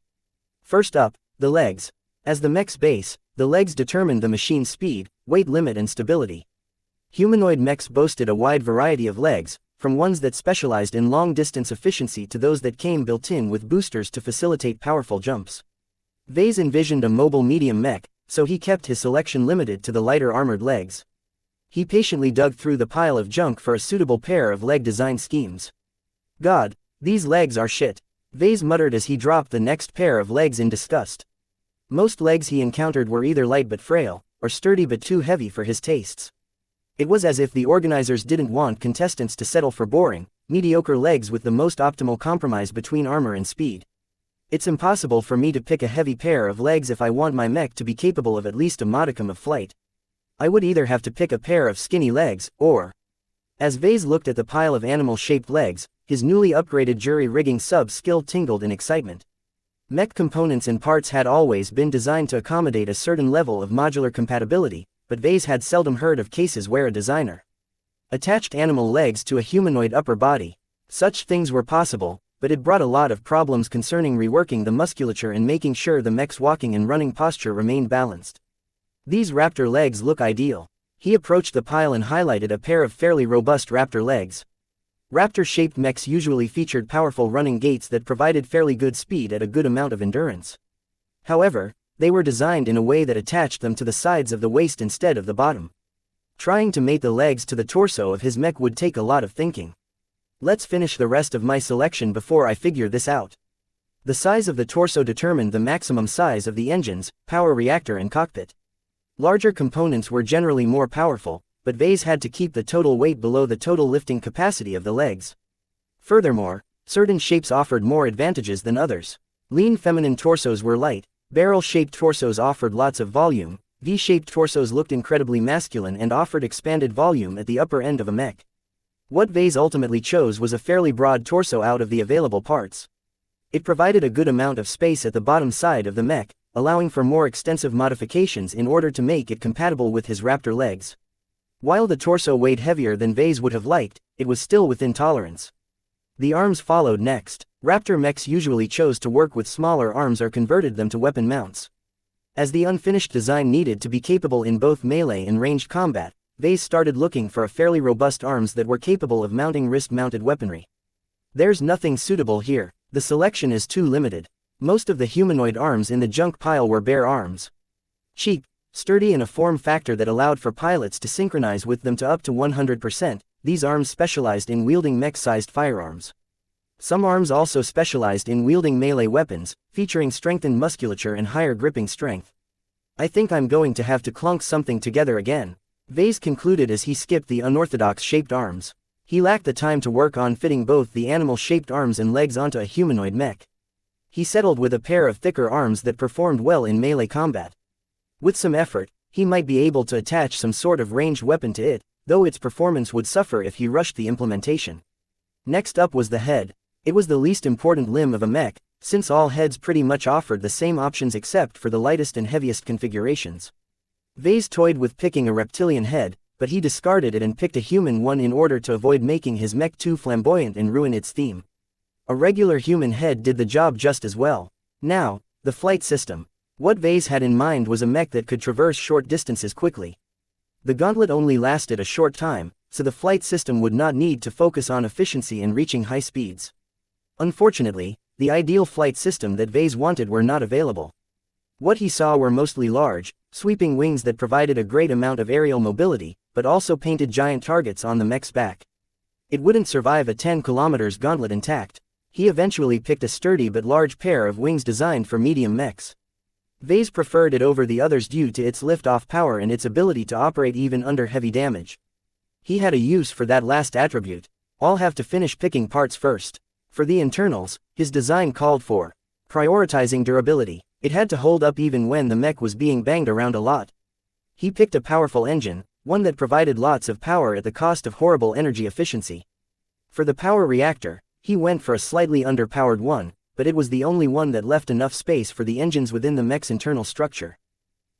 First up, the legs. As the mech's base, the legs determined the machine's speed, weight limit and stability. Humanoid mechs boasted a wide variety of legs, from ones that specialized in long-distance efficiency to those that came built-in with boosters to facilitate powerful jumps. Vase envisioned a mobile medium mech, so he kept his selection limited to the lighter armored legs. He patiently dug through the pile of junk for a suitable pair of leg design schemes. God, these legs are shit, Vase muttered as he dropped the next pair of legs in disgust. Most legs he encountered were either light but frail, or sturdy but too heavy for his tastes. It was as if the organizers didn't want contestants to settle for boring, mediocre legs with the most optimal compromise between armor and speed. It's impossible for me to pick a heavy pair of legs if I want my mech to be capable of at least a modicum of flight. I would either have to pick a pair of skinny legs, or... As Vase looked at the pile of animal-shaped legs, his newly upgraded jury rigging sub-skill tingled in excitement. Mech components and parts had always been designed to accommodate a certain level of modular compatibility, but Vase had seldom heard of cases where a designer attached animal legs to a humanoid upper body. Such things were possible, but it brought a lot of problems concerning reworking the musculature and making sure the mech's walking and running posture remained balanced. These raptor legs look ideal. He approached the pile and highlighted a pair of fairly robust raptor legs. Raptor-shaped mechs usually featured powerful running gaits that provided fairly good speed at a good amount of endurance. However, they were designed in a way that attached them to the sides of the waist instead of the bottom. Trying to mate the legs to the torso of his mech would take a lot of thinking. Let's finish the rest of my selection before I figure this out. The size of the torso determined the maximum size of the engines, power reactor and cockpit. Larger components were generally more powerful, but Vase had to keep the total weight below the total lifting capacity of the legs. Furthermore, certain shapes offered more advantages than others. Lean feminine torsos were light, barrel-shaped torsos offered lots of volume, V-shaped torsos looked incredibly masculine and offered expanded volume at the upper end of a mech. What Vase ultimately chose was a fairly broad torso out of the available parts. It provided a good amount of space at the bottom side of the mech, allowing for more extensive modifications in order to make it compatible with his raptor legs. While the torso weighed heavier than Vase would have liked, it was still within tolerance. The arms followed next. Raptor mechs usually chose to work with smaller arms or converted them to weapon mounts. As the unfinished design needed to be capable in both melee and ranged combat, Vase started looking for a fairly robust arms that were capable of mounting wrist-mounted weaponry. There's nothing suitable here. The selection is too limited. Most of the humanoid arms in the junk pile were bare arms. Cheap, sturdy and a form factor that allowed for pilots to synchronize with them to up to 100%, these arms specialized in wielding mech-sized firearms. Some arms also specialized in wielding melee weapons, featuring strengthened musculature and higher gripping strength. I think I'm going to have to clunk something together again, Vase concluded as he skipped the unorthodox-shaped arms. He lacked the time to work on fitting both the animal-shaped arms and legs onto a humanoid mech. He settled with a pair of thicker arms that performed well in melee combat. With some effort, he might be able to attach some sort of ranged weapon to it, though its performance would suffer if he rushed the implementation. Next up was the head. It was the least important limb of a mech, since all heads pretty much offered the same options except for the lightest and heaviest configurations. Vase toyed with picking a reptilian head, but he discarded it and picked a human one in order to avoid making his mech too flamboyant and ruin its theme. A regular human head did the job just as well. Now, the flight system. What Vase had in mind was a mech that could traverse short distances quickly. The gauntlet only lasted a short time, so the flight system would not need to focus on efficiency and reaching high speeds. Unfortunately, the ideal flight system that Vase wanted were not available. What he saw were mostly large, sweeping wings that provided a great amount of aerial mobility, but also painted giant targets on the mech's back. It wouldn't survive a 10 km gauntlet intact. He eventually picked a sturdy but large pair of wings designed for medium mechs. Vase preferred it over the others due to its lift-off power and its ability to operate even under heavy damage. He had a use for that last attribute. I'll have to finish picking parts first. For the internals, his design called for prioritizing durability. It had to hold up even when the mech was being banged around a lot. He picked a powerful engine, one that provided lots of power at the cost of horrible energy efficiency. For the power reactor, he went for a slightly underpowered one, but it was the only one that left enough space for the engines within the mech's internal structure.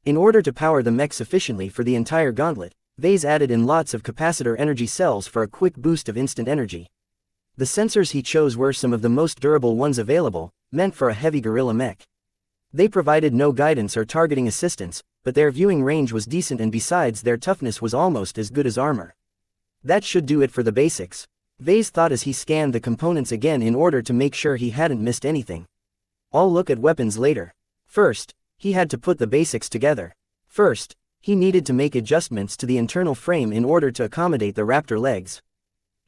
In order to power the mech sufficiently for the entire gauntlet, Vase added in lots of capacitor energy cells for a quick boost of instant energy. The sensors he chose were some of the most durable ones available, meant for a heavy gorilla mech. They provided no guidance or targeting assistance, but their viewing range was decent and besides their toughness was almost as good as armor. That should do it for the basics. Vase thought as he scanned the components again in order to make sure he hadn't missed anything. I'll look at weapons later. First, he had to put the basics together. First, he needed to make adjustments to the internal frame in order to accommodate the raptor legs.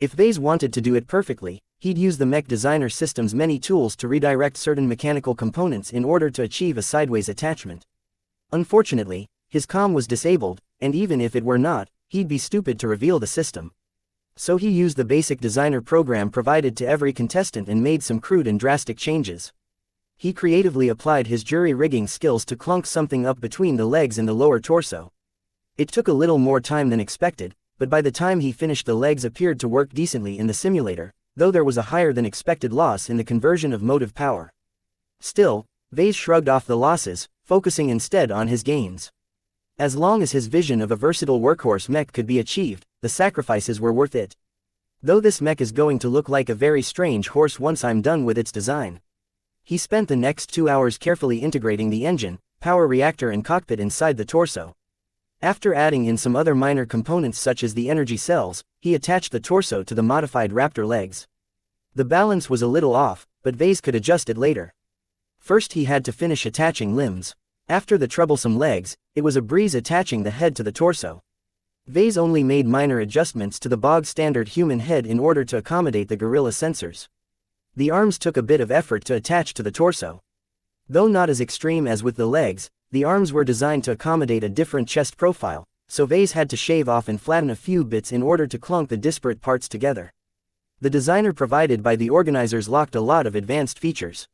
If Vase wanted to do it perfectly, he'd use the mech designer system's many tools to redirect certain mechanical components in order to achieve a sideways attachment. Unfortunately, his comm was disabled, and even if it were not, he'd be stupid to reveal the system. So he used the basic designer program provided to every contestant and made some crude and drastic changes. He creatively applied his jury-rigging skills to clunk something up between the legs and the lower torso. It took a little more time than expected, but by the time he finished the legs appeared to work decently in the simulator, though there was a higher than expected loss in the conversion of motive power. Still, Vase shrugged off the losses, focusing instead on his gains. As long as his vision of a versatile workhorse mech could be achieved, the sacrifices were worth it. Though this mech is going to look like a very strange horse once I'm done with its design. He spent the next 2 hours carefully integrating the engine, power reactor and cockpit inside the torso. After adding in some other minor components such as the energy cells, he attached the torso to the modified raptor legs. The balance was a little off, but Vase could adjust it later. First he had to finish attaching limbs. After the troublesome legs, it was a breeze attaching the head to the torso. Vase only made minor adjustments to the bog-standard human head in order to accommodate the gorilla sensors. The arms took a bit of effort to attach to the torso. Though not as extreme as with the legs, the arms were designed to accommodate a different chest profile, so Vase had to shave off and flatten a few bits in order to clunk the disparate parts together. The designer provided by the organizers locked a lot of advanced features.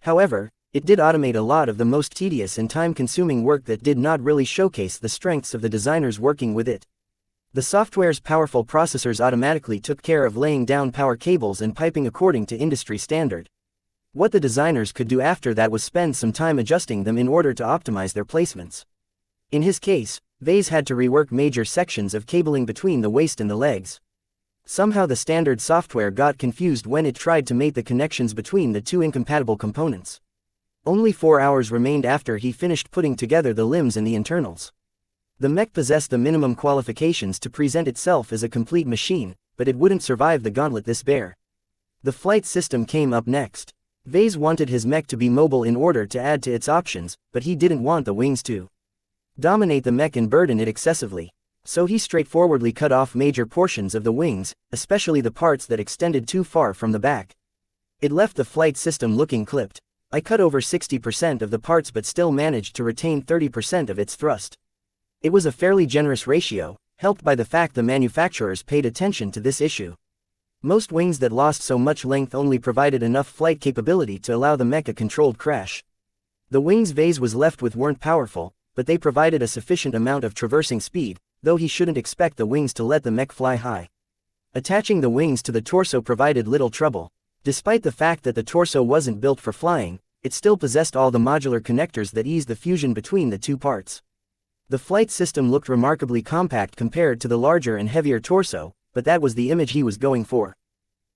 However, it did automate a lot of the most tedious and time-consuming work that did not really showcase the strengths of the designers working with it. The software's powerful processors automatically took care of laying down power cables and piping according to industry standard. What the designers could do after that was spend some time adjusting them in order to optimize their placements. In his case, Vase had to rework major sections of cabling between the waist and the legs. Somehow the standard software got confused when it tried to mate the connections between the two incompatible components. Only 4 hours remained after he finished putting together the limbs and the internals. The mech possessed the minimum qualifications to present itself as a complete machine, but it wouldn't survive the gauntlet this bare. The flight system came up next. Vase wanted his mech to be mobile in order to add to its options, but he didn't want the wings to dominate the mech and burden it excessively. So he straightforwardly cut off major portions of the wings, especially the parts that extended too far from the back. It left the flight system looking clipped. I cut over 60% of the parts but still managed to retain 30% of its thrust. It was a fairly generous ratio, helped by the fact the manufacturers paid attention to this issue. Most wings that lost so much length only provided enough flight capability to allow the mech a controlled crash. The wings Vase was left with weren't powerful, but they provided a sufficient amount of traversing speed, though he shouldn't expect the wings to let the mech fly high. Attaching the wings to the torso provided little trouble. Despite the fact that the torso wasn't built for flying, it still possessed all the modular connectors that eased the fusion between the two parts. The flight system looked remarkably compact compared to the larger and heavier torso, but that was the image he was going for.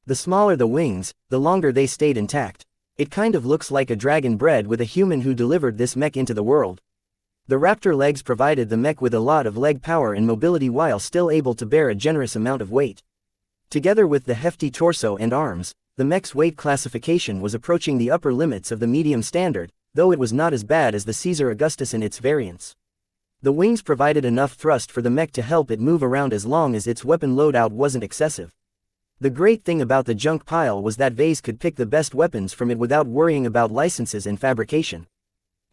The smaller the wings, the longer they stayed intact. It kind of looks like a dragon bred with a human who delivered this mech into the world. The raptor legs provided the mech with a lot of leg power and mobility while still able to bear a generous amount of weight. Together with the hefty torso and arms, the mech's weight classification was approaching the upper limits of the medium standard, though it was not as bad as the Caesar Augustus and its variants. The wings provided enough thrust for the mech to help it move around as long as its weapon loadout wasn't excessive. The great thing about the junk pile was that Vase could pick the best weapons from it without worrying about licenses and fabrication.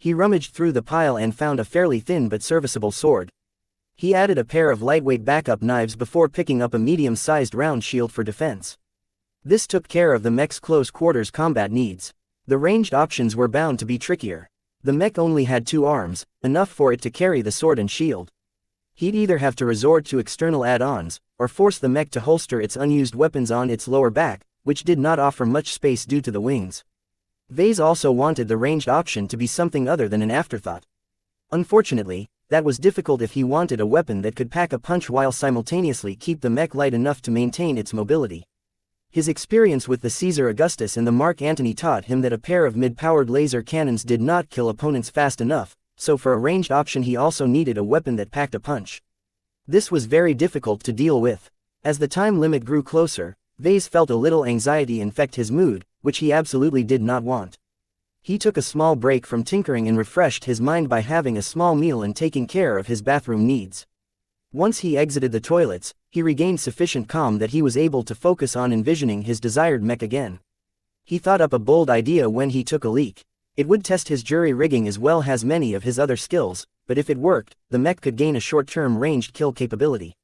He rummaged through the pile and found a fairly thin but serviceable sword. He added a pair of lightweight backup knives before picking up a medium-sized round shield for defense. This took care of the mech's close-quarters combat needs. The ranged options were bound to be trickier. The mech only had 2 arms, enough for it to carry the sword and shield. He'd either have to resort to external add-ons, or force the mech to holster its unused weapons on its lower back, which did not offer much space due to the wings. Vase also wanted the ranged option to be something other than an afterthought. Unfortunately, that was difficult if he wanted a weapon that could pack a punch while simultaneously keep the mech light enough to maintain its mobility. His experience with the Caesar Augustus and the Mark Antony taught him that a pair of mid-powered laser cannons did not kill opponents fast enough, so for a ranged option he also needed a weapon that packed a punch. This was very difficult to deal with. As the time limit grew closer, Vase felt a little anxiety infect his mood, which he absolutely did not want. He took a small break from tinkering and refreshed his mind by having a small meal and taking care of his bathroom needs. Once he exited the toilets, he regained sufficient calm that he was able to focus on envisioning his desired mech again. He thought up a bold idea when he took a leak. It would test his jury rigging as well as many of his other skills, but if it worked, the mech could gain a short-term ranged kill capability.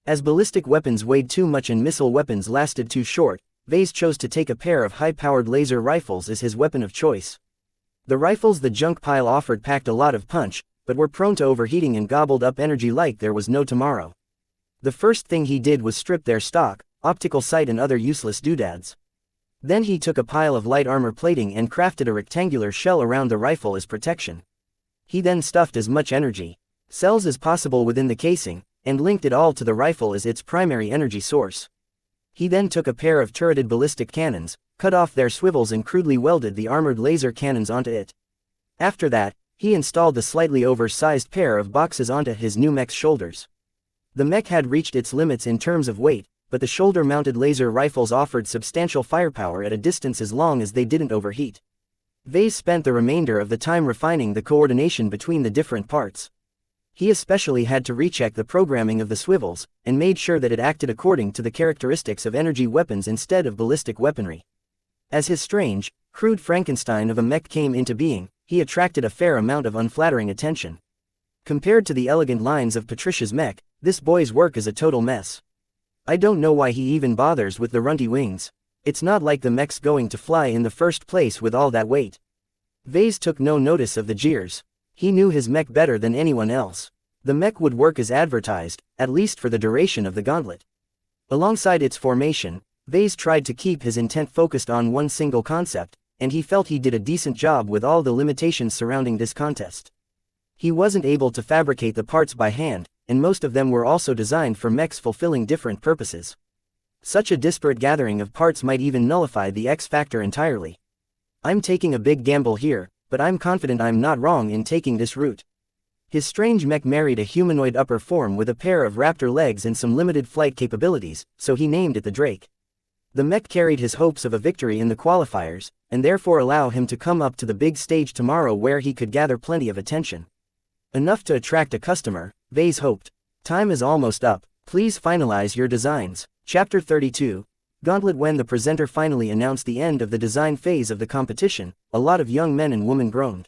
As ballistic weapons weighed too much and missile weapons lasted too short, Vase chose to take a pair of high-powered laser rifles as his weapon of choice. The rifles the junk pile offered packed a lot of punch, but were prone to overheating and gobbled up energy like there was no tomorrow. The first thing he did was strip their stock, optical sight and other useless doodads. Then he took a pile of light armor plating and crafted a rectangular shell around the rifle as protection. He then stuffed as much energy cells as possible within the casing, and linked it all to the rifle as its primary energy source. He then took a pair of turreted ballistic cannons, cut off their swivels and crudely welded the armored laser cannons onto it. After that, he installed the slightly oversized pair of boxes onto his new mech's shoulders. The mech had reached its limits in terms of weight, but the shoulder-mounted laser rifles offered substantial firepower at a distance as long as they didn't overheat. Vase spent the remainder of the time refining the coordination between the different parts. He especially had to recheck the programming of the swivels, and made sure that it acted according to the characteristics of energy weapons instead of ballistic weaponry. As his strange, crude Frankenstein of a mech came into being, he attracted a fair amount of unflattering attention. Compared to the elegant lines of Patricia's mech, this boy's work is a total mess. I don't know why he even bothers with the runty wings. It's not like the mech's going to fly in the first place with all that weight. Vase took no notice of the jeers. He knew his mech better than anyone else. The mech would work as advertised, at least for the duration of the gauntlet. Alongside its formation, Vase tried to keep his intent focused on one single concept, and he felt he did a decent job with all the limitations surrounding this contest. He wasn't able to fabricate the parts by hand, and most of them were also designed for mechs fulfilling different purposes. Such a disparate gathering of parts might even nullify the X factor entirely. I'm taking a big gamble here, but I'm confident I'm not wrong in taking this route. His strange mech married a humanoid upper form with a pair of raptor legs and some limited flight capabilities, so he named it the Drake. The mech carried his hopes of a victory in the qualifiers, and therefore allow him to come up to the big stage tomorrow where he could gather plenty of attention. Enough to attract a customer, Vase hoped. Time is almost up, please finalize your designs. Chapter 32. Gauntlet. When the presenter finally announced the end of the design phase of the competition, a lot of young men and women groaned.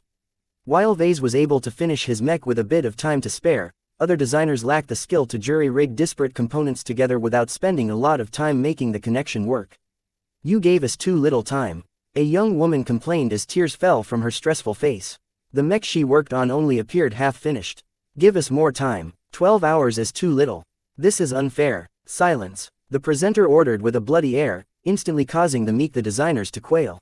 While Vase was able to finish his mech with a bit of time to spare, other designers lacked the skill to jury-rig disparate components together without spending a lot of time making the connection work. You gave us too little time. A young woman complained as tears fell from her stressful face. The mech she worked on only appeared half-finished. Give us more time. 12 hours is too little. This is unfair. Silence. The presenter ordered with a bloody air, instantly causing the designers to quail.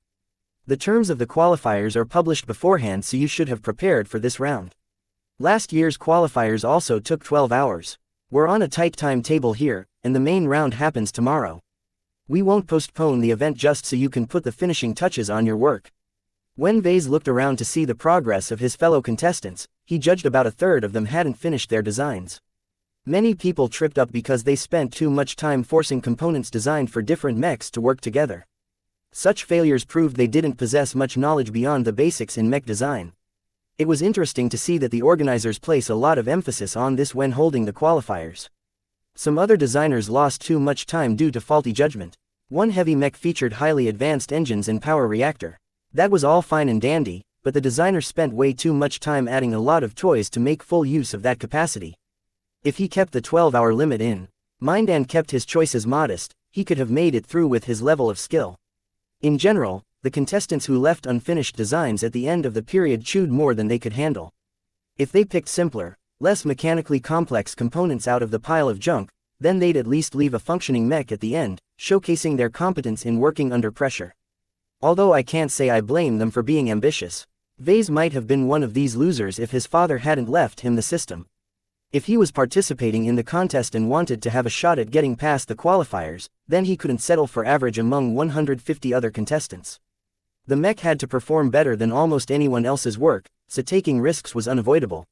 The terms of the qualifiers are published beforehand, so you should have prepared for this round. Last year's qualifiers also took 12 hours. We're on a tight timetable here, and the main round happens tomorrow. We won't postpone the event just so you can put the finishing touches on your work. When Vase looked around to see the progress of his fellow contestants, he judged about a third of them hadn't finished their designs. Many people tripped up because they spent too much time forcing components designed for different mechs to work together. Such failures proved they didn't possess much knowledge beyond the basics in mech design. It was interesting to see that the organizers place a lot of emphasis on this when holding the qualifiers. Some other designers lost too much time due to faulty judgment. One heavy mech featured highly advanced engines and power reactor. That was all fine and dandy, but the designer spent way too much time adding a lot of toys to make full use of that capacity. If he kept the 12-hour limit in mind and kept his choices modest, he could have made it through with his level of skill. In general, the contestants who left unfinished designs at the end of the period chewed more than they could handle. If they picked simpler, less mechanically complex components out of the pile of junk, then they'd at least leave a functioning mech at the end, showcasing their competence in working under pressure. Although I can't say I blame them for being ambitious. Vase might have been one of these losers if his father hadn't left him the system. If he was participating in the contest and wanted to have a shot at getting past the qualifiers, then he couldn't settle for average among 150 other contestants. The mech had to perform better than almost anyone else's work, so taking risks was unavoidable.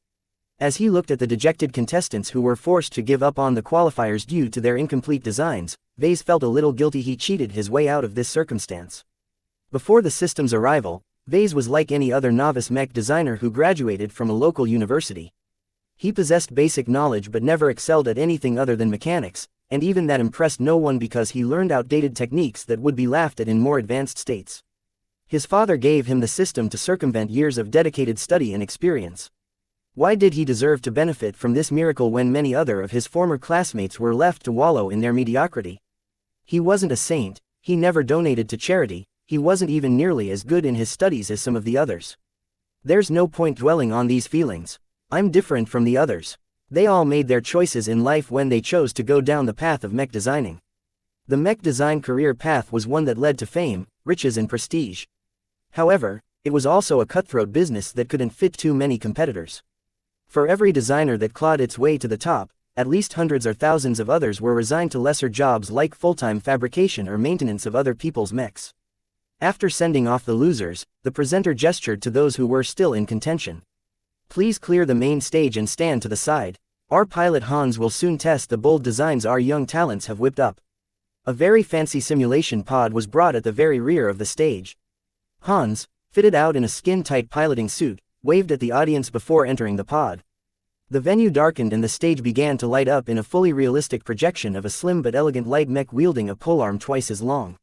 As he looked at the dejected contestants who were forced to give up on the qualifiers due to their incomplete designs, Vase felt a little guilty he cheated his way out of this circumstance. Before the system's arrival, Vase was like any other novice mech designer who graduated from a local university. He possessed basic knowledge but never excelled at anything other than mechanics, and even that impressed no one because he learned outdated techniques that would be laughed at in more advanced states. His father gave him the system to circumvent years of dedicated study and experience. Why did he deserve to benefit from this miracle when many other of his former classmates were left to wallow in their mediocrity? He wasn't a saint, he never donated to charity, he wasn't even nearly as good in his studies as some of the others. There's no point dwelling on these feelings. I'm different from the others. They all made their choices in life when they chose to go down the path of mech designing. The mech design career path was one that led to fame, riches and prestige. However, it was also a cutthroat business that couldn't fit too many competitors. For every designer that clawed its way to the top, at least hundreds or thousands of others were resigned to lesser jobs like full-time fabrication or maintenance of other people's mechs. After sending off the losers, the presenter gestured to those who were still in contention. Please clear the main stage and stand to the side. Our pilot Hans will soon test the bold designs our young talents have whipped up. A very fancy simulation pod was brought at the very rear of the stage. Hans, fitted out in a skin-tight piloting suit, waved at the audience before entering the pod. The venue darkened and the stage began to light up in a fully realistic projection of a slim but elegant light mech wielding a polearm twice as long.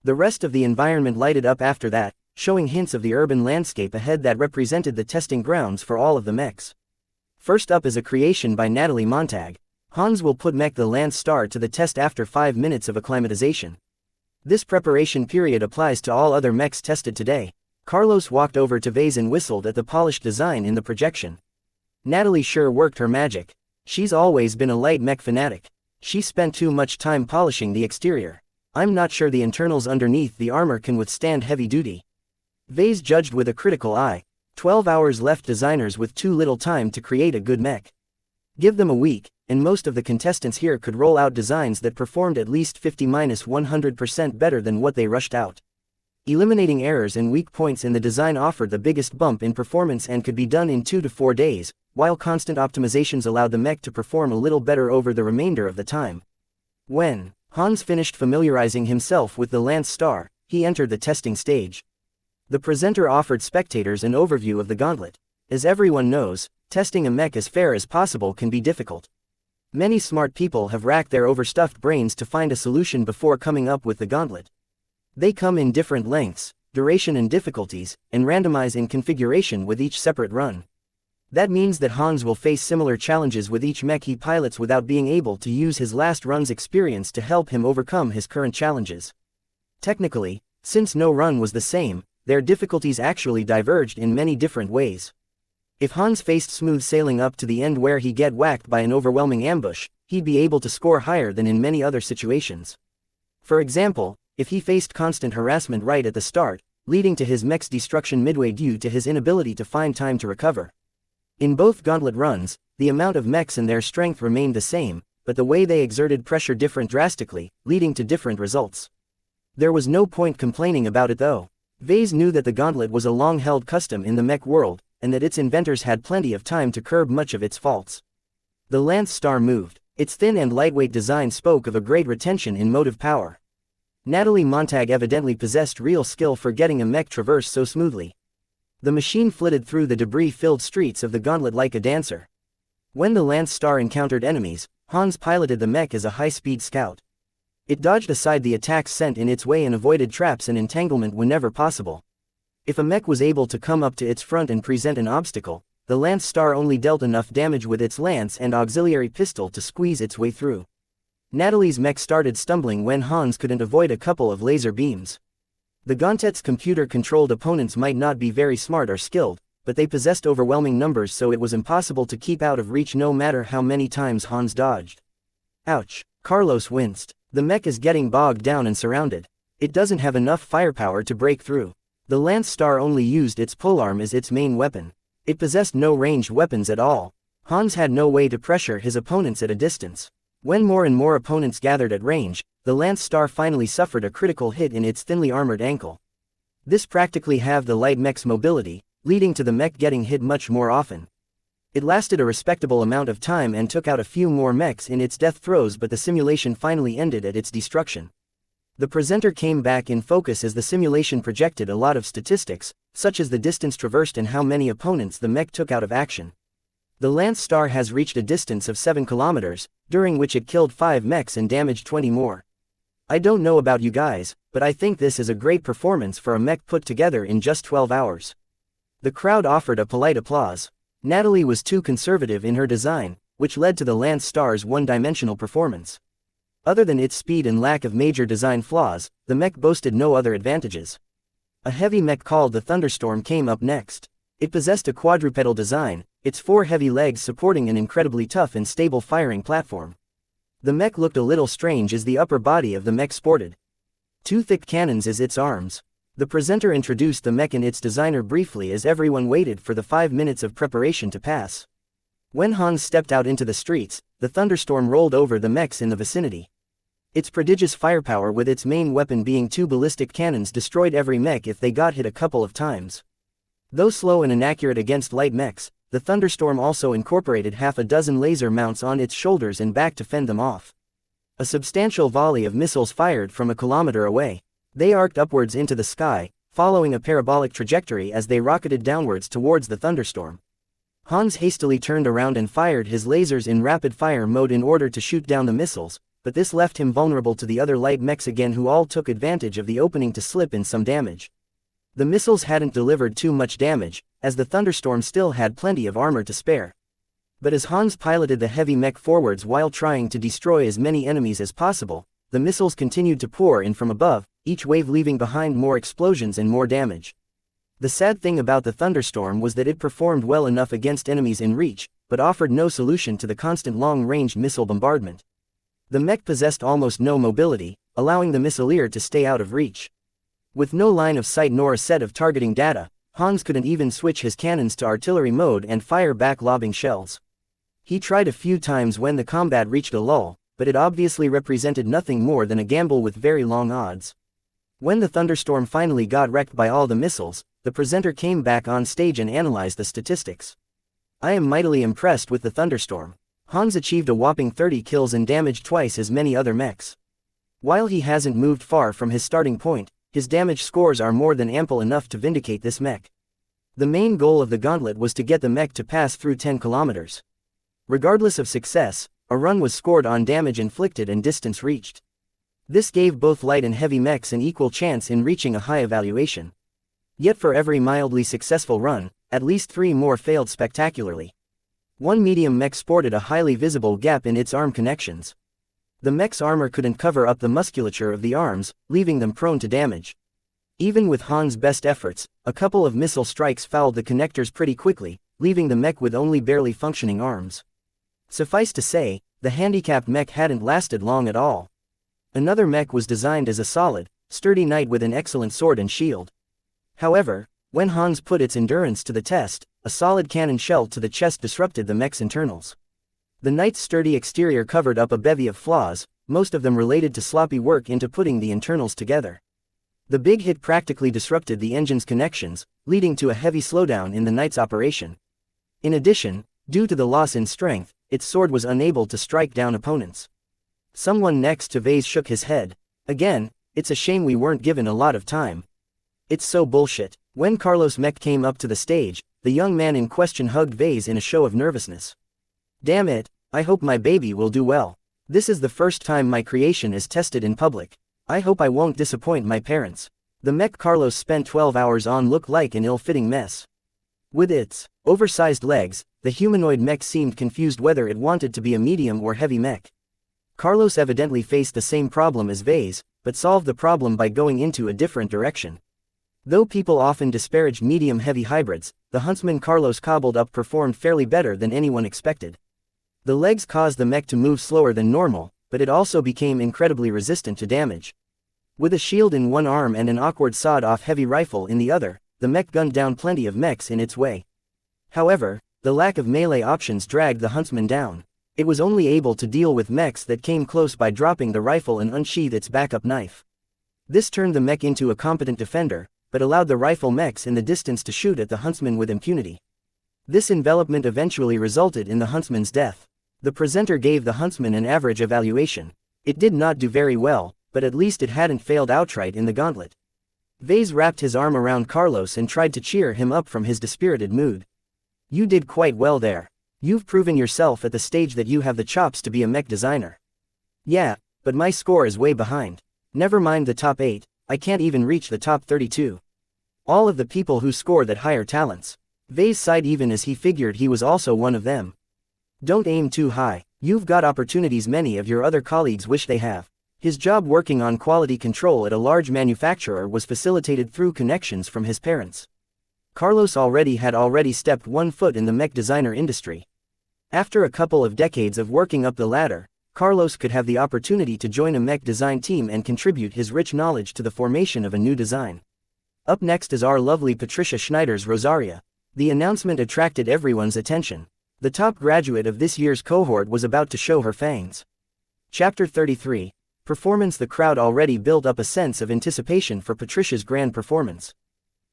The rest of the environment lighted up after that, showing hints of the urban landscape ahead that represented the testing grounds for all of the mechs. First up is a creation by Natalie Montag. Hans will put Mech the Lance Star to the test after 5 minutes of acclimatization. This preparation period applies to all other mechs tested today. Carlos walked over to Vase and whistled at the polished design in the projection. Natalie sure worked her magic. She's always been a light mech fanatic. She spent too much time polishing the exterior. I'm not sure the internals underneath the armor can withstand heavy duty. Vase judged with a critical eye. 12 hours left designers with too little time to create a good mech. Give them a week, and most of the contestants here could roll out designs that performed at least 50–100% better than what they rushed out. Eliminating errors and weak points in the design offered the biggest bump in performance and could be done in 2 to 4 days, while constant optimizations allowed the mech to perform a little better over the remainder of the time. When Hans finished familiarizing himself with the Lance Star, he entered the testing stage. The presenter offered spectators an overview of the gauntlet. As everyone knows, testing a mech as fair as possible can be difficult. Many smart people have racked their overstuffed brains to find a solution before coming up with the gauntlet. They come in different lengths, duration and difficulties, and randomize in configuration with each separate run. That means that Hans will face similar challenges with each mech he pilots without being able to use his last run's experience to help him overcome his current challenges. Technically, since no run was the same, their difficulties actually diverged in many different ways. If Hans faced smooth sailing up to the end where he get whacked by an overwhelming ambush, he'd be able to score higher than in many other situations. For example, if he faced constant harassment right at the start, leading to his mech's destruction midway due to his inability to find time to recover. In both gauntlet runs, the amount of mechs and their strength remained the same, but the way they exerted pressure differed drastically, leading to different results. There was no point complaining about it though. Vase knew that the gauntlet was a long-held custom in the mech world, and that its inventors had plenty of time to curb much of its faults. The Lance Star moved. Its thin and lightweight design spoke of a great retention in motive power. Natalie Montag evidently possessed real skill for getting a mech traverse so smoothly. The machine flitted through the debris-filled streets of the gauntlet like a dancer. When the Lance Star encountered enemies, Hans piloted the mech as a high-speed scout. It dodged aside the attacks sent in its way and avoided traps and entanglement whenever possible. If a mech was able to come up to its front and present an obstacle, the lance star only dealt enough damage with its lance and auxiliary pistol to squeeze its way through. Natalie's mech started stumbling when Hans couldn't avoid a couple of laser beams. The Gauntet's computer-controlled opponents might not be very smart or skilled, but they possessed overwhelming numbers, so it was impossible to keep out of reach no matter how many times Hans dodged. Ouch! Carlos winced. The mech is getting bogged down and surrounded. It doesn't have enough firepower to break through. The lance star only used its polearm as its main weapon. It possessed no ranged weapons at all. Hans had no way to pressure his opponents at a distance. When more and more opponents gathered at range, the lance star finally suffered a critical hit in its thinly armored ankle. This practically halved the light mech's mobility, leading to the mech getting hit much more often. It lasted a respectable amount of time and took out a few more mechs in its death throes, but the simulation finally ended at its destruction. The presenter came back in focus as the simulation projected a lot of statistics, such as the distance traversed and how many opponents the mech took out of action. The lance star has reached a distance of 7 kilometers, during which it killed 5 mechs and damaged 20 more. I don't know about you guys, but I think this is a great performance for a mech put together in just 12 hours. The crowd offered a polite applause. Natalie was too conservative in her design, which led to the lance star's one-dimensional performance. Other than its speed and lack of major design flaws, the mech boasted no other advantages. A heavy mech called the Thunderstorm came up next. It possessed a quadrupedal design, its 4 heavy legs supporting an incredibly tough and stable firing platform. The mech looked a little strange as the upper body of the mech sported 2 thick cannons as its arms. The presenter introduced the mech and its designer briefly as everyone waited for the 5 minutes of preparation to pass. When Hans stepped out into the streets, the Thunderstorm rolled over the mechs in the vicinity. Its prodigious firepower, with its main weapon being 2 ballistic cannons, destroyed every mech if they got hit a couple of times. Though slow and inaccurate against light mechs, the Thunderstorm also incorporated half a dozen laser mounts on its shoulders and back to fend them off. A substantial volley of missiles fired from a kilometer away. They arced upwards into the sky, following a parabolic trajectory as they rocketed downwards towards the Thunderstorm. Hans hastily turned around and fired his lasers in rapid-fire mode in order to shoot down the missiles, but this left him vulnerable to the other light mechs again, who all took advantage of the opening to slip in some damage. The missiles hadn't delivered too much damage, as the Thunderstorm still had plenty of armor to spare. But as Hans piloted the heavy mech forwards while trying to destroy as many enemies as possible, the missiles continued to pour in from above, each wave leaving behind more explosions and more damage. The sad thing about the Thunderstorm was that it performed well enough against enemies in reach, but offered no solution to the constant long-range missile bombardment. The mech possessed almost no mobility, allowing the missileer to stay out of reach. With no line of sight nor a set of targeting data, Hans couldn't even switch his cannons to artillery mode and fire back lobbing shells. He tried a few times when the combat reached a lull, but it obviously represented nothing more than a gamble with very long odds. When the Thunderstorm finally got wrecked by all the missiles, the presenter came back on stage and analyzed the statistics. I am mightily impressed with the Thunderstorm. Hans achieved a whopping 30 kills and damaged twice as many other mechs. While he hasn't moved far from his starting point, his damage scores are more than ample enough to vindicate this mech. The main goal of the gauntlet was to get the mech to pass through 10 kilometers. Regardless of success, a run was scored on damage inflicted and distance reached. This gave both light and heavy mechs an equal chance in reaching a high evaluation. Yet for every mildly successful run, at least 3 more failed spectacularly. One medium mech sported a highly visible gap in its arm connections. The mech's armor couldn't cover up the musculature of the arms, leaving them prone to damage. Even with Hans' best efforts, a couple of missile strikes fouled the connectors pretty quickly, leaving the mech with only barely functioning arms. Suffice to say, the handicapped mech hadn't lasted long at all. Another mech was designed as a solid, sturdy knight with an excellent sword and shield. However, when Hans put its endurance to the test, a solid cannon shell to the chest disrupted the mech's internals. The knight's sturdy exterior covered up a bevy of flaws, most of them related to sloppy work into putting the internals together. The big hit practically disrupted the engine's connections, leading to a heavy slowdown in the knight's operation. In addition, due to the loss in strength, its sword was unable to strike down opponents. Someone next to Vase shook his head. Again, it's a shame we weren't given a lot of time. It's so bullshit. When Carlos Mech came up to the stage, the young man in question hugged Vase in a show of nervousness. Damn it, I hope my baby will do well. This is the first time my creation is tested in public. I hope I won't disappoint my parents. The mech Carlos spent 12 hours on looked like an ill-fitting mess. With its oversized legs, the humanoid mech seemed confused whether it wanted to be a medium or heavy mech. Carlos evidently faced the same problem as Vase, but solved the problem by going into a different direction. Though people often disparaged medium-heavy hybrids, the huntsman Carlos cobbled up performed fairly better than anyone expected. The legs caused the mech to move slower than normal, but it also became incredibly resistant to damage. With a shield in one arm and an awkward sawed-off heavy rifle in the other, the mech gunned down plenty of mechs in its way. However, the lack of melee options dragged the huntsman down. It was only able to deal with mechs that came close by dropping the rifle and unsheath its backup knife. This turned the mech into a competent defender, but allowed the rifle mechs in the distance to shoot at the huntsman with impunity. This envelopment eventually resulted in the huntsman's death. The presenter gave the huntsman an average evaluation. It did not do very well, but at least it hadn't failed outright in the gauntlet. Vase wrapped his arm around Carlos and tried to cheer him up from his dispirited mood. You did quite well there. You've proven yourself at the stage that you have the chops to be a mech designer. Yeah, but my score is way behind. Never mind the top 8, I can't even reach the top 32. All of the people who scored at higher talents. Vase sighed even as he figured he was also one of them. Don't aim too high. You've got opportunities many of your other colleagues wish they have. His job working on quality control at a large manufacturer was facilitated through connections from his parents. Carlos had stepped one foot in the mech designer industry. After a couple of decades of working up the ladder, Carlos could have the opportunity to join a mech design team and contribute his rich knowledge to the formation of a new design. Up next is our lovely Patricia Schneider's Rosaria. The announcement attracted everyone's attention. The top graduate of this year's cohort was about to show her fangs. Chapter 33. Performance. The crowd already built up a sense of anticipation for Patricia's grand performance.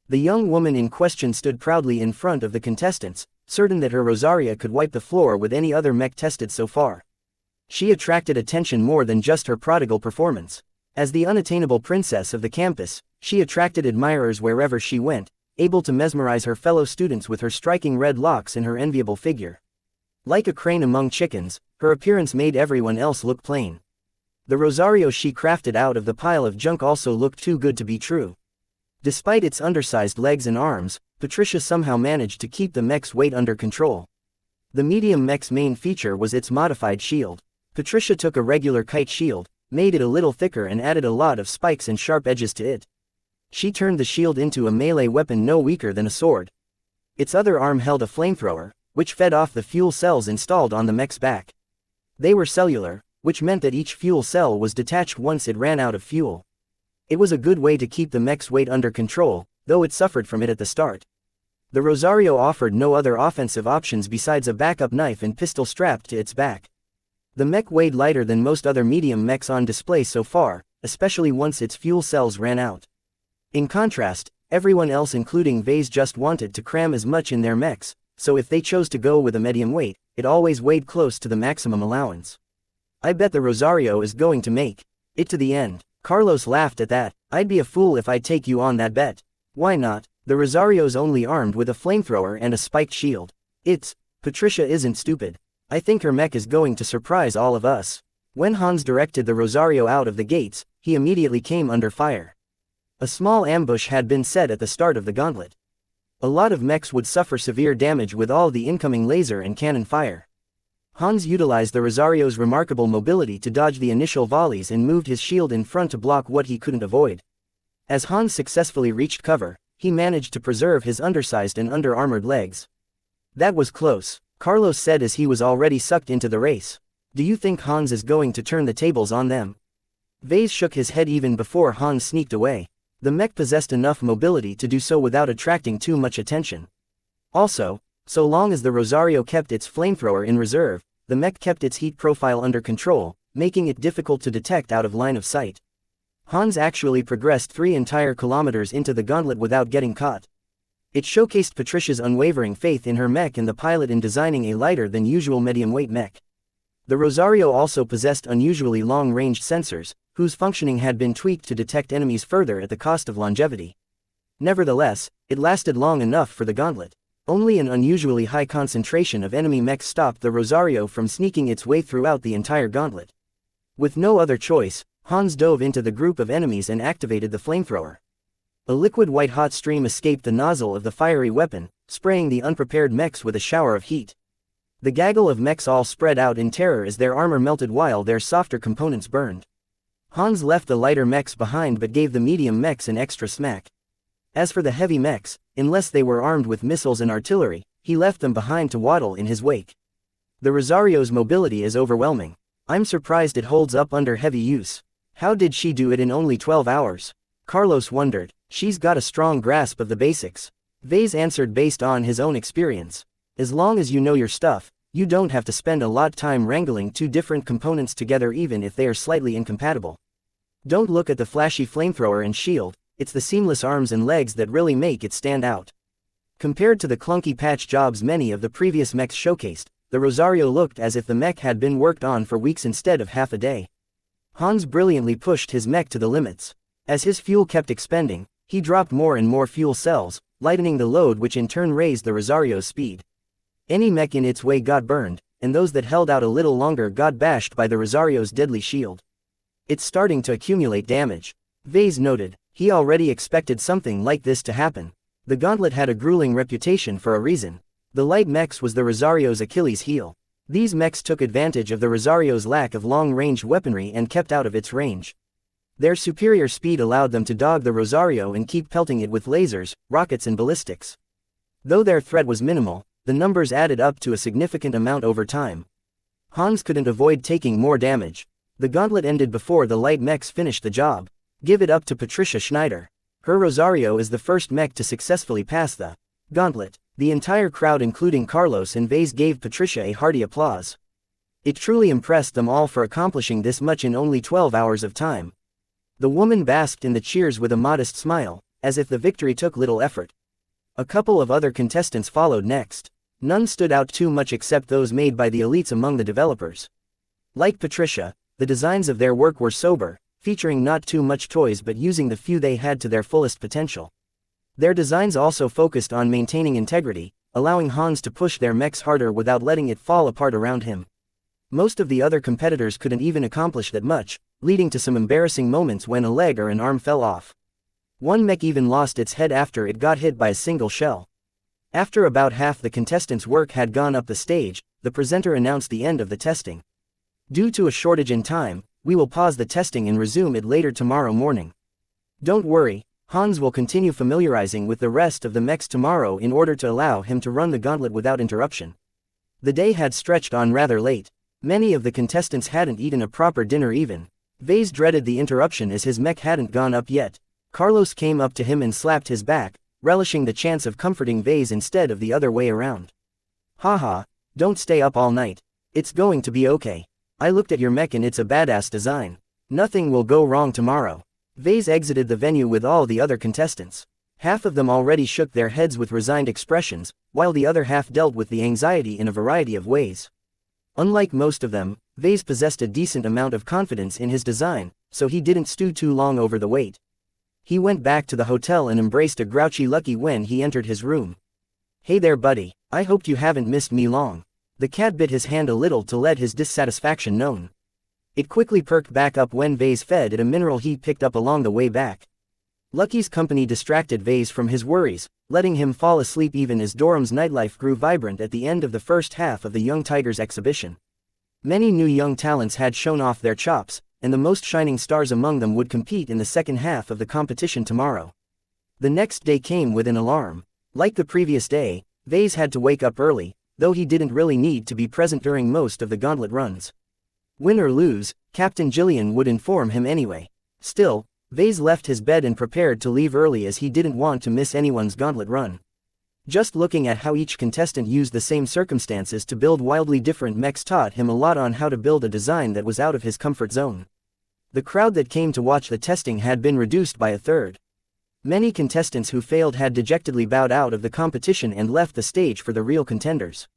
The young woman in question stood proudly in front of the contestants, certain that her Rosaria could wipe the floor with any other mech tested so far. She attracted attention more than just her prodigal performance. As the unattainable princess of the campus, she attracted admirers wherever she went, able to mesmerize her fellow students with her striking red locks and her enviable figure. Like a crane among chickens, her appearance made everyone else look plain. The Rosario she crafted out of the pile of junk also looked too good to be true. Despite its undersized legs and arms, Patricia somehow managed to keep the mech's weight under control. The medium mech's main feature was its modified shield. Patricia took a regular kite shield, made it a little thicker and added a lot of spikes and sharp edges to it. She turned the shield into a melee weapon no weaker than a sword. Its other arm held a flamethrower, which fed off the fuel cells installed on the mech's back. They were cellular, which meant that each fuel cell was detached once it ran out of fuel. It was a good way to keep the mech's weight under control, though it suffered from it at the start. The Rosario offered no other offensive options besides a backup knife and pistol strapped to its back. The mech weighed lighter than most other medium mechs on display so far, especially once its fuel cells ran out. In contrast, everyone else including Vase just wanted to cram as much in their mechs, so if they chose to go with a medium weight, it always weighed close to the maximum allowance. I bet the Rosario is going to make it to the end. Carlos laughed at that. I'd be a fool if I'd take you on that bet. Why not? The Rosario's only armed with a flamethrower and a spiked shield. Patricia isn't stupid. I think her mech is going to surprise all of us. When Hans directed the Rosario out of the gates, he immediately came under fire. A small ambush had been set at the start of the gauntlet. A lot of mechs would suffer severe damage with all the incoming laser and cannon fire. Hans utilized the Rosario's remarkable mobility to dodge the initial volleys and moved his shield in front to block what he couldn't avoid. As Hans successfully reached cover, he managed to preserve his undersized and under-armored legs. That was close, Carlos said as he was already sucked into the race. Do you think Hans is going to turn the tables on them? Vase shook his head even before Hans sneaked away. The mech possessed enough mobility to do so without attracting too much attention. Also, so long as the Rosario kept its flamethrower in reserve, the mech kept its heat profile under control, making it difficult to detect out of line of sight. Hans actually progressed 3 entire kilometers into the gauntlet without getting caught. It showcased Patricia's unwavering faith in her mech and the pilot in designing a lighter than usual medium-weight mech. The Rosario also possessed unusually long-range sensors, whose functioning had been tweaked to detect enemies further at the cost of longevity. Nevertheless, it lasted long enough for the gauntlet. Only an unusually high concentration of enemy mechs stopped the Rosario from sneaking its way throughout the entire gauntlet. With no other choice, Hans dove into the group of enemies and activated the flamethrower. A liquid white hot stream escaped the nozzle of the fiery weapon, spraying the unprepared mechs with a shower of heat. The gaggle of mechs all spread out in terror as their armor melted while their softer components burned. Hans left the lighter mechs behind but gave the medium mechs an extra smack. As for the heavy mechs, unless they were armed with missiles and artillery, he left them behind to waddle in his wake. The Rosario's mobility is overwhelming. I'm surprised it holds up under heavy use. How did she do it in only 12 hours? Carlos wondered. She's got a strong grasp of the basics. Vase answered based on his own experience. As long as you know your stuff, you don't have to spend a lot time wrangling two different components together even if they are slightly incompatible. Don't look at the flashy flamethrower and shield, it's the seamless arms and legs that really make it stand out. Compared to the clunky patch jobs many of the previous mechs showcased, the Rosario looked as if the mech had been worked on for weeks instead of half a day. Hans brilliantly pushed his mech to the limits. As his fuel kept expending, he dropped more and more fuel cells, lightening the load which in turn raised the Rosario's speed. Any mech in its way got burned, and those that held out a little longer got bashed by the Rosario's deadly shield. It's starting to accumulate damage. Vase noted. He already expected something like this to happen. The gauntlet had a grueling reputation for a reason. The light mechs was the Rosario's Achilles heel. These mechs took advantage of the Rosario's lack of long-range weaponry and kept out of its range. Their superior speed allowed them to dog the Rosario and keep pelting it with lasers, rockets and ballistics. Though their threat was minimal, the numbers added up to a significant amount over time. Hans couldn't avoid taking more damage. The gauntlet ended before the light mechs finished the job. Give it up to Patricia Schneider. Her Rosario is the first mech to successfully pass the gauntlet. The entire crowd including Carlos and Vase gave Patricia a hearty applause. It truly impressed them all for accomplishing this much in only 12 hours of time. The woman basked in the cheers with a modest smile, as if the victory took little effort. A couple of other contestants followed next. None stood out too much except those made by the elites among the developers. Like Patricia, the designs of their work were sober, featuring not too much toys but using the few they had to their fullest potential. Their designs also focused on maintaining integrity, allowing Hans to push their mechs harder without letting it fall apart around him. Most of the other competitors couldn't even accomplish that much, leading to some embarrassing moments when a leg or an arm fell off. One mech even lost its head after it got hit by a single shell. After about half the contestants' work had gone up the stage, the presenter announced the end of the testing. Due to a shortage in time, we will pause the testing and resume it later tomorrow morning. Don't worry, Hans will continue familiarizing with the rest of the mechs tomorrow in order to allow him to run the gauntlet without interruption. The day had stretched on rather late. Many of the contestants hadn't eaten a proper dinner even. Vase dreaded the interruption as his mech hadn't gone up yet. Carlos came up to him and slapped his back, relishing the chance of comforting Vase instead of the other way around. Haha, don't stay up all night. It's going to be okay. I looked at your mech and it's a badass design. Nothing will go wrong tomorrow. Vase exited the venue with all the other contestants. Half of them already shook their heads with resigned expressions, while the other half dealt with the anxiety in a variety of ways. Unlike most of them, Vase possessed a decent amount of confidence in his design, so he didn't stew too long over the wait. He went back to the hotel and embraced a grouchy Lucky when he entered his room. Hey there buddy, I hoped you haven't missed me long. The cat bit his hand a little to let his dissatisfaction known. It quickly perked back up when Vase fed it a mineral he picked up along the way back. Lucky's company distracted Vase from his worries, letting him fall asleep even as Durham's nightlife grew vibrant at the end of the first half of the Young Tigers exhibition. Many new young talents had shown off their chops, and the most shining stars among them would compete in the second half of the competition tomorrow. The next day came with an alarm. Like the previous day, Vase had to wake up early, though he didn't really need to be present during most of the gauntlet runs. Win or lose, Captain Jillian would inform him anyway. Still, Vase left his bed and prepared to leave early as he didn't want to miss anyone's gauntlet run. Just looking at how each contestant used the same circumstances to build wildly different mechs taught him a lot on how to build a design that was out of his comfort zone. The crowd that came to watch the testing had been reduced by a third. Many contestants who failed had dejectedly bowed out of the competition and left the stage for the real contenders.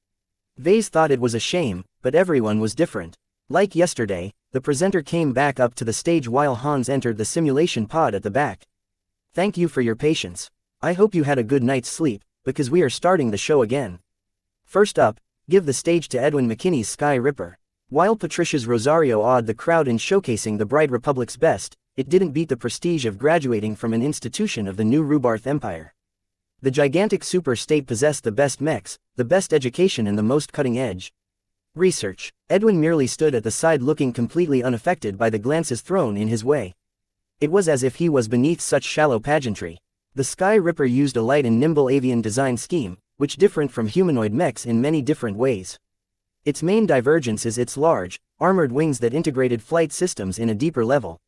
Vase thought it was a shame, but everyone was different. Like yesterday, the presenter came back up to the stage while Hans entered the simulation pod at the back. Thank you for your patience. I hope you had a good night's sleep, because we are starting the show again. First up, give the stage to Edwin McKinney's Sky Ripper. While Patricia's Rosario awed the crowd in showcasing the Bright Republic's best, it didn't beat the prestige of graduating from an institution of the new Rubarth Empire. The gigantic super-state possessed the best mechs, the best education and the most cutting-edge research. Edwin merely stood at the side looking completely unaffected by the glances thrown in his way. It was as if he was beneath such shallow pageantry. The Sky Ripper used a light and nimble avian design scheme, which different from humanoid mechs in many different ways. Its main divergence is its large, armored wings that integrated flight systems in a deeper level.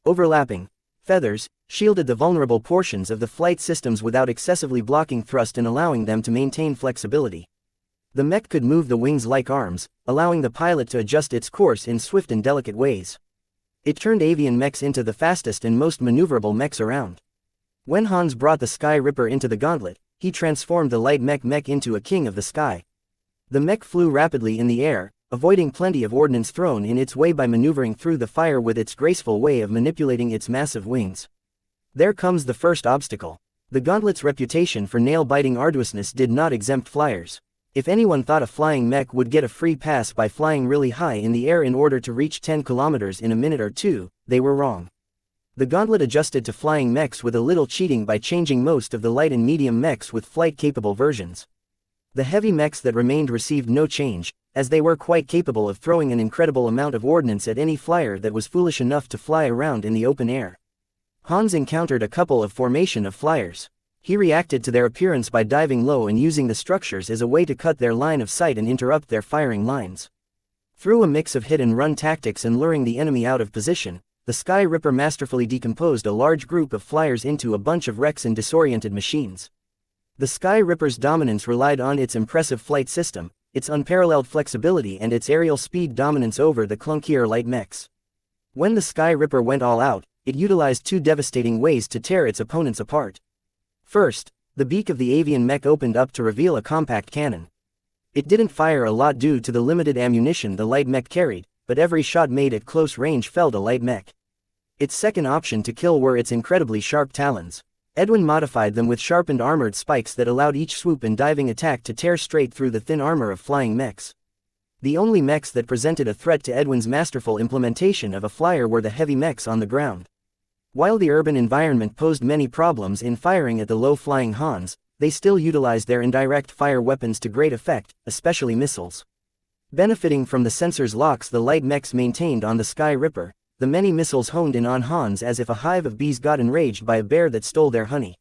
Overlapping feathers shielded the vulnerable portions of the flight systems without excessively blocking thrust and allowing them to maintain flexibility. The mech could move the wings like arms, allowing the pilot to adjust its course in swift and delicate ways. It turned avian mechs into the fastest and most maneuverable mechs around. When Hans brought the Sky Ripper into the gauntlet, he transformed the light mech into a king of the sky. The mech flew rapidly in the air, avoiding plenty of ordnance thrown in its way by maneuvering through the fire with its graceful way of manipulating its massive wings. There comes the first obstacle. The gauntlet's reputation for nail-biting arduousness did not exempt flyers. If anyone thought a flying mech would get a free pass by flying really high in the air in order to reach 10 kilometers in a minute or two, they were wrong. The gauntlet adjusted to flying mechs with a little cheating by changing most of the light and medium mechs with flight-capable versions. The heavy mechs that remained received no change, as they were quite capable of throwing an incredible amount of ordnance at any flyer that was foolish enough to fly around in the open air. Hans encountered a couple of formation of flyers. He reacted to their appearance by diving low and using the structures as a way to cut their line of sight and interrupt their firing lines. Through a mix of hit-and-run tactics and luring the enemy out of position, the Sky Ripper masterfully decomposed a large group of flyers into a bunch of wrecks and disoriented machines. The Sky Ripper's dominance relied on its impressive flight system, its unparalleled flexibility and its aerial speed dominance over the clunkier light mechs. When the Sky Ripper went all out, it utilized two devastating ways to tear its opponents apart. First, the beak of the avian mech opened up to reveal a compact cannon. It didn't fire a lot due to the limited ammunition the light mech carried, but every shot made at close range felled a light mech. Its second option to kill were its incredibly sharp talons. Edwin modified them with sharpened armored spikes that allowed each swoop and diving attack to tear straight through the thin armor of flying mechs. The only mechs that presented a threat to Edwin's masterful implementation of a flyer were the heavy mechs on the ground. While the urban environment posed many problems in firing at the low-flying Hans, they still utilized their indirect fire weapons to great effect, especially missiles. Benefiting from the sensor's locks the light mechs maintained on the Sky Ripper, the many missiles honed in on Hans as if a hive of bees got enraged by a bear that stole their honey.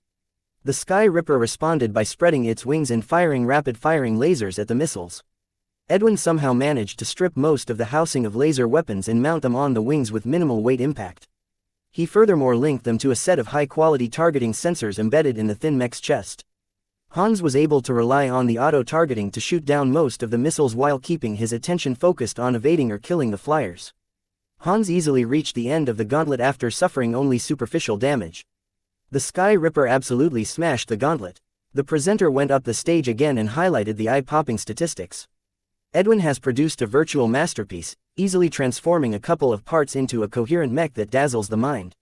The Sky Ripper responded by spreading its wings and firing rapid-firing lasers at the missiles. Edwin somehow managed to strip most of the housing of laser weapons and mount them on the wings with minimal weight impact. He furthermore linked them to a set of high-quality targeting sensors embedded in the thin mech's chest. Hans was able to rely on the auto-targeting to shoot down most of the missiles while keeping his attention focused on evading or killing the flyers. Hans easily reached the end of the gauntlet after suffering only superficial damage. The Sky Ripper absolutely smashed the gauntlet. The presenter went up the stage again and highlighted the eye-popping statistics. Edwin has produced a virtual masterpiece, easily transforming a couple of parts into a coherent mech that dazzles the mind.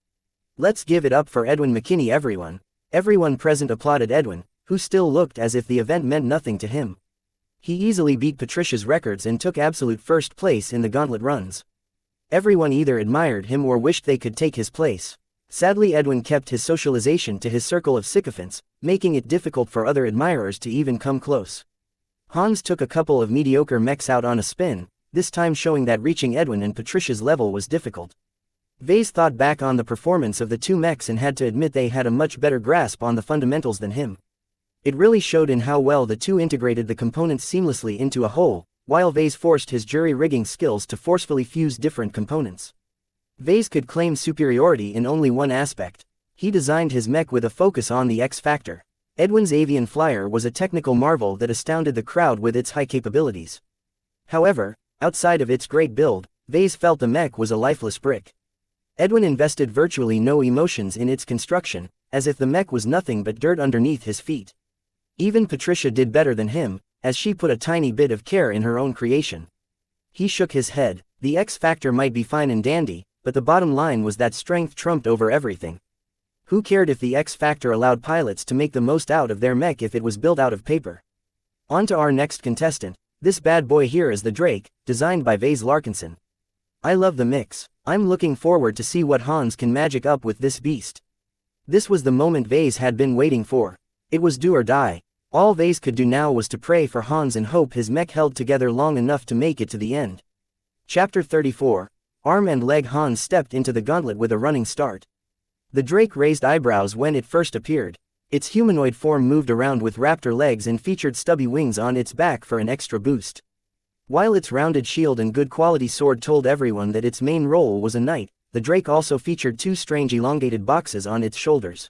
Let's give it up for Edwin McKinney everyone. Everyone present applauded Edwin, who still looked as if the event meant nothing to him. He easily beat Patricia's records and took absolute first place in the gauntlet runs. Everyone either admired him or wished they could take his place. Sadly, Edwin kept his socialization to his circle of sycophants, making it difficult for other admirers to even come close. Hans took a couple of mediocre mechs out on a spin, this time showing that reaching Edwin and Patricia's level was difficult. Vase thought back on the performance of the two mechs and had to admit they had a much better grasp on the fundamentals than him. It really showed in how well the two integrated the components seamlessly into a whole, while Vase forced his jury-rigging skills to forcefully fuse different components. Vase could claim superiority in only one aspect. He designed his mech with a focus on the X factor. Edwin's avian flyer was a technical marvel that astounded the crowd with its high capabilities. However, outside of its great build, Vase felt the mech was a lifeless brick. Edwin invested virtually no emotions in its construction, as if the mech was nothing but dirt underneath his feet. Even Patricia did better than him, as she put a tiny bit of care in her own creation. He shook his head. The X factor might be fine and dandy, but the bottom line was that strength trumped over everything. Who cared if the X factor allowed pilots to make the most out of their mech if it was built out of paper? On to our next contestant. This bad boy here is the Drake, designed by Vase Larkinson. I love the mix. I'm looking forward to see what Hans can magic up with this beast. This was the moment Vase had been waiting for. It was do or die. All Vase could do now was to pray for Hans and hope his mech held together long enough to make it to the end. Chapter 34. Arm and leg. Hans stepped into the gauntlet with a running start. The Drake raised eyebrows when it first appeared. Its humanoid form moved around with raptor legs and featured stubby wings on its back for an extra boost. While its rounded shield and good quality sword told everyone that its main role was a knight, the Drake also featured two strange elongated boxes on its shoulders.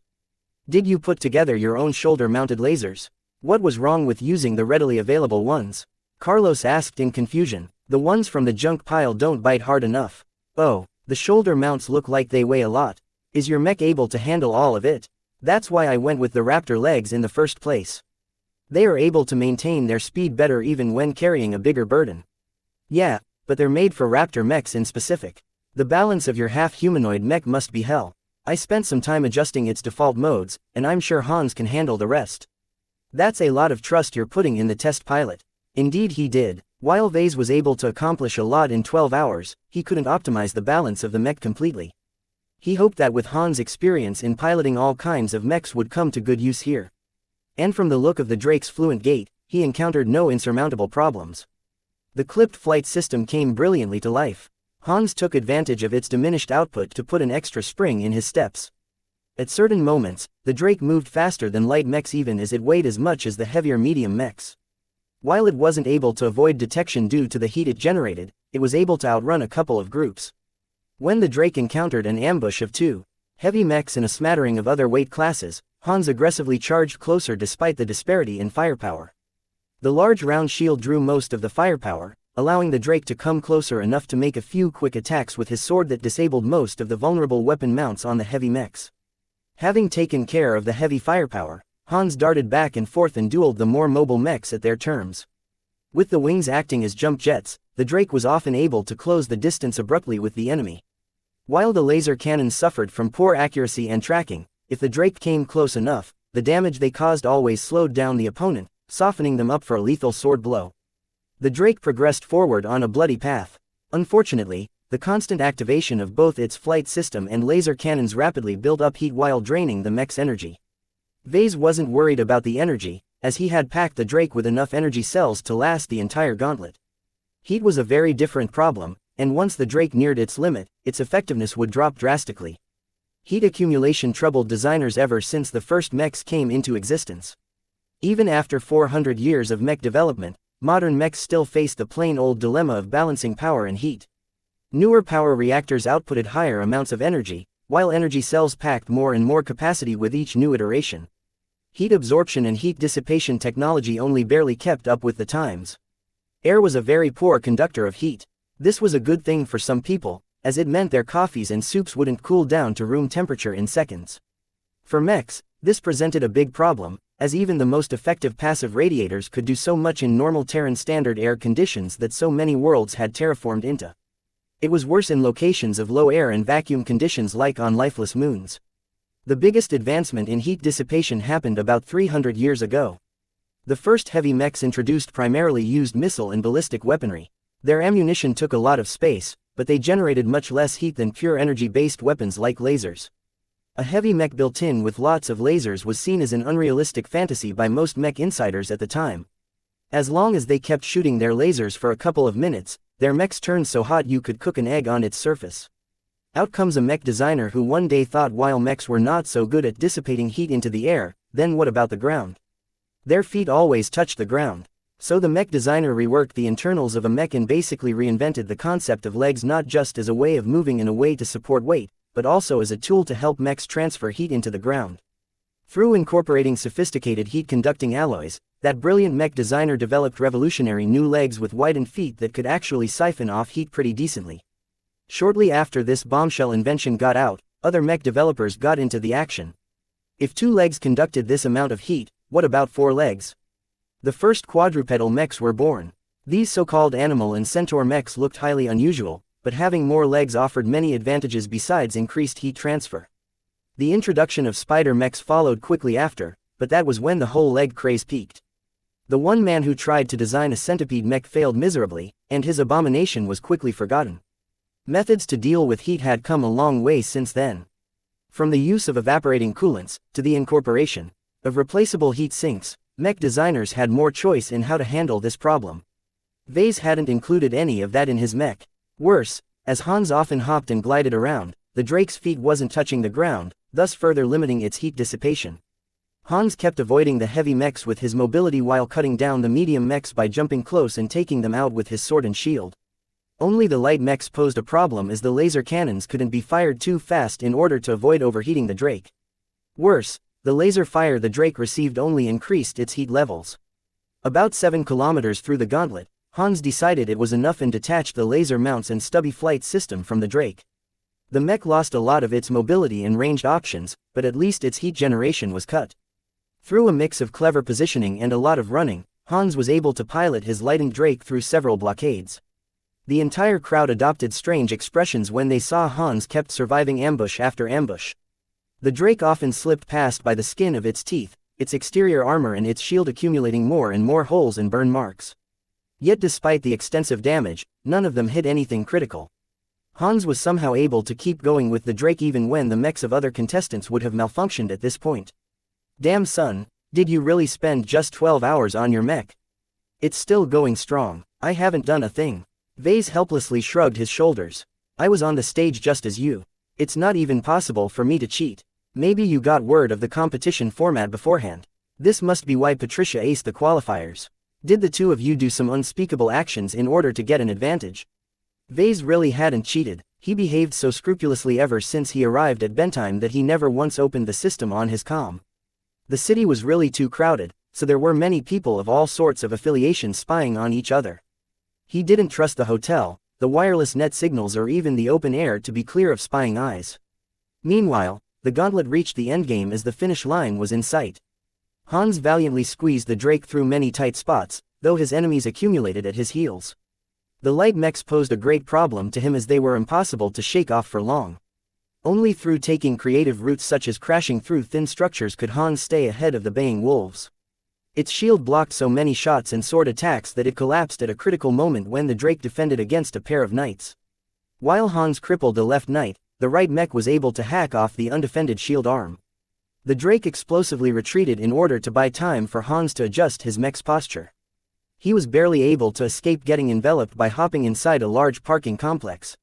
Did you put together your own shoulder-mounted lasers? What was wrong with using the readily available ones? Carlos asked in confusion. The ones from the junk pile don't bite hard enough. Oh, the shoulder mounts look like they weigh a lot. Is your mech able to handle all of it? That's why I went with the raptor legs in the first place. They are able to maintain their speed better even when carrying a bigger burden. Yeah, but they're made for raptor mechs in specific. The balance of your half-humanoid mech must be hell. I spent some time adjusting its default modes, and I'm sure Hans can handle the rest. That's a lot of trust you're putting in the test pilot. Indeed he did. While Vase was able to accomplish a lot in 12 hours, he couldn't optimize the balance of the mech completely. He hoped that with Hans' experience in piloting all kinds of mechs would come to good use here. And from the look of the Drake's fluent gait, he encountered no insurmountable problems. The clipped flight system came brilliantly to life. Hans took advantage of its diminished output to put an extra spring in his steps. At certain moments, the Drake moved faster than light mechs even as it weighed as much as the heavier medium mechs. While it wasn't able to avoid detection due to the heat it generated, it was able to outrun a couple of groups. When the Drake encountered an ambush of two heavy mechs and a smattering of other weight classes, Hans aggressively charged closer despite the disparity in firepower. The large round shield drew most of the firepower, allowing the Drake to come closer enough to make a few quick attacks with his sword that disabled most of the vulnerable weapon mounts on the heavy mechs. Having taken care of the heavy firepower, Hans darted back and forth and dueled the more mobile mechs at their terms. With the wings acting as jump jets, the Drake was often able to close the distance abruptly with the enemy. While the laser cannons suffered from poor accuracy and tracking, if the Drake came close enough, the damage they caused always slowed down the opponent, softening them up for a lethal sword blow. The Drake progressed forward on a bloody path. Unfortunately, the constant activation of both its flight system and laser cannons rapidly built up heat while draining the mech's energy. Vase wasn't worried about the energy, as he had packed the Drake with enough energy cells to last the entire gauntlet. Heat was a very different problem, and once the Drake neared its limit, its effectiveness would drop drastically. Heat accumulation troubled designers ever since the first mechs came into existence. Even after 400 years of mech development, modern mechs still face the plain old dilemma of balancing power and heat. Newer power reactors outputted higher amounts of energy, while energy cells packed more and more capacity with each new iteration. Heat absorption and heat dissipation technology only barely kept up with the times. Air was a very poor conductor of heat. This was a good thing for some people, as it meant their coffees and soups wouldn't cool down to room temperature in seconds. For mechs, this presented a big problem, as even the most effective passive radiators could do so much in normal Terran standard air conditions that so many worlds had terraformed into. It was worse in locations of low air and vacuum conditions like on lifeless moons. The biggest advancement in heat dissipation happened about 300 years ago. The first heavy mechs introduced primarily used missile and ballistic weaponry. Their ammunition took a lot of space, but they generated much less heat than pure energy-based weapons like lasers. A heavy mech built in with lots of lasers was seen as an unrealistic fantasy by most mech insiders at the time. As long as they kept shooting their lasers for a couple of minutes, their mechs turned so hot you could cook an egg on its surface. Out comes a mech designer who one day thought while mechs were not so good at dissipating heat into the air, then what about the ground? Their feet always touched the ground. So the mech designer reworked the internals of a mech and basically reinvented the concept of legs not just as a way of moving in a way to support weight, but also as a tool to help mechs transfer heat into the ground. Through incorporating sophisticated heat-conducting alloys, that brilliant mech designer developed revolutionary new legs with widened feet that could actually siphon off heat pretty decently. Shortly after this bombshell invention got out, other mech developers got into the action. If 2 legs conducted this amount of heat, what about 4 legs? The first quadrupedal mechs were born. These so-called animal and centaur mechs looked highly unusual, but having more legs offered many advantages besides increased heat transfer. The introduction of spider mechs followed quickly after, but that was when the whole leg craze peaked. The one man who tried to design a centipede mech failed miserably, and his abomination was quickly forgotten. Methods to deal with heat had come a long way since then. From the use of evaporating coolants, to the incorporation of replaceable heat sinks, mech designers had more choice in how to handle this problem. Vase hadn't included any of that in his mech. Worse, as Hans often hopped and glided around, the Drake's feet wasn't touching the ground, thus further limiting its heat dissipation. Hans kept avoiding the heavy mechs with his mobility while cutting down the medium mechs by jumping close and taking them out with his sword and shield. Only the light mechs posed a problem as the laser cannons couldn't be fired too fast in order to avoid overheating the Drake. Worse, the laser fire the Drake received only increased its heat levels. About 7 kilometers through the gauntlet, Hans decided it was enough and detached the laser mounts and stubby flight system from the Drake. The mech lost a lot of its mobility and ranged options, but at least its heat generation was cut. Through a mix of clever positioning and a lot of running, Hans was able to pilot his lighting Drake through several blockades. The entire crowd adopted strange expressions when they saw Hans kept surviving ambush after ambush. The Drake often slipped past by the skin of its teeth, its exterior armor and its shield accumulating more and more holes and burn marks. Yet despite the extensive damage, none of them hit anything critical. Hans was somehow able to keep going with the Drake even when the mechs of other contestants would have malfunctioned at this point. Damn son, did you really spend just 12 hours on your mech? It's still going strong. I haven't done a thing. Vase helplessly shrugged his shoulders. I was on the stage just as you. It's not even possible for me to cheat. Maybe you got word of the competition format beforehand. This must be why Patricia aced the qualifiers. Did the two of you do some unspeakable actions in order to get an advantage? Vase really hadn't cheated. He behaved so scrupulously ever since he arrived at Bentheim that he never once opened the system on his comm. The city was really too crowded, so there were many people of all sorts of affiliations spying on each other. He didn't trust the hotel, the wireless net signals or even the open air to be clear of spying eyes. Meanwhile, the gauntlet reached the endgame as the finish line was in sight. Hans valiantly squeezed the Drake through many tight spots, though his enemies accumulated at his heels. The light mechs posed a great problem to him as they were impossible to shake off for long. Only through taking creative routes such as crashing through thin structures could Hans stay ahead of the baying wolves. Its shield blocked so many shots and sword attacks that it collapsed at a critical moment when the Drake defended against a pair of knights. While Hans crippled the left knight, the right mech was able to hack off the undefended shield arm. The Drake explosively retreated in order to buy time for Hans to adjust his mech's posture. He was barely able to escape getting enveloped by hopping inside a large parking complex.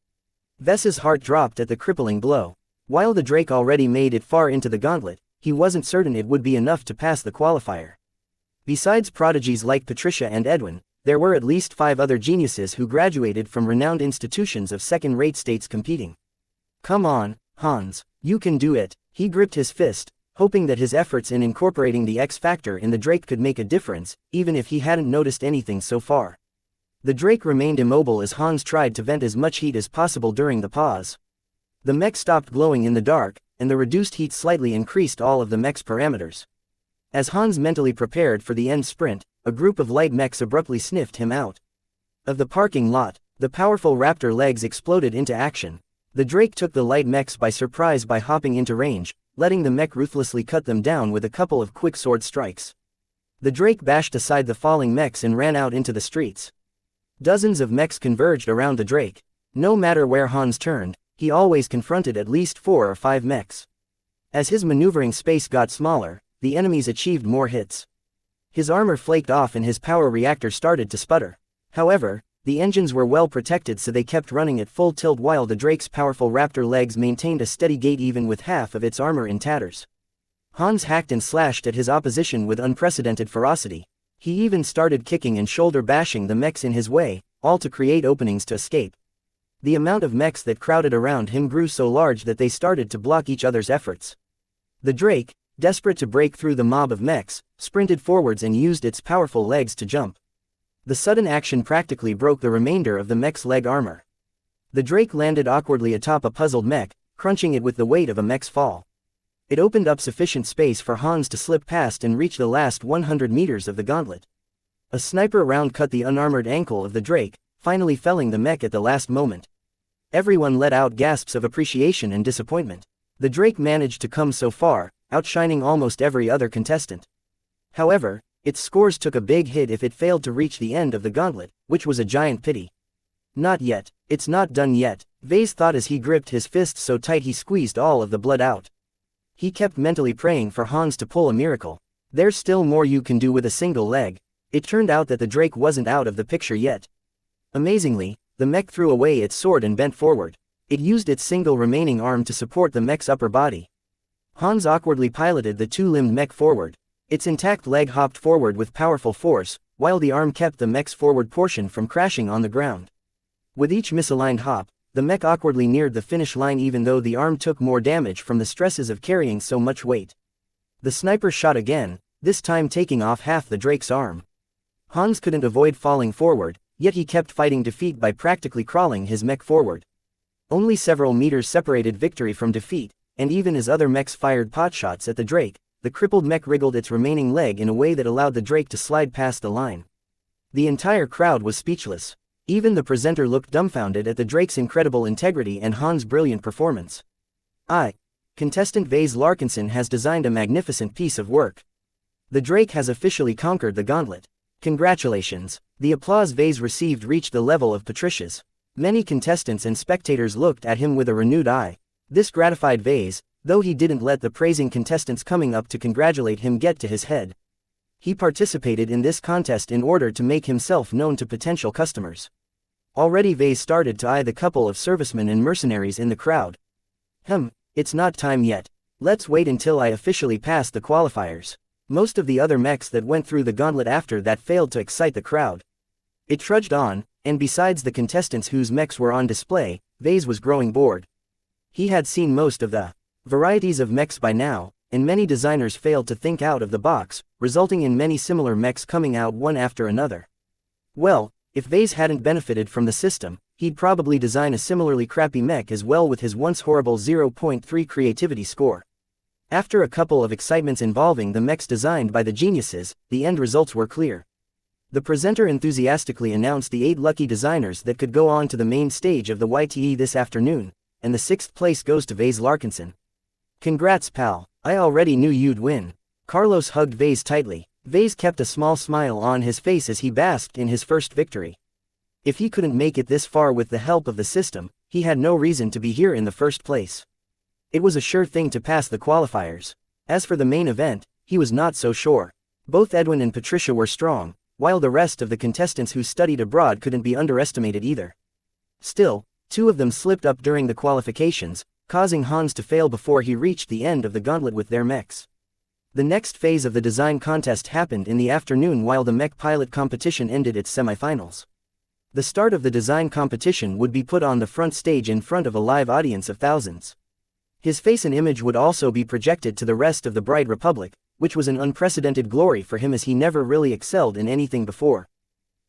Ves's heart dropped at the crippling blow. While the Drake already made it far into the gauntlet, he wasn't certain it would be enough to pass the qualifier. Besides prodigies like Patricia and Edwin, there were at least 5 other geniuses who graduated from renowned institutions of second-rate states competing. Come on, Hans, you can do it. He gripped his fist, hoping that his efforts in incorporating the X factor in the Drake could make a difference, even if he hadn't noticed anything so far. The Drake remained immobile as Hans tried to vent as much heat as possible during the pause. The mech stopped glowing in the dark, and the reduced heat slightly increased all of the mech's parameters. As Hans mentally prepared for the end sprint, a group of light mechs abruptly sniffed him out. Of the parking lot, the powerful raptor legs exploded into action. The Drake took the light mechs by surprise by hopping into range, letting the mech ruthlessly cut them down with a couple of quick sword strikes. The Drake bashed aside the falling mechs and ran out into the streets. Dozens of mechs converged around the Drake. No matter where Hans turned, he always confronted at least 4 or 5 mechs. As his maneuvering space got smaller, the enemies achieved more hits. His armor flaked off and his power reactor started to sputter. However, the engines were well protected so they kept running at full tilt while the Drake's powerful raptor legs maintained a steady gait even with half of its armor in tatters. Hans hacked and slashed at his opposition with unprecedented ferocity. He even started kicking and shoulder bashing the mechs in his way, all to create openings to escape. The amount of mechs that crowded around him grew so large that they started to block each other's efforts. The Drake, desperate to break through the mob of mechs, sprinted forwards and used its powerful legs to jump. The sudden action practically broke the remainder of the mech's leg armor. The Drake landed awkwardly atop a puzzled mech, crunching it with the weight of a mech's fall. It opened up sufficient space for Hans to slip past and reach the last 100 meters of the gauntlet. A sniper round cut the unarmored ankle of the Drake, finally felling the mech at the last moment. Everyone let out gasps of appreciation and disappointment. The Drake managed to come so far, outshining almost every other contestant. However, its scores took a big hit if it failed to reach the end of the gauntlet, which was a giant pity. Not yet, it's not done yet, Vase thought as he gripped his fist so tight he squeezed all of the blood out. He kept mentally praying for Hans to pull a miracle. There's still more you can do with a single leg. It turned out that the Drake wasn't out of the picture yet. Amazingly, the mech threw away its sword and bent forward. It used its single remaining arm to support the mech's upper body. Hans awkwardly piloted the two-limbed mech forward. Its intact leg hopped forward with powerful force, while the arm kept the mech's forward portion from crashing on the ground. With each misaligned hop, the mech awkwardly neared the finish line even though the arm took more damage from the stresses of carrying so much weight. The sniper shot again, this time taking off half the Drake's arm. Hans couldn't avoid falling forward, yet he kept fighting defeat by practically crawling his mech forward. Only several meters separated victory from defeat, and even as other mechs fired potshots at the Drake, the crippled mech wriggled its remaining leg in a way that allowed the Drake to slide past the line. The entire crowd was speechless. Even the presenter looked dumbfounded at the Drake's incredible integrity and Hans' brilliant performance. Contestant Vase Larkinson has designed a magnificent piece of work. The Drake has officially conquered the gauntlet. Congratulations. The applause Vase received reached the level of Patricia's. Many contestants and spectators looked at him with a renewed eye. This gratified Vase, though he didn't let the praising contestants coming up to congratulate him get to his head. He participated in this contest in order to make himself known to potential customers. Already Vase started to eye the couple of servicemen and mercenaries in the crowd. It's not time yet. Let's wait until I officially pass the qualifiers. Most of the other mechs that went through the gauntlet after that failed to excite the crowd. It trudged on, and besides the contestants whose mechs were on display, Vase was growing bored. He had seen most of the varieties of mechs by now, and many designers failed to think out of the box, resulting in many similar mechs coming out one after another. Well, if Vase hadn't benefited from the system, he'd probably design a similarly crappy mech as well with his once horrible 0.3 creativity score. After a couple of excitements involving the mechs designed by the geniuses, the end results were clear. The presenter enthusiastically announced the 8 lucky designers that could go on to the main stage of the YTE this afternoon, and the 6th place goes to Vase Larkinson. Congrats pal, I already knew you'd win. Carlos hugged Vase tightly. Vase kept a small smile on his face as he basked in his first victory. If he couldn't make it this far with the help of the system, he had no reason to be here in the first place. It was a sure thing to pass the qualifiers. As for the main event, he was not so sure. Both Edwin and Patricia were strong, while the rest of the contestants who studied abroad couldn't be underestimated either. Still, 2 of them slipped up during the qualifications, causing Hans to fail before he reached the end of the gauntlet with their mechs. The next phase of the design contest happened in the afternoon while the mech pilot competition ended its semifinals. The start of the design competition would be put on the front stage in front of a live audience of thousands. His face and image would also be projected to the rest of the Bright Republic, which was an unprecedented glory for him as he never really excelled in anything before.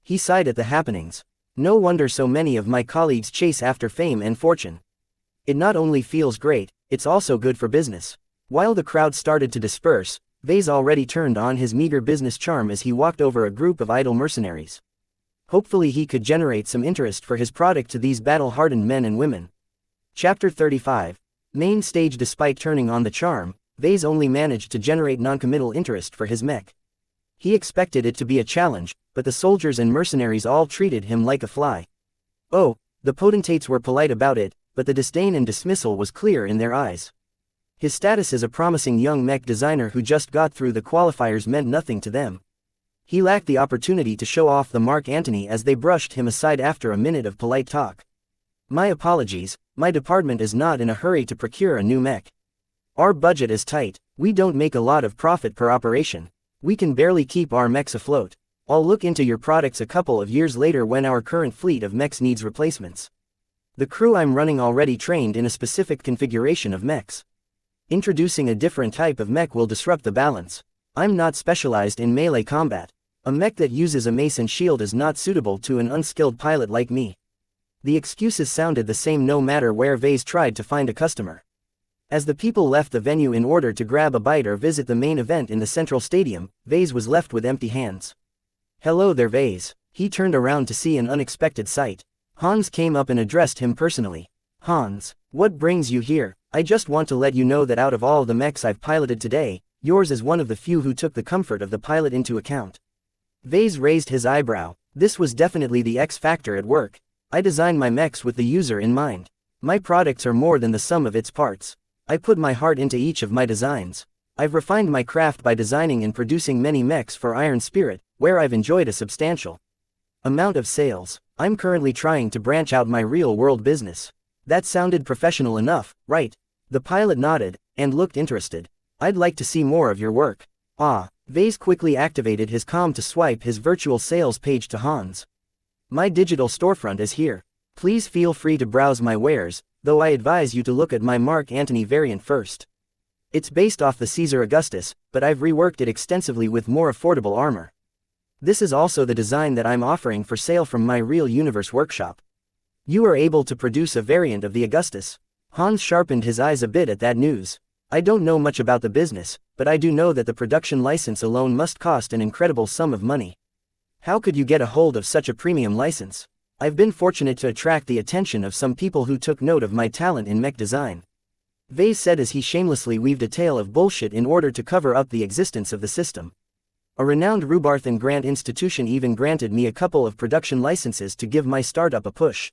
He sighed at the happenings. No wonder so many of my colleagues chase after fame and fortune. It not only feels great, it's also good for business. While the crowd started to disperse, Vase already turned on his meager business charm as he walked over a group of idle mercenaries. Hopefully he could generate some interest for his product to these battle-hardened men and women. Chapter 35. Main stage. Despite turning on the charm, Vase only managed to generate non-committal interest for his mech. He expected it to be a challenge, but the soldiers and mercenaries all treated him like a fly. Oh, the potentates were polite about it, but the disdain and dismissal was clear in their eyes. His status as a promising young mech designer who just got through the qualifiers meant nothing to them. He lacked the opportunity to show off the Mark Antony as they brushed him aside after a minute of polite talk. My apologies, my department is not in a hurry to procure a new mech. Our budget is tight, we don't make a lot of profit per operation. We can barely keep our mechs afloat. I'll look into your products a couple of years later when our current fleet of mechs needs replacements. The crew I'm running already trained in a specific configuration of mechs. Introducing a different type of mech will disrupt the balance. I'm not specialized in melee combat. A mech that uses a mace and shield is not suitable to an unskilled pilot like me. The excuses sounded the same no matter where Vase tried to find a customer. As the people left the venue in order to grab a bite or visit the main event in the central stadium, Vase was left with empty hands. Hello there Vase. He turned around to see an unexpected sight. Hans came up and addressed him personally. Hans, what brings you here? I just want to let you know that out of all the mechs I've piloted today, yours is one of the few who took the comfort of the pilot into account. Vase raised his eyebrow. This was definitely the X factor at work. I designed my mechs with the user in mind. My products are more than the sum of its parts. I put my heart into each of my designs. I've refined my craft by designing and producing many mechs for Iron Spirit, where I've enjoyed a substantial amount of sales. I'm currently trying to branch out my real-world business. That sounded professional enough, right? The pilot nodded, and looked interested. I'd like to see more of your work. Ah, Vase quickly activated his comm to swipe his virtual sales page to Hans. My digital storefront is here. Please feel free to browse my wares, though I advise you to look at my Mark Antony variant first. It's based off the Caesar Augustus, but I've reworked it extensively with more affordable armor. This is also the design that I'm offering for sale from my Real Universe workshop. You are able to produce a variant of the Augustus. Hans sharpened his eyes a bit at that news. I don't know much about the business, but I do know that the production license alone must cost an incredible sum of money. How could you get a hold of such a premium license? I've been fortunate to attract the attention of some people who took note of my talent in mech design. Vase said as he shamelessly weaved a tale of bullshit in order to cover up the existence of the system. A renowned Rubarthan grant institution even granted me a couple of production licenses to give my startup a push.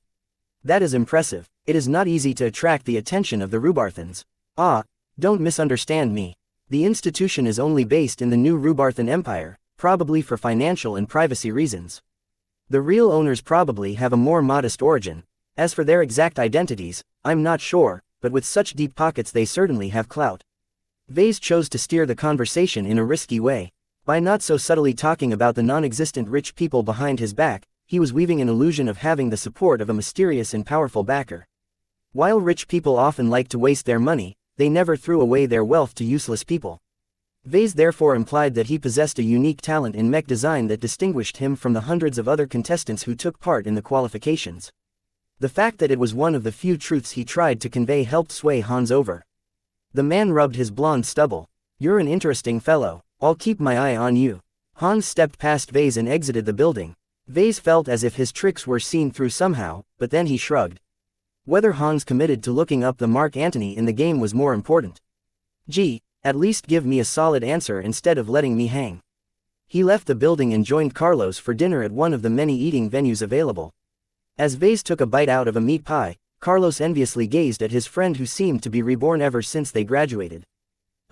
That is impressive. It is not easy to attract the attention of the Rubarthans. Ah, don't misunderstand me. The institution is only based in the new Rubarthan Empire, probably for financial and privacy reasons. The real owners probably have a more modest origin. As for their exact identities, I'm not sure, but with such deep pockets they certainly have clout. Vase chose to steer the conversation in a risky way. By not so subtly talking about the non-existent rich people behind his back, he was weaving an illusion of having the support of a mysterious and powerful backer. While rich people often like to waste their money, they never threw away their wealth to useless people. Vase therefore implied that he possessed a unique talent in mech design that distinguished him from the hundreds of other contestants who took part in the qualifications. The fact that it was one of the few truths he tried to convey helped sway Hans over. The man rubbed his blonde stubble. You're an interesting fellow. I'll keep my eye on you. Hans stepped past Vase and exited the building. Vase felt as if his tricks were seen through somehow, but then he shrugged. Whether Hans committed to looking up the Mark Antony in the game was more important. Gee, at least give me a solid answer instead of letting me hang. He left the building and joined Carlos for dinner at one of the many eating venues available. As Vase took a bite out of a meat pie, Carlos enviously gazed at his friend who seemed to be reborn ever since they graduated.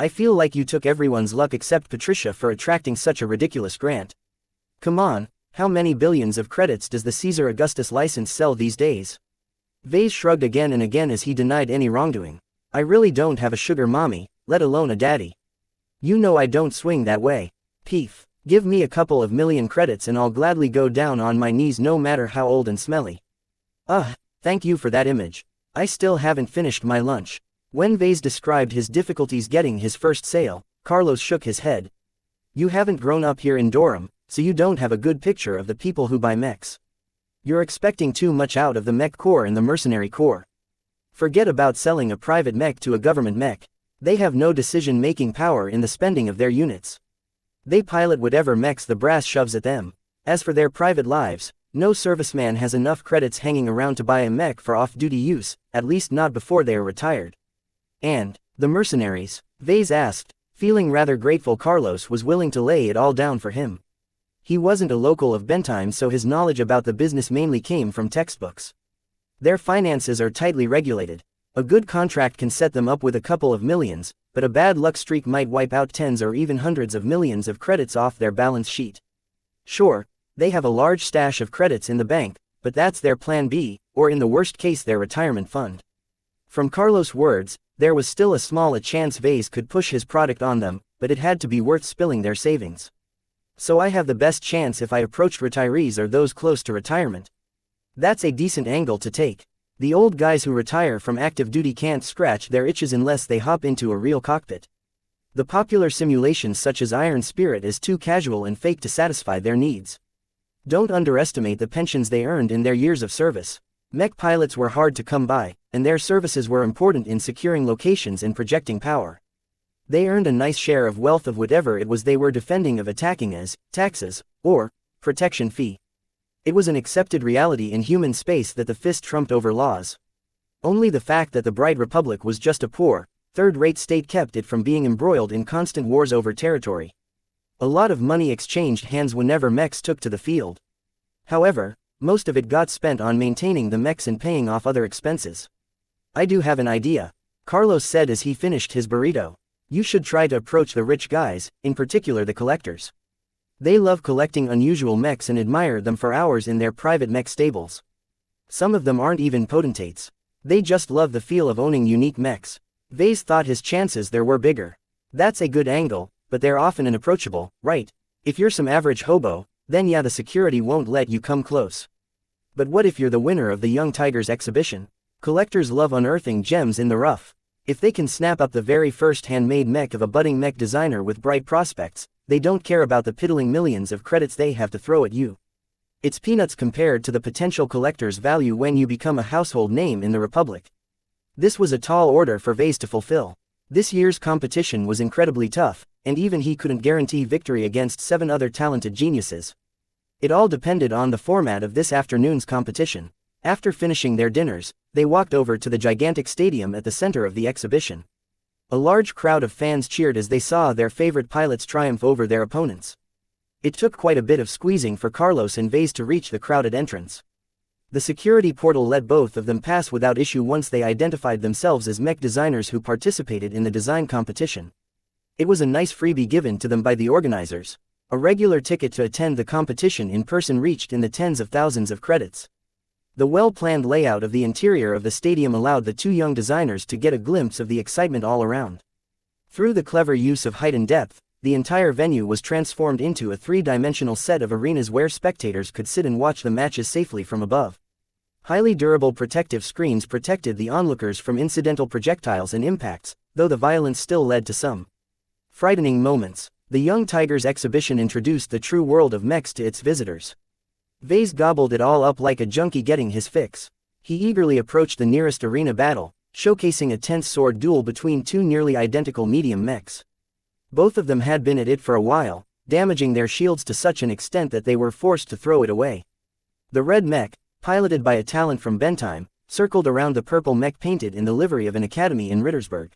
I feel like you took everyone's luck except Patricia for attracting such a ridiculous grant. Come on, how many billions of credits does the Caesar Augustus license sell these days? Vase shrugged again and again as he denied any wrongdoing. I really don't have a sugar mommy, let alone a daddy. You know I don't swing that way. Peef. Give me a couple of million credits and I'll gladly go down on my knees no matter how old and smelly. Thank you for that image. I still haven't finished my lunch. When Vase described his difficulties getting his first sale, Carlos shook his head. You haven't grown up here in Durham, so you don't have a good picture of the people who buy mechs. You're expecting too much out of the mech corps and the mercenary corps. Forget about selling a private mech to a government mech. They have no decision-making power in the spending of their units. They pilot whatever mechs the brass shoves at them. As for their private lives, no serviceman has enough credits hanging around to buy a mech for off-duty use, at least not before they are retired. And the mercenaries? Vase asked, feeling rather grateful Carlos was willing to lay it all down for him. He wasn't a local of Bentheim, so his knowledge about the business mainly came from textbooks. Their finances are tightly regulated. A good contract can set them up with a couple of millions, but a bad luck streak might wipe out tens or even hundreds of millions of credits off their balance sheet. Sure, they have a large stash of credits in the bank, but that's their plan B, or in the worst case their retirement fund. From Carlos' words, there was still a small chance Vase could push his product on them, but it had to be worth spilling their savings. So I have the best chance if I approached retirees or those close to retirement. That's a decent angle to take. The old guys who retire from active duty can't scratch their itches unless they hop into a real cockpit. The popular simulations such as Iron Spirit is too casual and fake to satisfy their needs. Don't underestimate the pensions they earned in their years of service. Mech pilots were hard to come by, and their services were important in securing locations and projecting power. They earned a nice share of wealth of whatever it was they were defending of attacking as taxes, or protection fee. It was an accepted reality in human space that the fist trumped over laws. Only the fact that the Bright Republic was just a poor, third-rate state kept it from being embroiled in constant wars over territory. A lot of money exchanged hands whenever mechs took to the field. However, most of it got spent on maintaining the mechs and paying off other expenses. I do have an idea, Carlos said as he finished his burrito. You should try to approach the rich guys, in particular the collectors. They love collecting unusual mechs and admire them for hours in their private mech stables. Some of them aren't even potentates. They just love the feel of owning unique mechs. Vase thought his chances there were bigger. That's a good angle, but they're often unapproachable, right? If you're some average hobo, then yeah, the security won't let you come close. But what if you're the winner of the Young Tigers exhibition? Collectors love unearthing gems in the rough. If they can snap up the very first handmade mech of a budding mech designer with bright prospects, they don't care about the piddling millions of credits they have to throw at you. It's peanuts compared to the potential collector's value when you become a household name in the Republic. This was a tall order for Vase to fulfill. This year's competition was incredibly tough, and even he couldn't guarantee victory against 7 other talented geniuses. It all depended on the format of this afternoon's competition. After finishing their dinners, they walked over to the gigantic stadium at the center of the exhibition. A large crowd of fans cheered as they saw their favorite pilots triumph over their opponents. It took quite a bit of squeezing for Carlos and Vase to reach the crowded entrance. The security portal let both of them pass without issue once they identified themselves as mech designers who participated in the design competition. It was a nice freebie given to them by the organizers. A regular ticket to attend the competition in person reached in the tens of thousands of credits. The well-planned layout of the interior of the stadium allowed the 2 young designers to get a glimpse of the excitement all around. Through the clever use of height and depth, the entire venue was transformed into a 3-dimensional set of arenas where spectators could sit and watch the matches safely from above. Highly durable protective screens protected the onlookers from incidental projectiles and impacts, though the violence still led to some frightening moments. The Young Tigers exhibition introduced the true world of mechs to its visitors. Vase gobbled it all up like a junkie getting his fix. He eagerly approached the nearest arena battle, showcasing a tense sword duel between 2 nearly identical medium mechs. Both of them had been at it for a while, damaging their shields to such an extent that they were forced to throw it away. The red mech, piloted by a talent from Bentheim, circled around the purple mech painted in the livery of an academy in Rittersburg.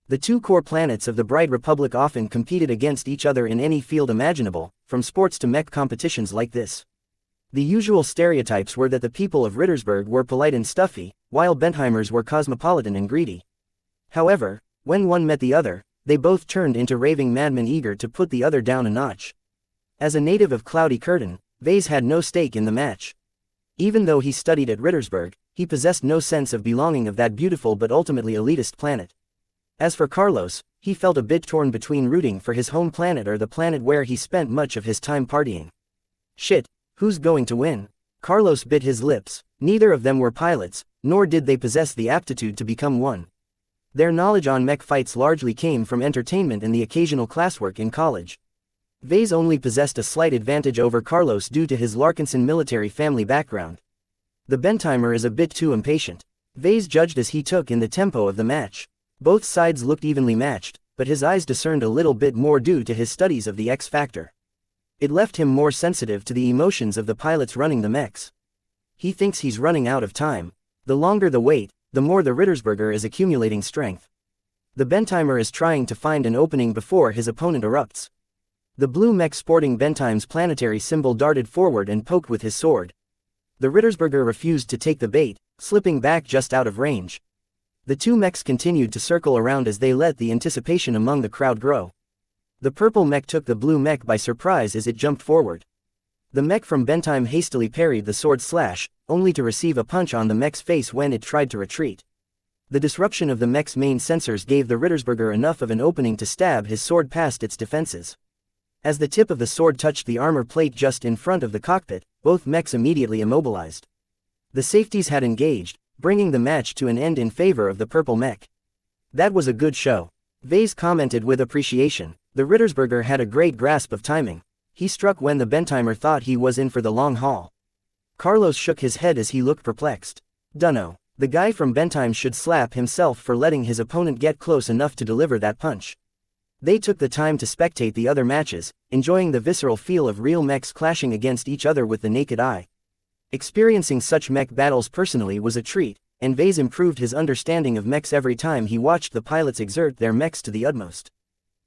The 2 core planets of the Bright Republic often competed against each other in any field imaginable, from sports to mech competitions like this. The usual stereotypes were that the people of Rittersburg were polite and stuffy, while Bentheimers were cosmopolitan and greedy. However, when one met the other, they both turned into raving madmen eager to put the other down a notch. As a native of Cloudy Curtain, Vase had no stake in the match. Even though he studied at Rittersburg, he possessed no sense of belonging of that beautiful but ultimately elitist planet. As for Carlos, he felt a bit torn between rooting for his home planet or the planet where he spent much of his time partying. Shit, who's going to win? Carlos bit his lips. Neither of them were pilots, nor did they possess the aptitude to become one. Their knowledge on mech fights largely came from entertainment and the occasional classwork in college. Vase only possessed a slight advantage over Carlos due to his Larkinson military family background. The Bentheimer is a bit too impatient. Vase judged as he took in the tempo of the match. Both sides looked evenly matched, but his eyes discerned a little bit more due to his studies of the X factor. It left him more sensitive to the emotions of the pilots running the mechs. He thinks he's running out of time. The longer the wait, the more the Rittersberger is accumulating strength. The Bentheimer is trying to find an opening before his opponent erupts. The blue mech sporting Bentheim's planetary symbol darted forward and poked with his sword. The Rittersberger refused to take the bait, slipping back just out of range. The 2 mechs continued to circle around as they let the anticipation among the crowd grow. The purple mech took the blue mech by surprise as it jumped forward. The mech from Bentheim hastily parried the sword slash, only to receive a punch on the mech's face when it tried to retreat. The disruption of the mech's main sensors gave the Rittersberger enough of an opening to stab his sword past its defenses. As the tip of the sword touched the armor plate just in front of the cockpit, both mechs immediately immobilized. The safeties had engaged, bringing the match to an end in favor of the purple mech. That was a good show. Vase commented with appreciation. The Rittersberger had a great grasp of timing. He struck when the Bentheimer thought he was in for the long haul. Carlos shook his head as he looked perplexed. Dunno. The guy from Bentheim should slap himself for letting his opponent get close enough to deliver that punch. They took the time to spectate the other matches, enjoying the visceral feel of real mechs clashing against each other with the naked eye. Experiencing such mech battles personally was a treat, and Vase improved his understanding of mechs every time he watched the pilots exert their mechs to the utmost.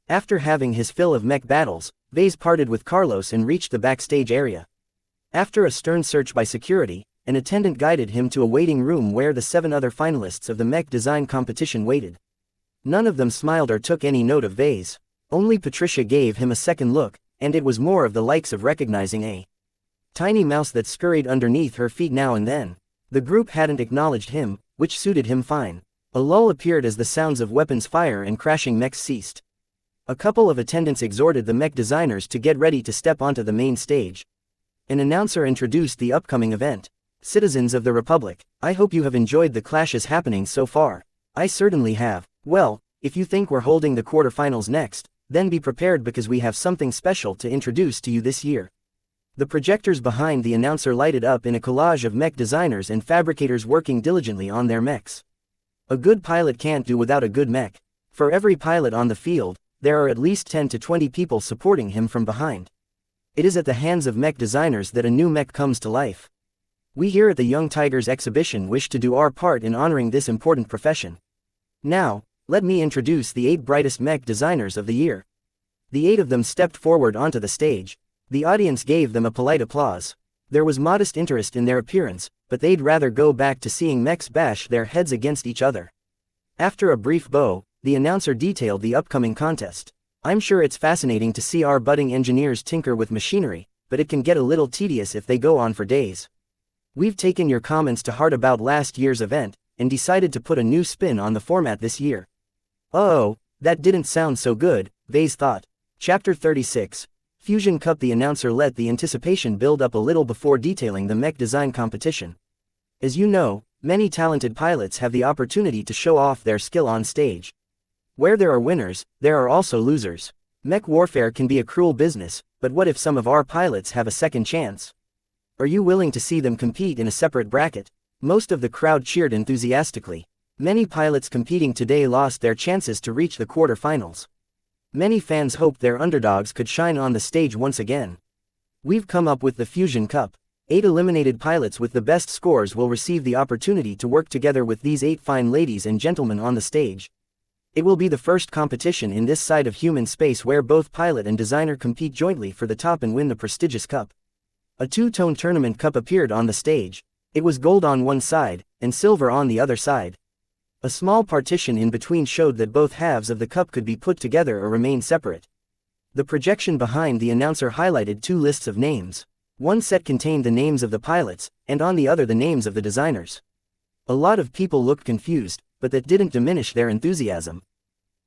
After having his fill of mech battles, Vase parted with Carlos and reached the backstage area. After a stern search by security, an attendant guided him to a waiting room where the 7 other finalists of the mech design competition waited. None of them smiled or took any note of Vase. Only Patricia gave him a second look, and it was more of the likes of recognizing a tiny mouse that scurried underneath her feet now and then. The group hadn't acknowledged him, which suited him fine. A lull appeared as the sounds of weapons fire and crashing mechs ceased. A couple of attendants exhorted the mech designers to get ready to step onto the main stage. An announcer introduced the upcoming event. Citizens of the Republic, I hope you have enjoyed the clashes happening so far. I certainly have. Well, if you think we're holding the quarterfinals next, then be prepared because we have something special to introduce to you this year. The projectors behind the announcer lighted up in a collage of mech designers and fabricators working diligently on their mechs. A good pilot can't do without a good mech. For every pilot on the field, there are at least 10 to 20 people supporting him from behind. It is at the hands of mech designers that a new mech comes to life. We here at the Young Tigers exhibition wish to do our part in honoring this important profession. Now, let me introduce the 8 brightest mech designers of the year. The 8 of them stepped forward onto the stage. The audience gave them a polite applause. There was modest interest in their appearance, but they'd rather go back to seeing mechs bash their heads against each other. After a brief bow, the announcer detailed the upcoming contest. I'm sure it's fascinating to see our budding engineers tinker with machinery, but it can get a little tedious if they go on for days. We've taken your comments to heart about last year's event, and decided to put a new spin on the format this year. Oh, that didn't sound so good, Vase thought. Chapter 36. Fusion Cup. The announcer let the anticipation build up a little before detailing the mech design competition. As you know, many talented pilots have the opportunity to show off their skill on stage. Where there are winners, there are also losers. Mech warfare can be a cruel business, but what if some of our pilots have a second chance? Are you willing to see them compete in a separate bracket? Most of the crowd cheered enthusiastically. Many pilots competing today lost their chances to reach the quarterfinals. Many fans hoped their underdogs could shine on the stage once again. We've come up with the Fusion Cup. 8 eliminated pilots with the best scores will receive the opportunity to work together with these 8 fine ladies and gentlemen on the stage. It will be the first competition in this side of human space where both pilot and designer compete jointly for the top and win the prestigious cup. A 2-tone tournament cup appeared on the stage. It was gold on one side, and silver on the other side. A small partition in between showed that both halves of the cup could be put together or remain separate. The projection behind the announcer highlighted 2 lists of names. One set contained the names of the pilots, and on the other the names of the designers. A lot of people looked confused, but that didn't diminish their enthusiasm.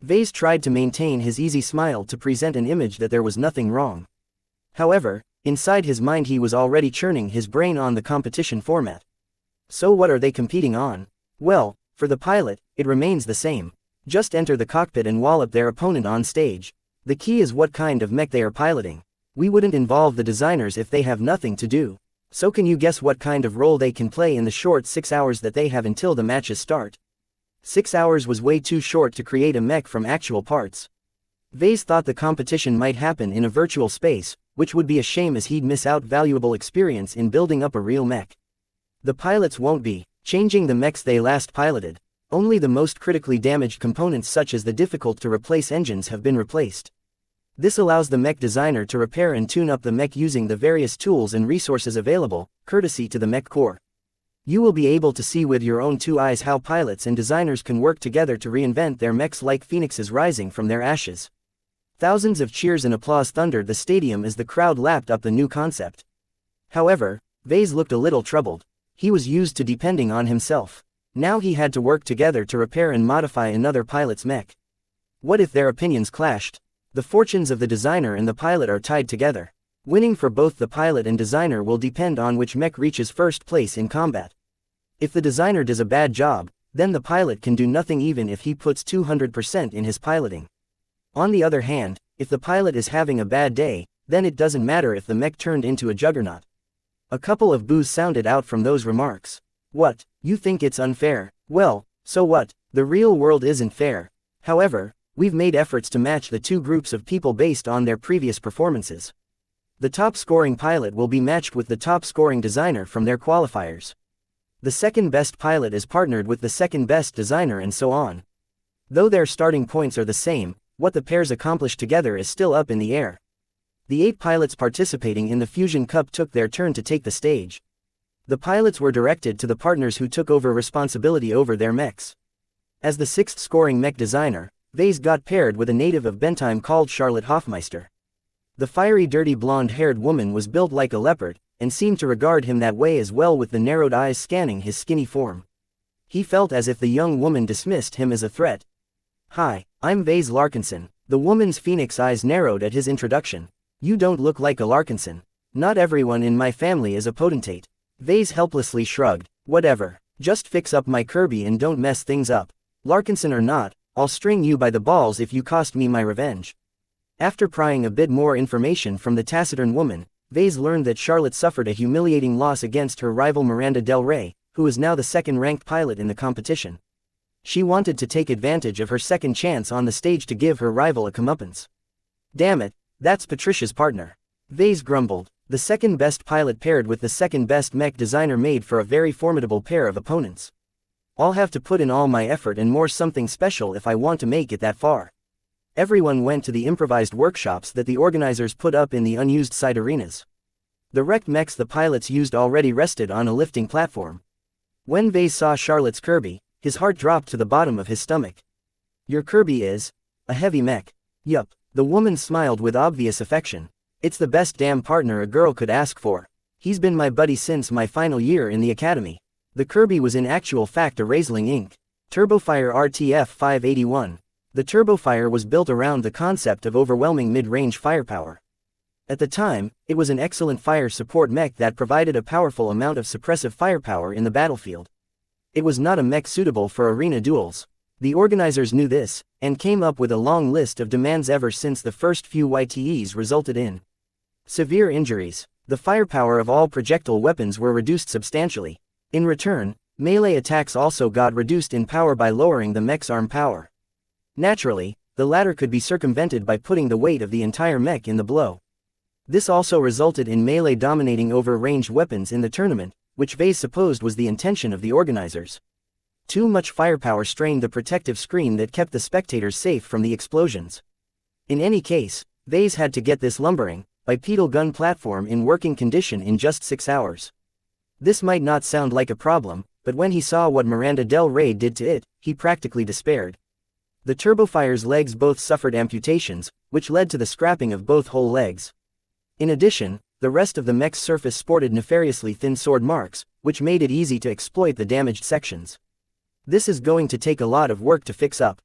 Vase tried to maintain his easy smile to present an image that there was nothing wrong. However, inside his mind he was already churning his brain on the competition format. So what are they competing on? Well, for the pilot, it remains the same. Just enter the cockpit and wallop their opponent on stage. The key is what kind of mech they are piloting. We wouldn't involve the designers if they have nothing to do. So can you guess what kind of role they can play in the short 6 hours that they have until the matches start? 6 hours was way too short to create a mech from actual parts. Vase thought the competition might happen in a virtual space, which would be a shame as he'd miss out valuable experience in building up a real mech. The pilots won't be changing the mechs they last piloted. Only the most critically damaged components such as the difficult-to-replace engines have been replaced. This allows the mech designer to repair and tune up the mech using the various tools and resources available, courtesy to the mech core. You will be able to see with your own 2 eyes how pilots and designers can work together to reinvent their mechs like phoenixes rising from their ashes. Thousands of cheers and applause thundered the stadium as the crowd lapped up the new concept. However, Vase looked a little troubled. He was used to depending on himself. Now he had to work together to repair and modify another pilot's mech. What if their opinions clashed? The fortunes of the designer and the pilot are tied together. Winning for both the pilot and designer will depend on which mech reaches first place in combat. If the designer does a bad job, then the pilot can do nothing even if he puts 200% in his piloting. On the other hand, if the pilot is having a bad day, then it doesn't matter if the mech turned into a juggernaut. A couple of boos sounded out from those remarks. What, you think it's unfair? Well, so what? The real world isn't fair. However, we've made efforts to match the 2 groups of people based on their previous performances. The top scoring pilot will be matched with the top scoring designer from their qualifiers. The second best pilot is partnered with the second best designer and so on. Though their starting points are the same, what the pairs accomplish together is still up in the air. The 8 pilots participating in the Fusion Cup took their turn to take the stage. The pilots were directed to the partners who took over responsibility over their mechs. As the sixth scoring mech designer, Vase got paired with a native of Bentheim called Charlotte Hofmeister. The fiery dirty blonde-haired woman was built like a leopard, and seemed to regard him that way as well, with the narrowed eyes scanning his skinny form. He felt as if the young woman dismissed him as a threat. "Hi, I'm Vase Larkinson." The woman's phoenix eyes narrowed at his introduction. "You don't look like a Larkinson. Not everyone in my family is a potentate." Vase helplessly shrugged. "Whatever. Just fix up my Kirby and don't mess things up. Larkinson or not, I'll string you by the balls if you cost me my revenge." After prying a bit more information from the taciturn woman, Vase learned that Charlotte suffered a humiliating loss against her rival Miranda Del Rey, who is now the second-ranked pilot in the competition. She wanted to take advantage of her second chance on the stage to give her rival a comeuppance. "Damn it, that's Patricia's partner." Vase grumbled. The second-best pilot paired with the second-best mech designer made for a very formidable pair of opponents. "I'll have to put in all my effort and more something special if I want to make it that far." Everyone went to the improvised workshops that the organizers put up in the unused side arenas. The wrecked mechs the pilots used already rested on a lifting platform. When Vase saw Charlotte's Kirby, his heart dropped to the bottom of his stomach. "Your Kirby is a heavy mech." "Yup." The woman smiled with obvious affection. "It's the best damn partner a girl could ask for. He's been my buddy since my final year in the academy." The Kirby was in actual fact a Raisling Inc. Turbofire RTF 581. The Turbofire was built around the concept of overwhelming mid-range firepower. At the time, it was an excellent fire support mech that provided a powerful amount of suppressive firepower in the battlefield. It was not a mech suitable for arena duels. The organizers knew this, and came up with a long list of demands ever since the first few YTEs resulted in severe injuries. The firepower of all projectile weapons were reduced substantially. In return, melee attacks also got reduced in power by lowering the mech's arm power. Naturally, the latter could be circumvented by putting the weight of the entire mech in the blow. This also resulted in melee dominating over ranged weapons in the tournament, which Vase supposed was the intention of the organizers. Too much firepower strained the protective screen that kept the spectators safe from the explosions. In any case, Vase had to get this lumbering, bipedal gun platform in working condition in just 6 hours. This might not sound like a problem, but when he saw what Miranda Del Rey did to it, he practically despaired. The Turbofire's legs both suffered amputations, which led to the scrapping of both whole legs. In addition, the rest of the mech's surface sported nefariously thin sword marks, which made it easy to exploit the damaged sections. "This is going to take a lot of work to fix up,"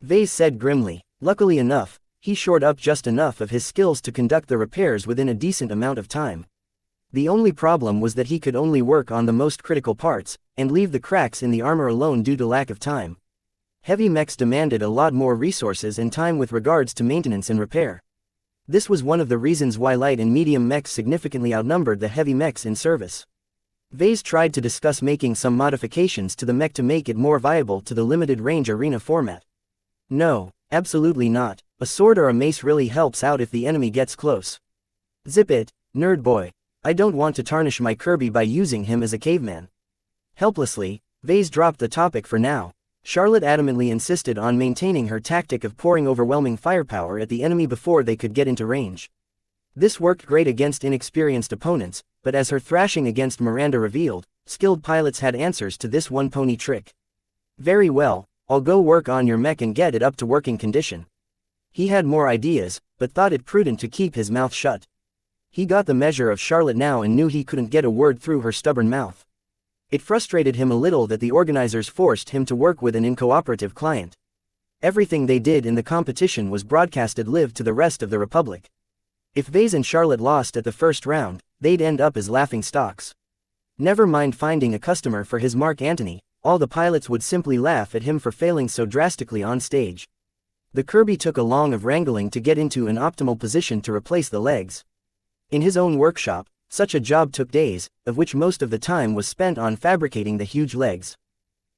Vase said grimly. Luckily enough, he shored up just enough of his skills to conduct the repairs within a decent amount of time. The only problem was that he could only work on the most critical parts, and leave the cracks in the armor alone due to lack of time. Heavy mechs demanded a lot more resources and time with regards to maintenance and repair. This was one of the reasons why light and medium mechs significantly outnumbered the heavy mechs in service. Vase tried to discuss making some modifications to the mech to make it more viable to the limited range arena format. "No, absolutely not. A sword or a mace really helps out if the enemy gets close." "Zip it, nerd boy. I don't want to tarnish my Kirby by using him as a caveman." Helplessly, Vase dropped the topic for now. Charlotte adamantly insisted on maintaining her tactic of pouring overwhelming firepower at the enemy before they could get into range. This worked great against inexperienced opponents, but as her thrashing against Miranda revealed, skilled pilots had answers to this one-pony trick. "Very well, I'll go work on your mech and get it up to working condition." He had more ideas, but thought it prudent to keep his mouth shut. He got the measure of Charlotte now and knew he couldn't get a word through her stubborn mouth. It frustrated him a little that the organizers forced him to work with an incooperative client. Everything they did in the competition was broadcasted live to the rest of the Republic. If Vase and Charlotte lost at the first round, they'd end up as laughing stocks. Never mind finding a customer for his Mark Antony, all the pilots would simply laugh at him for failing so drastically on stage. The Kirby took a long of wrangling to get into an optimal position to replace the legs. In his own workshop, such a job took days, of which most of the time was spent on fabricating the huge legs.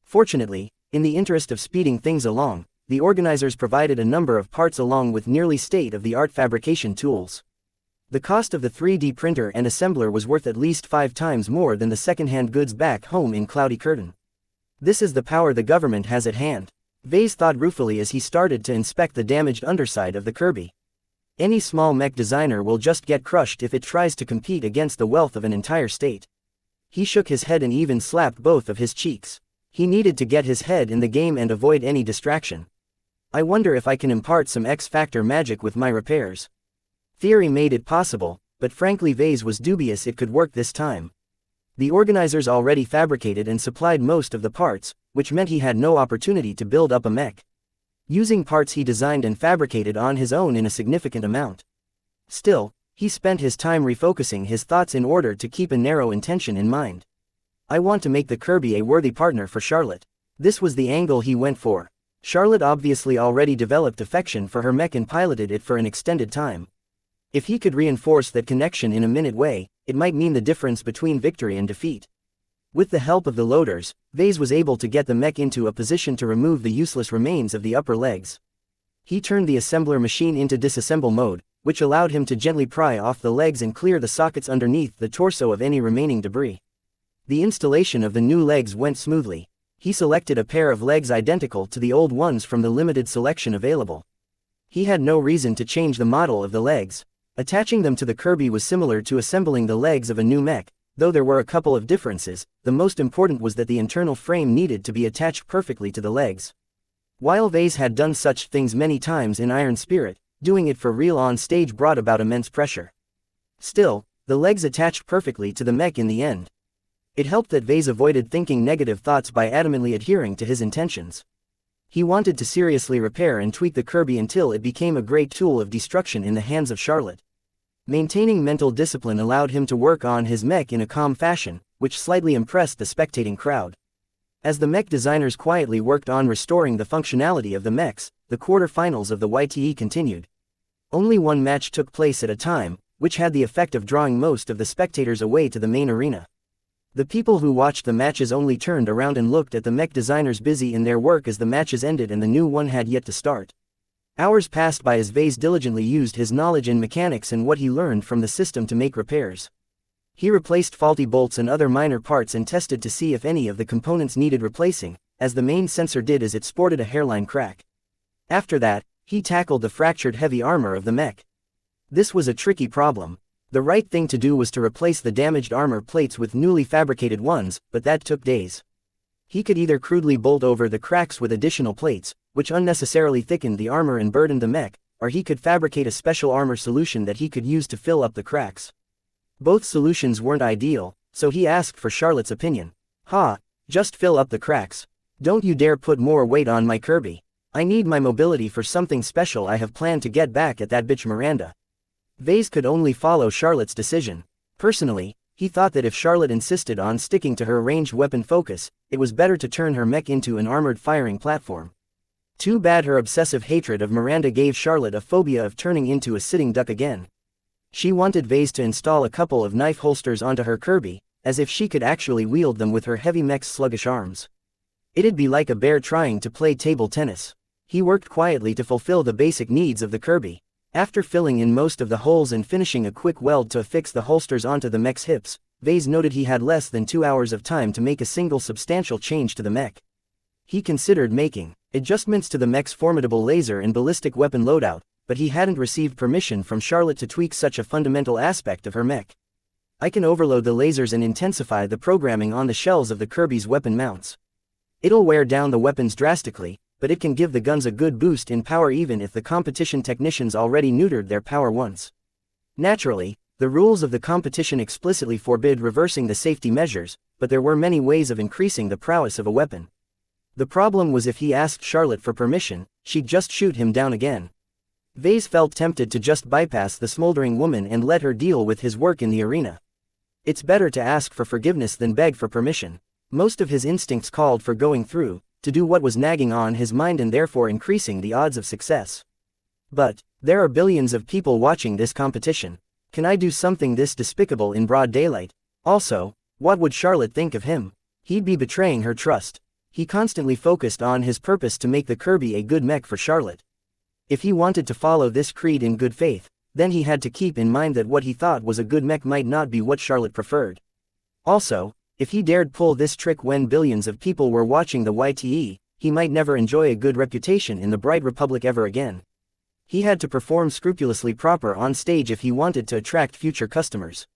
Fortunately, in the interest of speeding things along, the organizers provided a number of parts along with nearly state-of-the-art fabrication tools. The cost of the 3D printer and assembler was worth at least 5 times more than the second-hand goods back home in Cloudy Curtain. This is the power the government has at hand, Vase thought ruefully as he started to inspect the damaged underside of the Kirby. Any small mech designer will just get crushed if it tries to compete against the wealth of an entire state. He shook his head and even slapped both of his cheeks. He needed to get his head in the game and avoid any distraction. I wonder if I can impart some X-factor magic with my repairs. Theory made it possible, but frankly Vase was dubious it could work this time. The organizers already fabricated and supplied most of the parts, which meant he had no opportunity to build up a mech. Using parts he designed and fabricated on his own in a significant amount. Still, he spent his time refocusing his thoughts in order to keep a narrow intention in mind. I want to make the Kirby a worthy partner for Charlotte. This was the angle he went for. Charlotte obviously already developed affection for her mech and piloted it for an extended time. If he could reinforce that connection in a minute way, it might mean the difference between victory and defeat. With the help of the loaders, Vase was able to get the mech into a position to remove the useless remains of the upper legs. He turned the assembler machine into disassemble mode, which allowed him to gently pry off the legs and clear the sockets underneath the torso of any remaining debris. The installation of the new legs went smoothly. He selected a pair of legs identical to the old ones from the limited selection available. He had no reason to change the model of the legs. Attaching them to the Kirby was similar to assembling the legs of a new mech, though there were a couple of differences. The most important was that the internal frame needed to be attached perfectly to the legs. While Vase had done such things many times in Iron Spirit, doing it for real on stage brought about immense pressure. Still, the legs attached perfectly to the mech in the end. It helped that Vase avoided thinking negative thoughts by adamantly adhering to his intentions. He wanted to seriously repair and tweak the Kirby until it became a great tool of destruction in the hands of Charlotte. Maintaining mental discipline allowed him to work on his mech in a calm fashion, which slightly impressed the spectating crowd. As the mech designers quietly worked on restoring the functionality of the mechs, the quarter-finals of the YTE continued. Only one match took place at a time, which had the effect of drawing most of the spectators away to the main arena. The people who watched the matches only turned around and looked at the mech designers busy in their work as the matches ended and the new one had yet to start. Hours passed by as Vase diligently used his knowledge in mechanics and what he learned from the system to make repairs. He replaced faulty bolts and other minor parts and tested to see if any of the components needed replacing, as the main sensor did as it sported a hairline crack. After that, he tackled the fractured heavy armor of the mech. This was a tricky problem. The right thing to do was to replace the damaged armor plates with newly fabricated ones, but that took days. He could either crudely bolt over the cracks with additional plates, which unnecessarily thickened the armor and burdened the mech, or he could fabricate a special armor solution that he could use to fill up the cracks. Both solutions weren't ideal, so he asked for Charlotte's opinion. Just fill up the cracks. Don't you dare put more weight on my Kirby. I need my mobility for something special I have planned to get back at that bitch Miranda. Vase could only follow Charlotte's decision. Personally, he thought that if Charlotte insisted on sticking to her ranged weapon focus, it was better to turn her mech into an armored firing platform. Too bad her obsessive hatred of Miranda gave Charlotte a phobia of turning into a sitting duck again. She wanted Vase to install a couple of knife holsters onto her Kirby, as if she could actually wield them with her heavy mech's sluggish arms. It'd be like a bear trying to play table tennis. He worked quietly to fulfill the basic needs of the Kirby. After filling in most of the holes and finishing a quick weld to affix the holsters onto the mech's hips, Vase noted he had less than 2 hours of time to make a single substantial change to the mech. He considered making adjustments to the mech's formidable laser and ballistic weapon loadout, but he hadn't received permission from Charlotte to tweak such a fundamental aspect of her mech. I can overload the lasers and intensify the programming on the shells of the Kirby's weapon mounts. It'll wear down the weapons drastically, but it can give the guns a good boost in power even if the competition technicians already neutered their power once. Naturally, the rules of the competition explicitly forbid reversing the safety measures, but there were many ways of increasing the prowess of a weapon. The problem was if he asked Charlotte for permission, she'd just shoot him down again. Vase felt tempted to just bypass the smoldering woman and let her deal with his work in the arena. It's better to ask for forgiveness than beg for permission. Most of his instincts called for going through, to do what was nagging on his mind and therefore increasing the odds of success. But, there are billions of people watching this competition. Can I do something this despicable in broad daylight? Also, what would Charlotte think of him? He'd be betraying her trust. He constantly focused on his purpose to make the Kirby a good mech for Charlotte. If he wanted to follow this creed in good faith, then he had to keep in mind that what he thought was a good mech might not be what Charlotte preferred. Also, if he dared pull this trick when billions of people were watching the YTE, he might never enjoy a good reputation in the Bright Republic ever again. He had to perform scrupulously proper on stage if he wanted to attract future customers.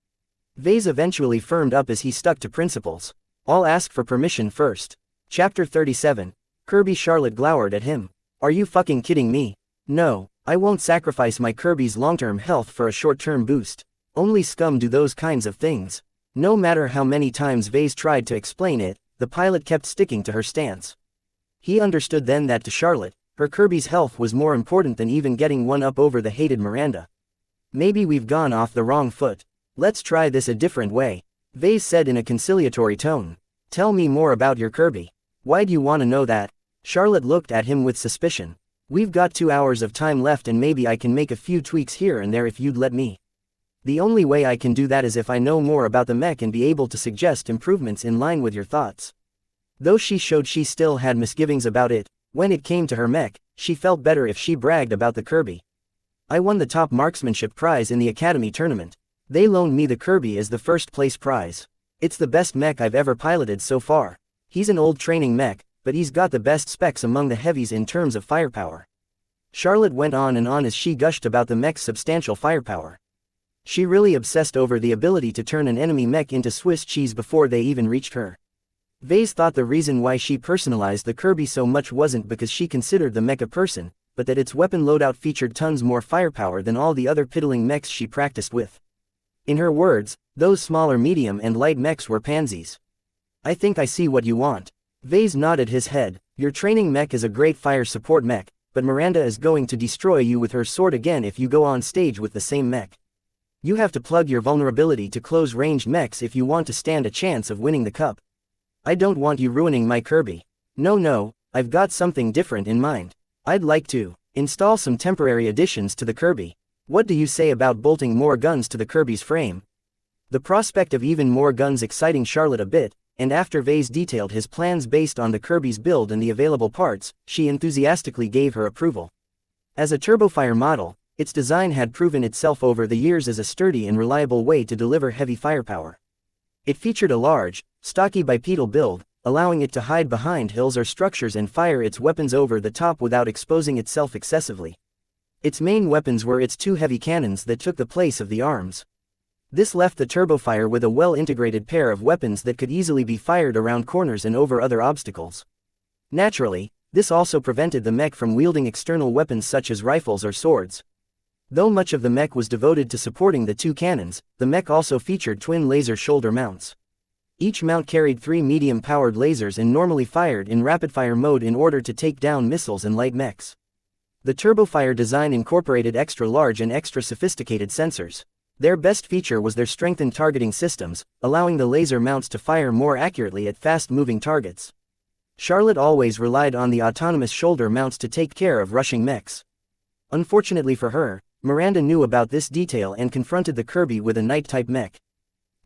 Vase eventually firmed up as he stuck to principles. I'll ask for permission first. Chapter 37. Kirby. Charlotte glowered at him. Are you fucking kidding me? No, I won't sacrifice my Kirby's long-term health for a short-term boost. Only scum do those kinds of things. No matter how many times Vase tried to explain it, the pilot kept sticking to her stance. He understood then that to Charlotte, her Kirby's health was more important than even getting one up over the hated Miranda. Maybe we've gone off the wrong foot. Let's try this a different way, Vase said in a conciliatory tone. Tell me more about your Kirby. Why do you want to know that? Charlotte looked at him with suspicion. We've got 2 hours of time left and maybe I can make a few tweaks here and there if you'd let me. The only way I can do that is if I know more about the mech and be able to suggest improvements in line with your thoughts. Though she showed she still had misgivings about it, when it came to her mech, she felt better if she bragged about the Kirby. I won the top marksmanship prize in the Academy tournament. They loaned me the Kirby as the first place prize. It's the best mech I've ever piloted so far. He's an old training mech, but he's got the best specs among the heavies in terms of firepower. Charlotte went on and on as she gushed about the mech's substantial firepower. She really obsessed over the ability to turn an enemy mech into Swiss cheese before they even reached her. Vase thought the reason why she personalized the Kirby so much wasn't because she considered the mech a person, but that its weapon loadout featured tons more firepower than all the other piddling mechs she practiced with. In her words, those smaller medium and light mechs were pansies. I think I see what you want. Vase nodded his head. Your training mech is a great fire support mech, but Miranda is going to destroy you with her sword again if you go on stage with the same mech. You have to plug your vulnerability to close-ranged mechs if you want to stand a chance of winning the cup. I don't want you ruining my Kirby. No, I've got something different in mind. I'd like to install some temporary additions to the Kirby. What do you say about bolting more guns to the Kirby's frame? The prospect of even more guns exciting Charlotte a bit, and after Vase detailed his plans based on the Kirby's build and the available parts, she enthusiastically gave her approval. As a turbofire model, its design had proven itself over the years as a sturdy and reliable way to deliver heavy firepower. It featured a large, stocky bipedal build, allowing it to hide behind hills or structures and fire its weapons over the top without exposing itself excessively. Its main weapons were its 2 heavy cannons that took the place of the arms. This left the turbofire with a well-integrated pair of weapons that could easily be fired around corners and over other obstacles. Naturally, this also prevented the mech from wielding external weapons such as rifles or swords. Though much of the mech was devoted to supporting the 2 cannons, the mech also featured twin laser shoulder mounts. Each mount carried 3 medium-powered lasers and normally fired in rapid-fire mode in order to take down missiles and light mechs. The turbofire design incorporated extra-large and extra-sophisticated sensors. Their best feature was their strengthened targeting systems, allowing the laser mounts to fire more accurately at fast-moving targets. Charlotte always relied on the autonomous shoulder mounts to take care of rushing mechs. Unfortunately for her, Miranda knew about this detail and confronted the Kirby with a Knight-type mech.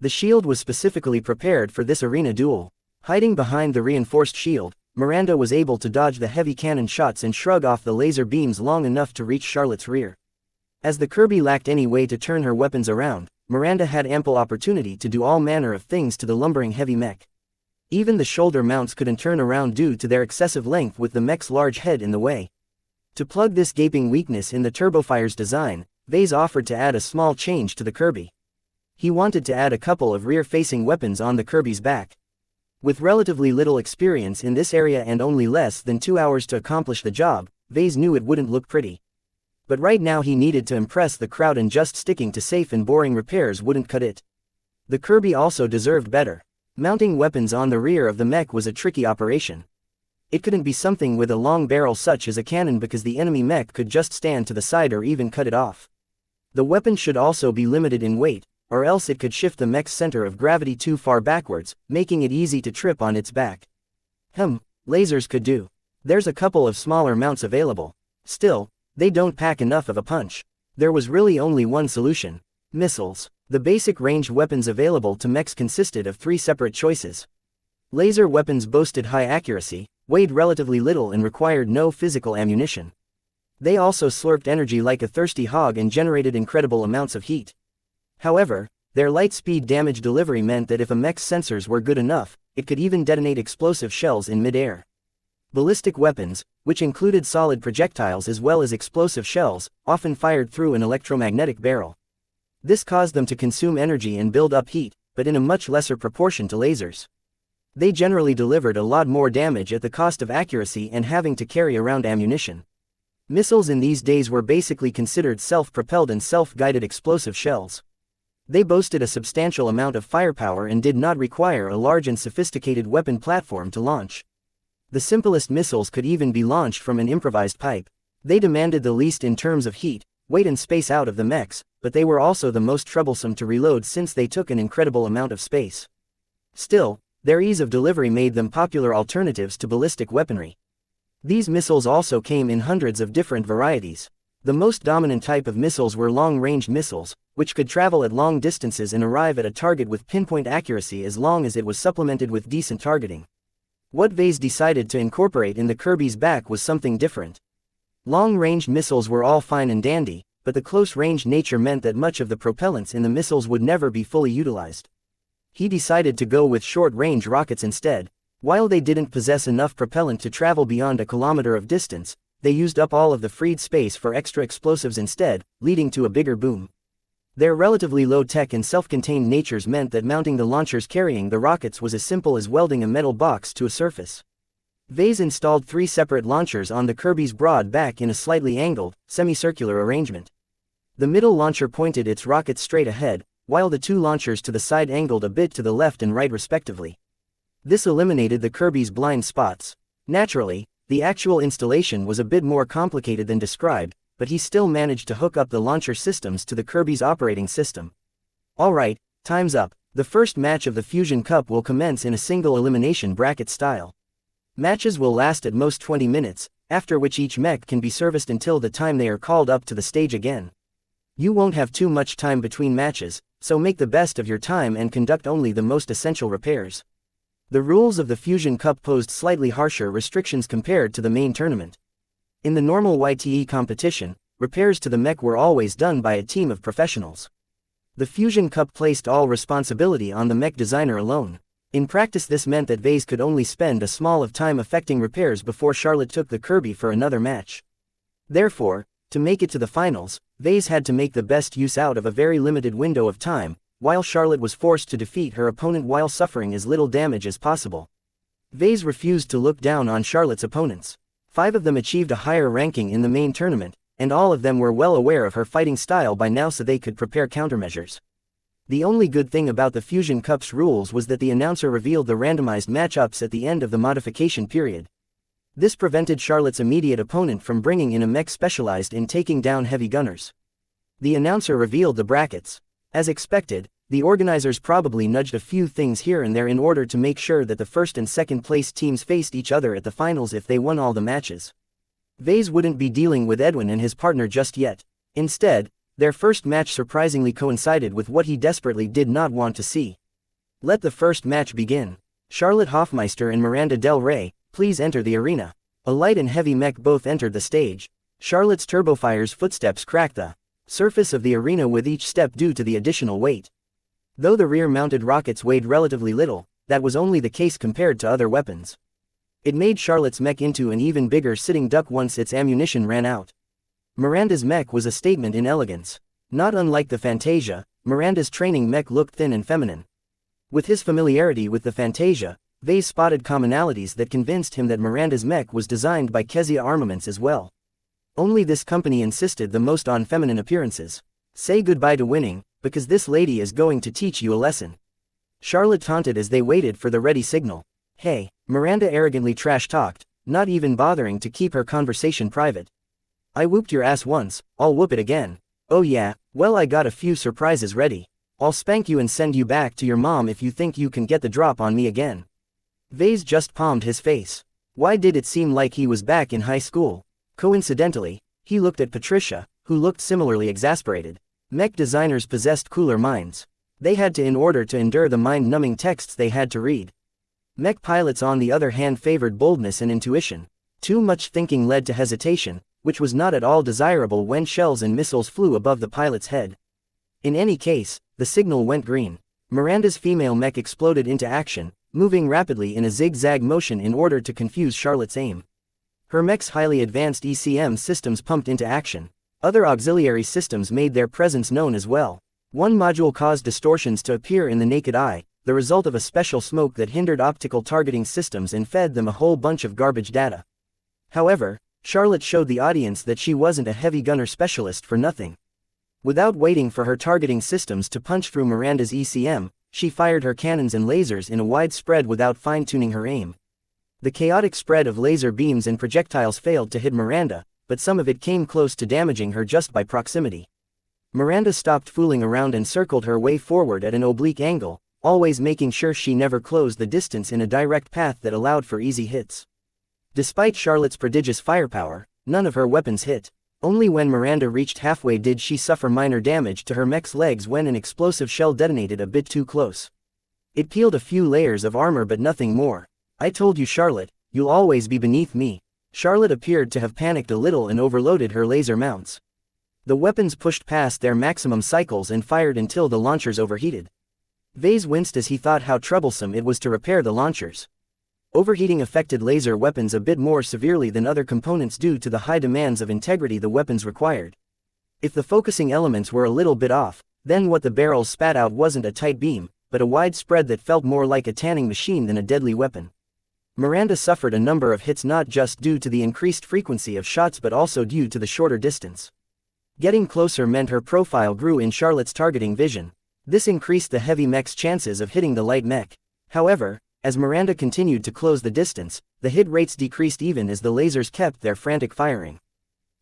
The shield was specifically prepared for this arena duel. Hiding behind the reinforced shield, Miranda was able to dodge the heavy cannon shots and shrug off the laser beams long enough to reach Charlotte's rear. As the Kirby lacked any way to turn her weapons around, Miranda had ample opportunity to do all manner of things to the lumbering heavy mech. Even the shoulder mounts couldn't turn around due to their excessive length with the mech's large head in the way. To plug this gaping weakness in the turbofire's design, Vase offered to add a small change to the Kirby. He wanted to add a couple of rear-facing weapons on the Kirby's back. With relatively little experience in this area and only less than 2 hours to accomplish the job, Vase knew it wouldn't look pretty. But right now he needed to impress the crowd and just sticking to safe and boring repairs wouldn't cut it. The Kirby also deserved better. Mounting weapons on the rear of the mech was a tricky operation. It couldn't be something with a long barrel such as a cannon because the enemy mech could just stand to the side or even cut it off. The weapon should also be limited in weight, or else it could shift the mech's center of gravity too far backwards, making it easy to trip on its back. Lasers could do. There's a couple of smaller mounts available. Still, they don't pack enough of a punch. There was really only one solution: missiles. The basic ranged weapons available to mechs consisted of 3 separate choices. Laser weapons boasted high accuracy, weighed relatively little and required no physical ammunition. They also slurped energy like a thirsty hog and generated incredible amounts of heat. However, their light speed damage delivery meant that if a mech's sensors were good enough, it could even detonate explosive shells in mid-air. Ballistic weapons, which included solid projectiles as well as explosive shells, often fired through an electromagnetic barrel. This caused them to consume energy and build up heat, but in a much lesser proportion to lasers. They generally delivered a lot more damage at the cost of accuracy and having to carry around ammunition. Missiles in these days were basically considered self-propelled and self-guided explosive shells. They boasted a substantial amount of firepower and did not require a large and sophisticated weapon platform to launch. The simplest missiles could even be launched from an improvised pipe. They demanded the least in terms of heat, weight and space out of the mechs, but they were also the most troublesome to reload since they took an incredible amount of space. Still, their ease of delivery made them popular alternatives to ballistic weaponry. These missiles also came in hundreds of different varieties. The most dominant type of missiles were long-range missiles, which could travel at long distances and arrive at a target with pinpoint accuracy as long as it was supplemented with decent targeting. What Vase decided to incorporate in the Kirby's back was something different. Long-range missiles were all fine and dandy, but the close-range nature meant that much of the propellants in the missiles would never be fully utilized. He decided to go with short-range rockets instead. While they didn't possess enough propellant to travel beyond a kilometer of distance, they used up all of the freed space for extra explosives instead, leading to a bigger boom. Their relatively low tech and self-contained natures meant that mounting the launchers carrying the rockets was as simple as welding a metal box to a surface. Vase installed 3 separate launchers on the Kirby's broad back in a slightly angled, semicircular arrangement. The middle launcher pointed its rockets straight ahead, while the 2 launchers to the side angled a bit to the left and right respectively. This eliminated the Kirby's blind spots. Naturally, the actual installation was a bit more complicated than described, but he still managed to hook up the launcher systems to the Kirby's operating system. Alright, time's up. The first match of the Fusion Cup will commence in a single elimination bracket style. Matches will last at most 20 minutes, after which each mech can be serviced until the time they are called up to the stage again. You won't have too much time between matches, so make the best of your time and conduct only the most essential repairs. The rules of the Fusion Cup posed slightly harsher restrictions compared to the main tournament. In the normal YTE competition, repairs to the mech were always done by a team of professionals. The Fusion Cup placed all responsibility on the mech designer alone. In practice this meant that Vase could only spend a small of time effecting repairs before Charlotte took the Kirby for another match. Therefore, to make it to the finals, Vase had to make the best use out of a very limited window of time, while Charlotte was forced to defeat her opponent while suffering as little damage as possible. Vase refused to look down on Charlotte's opponents. 5 of them achieved a higher ranking in the main tournament, and all of them were well aware of her fighting style by now so they could prepare countermeasures. The only good thing about the Fusion Cup's rules was that the announcer revealed the randomized matchups at the end of the modification period. This prevented Charlotte's immediate opponent from bringing in a mech specialized in taking down heavy gunners. The announcer revealed the brackets. As expected, the organizers probably nudged a few things here and there in order to make sure that the first and second place teams faced each other at the finals if they won all the matches. Vase wouldn't be dealing with Edwin and his partner just yet. Instead, their first match surprisingly coincided with what he desperately did not want to see. Let the first match begin. Charlotte Hoffmeister and Miranda Del Rey, please enter the arena. A light and heavy mech both entered the stage. Charlotte's Turbofire's footsteps cracked the surface of the arena with each step due to the additional weight. Though the rear-mounted rockets weighed relatively little, that was only the case compared to other weapons. It made Charlotte's mech into an even bigger sitting duck once its ammunition ran out. Miranda's mech was a statement in elegance. Not unlike the Fantasia, Miranda's training mech looked thin and feminine. With his familiarity with the Fantasia, Vase spotted commonalities that convinced him that Miranda's mech was designed by Kezia Armaments as well. Only this company insisted the most on feminine appearances. Say goodbye to winning, because this lady is going to teach you a lesson. Charlotte taunted as they waited for the ready signal. Hey, Miranda arrogantly trash-talked, not even bothering to keep her conversation private. I whooped your ass once, I'll whoop it again. Oh yeah, well I got a few surprises ready. I'll spank you and send you back to your mom if you think you can get the drop on me again. Vase just palmed his face. Why did it seem like he was back in high school? Coincidentally, he looked at Patricia, who looked similarly exasperated. Mech designers possessed cooler minds. They had to in order to endure the mind-numbing texts they had to read. Mech pilots on the other hand favored boldness and intuition. Too much thinking led to hesitation, which was not at all desirable when shells and missiles flew above the pilot's head. In any case, the signal went green. Miranda's female mech exploded into action, moving rapidly in a zigzag motion in order to confuse Charlotte's aim. Her mech's highly advanced ECM systems pumped into action. Other auxiliary systems made their presence known as well. One module caused distortions to appear in the naked eye, the result of a special smoke that hindered optical targeting systems and fed them a whole bunch of garbage data. However, Charlotte showed the audience that she wasn't a heavy gunner specialist for nothing. Without waiting for her targeting systems to punch through Miranda's ECM, she fired her cannons and lasers in a wide spread without fine-tuning her aim. The chaotic spread of laser beams and projectiles failed to hit Miranda, but some of it came close to damaging her just by proximity. Miranda stopped fooling around and circled her way forward at an oblique angle, always making sure she never closed the distance in a direct path that allowed for easy hits. Despite Charlotte's prodigious firepower, none of her weapons hit. Only when Miranda reached halfway did she suffer minor damage to her mech's legs when an explosive shell detonated a bit too close. It peeled a few layers of armor but nothing more. "I told you, Charlotte, you'll always be beneath me." Charlotte appeared to have panicked a little and overloaded her laser mounts. The weapons pushed past their maximum cycles and fired until the launchers overheated. Vase winced as he thought how troublesome it was to repair the launchers. Overheating affected laser weapons a bit more severely than other components due to the high demands of integrity the weapons required. If the focusing elements were a little bit off, then what the barrels spat out wasn't a tight beam, but a wide spread that felt more like a tanning machine than a deadly weapon. Miranda suffered a number of hits not just due to the increased frequency of shots but also due to the shorter distance. Getting closer meant her profile grew in Charlotte's targeting vision. This increased the heavy mech's chances of hitting the light mech. However, as Miranda continued to close the distance, the hit rates decreased even as the lasers kept their frantic firing.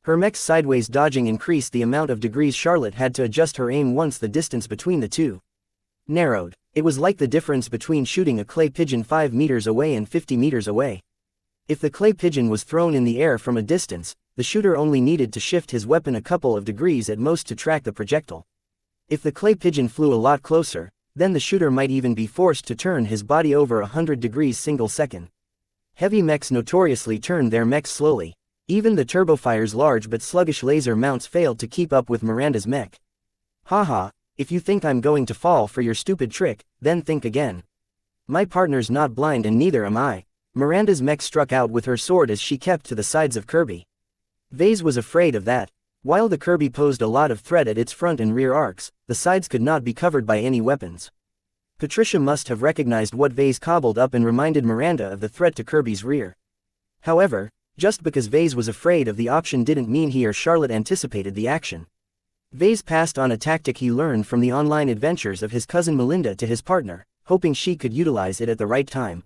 Her mech's sideways dodging increased the amount of degrees Charlotte had to adjust her aim once the distance between the two narrowed. It was like the difference between shooting a clay pigeon 5 meters away and 50 meters away. If the clay pigeon was thrown in the air from a distance, the shooter only needed to shift his weapon a couple of degrees at most to track the projectile. If the clay pigeon flew a lot closer, then the shooter might even be forced to turn his body over 100 degrees single second. Heavy mechs notoriously turned their mechs slowly. Even the Turbofire's large but sluggish laser mounts failed to keep up with Miranda's mech. "Haha, if you think I'm going to fall for your stupid trick, then think again. My partner's not blind and neither am I." Miranda's mech struck out with her sword as she kept to the sides of Kirby. Vase was afraid of that. While the Kirby posed a lot of threat at its front and rear arcs, the sides could not be covered by any weapons. Patricia must have recognized what Vase cobbled up and reminded Miranda of the threat to Kirby's rear. However, just because Vase was afraid of the option didn't mean he or Charlotte anticipated the action. Vase passed on a tactic he learned from the online adventures of his cousin Melinda to his partner, hoping she could utilize it at the right time.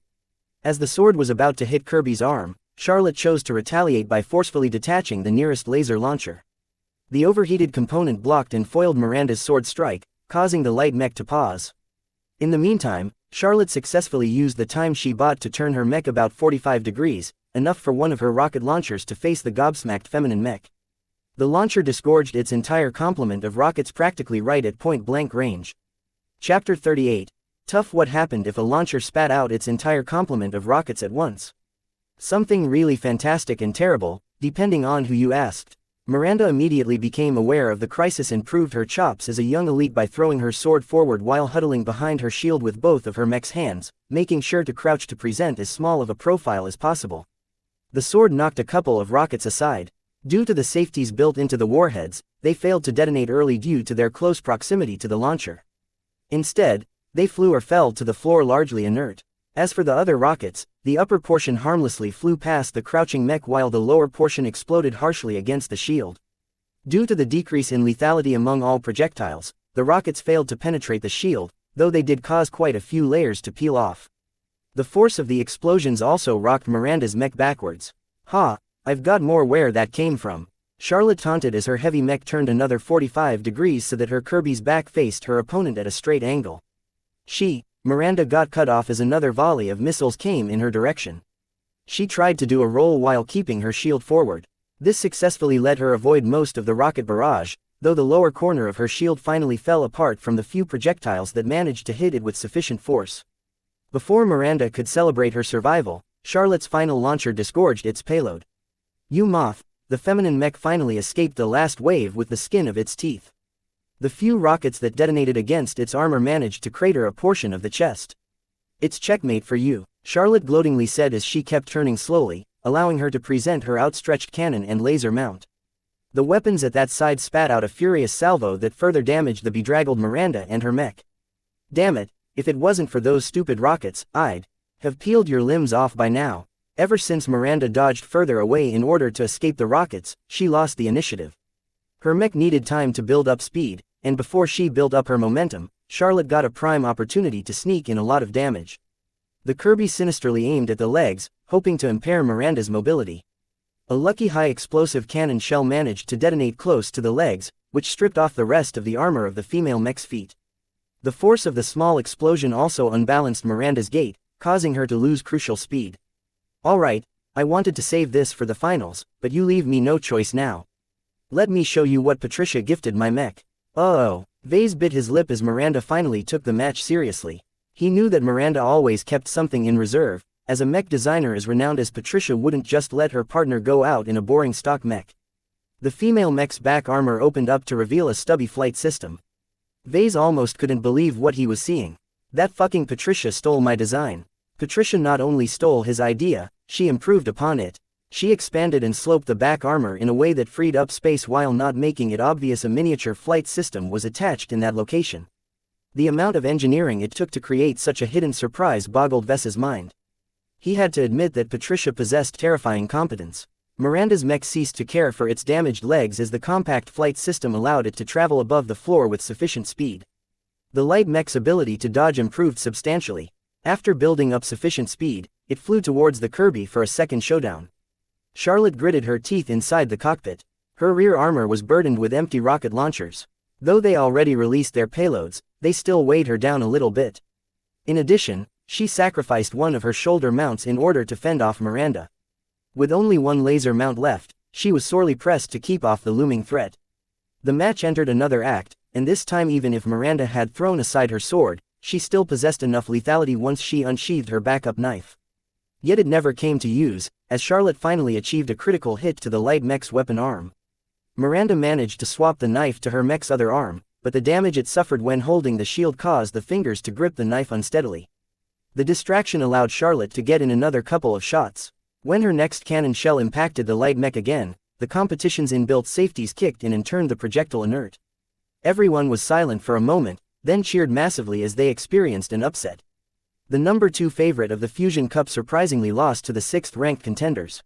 As the sword was about to hit Kirby's arm, Charlotte chose to retaliate by forcefully detaching the nearest laser launcher. The overheated component blocked and foiled Miranda's sword strike, causing the light mech to pause. In the meantime, Charlotte successfully used the time she bought to turn her mech about 45 degrees, enough for one of her rocket launchers to face the gobsmacked feminine mech. The launcher disgorged its entire complement of rockets practically right at point-blank range. Chapter 38. Tough. What happened if a launcher spat out its entire complement of rockets at once? Something really fantastic and terrible, depending on who you asked. Miranda immediately became aware of the crisis and proved her chops as a young elite by throwing her sword forward while huddling behind her shield with both of her mech's hands, making sure to crouch to present as small of a profile as possible. The sword knocked a couple of rockets aside. Due to the safeties built into the warheads, they failed to detonate early due to their close proximity to the launcher. Instead, they flew or fell to the floor largely inert. As for the other rockets, the upper portion harmlessly flew past the crouching mech while the lower portion exploded harshly against the shield. Due to the decrease in lethality among all projectiles, the rockets failed to penetrate the shield, though they did cause quite a few layers to peel off. The force of the explosions also rocked Miranda's mech backwards. "Ha, I've got more where that came from," Charlotte taunted as her heavy mech turned another 45 degrees so that her Kirby's back faced her opponent at a straight angle. Miranda got cut off as another volley of missiles came in her direction. She tried to do a roll while keeping her shield forward. This successfully let her avoid most of the rocket barrage, though the lower corner of her shield finally fell apart from the few projectiles that managed to hit it with sufficient force. Before Miranda could celebrate her survival, Charlotte's final launcher disgorged its payload. "You moth," the feminine mech finally escaped the last wave with the skin of its teeth. The few rockets that detonated against its armor managed to crater a portion of the chest. "It's checkmate for you," Charlotte gloatingly said as she kept turning slowly, allowing her to present her outstretched cannon and laser mount. The weapons at that side spat out a furious salvo that further damaged the bedraggled Miranda and her mech. Damn it, if it wasn't for those stupid rockets, I'd have peeled your limbs off by now. Ever since Miranda dodged further away in order to escape the rockets, she lost the initiative. Her mech needed time to build up speed, and before she built up her momentum, Charlotte got a prime opportunity to sneak in a lot of damage. The Kirby sinisterly aimed at the legs, hoping to impair Miranda's mobility. A lucky high-explosive cannon shell managed to detonate close to the legs, which stripped off the rest of the armor of the female mech's feet. The force of the small explosion also unbalanced Miranda's gait, causing her to lose crucial speed. Alright, I wanted to save this for the finals, but you leave me no choice now. Let me show you what Patricia gifted my mech. Oh. Vase bit his lip as Miranda finally took the match seriously. He knew that Miranda always kept something in reserve. As a mech designer as renowned as Patricia wouldn't just let her partner go out in a boring stock mech. The female mech's back armor opened up to reveal a stubby flight system. Vase almost couldn't believe what he was seeing. That fucking Patricia stole my design. Patricia not only stole his idea, she improved upon it. She expanded and sloped the back armor in a way that freed up space while not making it obvious a miniature flight system was attached in that location. The amount of engineering it took to create such a hidden surprise boggled Ves's mind. He had to admit that Patricia possessed terrifying competence. Miranda's mech ceased to care for its damaged legs as the compact flight system allowed it to travel above the floor with sufficient speed. The light mech's ability to dodge improved substantially. After building up sufficient speed, it flew towards the Kirby for a second showdown. Charlotte gritted her teeth inside the cockpit. Her rear armor was burdened with empty rocket launchers. Though they already released their payloads, they still weighed her down a little bit. In addition, she sacrificed one of her shoulder mounts in order to fend off Miranda. With only one laser mount left, she was sorely pressed to keep off the looming threat. The match entered another act, and this time even if Miranda had thrown aside her sword, she still possessed enough lethality once she unsheathed her backup knife. Yet it never came to use, as Charlotte finally achieved a critical hit to the light mech's weapon arm. Miranda managed to swap the knife to her mech's other arm, but the damage it suffered when holding the shield caused the fingers to grip the knife unsteadily. The distraction allowed Charlotte to get in another couple of shots. When her next cannon shell impacted the light mech again, the competition's inbuilt safeties kicked in and turned the projectile inert. Everyone was silent for a moment, then cheered massively as they experienced an upset. The number 2 favorite of the Fusion Cup surprisingly lost to the 6th-ranked contenders.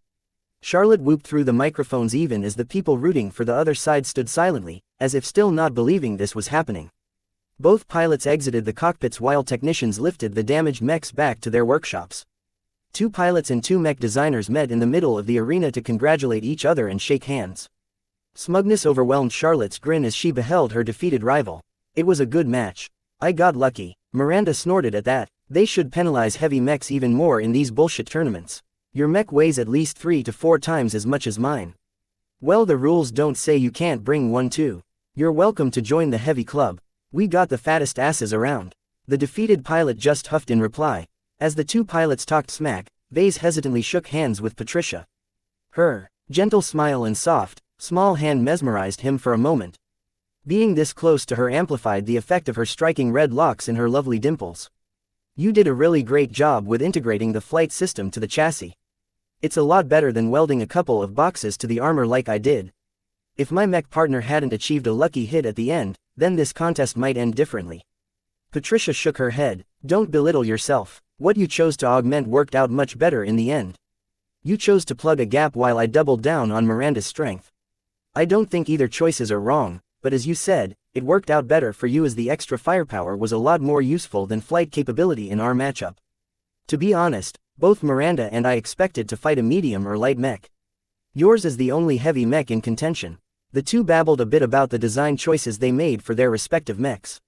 Charlotte whooped through the microphones even as the people rooting for the other side stood silently, as if still not believing this was happening. Both pilots exited the cockpits while technicians lifted the damaged mechs back to their workshops. 2 pilots and 2 mech designers met in the middle of the arena to congratulate each other and shake hands. Smugness overwhelmed Charlotte's grin as she beheld her defeated rival. It was a good match. I got lucky. Miranda snorted at that. They should penalize heavy mechs even more in these bullshit tournaments. Your mech weighs at least 3 to 4 times as much as mine. Well, the rules don't say you can't bring one too. You're welcome to join the heavy club. We got the fattest asses around. The defeated pilot just huffed in reply. As the 2 pilots talked smack, Vase hesitantly shook hands with Patricia. Her gentle smile and soft, small hand mesmerized him for a moment. Being this close to her amplified the effect of her striking red locks and her lovely dimples. You did a really great job with integrating the flight system to the chassis. It's a lot better than welding a couple of boxes to the armor like I did. If my mech partner hadn't achieved a lucky hit at the end, then this contest might end differently. Patricia shook her head. Don't belittle yourself. What you chose to augment worked out much better in the end. You chose to plug a gap while I doubled down on Miranda's strength. I don't think either choices are wrong, but as you said, it worked out better for you as the extra firepower was a lot more useful than flight capability in our matchup. To be honest, both Miranda and I expected to fight a medium or light mech. Yours is the only heavy mech in contention. The 2 babbled a bit about the design choices they made for their respective mechs.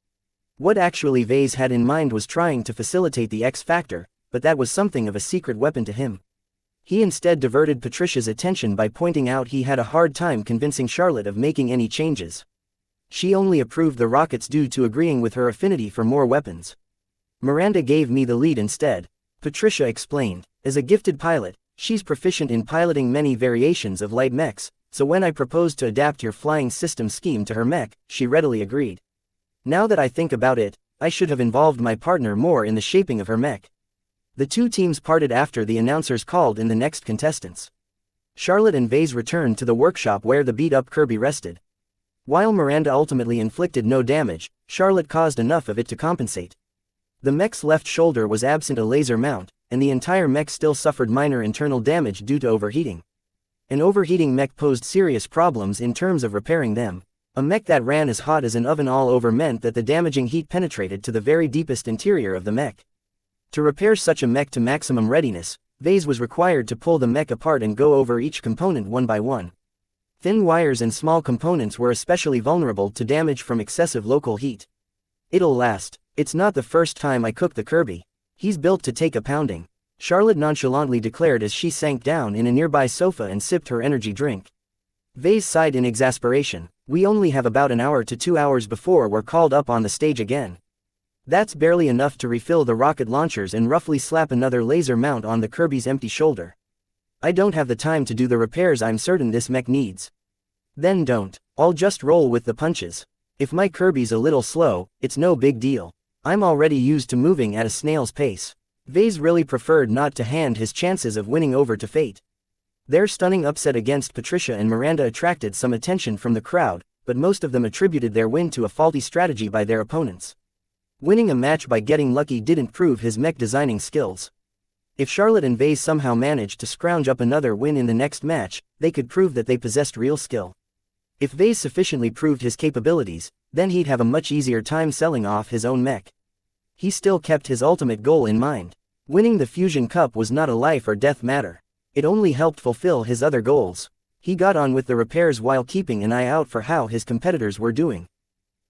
What actually Vase had in mind was trying to facilitate the X factor, but that was something of a secret weapon to him. He instead diverted Patricia's attention by pointing out he had a hard time convincing Charlotte of making any changes. She only approved the rockets due to agreeing with her affinity for more weapons. Miranda gave me the lead instead, Patricia explained. As a gifted pilot, she's proficient in piloting many variations of light mechs, so when I proposed to adapt your flying system scheme to her mech, she readily agreed. Now that I think about it, I should have involved my partner more in the shaping of her mech. The 2 teams parted after the announcers called in the next contestants. Charlotte and Vase returned to the workshop where the beat-up Kirby rested. While Miranda ultimately inflicted no damage, Charlotte caused enough of it to compensate. The mech's left shoulder was absent a laser mount, and the entire mech still suffered minor internal damage due to overheating. An overheating mech posed serious problems in terms of repairing them. A mech that ran as hot as an oven all over meant that the damaging heat penetrated to the very deepest interior of the mech. To repair such a mech to maximum readiness, Vase was required to pull the mech apart and go over each component one by one. Thin wires and small components were especially vulnerable to damage from excessive local heat. "It'll last. It's not the first time I cook the Kirby. He's built to take a pounding," Charlotte nonchalantly declared as she sank down in a nearby sofa and sipped her energy drink. Vase sighed in exasperation. "We only have about an hour to 2 hours before we're called up on the stage again. That's barely enough to refill the rocket launchers and roughly slap another laser mount on the Kirby's empty shoulder. I don't have the time to do the repairs I'm certain this mech needs." "Then don't. I'll just roll with the punches. If my Kirby's a little slow, it's no big deal. I'm already used to moving at a snail's pace." Vase really preferred not to hand his chances of winning over to fate. Their stunning upset against Patricia and Miranda attracted some attention from the crowd, but most of them attributed their win to a faulty strategy by their opponents. Winning a match by getting lucky didn't prove his mech designing skills. If Charlotte and Vase somehow managed to scrounge up another win in the next match, they could prove that they possessed real skill. If Vase sufficiently proved his capabilities, then he'd have a much easier time selling off his own mech. He still kept his ultimate goal in mind. Winning the Fusion Cup was not a life or death matter. It only helped fulfill his other goals. He got on with the repairs while keeping an eye out for how his competitors were doing.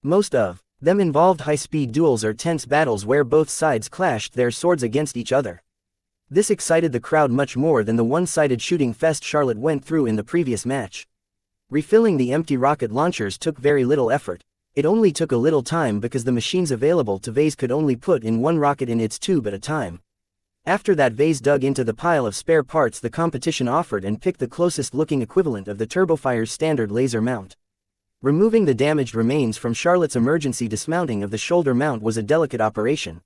Most of them involved high-speed duels or tense battles where both sides clashed their swords against each other. This excited the crowd much more than the one-sided shooting fest Charlotte went through in the previous match. Refilling the empty rocket launchers took very little effort. It only took a little time because the machines available to Vase could only put in one rocket in its tube at a time. After that, Vase dug into the pile of spare parts the competition offered and picked the closest-looking equivalent of the Turbofire's standard laser mount. Removing the damaged remains from Charlotte's emergency dismounting of the shoulder mount was a delicate operation.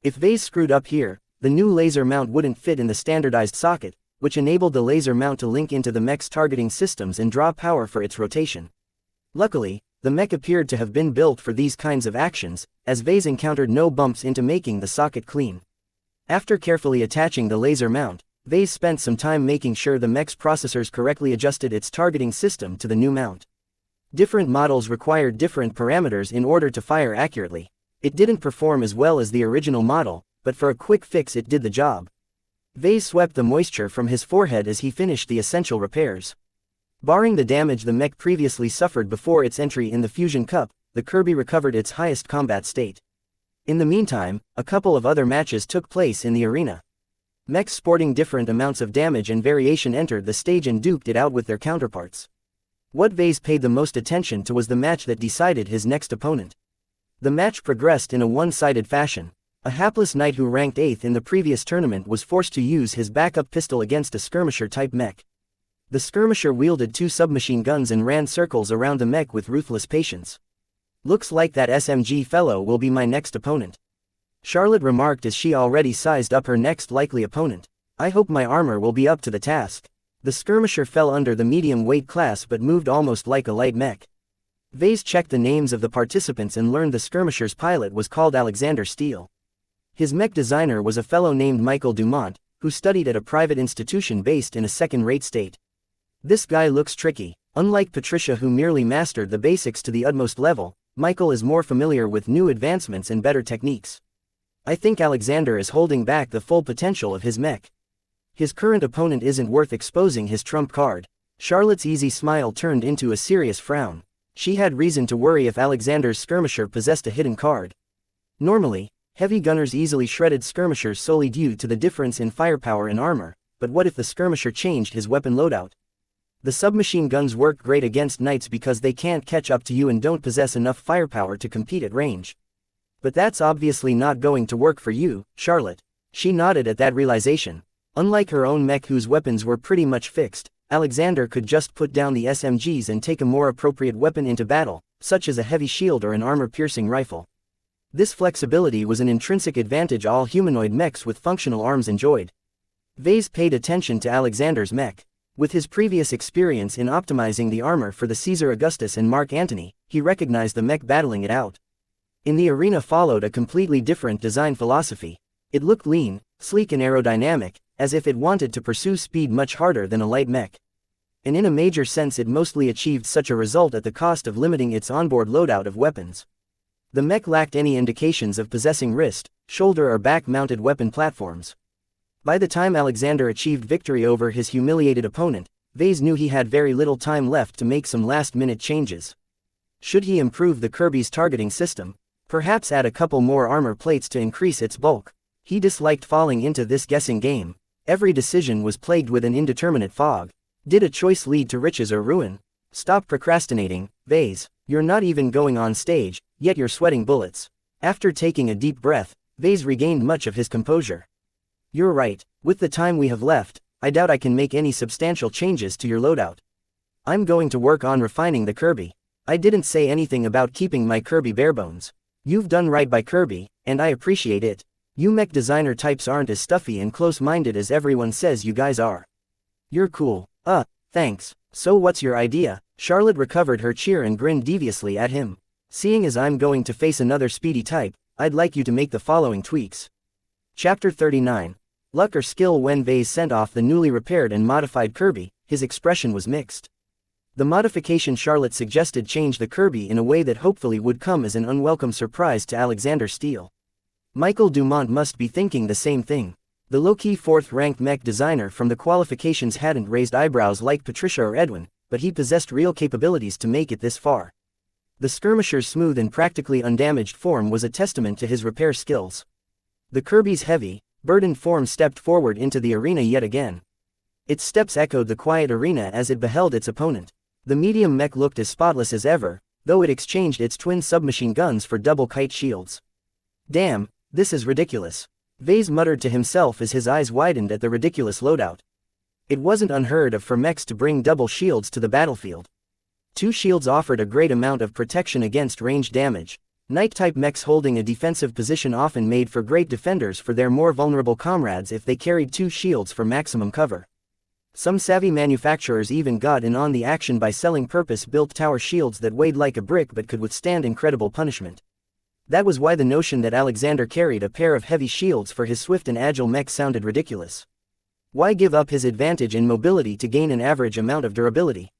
If Vase screwed up here, the new laser mount wouldn't fit in the standardized socket, which enabled the laser mount to link into the mech's targeting systems and draw power for its rotation. Luckily, the mech appeared to have been built for these kinds of actions, as Vase encountered no bumps into making the socket clean. After carefully attaching the laser mount, Vase spent some time making sure the mech's processors correctly adjusted its targeting system to the new mount. Different models required different parameters in order to fire accurately. It didn't perform as well as the original model, but for a quick fix it did the job. Vase swept the moisture from his forehead as he finished the essential repairs. Barring the damage the mech previously suffered before its entry in the Fusion Cup, the Kirby recovered its highest combat state. In the meantime, a couple of other matches took place in the arena. Mechs sporting different amounts of damage and variation entered the stage and duked it out with their counterparts. What Vase paid the most attention to was the match that decided his next opponent. The match progressed in a one-sided fashion. A hapless knight who ranked 8th in the previous tournament was forced to use his backup pistol against a skirmisher-type mech. The skirmisher wielded 2 submachine guns and ran circles around the mech with ruthless patience. "Looks like that SMG fellow will be my next opponent," Charlotte remarked as she already sized up her next likely opponent. "I hope my armor will be up to the task." The skirmisher fell under the medium weight class but moved almost like a light mech. Vase checked the names of the participants and learned the skirmisher's pilot was called Alexander Steele. His mech designer was a fellow named Michael Dumont, who studied at a private institution based in a second-rate state. "This guy looks tricky." Unlike Patricia, who merely mastered the basics to the utmost level, Michael is more familiar with new advancements and better techniques. "I think Alexander is holding back the full potential of his mech. His current opponent isn't worth exposing his trump card." Charlotte's easy smile turned into a serious frown. She had reason to worry if Alexander's skirmisher possessed a hidden card. Normally, heavy gunners easily shredded skirmishers solely due to the difference in firepower and armor, but what if the skirmisher changed his weapon loadout? The submachine guns work great against knights because they can't catch up to you and don't possess enough firepower to compete at range. But that's obviously not going to work for you, Charlotte. She nodded at that realization. Unlike her own mech whose weapons were pretty much fixed, Alexander could just put down the SMGs and take a more appropriate weapon into battle, such as a heavy shield or an armor-piercing rifle. This flexibility was an intrinsic advantage all humanoid mechs with functional arms enjoyed. Vase paid attention to Alexander's mech. With his previous experience in optimizing the armor for the Caesar Augustus and Mark Antony, he recognized the mech battling it out. In the arena followed a completely different design philosophy. It looked lean, sleek and aerodynamic, as if it wanted to pursue speed much harder than a light mech. And in a major sense it mostly achieved such a result at the cost of limiting its onboard loadout of weapons. The mech lacked any indications of possessing wrist, shoulder or back-mounted weapon platforms. By the time Alexander achieved victory over his humiliated opponent, Vase knew he had very little time left to make some last-minute changes. Should he improve the Kirby's targeting system? Perhaps add a couple more armor plates to increase its bulk? He disliked falling into this guessing game. Every decision was plagued with an indeterminate fog. Did a choice lead to riches or ruin? Stop procrastinating, Vase. You're not even going on stage, yet you're sweating bullets. After taking a deep breath, Vase regained much of his composure. You're right, with the time we have left, I doubt I can make any substantial changes to your loadout. I'm going to work on refining the Kirby. I didn't say anything about keeping my Kirby barebones. You've done right by Kirby, and I appreciate it. You mech designer types aren't as stuffy and close-minded as everyone says you guys are. You're cool. Thanks. So what's your idea? Charlotte recovered her cheer and grinned deviously at him. Seeing as I'm going to face another speedy type, I'd like you to make the following tweaks. Chapter 39. Luck or skill. When Vase sent off the newly repaired and modified Kirby, his expression was mixed. The modification Charlotte suggested changed the Kirby in a way that hopefully would come as an unwelcome surprise to Alexander Steele. Michael Dumont must be thinking the same thing. The low-key fourth-ranked mech designer from the qualifications hadn't raised eyebrows like Patricia or Edwin, but he possessed real capabilities to make it this far. The skirmisher's smooth and practically undamaged form was a testament to his repair skills. The Kirby's heavy, burdened form stepped forward into the arena yet again. Its steps echoed the quiet arena as it beheld its opponent. The medium mech looked as spotless as ever, though it exchanged its twin submachine guns for double kite shields. Damn, this is ridiculous. Vase muttered to himself as his eyes widened at the ridiculous loadout. It wasn't unheard of for mechs to bring double shields to the battlefield. Two shields offered a great amount of protection against ranged damage. Knight-type mechs holding a defensive position often made for great defenders for their more vulnerable comrades if they carried two shields for maximum cover. Some savvy manufacturers even got in on the action by selling purpose-built tower shields that weighed like a brick but could withstand incredible punishment. That was why the notion that Alexander carried a pair of heavy shields for his swift and agile mech sounded ridiculous. Why give up his advantage in mobility to gain an average amount of durability?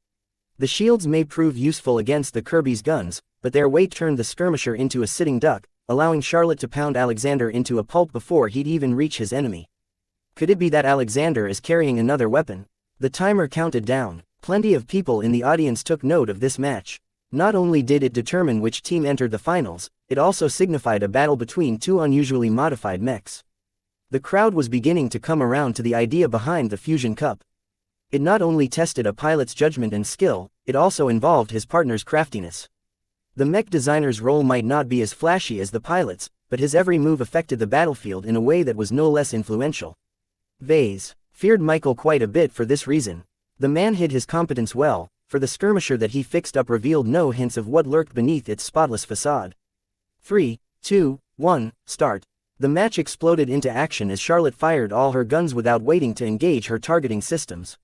The shields may prove useful against the Kirby's guns, but their weight turned the skirmisher into a sitting duck, allowing Charlotte to pound Alexander into a pulp before he'd even reach his enemy. Could it be that Alexander is carrying another weapon? The timer counted down. Plenty of people in the audience took note of this match. Not only did it determine which team entered the finals, it also signified a battle between two unusually modified mechs. The crowd was beginning to come around to the idea behind the Fusion Cup. It not only tested a pilot's judgment and skill, it also involved his partner's craftiness. The mech designer's role might not be as flashy as the pilot's, but his every move affected the battlefield in a way that was no less influential. Vase feared Michael quite a bit for this reason. The man hid his competence well, for the skirmisher that he fixed up revealed no hints of what lurked beneath its spotless facade. 3, 2, 1, start. The match exploded into action as Charlotte fired all her guns without waiting to engage her targeting systems.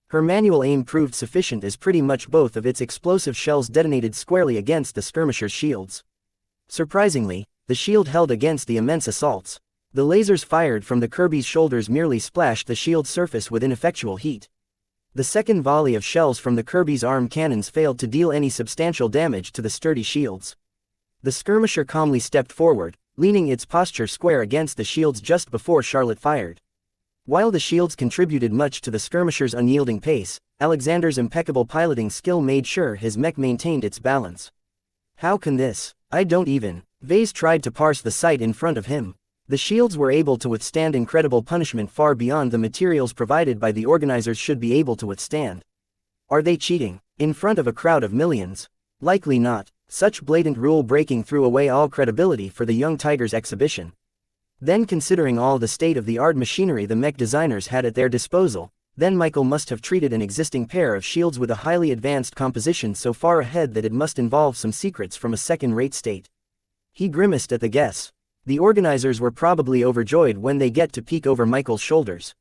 Her manual aim proved sufficient as pretty much both of its explosive shells detonated squarely against the skirmisher's shields. Surprisingly, the shield held against the immense assaults. The lasers fired from the Kirby's shoulders merely splashed the shield's surface with ineffectual heat. The second volley of shells from the Kirby's arm cannons failed to deal any substantial damage to the sturdy shields. The skirmisher calmly stepped forward, leaning its posture square against the shields just before Charlotte fired. While the shields contributed much to the skirmisher's unyielding pace, Alexander's impeccable piloting skill made sure his mech maintained its balance. How can this? I don't even. Vase tried to parse the sight in front of him. The shields were able to withstand incredible punishment far beyond the materials provided by the organizers should be able to withstand. Are they cheating? In front of a crowd of millions? Likely not. Such blatant rule-breaking threw away all credibility for the young Tiger's exhibition. Then considering all the state-of-the-art machinery the mech designers had at their disposal, then Michael must have treated an existing pair of shields with a highly advanced composition so far ahead that it must involve some secrets from a second-rate state. He grimaced at the guess. The organizers were probably overjoyed when they get to peek over Michael's shoulders.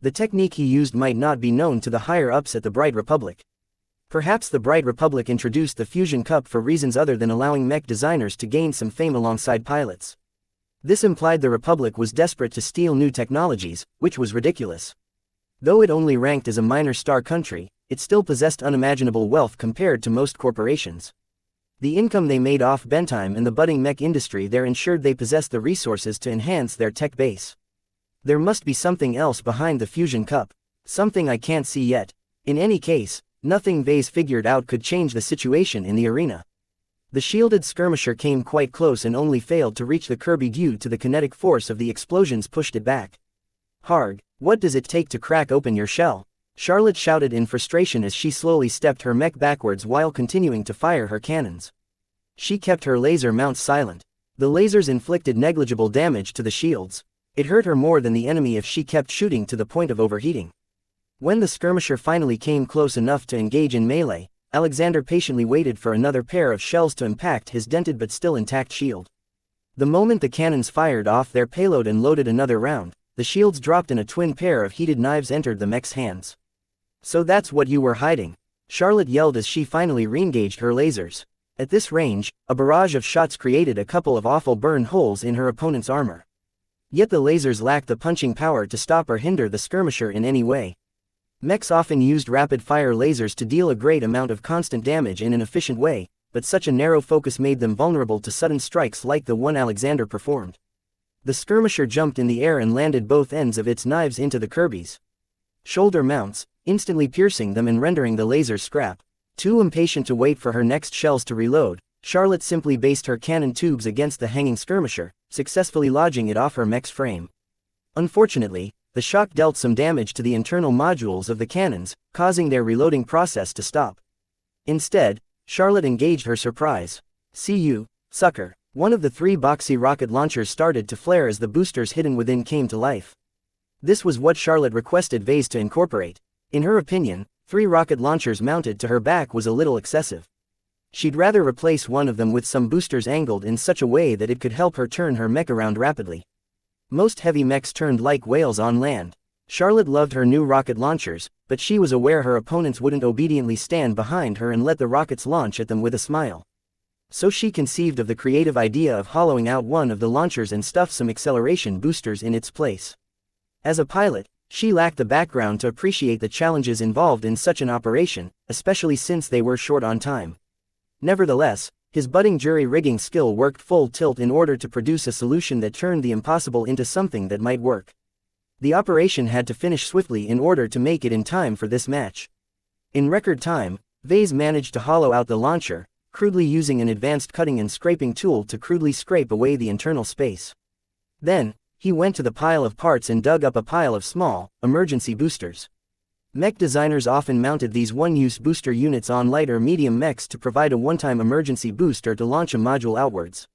The technique he used might not be known to the higher-ups at the Bright Republic. Perhaps the Bright Republic introduced the Fusion Cup for reasons other than allowing mech designers to gain some fame alongside pilots. This implied the Republic was desperate to steal new technologies, which was ridiculous. Though it only ranked as a minor star country, it still possessed unimaginable wealth compared to most corporations. The income they made off Bentime and the budding mech industry there ensured they possessed the resources to enhance their tech base. There must be something else behind the Fusion Cup, something I can't see yet. In any case, nothing Vase figured out could change the situation in the arena. The shielded skirmisher came quite close and only failed to reach the Kirby due to the kinetic force of the explosions pushed it back. "Harg, what does it take to crack open your shell?" Charlotte shouted in frustration as she slowly stepped her mech backwards while continuing to fire her cannons. She kept her laser mounts silent. The lasers inflicted negligible damage to the shields. It hurt her more than the enemy if she kept shooting to the point of overheating. When the skirmisher finally came close enough to engage in melee, Alexander patiently waited for another pair of shells to impact his dented but still intact shield. The moment the cannons fired off their payload and loaded another round, the shields dropped and a twin pair of heated knives entered the mech's hands. "So that's what you were hiding," Charlotte yelled as she finally re-engaged her lasers. At this range, a barrage of shots created a couple of awful burn holes in her opponent's armor. Yet the lasers lacked the punching power to stop or hinder the skirmisher in any way. Mechs often used rapid-fire lasers to deal a great amount of constant damage in an efficient way, but such a narrow focus made them vulnerable to sudden strikes like the one Alexander performed. The skirmisher jumped in the air and landed both ends of its knives into the Kirby's shoulder mounts, instantly piercing them and rendering the lasers scrap. Too impatient to wait for her next shells to reload, Charlotte simply based her cannon tubes against the hanging skirmisher, successfully lodging it off her mech's frame. Unfortunately, the shock dealt some damage to the internal modules of the cannons, causing their reloading process to stop. Instead, Charlotte engaged her surprise. "See you, sucker." One of the three boxy rocket launchers started to flare as the boosters hidden within came to life. This was what Charlotte requested Vase to incorporate. In her opinion, 3 rocket launchers mounted to her back was a little excessive. She'd rather replace one of them with some boosters angled in such a way that it could help her turn her mech around rapidly. Most heavy mechs turned like whales on land. Charlotte loved her new rocket launchers, but she was aware her opponents wouldn't obediently stand behind her and let the rockets launch at them with a smile. So she conceived of the creative idea of hollowing out one of the launchers and stuff some acceleration boosters in its place. As a pilot, she lacked the background to appreciate the challenges involved in such an operation, especially since they were short on time. Nevertheless, his budding jury-rigging skill worked full tilt in order to produce a solution that turned the impossible into something that might work. The operation had to finish swiftly in order to make it in time for this match. In record time, Vase managed to hollow out the launcher, crudely using an advanced cutting and scraping tool to crudely scrape away the internal space. Then, he went to the pile of parts and dug up a pile of small, emergency boosters. Mech designers often mounted these one-use booster units on light or medium mechs to provide a one-time emergency boost or to launch a module outwards.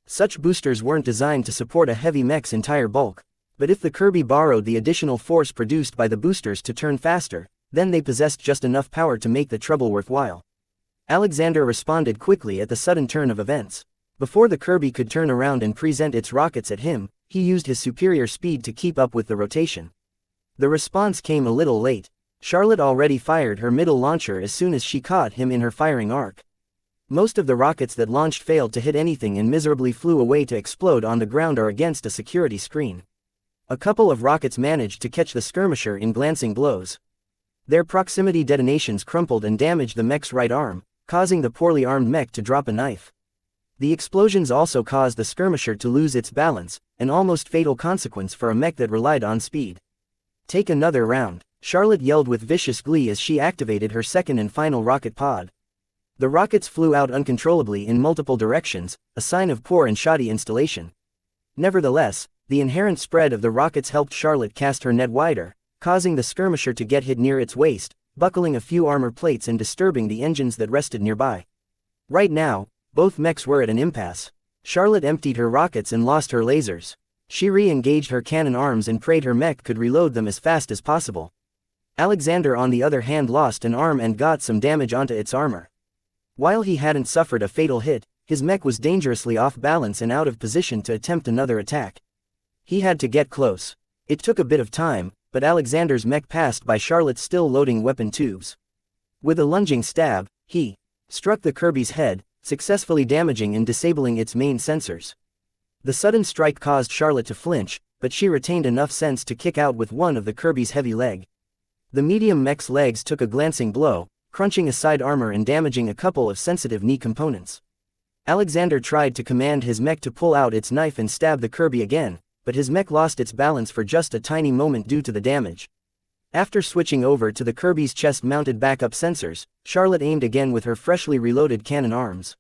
Such boosters weren't designed to support a heavy mech's entire bulk, but if the Kirby borrowed the additional force produced by the boosters to turn faster, then they possessed just enough power to make the trouble worthwhile. Alexander responded quickly at the sudden turn of events. Before the Kirby could turn around and present its rockets at him, he used his superior speed to keep up with the rotation. The response came a little late. Charlotte already fired her middle launcher as soon as she caught him in her firing arc. Most of the rockets that launched failed to hit anything and miserably flew away to explode on the ground or against a security screen. A couple of rockets managed to catch the skirmisher in glancing blows. Their proximity detonations crumpled and damaged the mech's right arm, causing the poorly armed mech to drop a knife. The explosions also caused the skirmisher to lose its balance, an almost fatal consequence for a mech that relied on speed. "Take another round," Charlotte yelled with vicious glee as she activated her second and final rocket pod. The rockets flew out uncontrollably in multiple directions, a sign of poor and shoddy installation. Nevertheless, the inherent spread of the rockets helped Charlotte cast her net wider, causing the skirmisher to get hit near its waist, buckling a few armor plates and disturbing the engines that rested nearby. Right now, both mechs were at an impasse. Charlotte emptied her rockets and lost her lasers. She re-engaged her cannon arms and prayed her mech could reload them as fast as possible. Alexander on the other hand lost an arm and got some damage onto its armor. While he hadn't suffered a fatal hit, his mech was dangerously off balance and out of position to attempt another attack. He had to get close. It took a bit of time, but Alexander's mech passed by Charlotte's still loading weapon tubes. With a lunging stab, he struck the Kirby's head, successfully damaging and disabling its main sensors. The sudden strike caused Charlotte to flinch, but she retained enough sense to kick out with one of the Kirby's heavy leg. The medium mech's legs took a glancing blow, crunching a side armor and damaging a couple of sensitive knee components. Alexander tried to command his mech to pull out its knife and stab the Kirby again, but his mech lost its balance for just a tiny moment due to the damage. After switching over to the Kirby's chest-mounted backup sensors, Charlotte aimed again with her freshly reloaded cannon arms.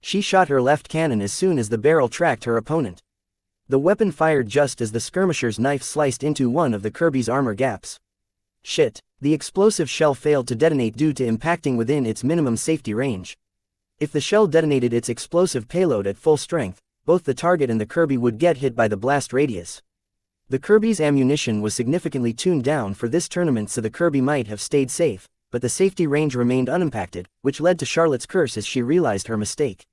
She shot her left cannon as soon as the barrel tracked her opponent. The weapon fired just as the skirmisher's knife sliced into one of the Kirby's armor gaps. Shit, the explosive shell failed to detonate due to impacting within its minimum safety range. If the shell detonated its explosive payload at full strength, both the target and the Kirby would get hit by the blast radius. The Kirby's ammunition was significantly tuned down for this tournament, so the Kirby might have stayed safe, but the safety range remained unimpacted, which led to Charlotte's curse as she realized her mistake.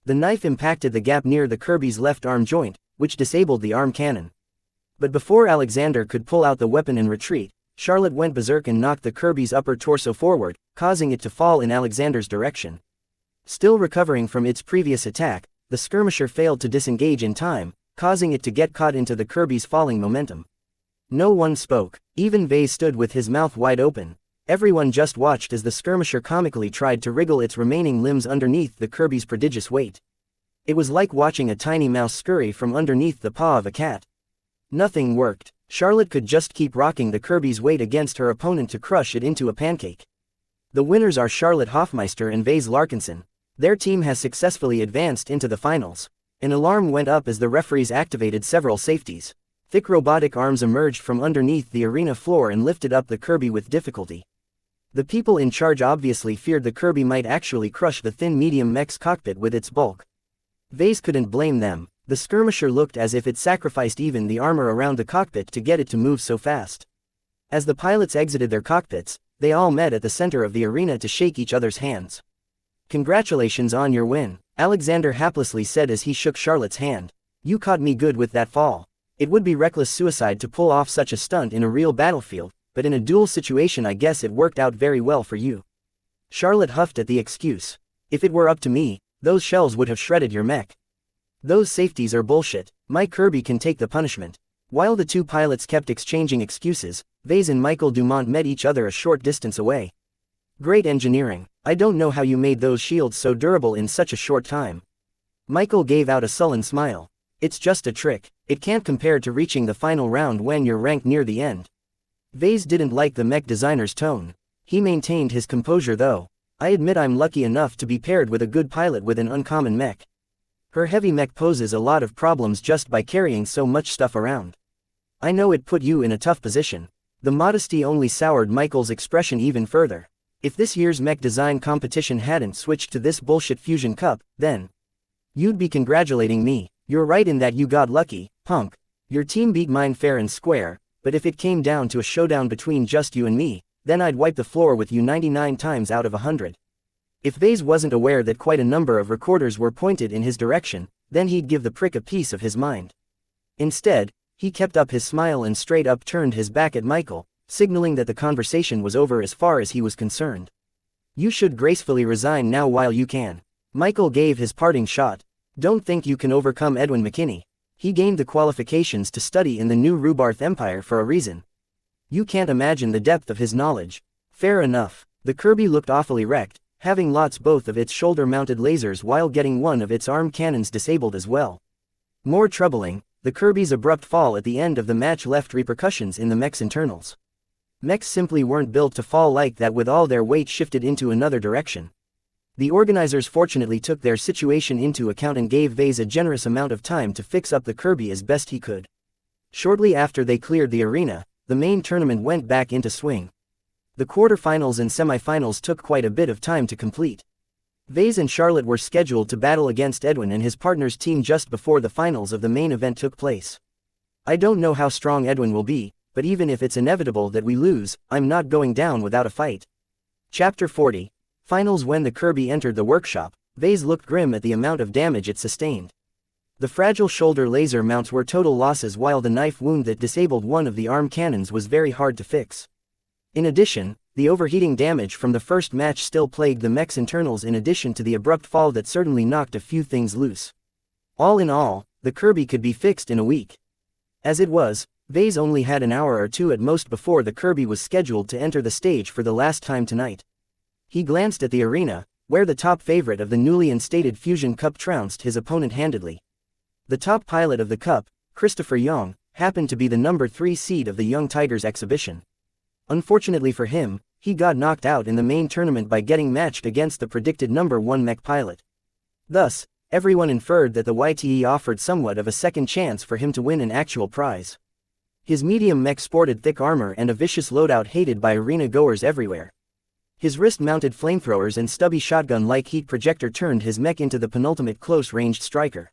The knife impacted the gap near the Kirby's left arm joint, which disabled the arm cannon. But before Alexander could pull out the weapon and retreat, Charlotte went berserk and knocked the Kirby's upper torso forward, causing it to fall in Alexander's direction. Still recovering from its previous attack, the skirmisher failed to disengage in time, causing it to get caught into the Kirby's falling momentum. No one spoke. Even Vase stood with his mouth wide open. Everyone just watched as the skirmisher comically tried to wriggle its remaining limbs underneath the Kirby's prodigious weight. It was like watching a tiny mouse scurry from underneath the paw of a cat. Nothing worked. Charlotte could just keep rocking the Kirby's weight against her opponent to crush it into a pancake. The winners are Charlotte Hoffmeister and Vase Larkinson. Their team has successfully advanced into the finals. An alarm went up as the referees activated several safeties. Thick robotic arms emerged from underneath the arena floor and lifted up the Kirby with difficulty. The people in charge obviously feared the Kirby might actually crush the thin medium mech's cockpit with its bulk. Vase couldn't blame them. The skirmisher looked as if it sacrificed even the armor around the cockpit to get it to move so fast. As the pilots exited their cockpits, they all met at the center of the arena to shake each other's hands. "Congratulations on your win," Alexander haplessly said as he shook Charlotte's hand. "You caught me good with that fall. It would be reckless suicide to pull off such a stunt in a real battlefield, but in a duel situation I guess it worked out very well for you." Charlotte huffed at the excuse. "If it were up to me, those shells would have shredded your mech. Those safeties are bullshit. My Kirby can take the punishment." While the two pilots kept exchanging excuses, Vase and Michael Dumont met each other a short distance away. "Great engineering. I don't know how you made those shields so durable in such a short time." Michael gave out a sullen smile. "It's just a trick. It can't compare to reaching the final round when you're ranked near the end." Vase didn't like the mech designer's tone. He maintained his composure though. "I admit I'm lucky enough to be paired with a good pilot with an uncommon mech. Her heavy mech poses a lot of problems just by carrying so much stuff around. I know it put you in a tough position." The modesty only soured Michael's expression even further. "If this year's mech design competition hadn't switched to this bullshit Fusion Cup, then you'd be congratulating me. You're right in that you got lucky, punk. Your team beat mine fair and square, but if it came down to a showdown between just you and me, then I'd wipe the floor with you 99 times out of 100. If Vase wasn't aware that quite a number of recorders were pointed in his direction, then he'd give the prick a piece of his mind. Instead, he kept up his smile and straight up turned his back at Michael, signaling that the conversation was over as far as he was concerned. "You should gracefully resign now while you can." Michael gave his parting shot. "Don't think you can overcome Edwin McKinney. He gained the qualifications to study in the new Rubarth Empire for a reason. You can't imagine the depth of his knowledge." "Fair enough." The Kirby looked awfully wrecked, having lost both of its shoulder-mounted lasers while getting one of its arm cannons disabled as well. More troubling, the Kirby's abrupt fall at the end of the match left repercussions in the mech's internals. Mechs simply weren't built to fall like that with all their weight shifted into another direction. The organizers fortunately took their situation into account and gave Vase a generous amount of time to fix up the Kirby as best he could. Shortly after they cleared the arena, the main tournament went back into swing. The quarterfinals and semifinals took quite a bit of time to complete. Vase and Charlotte were scheduled to battle against Edwin and his partner's team just before the finals of the main event took place. "I don't know how strong Edwin will be, but even if it's inevitable that we lose, I'm not going down without a fight." Chapter 40. Finals. When the Kirby entered the workshop, Vase looked grim at the amount of damage it sustained. The fragile shoulder laser mounts were total losses, while the knife wound that disabled one of the arm cannons was very hard to fix. In addition, the overheating damage from the first match still plagued the mech's internals, in addition to the abrupt fall that certainly knocked a few things loose. All in all, the Kirby could be fixed in a week. As it was, Vase only had an hour or two at most before the Kirby was scheduled to enter the stage for the last time tonight. He glanced at the arena, where the top favorite of the newly instated Fusion Cup trounced his opponent handedly. The top pilot of the Cup, Christopher Young, happened to be the number 3 seed of the Young Tigers exhibition. Unfortunately for him, he got knocked out in the main tournament by getting matched against the predicted number 1 Mech pilot. Thus, everyone inferred that the YTE offered somewhat of a second chance for him to win an actual prize. His medium mech sported thick armor and a vicious loadout hated by arena goers everywhere. His wrist-mounted flamethrowers and stubby shotgun-like heat projector turned his mech into the penultimate close-ranged striker.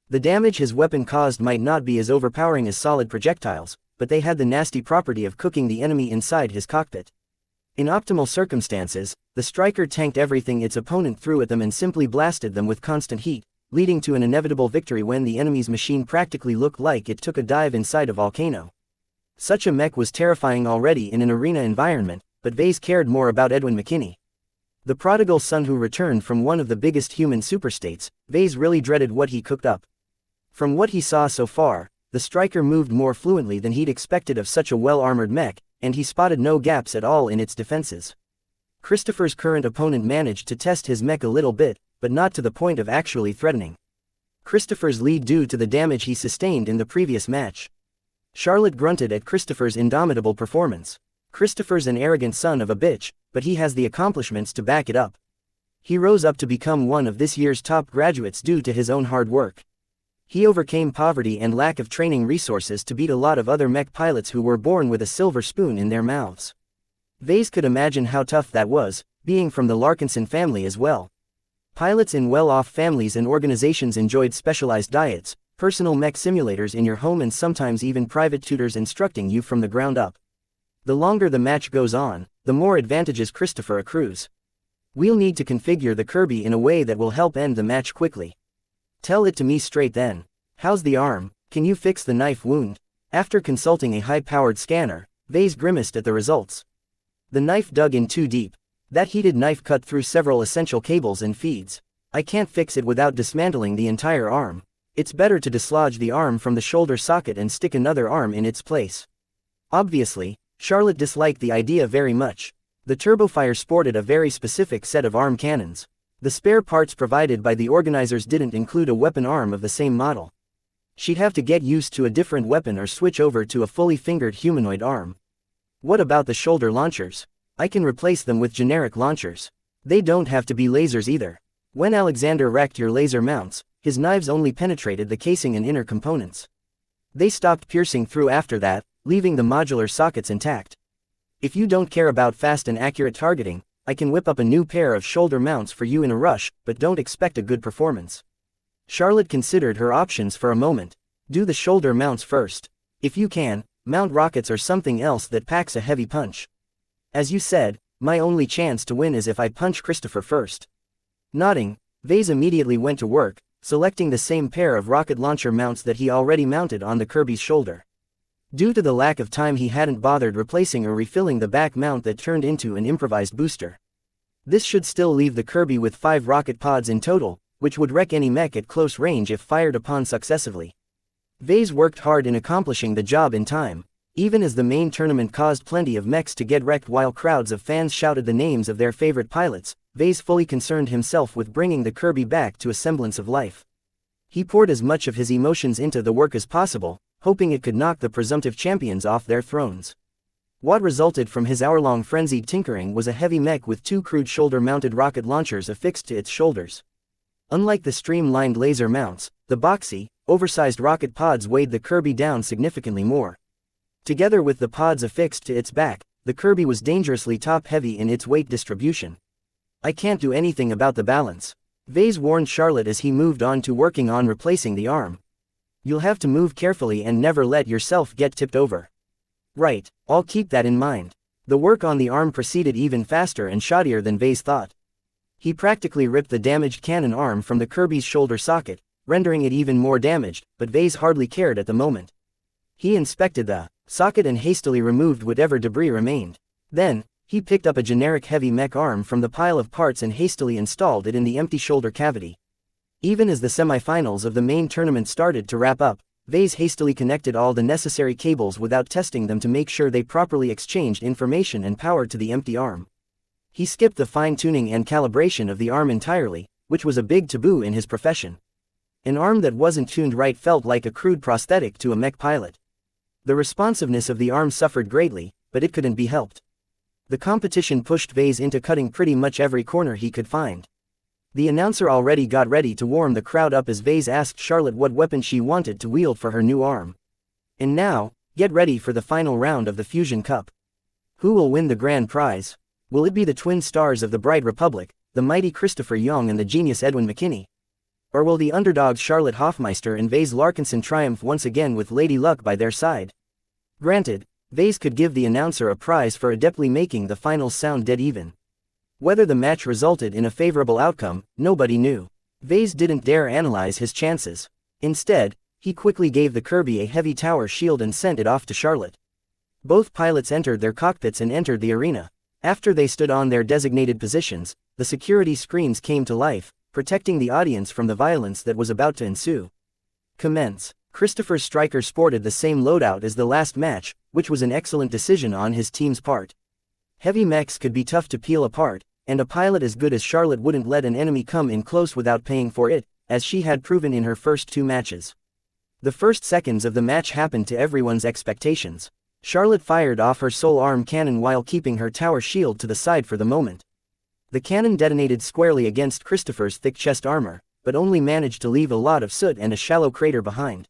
The damage his weapon caused might not be as overpowering as solid projectiles, but they had the nasty property of cooking the enemy inside his cockpit. In optimal circumstances, the striker tanked everything its opponent threw at them and simply blasted them with constant heat, leading to an inevitable victory when the enemy's machine practically looked like it took a dive inside a volcano. Such a mech was terrifying already in an arena environment, but Vase cared more about Edwin McKinney. The prodigal son who returned from one of the biggest human superstates, Vase really dreaded what he cooked up. From what he saw so far, the striker moved more fluently than he'd expected of such a well-armored mech, and he spotted no gaps at all in its defenses. Christopher's current opponent managed to test his mech a little bit, but not to the point of actually threatening Christopher's lead due to the damage he sustained in the previous match. Charlotte grunted at Christopher's indomitable performance. Christopher's an arrogant son of a bitch, but he has the accomplishments to back it up. He rose up to become one of this year's top graduates due to his own hard work. He overcame poverty and lack of training resources to beat a lot of other mech pilots who were born with a silver spoon in their mouths. Vase could imagine how tough that was, being from the Larkinson family as well. Pilots in well-off families and organizations enjoyed specialized diets, personal mech simulators in your home, and sometimes even private tutors instructing you from the ground up. The longer the match goes on, the more advantages Christopher accrues. We'll need to configure the Kirby in a way that will help end the match quickly. Tell it to me straight then. How's the arm? Can you fix the knife wound? After consulting a high-powered scanner, Vase grimaced at the results. The knife dug in too deep. That heated knife cut through several essential cables and feeds. I can't fix it without dismantling the entire arm. It's better to dislodge the arm from the shoulder socket and stick another arm in its place. Obviously, Charlotte disliked the idea very much. The Turbofire sported a very specific set of arm cannons. The spare parts provided by the organizers didn't include a weapon arm of the same model. She'd have to get used to a different weapon or switch over to a fully fingered humanoid arm. What about the shoulder launchers? I can replace them with generic launchers. They don't have to be lasers either. When Alexander wrecked your laser mounts, his knives only penetrated the casing and inner components. They stopped piercing through after that, leaving the modular sockets intact. If you don't care about fast and accurate targeting, I can whip up a new pair of shoulder mounts for you in a rush, but don't expect a good performance. Charlotte considered her options for a moment. Do the shoulder mounts first. If you can, mount rockets or something else that packs a heavy punch. As you said, my only chance to win is if I punch Christopher first. Nodding, Vase immediately went to work, selecting the same pair of rocket launcher mounts that he already mounted on the Kirby's shoulder. Due to the lack of time, he hadn't bothered replacing or refilling the back mount that turned into an improvised booster. This should still leave the Kirby with 5 rocket pods in total, which would wreck any mech at close range if fired upon successively. Vase worked hard in accomplishing the job in time, even as the main tournament caused plenty of mechs to get wrecked while crowds of fans shouted the names of their favorite pilots. Vase fully concerned himself with bringing the Kirby back to a semblance of life. He poured as much of his emotions into the work as possible, hoping it could knock the presumptive champions off their thrones. What resulted from his hour-long frenzied tinkering was a heavy mech with 2 crude shoulder-mounted rocket launchers affixed to its shoulders. Unlike the streamlined laser mounts, the boxy, oversized rocket pods weighed the Kirby down significantly more. Together with the pods affixed to its back, the Kirby was dangerously top-heavy in its weight distribution. I can't do anything about the balance, Vase warned Charlotte as he moved on to working on replacing the arm. You'll have to move carefully and never let yourself get tipped over. Right, I'll keep that in mind. The work on the arm proceeded even faster and shoddier than Vase thought. He practically ripped the damaged cannon arm from the Kirby's shoulder socket, rendering it even more damaged, but Vase hardly cared at the moment. He inspected the socket and hastily removed whatever debris remained. Then, he picked up a generic heavy mech arm from the pile of parts and hastily installed it in the empty shoulder cavity. Even as the semifinals of the main tournament started to wrap up, Vase hastily connected all the necessary cables without testing them to make sure they properly exchanged information and power to the empty arm. He skipped the fine-tuning and calibration of the arm entirely, which was a big taboo in his profession. An arm that wasn't tuned right felt like a crude prosthetic to a mech pilot. The responsiveness of the arm suffered greatly, but it couldn't be helped. The competition pushed Vase into cutting pretty much every corner he could find. The announcer already got ready to warm the crowd up as Vase asked Charlotte what weapon she wanted to wield for her new arm. And now, get ready for the final round of the Fusion Cup. Who will win the grand prize? Will it be the twin stars of the Bright Republic, the mighty Christopher Young and the genius Edwin McKinney? Or will the underdogs Charlotte Hoffmeister and Vase Larkinson triumph once again with Lady Luck by their side? Granted, Vase could give the announcer a prize for adeptly making the finals sound dead even. Whether the match resulted in a favorable outcome, nobody knew. Vase didn't dare analyze his chances. Instead, he quickly gave the Kirby a heavy tower shield and sent it off to Charlotte. Both pilots entered their cockpits and entered the arena. After they stood on their designated positions, the security screens came to life, protecting the audience from the violence that was about to ensue. Commence. Christopher's striker sported the same loadout as the last match, which was an excellent decision on his team's part. Heavy mechs could be tough to peel apart, and a pilot as good as Charlotte wouldn't let an enemy come in close without paying for it, as she had proven in her first 2 matches. The first seconds of the match happened to everyone's expectations. Charlotte fired off her sole arm cannon while keeping her tower shield to the side for the moment. The cannon detonated squarely against Christopher's thick chest armor, but only managed to leave a lot of soot and a shallow crater behind.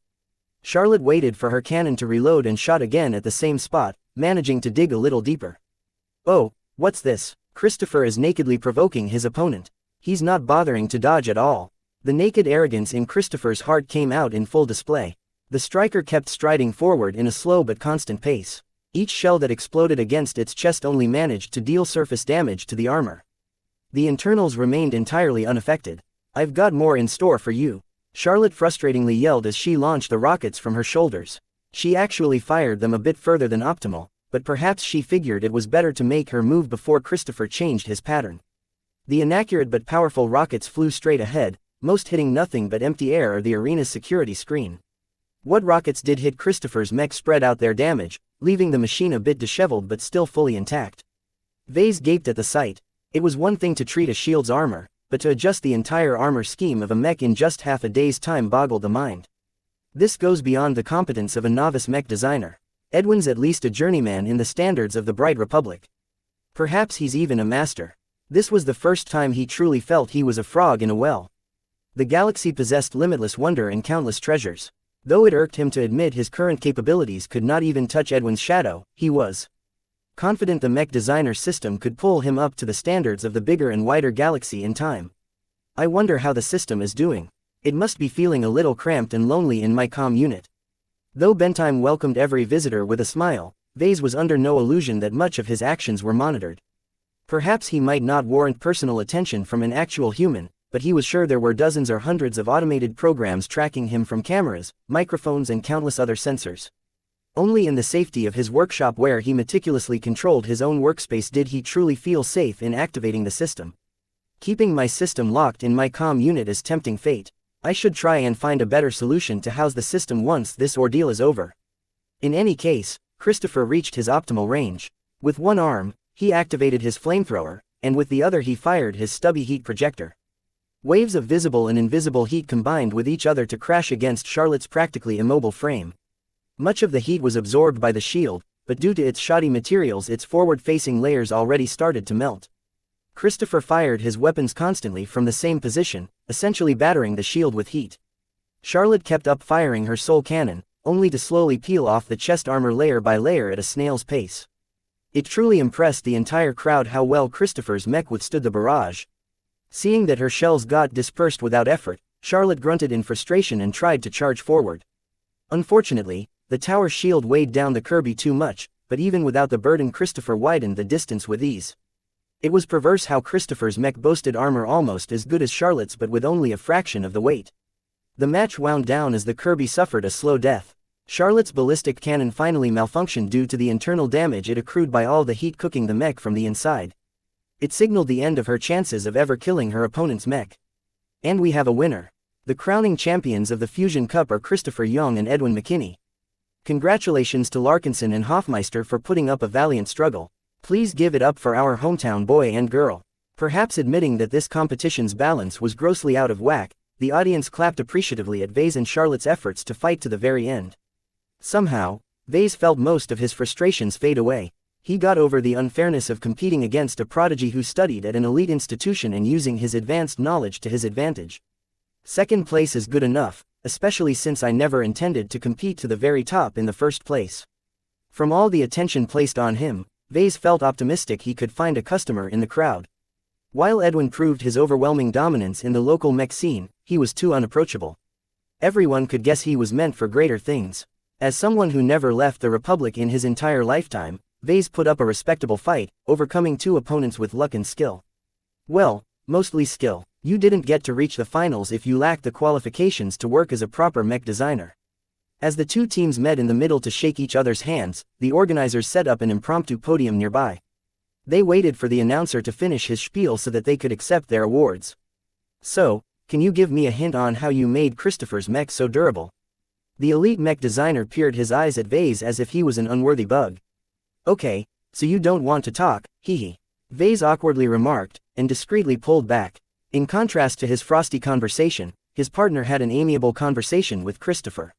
Charlotte waited for her cannon to reload and shot again at the same spot, managing to dig a little deeper. Oh, what's this? Christopher is nakedly provoking his opponent. He's not bothering to dodge at all. The naked arrogance in Christopher's heart came out in full display. The striker kept striding forward in a slow but constant pace. Each shell that exploded against its chest only managed to deal surface damage to the armor. The internals remained entirely unaffected. I've got more in store for you, Charlotte frustratingly yelled as she launched the rockets from her shoulders. She actually fired them a bit further than optimal, but perhaps she figured it was better to make her move before Christopher changed his pattern. The inaccurate but powerful rockets flew straight ahead, most hitting nothing but empty air or the arena's security screen. What rockets did hit Christopher's mech spread out their damage, leaving the machine a bit disheveled but still fully intact. Vase gaped at the sight. It was one thing to treat a shield's armor, but to adjust the entire armor scheme of a mech in just half a day's time boggled the mind. This goes beyond the competence of a novice mech designer. Edwin's at least a journeyman in the standards of the Bright Republic. Perhaps he's even a master. This was the first time he truly felt he was a frog in a well. The galaxy possessed limitless wonder and countless treasures. Though it irked him to admit his current capabilities could not even touch Edwin's shadow, he was confident the mech designer system could pull him up to the standards of the bigger and wider galaxy in time. I wonder how the system is doing. It must be feeling a little cramped and lonely in my comm unit. Though Bentime welcomed every visitor with a smile, Vase was under no illusion that much of his actions were monitored. Perhaps he might not warrant personal attention from an actual human, but he was sure there were dozens or hundreds of automated programs tracking him from cameras, microphones and countless other sensors. Only in the safety of his workshop where he meticulously controlled his own workspace did he truly feel safe in activating the system. Keeping my system locked in my comm unit is tempting fate. I should try and find a better solution to house the system once this ordeal is over. In any case, Christopher reached his optimal range. With one arm, he activated his flamethrower, and with the other he fired his stubby heat projector. Waves of visible and invisible heat combined with each other to crash against Charlotte's practically immobile frame. Much of the heat was absorbed by the shield, but due to its shoddy materials its forward-facing layers already started to melt. Christopher fired his weapons constantly from the same position, essentially battering the shield with heat. Charlotte kept up firing her sole cannon, only to slowly peel off the chest armor layer by layer at a snail's pace. It truly impressed the entire crowd how well Christopher's mech withstood the barrage. Seeing that her shells got dispersed without effort, Charlotte grunted in frustration and tried to charge forward. Unfortunately, the tower shield weighed down the Kirby too much, but even without the burden Christopher widened the distance with ease. It was perverse how Christopher's mech boasted armor almost as good as Charlotte's but with only a fraction of the weight. The match wound down as the Kirby suffered a slow death. Charlotte's ballistic cannon finally malfunctioned due to the internal damage it accrued by all the heat cooking the mech from the inside. It signaled the end of her chances of ever killing her opponent's mech. And we have a winner. The crowning champions of the Fusion Cup are Christopher Young and Edwin McKinney. Congratulations to Larkinson and Hoffmeister for putting up a valiant struggle. Please give it up for our hometown boy and girl. Perhaps admitting that this competition's balance was grossly out of whack, the audience clapped appreciatively at Vase and Charlotte's efforts to fight to the very end. Somehow, Vase felt most of his frustrations fade away. He got over the unfairness of competing against a prodigy who studied at an elite institution and using his advanced knowledge to his advantage. Second place is good enough, especially since I never intended to compete to the very top in the first place. From all the attention placed on him, Vase felt optimistic he could find a customer in the crowd. While Edwin proved his overwhelming dominance in the local mech scene, he was too unapproachable. Everyone could guess he was meant for greater things. As someone who never left the Republic in his entire lifetime, Vase put up a respectable fight, overcoming two opponents with luck and skill. Well, mostly skill. You didn't get to reach the finals if you lacked the qualifications to work as a proper mech designer. As the two teams met in the middle to shake each other's hands, the organizers set up an impromptu podium nearby. They waited for the announcer to finish his spiel so that they could accept their awards. So, can you give me a hint on how you made Christopher's mech so durable? The elite mech designer peered his eyes at Vase as if he was an unworthy bug. Okay, so you don't want to talk, hee. Vase awkwardly remarked, and discreetly pulled back. In contrast to his frosty conversation, his partner had an amiable conversation with Christopher.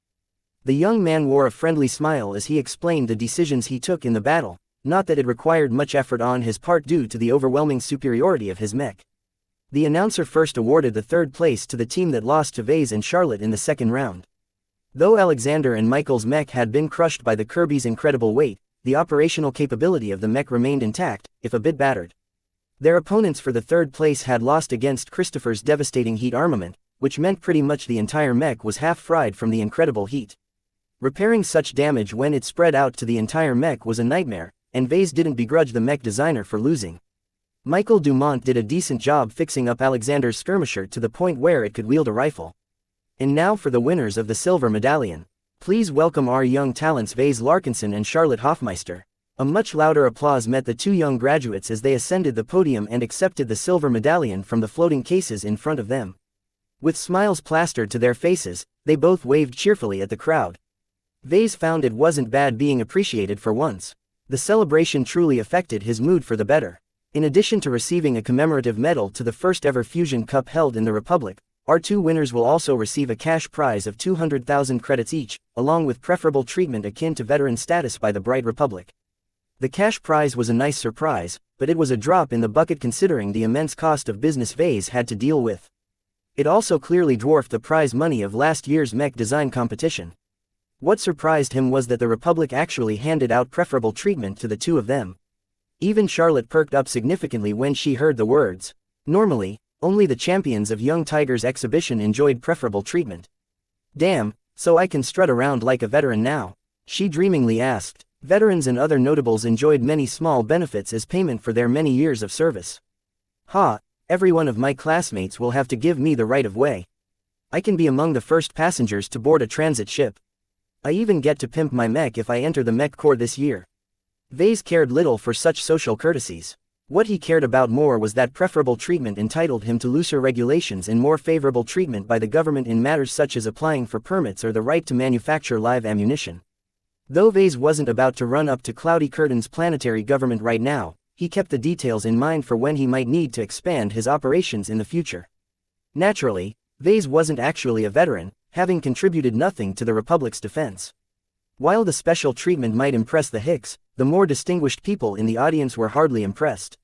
The young man wore a friendly smile as he explained the decisions he took in the battle, not that it required much effort on his part due to the overwhelming superiority of his mech. The announcer first awarded the third place to the team that lost to Vase and Charlotte in the second round. Though Alexander and Michael's mech had been crushed by the Kirby's incredible weight, the operational capability of the mech remained intact, if a bit battered. Their opponents for the third place had lost against Christopher's devastating heat armament, which meant pretty much the entire mech was half fried from the incredible heat. Repairing such damage when it spread out to the entire mech was a nightmare, and Vase didn't begrudge the mech designer for losing. Michael Dumont did a decent job fixing up Alexander's skirmisher to the point where it could wield a rifle. And now for the winners of the silver medallion. Please welcome our young talents Vase Larkinson and Charlotte Hoffmeister. A much louder applause met the two young graduates as they ascended the podium and accepted the silver medallion from the floating cases in front of them. With smiles plastered to their faces, they both waved cheerfully at the crowd. Vase found it wasn't bad being appreciated for once. The celebration truly affected his mood for the better. In addition to receiving a commemorative medal to the first ever Fusion Cup held in the Republic, our two winners will also receive a cash prize of 200,000 credits each, along with preferable treatment akin to veteran status by the Bright Republic. The cash prize was a nice surprise, but it was a drop in the bucket considering the immense cost of business Vase had to deal with. It also clearly dwarfed the prize money of last year's mech design competition. What surprised him was that the Republic actually handed out preferable treatment to the two of them. Even Charlotte perked up significantly when she heard the words. Normally, only the champions of Young Tiger's exhibition enjoyed preferable treatment. Damn, so I can strut around like a veteran now? She dreamingly asked. Veterans and other notables enjoyed many small benefits as payment for their many years of service. Ha, every one of my classmates will have to give me the right of way. I can be among the first passengers to board a transit ship. I even get to pimp my mech if I enter the mech corps this year. Vase cared little for such social courtesies. What he cared about more was that preferable treatment entitled him to looser regulations and more favorable treatment by the government in matters such as applying for permits or the right to manufacture live ammunition. Though Vase wasn't about to run up to Cloudy Curtain's planetary government right now, he kept the details in mind for when he might need to expand his operations in the future. Naturally, Vase wasn't actually a veteran, having contributed nothing to the Republic's defense. While the special treatment might impress the Hicks, the more distinguished people in the audience were hardly impressed.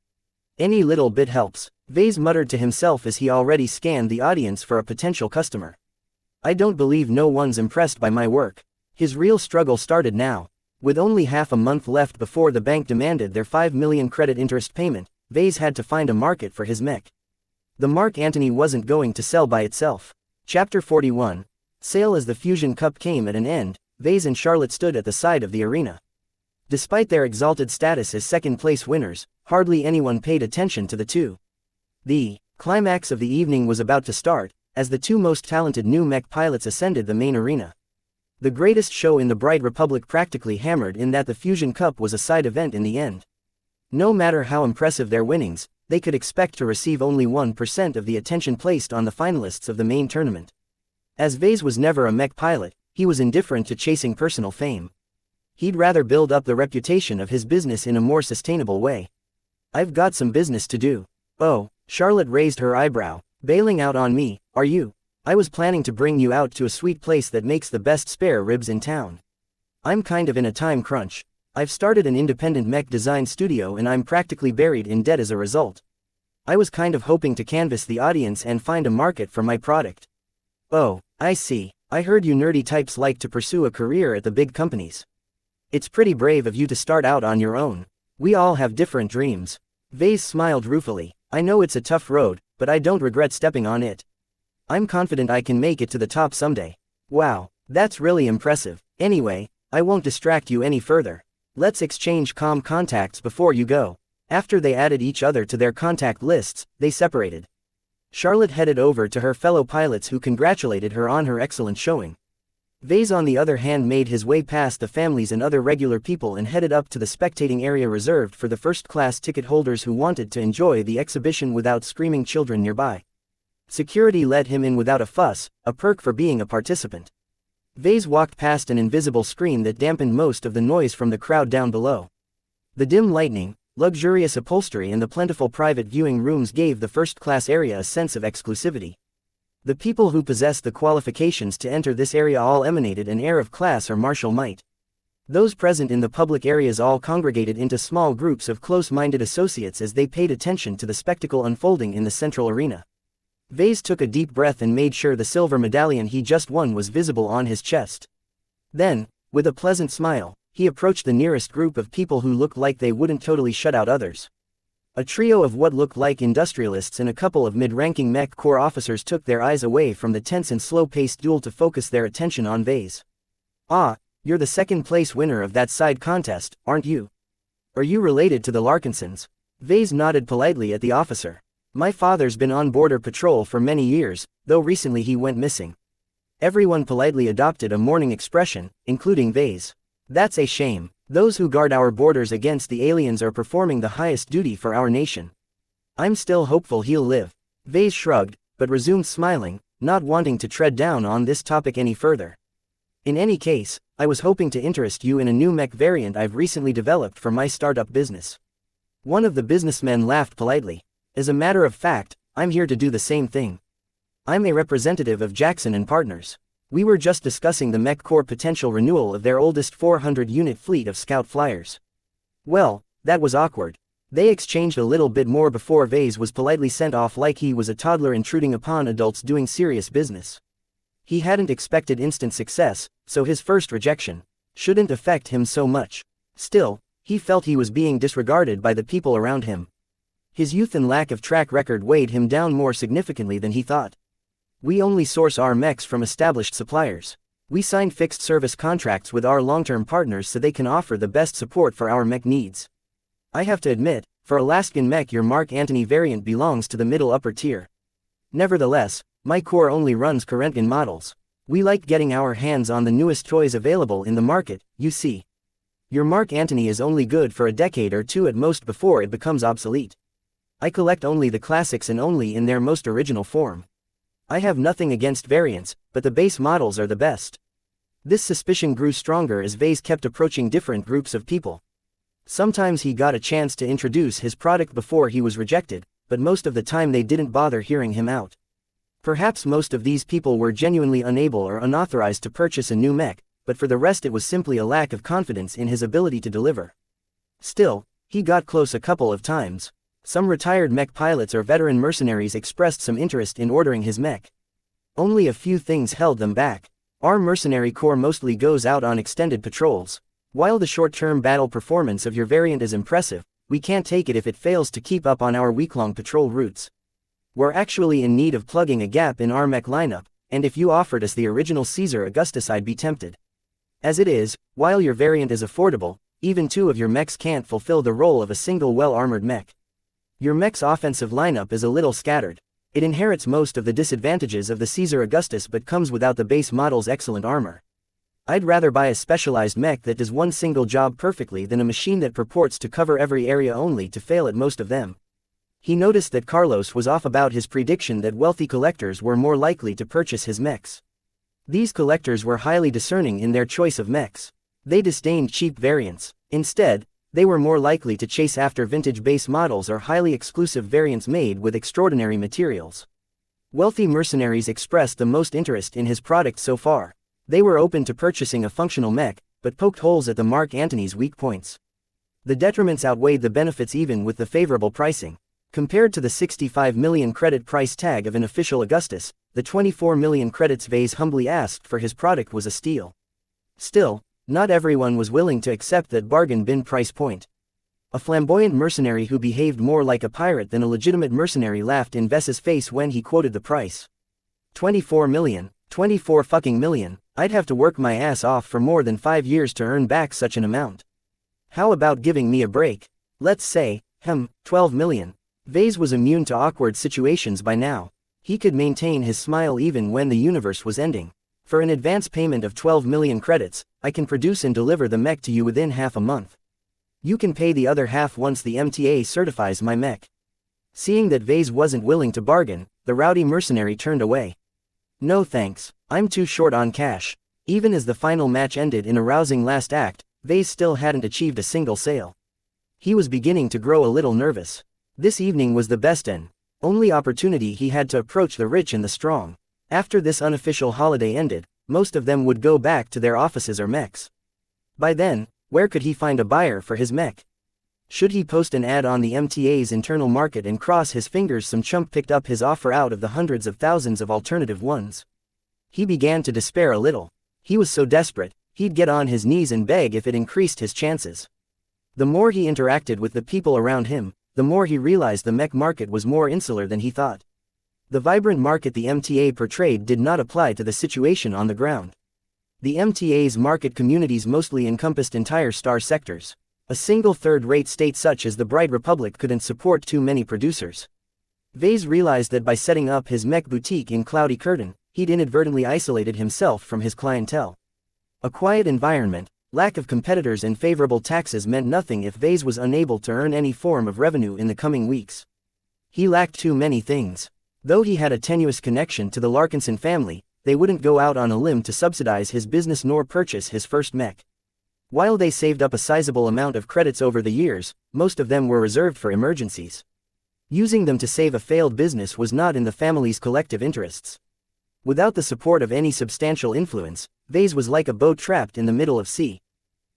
Any little bit helps, Vase muttered to himself as he already scanned the audience for a potential customer. I don't believe no one's impressed by my work. His real struggle started now. With only half a month left before the bank demanded their 5 million credit interest payment, Vase had to find a market for his mech. The Mark Antony wasn't going to sell by itself. Chapter 41. Sale. As the Fusion Cup came at an end, Vase and Charlotte stood at the side of the arena. Despite their exalted status as second-place winners, hardly anyone paid attention to the two. The climax of the evening was about to start, as the two most talented new mech pilots ascended the main arena. The greatest show in the Bright Republic practically hammered in that the Fusion Cup was a side event in the end. No matter how impressive their winnings, they could expect to receive only 1% of the attention placed on the finalists of the main tournament. As Vase was never a mech pilot, he was indifferent to chasing personal fame. He'd rather build up the reputation of his business in a more sustainable way. I've got some business to do. Oh, Charlotte raised her eyebrow. Bailing out on me, are you? I was planning to bring you out to a sweet place that makes the best spare ribs in town. I'm kind of in a time crunch. I've started an independent mech design studio and I'm practically buried in debt as a result. I was kind of hoping to canvass the audience and find a market for my product. Oh, I see. I heard you nerdy types like to pursue a career at the big companies. It's pretty brave of you to start out on your own. We all have different dreams. Vase smiled ruefully. I know it's a tough road, but I don't regret stepping on it. I'm confident I can make it to the top someday. Wow, that's really impressive. Anyway, I won't distract you any further. Let's exchange contacts before you go. After they added each other to their contact lists, they separated. Charlotte headed over to her fellow pilots who congratulated her on her excellent showing. Vase on the other hand made his way past the families and other regular people and headed up to the spectating area reserved for the first-class ticket holders who wanted to enjoy the exhibition without screaming children nearby. Security let him in without a fuss, a perk for being a participant. Vase walked past an invisible screen that dampened most of the noise from the crowd down below. The dim lighting, luxurious upholstery and the plentiful private viewing rooms gave the first-class area a sense of exclusivity. The people who possessed the qualifications to enter this area all emanated an air of class or martial might. Those present in the public areas all congregated into small groups of close-minded associates as they paid attention to the spectacle unfolding in the central arena. Vase took a deep breath and made sure the silver medallion he just won was visible on his chest. Then, with a pleasant smile, he approached the nearest group of people who looked like they wouldn't totally shut out others. A trio of what looked like industrialists and a couple of mid-ranking mech corps officers took their eyes away from the tense and slow-paced duel to focus their attention on Vase. Ah, you're the second-place winner of that side contest, aren't you? Are you related to the Larkinsons? Vase nodded politely at the officer. My father's been on border patrol for many years, though recently he went missing. Everyone politely adopted a mourning expression, including Vase. That's a shame. Those who guard our borders against the aliens are performing the highest duty for our nation. I'm still hopeful he'll live. Vase shrugged, but resumed smiling, not wanting to tread down on this topic any further. In any case, I was hoping to interest you in a new mech variant I've recently developed for my startup business. One of the businessmen laughed politely. As a matter of fact, I'm here to do the same thing. I'm a representative of Jackson & Partners. We were just discussing the Mech Corps potential renewal of their oldest 400-unit fleet of scout flyers. Well, that was awkward. They exchanged a little bit more before Vase was politely sent off like he was a toddler intruding upon adults doing serious business. He hadn't expected instant success, so his first rejection shouldn't affect him so much. Still, he felt he was being disregarded by the people around him. His youth and lack of track record weighed him down more significantly than he thought. We only source our mechs from established suppliers. We signed fixed-service contracts with our long-term partners so they can offer the best support for our mech needs. I have to admit, for Alaskan mech your Mark Antony variant belongs to the middle-upper tier. Nevertheless, my core only runs Corentgen models. We like getting our hands on the newest toys available in the market, you see. Your Mark Antony is only good for a decade or two at most before it becomes obsolete. I collect only the classics and only in their most original form. I have nothing against variants, but the base models are the best. This suspicion grew stronger as Vase kept approaching different groups of people. Sometimes he got a chance to introduce his product before he was rejected, but most of the time they didn't bother hearing him out. Perhaps most of these people were genuinely unable or unauthorized to purchase a new mech, but for the rest it was simply a lack of confidence in his ability to deliver. Still, he got close a couple of times. Some retired mech pilots or veteran mercenaries expressed some interest in ordering his mech. Only a few things held them back. Our mercenary corps mostly goes out on extended patrols. While the short-term battle performance of your variant is impressive, we can't take it if it fails to keep up on our week-long patrol routes. We're actually in need of plugging a gap in our mech lineup, and if you offered us the original Caesar Augustus I'd be tempted. As it is, while your variant is affordable, even two of your mechs can't fulfill the role of a single well-armored mech. Your mech's offensive lineup is a little scattered. It inherits most of the disadvantages of the Caesar Augustus but comes without the base model's excellent armor. I'd rather buy a specialized mech that does one single job perfectly than a machine that purports to cover every area only to fail at most of them. He noticed that Carlos was off about his prediction that wealthy collectors were more likely to purchase his mechs. These collectors were highly discerning in their choice of mechs. They disdained cheap variants. Instead, they were more likely to chase after vintage base models or highly exclusive variants made with extraordinary materials. Wealthy mercenaries expressed the most interest in his product so far. They were open to purchasing a functional mech, but poked holes at the Mark Antony's weak points. The detriments outweighed the benefits even with the favorable pricing. Compared to the 65 million credit price tag of an official Augustus, the 24 million credits Vase humbly asked for his product was a steal. Still, not everyone was willing to accept that bargain bin price point. A flamboyant mercenary who behaved more like a pirate than a legitimate mercenary laughed in Ves's face when he quoted the price. 24 million. 24 fucking million. I'd have to work my ass off for more than 5 years to earn back such an amount. How about giving me a break? Let's say, 12 million. Vase was immune to awkward situations by now. He could maintain his smile even when the universe was ending. For an advance payment of 12 million credits, I can produce and deliver the mech to you within half a month. You can pay the other half once the MTA certifies my mech. Seeing that Vase wasn't willing to bargain, the rowdy mercenary turned away. No thanks, I'm too short on cash. Even as the final match ended in a rousing last act, Vase still hadn't achieved a single sale. He was beginning to grow a little nervous. This evening was the best and only opportunity he had to approach the rich and the strong. After this unofficial holiday ended, most of them would go back to their offices or mechs. By then, where could he find a buyer for his mech? Should he post an ad on the MTA's internal market and cross his fingers some chump picked up his offer out of the hundreds of thousands of alternative ones? He began to despair a little. He was so desperate, he'd get on his knees and beg if it increased his chances. The more he interacted with the people around him, the more he realized the mech market was more insular than he thought. The vibrant market the MTA portrayed did not apply to the situation on the ground. The MTA's market communities mostly encompassed entire star sectors. A single third-rate state such as the Bright Republic couldn't support too many producers. Vase realized that by setting up his mech boutique in Cloudy Curtain, he'd inadvertently isolated himself from his clientele. A quiet environment, lack of competitors and favorable taxes meant nothing if Vase was unable to earn any form of revenue in the coming weeks. He lacked too many things. Though he had a tenuous connection to the Larkinson family, they wouldn't go out on a limb to subsidize his business nor purchase his first mech. While they saved up a sizable amount of credits over the years, most of them were reserved for emergencies. Using them to save a failed business was not in the family's collective interests. Without the support of any substantial influence, Vase was like a boat trapped in the middle of sea.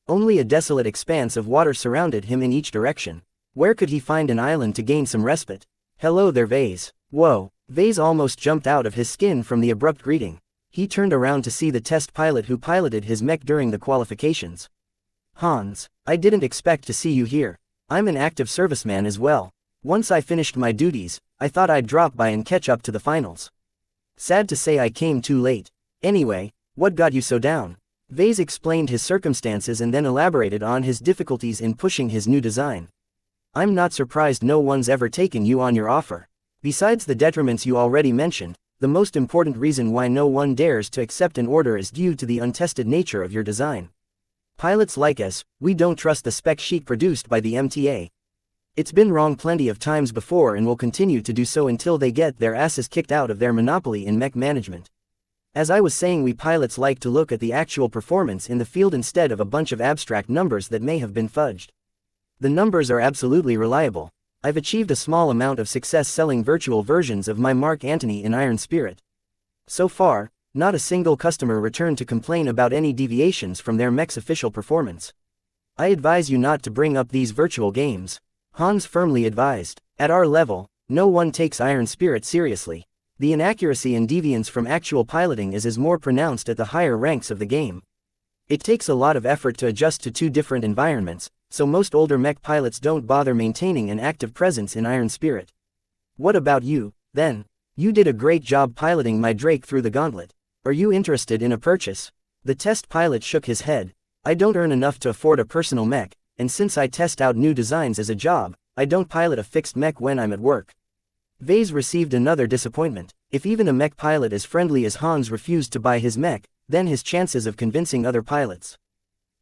Only a desolate expanse of water surrounded him in each direction. Where could he find an island to gain some respite? Hello there, Vase. Whoa. Vase almost jumped out of his skin from the abrupt greeting. He turned around to see the test pilot who piloted his mech during the qualifications. Hans, I didn't expect to see you here. I'm an active serviceman as well. Once I finished my duties, I thought I'd drop by and catch up to the finals. Sad to say I came too late. Anyway, what got you so down? Vase explained his circumstances and then elaborated on his difficulties in pushing his new design. I'm not surprised no one's ever taken you on your offer. Besides the detriments you already mentioned, the most important reason why no one dares to accept an order is due to the untested nature of your design. Pilots like us, we don't trust the spec sheet produced by the MTA. It's been wrong plenty of times before and will continue to do so until they get their asses kicked out of their monopoly in mech management. As I was saying, we pilots like to look at the actual performance in the field instead of a bunch of abstract numbers that may have been fudged. The numbers are absolutely reliable. I've achieved a small amount of success selling virtual versions of my Mark Antony in Iron Spirit. So far, not a single customer returned to complain about any deviations from their mech's official performance. I advise you not to bring up these virtual games, Hans firmly advised. At our level, no one takes Iron Spirit seriously. The inaccuracy and deviance from actual piloting is more pronounced at the higher ranks of the game. It takes a lot of effort to adjust to two different environments, so most older mech pilots don't bother maintaining an active presence in Iron Spirit. What about you, then? You did a great job piloting my Drake through the gauntlet. Are you interested in a purchase? The test pilot shook his head. I don't earn enough to afford a personal mech, and since I test out new designs as a job, I don't pilot a fixed mech when I'm at work. Vase received another disappointment. If even a mech pilot as friendly as Hans refused to buy his mech, then his chances of convincing other pilots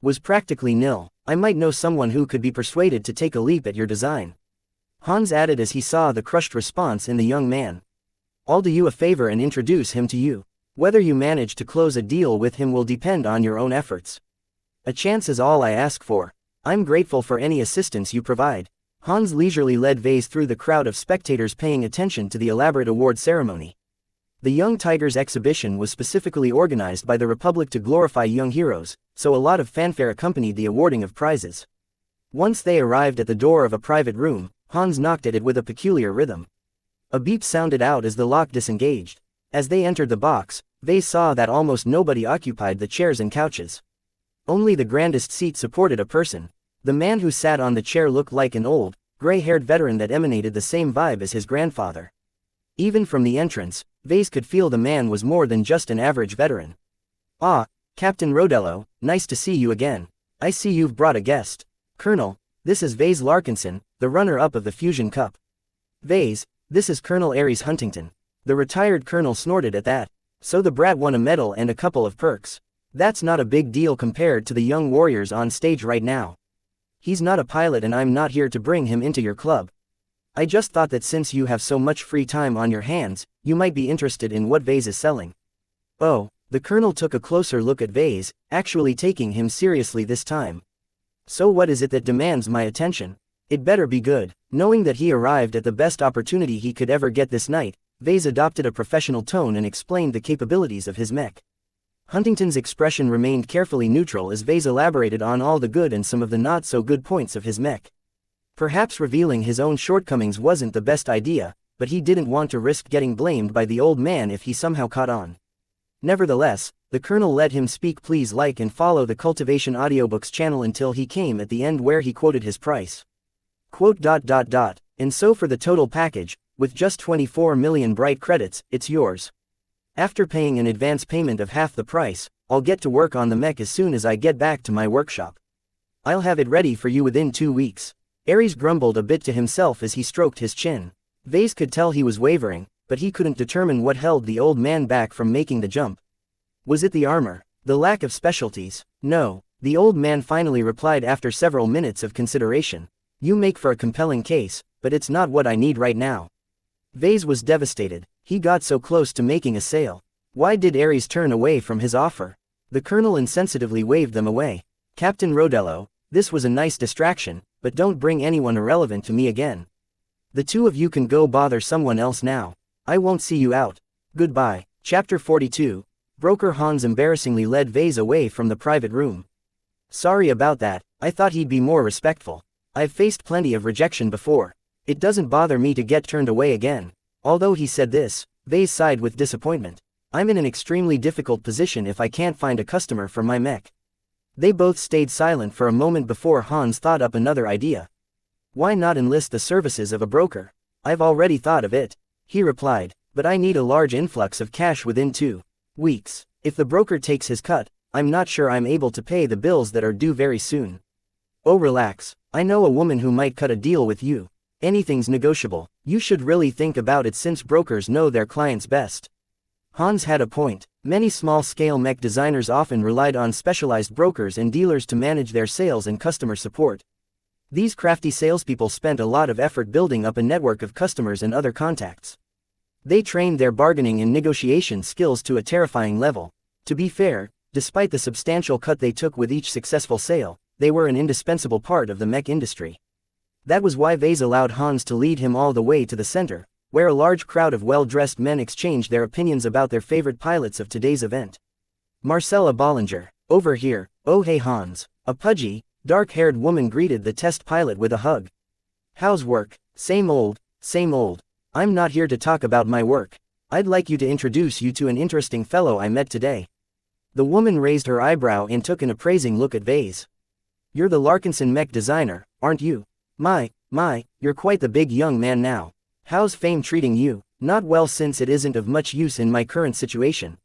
was practically nil. I might know someone who could be persuaded to take a leap at your design. Hans added as he saw the crushed response in the young man. I'll do you a favor and introduce him to you. Whether you manage to close a deal with him will depend on your own efforts. A chance is all I ask for. I'm grateful for any assistance you provide. Hans leisurely led Vase through the crowd of spectators paying attention to the elaborate award ceremony. The Young Tigers exhibition was specifically organized by the Republic to glorify young heroes, so a lot of fanfare accompanied the awarding of prizes. Once they arrived at the door of a private room, Hans knocked at it with a peculiar rhythm. A beep sounded out as the lock disengaged. As they entered the box, Vase saw that almost nobody occupied the chairs and couches. Only the grandest seat supported a person. The man who sat on the chair looked like an old, gray-haired veteran that emanated the same vibe as his grandfather. Even from the entrance, Vase could feel the man was more than just an average veteran. Ah, Captain Rodello, nice to see you again. I see you've brought a guest. Colonel, this is Vase Larkinson, the runner-up of the Fusion Cup. Vase, this is Colonel Aries Huntington. The retired colonel snorted at that. So the brat won a medal and a couple of perks. That's not a big deal compared to the young warriors on stage right now. He's not a pilot and I'm not here to bring him into your club. I just thought that since you have so much free time on your hands, you might be interested in what Vase is selling. Oh, the colonel took a closer look at Vase, actually taking him seriously this time. So what is it that demands my attention? It better be good. Knowing that he arrived at the best opportunity he could ever get this night, Vase adopted a professional tone and explained the capabilities of his mech. Huntington's expression remained carefully neutral as Vase elaborated on all the good and some of the not-so-good points of his mech. Perhaps revealing his own shortcomings wasn't the best idea, but he didn't want to risk getting blamed by the old man if he somehow caught on. Nevertheless, the colonel let him speak. Please like and follow the Cultivation Audiobooks channel until he came at the end where he quoted his price. Quote. And so for the total package, with just 24 million bright credits, it's yours. After paying an advance payment of half the price, I'll get to work on the mech as soon as I get back to my workshop. I'll have it ready for you within 2 weeks. Aries grumbled a bit to himself as he stroked his chin. Vase could tell he was wavering, but he couldn't determine what held the old man back from making the jump. Was it the armor? The lack of specialties? No, the old man finally replied after several minutes of consideration. You make for a compelling case, but it's not what I need right now. Vase was devastated. He got so close to making a sale. Why did Aries turn away from his offer? The colonel insensitively waved them away. Captain Rodello, this was a nice distraction, but don't bring anyone irrelevant to me again. The two of you can go bother someone else now. I won't see you out. Goodbye. Chapter 42. Broker Hans embarrassingly led Vase away from the private room. Sorry about that, I thought he'd be more respectful. I've faced plenty of rejection before. It doesn't bother me to get turned away again. Although he said this, Vase sighed with disappointment. I'm in an extremely difficult position if I can't find a customer for my mech. They both stayed silent for a moment before Hans thought up another idea. Why not enlist the services of a broker? I've already thought of it, he replied, but I need a large influx of cash within 2 weeks. If the broker takes his cut, I'm not sure I'm able to pay the bills that are due very soon. Oh, relax. I know a woman who might cut a deal with you. Anything's negotiable. You should really think about it since brokers know their clients best. Hans had a point. Many small-scale mech designers often relied on specialized brokers and dealers to manage their sales and customer support. These crafty salespeople spent a lot of effort building up a network of customers and other contacts. They trained their bargaining and negotiation skills to a terrifying level. To be fair, despite the substantial cut they took with each successful sale, they were an indispensable part of the mech industry. That was why Vase allowed Hans to lead him all the way to the center, where a large crowd of well-dressed men exchanged their opinions about their favorite pilots of today's event. Marcella Bollinger, over here. Oh hey Hans. A pudgy, dark-haired woman greeted the test pilot with a hug. How's work? Same old, same old. I'm not here to talk about my work. I'd like you to introduce you to an interesting fellow I met today. The woman raised her eyebrow and took an appraising look at Vase. You're the Larkinson mech designer, aren't you? My, you're quite the big young man now. How's fame treating you? Not well since it isn't of much use in my current situation.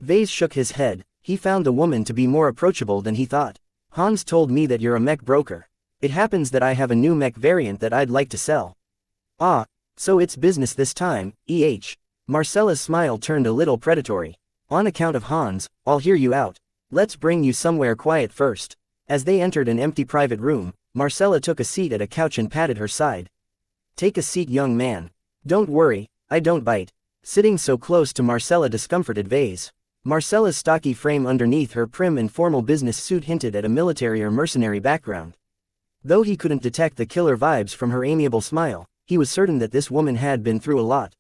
Vase shook his head. He found the woman to be more approachable than he thought. Hans told me that you're a mech broker. It happens that I have a new mech variant that I'd like to sell. Ah, So it's business this time, Marcella's smile turned a little predatory. On account of Hans, I'll hear you out. Let's bring you somewhere quiet first. As they entered an empty private room, Marcella took a seat at a couch and patted her side. Take a seat, young man. Don't worry, I don't bite. Sitting so close to Marcella discomforted Vase. Marcella's stocky frame underneath her prim and formal business suit hinted at a military or mercenary background. Though he couldn't detect the killer vibes from her amiable smile, he was certain that this woman had been through a lot.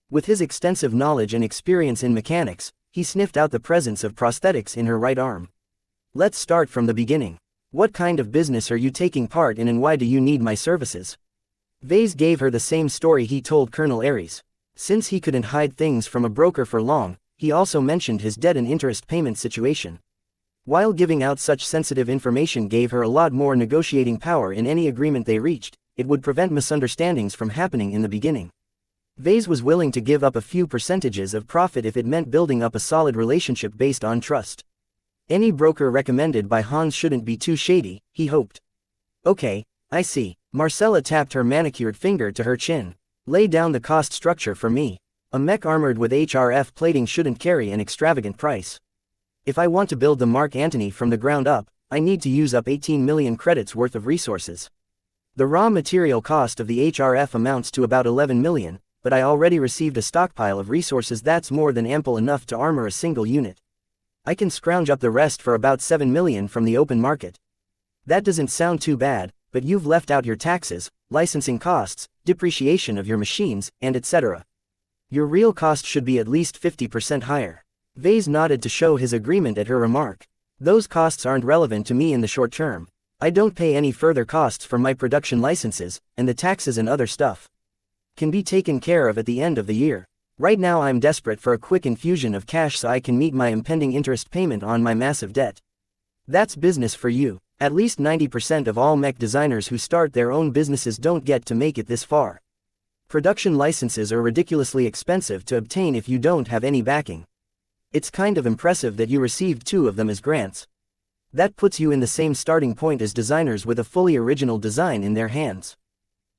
With his extensive knowledge and experience in mechanics, he sniffed out the presence of prosthetics in her right arm. Let's start from the beginning. What kind of business are you taking part in and why do you need my services? Vase gave her the same story he told Colonel Ares. Since he couldn't hide things from a broker for long, he also mentioned his debt and interest payment situation. While giving out such sensitive information gave her a lot more negotiating power in any agreement they reached, it would prevent misunderstandings from happening in the beginning. Vase was willing to give up a few percentages of profit if it meant building up a solid relationship based on trust. Any broker recommended by Hans shouldn't be too shady, he hoped. Okay, I see. Marcella tapped her manicured finger to her chin. Lay down the cost structure for me. A mech armored with HRF plating shouldn't carry an extravagant price. If I want to build the Mark Antony from the ground up, I need to use up 18 million credits worth of resources. The raw material cost of the HRF amounts to about 11 million, but I already received a stockpile of resources that's more than ample enough to armor a single unit. I can scrounge up the rest for about 7 million from the open market. That doesn't sound too bad, but you've left out your taxes, licensing costs, depreciation of your machines, and etc. Your real cost should be at least 50% higher. Vase nodded to show his agreement at her remark. Those costs aren't relevant to me in the short term. I don't pay any further costs for my production licenses, and the taxes and other stuff can be taken care of at the end of the year. Right now I'm desperate for a quick infusion of cash so I can meet my impending interest payment on my massive debt. That's business for you. At least 90% of all mech designers who start their own businesses don't get to make it this far. Production licenses are ridiculously expensive to obtain if you don't have any backing. It's kind of impressive that you received 2 of them as grants. That puts you in the same starting point as designers with a fully original design in their hands.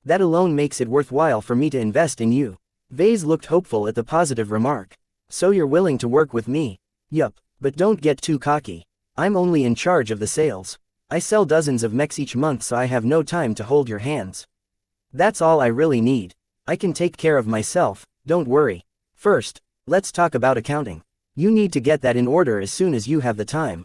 That alone makes it worthwhile for me to invest in you. Vase looked hopeful at the positive remark. So you're willing to work with me? Yup, but don't get too cocky. I'm only in charge of the sales. I sell dozens of mechs each month so I have no time to hold your hands. That's all I really need. I can take care of myself, don't worry. First, let's talk about accounting. You need to get that in order as soon as you have the time.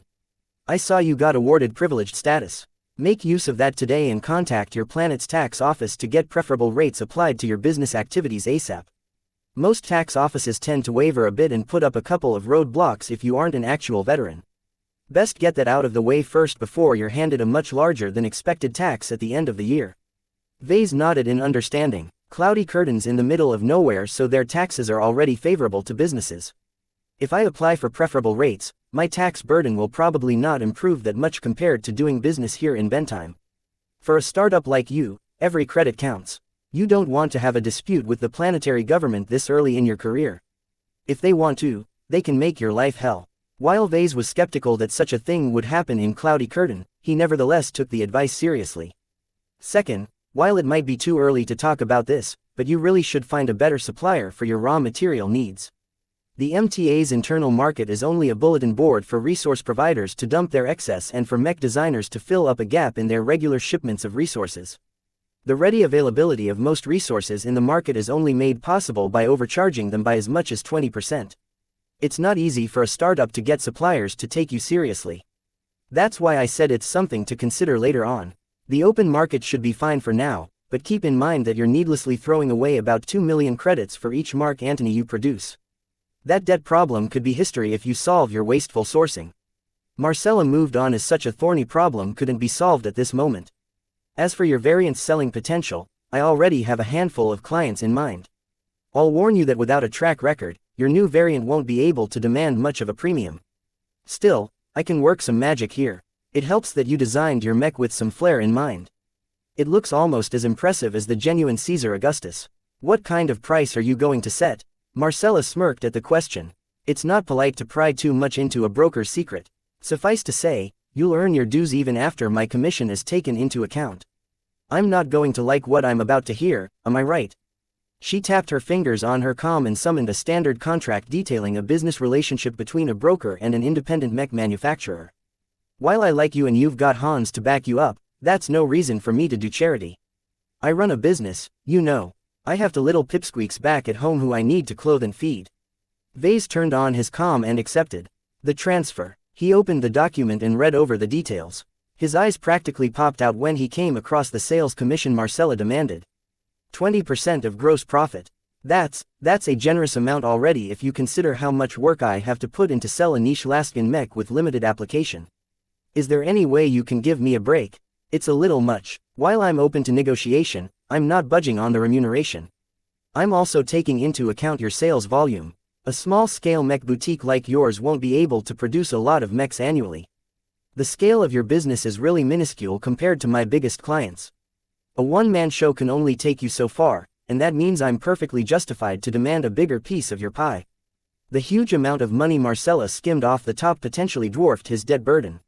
I saw you got awarded privileged status. Make use of that today and contact your planet's tax office to get preferable rates applied to your business activities ASAP. Most tax offices tend to waver a bit and put up a couple of roadblocks if you aren't an actual veteran. Best get that out of the way first before you're handed a much larger than expected tax at the end of the year. Vase nodded in understanding. Cloudy curtains in the middle of nowhere, so their taxes are already favorable to businesses. If I apply for preferable rates, my tax burden will probably not improve that much compared to doing business here in Bentheim. For a startup like you, every credit counts. You don't want to have a dispute with the planetary government this early in your career. If they want to, they can make your life hell. While Vase was skeptical that such a thing would happen in Cloudy Curtain, he nevertheless took the advice seriously. Second, while it might be too early to talk about this, but you really should find a better supplier for your raw material needs. The MTA's internal market is only a bulletin board for resource providers to dump their excess and for mech designers to fill up a gap in their regular shipments of resources. The ready availability of most resources in the market is only made possible by overcharging them by as much as 20%. It's not easy for a startup to get suppliers to take you seriously. That's why I said it's something to consider later on. The open market should be fine for now, but keep in mind that you're needlessly throwing away about 2 million credits for each Mark Antony you produce. That debt problem could be history if you solve your wasteful sourcing. Marcella moved on as such a thorny problem couldn't be solved at this moment. As for your variant's selling potential, I already have a handful of clients in mind. I'll warn you that without a track record, your new variant won't be able to demand much of a premium. Still, I can work some magic here. It helps that you designed your mech with some flair in mind. It looks almost as impressive as the genuine Caesar Augustus. What kind of price are you going to set? Marcella smirked at the question. It's not polite to pry too much into a broker's secret. Suffice to say, you'll earn your dues even after my commission is taken into account. I'm not going to like what I'm about to hear, am I right? She tapped her fingers on her comm and summoned a standard contract detailing a business relationship between a broker and an independent mech manufacturer. While I like you and you've got Hans to back you up, that's no reason for me to do charity. I run a business, you know. I have the little pipsqueaks back at home who I need to clothe and feed. Vase turned on his comm and accepted the transfer. He opened the document and read over the details. His eyes practically popped out when he came across the sales commission Marcella demanded. 20% of gross profit. That's a generous amount already if you consider how much work I have to put in to sell a niche Laskin mech with limited application. Is there any way you can give me a break? It's a little much. While I'm open to negotiation, I'm not budging on the remuneration. I'm also taking into account your sales volume. A small-scale mech boutique like yours won't be able to produce a lot of mechs annually. The scale of your business is really minuscule compared to my biggest clients. A one-man show can only take you so far, and that means I'm perfectly justified to demand a bigger piece of your pie. The huge amount of money Marcella skimmed off the top potentially dwarfed his debt burden.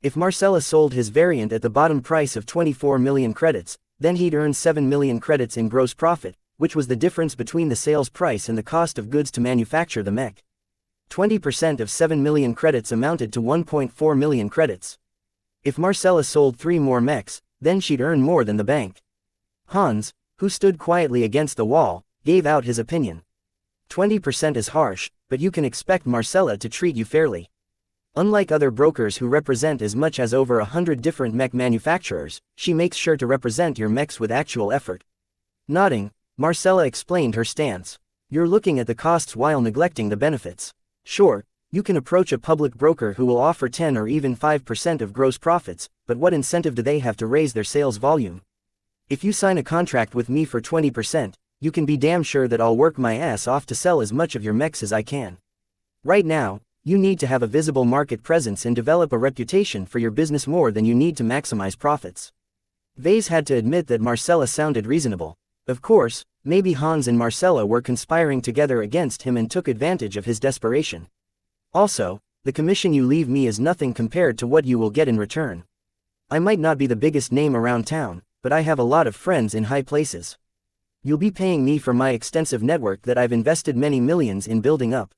If Marcella sold his variant at the bottom price of 24 million credits, then he'd earn 7 million credits in gross profit, which was the difference between the sales price and the cost of goods to manufacture the mech. 20% of 7 million credits amounted to 1.4 million credits. If Marcella sold 3 more mechs, then she'd earn more than the bank. Hans, who stood quietly against the wall, gave out his opinion. 20% is harsh, but you can expect Marcella to treat you fairly. Unlike other brokers who represent as much as over 100 different mech manufacturers, she makes sure to represent your mechs with actual effort. Nodding, Marcella explained her stance. You're looking at the costs while neglecting the benefits. Sure, you can approach a public broker who will offer 10 or even 5% of gross profits, but what incentive do they have to raise their sales volume? If you sign a contract with me for 20%, you can be damn sure that I'll work my ass off to sell as much of your mechs as I can. Right now, you need to have a visible market presence and develop a reputation for your business more than you need to maximize profits. Vase had to admit that Marcella sounded reasonable. Of course, maybe Hans and Marcella were conspiring together against him and took advantage of his desperation. Also, the commission you leave me is nothing compared to what you will get in return. I might not be the biggest name around town, but I have a lot of friends in high places. You'll be paying me for my extensive network that I've invested many millions in building up.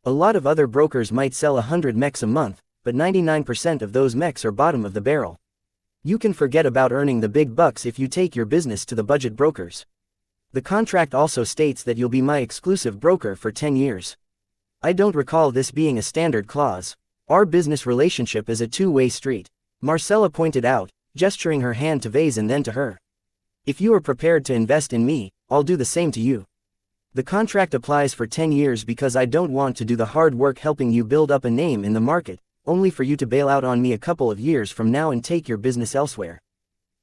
A lot of other brokers might sell 100 mechs a month, but 99% of those mechs are bottom of the barrel. You can forget about earning the big bucks if you take your business to the budget brokers. The contract also states that you'll be my exclusive broker for 10 years. I don't recall this being a standard clause. Our business relationship is a two-way street, Marcella pointed out, gesturing her hand to Vase and then to her. If you are prepared to invest in me, I'll do the same to you. The contract applies for 10 years because I don't want to do the hard work helping you build up a name in the market, only for you to bail out on me a couple of years from now and take your business elsewhere.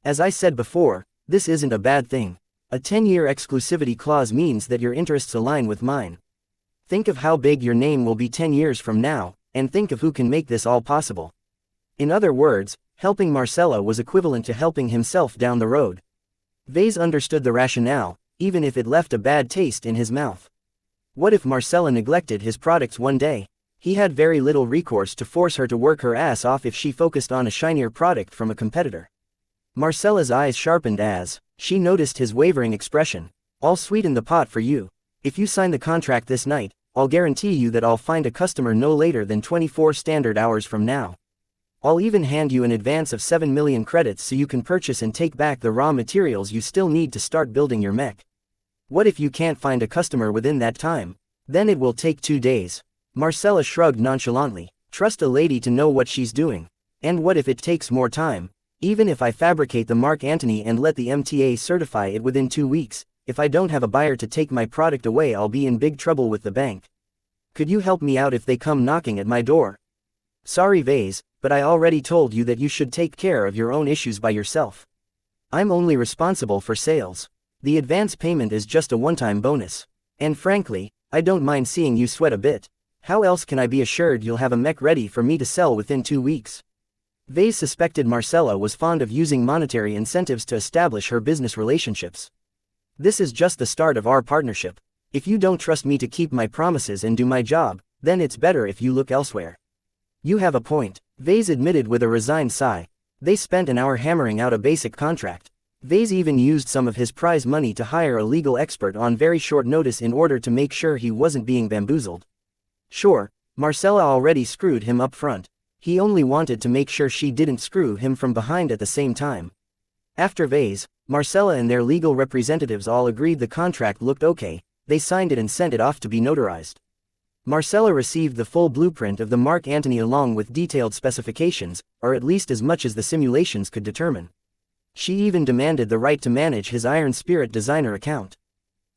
As I said before, this isn't a bad thing. A 10-year exclusivity clause means that your interests align with mine. Think of how big your name will be 10 years from now, and think of who can make this all possible. In other words, helping Marcella was equivalent to helping himself down the road. Vase understood the rationale, even if it left a bad taste in his mouth. What if Marcella neglected his products one day? He had very little recourse to force her to work her ass off if she focused on a shinier product from a competitor. Marcella's eyes sharpened as she noticed his wavering expression. I'll sweeten the pot for you. If you sign the contract this night, I'll guarantee you that I'll find a customer no later than 24 standard hours from now. I'll even hand you an advance of 7 million credits so you can purchase and take back the raw materials you still need to start building your mech. What if you can't find a customer within that time? Then it will take 2 days. Marcella shrugged nonchalantly. Trust a lady to know what she's doing. And what if it takes more time? Even if I fabricate the Mark Antony and let the MTA certify it within 2 weeks, if I don't have a buyer to take my product away, I'll be in big trouble with the bank. Could you help me out if they come knocking at my door? Sorry Vase, but I already told you that you should take care of your own issues by yourself. I'm only responsible for sales. The advance payment is just a one-time bonus. And frankly, I don't mind seeing you sweat a bit. How else can I be assured you'll have a mech ready for me to sell within 2 weeks? Vase suspected Marcella was fond of using monetary incentives to establish her business relationships. This is just the start of our partnership. If you don't trust me to keep my promises and do my job, then it's better if you look elsewhere. You have a point, Vase admitted with a resigned sigh. They spent an hour hammering out a basic contract. Vase even used some of his prize money to hire a legal expert on very short notice in order to make sure he wasn't being bamboozled. Sure, Marcella already screwed him up front. He only wanted to make sure she didn't screw him from behind at the same time. After Vase, Marcella and their legal representatives all agreed the contract looked okay. They signed it and sent it off to be notarized. Marcella received the full blueprint of the Mark Antony along with detailed specifications, or at least as much as the simulations could determine. She even demanded the right to manage his Iron Spirit designer account.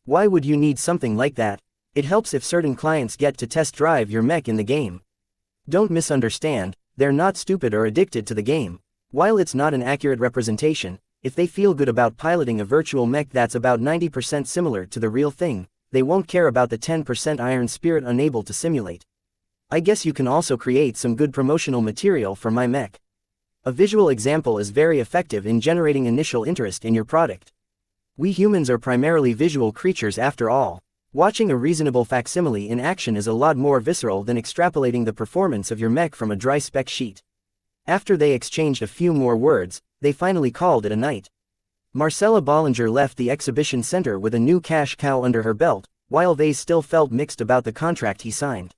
Why would you need something like that? It helps if certain clients get to test drive your mech in the game. Don't misunderstand, they're not stupid or addicted to the game. While it's not an accurate representation, if they feel good about piloting a virtual mech that's about 90% similar to the real thing, they won't care about the 10% Iron Spirit unable to simulate. I guess you can also create some good promotional material for my mech. A visual example is very effective in generating initial interest in your product. We humans are primarily visual creatures after all. Watching a reasonable facsimile in action is a lot more visceral than extrapolating the performance of your mech from a dry spec sheet. After they exchanged a few more words, they finally called it a night. Marcella Bollinger left the exhibition center with a new cash cow under her belt, while Vase still felt mixed about the contract he signed.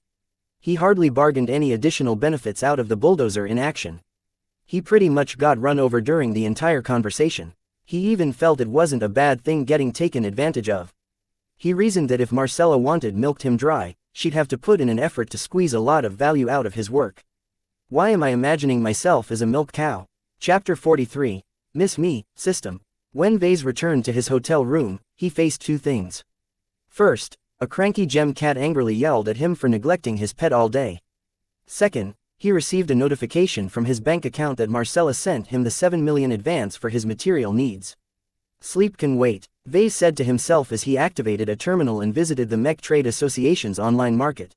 He hardly bargained any additional benefits out of the bulldozer in action. He pretty much got run over during the entire conversation. He even felt it wasn't a bad thing getting taken advantage of. He reasoned that if Marcella wanted milked him dry, she'd have to put in an effort to squeeze a lot of value out of his work. Why am I imagining myself as a milk cow? Chapter 43. Miss Me, System. When Vase returned to his hotel room, he faced two things. First, a cranky gem cat angrily yelled at him for neglecting his pet all day. Second, he received a notification from his bank account that Marcella sent him the 7 million advance for his material needs. Sleep can wait, Vase said to himself as he activated a terminal and visited the Mech Trade Association's online market.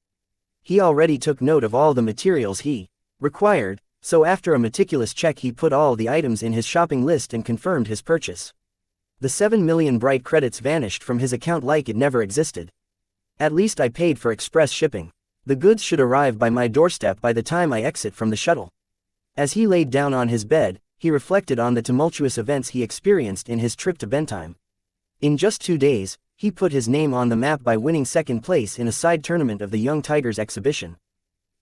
He already took note of all the materials he required, so after a meticulous check he put all the items in his shopping list and confirmed his purchase. The 7 million bright credits vanished from his account like it never existed. At least I paid for express shipping. The goods should arrive by my doorstep by the time I exit from the shuttle. As he laid down on his bed, he reflected on the tumultuous events he experienced in his trip to Bentheim. In just 2 days, he put his name on the map by winning second place in a side tournament of the Young Tigers exhibition.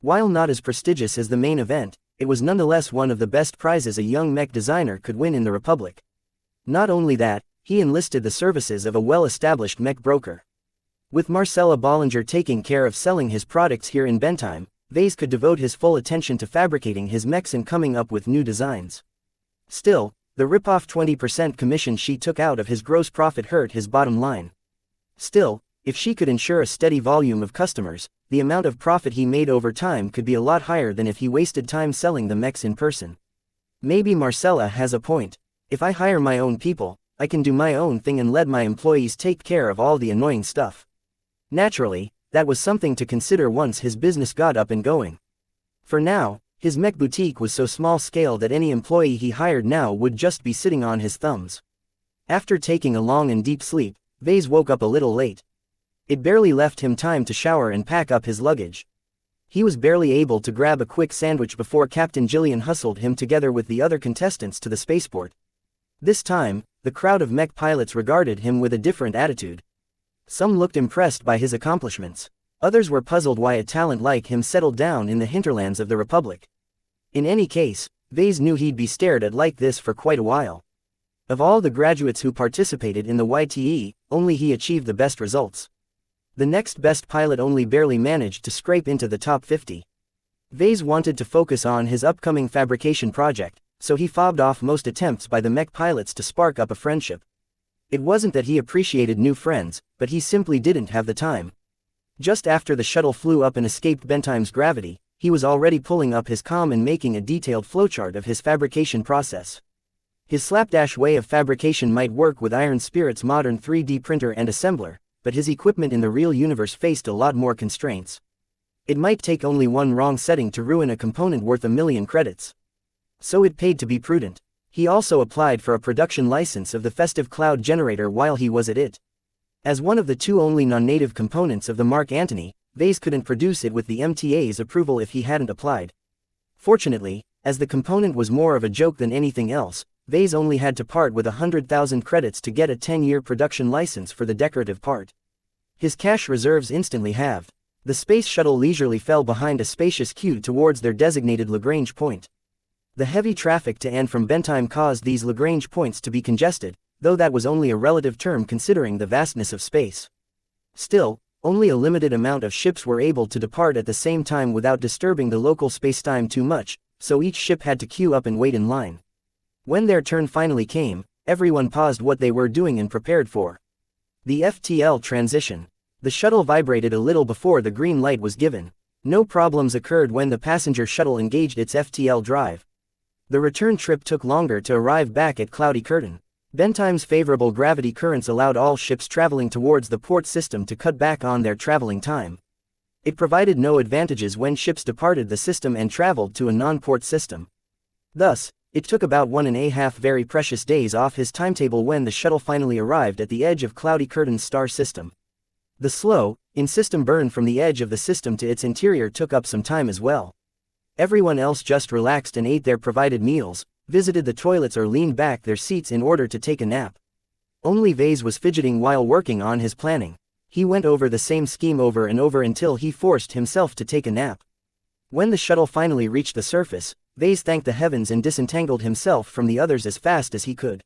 While not as prestigious as the main event, it was nonetheless one of the best prizes a young mech designer could win in the Republic. Not only that, he enlisted the services of a well-established mech broker. With Marcella Bollinger taking care of selling his products here in Bentheim, Vase could devote his full attention to fabricating his mechs and coming up with new designs. Still, the rip-off 20% commission she took out of his gross profit hurt his bottom line. Still, if she could ensure a steady volume of customers, the amount of profit he made over time could be a lot higher than if he wasted time selling the mechs in person. Maybe Marcella has a point. If I hire my own people, I can do my own thing and let my employees take care of all the annoying stuff. Naturally, that was something to consider once his business got up and going. For now, his mech boutique was so small-scale that any employee he hired now would just be sitting on his thumbs. After taking a long and deep sleep, Vase woke up a little late. It barely left him time to shower and pack up his luggage. He was barely able to grab a quick sandwich before Captain Jillian hustled him together with the other contestants to the spaceport. This time, the crowd of mech pilots regarded him with a different attitude. Some looked impressed by his accomplishments. Others were puzzled why a talent like him settled down in the hinterlands of the Republic. In any case, Vase knew he'd be stared at like this for quite a while. Of all the graduates who participated in the YTE, only he achieved the best results. The next best pilot only barely managed to scrape into the top 50. Vase wanted to focus on his upcoming fabrication project, so he fobbed off most attempts by the mech pilots to spark up a friendship. It wasn't that he appreciated new friends, but he simply didn't have the time. Just after the shuttle flew up and escaped Bentheim's gravity, he was already pulling up his comm and making a detailed flowchart of his fabrication process. His slapdash way of fabrication might work with Iron Spirit's modern 3D printer and assembler, but his equipment in the real universe faced a lot more constraints. It might take only one wrong setting to ruin a component worth 1 million credits. So it paid to be prudent. He also applied for a production license of the Festive Cloud generator while he was at it. As one of the two only non-native components of the Mark Antony, Vase couldn't produce it with the MTA's approval if he hadn't applied. Fortunately, as the component was more of a joke than anything else, Vase only had to part with 100,000 credits to get a 10-year production license for the decorative part. His cash reserves instantly halved. The space shuttle leisurely fell behind a spacious queue towards their designated Lagrange point. The heavy traffic to and from Bentheim caused these Lagrange points to be congested, though that was only a relative term considering the vastness of space. Still, only a limited amount of ships were able to depart at the same time without disturbing the local spacetime too much, so each ship had to queue up and wait in line. When their turn finally came, everyone paused what they were doing and prepared for the FTL transition. The shuttle vibrated a little before the green light was given. No problems occurred when the passenger shuttle engaged its FTL drive. The return trip took longer to arrive back at Cloudy Curtain. Bentheim's favorable gravity currents allowed all ships traveling towards the port system to cut back on their traveling time. It provided no advantages when ships departed the system and traveled to a non-port system. Thus, it took about 1.5 very precious days off his timetable when the shuttle finally arrived at the edge of Cloudy Curtain's star system. The slow, in-system burn from the edge of the system to its interior took up some time as well. Everyone else just relaxed and ate their provided meals, visited the toilets or leaned back their seats in order to take a nap. Only Vase was fidgeting while working on his planning. He went over the same scheme over and over until he forced himself to take a nap. When the shuttle finally reached the surface, Vase thanked the heavens and disentangled himself from the others as fast as he could.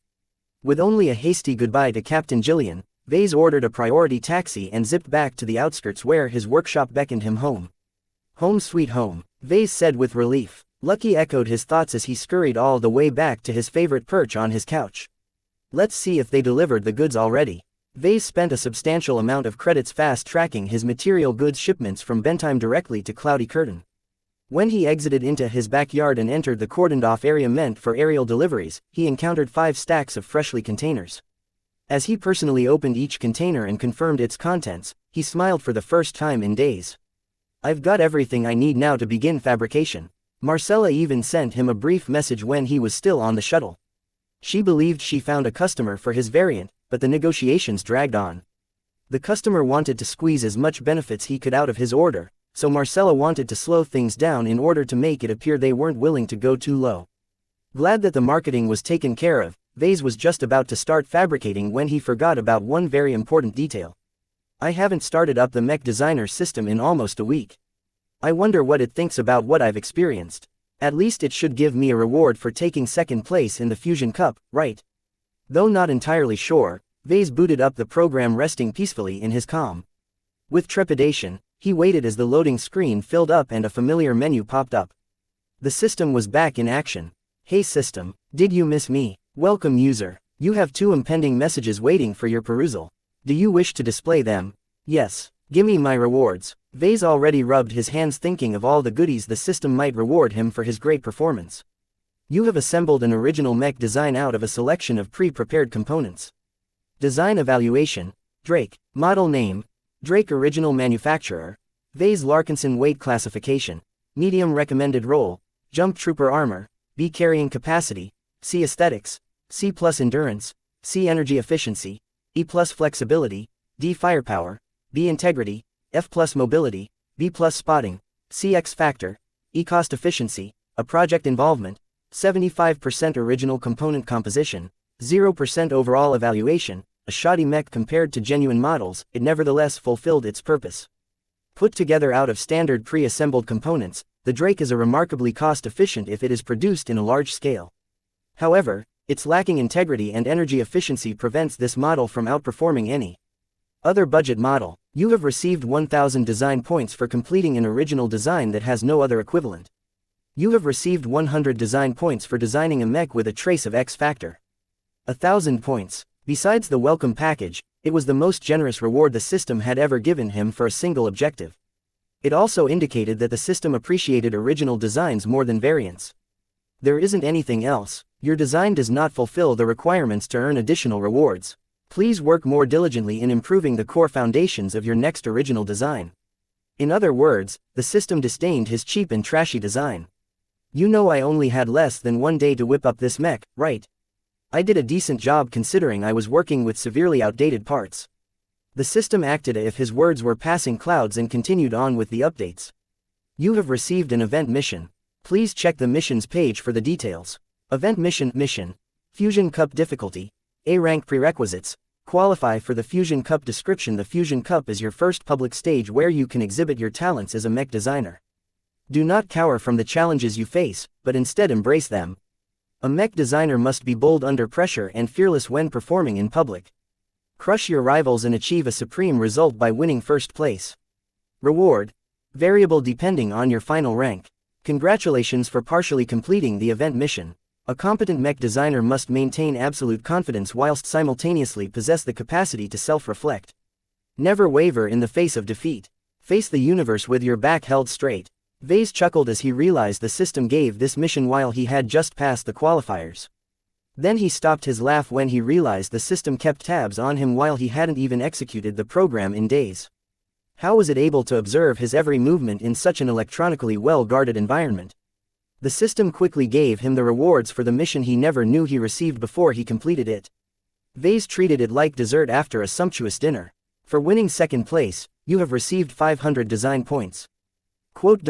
With only a hasty goodbye to Captain Gillian, Vase ordered a priority taxi and zipped back to the outskirts where his workshop beckoned him home. Home sweet home, Vase said with relief. Lucky echoed his thoughts as he scurried all the way back to his favorite perch on his couch. Let's see if they delivered the goods already. Vase spent a substantial amount of credits fast-tracking his material goods shipments from Bentheim directly to Cloudy Curtain. When he exited into his backyard and entered the cordoned-off area meant for aerial deliveries, he encountered 5 stacks of freshly containers. As he personally opened each container and confirmed its contents, he smiled for the first time in days. I've got everything I need now to begin fabrication. Marcella even sent him a brief message when he was still on the shuttle. She believed she found a customer for his variant, but the negotiations dragged on. The customer wanted to squeeze as much benefits he could out of his order, so Marcella wanted to slow things down in order to make it appear they weren't willing to go too low. Glad that the marketing was taken care of, Vase was just about to start fabricating when he forgot about one very important detail. I haven't started up the Mech designer system in almost a week. I wonder what it thinks about what I've experienced. At least it should give me a reward for taking second place in the Fusion Cup, right? Though not entirely sure, Vase booted up the program resting peacefully in his comm. With trepidation, he waited as the loading screen filled up and a familiar menu popped up. The system was back in action. Hey system, did you miss me? Welcome user. You have 2 impending messages waiting for your perusal. Do you wish to display them? Yes. Gimme my rewards. Vase already rubbed his hands thinking of all the goodies the system might reward him for his great performance. You have assembled an original Mech design out of a selection of pre-prepared components. Design evaluation, Drake. Model name, Drake. Original manufacturer, Vase Larkinson. Weight classification, medium. Recommended role, Jump Trooper. Armor, B. Carrying capacity, C. Aesthetics, C+ endurance, C. Energy efficiency, E+ flexibility, D. Firepower, B. Integrity, F+ mobility, B+ spotting, C. X factor, E. cost efficiency, A. project involvement, 75% original component composition, 0% overall evaluation. A shoddy mech compared to genuine models, it nevertheless fulfilled its purpose. Put together out of standard pre-assembled components, the Drake is a remarkably cost-efficient if it is produced in a large scale. However, its lacking integrity and energy efficiency prevents this model from outperforming any other budget model. You have received 1000 design points for completing an original design that has no other equivalent. You have received 100 design points for designing a mech with a trace of X factor. 1000 points. Besides the welcome package, it was the most generous reward the system had ever given him for a single objective. It also indicated that the system appreciated original designs more than variants. There isn't anything else. Your design does not fulfill the requirements to earn additional rewards. Please work more diligently in improving the core foundations of your next original design. In other words, the system disdained his cheap and trashy design. You know I only had less than 1 day to whip up this mech, right? I did a decent job considering I was working with severely outdated parts. The system acted as if his words were passing clouds and continued on with the updates. You have received an event mission. Please check the missions page for the details. Event mission. Fusion Cup difficulty. A rank prerequisites. Qualify for the Fusion Cup description. The Fusion Cup is your first public stage where you can exhibit your talents as a mech designer. Do not cower from the challenges you face, but instead embrace them. A mech designer must be bold under pressure and fearless when performing in public. Crush your rivals and achieve a supreme result by winning first place. Reward. Variable depending on your final rank. Congratulations for partially completing the event mission. A competent mech designer must maintain absolute confidence whilst simultaneously possess the capacity to self-reflect. Never waver in the face of defeat. Face the universe with your back held straight. Vase chuckled as he realized the system gave this mission while he had just passed the qualifiers. Then he stopped his laugh when he realized the system kept tabs on him while he hadn't even executed the program in days. How was it able to observe his every movement in such an electronically well-guarded environment? The system quickly gave him the rewards for the mission he never knew he received before he completed it. Vase treated it like dessert after a sumptuous dinner. For winning second place, you have received 500 design points. Quote.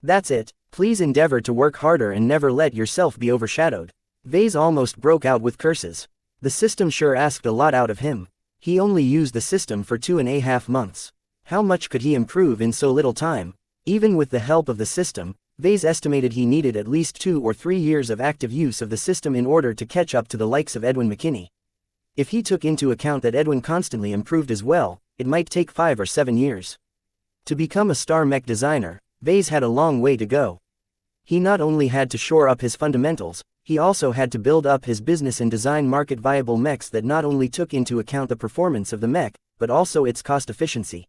That's it, please endeavor to work harder and never let yourself be overshadowed. Vase almost broke out with curses. The system sure asked a lot out of him. He only used the system for 2.5 months. How much could he improve in so little time? Even with the help of the system, Vase estimated he needed at least 2 or 3 years of active use of the system in order to catch up to the likes of Edwin McKinney. If he took into account that Edwin constantly improved as well, it might take 5 or 7 years. To become a star mech designer, Vase had a long way to go. He not only had to shore up his fundamentals, he also had to build up his business and design market-viable mechs that not only took into account the performance of the mech, but also its cost efficiency.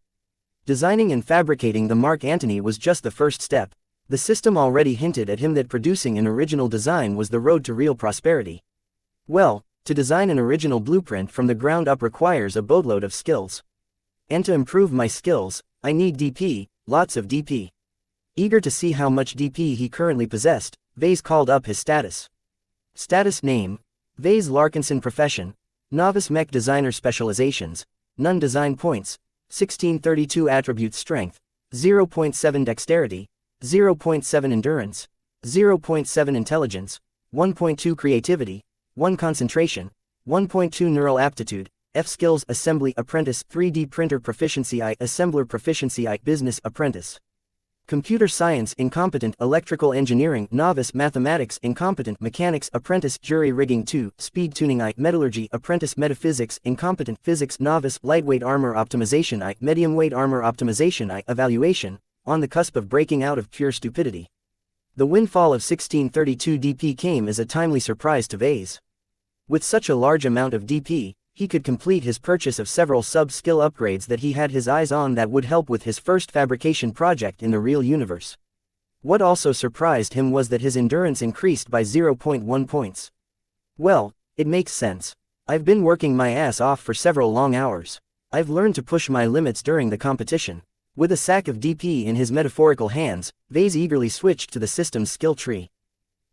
Designing and fabricating the Mark Antony was just the first step. The system already hinted at him that producing an original design was the road to real prosperity. Well, to design an original blueprint from the ground up requires a boatload of skills. And to improve my skills, I need DP, lots of DP. Eager to see how much DP he currently possessed, Vase called up his status. Status name: Vase Larkinson. Profession: Novice Mech Designer. Specializations: None. Design points: 1632. Attributes: Strength 0.7, Dexterity 0.7, Endurance 0.7, Intelligence 1.2, Creativity 1, Concentration 1.2, Neural Aptitude. F skills: Assembly Apprentice, 3D Printer Proficiency I, Assembler Proficiency I, Business Apprentice. Computer Science Incompetent, Electrical Engineering Novice, Mathematics Incompetent, Mechanics Apprentice, Jury Rigging 2, Speed Tuning I, Metallurgy Apprentice, Metaphysics Incompetent, Physics Novice, Lightweight Armor Optimization I, Medium Weight Armor Optimization I. Evaluation: on the cusp of breaking out of pure stupidity. The windfall of 1632 DP came as a timely surprise to Vase. With such a large amount of DP, he could complete his purchase of several sub-skill upgrades that he had his eyes on that would help with his first fabrication project in the real universe. What also surprised him was that his endurance increased by 0.1 points. Well, it makes sense. I've been working my ass off for several long hours. I've learned to push my limits during the competition. With a sack of DP in his metaphorical hands, Vase eagerly switched to the system's skill tree.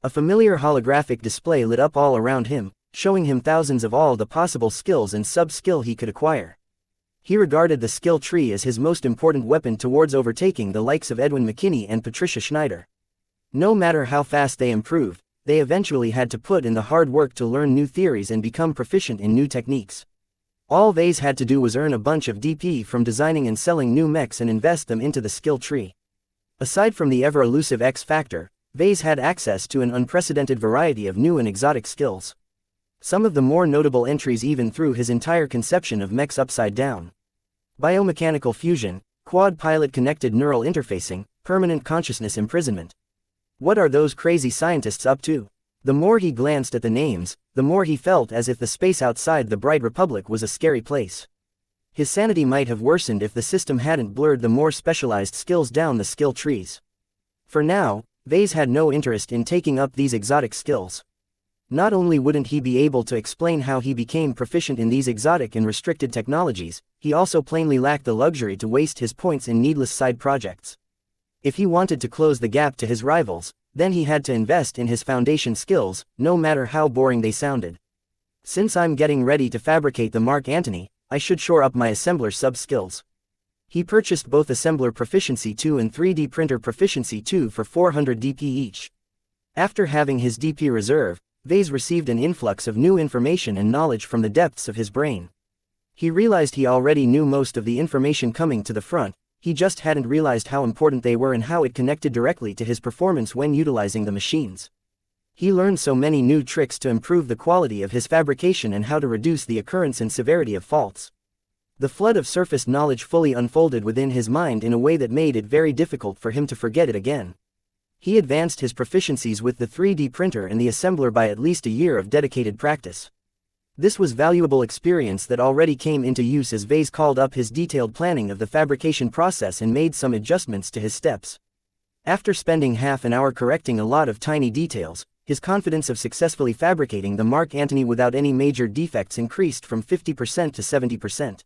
A familiar holographic display lit up all around him, showing him thousands of all the possible skills and sub-skill he could acquire. He regarded the skill tree as his most important weapon towards overtaking the likes of Edwin McKinney and Patricia Schneider. No matter how fast they improved, they eventually had to put in the hard work to learn new theories and become proficient in new techniques. All Vase had to do was earn a bunch of DP from designing and selling new mechs and invest them into the skill tree. Aside from the ever-elusive X factor, Vase had access to an unprecedented variety of new and exotic skills. Some of the more notable entries even threw his entire conception of mechs upside down. Biomechanical fusion, quad pilot connected neural interfacing, permanent consciousness imprisonment. What are those crazy scientists up to? The more he glanced at the names, the more he felt as if the space outside the Bright Republic was a scary place. His sanity might have worsened if the system hadn't blurred the more specialized skills down the skill trees. For now, Vase had no interest in taking up these exotic skills. Not only wouldn't he be able to explain how he became proficient in these exotic and restricted technologies, he also plainly lacked the luxury to waste his points in needless side projects. If he wanted to close the gap to his rivals, then he had to invest in his foundation skills, no matter how boring they sounded. Since I'm getting ready to fabricate the Mark Antony, I should shore up my assembler sub-skills. He purchased both Assembler Proficiency 2 and 3D Printer Proficiency 2 for 400 DP each. After having his DP reserve, Vase received an influx of new information and knowledge from the depths of his brain. He realized he already knew most of the information coming to the front, he just hadn't realized how important they were and how it connected directly to his performance when utilizing the machines. He learned so many new tricks to improve the quality of his fabrication and how to reduce the occurrence and severity of faults. The flood of surface knowledge fully unfolded within his mind in a way that made it very difficult for him to forget it again. He advanced his proficiencies with the 3D printer and the assembler by at least a year of dedicated practice. This was valuable experience that already came into use as Vase called up his detailed planning of the fabrication process and made some adjustments to his steps. After spending half an hour correcting a lot of tiny details, his confidence of successfully fabricating the Mark Antony without any major defects increased from 50% to 70%.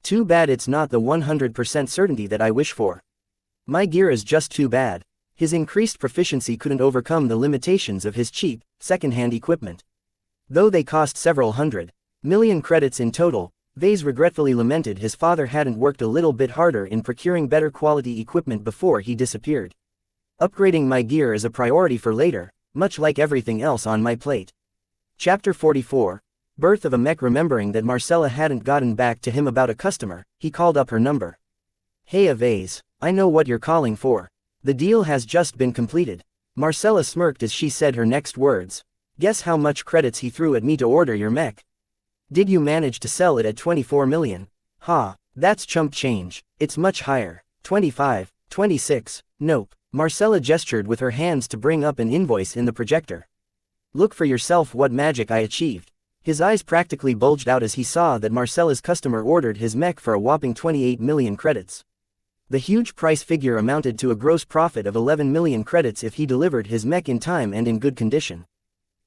Too bad it's not the 100% certainty that I wish for. My gear is just too bad. His increased proficiency couldn't overcome the limitations of his cheap, second-hand equipment. Though they cost several hundred million credits in total, Vase regretfully lamented his father hadn't worked a little bit harder in procuring better quality equipment before he disappeared. Upgrading my gear is a priority for later, much like everything else on my plate. Chapter 44. Birth of a Mech. Remembering that Marcella hadn't gotten back to him about a customer, he called up her number. Hey Vase, I know what you're calling for. The deal has just been completed. Marcella smirked as she said her next words. Guess how much credits he threw at me to order your Mech? Did you manage to sell it at 24 million? Ha, that's chump change. It's much higher. 25, 26, nope. Marcella gestured with her hands to bring up an invoice in the projector. Look for yourself what magic I achieved. His eyes practically bulged out as he saw that Marcella's customer ordered his Mech for a whopping 28 million credits. The huge price figure amounted to a gross profit of 11 million credits if he delivered his Mech in time and in good condition.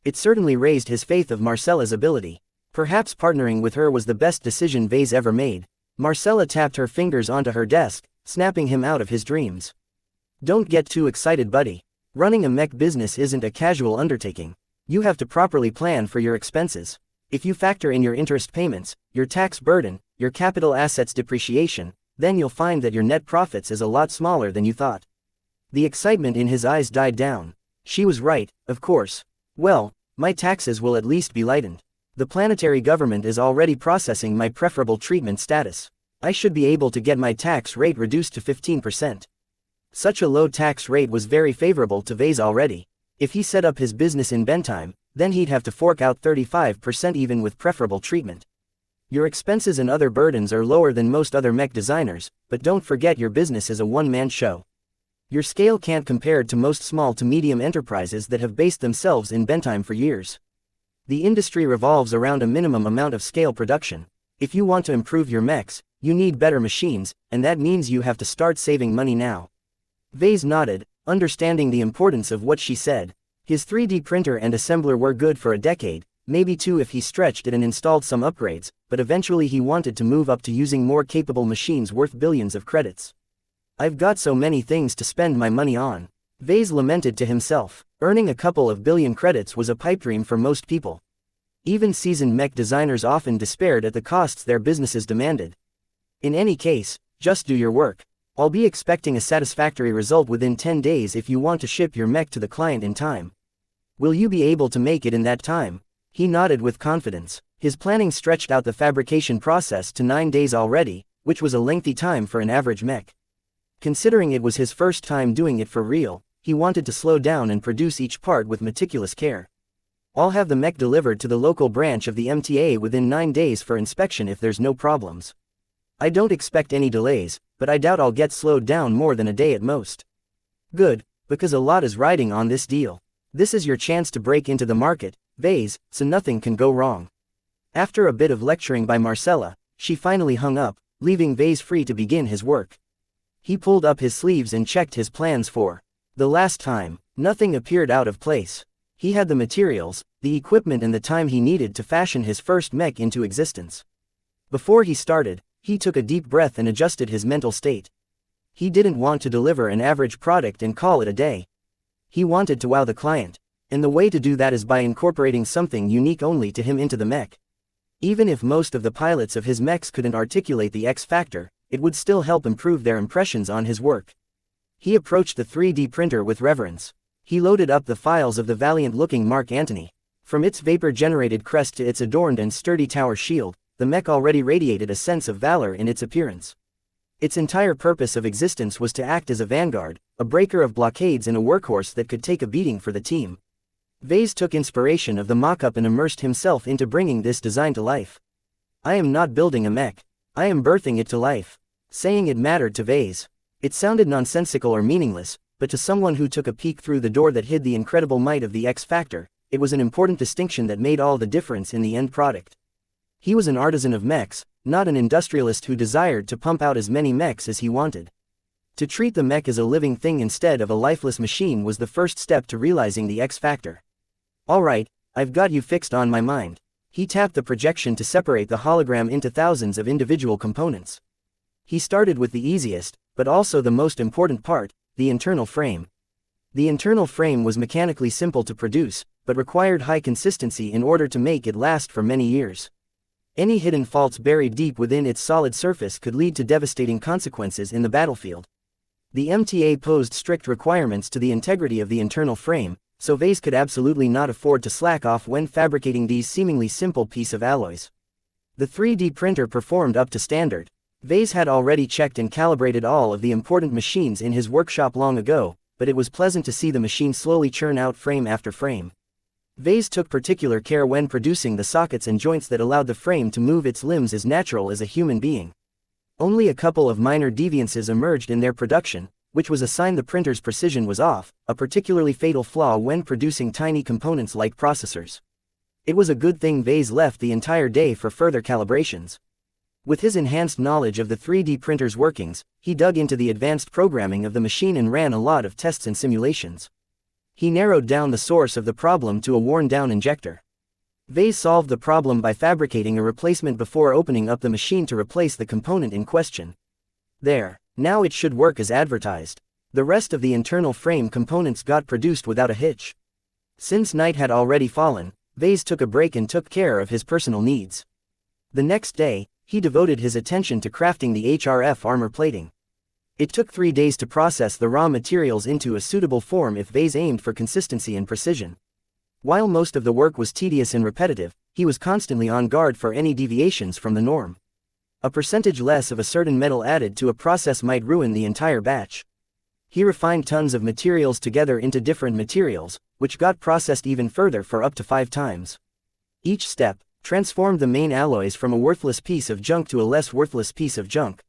It certainly raised his faith of Marcella's ability. Perhaps partnering with her was the best decision Vase ever made. Marcella tapped her fingers onto her desk, snapping him out of his dreams. Don't get too excited, buddy. Running a Mech business isn't a casual undertaking. You have to properly plan for your expenses. If you factor in your interest payments, your tax burden, your capital assets depreciation, then you'll find that your net profits is a lot smaller than you thought. The excitement in his eyes died down. She was right, of course. Well, my taxes will at least be lightened. The planetary government is already processing my preferable treatment status. I should be able to get my tax rate reduced to 15%. Such a low tax rate was very favorable to Vase already. If he set up his business in Bentime, then he'd have to fork out 35% even with preferable treatment. Your expenses and other burdens are lower than most other Mech designers, but don't forget your business is a one-man show. Your scale can't compare to most small to medium enterprises that have based themselves in Bentime for years. The industry revolves around a minimum amount of scale production. If you want to improve your Mechs, you need better machines, and that means you have to start saving money now. Vase nodded, understanding the importance of what she said. His 3D printer and assembler were good for a decade, maybe two if he stretched it and installed some upgrades, but eventually he wanted to move up to using more capable machines worth billions of credits. I've got so many things to spend my money on. Vase lamented to himself. Earning a couple of billion credits was a pipe dream for most people. Even seasoned Mech designers often despaired at the costs their businesses demanded. In any case, just do your work. I'll be expecting a satisfactory result within 10 days if you want to ship your Mech to the client in time. Will you be able to make it in that time? He nodded with confidence. His planning stretched out the fabrication process to 9 days already, which was a lengthy time for an average Mech. Considering it was his first time doing it for real, he wanted to slow down and produce each part with meticulous care. I'll have the Mech delivered to the local branch of the MTA within 9 days for inspection if there's no problems. I don't expect any delays, but I doubt I'll get slowed down more than a day at most. Good, because a lot is riding on this deal. This is your chance to break into the market, Vase, so nothing can go wrong. After a bit of lecturing by Marcella, she finally hung up, leaving Vase free to begin his work. He pulled up his sleeves and checked his plans for the last time. Nothing appeared out of place. He had the materials, the equipment and the time he needed to fashion his first Mech into existence. Before he started, he took a deep breath and adjusted his mental state. He didn't want to deliver an average product and call it a day. He wanted to wow the client, and the way to do that is by incorporating something unique only to him into the Mech. Even if most of the pilots of his Mechs couldn't articulate the X factor, it would still help improve their impressions on his work. He approached the 3D printer with reverence. He loaded up the files of the valiant-looking Mark Antony. From its vapor-generated crest to its adorned and sturdy tower shield, the mech already radiated a sense of valor in its appearance. Its entire purpose of existence was to act as a vanguard, a breaker of blockades and a workhorse that could take a beating for the team. Vase took inspiration of the mock-up and immersed himself into bringing this design to life. I am not building a mech. I am birthing it to life. Saying it mattered to Vase. It sounded nonsensical or meaningless, but to someone who took a peek through the door that hid the incredible might of the X Factor, it was an important distinction that made all the difference in the end product. He was an artisan of mechs, not an industrialist who desired to pump out as many mechs as he wanted. To treat the mech as a living thing instead of a lifeless machine was the first step to realizing the X Factor. Alright, I've got you fixed on my mind. He tapped the projection to separate the hologram into thousands of individual components. He started with the easiest, but also the most important part, the internal frame. The internal frame was mechanically simple to produce, but required high consistency in order to make it last for many years. Any hidden faults buried deep within its solid surface could lead to devastating consequences in the battlefield. The MTA posed strict requirements to the integrity of the internal frame, so Vase could absolutely not afford to slack off when fabricating these seemingly simple piece of alloys. The 3D printer performed up to standard. Vase had already checked and calibrated all of the important machines in his workshop long ago, but it was pleasant to see the machine slowly churn out frame after frame. Vase took particular care when producing the sockets and joints that allowed the frame to move its limbs as natural as a human being. Only a couple of minor deviances emerged in their production, which was a sign the printer's precision was off, a particularly fatal flaw when producing tiny components like processors. It was a good thing Vase left the entire day for further calibrations. With his enhanced knowledge of the 3D printer's workings, he dug into the advanced programming of the machine and ran a lot of tests and simulations. He narrowed down the source of the problem to a worn-down injector. Vase solved the problem by fabricating a replacement before opening up the machine to replace the component in question. There, now it should work as advertised. The rest of the internal frame components got produced without a hitch. Since night had already fallen, Vase took a break and took care of his personal needs. The next day, he devoted his attention to crafting the HRF armor plating. It took 3 days to process the raw materials into a suitable form if Vase aimed for consistency and precision. While most of the work was tedious and repetitive, he was constantly on guard for any deviations from the norm. A percentage less of a certain metal added to a process might ruin the entire batch. He refined tons of materials together into different materials, which got processed even further for up to 5 times. Each step transformed the main alloys from a worthless piece of junk to a less worthless piece of junk.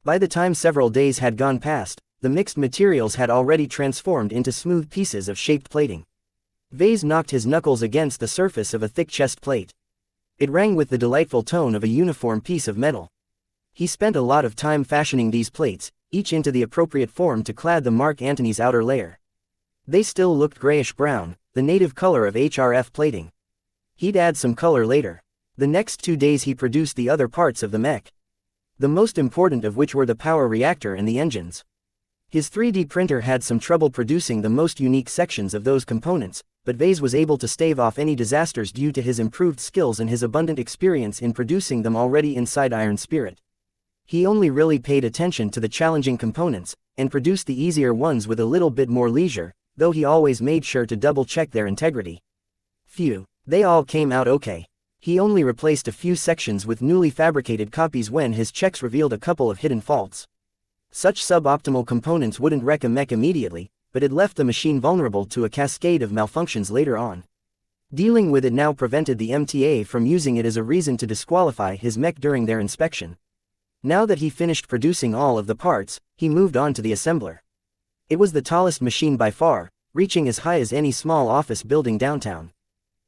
By the time several days had gone past, the mixed materials had already transformed into smooth pieces of shaped plating. Vase knocked his knuckles against the surface of a thick chest plate. It rang with the delightful tone of a uniform piece of metal. He spent a lot of time fashioning these plates, each into the appropriate form to clad the Mark Antony's outer layer. They still looked grayish-brown, the native color of HRF plating. He'd add some color later. The next 2 days he produced the other parts of the mech. The most important of which were the power reactor and the engines. His 3D printer had some trouble producing the most unique sections of those components, but Vase was able to stave off any disasters due to his improved skills and his abundant experience in producing them already inside Iron Spirit. He only really paid attention to the challenging components, and produced the easier ones with a little bit more leisure, though he always made sure to double-check their integrity. Phew, they all came out okay. He only replaced a few sections with newly fabricated copies when his checks revealed a couple of hidden faults. Such suboptimal components wouldn't wreck a mech immediately, but it left the machine vulnerable to a cascade of malfunctions later on. Dealing with it now prevented the MTA from using it as a reason to disqualify his mech during their inspection. Now that he finished producing all of the parts, he moved on to the assembler. It was the tallest machine by far, reaching as high as any small office building downtown.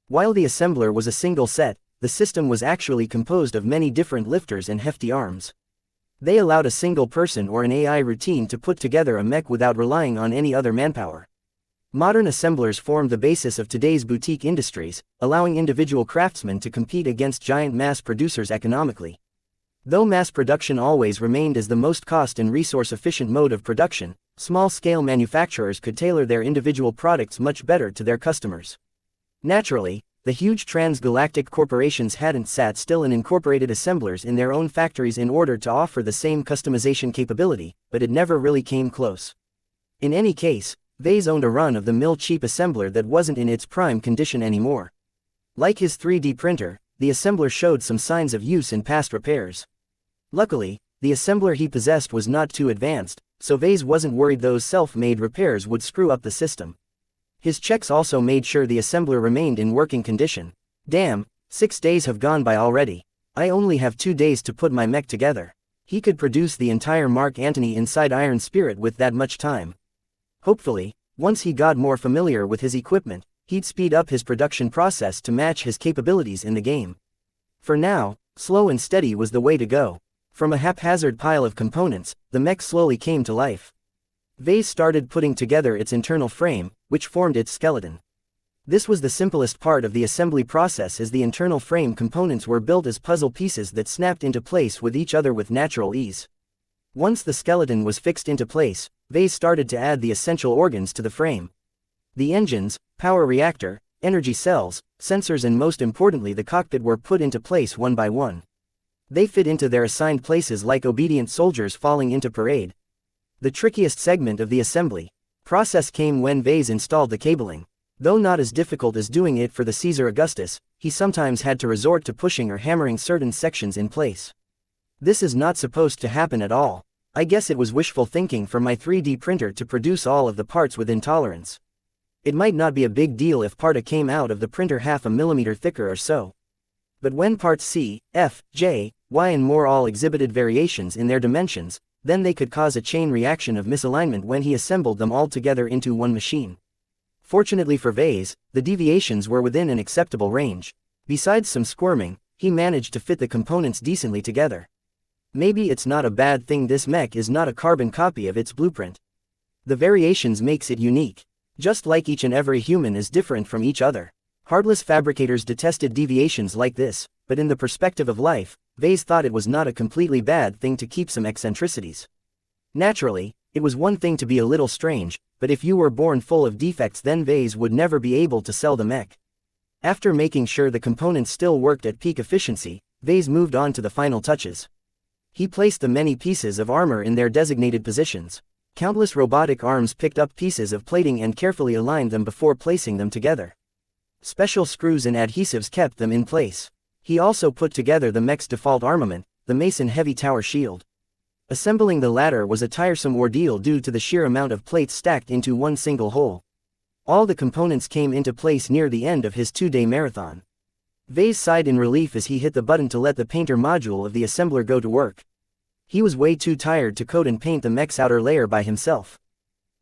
While the assembler was a single set, the system was actually composed of many different lifters and hefty arms. They allowed a single person or an AI routine to put together a mech without relying on any other manpower. Modern assemblers formed the basis of today's boutique industries, allowing individual craftsmen to compete against giant mass producers economically. Though mass production always remained as the most cost and resource-efficient mode of production, small-scale manufacturers could tailor their individual products much better to their customers. Naturally, the huge transgalactic corporations hadn't sat still and incorporated assemblers in their own factories in order to offer the same customization capability, but it never really came close. In any case, Vase owned a run-of-the-mill cheap assembler that wasn't in its prime condition anymore. Like his 3D printer, the assembler showed some signs of use in past repairs. Luckily, the assembler he possessed was not too advanced, so Vase wasn't worried those self-made repairs would screw up the system. His checks also made sure the assembler remained in working condition. Damn, 6 days have gone by already. I only have 2 days to put my mech together. He could produce the entire Mark Antony inside Iron Spirit with that much time. Hopefully, once he got more familiar with his equipment, he'd speed up his production process to match his capabilities in the game. For now, slow and steady was the way to go. From a haphazard pile of components, the mech slowly came to life. Vase started putting together its internal frame, which formed its skeleton. This was the simplest part of the assembly process, as the internal frame components were built as puzzle pieces that snapped into place with each other with natural ease. Once the skeleton was fixed into place, Vase started to add the essential organs to the frame. The engines, power reactor, energy cells, sensors and most importantly the cockpit were put into place one by one. They fit into their assigned places like obedient soldiers falling into parade. The trickiest segment of the assembly process came when Vase installed the cabling. Though not as difficult as doing it for the Caesar Augustus, he sometimes had to resort to pushing or hammering certain sections in place. This is not supposed to happen at all. I guess it was wishful thinking for my 3D printer to produce all of the parts within tolerance. It might not be a big deal if part A came out of the printer half a millimeter thicker or so. But when parts C, F, J, Y and more all exhibited variations in their dimensions, then they could cause a chain reaction of misalignment when he assembled them all together into one machine. Fortunately for Vase, the deviations were within an acceptable range. Besides some squirming, he managed to fit the components decently together. Maybe it's not a bad thing this mech is not a carbon copy of its blueprint. The variations makes it unique. Just like each and every human is different from each other. Heartless fabricators detested deviations like this, but in the perspective of life, Vase thought it was not a completely bad thing to keep some eccentricities. Naturally, it was one thing to be a little strange, but if you were born full of defects then Vase would never be able to sell the mech. After making sure the components still worked at peak efficiency, Vase moved on to the final touches. He placed the many pieces of armor in their designated positions. Countless robotic arms picked up pieces of plating and carefully aligned them before placing them together. Special screws and adhesives kept them in place. He also put together the mech's default armament, the Mason Heavy Tower Shield. Assembling the latter was a tiresome ordeal due to the sheer amount of plates stacked into one single hole. All the components came into place near the end of his 2-day marathon. Vase sighed in relief as he hit the button to let the painter module of the assembler go to work. He was way too tired to coat and paint the mech's outer layer by himself.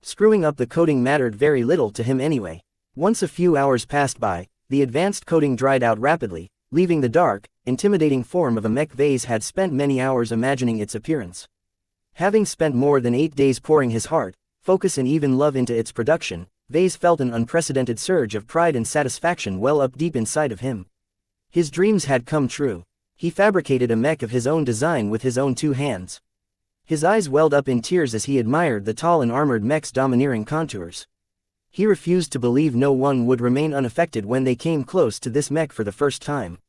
Screwing up the coating mattered very little to him anyway. Once a few hours passed by, the advanced coating dried out rapidly, leaving the dark, intimidating form of a mech Vase had spent many hours imagining its appearance. Having spent more than 8 days pouring his heart, focus and even love into its production, Vase felt an unprecedented surge of pride and satisfaction well up deep inside of him. His dreams had come true. He fabricated a mech of his own design with his own 2 hands. His eyes welled up in tears as he admired the tall and armored mech's domineering contours. He refused to believe no one would remain unaffected when they came close to this mech for the first time.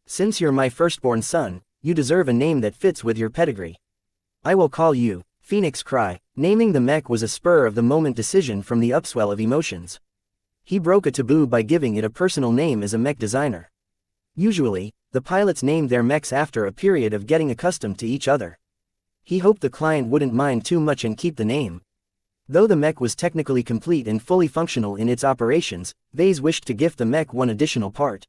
Since you're my firstborn son, you deserve a name that fits with your pedigree. I will call you Phoenix Cry. Naming the mech was a spur-of-the-moment decision from the upswell of emotions. He broke a taboo by giving it a personal name as a mech designer. Usually, the pilots named their mechs after a period of getting accustomed to each other. He hoped the client wouldn't mind too much and keep the name. Though the mech was technically complete and fully functional in its operations, Vase wished to gift the mech one additional part.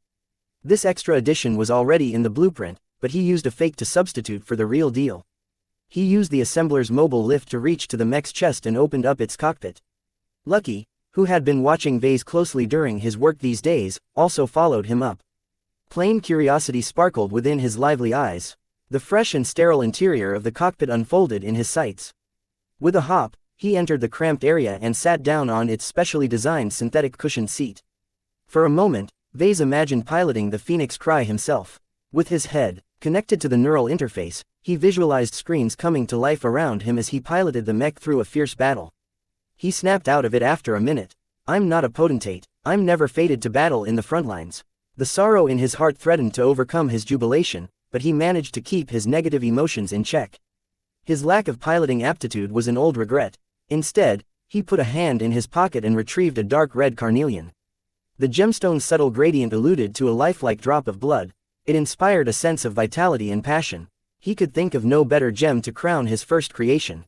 This extra addition was already in the blueprint, but he used a fake to substitute for the real deal. He used the assembler's mobile lift to reach to the mech's chest and opened up its cockpit. Lucky, who had been watching Vase closely during his work these days, also followed him up. Plain curiosity sparkled within his lively eyes. The fresh and sterile interior of the cockpit unfolded in his sights. With a hop, he entered the cramped area and sat down on its specially designed synthetic cushioned seat. For a moment, Vase imagined piloting the Phoenix Cry himself. With his head connected to the neural interface, he visualized screens coming to life around him as he piloted the mech through a fierce battle. He snapped out of it after a minute. I'm not a potentate, I'm never fated to battle in the front lines. The sorrow in his heart threatened to overcome his jubilation, but he managed to keep his negative emotions in check. His lack of piloting aptitude was an old regret. Instead, he put a hand in his pocket and retrieved a dark red carnelian. The gemstone's subtle gradient alluded to a lifelike drop of blood. It inspired a sense of vitality and passion. He could think of no better gem to crown his first creation.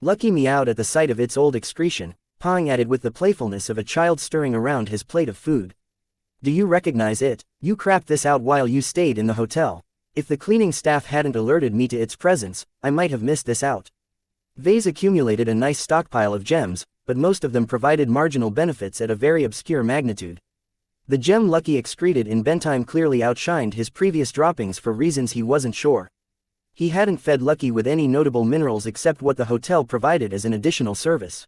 Lucky meowed at the sight of its old excretion, pawing at it with the playfulness of a child stirring around his plate of food. Do you recognize it? You crapped this out while you stayed in the hotel. If the cleaning staff hadn't alerted me to its presence, I might have missed this out. Vase accumulated a nice stockpile of gems, but most of them provided marginal benefits at a very obscure magnitude. The gem Lucky excreted in Bentime clearly outshined his previous droppings for reasons he wasn't sure. He hadn't fed Lucky with any notable minerals except what the hotel provided as an additional service.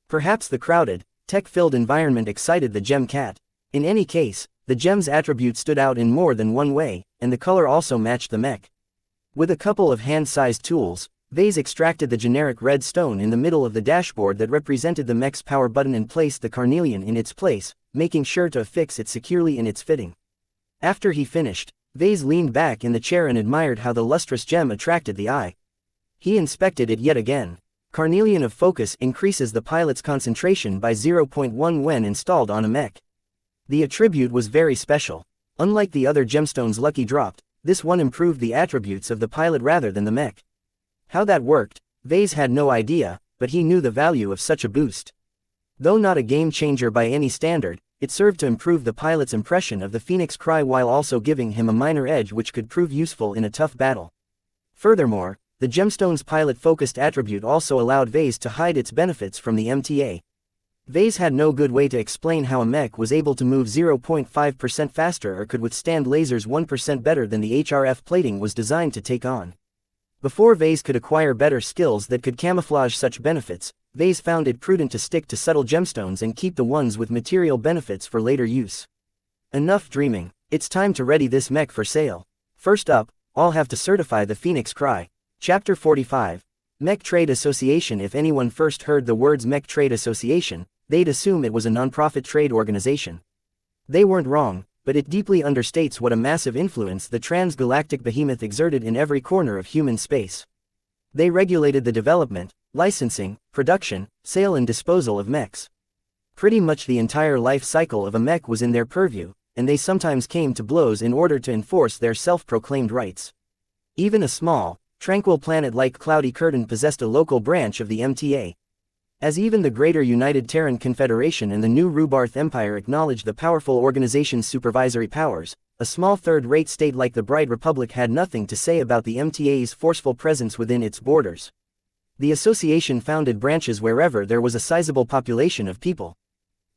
Perhaps the crowded, tech-filled environment excited the gem cat. In any case, the gem's attributes stood out in more than one way, and the color also matched the mech. With a couple of hand-sized tools, Vase extracted the generic red stone in the middle of the dashboard that represented the mech's power button and placed the carnelian in its place, making sure to affix it securely in its fitting. After he finished, Vase leaned back in the chair and admired how the lustrous gem attracted the eye. He inspected it yet again. Carnelian of focus increases the pilot's concentration by 0.1 when installed on a mech. The attribute was very special. Unlike the other gemstones Lucky dropped, this one improved the attributes of the pilot rather than the mech. How that worked, Vase had no idea, but he knew the value of such a boost. Though not a game-changer by any standard, it served to improve the pilot's impression of the Phoenix Cry while also giving him a minor edge which could prove useful in a tough battle. Furthermore, the gemstone's pilot-focused attribute also allowed Vase to hide its benefits from the MTA. Vase had no good way to explain how a mech was able to move 0.5% faster or could withstand lasers 1% better than the HRF plating was designed to take on. Before Vase could acquire better skills that could camouflage such benefits, Vase found it prudent to stick to subtle gemstones and keep the ones with material benefits for later use. Enough dreaming, it's time to ready this mech for sale. First up, I'll have to certify the Phoenix Cry. Chapter 45. Mech Trade Association. If anyone first heard the words Mech Trade Association, they'd assume it was a non-profit trade organization. They weren't wrong, but it deeply understates what a massive influence the transgalactic behemoth exerted in every corner of human space. They regulated the development, licensing, production, sale and disposal of mechs. Pretty much the entire life cycle of a mech was in their purview, and they sometimes came to blows in order to enforce their self-proclaimed rights. Even a small, tranquil planet like Cloudy Curtain possessed a local branch of the MTA. As even the greater United Terran Confederation and the new Rubarth Empire acknowledged the powerful organization's supervisory powers, a small third-rate state like the Bright Republic had nothing to say about the MTA's forceful presence within its borders. The association founded branches wherever there was a sizable population of people.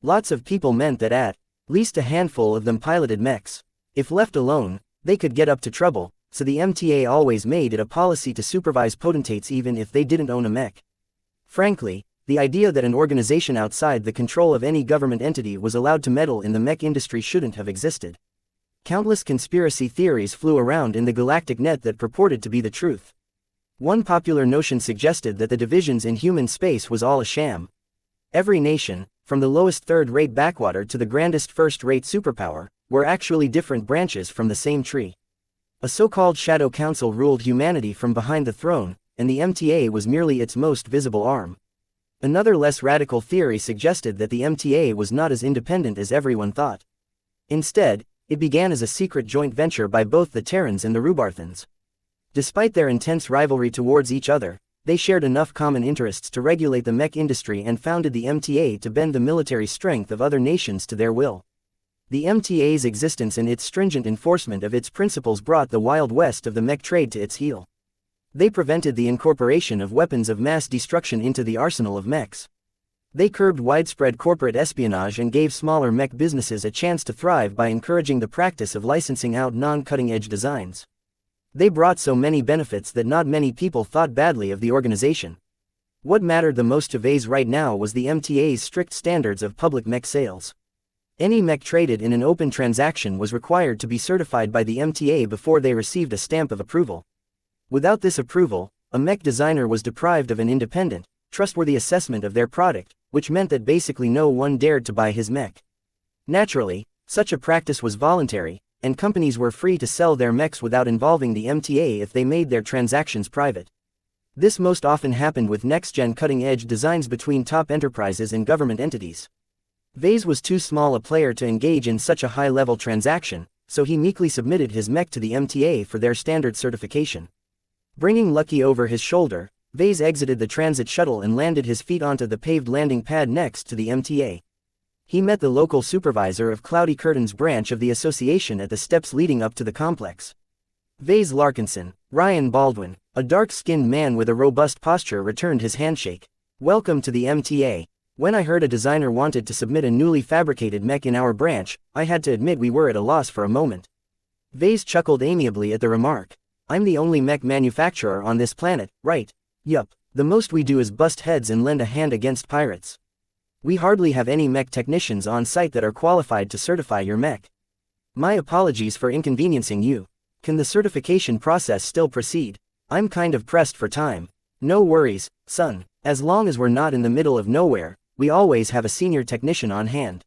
Lots of people meant that at least a handful of them piloted mechs. If left alone, they could get up to trouble, so the MTA always made it a policy to supervise potentates even if they didn't own a mech. Frankly, the idea that an organization outside the control of any government entity was allowed to meddle in the mech industry shouldn't have existed. Countless conspiracy theories flew around in the galactic net that purported to be the truth. One popular notion suggested that the divisions in human space was all a sham. Every nation, from the lowest third-rate backwater to the grandest first-rate superpower, were actually different branches from the same tree. A so-called Shadow Council ruled humanity from behind the throne, and the MTA was merely its most visible arm. Another less radical theory suggested that the MTA was not as independent as everyone thought. Instead, it began as a secret joint venture by both the Terrans and the Rubarthans. Despite their intense rivalry towards each other, they shared enough common interests to regulate the mech industry and founded the MTA to bend the military strength of other nations to their will. The MTA's existence and its stringent enforcement of its principles brought the Wild West of the mech trade to its heel. They prevented the incorporation of weapons of mass destruction into the arsenal of mechs. They curbed widespread corporate espionage and gave smaller mech businesses a chance to thrive by encouraging the practice of licensing out non-cutting-edge designs. They brought so many benefits that not many people thought badly of the organization. What mattered the most to Vase right now was the MTA's strict standards of public mech sales. Any mech traded in an open transaction was required to be certified by the MTA before they received a stamp of approval. Without this approval, a mech designer was deprived of an independent, trustworthy assessment of their product, which meant that basically no one dared to buy his mech. Naturally, such a practice was voluntary, and companies were free to sell their mechs without involving the MTA if they made their transactions private. This most often happened with next-gen cutting-edge designs between top enterprises and government entities. Vase was too small a player to engage in such a high-level transaction, so he meekly submitted his mech to the MTA for their standard certification. Bringing Lucky over his shoulder, Vase exited the transit shuttle and landed his feet onto the paved landing pad next to the MTA. He met the local supervisor of Cloudy Curtain's branch of the association at the steps leading up to the complex. Vase Larkinson, Ryan Baldwin, a dark-skinned man with a robust posture, returned his handshake. "Welcome to the MTA. When I heard a designer wanted to submit a newly fabricated mech in our branch, I had to admit we were at a loss for a moment." Vase chuckled amiably at the remark. "I'm the only mech manufacturer on this planet, right? Yup, the most we do is bust heads and lend a hand against pirates. We hardly have any mech technicians on site that are qualified to certify your mech. My apologies for inconveniencing you. Can the certification process still proceed? I'm kind of pressed for time." "No worries, son. As long as we're not in the middle of nowhere, we always have a senior technician on hand."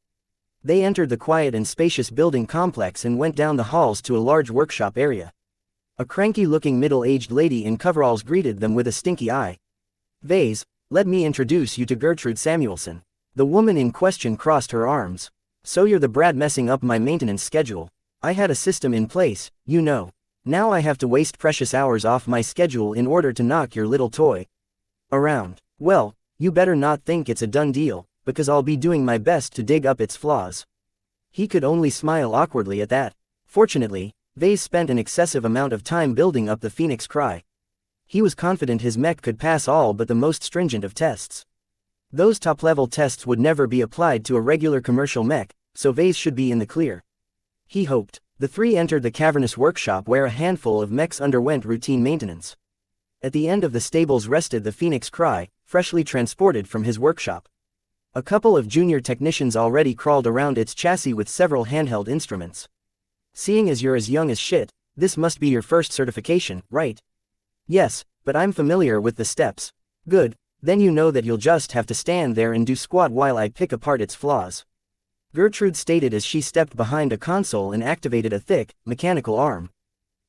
They entered the quiet and spacious building complex and went down the halls to a large workshop area. A cranky-looking middle-aged lady in coveralls greeted them with a stinky eye. "Vase, let me introduce you to Gertrude Samuelson." The woman in question crossed her arms. "So you're the brat messing up my maintenance schedule. I had a system in place, you know. Now I have to waste precious hours off my schedule in order to knock your little toy around. Well, you better not think it's a done deal, because I'll be doing my best to dig up its flaws." He could only smile awkwardly at that. Fortunately, Vase spent an excessive amount of time building up the Phoenix Cry. He was confident his mech could pass all but the most stringent of tests. Those top-level tests would never be applied to a regular commercial mech, so Vase should be in the clear. He hoped. The three entered the cavernous workshop where a handful of mechs underwent routine maintenance. At the end of the stables rested the Phoenix Cry, freshly transported from his workshop. A couple of junior technicians already crawled around its chassis with several handheld instruments. "Seeing as you're as young as shit, this must be your first certification, right?" "Yes, but I'm familiar with the steps." "Good, then you know that you'll just have to stand there and do squat while I pick apart its flaws," Gertrude stated as she stepped behind a console and activated a thick, mechanical arm.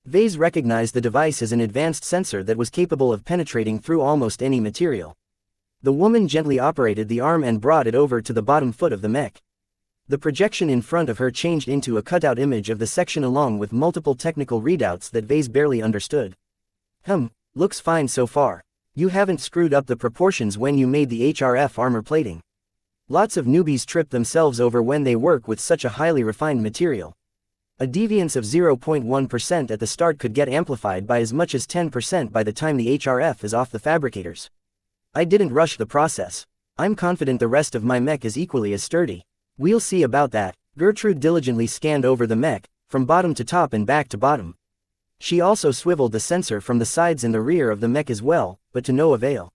Vase recognized the device as an advanced sensor that was capable of penetrating through almost any material. The woman gently operated the arm and brought it over to the bottom foot of the mech. The projection in front of her changed into a cutout image of the section along with multiple technical readouts that Vase barely understood. Looks fine so far. You haven't screwed up the proportions when you made the HRF armor plating. Lots of newbies trip themselves over when they work with such a highly refined material. A deviance of 0.1% at the start could get amplified by as much as 10% by the time the HRF is off the fabricators. I didn't rush the process. I'm confident the rest of my mech is equally as sturdy. We'll see about that." Gertrude diligently scanned over the mech, from bottom to top and back to bottom. She also swiveled the sensor from the sides and the rear of the mech as well, but to no avail.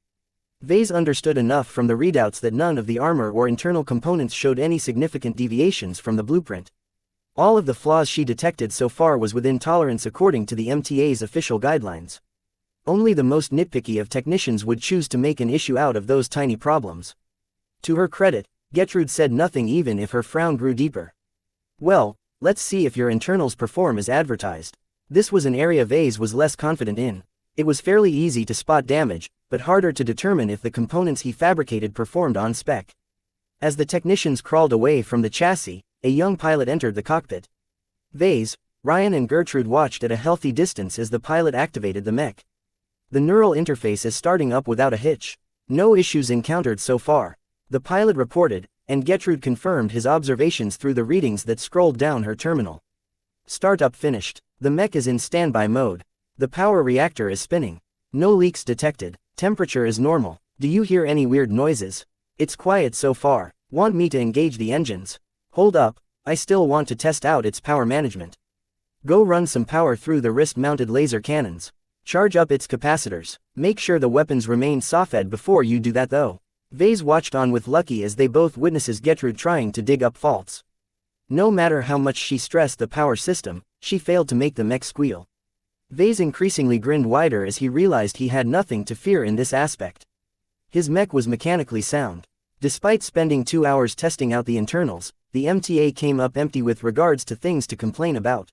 Vase understood enough from the readouts that none of the armor or internal components showed any significant deviations from the blueprint. All of the flaws she detected so far was within tolerance according to the MTA's official guidelines. Only the most nitpicky of technicians would choose to make an issue out of those tiny problems. To her credit, Gertrude said nothing even if her frown grew deeper. "Well, let's see if your internals perform as advertised." This was an area Vase was less confident in. It was fairly easy to spot damage, but harder to determine if the components he fabricated performed on spec. As the technicians crawled away from the chassis, a young pilot entered the cockpit. Vase, Ryan and Gertrude watched at a healthy distance as the pilot activated the mech. The neural interface is starting up without a hitch. No issues encountered so far, the pilot reported, and Gertrude confirmed his observations through the readings that scrolled down her terminal. Startup finished. The mech is in standby mode. The power reactor is spinning. No leaks detected. Temperature is normal. Do you hear any weird noises? It's quiet so far. Want me to engage the engines? Hold up, I still want to test out its power management. Go run some power through the wrist-mounted laser cannons. Charge up its capacitors. Make sure the weapons remain soft-fed before you do that though. Vase watched on with Lucky as they both witnesses Gertrude trying to dig up faults. No matter how much she stressed the power system, she failed to make the mech squeal. Vase increasingly grinned wider as he realized he had nothing to fear in this aspect. His mech was mechanically sound. Despite spending 2 hours testing out the internals, the MTA came up empty with regards to things to complain about.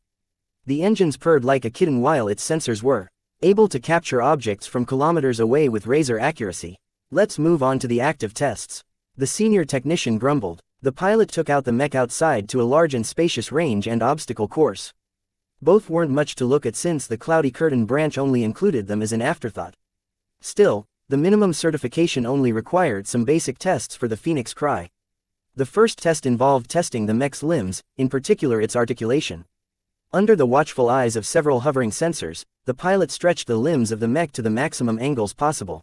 The engines purred like a kitten while its sensors were able to capture objects from kilometers away with razor accuracy. Let's move on to the active tests. The senior technician grumbled. The pilot took out the mech outside to a large and spacious range and obstacle course. Both weren't much to look at since the cloudy curtain branch only included them as an afterthought. Still, the minimum certification only required some basic tests for the Phoenix Cry. The first test involved testing the mech's limbs, in particular its articulation. Under the watchful eyes of several hovering sensors, the pilot stretched the limbs of the mech to the maximum angles possible.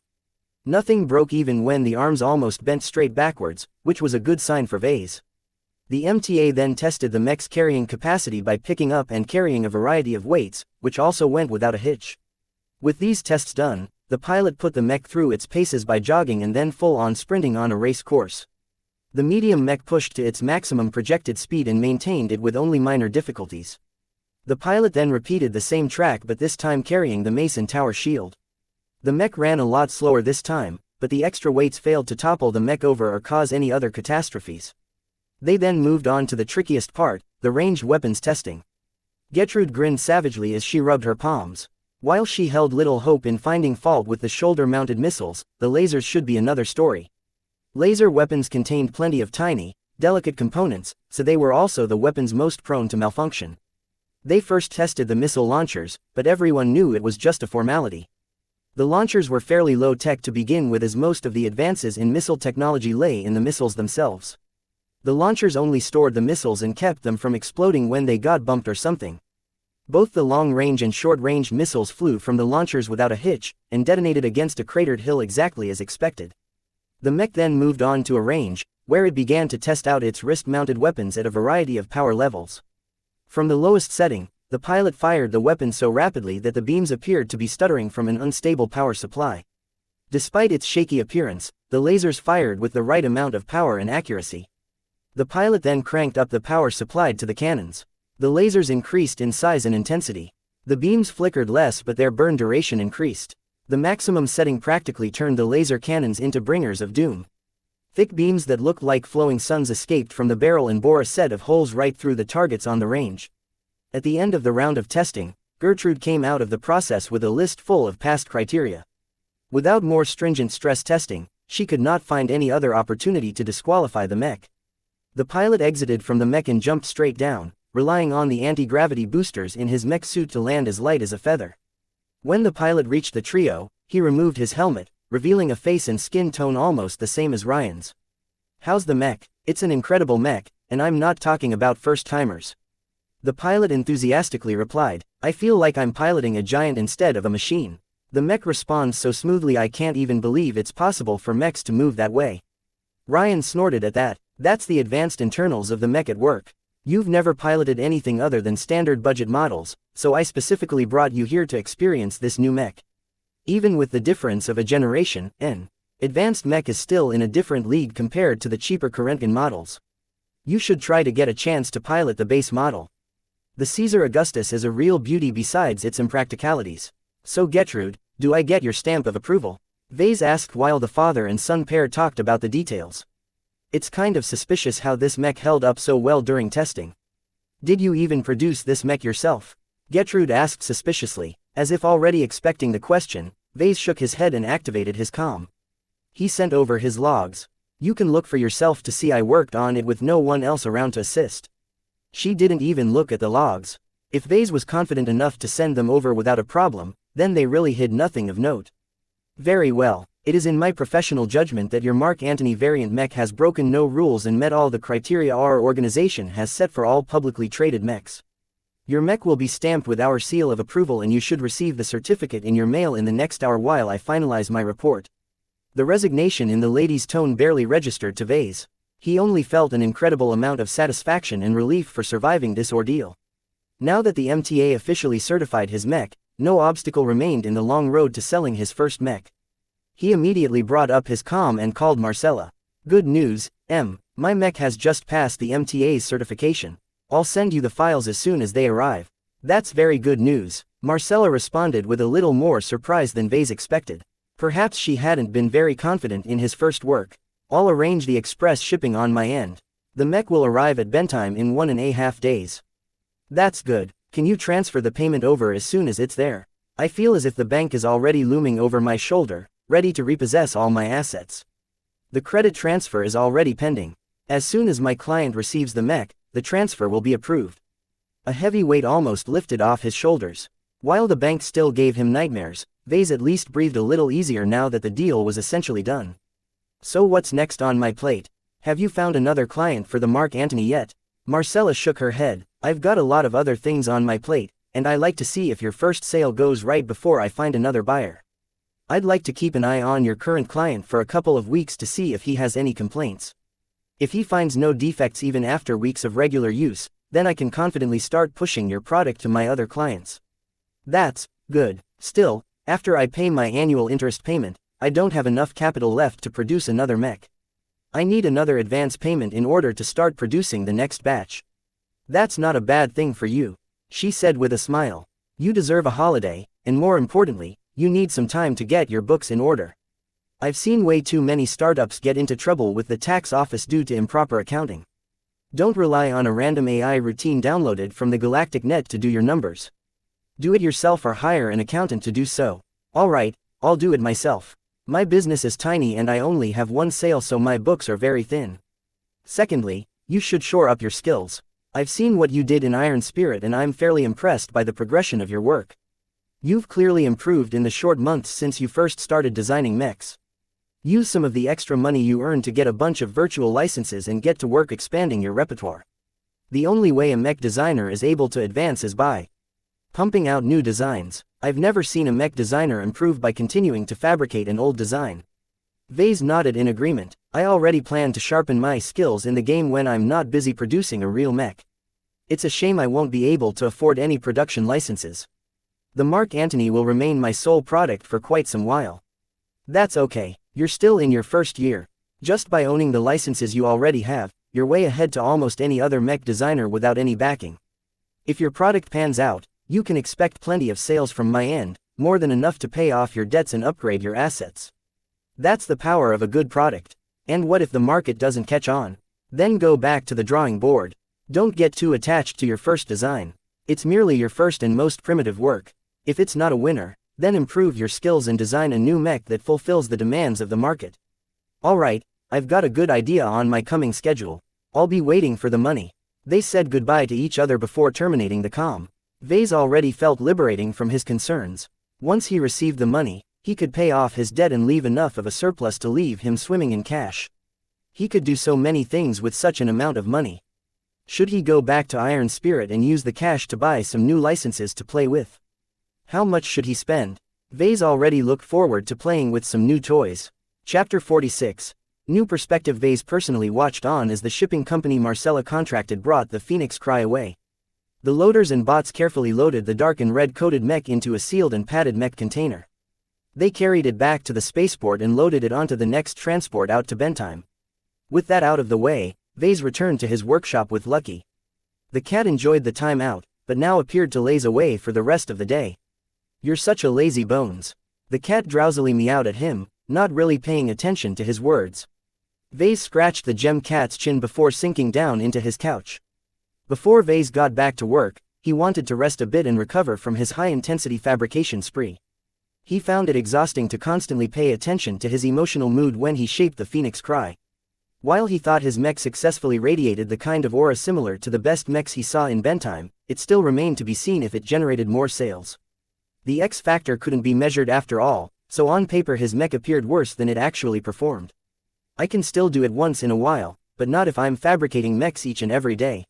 Nothing broke even when the arms almost bent straight backwards, which was a good sign for Vase. The MTA then tested the mech's carrying capacity by picking up and carrying a variety of weights, which also went without a hitch. With these tests done, the pilot put the mech through its paces by jogging and then full-on sprinting on a race course. The medium mech pushed to its maximum projected speed and maintained it with only minor difficulties. The pilot then repeated the same track but this time carrying the Mason Tower shield. The mech ran a lot slower this time, but the extra weights failed to topple the mech over or cause any other catastrophes. They then moved on to the trickiest part, the ranged weapons testing. Gertrude grinned savagely as she rubbed her palms. While she held little hope in finding fault with the shoulder-mounted missiles, the lasers should be another story. Laser weapons contained plenty of tiny, delicate components, so they were also the weapons most prone to malfunction. They first tested the missile launchers, but everyone knew it was just a formality. The launchers were fairly low-tech to begin with, as most of the advances in missile technology lay in the missiles themselves. The launchers only stored the missiles and kept them from exploding when they got bumped or something. Both the long-range and short-range missiles flew from the launchers without a hitch, and detonated against a cratered hill exactly as expected. The mech then moved on to a range, where it began to test out its wrist-mounted weapons at a variety of power levels. From the lowest setting, the pilot fired the weapon so rapidly that the beams appeared to be stuttering from an unstable power supply. Despite its shaky appearance, the lasers fired with the right amount of power and accuracy. The pilot then cranked up the power supplied to the cannons. The lasers increased in size and intensity. The beams flickered less but their burn duration increased. The maximum setting practically turned the laser cannons into bringers of doom. Thick beams that looked like flowing suns escaped from the barrel and bore a set of holes right through the targets on the range. At the end of the round of testing, Gertrude came out of the process with a list full of passed criteria. Without more stringent stress testing, she could not find any other opportunity to disqualify the mech. The pilot exited from the mech and jumped straight down, relying on the anti-gravity boosters in his mech suit to land as light as a feather. When the pilot reached the trio, he removed his helmet, revealing a face and skin tone almost the same as Ryan's. "How's the mech?" "It's an incredible mech, and I'm not talking about first-timers." The pilot enthusiastically replied, "I feel like I'm piloting a giant instead of a machine. The mech responds so smoothly I can't even believe it's possible for mechs to move that way." Ryan snorted at that. "That's the advanced internals of the mech at work. You've never piloted anything other than standard budget models, so I specifically brought you here to experience this new mech. Even with the difference of a generation, advanced mech is still in a different league compared to the cheaper Corentgen models. You should try to get a chance to pilot the base model. The Caesar Augustus is a real beauty besides its impracticalities. So Gertrude, do I get your stamp of approval?" Vase asked while the father and son pair talked about the details. "It's kind of suspicious how this mech held up so well during testing. Did you even produce this mech yourself?" Gertrude asked suspiciously. As if already expecting the question, Vase shook his head and activated his comm. He sent over his logs. "You can look for yourself to see I worked on it with no one else around to assist." She didn't even look at the logs. If Vase was confident enough to send them over without a problem, then they really hid nothing of note. "Very well. It is in my professional judgment that your Mark Antony variant mech has broken no rules and met all the criteria our organization has set for all publicly traded mechs. Your mech will be stamped with our seal of approval and you should receive the certificate in your mail in the next hour while I finalize my report." The resignation in the lady's tone barely registered to Vase. He only felt an incredible amount of satisfaction and relief for surviving this ordeal. Now that the MTA officially certified his mech, no obstacle remained in the long road to selling his first mech. He immediately brought up his comm and called Marcella. "Good news, my mech has just passed the MTA's certification. I'll send you the files as soon as they arrive." "That's very good news," Marcella responded with a little more surprise than Vase expected. Perhaps she hadn't been very confident in his first work. "I'll arrange the express shipping on my end. The mech will arrive at bedtime in 1.5 days." "That's good. Can you transfer the payment over as soon as it's there? I feel as if the bank is already looming over my shoulder, ready to repossess all my assets." "The credit transfer is already pending. As soon as my client receives the mech, the transfer will be approved. A heavy weight almost lifted off his shoulders. While the bank still gave him nightmares, Vase at least breathed a little easier now that the deal was essentially done. So what's next on my plate? Have you found another client for the Mark Antony yet? Marcella shook her head. I've got a lot of other things on my plate, and I like to see if your first sale goes right before I find another buyer. I'd like to keep an eye on your current client for a couple of weeks to see if he has any complaints. If he finds no defects even after weeks of regular use, then I can confidently start pushing your product to my other clients. That's good. Still, after I pay my annual interest payment, I don't have enough capital left to produce another mech. I need another advance payment in order to start producing the next batch. That's not a bad thing for you, she said with a smile. You deserve a holiday, and more importantly, you need some time to get your books in order. I've seen way too many startups get into trouble with the tax office due to improper accounting. Don't rely on a random AI routine downloaded from the galactic net to do your numbers. Do it yourself or hire an accountant to do so. Alright, I'll do it myself. My business is tiny and I only have one sale, so my books are very thin. Secondly, you should shore up your skills. I've seen what you did in Iron Spirit and I'm fairly impressed by the progression of your work. You've clearly improved in the short months since you first started designing mechs. Use some of the extra money you earn to get a bunch of virtual licenses and get to work expanding your repertoire. The only way a mech designer is able to advance is by pumping out new designs. I've never seen a mech designer improve by continuing to fabricate an old design. Vase nodded in agreement. I already plan to sharpen my skills in the game when I'm not busy producing a real mech. It's a shame I won't be able to afford any production licenses. The Mark Antony will remain my sole product for quite some while. That's okay, you're still in your first year. Just by owning the licenses you already have, you're way ahead to almost any other mech designer without any backing. If your product pans out, you can expect plenty of sales from my end, more than enough to pay off your debts and upgrade your assets. That's the power of a good product. And what if the market doesn't catch on? Then go back to the drawing board. Don't get too attached to your first design. It's merely your first and most primitive work. If it's not a winner, then improve your skills and design a new mech that fulfills the demands of the market. Alright, I've got a good idea on my coming schedule. I'll be waiting for the money. They said goodbye to each other before terminating the comm. Vase already felt liberating from his concerns. Once he received the money, he could pay off his debt and leave enough of a surplus to leave him swimming in cash. He could do so many things with such an amount of money. Should he go back to Iron Spirit and use the cash to buy some new licenses to play with? How much should he spend? Vase already looked forward to playing with some new toys. Chapter 46. New perspective. Vase personally watched on as the shipping company Marcella contracted brought the Phoenix Cry away. The loaders and bots carefully loaded the dark and red-coated mech into a sealed and padded mech container. They carried it back to the spaceport and loaded it onto the next transport out to Bentheim. With that out of the way, Vase returned to his workshop with Lucky. The cat enjoyed the time out, but now appeared to laze away for the rest of the day. You're such a lazy bones. The cat drowsily meowed at him, not really paying attention to his words. Vase scratched the gem cat's chin before sinking down into his couch. Before Vase got back to work, he wanted to rest a bit and recover from his high-intensity fabrication spree. He found it exhausting to constantly pay attention to his emotional mood when he shaped the Phoenix Cry. While he thought his mech successfully radiated the kind of aura similar to the best mechs he saw in Bentheim, it still remained to be seen if it generated more sales. The X factor couldn't be measured after all, so on paper his mech appeared worse than it actually performed. I can still do it once in a while, but not if I'm fabricating mechs each and every day.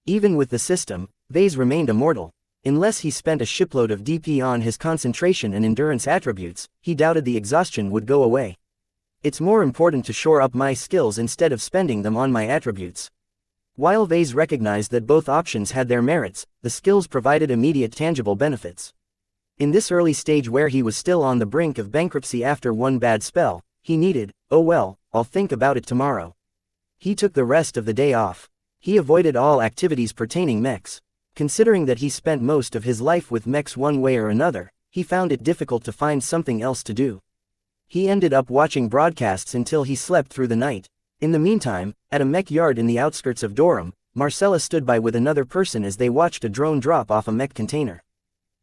Even with the system, Vase remained immortal. Unless he spent a shipload of DP on his concentration and endurance attributes, he doubted the exhaustion would go away. It's more important to shore up my skills instead of spending them on my attributes. While Vase recognized that both options had their merits, the skills provided immediate tangible benefits. In this early stage where he was still on the brink of bankruptcy after one bad spell, he needed, oh well, I'll think about it tomorrow. He took the rest of the day off. He avoided all activities pertaining mechs. Considering that he spent most of his life with mechs one way or another, he found it difficult to find something else to do. He ended up watching broadcasts until he slept through the night. In the meantime, at a mech yard in the outskirts of Durham, Marcella stood by with another person as they watched a drone drop off a mech container.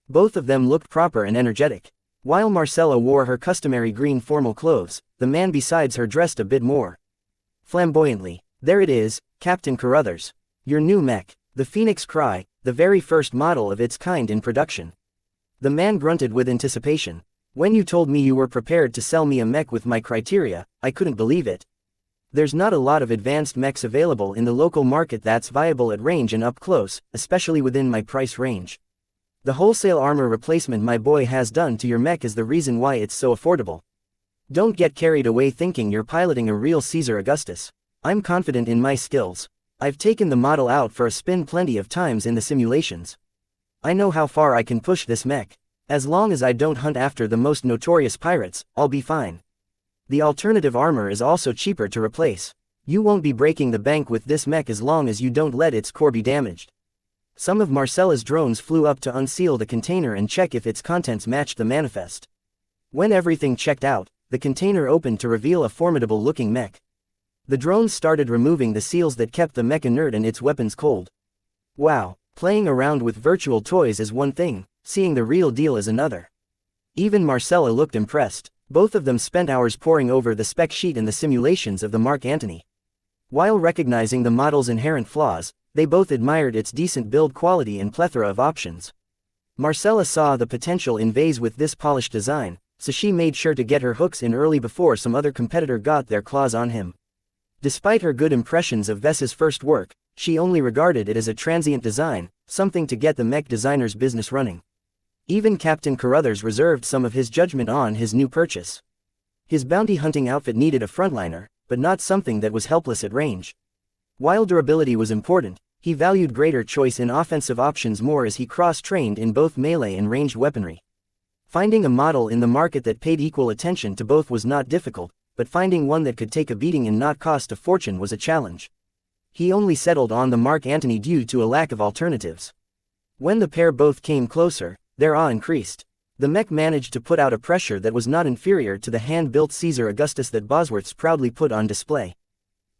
Both of them looked proper and energetic. While Marcella wore her customary green formal clothes, the man besides her dressed a bit more flamboyantly. There it is, Captain Carruthers. Your new mech, the Phoenix Cry, the very first model of its kind in production. The man grunted with anticipation. When you told me you were prepared to sell me a mech with my criteria, I couldn't believe it. There's not a lot of advanced mechs available in the local market that's viable at range and up close, especially within my price range. The wholesale armor replacement my boy has done to your mech is the reason why it's so affordable. Don't get carried away thinking you're piloting a real Caesar Augustus. I'm confident in my skills. I've taken the model out for a spin plenty of times in the simulations. I know how far I can push this mech. As long as I don't hunt after the most notorious pirates, I'll be fine. The alternative armor is also cheaper to replace. You won't be breaking the bank with this mech as long as you don't let its core be damaged. Some of Marcella's drones flew up to unseal the container and check if its contents matched the manifest. When everything checked out, the container opened to reveal a formidable-looking mech. The drones started removing the seals that kept the mech inert and its weapons cold. Wow, playing around with virtual toys is one thing, seeing the real deal is another. Even Marcella looked impressed. Both of them spent hours poring over the spec sheet and the simulations of the Mark Antony. While recognizing the model's inherent flaws, they both admired its decent build quality and plethora of options. Marcella saw the potential in Vase with this polished design, so she made sure to get her hooks in early before some other competitor got their claws on him. Despite her good impressions of Ves's first work, she only regarded it as a transient design, something to get the mech designer's business running. Even Captain Carruthers reserved some of his judgment on his new purchase. His bounty hunting outfit needed a frontliner, but not something that was helpless at range. While durability was important, he valued greater choice in offensive options more as he cross-trained in both melee and ranged weaponry. Finding a model in the market that paid equal attention to both was not difficult, but finding one that could take a beating and not cost a fortune was a challenge. He only settled on the Mark Antony due to a lack of alternatives. When the pair both came closer, their awe increased. The mech managed to put out a pressure that was not inferior to the hand-built Caesar Augustus that Bosworths proudly put on display.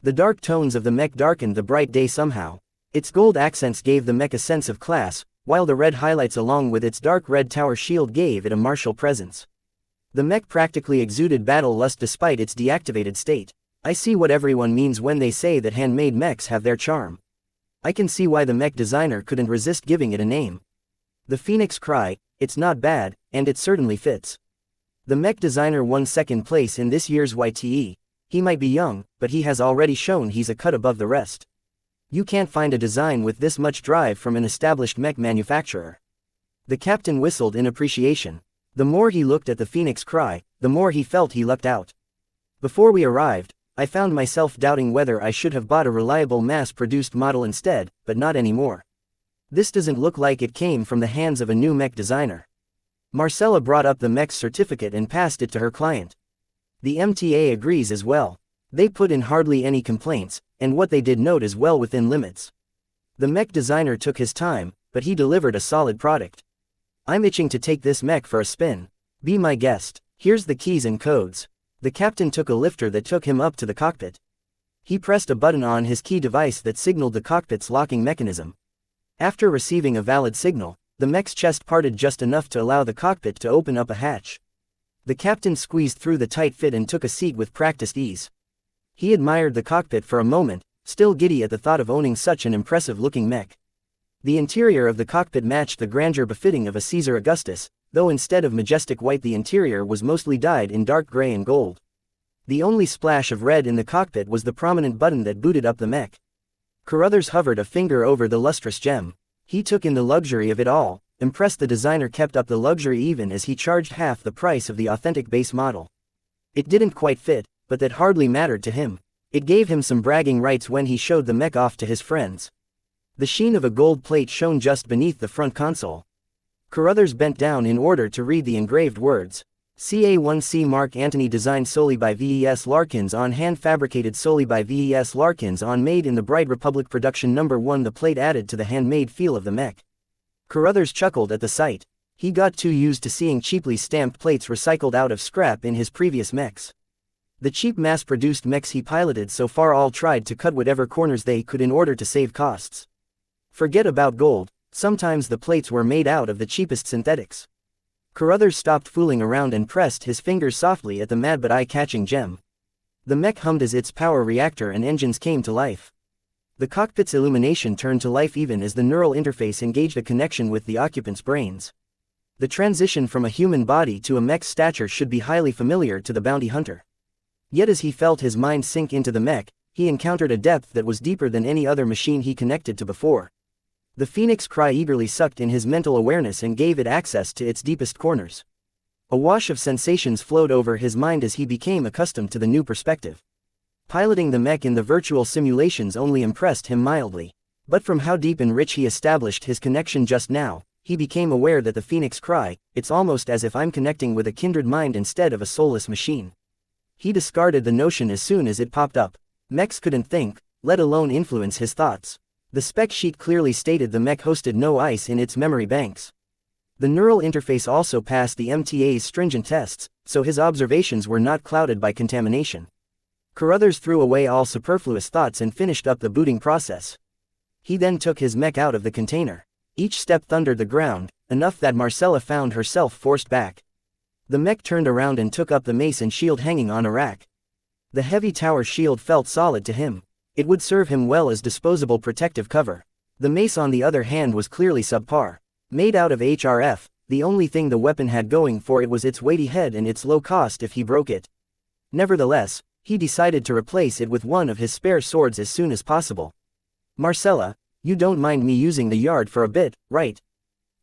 The dark tones of the mech darkened the bright day somehow. Its gold accents gave the mech a sense of class, while the red highlights along with its dark red tower shield gave it a martial presence. The mech practically exuded battle lust despite its deactivated state. I see what everyone means when they say that handmade mechs have their charm. I can see why the mech designer couldn't resist giving it a name. The Phoenix Cry, it's not bad, and it certainly fits. The mech designer won second place in this year's YTE. He might be young, but he has already shown he's a cut above the rest. You can't find a design with this much drive from an established mech manufacturer. The captain whistled in appreciation. The more he looked at the Phoenix Cry, the more he felt he lucked out. Before we arrived, I found myself doubting whether I should have bought a reliable mass-produced model instead, but not anymore. This doesn't look like it came from the hands of a new mech designer. Marcella brought up the mech's certificate and passed it to her client. The MTA agrees as well. They put in hardly any complaints, and what they did note is well within limits. The mech designer took his time, but he delivered a solid product. I'm itching to take this mech for a spin. Be my guest. Here's the keys and codes. The captain took a lifter that took him up to the cockpit. He pressed a button on his key device that signaled the cockpit's locking mechanism. After receiving a valid signal, the mech's chest parted just enough to allow the cockpit to open up a hatch. The captain squeezed through the tight fit and took a seat with practiced ease. He admired the cockpit for a moment, still giddy at the thought of owning such an impressive-looking mech. The interior of the cockpit matched the grandeur befitting of a Caesar Augustus, though instead of majestic white the interior was mostly dyed in dark gray and gold. The only splash of red in the cockpit was the prominent button that booted up the mech. Carruthers hovered a finger over the lustrous gem. He took in the luxury of it all. Impressed, the designer kept up the luxury even as he charged half the price of the authentic base model. It didn't quite fit, but that hardly mattered to him. It gave him some bragging rights when he showed the mech off to his friends. The sheen of a gold plate shone just beneath the front console. Carruthers bent down in order to read the engraved words. CA1C Mark Antony, designed solely by VES Larkins on, hand fabricated solely by VES Larkins on, made in the Bright Republic production No. 1. The plate added to the handmade feel of the mech. Carruthers chuckled at the sight. He got too used to seeing cheaply stamped plates recycled out of scrap in his previous mechs. The cheap mass-produced mechs he piloted so far all tried to cut whatever corners they could in order to save costs. Forget about gold, sometimes the plates were made out of the cheapest synthetics. Carruthers stopped fooling around and pressed his fingers softly at the mad but eye-catching gem. The mech hummed as its power reactor and engines came to life. The cockpit's illumination turned to life even as the neural interface engaged a connection with the occupants' brains. The transition from a human body to a mech's stature should be highly familiar to the bounty hunter. Yet as he felt his mind sink into the mech, he encountered a depth that was deeper than any other machine he connected to before. The phoenix cry eagerly sucked in his mental awareness and gave it access to its deepest corners. A wash of sensations flowed over his mind as he became accustomed to the new perspective. Piloting the mech in the virtual simulations only impressed him mildly. But from how deep and rich he established his connection just now, he became aware that the phoenix cry, it's almost as if I'm connecting with a kindred mind instead of a soulless machine. He discarded the notion as soon as it popped up. Mechs couldn't think, let alone influence his thoughts. The spec sheet clearly stated the mech hosted no ice in its memory banks. The neural interface also passed the MTA's stringent tests, so his observations were not clouded by contamination. Carruthers threw away all superfluous thoughts and finished up the booting process. He then took his mech out of the container. Each step thundered the ground, enough that Marcella found herself forced back. The mech turned around and took up the mace and shield hanging on a rack. The heavy tower shield felt solid to him. It would serve him well as disposable protective cover. The mace on the other hand was clearly subpar. Made out of HRF, the only thing the weapon had going for it was its weighty head and its low cost if he broke it. Nevertheless, he decided to replace it with one of his spare swords as soon as possible. "Marcella, you don't mind me using the yard for a bit, right?"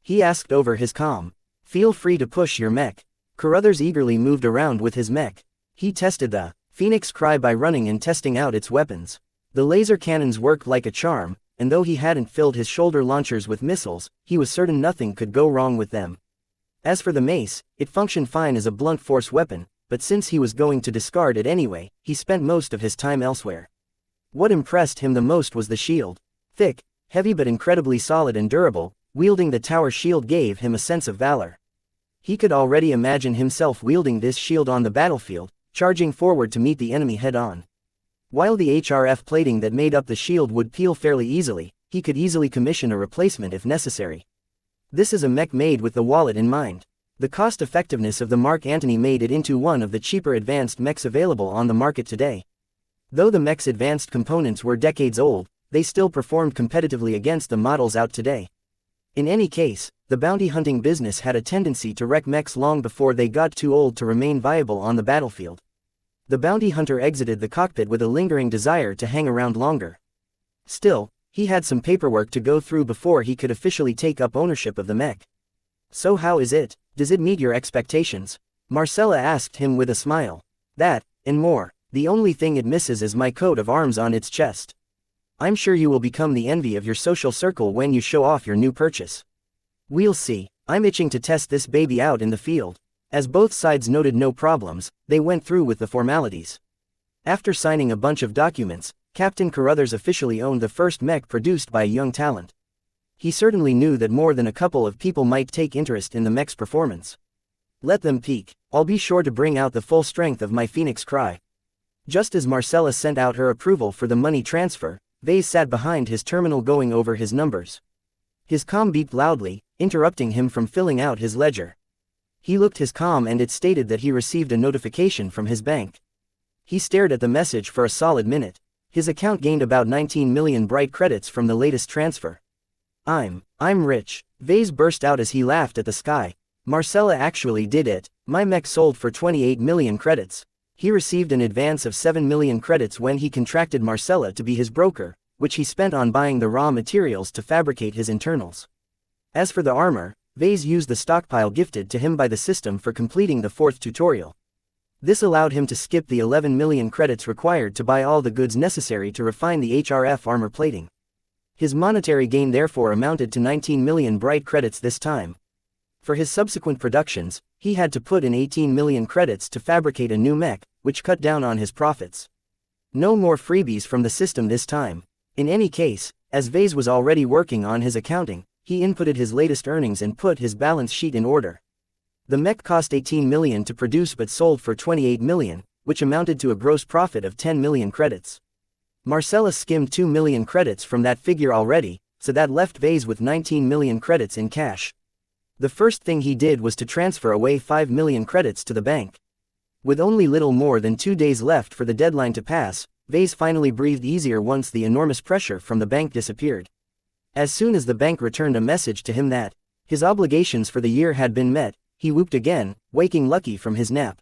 he asked over his comm. "Feel free to push your mech." Carruthers eagerly moved around with his mech. He tested the Phoenix Cry by running and testing out its weapons. The laser cannons worked like a charm, and though he hadn't filled his shoulder launchers with missiles, he was certain nothing could go wrong with them. As for the mace, it functioned fine as a blunt force weapon, but since he was going to discard it anyway, he spent most of his time elsewhere. What impressed him the most was the shield. Thick, heavy but incredibly solid and durable, wielding the tower shield gave him a sense of valor. He could already imagine himself wielding this shield on the battlefield, charging forward to meet the enemy head-on. While the HRF plating that made up the shield would peel fairly easily, he could easily commission a replacement if necessary. This is a mech made with the wallet in mind. The cost-effectiveness of the Mark Antony made it into one of the cheaper advanced mechs available on the market today. Though the mech's advanced components were decades old, they still performed competitively against the models out today. In any case, the bounty hunting business had a tendency to wreck mechs long before they got too old to remain viable on the battlefield. The bounty hunter exited the cockpit with a lingering desire to hang around longer. Still, he had some paperwork to go through before he could officially take up ownership of the mech. "So how is it? Does it meet your expectations?" Marcella asked him with a smile. "That, and more. The only thing it misses is my coat of arms on its chest. I'm sure you will become the envy of your social circle when you show off your new purchase." "We'll see. I'm itching to test this baby out in the field." As both sides noted no problems, they went through with the formalities. After signing a bunch of documents, Captain Carruthers officially owned the first mech produced by a young talent. He certainly knew that more than a couple of people might take interest in the mech's performance. "Let them peek. I'll be sure to bring out the full strength of my Phoenix Cry." Just as Marcella sent out her approval for the money transfer, Vase sat behind his terminal going over his numbers. His comm beeped loudly, interrupting him from filling out his ledger. He looked his comm and it stated that he received a notification from his bank. He stared at the message for a solid minute. His account gained about 19 million bright credits from the latest transfer. I'm rich." Vase burst out as he laughed at the sky. "Marcella actually did it. My mech sold for 28 million credits. He received an advance of 7 million credits when he contracted Marcella to be his broker, which he spent on buying the raw materials to fabricate his internals. As for the armor, Vase used the stockpile gifted to him by the system for completing the 4th tutorial. This allowed him to skip the 11 million credits required to buy all the goods necessary to refine the HRF armor plating. His monetary gain therefore amounted to 19 million bright credits this time. For his subsequent productions, he had to put in 18 million credits to fabricate a new mech, which cut down on his profits. No more freebies from the system this time. In any case, as Vase was already working on his accounting, he inputted his latest earnings and put his balance sheet in order. The mech cost 18 million to produce but sold for 28 million, which amounted to a gross profit of 10 million credits. Marcella skimmed 2 million credits from that figure already, so that left Vase with 19 million credits in cash. The first thing he did was to transfer away 5 million credits to the bank. With only little more than 2 days left for the deadline to pass, Vase finally breathed easier once the enormous pressure from the bank disappeared. As soon as the bank returned a message to him that his obligations for the year had been met, he whooped again, waking Lucky from his nap.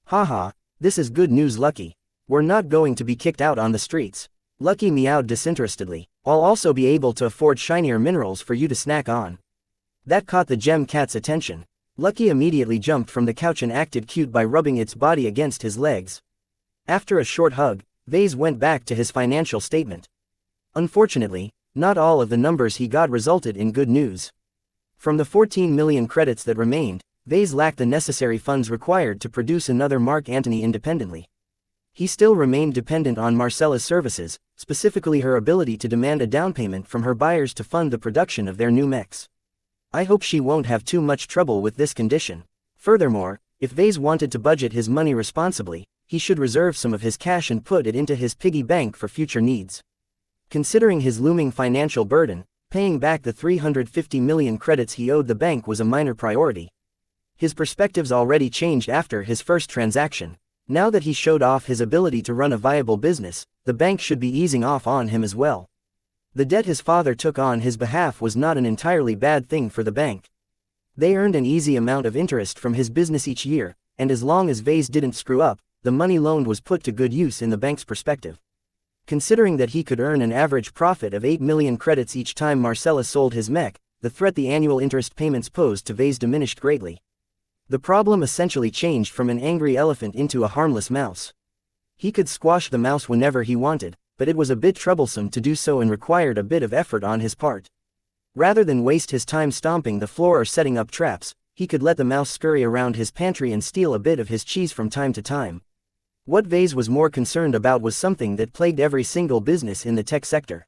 Haha, this is good news, Lucky. We're not going to be kicked out on the streets. Lucky meowed disinterestedly. I'll also be able to afford shinier minerals for you to snack on. That caught the gem cat's attention. Lucky immediately jumped from the couch and acted cute by rubbing its body against his legs. After a short hug, Vase went back to his financial statement. Unfortunately, not all of the numbers he got resulted in good news. From the 14 million credits that remained, Vase lacked the necessary funds required to produce another Mark Antony independently. He still remained dependent on Marcella's services, specifically her ability to demand a down payment from her buyers to fund the production of their new mechs. I hope she won't have too much trouble with this condition. Furthermore, if Vase wanted to budget his money responsibly, he should reserve some of his cash and put it into his piggy bank for future needs. Considering his looming financial burden, paying back the 350 million credits he owed the bank was a minor priority. His perspectives already changed after his first transaction. Now that he showed off his ability to run a viable business, the bank should be easing off on him as well. The debt his father took on his behalf was not an entirely bad thing for the bank. They earned an easy amount of interest from his business each year, and as long as Vase didn't screw up, the money loaned was put to good use in the bank's perspective. Considering that he could earn an average profit of 8 million credits each time Marcella sold his mech, the threat the annual interest payments posed to Vase diminished greatly. The problem essentially changed from an angry elephant into a harmless mouse. He could squash the mouse whenever he wanted, but it was a bit troublesome to do so and required a bit of effort on his part. Rather than waste his time stomping the floor or setting up traps, he could let the mouse scurry around his pantry and steal a bit of his cheese from time to time. What Vase was more concerned about was something that plagued every single business in the tech sector.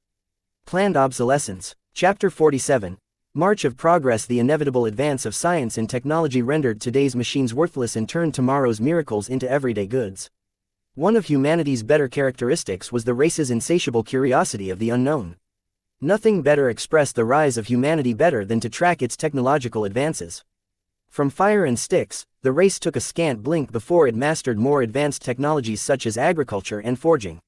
Planned obsolescence. Chapter 47. March of Progress. The inevitable advance of science and technology rendered today's machines worthless and turned tomorrow's miracles into everyday goods. One of humanity's better characteristics was the race's insatiable curiosity of the unknown. Nothing better expressed the rise of humanity better than to track its technological advances. From fire and sticks, the race took a scant blink before it mastered more advanced technologies such as agriculture and forging.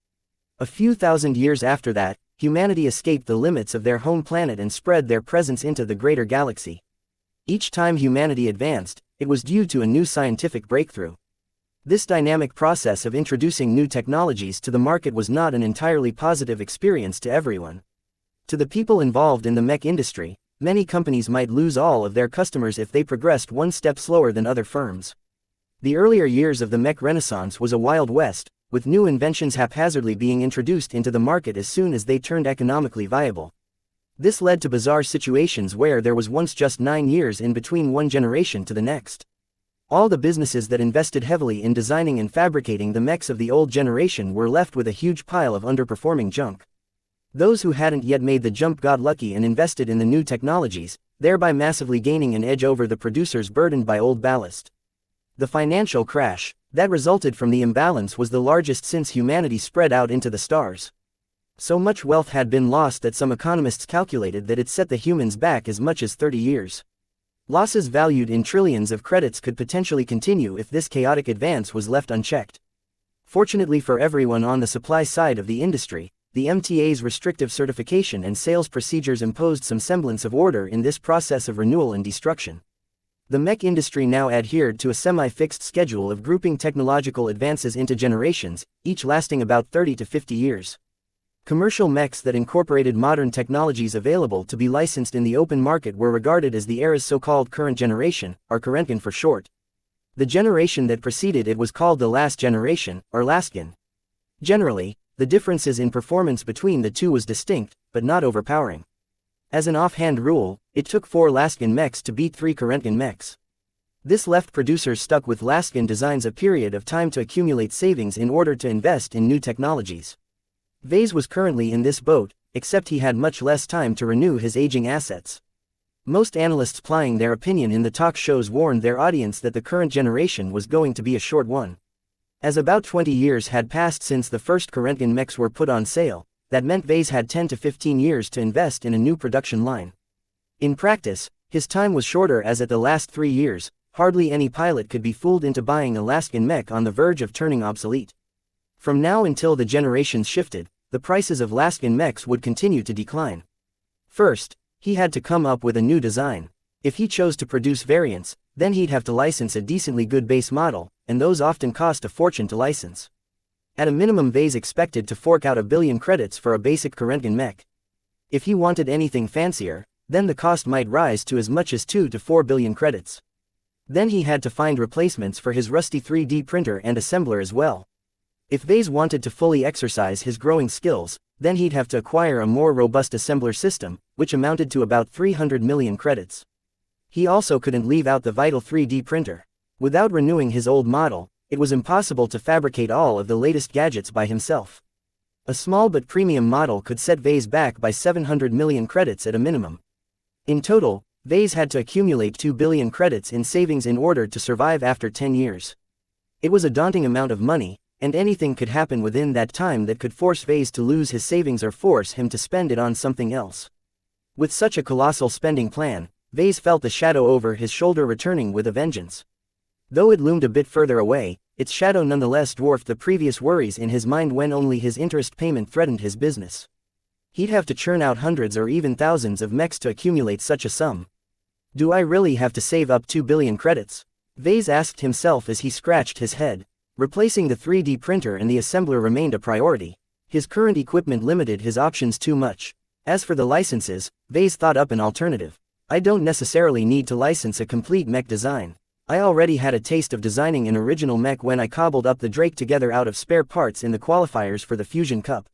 A few thousand years after that, humanity escaped the limits of their home planet and spread their presence into the greater galaxy. Each time humanity advanced, it was due to a new scientific breakthrough. This dynamic process of introducing new technologies to the market was not an entirely positive experience to everyone. To the people involved in the mech industry, many companies might lose all of their customers if they progressed one step slower than other firms. The earlier years of the mech renaissance was a wild west, with new inventions haphazardly being introduced into the market as soon as they turned economically viable. This led to bizarre situations where there was once just 9 years in between one generation to the next. All the businesses that invested heavily in designing and fabricating the mechs of the old generation were left with a huge pile of underperforming junk. Those who hadn't yet made the jump got lucky and invested in the new technologies, thereby massively gaining an edge over the producers burdened by old ballast. The financial crash that resulted from the imbalance was the largest since humanity spread out into the stars. So much wealth had been lost that some economists calculated that it set the humans back as much as 30 years. Losses valued in trillions of credits could potentially continue if this chaotic advance was left unchecked. Fortunately for everyone on the supply side of the industry, the MTA's restrictive certification and sales procedures imposed some semblance of order in this process of renewal and destruction. The mech industry now adhered to a semi-fixed schedule of grouping technological advances into generations, each lasting about 30 to 50 years. Commercial mechs that incorporated modern technologies available to be licensed in the open market were regarded as the era's so-called current generation, or Currentgen for short. The generation that preceded it was called the last generation, or Lastgen. Generally, the differences in performance between the two was distinct, but not overpowering. As an offhand rule, it took 4 Lastgen mechs to beat 3 Currentgen mechs. This left producers stuck with Lastgen designs a period of time to accumulate savings in order to invest in new technologies. Vase was currently in this boat, except he had much less time to renew his aging assets. Most analysts plying their opinion in the talk shows warned their audience that the current generation was going to be a short one. As about 20 years had passed since the first Currentgen mechs were put on sale, that meant Vase had 10 to 15 years to invest in a new production line. In practice, his time was shorter as at the last 3 years, hardly any pilot could be fooled into buying a Alaskan mech on the verge of turning obsolete. From now until the generations shifted, the prices of Alaskan mechs would continue to decline. First, he had to come up with a new design. If he chose to produce variants, then he'd have to license a decently good base model, and those often cost a fortune to license. At a minimum, Vase expected to fork out 1 billion credits for a basic Kurentgen mech. If he wanted anything fancier, then the cost might rise to as much as 2 to 4 billion credits. Then he had to find replacements for his rusty 3D printer and assembler as well. If Vase wanted to fully exercise his growing skills, then he'd have to acquire a more robust assembler system, which amounted to about 300 million credits. He also couldn't leave out the vital 3D printer. Without renewing his old model, it was impossible to fabricate all of the latest gadgets by himself. A small but premium model could set Vase back by 700 million credits at a minimum. In total, Vase had to accumulate 2 billion credits in savings in order to survive after 10 years. It was a daunting amount of money, and anything could happen within that time that could force Vase to lose his savings or force him to spend it on something else. With such a colossal spending plan, Vase felt the shadow over his shoulder returning with a vengeance. Though it loomed a bit further away, its shadow nonetheless dwarfed the previous worries in his mind when only his interest payment threatened his business. He'd have to churn out hundreds or even thousands of mechs to accumulate such a sum. Do I really have to save up 2 billion credits? Vase asked himself as he scratched his head. Replacing the 3D printer and the assembler remained a priority. His current equipment limited his options too much. As for the licenses, Vase thought up an alternative. I don't necessarily need to license a complete mech design. I already had a taste of designing an original mech when I cobbled up the Drake together out of spare parts in the qualifiers for the Fusion Cup.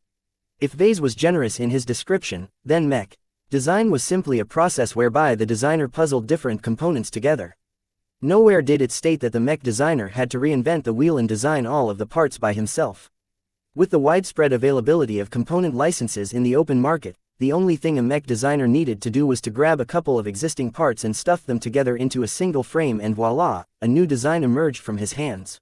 If Vase was generous in his description, then mech design was simply a process whereby the designer puzzled different components together. Nowhere did it state that the mech designer had to reinvent the wheel and design all of the parts by himself. With the widespread availability of component licenses in the open market, the only thing a mech designer needed to do was to grab a couple of existing parts and stuff them together into a single frame, and voila, a new design emerged from his hands.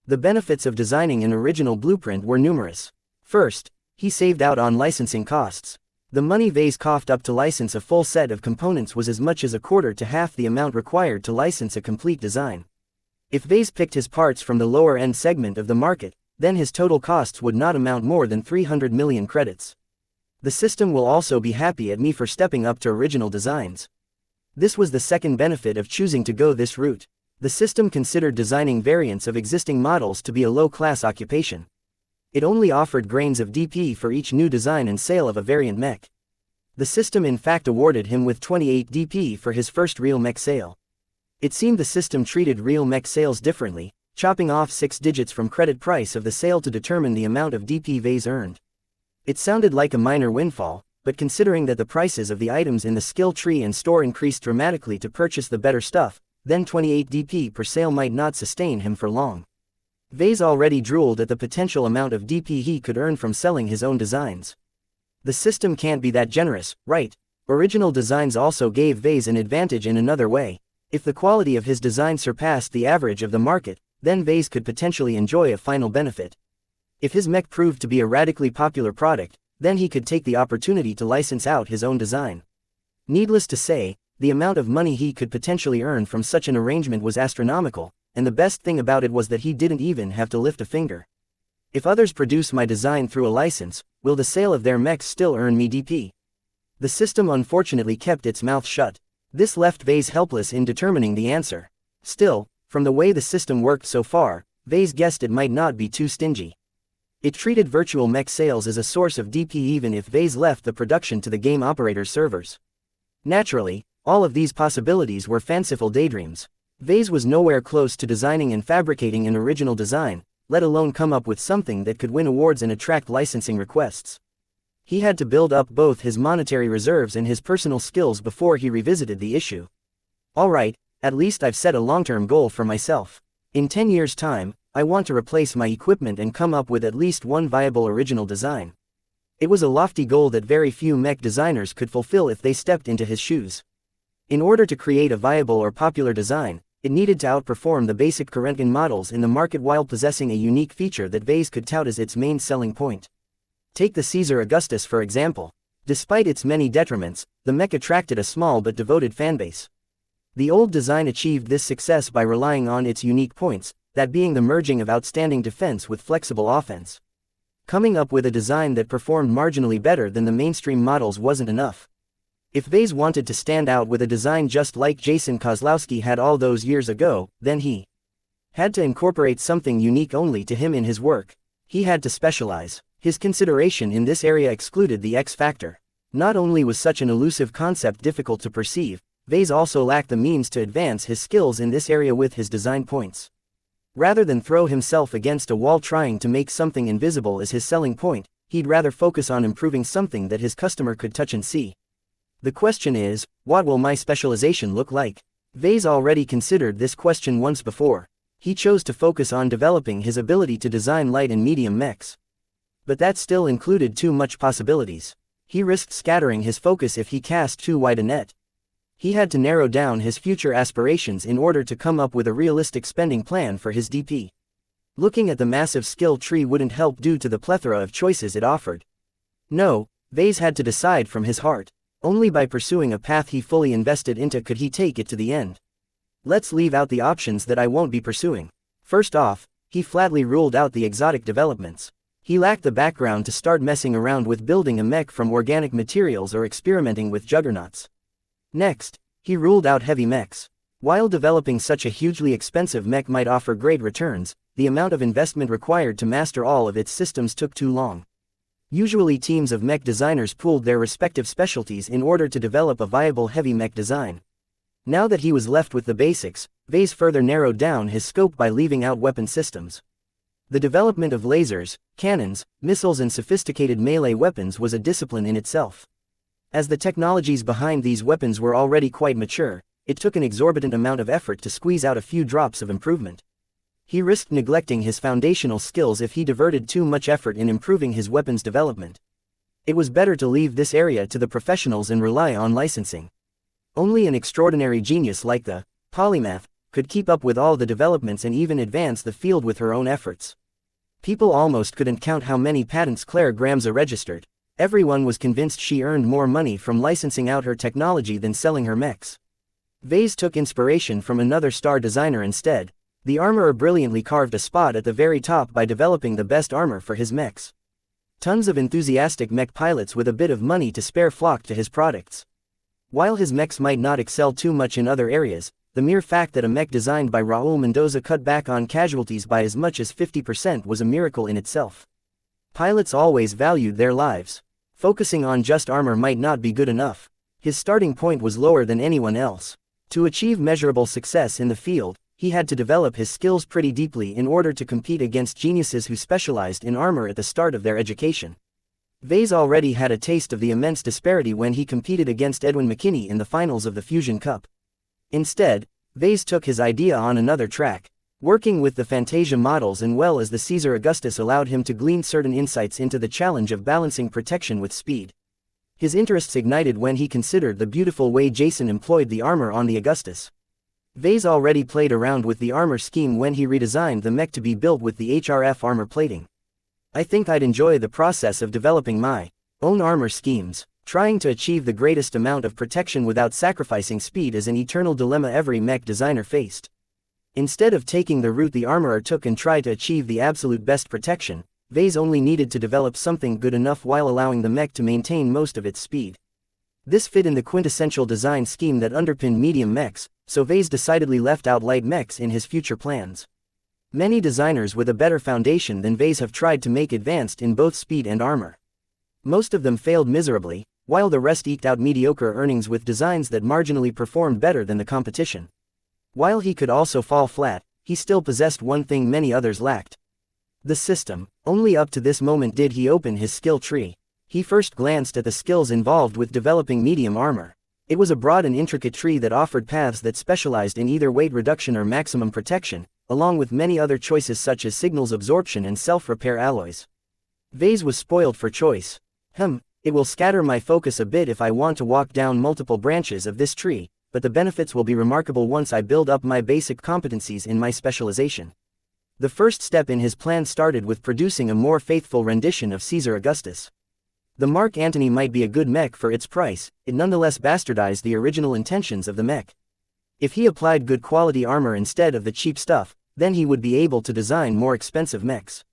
The benefits of designing an original blueprint were numerous. First, he saved out on licensing costs. The money Vase coughed up to license a full set of components was as much as a quarter to half the amount required to license a complete design. If Vase picked his parts from the lower-end segment of the market, then his total costs would not amount more than 300 million credits. The system will also be happy at me for stepping up to original designs. This was the second benefit of choosing to go this route. The system considered designing variants of existing models to be a low-class occupation. It only offered grains of DP for each new design and sale of a variant mech. The system in fact awarded him with 28 DP for his first real mech sale. It seemed the system treated real mech sales differently, chopping off 6 digits from credit price of the sale to determine the amount of DP Vase earned. It sounded like a minor windfall, but considering that the prices of the items in the skill tree and store increased dramatically to purchase the better stuff, then 28 DP per sale might not sustain him for long. Vase already drooled at the potential amount of DP he could earn from selling his own designs. The system can't be that generous, right? Original designs also gave Vase an advantage in another way. If the quality of his design surpassed the average of the market, then Vase could potentially enjoy a final benefit. If his mech proved to be a radically popular product, then he could take the opportunity to license out his own design. Needless to say, the amount of money he could potentially earn from such an arrangement was astronomical, and the best thing about it was that he didn't even have to lift a finger. If others produce my design through a license, will the sale of their mechs still earn me DP? The system unfortunately kept its mouth shut. This left Vase helpless in determining the answer. Still, from the way the system worked so far, Vase guessed it might not be too stingy. It treated virtual mech sales as a source of DP even if Vase left the production to the game operator's servers. Naturally, all of these possibilities were fanciful daydreams. Vase was nowhere close to designing and fabricating an original design, let alone come up with something that could win awards and attract licensing requests. He had to build up both his monetary reserves and his personal skills before he revisited the issue. Alright, at least I've set a long-term goal for myself. In 10 years' time, I want to replace my equipment and come up with at least one viable original design. It was a lofty goal that very few mech designers could fulfill if they stepped into his shoes. In order to create a viable or popular design, it needed to outperform the basic Kurentgen models in the market while possessing a unique feature that Vase could tout as its main selling point. Take the Caesar Augustus for example. Despite its many detriments, the mech attracted a small but devoted fanbase. The old design achieved this success by relying on its unique points, that being the merging of outstanding defense with flexible offense. Coming up with a design that performed marginally better than the mainstream models wasn't enough. If Vase wanted to stand out with a design just like Jason Kozlowski had all those years ago, then he had to incorporate something unique only to him in his work. He had to specialize. His consideration in this area excluded the X factor. Not only was such an elusive concept difficult to perceive, Vase also lacked the means to advance his skills in this area with his design points. Rather than throw himself against a wall trying to make something invisible as his selling point, he'd rather focus on improving something that his customer could touch and see. The question is, what will my specialization look like? Vase already considered this question once before. He chose to focus on developing his ability to design light and medium mechs. But that still included too much possibilities. He risked scattering his focus if he cast too wide a net. He had to narrow down his future aspirations in order to come up with a realistic spending plan for his DP. Looking at the massive skill tree wouldn't help due to the plethora of choices it offered. No, Vase had to decide from his heart. Only by pursuing a path he fully invested into could he take it to the end. Let's leave out the options that I won't be pursuing. First off, he flatly ruled out the exotic developments. He lacked the background to start messing around with building a mech from organic materials or experimenting with juggernauts. Next, he ruled out heavy mechs. While developing such a hugely expensive mech might offer great returns, the amount of investment required to master all of its systems took too long. Usually teams of mech designers pooled their respective specialties in order to develop a viable heavy mech design. Now that he was left with the basics, Vase further narrowed down his scope by leaving out weapon systems. The development of lasers, cannons, missiles and sophisticated melee weapons was a discipline in itself. As the technologies behind these weapons were already quite mature, it took an exorbitant amount of effort to squeeze out a few drops of improvement. He risked neglecting his foundational skills if he diverted too much effort in improving his weapons development. It was better to leave this area to the professionals and rely on licensing. Only an extraordinary genius like the polymath could keep up with all the developments and even advance the field with her own efforts. People almost couldn't count how many patents Claire Gramza registered. Everyone was convinced she earned more money from licensing out her technology than selling her mechs. Vase took inspiration from another star designer instead. The armorer brilliantly carved a spot at the very top by developing the best armor for his mechs. Tons of enthusiastic mech pilots with a bit of money to spare flocked to his products. While his mechs might not excel too much in other areas, the mere fact that a mech designed by Raul Mendoza cut back on casualties by as much as 50% was a miracle in itself. Pilots always valued their lives. Focusing on just armor might not be good enough. His starting point was lower than anyone else. To achieve measurable success in the field, he had to develop his skills pretty deeply in order to compete against geniuses who specialized in armor at the start of their education. Vase already had a taste of the immense disparity when he competed against Edwin McKinney in the finals of the Fusion Cup. Instead, Vase took his idea on another track. Working with the Fantasia models and well as the Caesar Augustus allowed him to glean certain insights into the challenge of balancing protection with speed. His interests ignited when he considered the beautiful way Jason employed the armor on the Augustus. Vase already played around with the armor scheme when he redesigned the mech to be built with the HRF armor plating. I think I'd enjoy the process of developing my own armor schemes. Trying to achieve the greatest amount of protection without sacrificing speed is an eternal dilemma every mech designer faced. Instead of taking the route the armorer took and try to achieve the absolute best protection, Vase only needed to develop something good enough while allowing the mech to maintain most of its speed. This fit in the quintessential design scheme that underpinned medium mechs, so Vase decidedly left out light mechs in his future plans. Many designers with a better foundation than Vase have tried to make advanced in both speed and armor. Most of them failed miserably, while the rest eked out mediocre earnings with designs that marginally performed better than the competition. While he could also fall flat, he still possessed one thing many others lacked: the system. Only up to this moment did he open his skill tree. He first glanced at the skills involved with developing medium armor. It was a broad and intricate tree that offered paths that specialized in either weight reduction or maximum protection, along with many other choices such as signals absorption and self-repair alloys. Vase was spoiled for choice. It will scatter my focus a bit if I want to walk down multiple branches of this tree, but the benefits will be remarkable once I build up my basic competencies in my specialization. The first step in his plan started with producing a more faithful rendition of Caesar Augustus. The Mark Antony might be a good mech for its price, it nonetheless bastardized the original intentions of the mech. If he applied good quality armor instead of the cheap stuff, then he would be able to design more expensive mechs.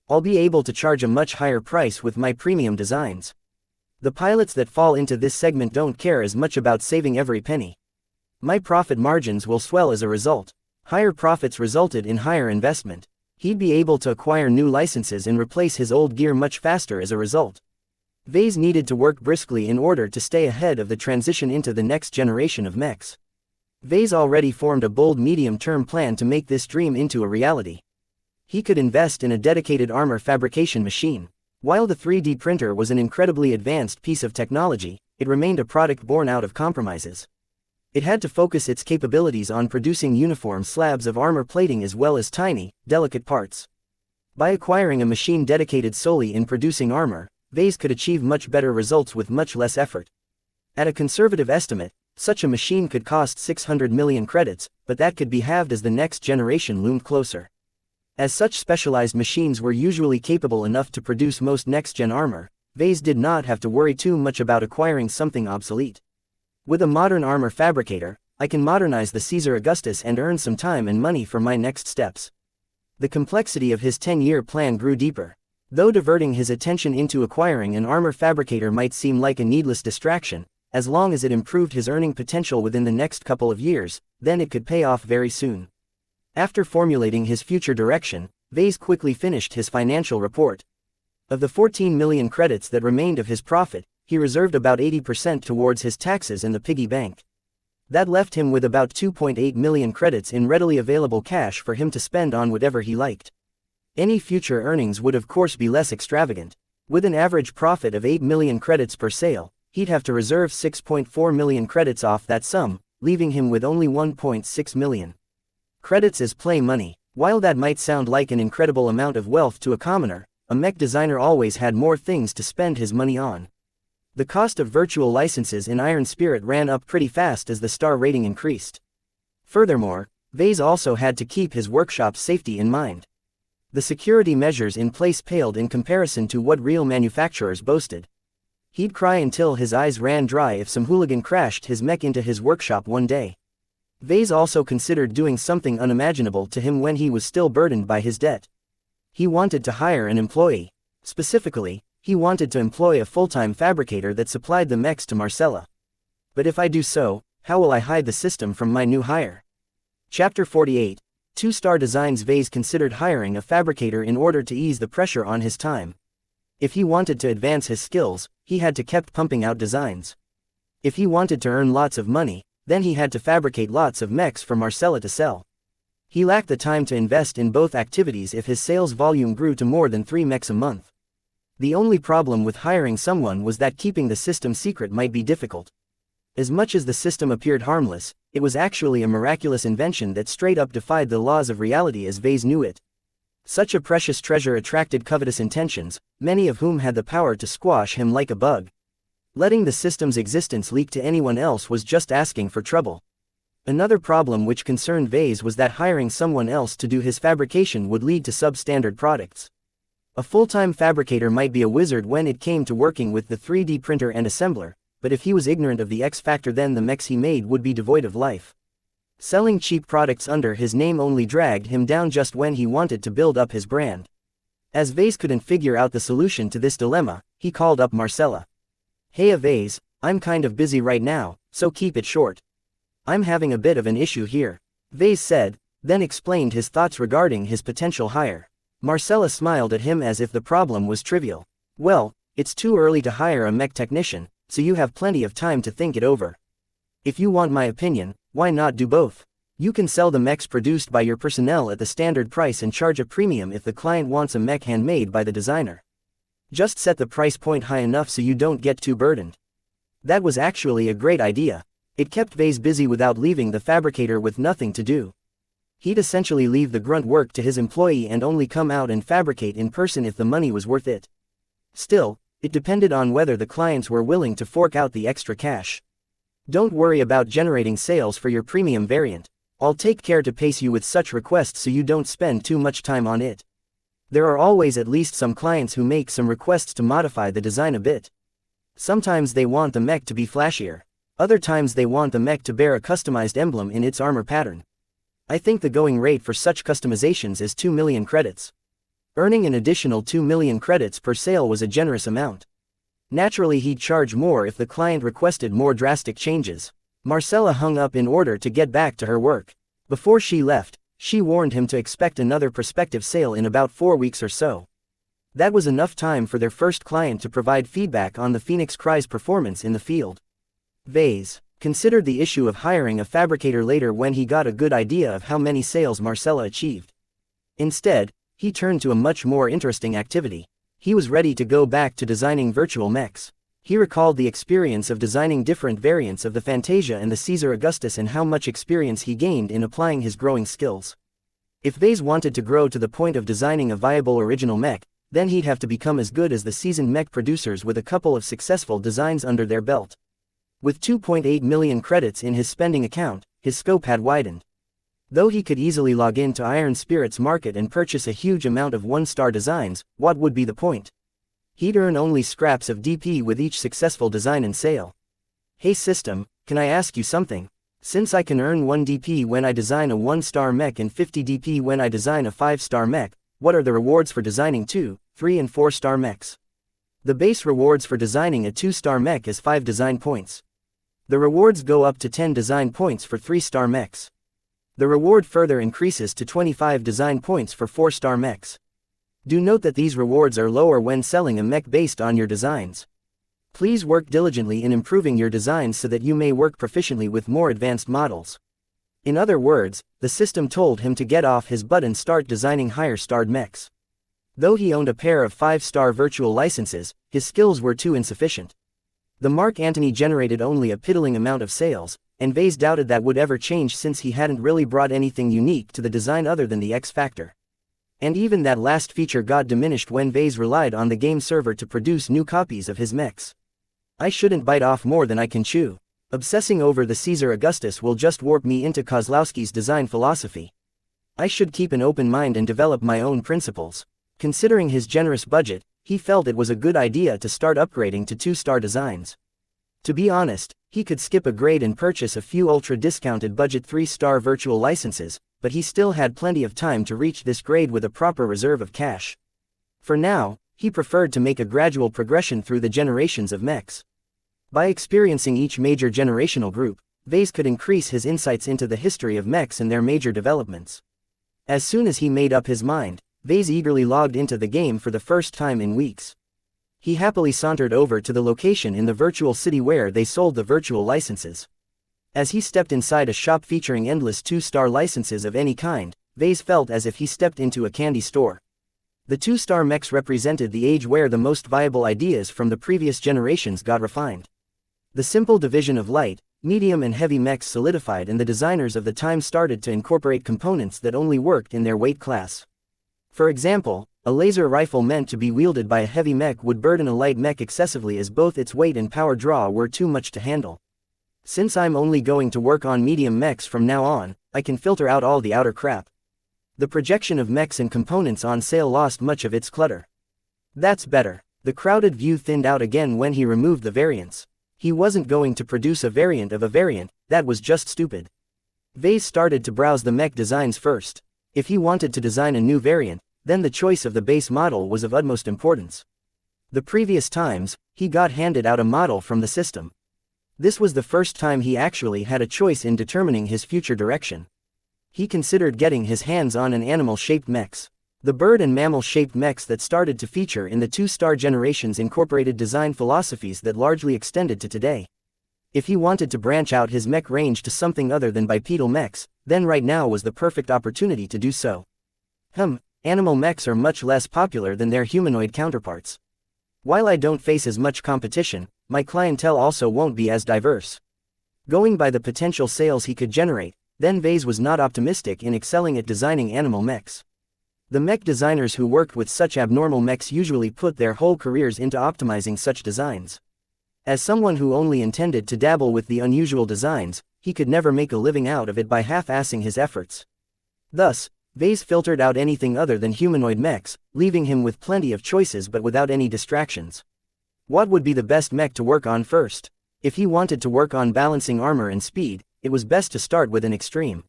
I'll be able to charge a much higher price with my premium designs. The pilots that fall into this segment don't care as much about saving every penny. My profit margins will swell as a result. Higher profits resulted in higher investment. He'd be able to acquire new licenses and replace his old gear much faster as a result. Vase needed to work briskly in order to stay ahead of the transition into the next generation of mechs. Vase already formed a bold medium-term plan to make this dream into a reality. He could invest in a dedicated armor fabrication machine. While the 3D printer was an incredibly advanced piece of technology, it remained a product born out of compromises. It had to focus its capabilities on producing uniform slabs of armor plating as well as tiny, delicate parts. By acquiring a machine dedicated solely in producing armor, Vase could achieve much better results with much less effort. At a conservative estimate, such a machine could cost 600 million credits, but that could be halved as the next generation loomed closer. As such specialized machines were usually capable enough to produce most next-gen armor, Vase did not have to worry too much about acquiring something obsolete. With a modern armor fabricator, I can modernize the Caesar Augustus and earn some time and money for my next steps. The complexity of his 10-year plan grew deeper. Though diverting his attention into acquiring an armor fabricator might seem like a needless distraction, as long as it improved his earning potential within the next couple of years, then it could pay off very soon. After formulating his future direction, Vase quickly finished his financial report. Of the 14 million credits that remained of his profit, he reserved about 80% towards his taxes in the piggy bank. That left him with about 2.8 million credits in readily available cash for him to spend on whatever he liked. Any future earnings would of course be less extravagant. With an average profit of 8 million credits per sale, he'd have to reserve 6.4 million credits off that sum, leaving him with only 1.6 million. Credits as play money. While that might sound like an incredible amount of wealth to a commoner, a mech designer always had more things to spend his money on. The cost of virtual licenses in Iron Spirit ran up pretty fast as the star rating increased. Furthermore, Vase also had to keep his workshop's safety in mind. The security measures in place paled in comparison to what real manufacturers boasted. He'd cry until his eyes ran dry if some hooligan crashed his mech into his workshop one day. Vase also considered doing something unimaginable to him when he was still burdened by his debt. He wanted to hire an employee. Specifically, he wanted to employ a full-time fabricator that supplied the mechs to Marcella. But if I do so, how will I hide the system from my new hire? Chapter 48. 2-Star Designs. Vase considered hiring a fabricator in order to ease the pressure on his time. If he wanted to advance his skills, he had to keep pumping out designs. If he wanted to earn lots of money, then he had to fabricate lots of mechs for Marcella to sell. He lacked the time to invest in both activities if his sales volume grew to more than 3 mechs a month. The only problem with hiring someone was that keeping the system secret might be difficult. As much as the system appeared harmless, it was actually a miraculous invention that straight up defied the laws of reality as Vase knew it. Such a precious treasure attracted covetous intentions, many of whom had the power to squash him like a bug. Letting the system's existence leak to anyone else was just asking for trouble. Another problem which concerned Vase was that hiring someone else to do his fabrication would lead to substandard products. A full-time fabricator might be a wizard when it came to working with the 3D printer and assembler, but if he was ignorant of the X factor, then the mechs he made would be devoid of life. Selling cheap products under his name only dragged him down just when he wanted to build up his brand. As Vase couldn't figure out the solution to this dilemma, he called up Marcella. "Hey Vase, I'm kind of busy right now, so keep it short. I'm having a bit of an issue here," Vase said, then explained his thoughts regarding his potential hire. Marcella smiled at him as if the problem was trivial. "Well, it's too early to hire a mech technician, so you have plenty of time to think it over. If you want my opinion, why not do both? You can sell the mechs produced by your personnel at the standard price and charge a premium if the client wants a mech handmade by the designer. Just set the price point high enough so you don't get too burdened." That was actually a great idea. It kept Vase busy without leaving the fabricator with nothing to do. He'd essentially leave the grunt work to his employee and only come out and fabricate in person if the money was worth it. Still, it depended on whether the clients were willing to fork out the extra cash. "Don't worry about generating sales for your premium variant. I'll take care to pace you with such requests so you don't spend too much time on it. There are always at least some clients who make some requests to modify the design a bit. Sometimes they want the mech to be flashier. Other times they want the mech to bear a customized emblem in its armor pattern. I think the going rate for such customizations is 2 million credits. Earning an additional 2 million credits per sale was a generous amount. Naturally he'd charge more if the client requested more drastic changes. Marcella hung up in order to get back to her work. Before she left, she warned him to expect another prospective sale in about 4 weeks or so. That was enough time for their first client to provide feedback on the Phoenix Cry's performance in the field. Vase considered the issue of hiring a fabricator later when he got a good idea of how many sales Marcella achieved. Instead, he turned to a much more interesting activity. He was ready to go back to designing virtual mechs. He recalled the experience of designing different variants of the Fantasia and the Caesar Augustus and how much experience he gained in applying his growing skills. If Vase wanted to grow to the point of designing a viable original mech, then he'd have to become as good as the seasoned mech producers with a couple of successful designs under their belt. With 2.8 million credits in his spending account, his scope had widened. Though he could easily log into Iron Spirit's market and purchase a huge amount of one-star designs, what would be the point? He'd earn only scraps of DP with each successful design and sale. Hey system, can I ask you something? Since I can earn 1 DP when I design a 1-star mech and 50 DP when I design a 5-star mech, what are the rewards for designing 2, 3 and 4-star mechs? The base rewards for designing a 2-star mech is 5 design points. The rewards go up to 10 design points for 3-star mechs. The reward further increases to 25 design points for 4-star mechs. Do note that these rewards are lower when selling a mech based on your designs. Please work diligently in improving your designs so that you may work proficiently with more advanced models. In other words, the system told him to get off his butt and start designing higher-starred mechs. Though he owned a pair of 5-star virtual licenses, his skills were too insufficient. The Mark Antony generated only a piddling amount of sales, and Vase doubted that would ever change since he hadn't really brought anything unique to the design other than the X Factor. And even that last feature got diminished when Vase relied on the game server to produce new copies of his mechs. I shouldn't bite off more than I can chew. Obsessing over the Caesar Augustus will just warp me into Kozlowski's design philosophy. I should keep an open mind and develop my own principles. Considering his generous budget, he felt it was a good idea to start upgrading to 2-star designs. To be honest, he could skip a grade and purchase a few ultra-discounted budget 3-star virtual licenses, but he still had plenty of time to reach this grade with a proper reserve of cash. For now, he preferred to make a gradual progression through the generations of mechs. By experiencing each major generational group, Vase could increase his insights into the history of mechs and their major developments. As soon as he made up his mind, Vase eagerly logged into the game for the first time in weeks. He happily sauntered over to the location in the virtual city where they sold the virtual licenses. As he stepped inside a shop featuring endless 2-star licenses of any kind, Vase felt as if he stepped into a candy store. The 2-star mechs represented the age where the most viable ideas from the previous generations got refined. The simple division of light, medium and heavy mechs solidified and the designers of the time started to incorporate components that only worked in their weight class. For example, a laser rifle meant to be wielded by a heavy mech would burden a light mech excessively as both its weight and power draw were too much to handle. Since I'm only going to work on medium mechs from now on, I can filter out all the outer crap. The projection of mechs and components on sale lost much of its clutter. That's better. The crowded view thinned out again when he removed the variants. He wasn't going to produce a variant of a variant, that was just stupid. Vase started to browse the mech designs first. If he wanted to design a new variant, then the choice of the base model was of utmost importance. The previous times, he got handed out a model from the system. This was the first time he actually had a choice in determining his future direction. He considered getting his hands on an animal-shaped mechs. The bird and mammal-shaped mechs that started to feature in the 2-star generations incorporated design philosophies that largely extended to today. If he wanted to branch out his mech range to something other than bipedal mechs, then right now was the perfect opportunity to do so. Animal mechs are much less popular than their humanoid counterparts. While I don't face as much competition, my clientele also won't be as diverse. Going by the potential sales he could generate, then Vase was not optimistic in excelling at designing animal mechs. The mech designers who worked with such abnormal mechs usually put their whole careers into optimizing such designs. As someone who only intended to dabble with the unusual designs, he could never make a living out of it by half-assing his efforts. Thus, Vase filtered out anything other than humanoid mechs, leaving him with plenty of choices but without any distractions. What would be the best mech to work on first? If he wanted to work on balancing armor and speed, it was best to start with an extreme.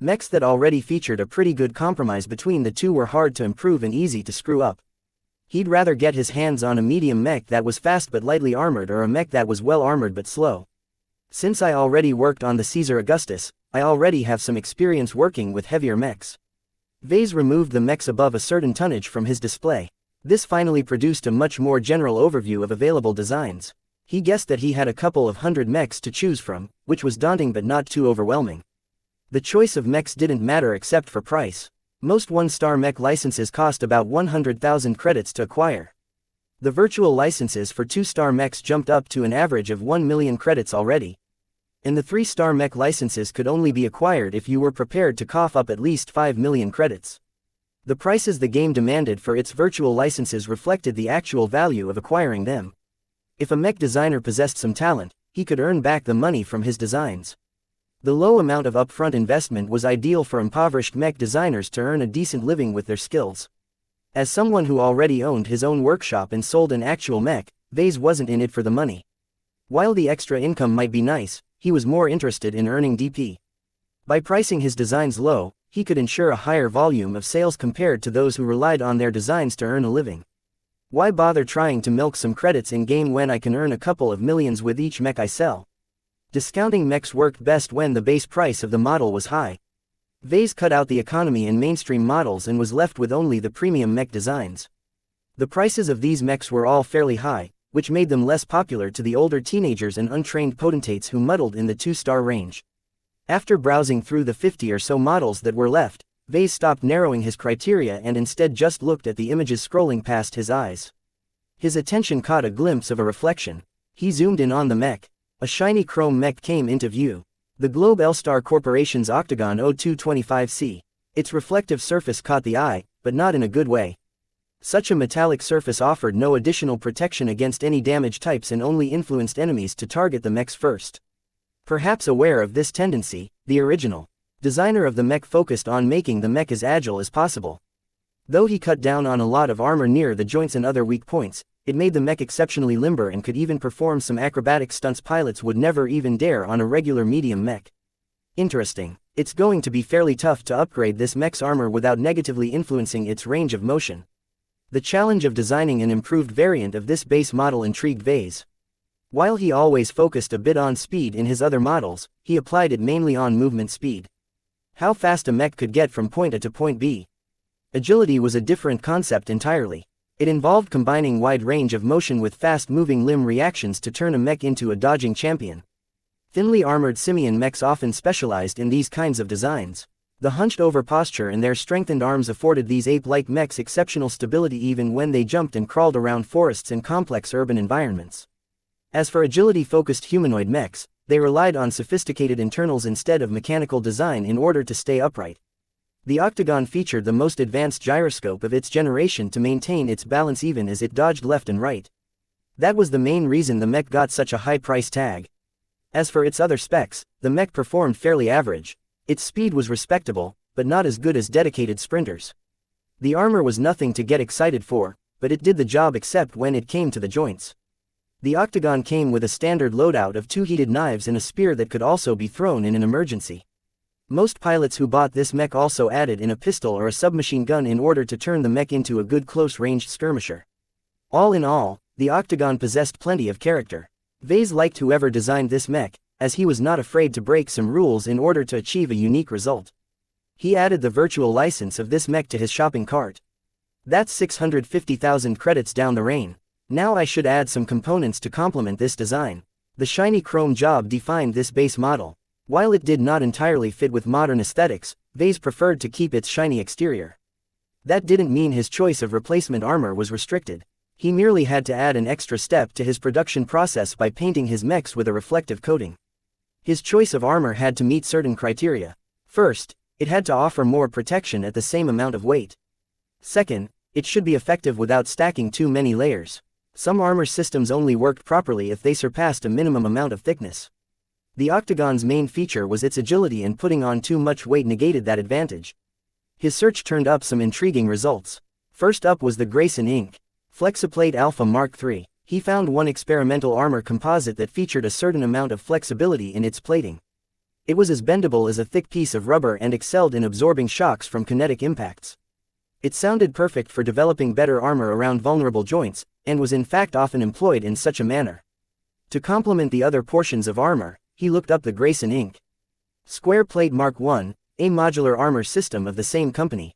Mechs that already featured a pretty good compromise between the two were hard to improve and easy to screw up. He'd rather get his hands on a medium mech that was fast but lightly armored or a mech that was well armored but slow. Since I already worked on the Caesar Augustus, I already have some experience working with heavier mechs. Vase removed the mechs above a certain tonnage from his display. This finally produced a much more general overview of available designs. He guessed that he had a couple of hundred mechs to choose from, which was daunting but not too overwhelming. The choice of mechs didn't matter except for price. Most one-star mech licenses cost about 100,000 credits to acquire. The virtual licenses for 2-star mechs jumped up to an average of 1 million credits already. And the 3-star mech licenses could only be acquired if you were prepared to cough up at least 5 million credits. The prices the game demanded for its virtual licenses reflected the actual value of acquiring them. If a mech designer possessed some talent, he could earn back the money from his designs. The low amount of upfront investment was ideal for impoverished mech designers to earn a decent living with their skills. As someone who already owned his own workshop and sold an actual mech, Vase wasn't in it for the money. While the extra income might be nice, he was more interested in earning DP. By pricing his designs low, he could ensure a higher volume of sales compared to those who relied on their designs to earn a living. Why bother trying to milk some credits in-game when I can earn a couple of millions with each mech I sell? Discounting mechs worked best when the base price of the model was high. Vase cut out the economy and mainstream models and was left with only the premium mech designs. The prices of these mechs were all fairly high, which made them less popular to the older teenagers and untrained potentates who muddled in the 2-star range. After browsing through the 50 or so models that were left, Vase stopped narrowing his criteria and instead just looked at the images scrolling past his eyes. His attention caught a glimpse of a reflection. He zoomed in on the mech. A shiny chrome mech came into view. The Globe L-Star Corporation's Octagon 0225C. Its reflective surface caught the eye, but not in a good way. Such a metallic surface offered no additional protection against any damage types and only influenced enemies to target the mechs first. Perhaps aware of this tendency, the original designer of the mech focused on making the mech as agile as possible. Though he cut down on a lot of armor near the joints and other weak points, it made the mech exceptionally limber and could even perform some acrobatic stunts pilots would never even dare on a regular medium mech. Interesting. It's going to be fairly tough to upgrade this mech's armor without negatively influencing its range of motion. The challenge of designing an improved variant of this base model intrigued Vase. While he always focused a bit on speed in his other models, he applied it mainly on movement speed. How fast a mech could get from point A to point B. Agility was a different concept entirely. It involved combining wide range of motion with fast-moving limb reactions to turn a mech into a dodging champion. Thinly armored simian mechs often specialized in these kinds of designs. The hunched-over posture and their strengthened arms afforded these ape-like mechs exceptional stability even when they jumped and crawled around forests and complex urban environments. As for agility-focused humanoid mechs, they relied on sophisticated internals instead of mechanical design in order to stay upright. The Octagon featured the most advanced gyroscope of its generation to maintain its balance even as it dodged left and right. That was the main reason the mech got such a high price tag. As for its other specs, the mech performed fairly average. Its speed was respectable, but not as good as dedicated sprinters. The armor was nothing to get excited for, but it did the job except when it came to the joints. The Octagon came with a standard loadout of 2 heated knives and a spear that could also be thrown in an emergency. Most pilots who bought this mech also added in a pistol or a submachine gun in order to turn the mech into a good close-ranged skirmisher. All in all, the Octagon possessed plenty of character. Vase liked whoever designed this mech, as he was not afraid to break some rules in order to achieve a unique result. He added the virtual license of this mech to his shopping cart. That's 650,000 credits down the drain. Now I should add some components to complement this design. The shiny chrome job defined this base model. While it did not entirely fit with modern aesthetics, Vase preferred to keep its shiny exterior. That didn't mean his choice of replacement armor was restricted. He merely had to add an extra step to his production process by painting his mechs with a reflective coating. His choice of armor had to meet certain criteria. First, it had to offer more protection at the same amount of weight. Second, it should be effective without stacking too many layers. Some armor systems only worked properly if they surpassed a minimum amount of thickness. The Octagon's main feature was its agility, and putting on too much weight negated that advantage. His search turned up some intriguing results. First up was the Grayson Inc. Flexiplate Alpha Mark III. He found one experimental armor composite that featured a certain amount of flexibility in its plating. It was as bendable as a thick piece of rubber and excelled in absorbing shocks from kinetic impacts. It sounded perfect for developing better armor around vulnerable joints, and was in fact often employed in such a manner. To complement the other portions of armor, he looked up the Grayson Inc. Square Plate Mark I, a modular armor system of the same company.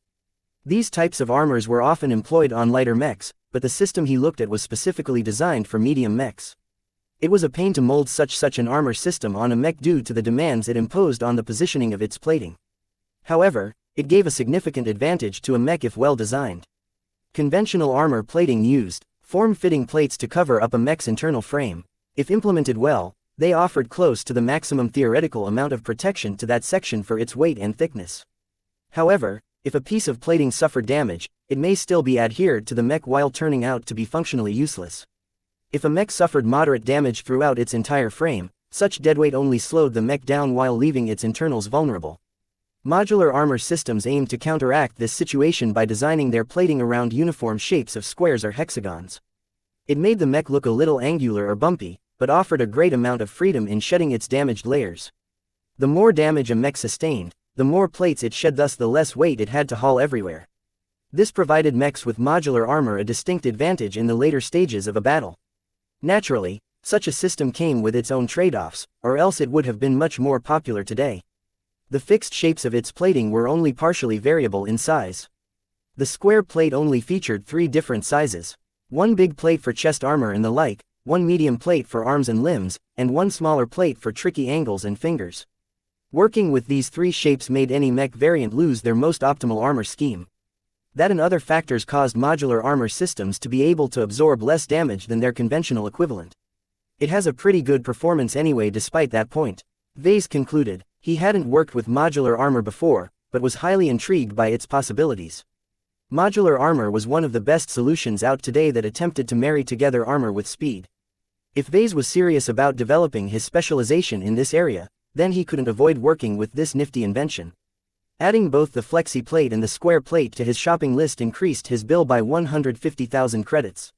These types of armors were often employed on lighter mechs, but the system he looked at was specifically designed for medium mechs. It was a pain to mold such an armor system on a mech due to the demands it imposed on the positioning of its plating. However, it gave a significant advantage to a mech if well designed. Conventional armor plating used form-fitting plates to cover up a mech's internal frame. If implemented well, they offered close to the maximum theoretical amount of protection to that section for its weight and thickness. However, if a piece of plating suffered damage, it may still be adhered to the mech while turning out to be functionally useless. If a mech suffered moderate damage throughout its entire frame, such deadweight only slowed the mech down while leaving its internals vulnerable. Modular armor systems aimed to counteract this situation by designing their plating around uniform shapes of squares or hexagons. It made the mech look a little angular or bumpy, but offered a great amount of freedom in shedding its damaged layers. The more damage a mech sustained, the more plates it shed, thus the less weight it had to haul everywhere. This provided mechs with modular armor a distinct advantage in the later stages of a battle. Naturally, such a system came with its own trade-offs, or else it would have been much more popular today. The fixed shapes of its plating were only partially variable in size. The square plate only featured 3 different sizes. One big plate for chest armor and the like, one medium plate for arms and limbs, and one smaller plate for tricky angles and fingers. Working with these 3 shapes made any mech variant lose their most optimal armor scheme. That and other factors caused modular armor systems to be able to absorb less damage than their conventional equivalent. It has a pretty good performance anyway despite that point. Vase concluded. He hadn't worked with modular armor before, but was highly intrigued by its possibilities. Modular armor was one of the best solutions out today that attempted to marry together armor with speed. If Vase was serious about developing his specialization in this area, then he couldn't avoid working with this nifty invention. Adding both the flexi plate and the square plate to his shopping list increased his bill by 150,000 credits.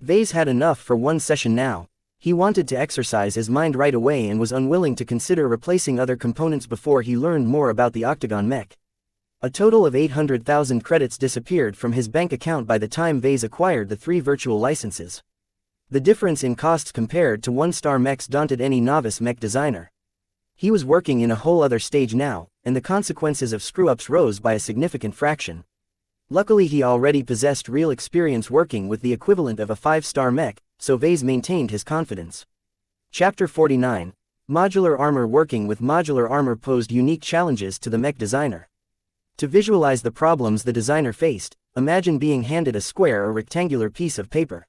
Vase had enough for one session now. He wanted to exercise his mind right away and was unwilling to consider replacing other components before he learned more about the Octagon mech. A total of 800,000 credits disappeared from his bank account by the time Vase acquired the 3 virtual licenses. The difference in costs compared to 1-star mechs daunted any novice mech designer. He was working in a whole other stage now, and the consequences of screw-ups rose by a significant fraction. Luckily he already possessed real experience working with the equivalent of a 5-star mech, so Vase maintained his confidence. Chapter 49. Modular armor. Working with modular armor posed unique challenges to the mech designer. To visualize the problems the designer faced, imagine being handed a square or rectangular piece of paper.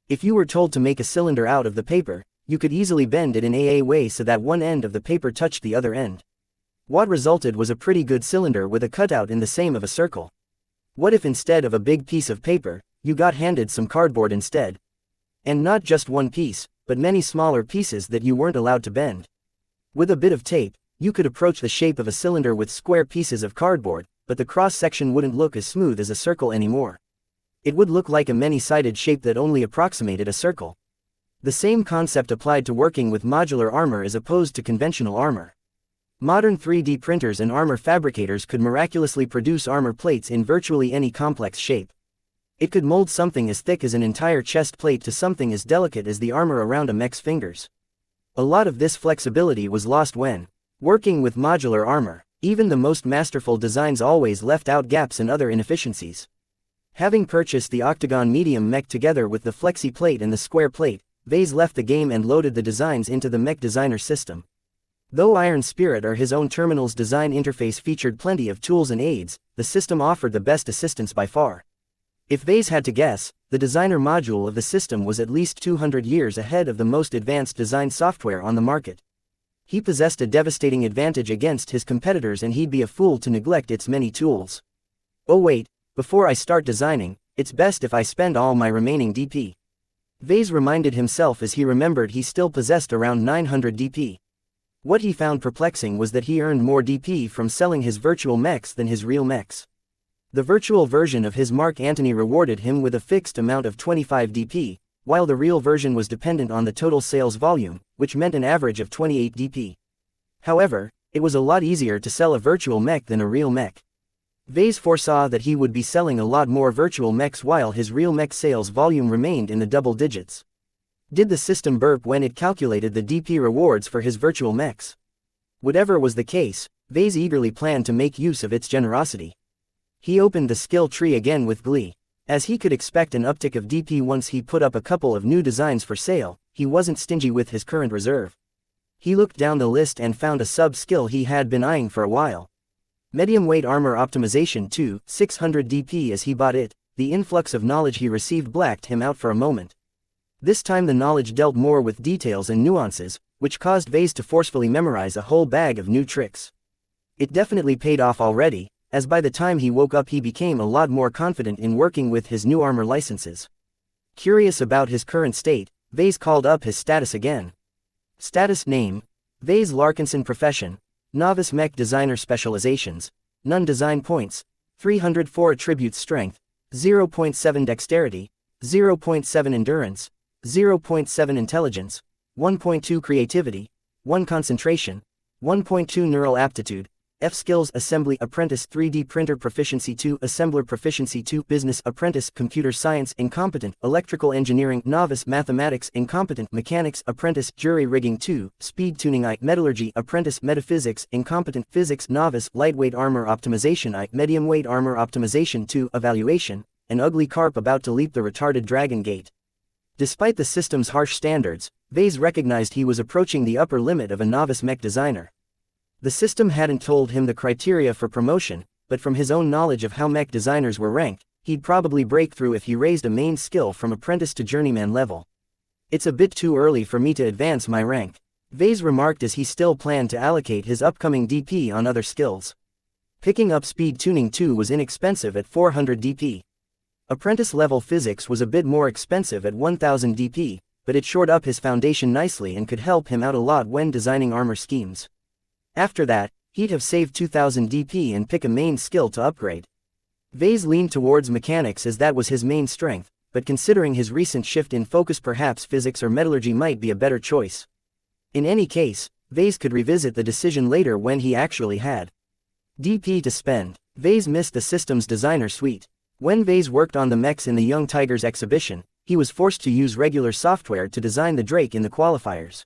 If you were told to make a cylinder out of the paper, you could easily bend it in a way so that one end of the paper touched the other end. What resulted was a pretty good cylinder with a cutout in the same of a circle. What if instead of a big piece of paper, you got handed some cardboard instead? And not just one piece, but many smaller pieces that you weren't allowed to bend. With a bit of tape, you could approach the shape of a cylinder with square pieces of cardboard, but the cross-section wouldn't look as smooth as a circle anymore. It would look like a many-sided shape that only approximated a circle. The same concept applied to working with modular armor as opposed to conventional armor. Modern 3D printers and armor fabricators could miraculously produce armor plates in virtually any complex shape. It could mold something as thick as an entire chest plate to something as delicate as the armor around a mech's fingers. A lot of this flexibility was lost when working with modular armor. Even the most masterful designs always left out gaps and other inefficiencies. Having purchased the Octagon medium mech together with the flexi plate and the square plate, Vase left the game and loaded the designs into the mech designer system. Though Iron Spirit or his own terminal's design interface featured plenty of tools and aids, the system offered the best assistance by far. If Vase had to guess, the designer module of the system was at least 200 years ahead of the most advanced design software on the market. He possessed a devastating advantage against his competitors and he'd be a fool to neglect its many tools. Oh wait, before I start designing, it's best if I spend all my remaining DP. Vase reminded himself as he remembered he still possessed around 900 DP. What he found perplexing was that he earned more DP from selling his virtual mechs than his real mechs. The virtual version of his Mark Antony rewarded him with a fixed amount of 25 DP, while the real version was dependent on the total sales volume, which meant an average of 28 DP. However, it was a lot easier to sell a virtual mech than a real mech. Vase foresaw that he would be selling a lot more virtual mechs while his real mech sales volume remained in the double digits. Did the system burp when it calculated the DP rewards for his virtual mechs? Whatever was the case, Vase eagerly planned to make use of its generosity. He opened the skill tree again with glee. As he could expect an uptick of DP once he put up a couple of new designs for sale, he wasn't stingy with his current reserve. He looked down the list and found a sub-skill he had been eyeing for a while. Medium weight armor optimization 2, 600 DP. As he bought it, the influx of knowledge he received blacked him out for a moment. This time the knowledge dealt more with details and nuances, which caused Vase to forcefully memorize a whole bag of new tricks. It definitely paid off already, as by the time he woke up he became a lot more confident in working with his new armor licenses. Curious about his current state, Vase called up his status again. Status name: Vase Larkinson. Profession: Novice Mech Designer. Specializations: None. Design points: 304 Attributes: Strength, 0.7 Dexterity, 0.7 Endurance, 0.7 Intelligence, 1.2 Creativity, 1 Concentration, 1.2 Neural Aptitude. F skills: Assembly Apprentice, 3D Printer Proficiency 2, Assembler Proficiency 2, Business Apprentice, Computer Science Incompetent, Electrical Engineering Novice, Mathematics Incompetent, Mechanics Apprentice, Jury Rigging 2, Speed Tuning I, Metallurgy Apprentice, Metaphysics Incompetent, Physics Novice, Lightweight Armor Optimization I, Medium Weight Armor Optimization 2, Evaluation, an ugly carp about to leap the retarded dragon gate. Despite the system's harsh standards, Vase recognized he was approaching the upper limit of a novice mech designer. The system hadn't told him the criteria for promotion, but from his own knowledge of how mech designers were ranked, he'd probably break through if he raised a main skill from apprentice to journeyman level. It's a bit too early for me to advance my rank, Vase remarked as he still planned to allocate his upcoming DP on other skills. Picking up Speed Tuning 2 was inexpensive at 400 DP. Apprentice level Physics was a bit more expensive at 1000 DP, but it shored up his foundation nicely and could help him out a lot when designing armor schemes. After that, he'd have saved 2000 DP and pick a main skill to upgrade. Vase leaned towards Mechanics as that was his main strength, but considering his recent shift in focus, perhaps Physics or Metallurgy might be a better choice. In any case, Vase could revisit the decision later when he actually had DP to spend. Vase missed the system's designer suite. When Vase worked on the mechs in the Young Tigers exhibition, he was forced to use regular software to design the Drake in the qualifiers.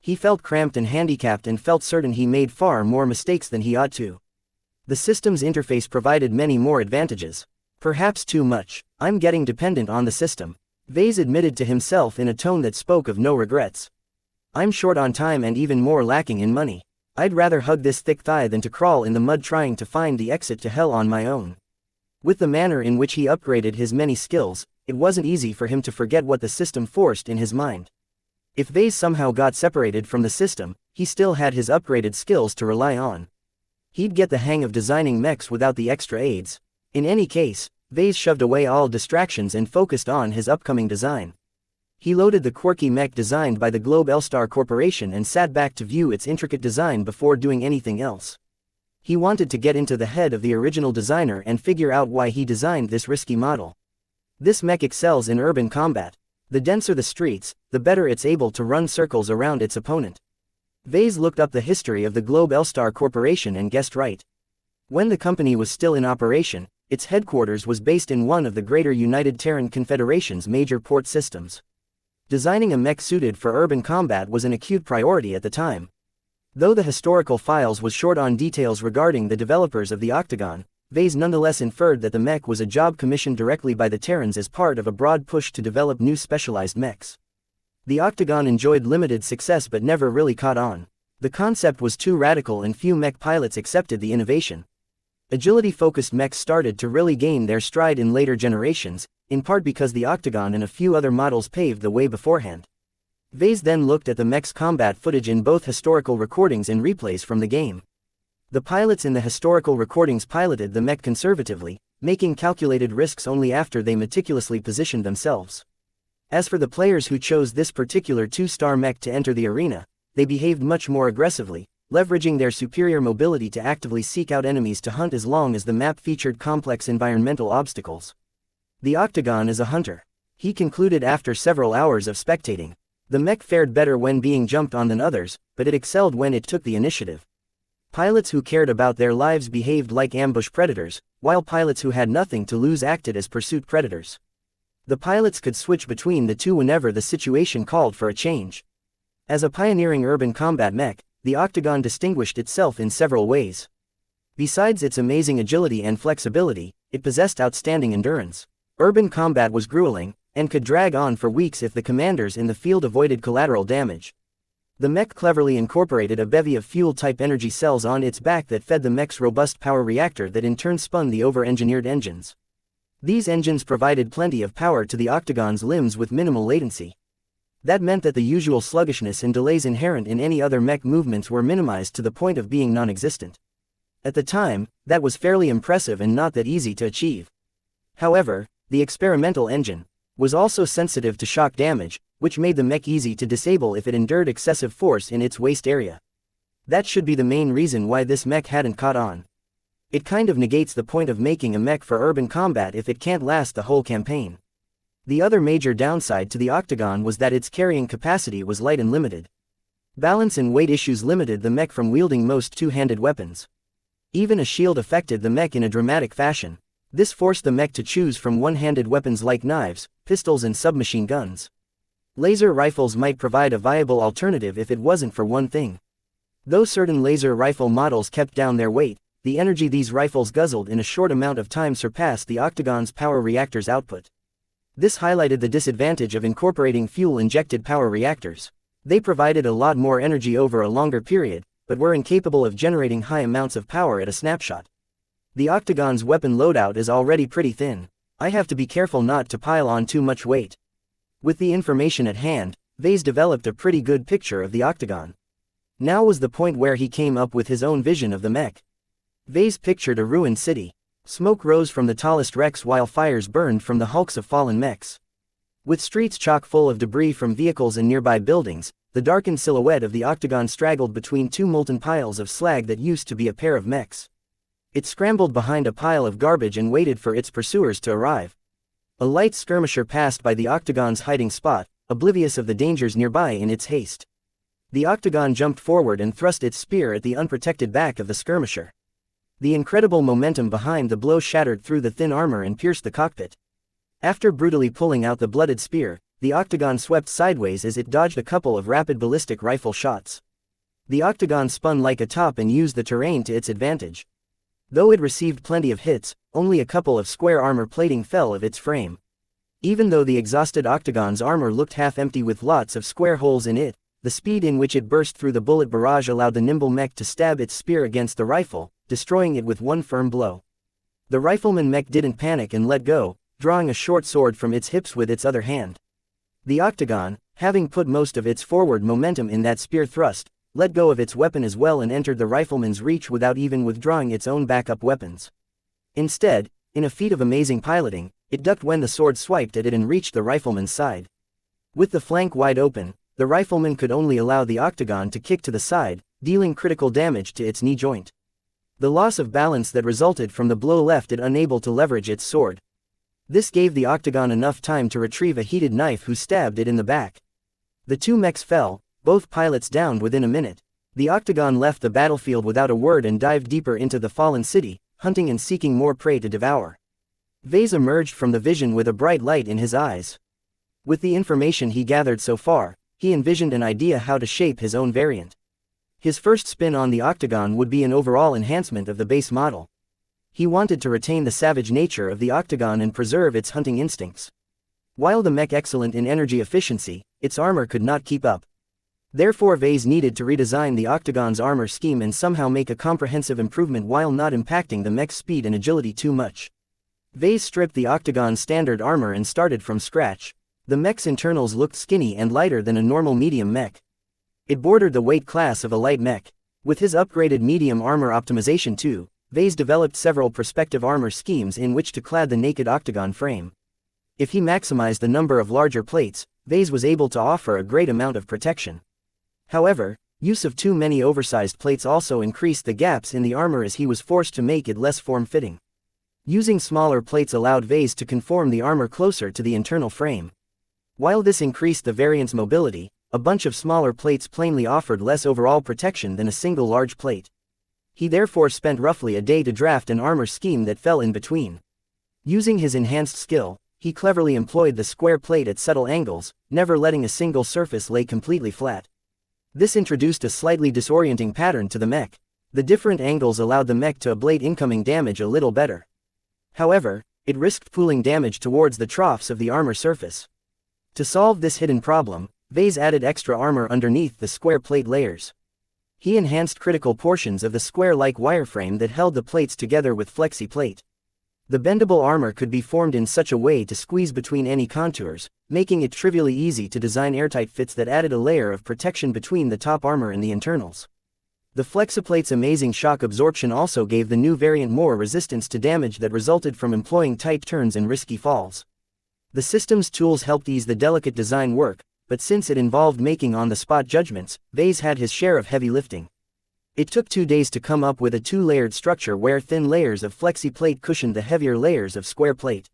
He felt cramped and handicapped and felt certain he made far more mistakes than he ought to. The system's interface provided many more advantages. Perhaps too much. I'm getting dependent on the system, Vase admitted to himself in a tone that spoke of no regrets. I'm short on time and even more lacking in money. I'd rather hug this thick thigh than to crawl in the mud trying to find the exit to hell on my own. With the manner in which he upgraded his many skills, it wasn't easy for him to forget what the system forced in his mind. If Vase somehow got separated from the system, he still had his upgraded skills to rely on. He'd get the hang of designing mechs without the extra aids. In any case, Vase shoved away all distractions and focused on his upcoming design. He loaded the quirky mech designed by the Globe Elstar Corporation and sat back to view its intricate design before doing anything else. He wanted to get into the head of the original designer and figure out why he designed this risky model. This mech excels in urban combat. The denser the streets, the better it's able to run circles around its opponent. Vase looked up the history of the Globe Elstar Corporation and guessed right. When the company was still in operation, its headquarters was based in one of the Greater United Terran Confederation's major port systems. Designing a mech suited for urban combat was an acute priority at the time. Though the historical files was short on details regarding the developers of the Octagon, Vase nonetheless inferred that the mech was a job commissioned directly by the Terrans as part of a broad push to develop new specialized mechs. The Octagon enjoyed limited success but never really caught on. The concept was too radical and few mech pilots accepted the innovation. Agility-focused mechs started to really gain their stride in later generations, in part because the Octagon and a few other models paved the way beforehand. Vase then looked at the mech's combat footage in both historical recordings and replays from the game. The pilots in the historical recordings piloted the mech conservatively, making calculated risks only after they meticulously positioned themselves. As for the players who chose this particular 2-star mech to enter the arena, they behaved much more aggressively, leveraging their superior mobility to actively seek out enemies to hunt as long as the map featured complex environmental obstacles. The Octagon is a hunter. he concluded after several hours of spectating. The mech fared better when being jumped on than others, but it excelled when it took the initiative. Pilots who cared about their lives behaved like ambush predators, while pilots who had nothing to lose acted as pursuit predators. The pilots could switch between the two whenever the situation called for a change. As a pioneering urban combat mech, the Octagon distinguished itself in several ways. Besides its amazing agility and flexibility, it possessed outstanding endurance. Urban combat was grueling, and could drag on for weeks if the commanders in the field avoided collateral damage. The mech cleverly incorporated a bevy of fuel-type energy cells on its back that fed the mech's robust power reactor that in turn spun the over-engineered engines. These engines provided plenty of power to the Octagon's limbs with minimal latency. That meant that the usual sluggishness and delays inherent in any other mech movements were minimized to the point of being non-existent. At the time, that was fairly impressive and not that easy to achieve. However, the experimental engine was also sensitive to shock damage, which made the mech easy to disable if it endured excessive force in its waist area. That should be the main reason why this mech hadn't caught on. It kind of negates the point of making a mech for urban combat if it can't last the whole campaign. The other major downside to the Octagon was that its carrying capacity was light and limited. Balance and weight issues limited the mech from wielding most two-handed weapons. Even a shield affected the mech in a dramatic fashion. This forced the mech to choose from one-handed weapons like knives, pistols and submachine guns. Laser rifles might provide a viable alternative if it wasn't for one thing. Though certain laser rifle models kept down their weight, the energy these rifles guzzled in a short amount of time surpassed the Octagon's power reactor's output. This highlighted the disadvantage of incorporating fuel-injected power reactors. They provided a lot more energy over a longer period, but were incapable of generating high amounts of power at a snapshot. The Octagon's weapon loadout is already pretty thin. I have to be careful not to pile on too much weight. With the information at hand, Vase developed a pretty good picture of the Octagon. Now was the point where he came up with his own vision of the mech. Vase pictured a ruined city. Smoke rose from the tallest wrecks while fires burned from the hulks of fallen mechs. With streets chock full of debris from vehicles and nearby buildings, the darkened silhouette of the Octagon straggled between two molten piles of slag that used to be a pair of mechs. It scrambled behind a pile of garbage and waited for its pursuers to arrive. A light skirmisher passed by the Octagon's hiding spot, oblivious of the dangers nearby in its haste. The Octagon jumped forward and thrust its spear at the unprotected back of the skirmisher. The incredible momentum behind the blow shattered through the thin armor and pierced the cockpit. After brutally pulling out the blooded spear, the Octagon swept sideways as it dodged a couple of rapid ballistic rifle shots. The Octagon spun like a top and used the terrain to its advantage. Though it received plenty of hits, only a couple of square armor plating fell of its frame. Even though the exhausted Octagon's armor looked half empty with lots of square holes in it, the speed in which it burst through the bullet barrage allowed the nimble mech to stab its spear against the rifle, destroying it with one firm blow. The rifleman mech didn't panic and let go, drawing a short sword from its hips with its other hand. The Octagon, having put most of its forward momentum in that spear thrust, let go of its weapon as well and entered the rifleman's reach without even withdrawing its own backup weapons. Instead, in a feat of amazing piloting, it ducked when the sword swiped at it and reached the rifleman's side. With the flank wide open, the rifleman could only allow the Octagon to kick to the side, dealing critical damage to its knee joint. The loss of balance that resulted from the blow left it unable to leverage its sword. This gave the Octagon enough time to retrieve a heated knife who stabbed it in the back. The two mechs fell, both pilots downed within a minute. The Octagon left the battlefield without a word and dived deeper into the fallen city, hunting and seeking more prey to devour. Vase emerged from the vision with a bright light in his eyes. With the information he gathered so far, he envisioned an idea how to shape his own variant. His first spin on the Octagon would be an overall enhancement of the base model. He wanted to retain the savage nature of the Octagon and preserve its hunting instincts. While the mech excellent in energy efficiency, its armor could not keep up. Therefore Vase needed to redesign the Octagon's armor scheme and somehow make a comprehensive improvement while not impacting the mech's speed and agility too much. Vase stripped the Octagon's standard armor and started from scratch. The mech's internals looked skinny and lighter than a normal medium mech. It bordered the weight class of a light mech. With his upgraded medium armor optimization too, Vase developed several prospective armor schemes in which to clad the naked Octagon frame. If he maximized the number of larger plates, Vase was able to offer a great amount of protection. However, use of too many oversized plates also increased the gaps in the armor as he was forced to make it less form-fitting. Using smaller plates allowed Vase to conform the armor closer to the internal frame. While this increased the variant's mobility, a bunch of smaller plates plainly offered less overall protection than a single large plate. He therefore spent roughly a day to draft an armor scheme that fell in between. Using his enhanced skill, he cleverly employed the square plate at subtle angles, never letting a single surface lay completely flat. This introduced a slightly disorienting pattern to the mech. The different angles allowed the mech to ablate incoming damage a little better. However, it risked pooling damage towards the troughs of the armor surface. To solve this hidden problem, Vase added extra armor underneath the square plate layers. He enhanced critical portions of the square-like wireframe that held the plates together with flexi plate. The bendable armor could be formed in such a way to squeeze between any contours, making it trivially easy to design airtight fits that added a layer of protection between the top armor and the internals. The flexiplate's amazing shock absorption also gave the new variant more resistance to damage that resulted from employing tight turns and risky falls. The system's tools helped ease the delicate design work, but since it involved making on-the-spot judgments, Vase had his share of heavy lifting. It took 2 days to come up with a 2-layered structure where thin layers of flexi plate cushioned the heavier layers of square plate.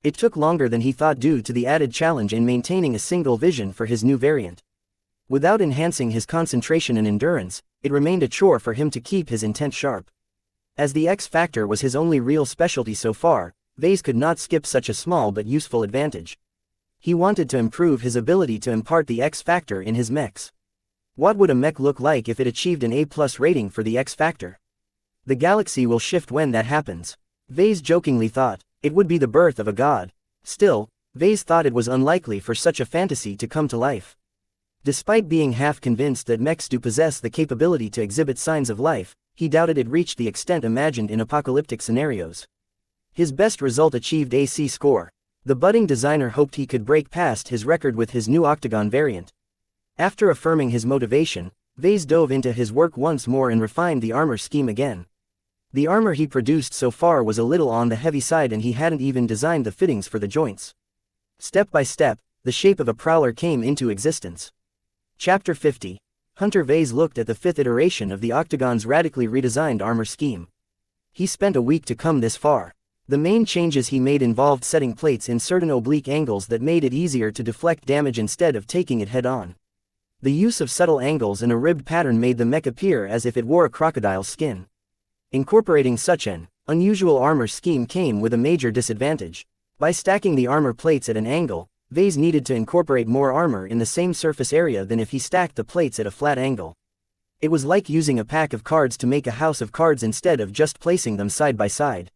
It took longer than he thought due to the added challenge in maintaining a single vision for his new variant. Without enhancing his concentration and endurance, it remained a chore for him to keep his intent sharp. As the X factor was his only real specialty so far, Vase could not skip such a small but useful advantage. He wanted to improve his ability to impart the X factor in his mechs. What would a mech look like if it achieved an A+ rating for the X factor? The galaxy will shift when that happens. Vase jokingly thought, it would be the birth of a god. Still, Vase thought it was unlikely for such a fantasy to come to life. Despite being half convinced that mechs do possess the capability to exhibit signs of life, he doubted it reached the extent imagined in apocalyptic scenarios. His best result achieved a C score. The budding designer hoped he could break past his record with his new Octagon variant. After affirming his motivation, Vase dove into his work once more and refined the armor scheme again. The armor he produced so far was a little on the heavy side and he hadn't even designed the fittings for the joints. Step by step, the shape of a prowler came into existence. Chapter 50. Hunter Vase looked at the 5th iteration of the Octagon's radically redesigned armor scheme. He spent a week to come this far. The main changes he made involved setting plates in certain oblique angles that made it easier to deflect damage instead of taking it head-on. The use of subtle angles and a ribbed pattern made the mech appear as if it wore a crocodile's skin. Incorporating such an unusual armor scheme came with a major disadvantage. By stacking the armor plates at an angle, Vase needed to incorporate more armor in the same surface area than if he stacked the plates at a flat angle. It was like using a pack of cards to make a house of cards instead of just placing them side by side.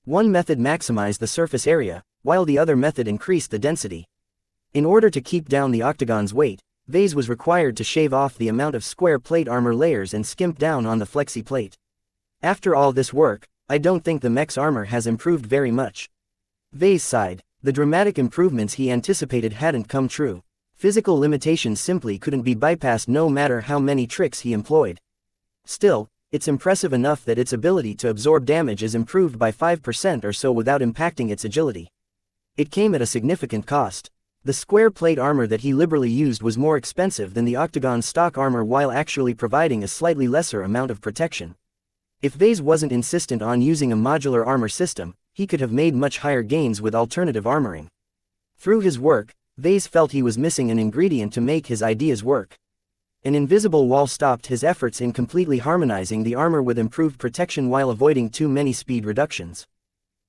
One method maximized the surface area, while the other method increased the density. In order to keep down the Octagon's weight, Vase was required to shave off the amount of square plate armor layers and skimp down on the flexi plate. After all this work, I don't think the mech's armor has improved very much. Vase sighed. The dramatic improvements he anticipated hadn't come true. Physical limitations simply couldn't be bypassed no matter how many tricks he employed. Still, it's impressive enough that its ability to absorb damage is improved by 5% or so without impacting its agility. It came at a significant cost. The square plate armor that he liberally used was more expensive than the Octagon's stock armor while actually providing a slightly lesser amount of protection. If Vase wasn't insistent on using a modular armor system, he could have made much higher gains with alternative armoring. Through his work, Vase felt he was missing an ingredient to make his ideas work. An invisible wall stopped his efforts in completely harmonizing the armor with improved protection while avoiding too many speed reductions.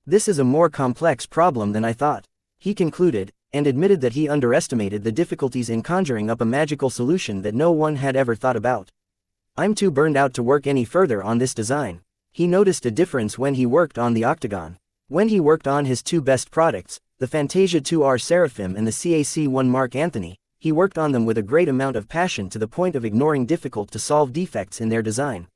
This is a more complex problem than I thought, he concluded, and admitted that he underestimated the difficulties in conjuring up a magical solution that no one had ever thought about. I'm too burned out to work any further on this design. He noticed a difference when he worked on the Octagon. When he worked on his 2 best products, the Fantasia 2R Seraphim and the CAC-1 Mark Anthony, he worked on them with a great amount of passion to the point of ignoring difficult-to-solve defects in their design.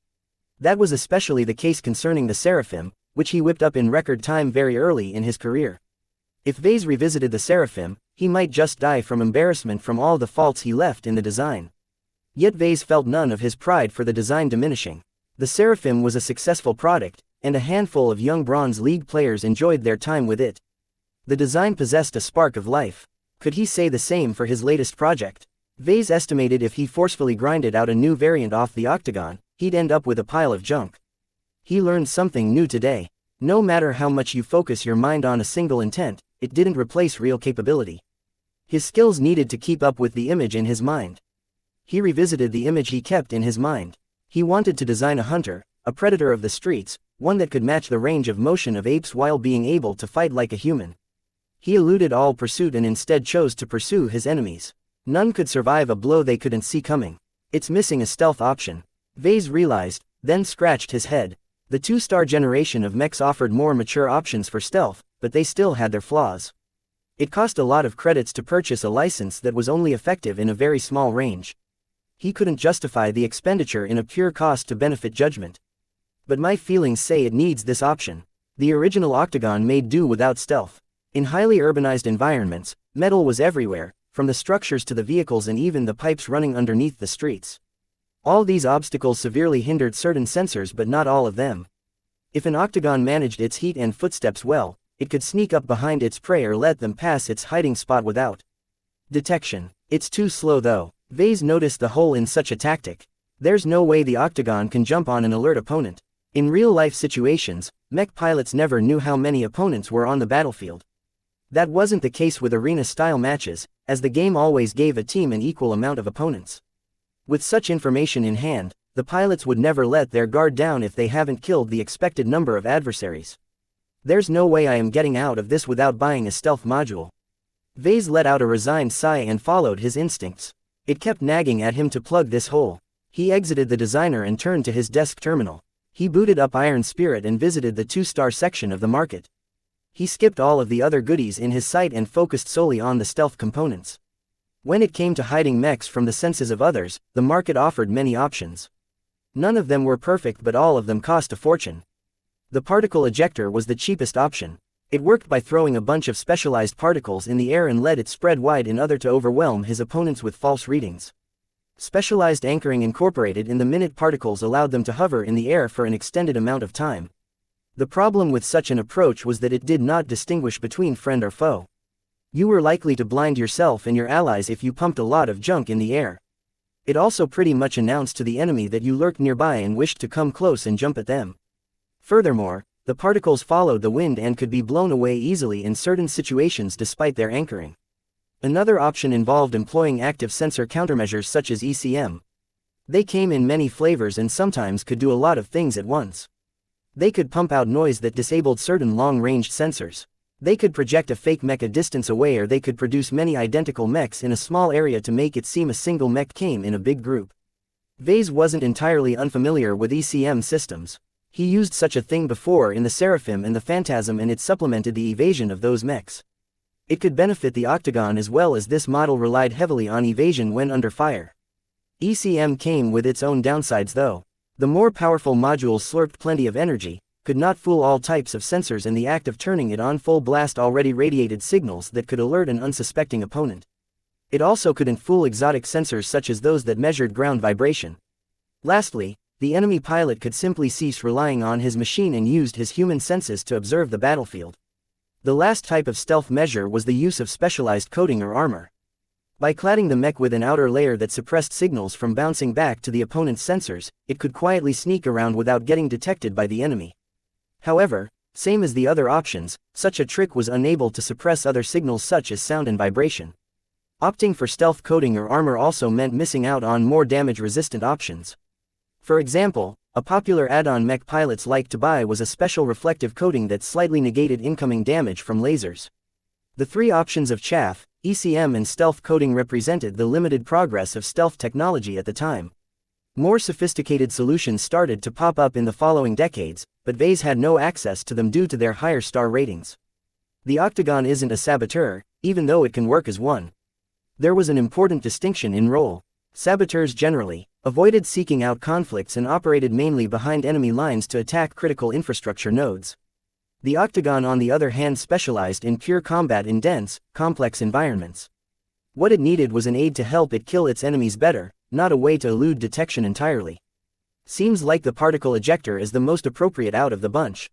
That was especially the case concerning the Seraphim, which he whipped up in record time very early in his career. If Vase revisited the Seraphim, he might just die from embarrassment from all the faults he left in the design. Yet Vase felt none of his pride for the design diminishing. The Seraphim was a successful product, and a handful of young Bronze League players enjoyed their time with it. The design possessed a spark of life. Could he say the same for his latest project? Vase estimated if he forcefully grinded out a new variant off the Octagon, he'd end up with a pile of junk. He learned something new today. No matter how much you focus your mind on a single intent, it didn't replace real capability. His skills needed to keep up with the image in his mind. He revisited the image he kept in his mind. He wanted to design a hunter, a predator of the streets, one that could match the range of motion of apes while being able to fight like a human. He eluded all pursuit and instead chose to pursue his enemies. None could survive a blow they couldn't see coming. It's missing a stealth option. Vase realized, then scratched his head. The 2-star generation of mechs offered more mature options for stealth, but they still had their flaws. It cost a lot of credits to purchase a license that was only effective in a very small range. He couldn't justify the expenditure in a pure cost-to-benefit judgment. But my feelings say it needs this option. The original Octagon made do without stealth. In highly urbanized environments, metal was everywhere, from the structures to the vehicles and even the pipes running underneath the streets. All these obstacles severely hindered certain sensors but not all of them. If an Octagon managed its heat and footsteps well, it could sneak up behind its prey or let them pass its hiding spot without detection. It's too slow though. Vase noticed the hole in such a tactic. There's no way the Octagon can jump on an alert opponent. In real-life situations, mech pilots never knew how many opponents were on the battlefield. That wasn't the case with arena-style matches, as the game always gave a team an equal amount of opponents. With such information in hand, the pilots would never let their guard down if they haven't killed the expected number of adversaries. There's no way I am getting out of this without buying a stealth module. Vase let out a resigned sigh and followed his instincts. It kept nagging at him to plug this hole. He exited the designer and turned to his desk terminal. He booted up Iron Spirit and visited the 2-star section of the market. He skipped all of the other goodies in his sight and focused solely on the stealth components. When it came to hiding mechs from the senses of others, the market offered many options. None of them were perfect but all of them cost a fortune. The particle ejector was the cheapest option. It worked by throwing a bunch of specialized particles in the air and let it spread wide in order to overwhelm his opponents with false readings. Specialized anchoring incorporated in the minute particles allowed them to hover in the air for an extended amount of time. The problem with such an approach was that it did not distinguish between friend or foe. You were likely to blind yourself and your allies if you pumped a lot of junk in the air. It also pretty much announced to the enemy that you lurked nearby and wished to come close and jump at them. Furthermore, the particles followed the wind and could be blown away easily in certain situations despite their anchoring. Another option involved employing active sensor countermeasures such as ECM. They came in many flavors and sometimes could do a lot of things at once. They could pump out noise that disabled certain long-ranged sensors. They could project a fake mech a distance away, or they could produce many identical mechs in a small area to make it seem a single mech came in a big group. Vase wasn't entirely unfamiliar with ECM systems. He used such a thing before in the Seraphim and the Phantasm, and it supplemented the evasion of those mechs. It could benefit the Octagon as well, as this model relied heavily on evasion when under fire. ECM came with its own downsides though. The more powerful modules slurped plenty of energy, could not fool all types of sensors, and the act of turning it on full blast already radiated signals that could alert an unsuspecting opponent. It also couldn't fool exotic sensors such as those that measured ground vibration. Lastly, the enemy pilot could simply cease relying on his machine and used his human senses to observe the battlefield. The last type of stealth measure was the use of specialized coating or armor. By cladding the mech with an outer layer that suppressed signals from bouncing back to the opponent's sensors, it could quietly sneak around without getting detected by the enemy. However, same as the other options, such a trick was unable to suppress other signals such as sound and vibration. Opting for stealth coating or armor also meant missing out on more damage-resistant options. For example, a popular add-on mech pilots liked to buy was a special reflective coating that slightly negated incoming damage from lasers. The three options of chaff, ECM and stealth coating represented the limited progress of stealth technology at the time. More sophisticated solutions started to pop up in the following decades, but Vase had no access to them due to their higher star ratings. The Octagon isn't a saboteur, even though it can work as one. There was an important distinction in role. Saboteurs generally avoided seeking out conflicts and operated mainly behind enemy lines to attack critical infrastructure nodes. The Octagon on the other hand specialized in pure combat in dense, complex environments. What it needed was an aid to help it kill its enemies better, not a way to elude detection entirely. Seems like the particle ejector is the most appropriate out of the bunch.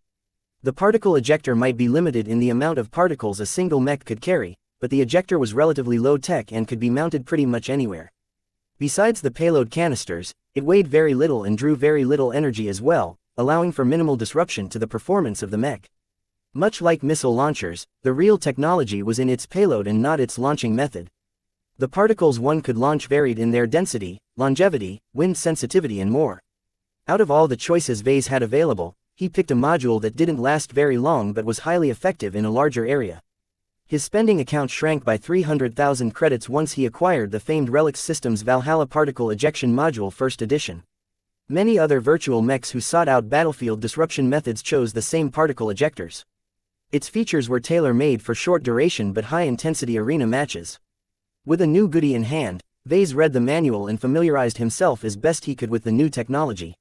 The particle ejector might be limited in the amount of particles a single mech could carry, but the ejector was relatively low-tech and could be mounted pretty much anywhere. Besides the payload canisters, it weighed very little and drew very little energy as well, allowing for minimal disruption to the performance of the mech. Much like missile launchers, the real technology was in its payload and not its launching method. The particles one could launch varied in their density, longevity, wind sensitivity and more. Out of all the choices Vase had available, he picked a module that didn't last very long but was highly effective in a larger area. His spending account shrank by 300,000 credits once he acquired the famed Relics Systems Valhalla Particle Ejection Module First Edition. Many other virtual mechs who sought out battlefield disruption methods chose the same particle ejectors. Its features were tailor-made for short duration but high-intensity arena matches. With a new goodie in hand, Vase read the manual and familiarized himself as best he could with the new technology.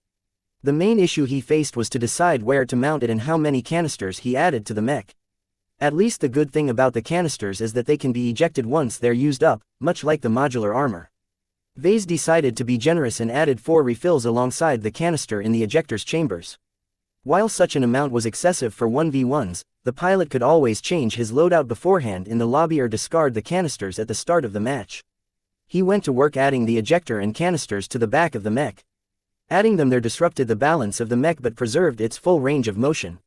The main issue he faced was to decide where to mount it and how many canisters he added to the mech. At least the good thing about the canisters is that they can be ejected once they're used up, much like the modular armor. Vase decided to be generous and added 4 refills alongside the canister in the ejector's chambers. While such an amount was excessive for 1v1s, the pilot could always change his loadout beforehand in the lobby or discard the canisters at the start of the match. He went to work adding the ejector and canisters to the back of the mech. Adding them there disrupted the balance of the mech but preserved its full range of motion.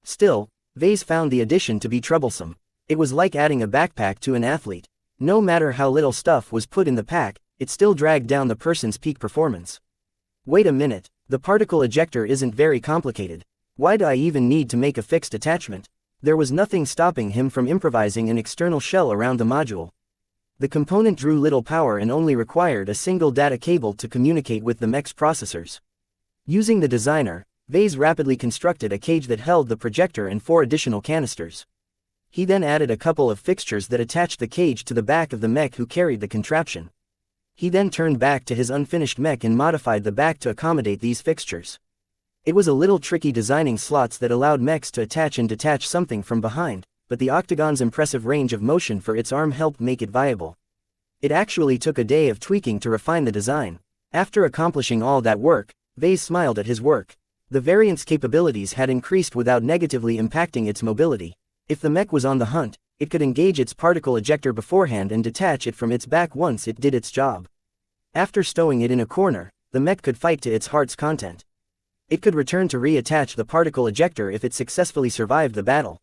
Still, Vase found the addition to be troublesome. It was like adding a backpack to an athlete. No matter how little stuff was put in the pack, it still dragged down the person's peak performance. Wait a minute, the particle ejector isn't very complicated. Why do I even need to make a fixed attachment? There was nothing stopping him from improvising an external shell around the module. The component drew little power and only required a single data cable to communicate with the mech's processors. Using the designer, Vase rapidly constructed a cage that held the projector and 4 additional canisters. He then added a couple of fixtures that attached the cage to the back of the mech who carried the contraption. He then turned back to his unfinished mech and modified the back to accommodate these fixtures. It was a little tricky designing slots that allowed mechs to attach and detach something from behind, but the octagon's impressive range of motion for its arm helped make it viable. It actually took a day of tweaking to refine the design. After accomplishing all that work, Vase smiled at his work. The variant's capabilities had increased without negatively impacting its mobility. If the mech was on the hunt, it could engage its particle ejector beforehand and detach it from its back once it did its job. After stowing it in a corner, the mech could fight to its heart's content. It could return to reattach the particle ejector if it successfully survived the battle.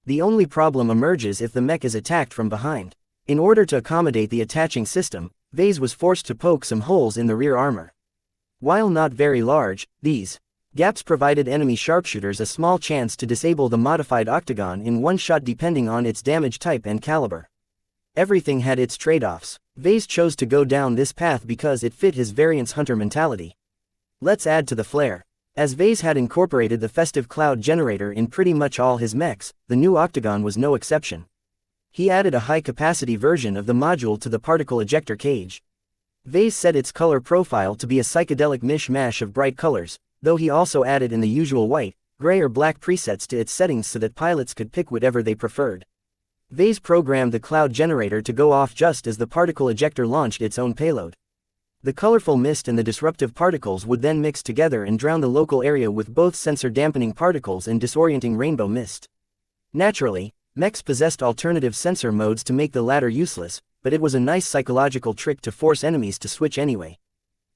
The only problem emerges if the mech is attacked from behind. In order to accommodate the attaching system, Vase was forced to poke some holes in the rear armor. While not very large, these gaps provided enemy sharpshooters a small chance to disable the modified octagon in one shot depending on its damage type and caliber. Everything had its trade-offs. Vase chose to go down this path because it fit his variant's hunter mentality. Let's add to the flair. As Vase had incorporated the festive cloud generator in pretty much all his mechs, the new octagon was no exception. He added a high-capacity version of the module to the particle ejector cage. Vase set its color profile to be a psychedelic mishmash of bright colors, though he also added in the usual white, gray or black presets to its settings so that pilots could pick whatever they preferred. Vase programmed the cloud generator to go off just as the particle ejector launched its own payload. The colorful mist and the disruptive particles would then mix together and drown the local area with both sensor-dampening particles and disorienting rainbow mist. Naturally, mechs possessed alternative sensor modes to make the latter useless, but it was a nice psychological trick to force enemies to switch anyway.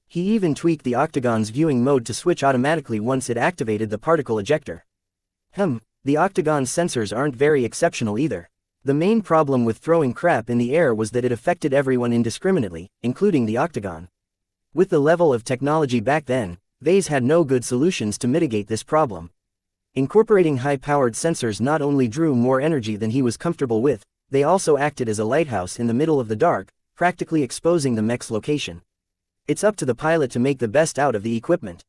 He even tweaked the octagon's viewing mode to switch automatically once it activated the particle ejector. The octagon's sensors aren't very exceptional either. The main problem with throwing crap in the air was that it affected everyone indiscriminately, including the octagon. With the level of technology back then, Vase had no good solutions to mitigate this problem. Incorporating high-powered sensors not only drew more energy than he was comfortable with, they also acted as a lighthouse in the middle of the dark, practically exposing the mech's location. It's up to the pilot to make the best out of the equipment.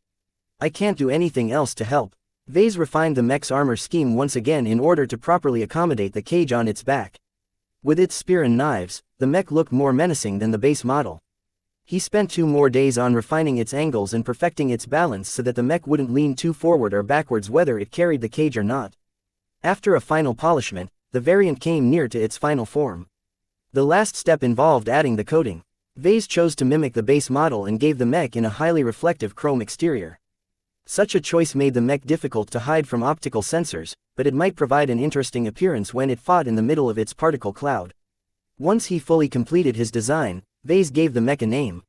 I can't do anything else to help. Vase refined the mech's armor scheme once again in order to properly accommodate the cage on its back. With its spear and knives, the mech looked more menacing than the base model. He spent 2 more days on refining its angles and perfecting its balance so that the mech wouldn't lean too forward or backwards whether it carried the cage or not. After a final polishment, the variant came near to its final form. The last step involved adding the coating. Vase chose to mimic the base model and gave the mech in a highly reflective chrome exterior. Such a choice made the mech difficult to hide from optical sensors, but it might provide an interesting appearance when it fought in the middle of its particle cloud. Once he fully completed his design, Vase gave the mech a name.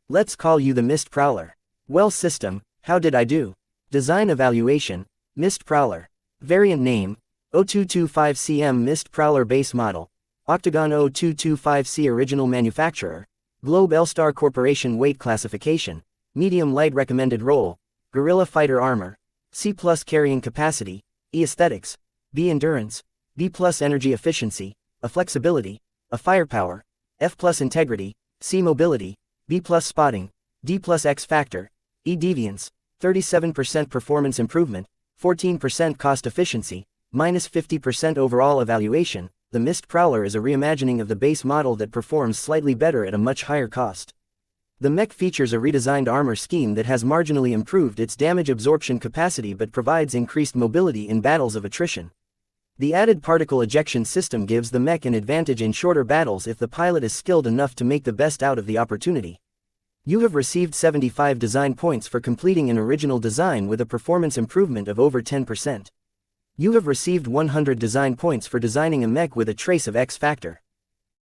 Let's call you the Mist Prowler. Well system, how did I do? Design Evaluation, Mist Prowler. Variant Name, 0225CM Mist Prowler Base Model, Octagon 0225C Original Manufacturer, Globe L-Star Corporation Weight Classification, Medium Light Recommended Role, Guerrilla Fighter Armor, C+ Carrying Capacity, E Aesthetics, B Endurance, B+ Energy Efficiency, A Flexibility, A Firepower, F+ Integrity, C Mobility, B+ Spotting, D+ X Factor, E Deviance, 37% Performance Improvement, 14% Cost Efficiency, -50% Overall Evaluation. The Mist Prowler is a reimagining of the base model that performs slightly better at a much higher cost. The Mech features a redesigned armor scheme that has marginally improved its damage absorption capacity but provides increased mobility in battles of attrition. The added particle ejection system gives the Mech an advantage in shorter battles if the pilot is skilled enough to make the best out of the opportunity. You have received 75 design points for completing an original design with a performance improvement of over 10%. You have received 100 design points for designing a Mech with a trace of X Factor.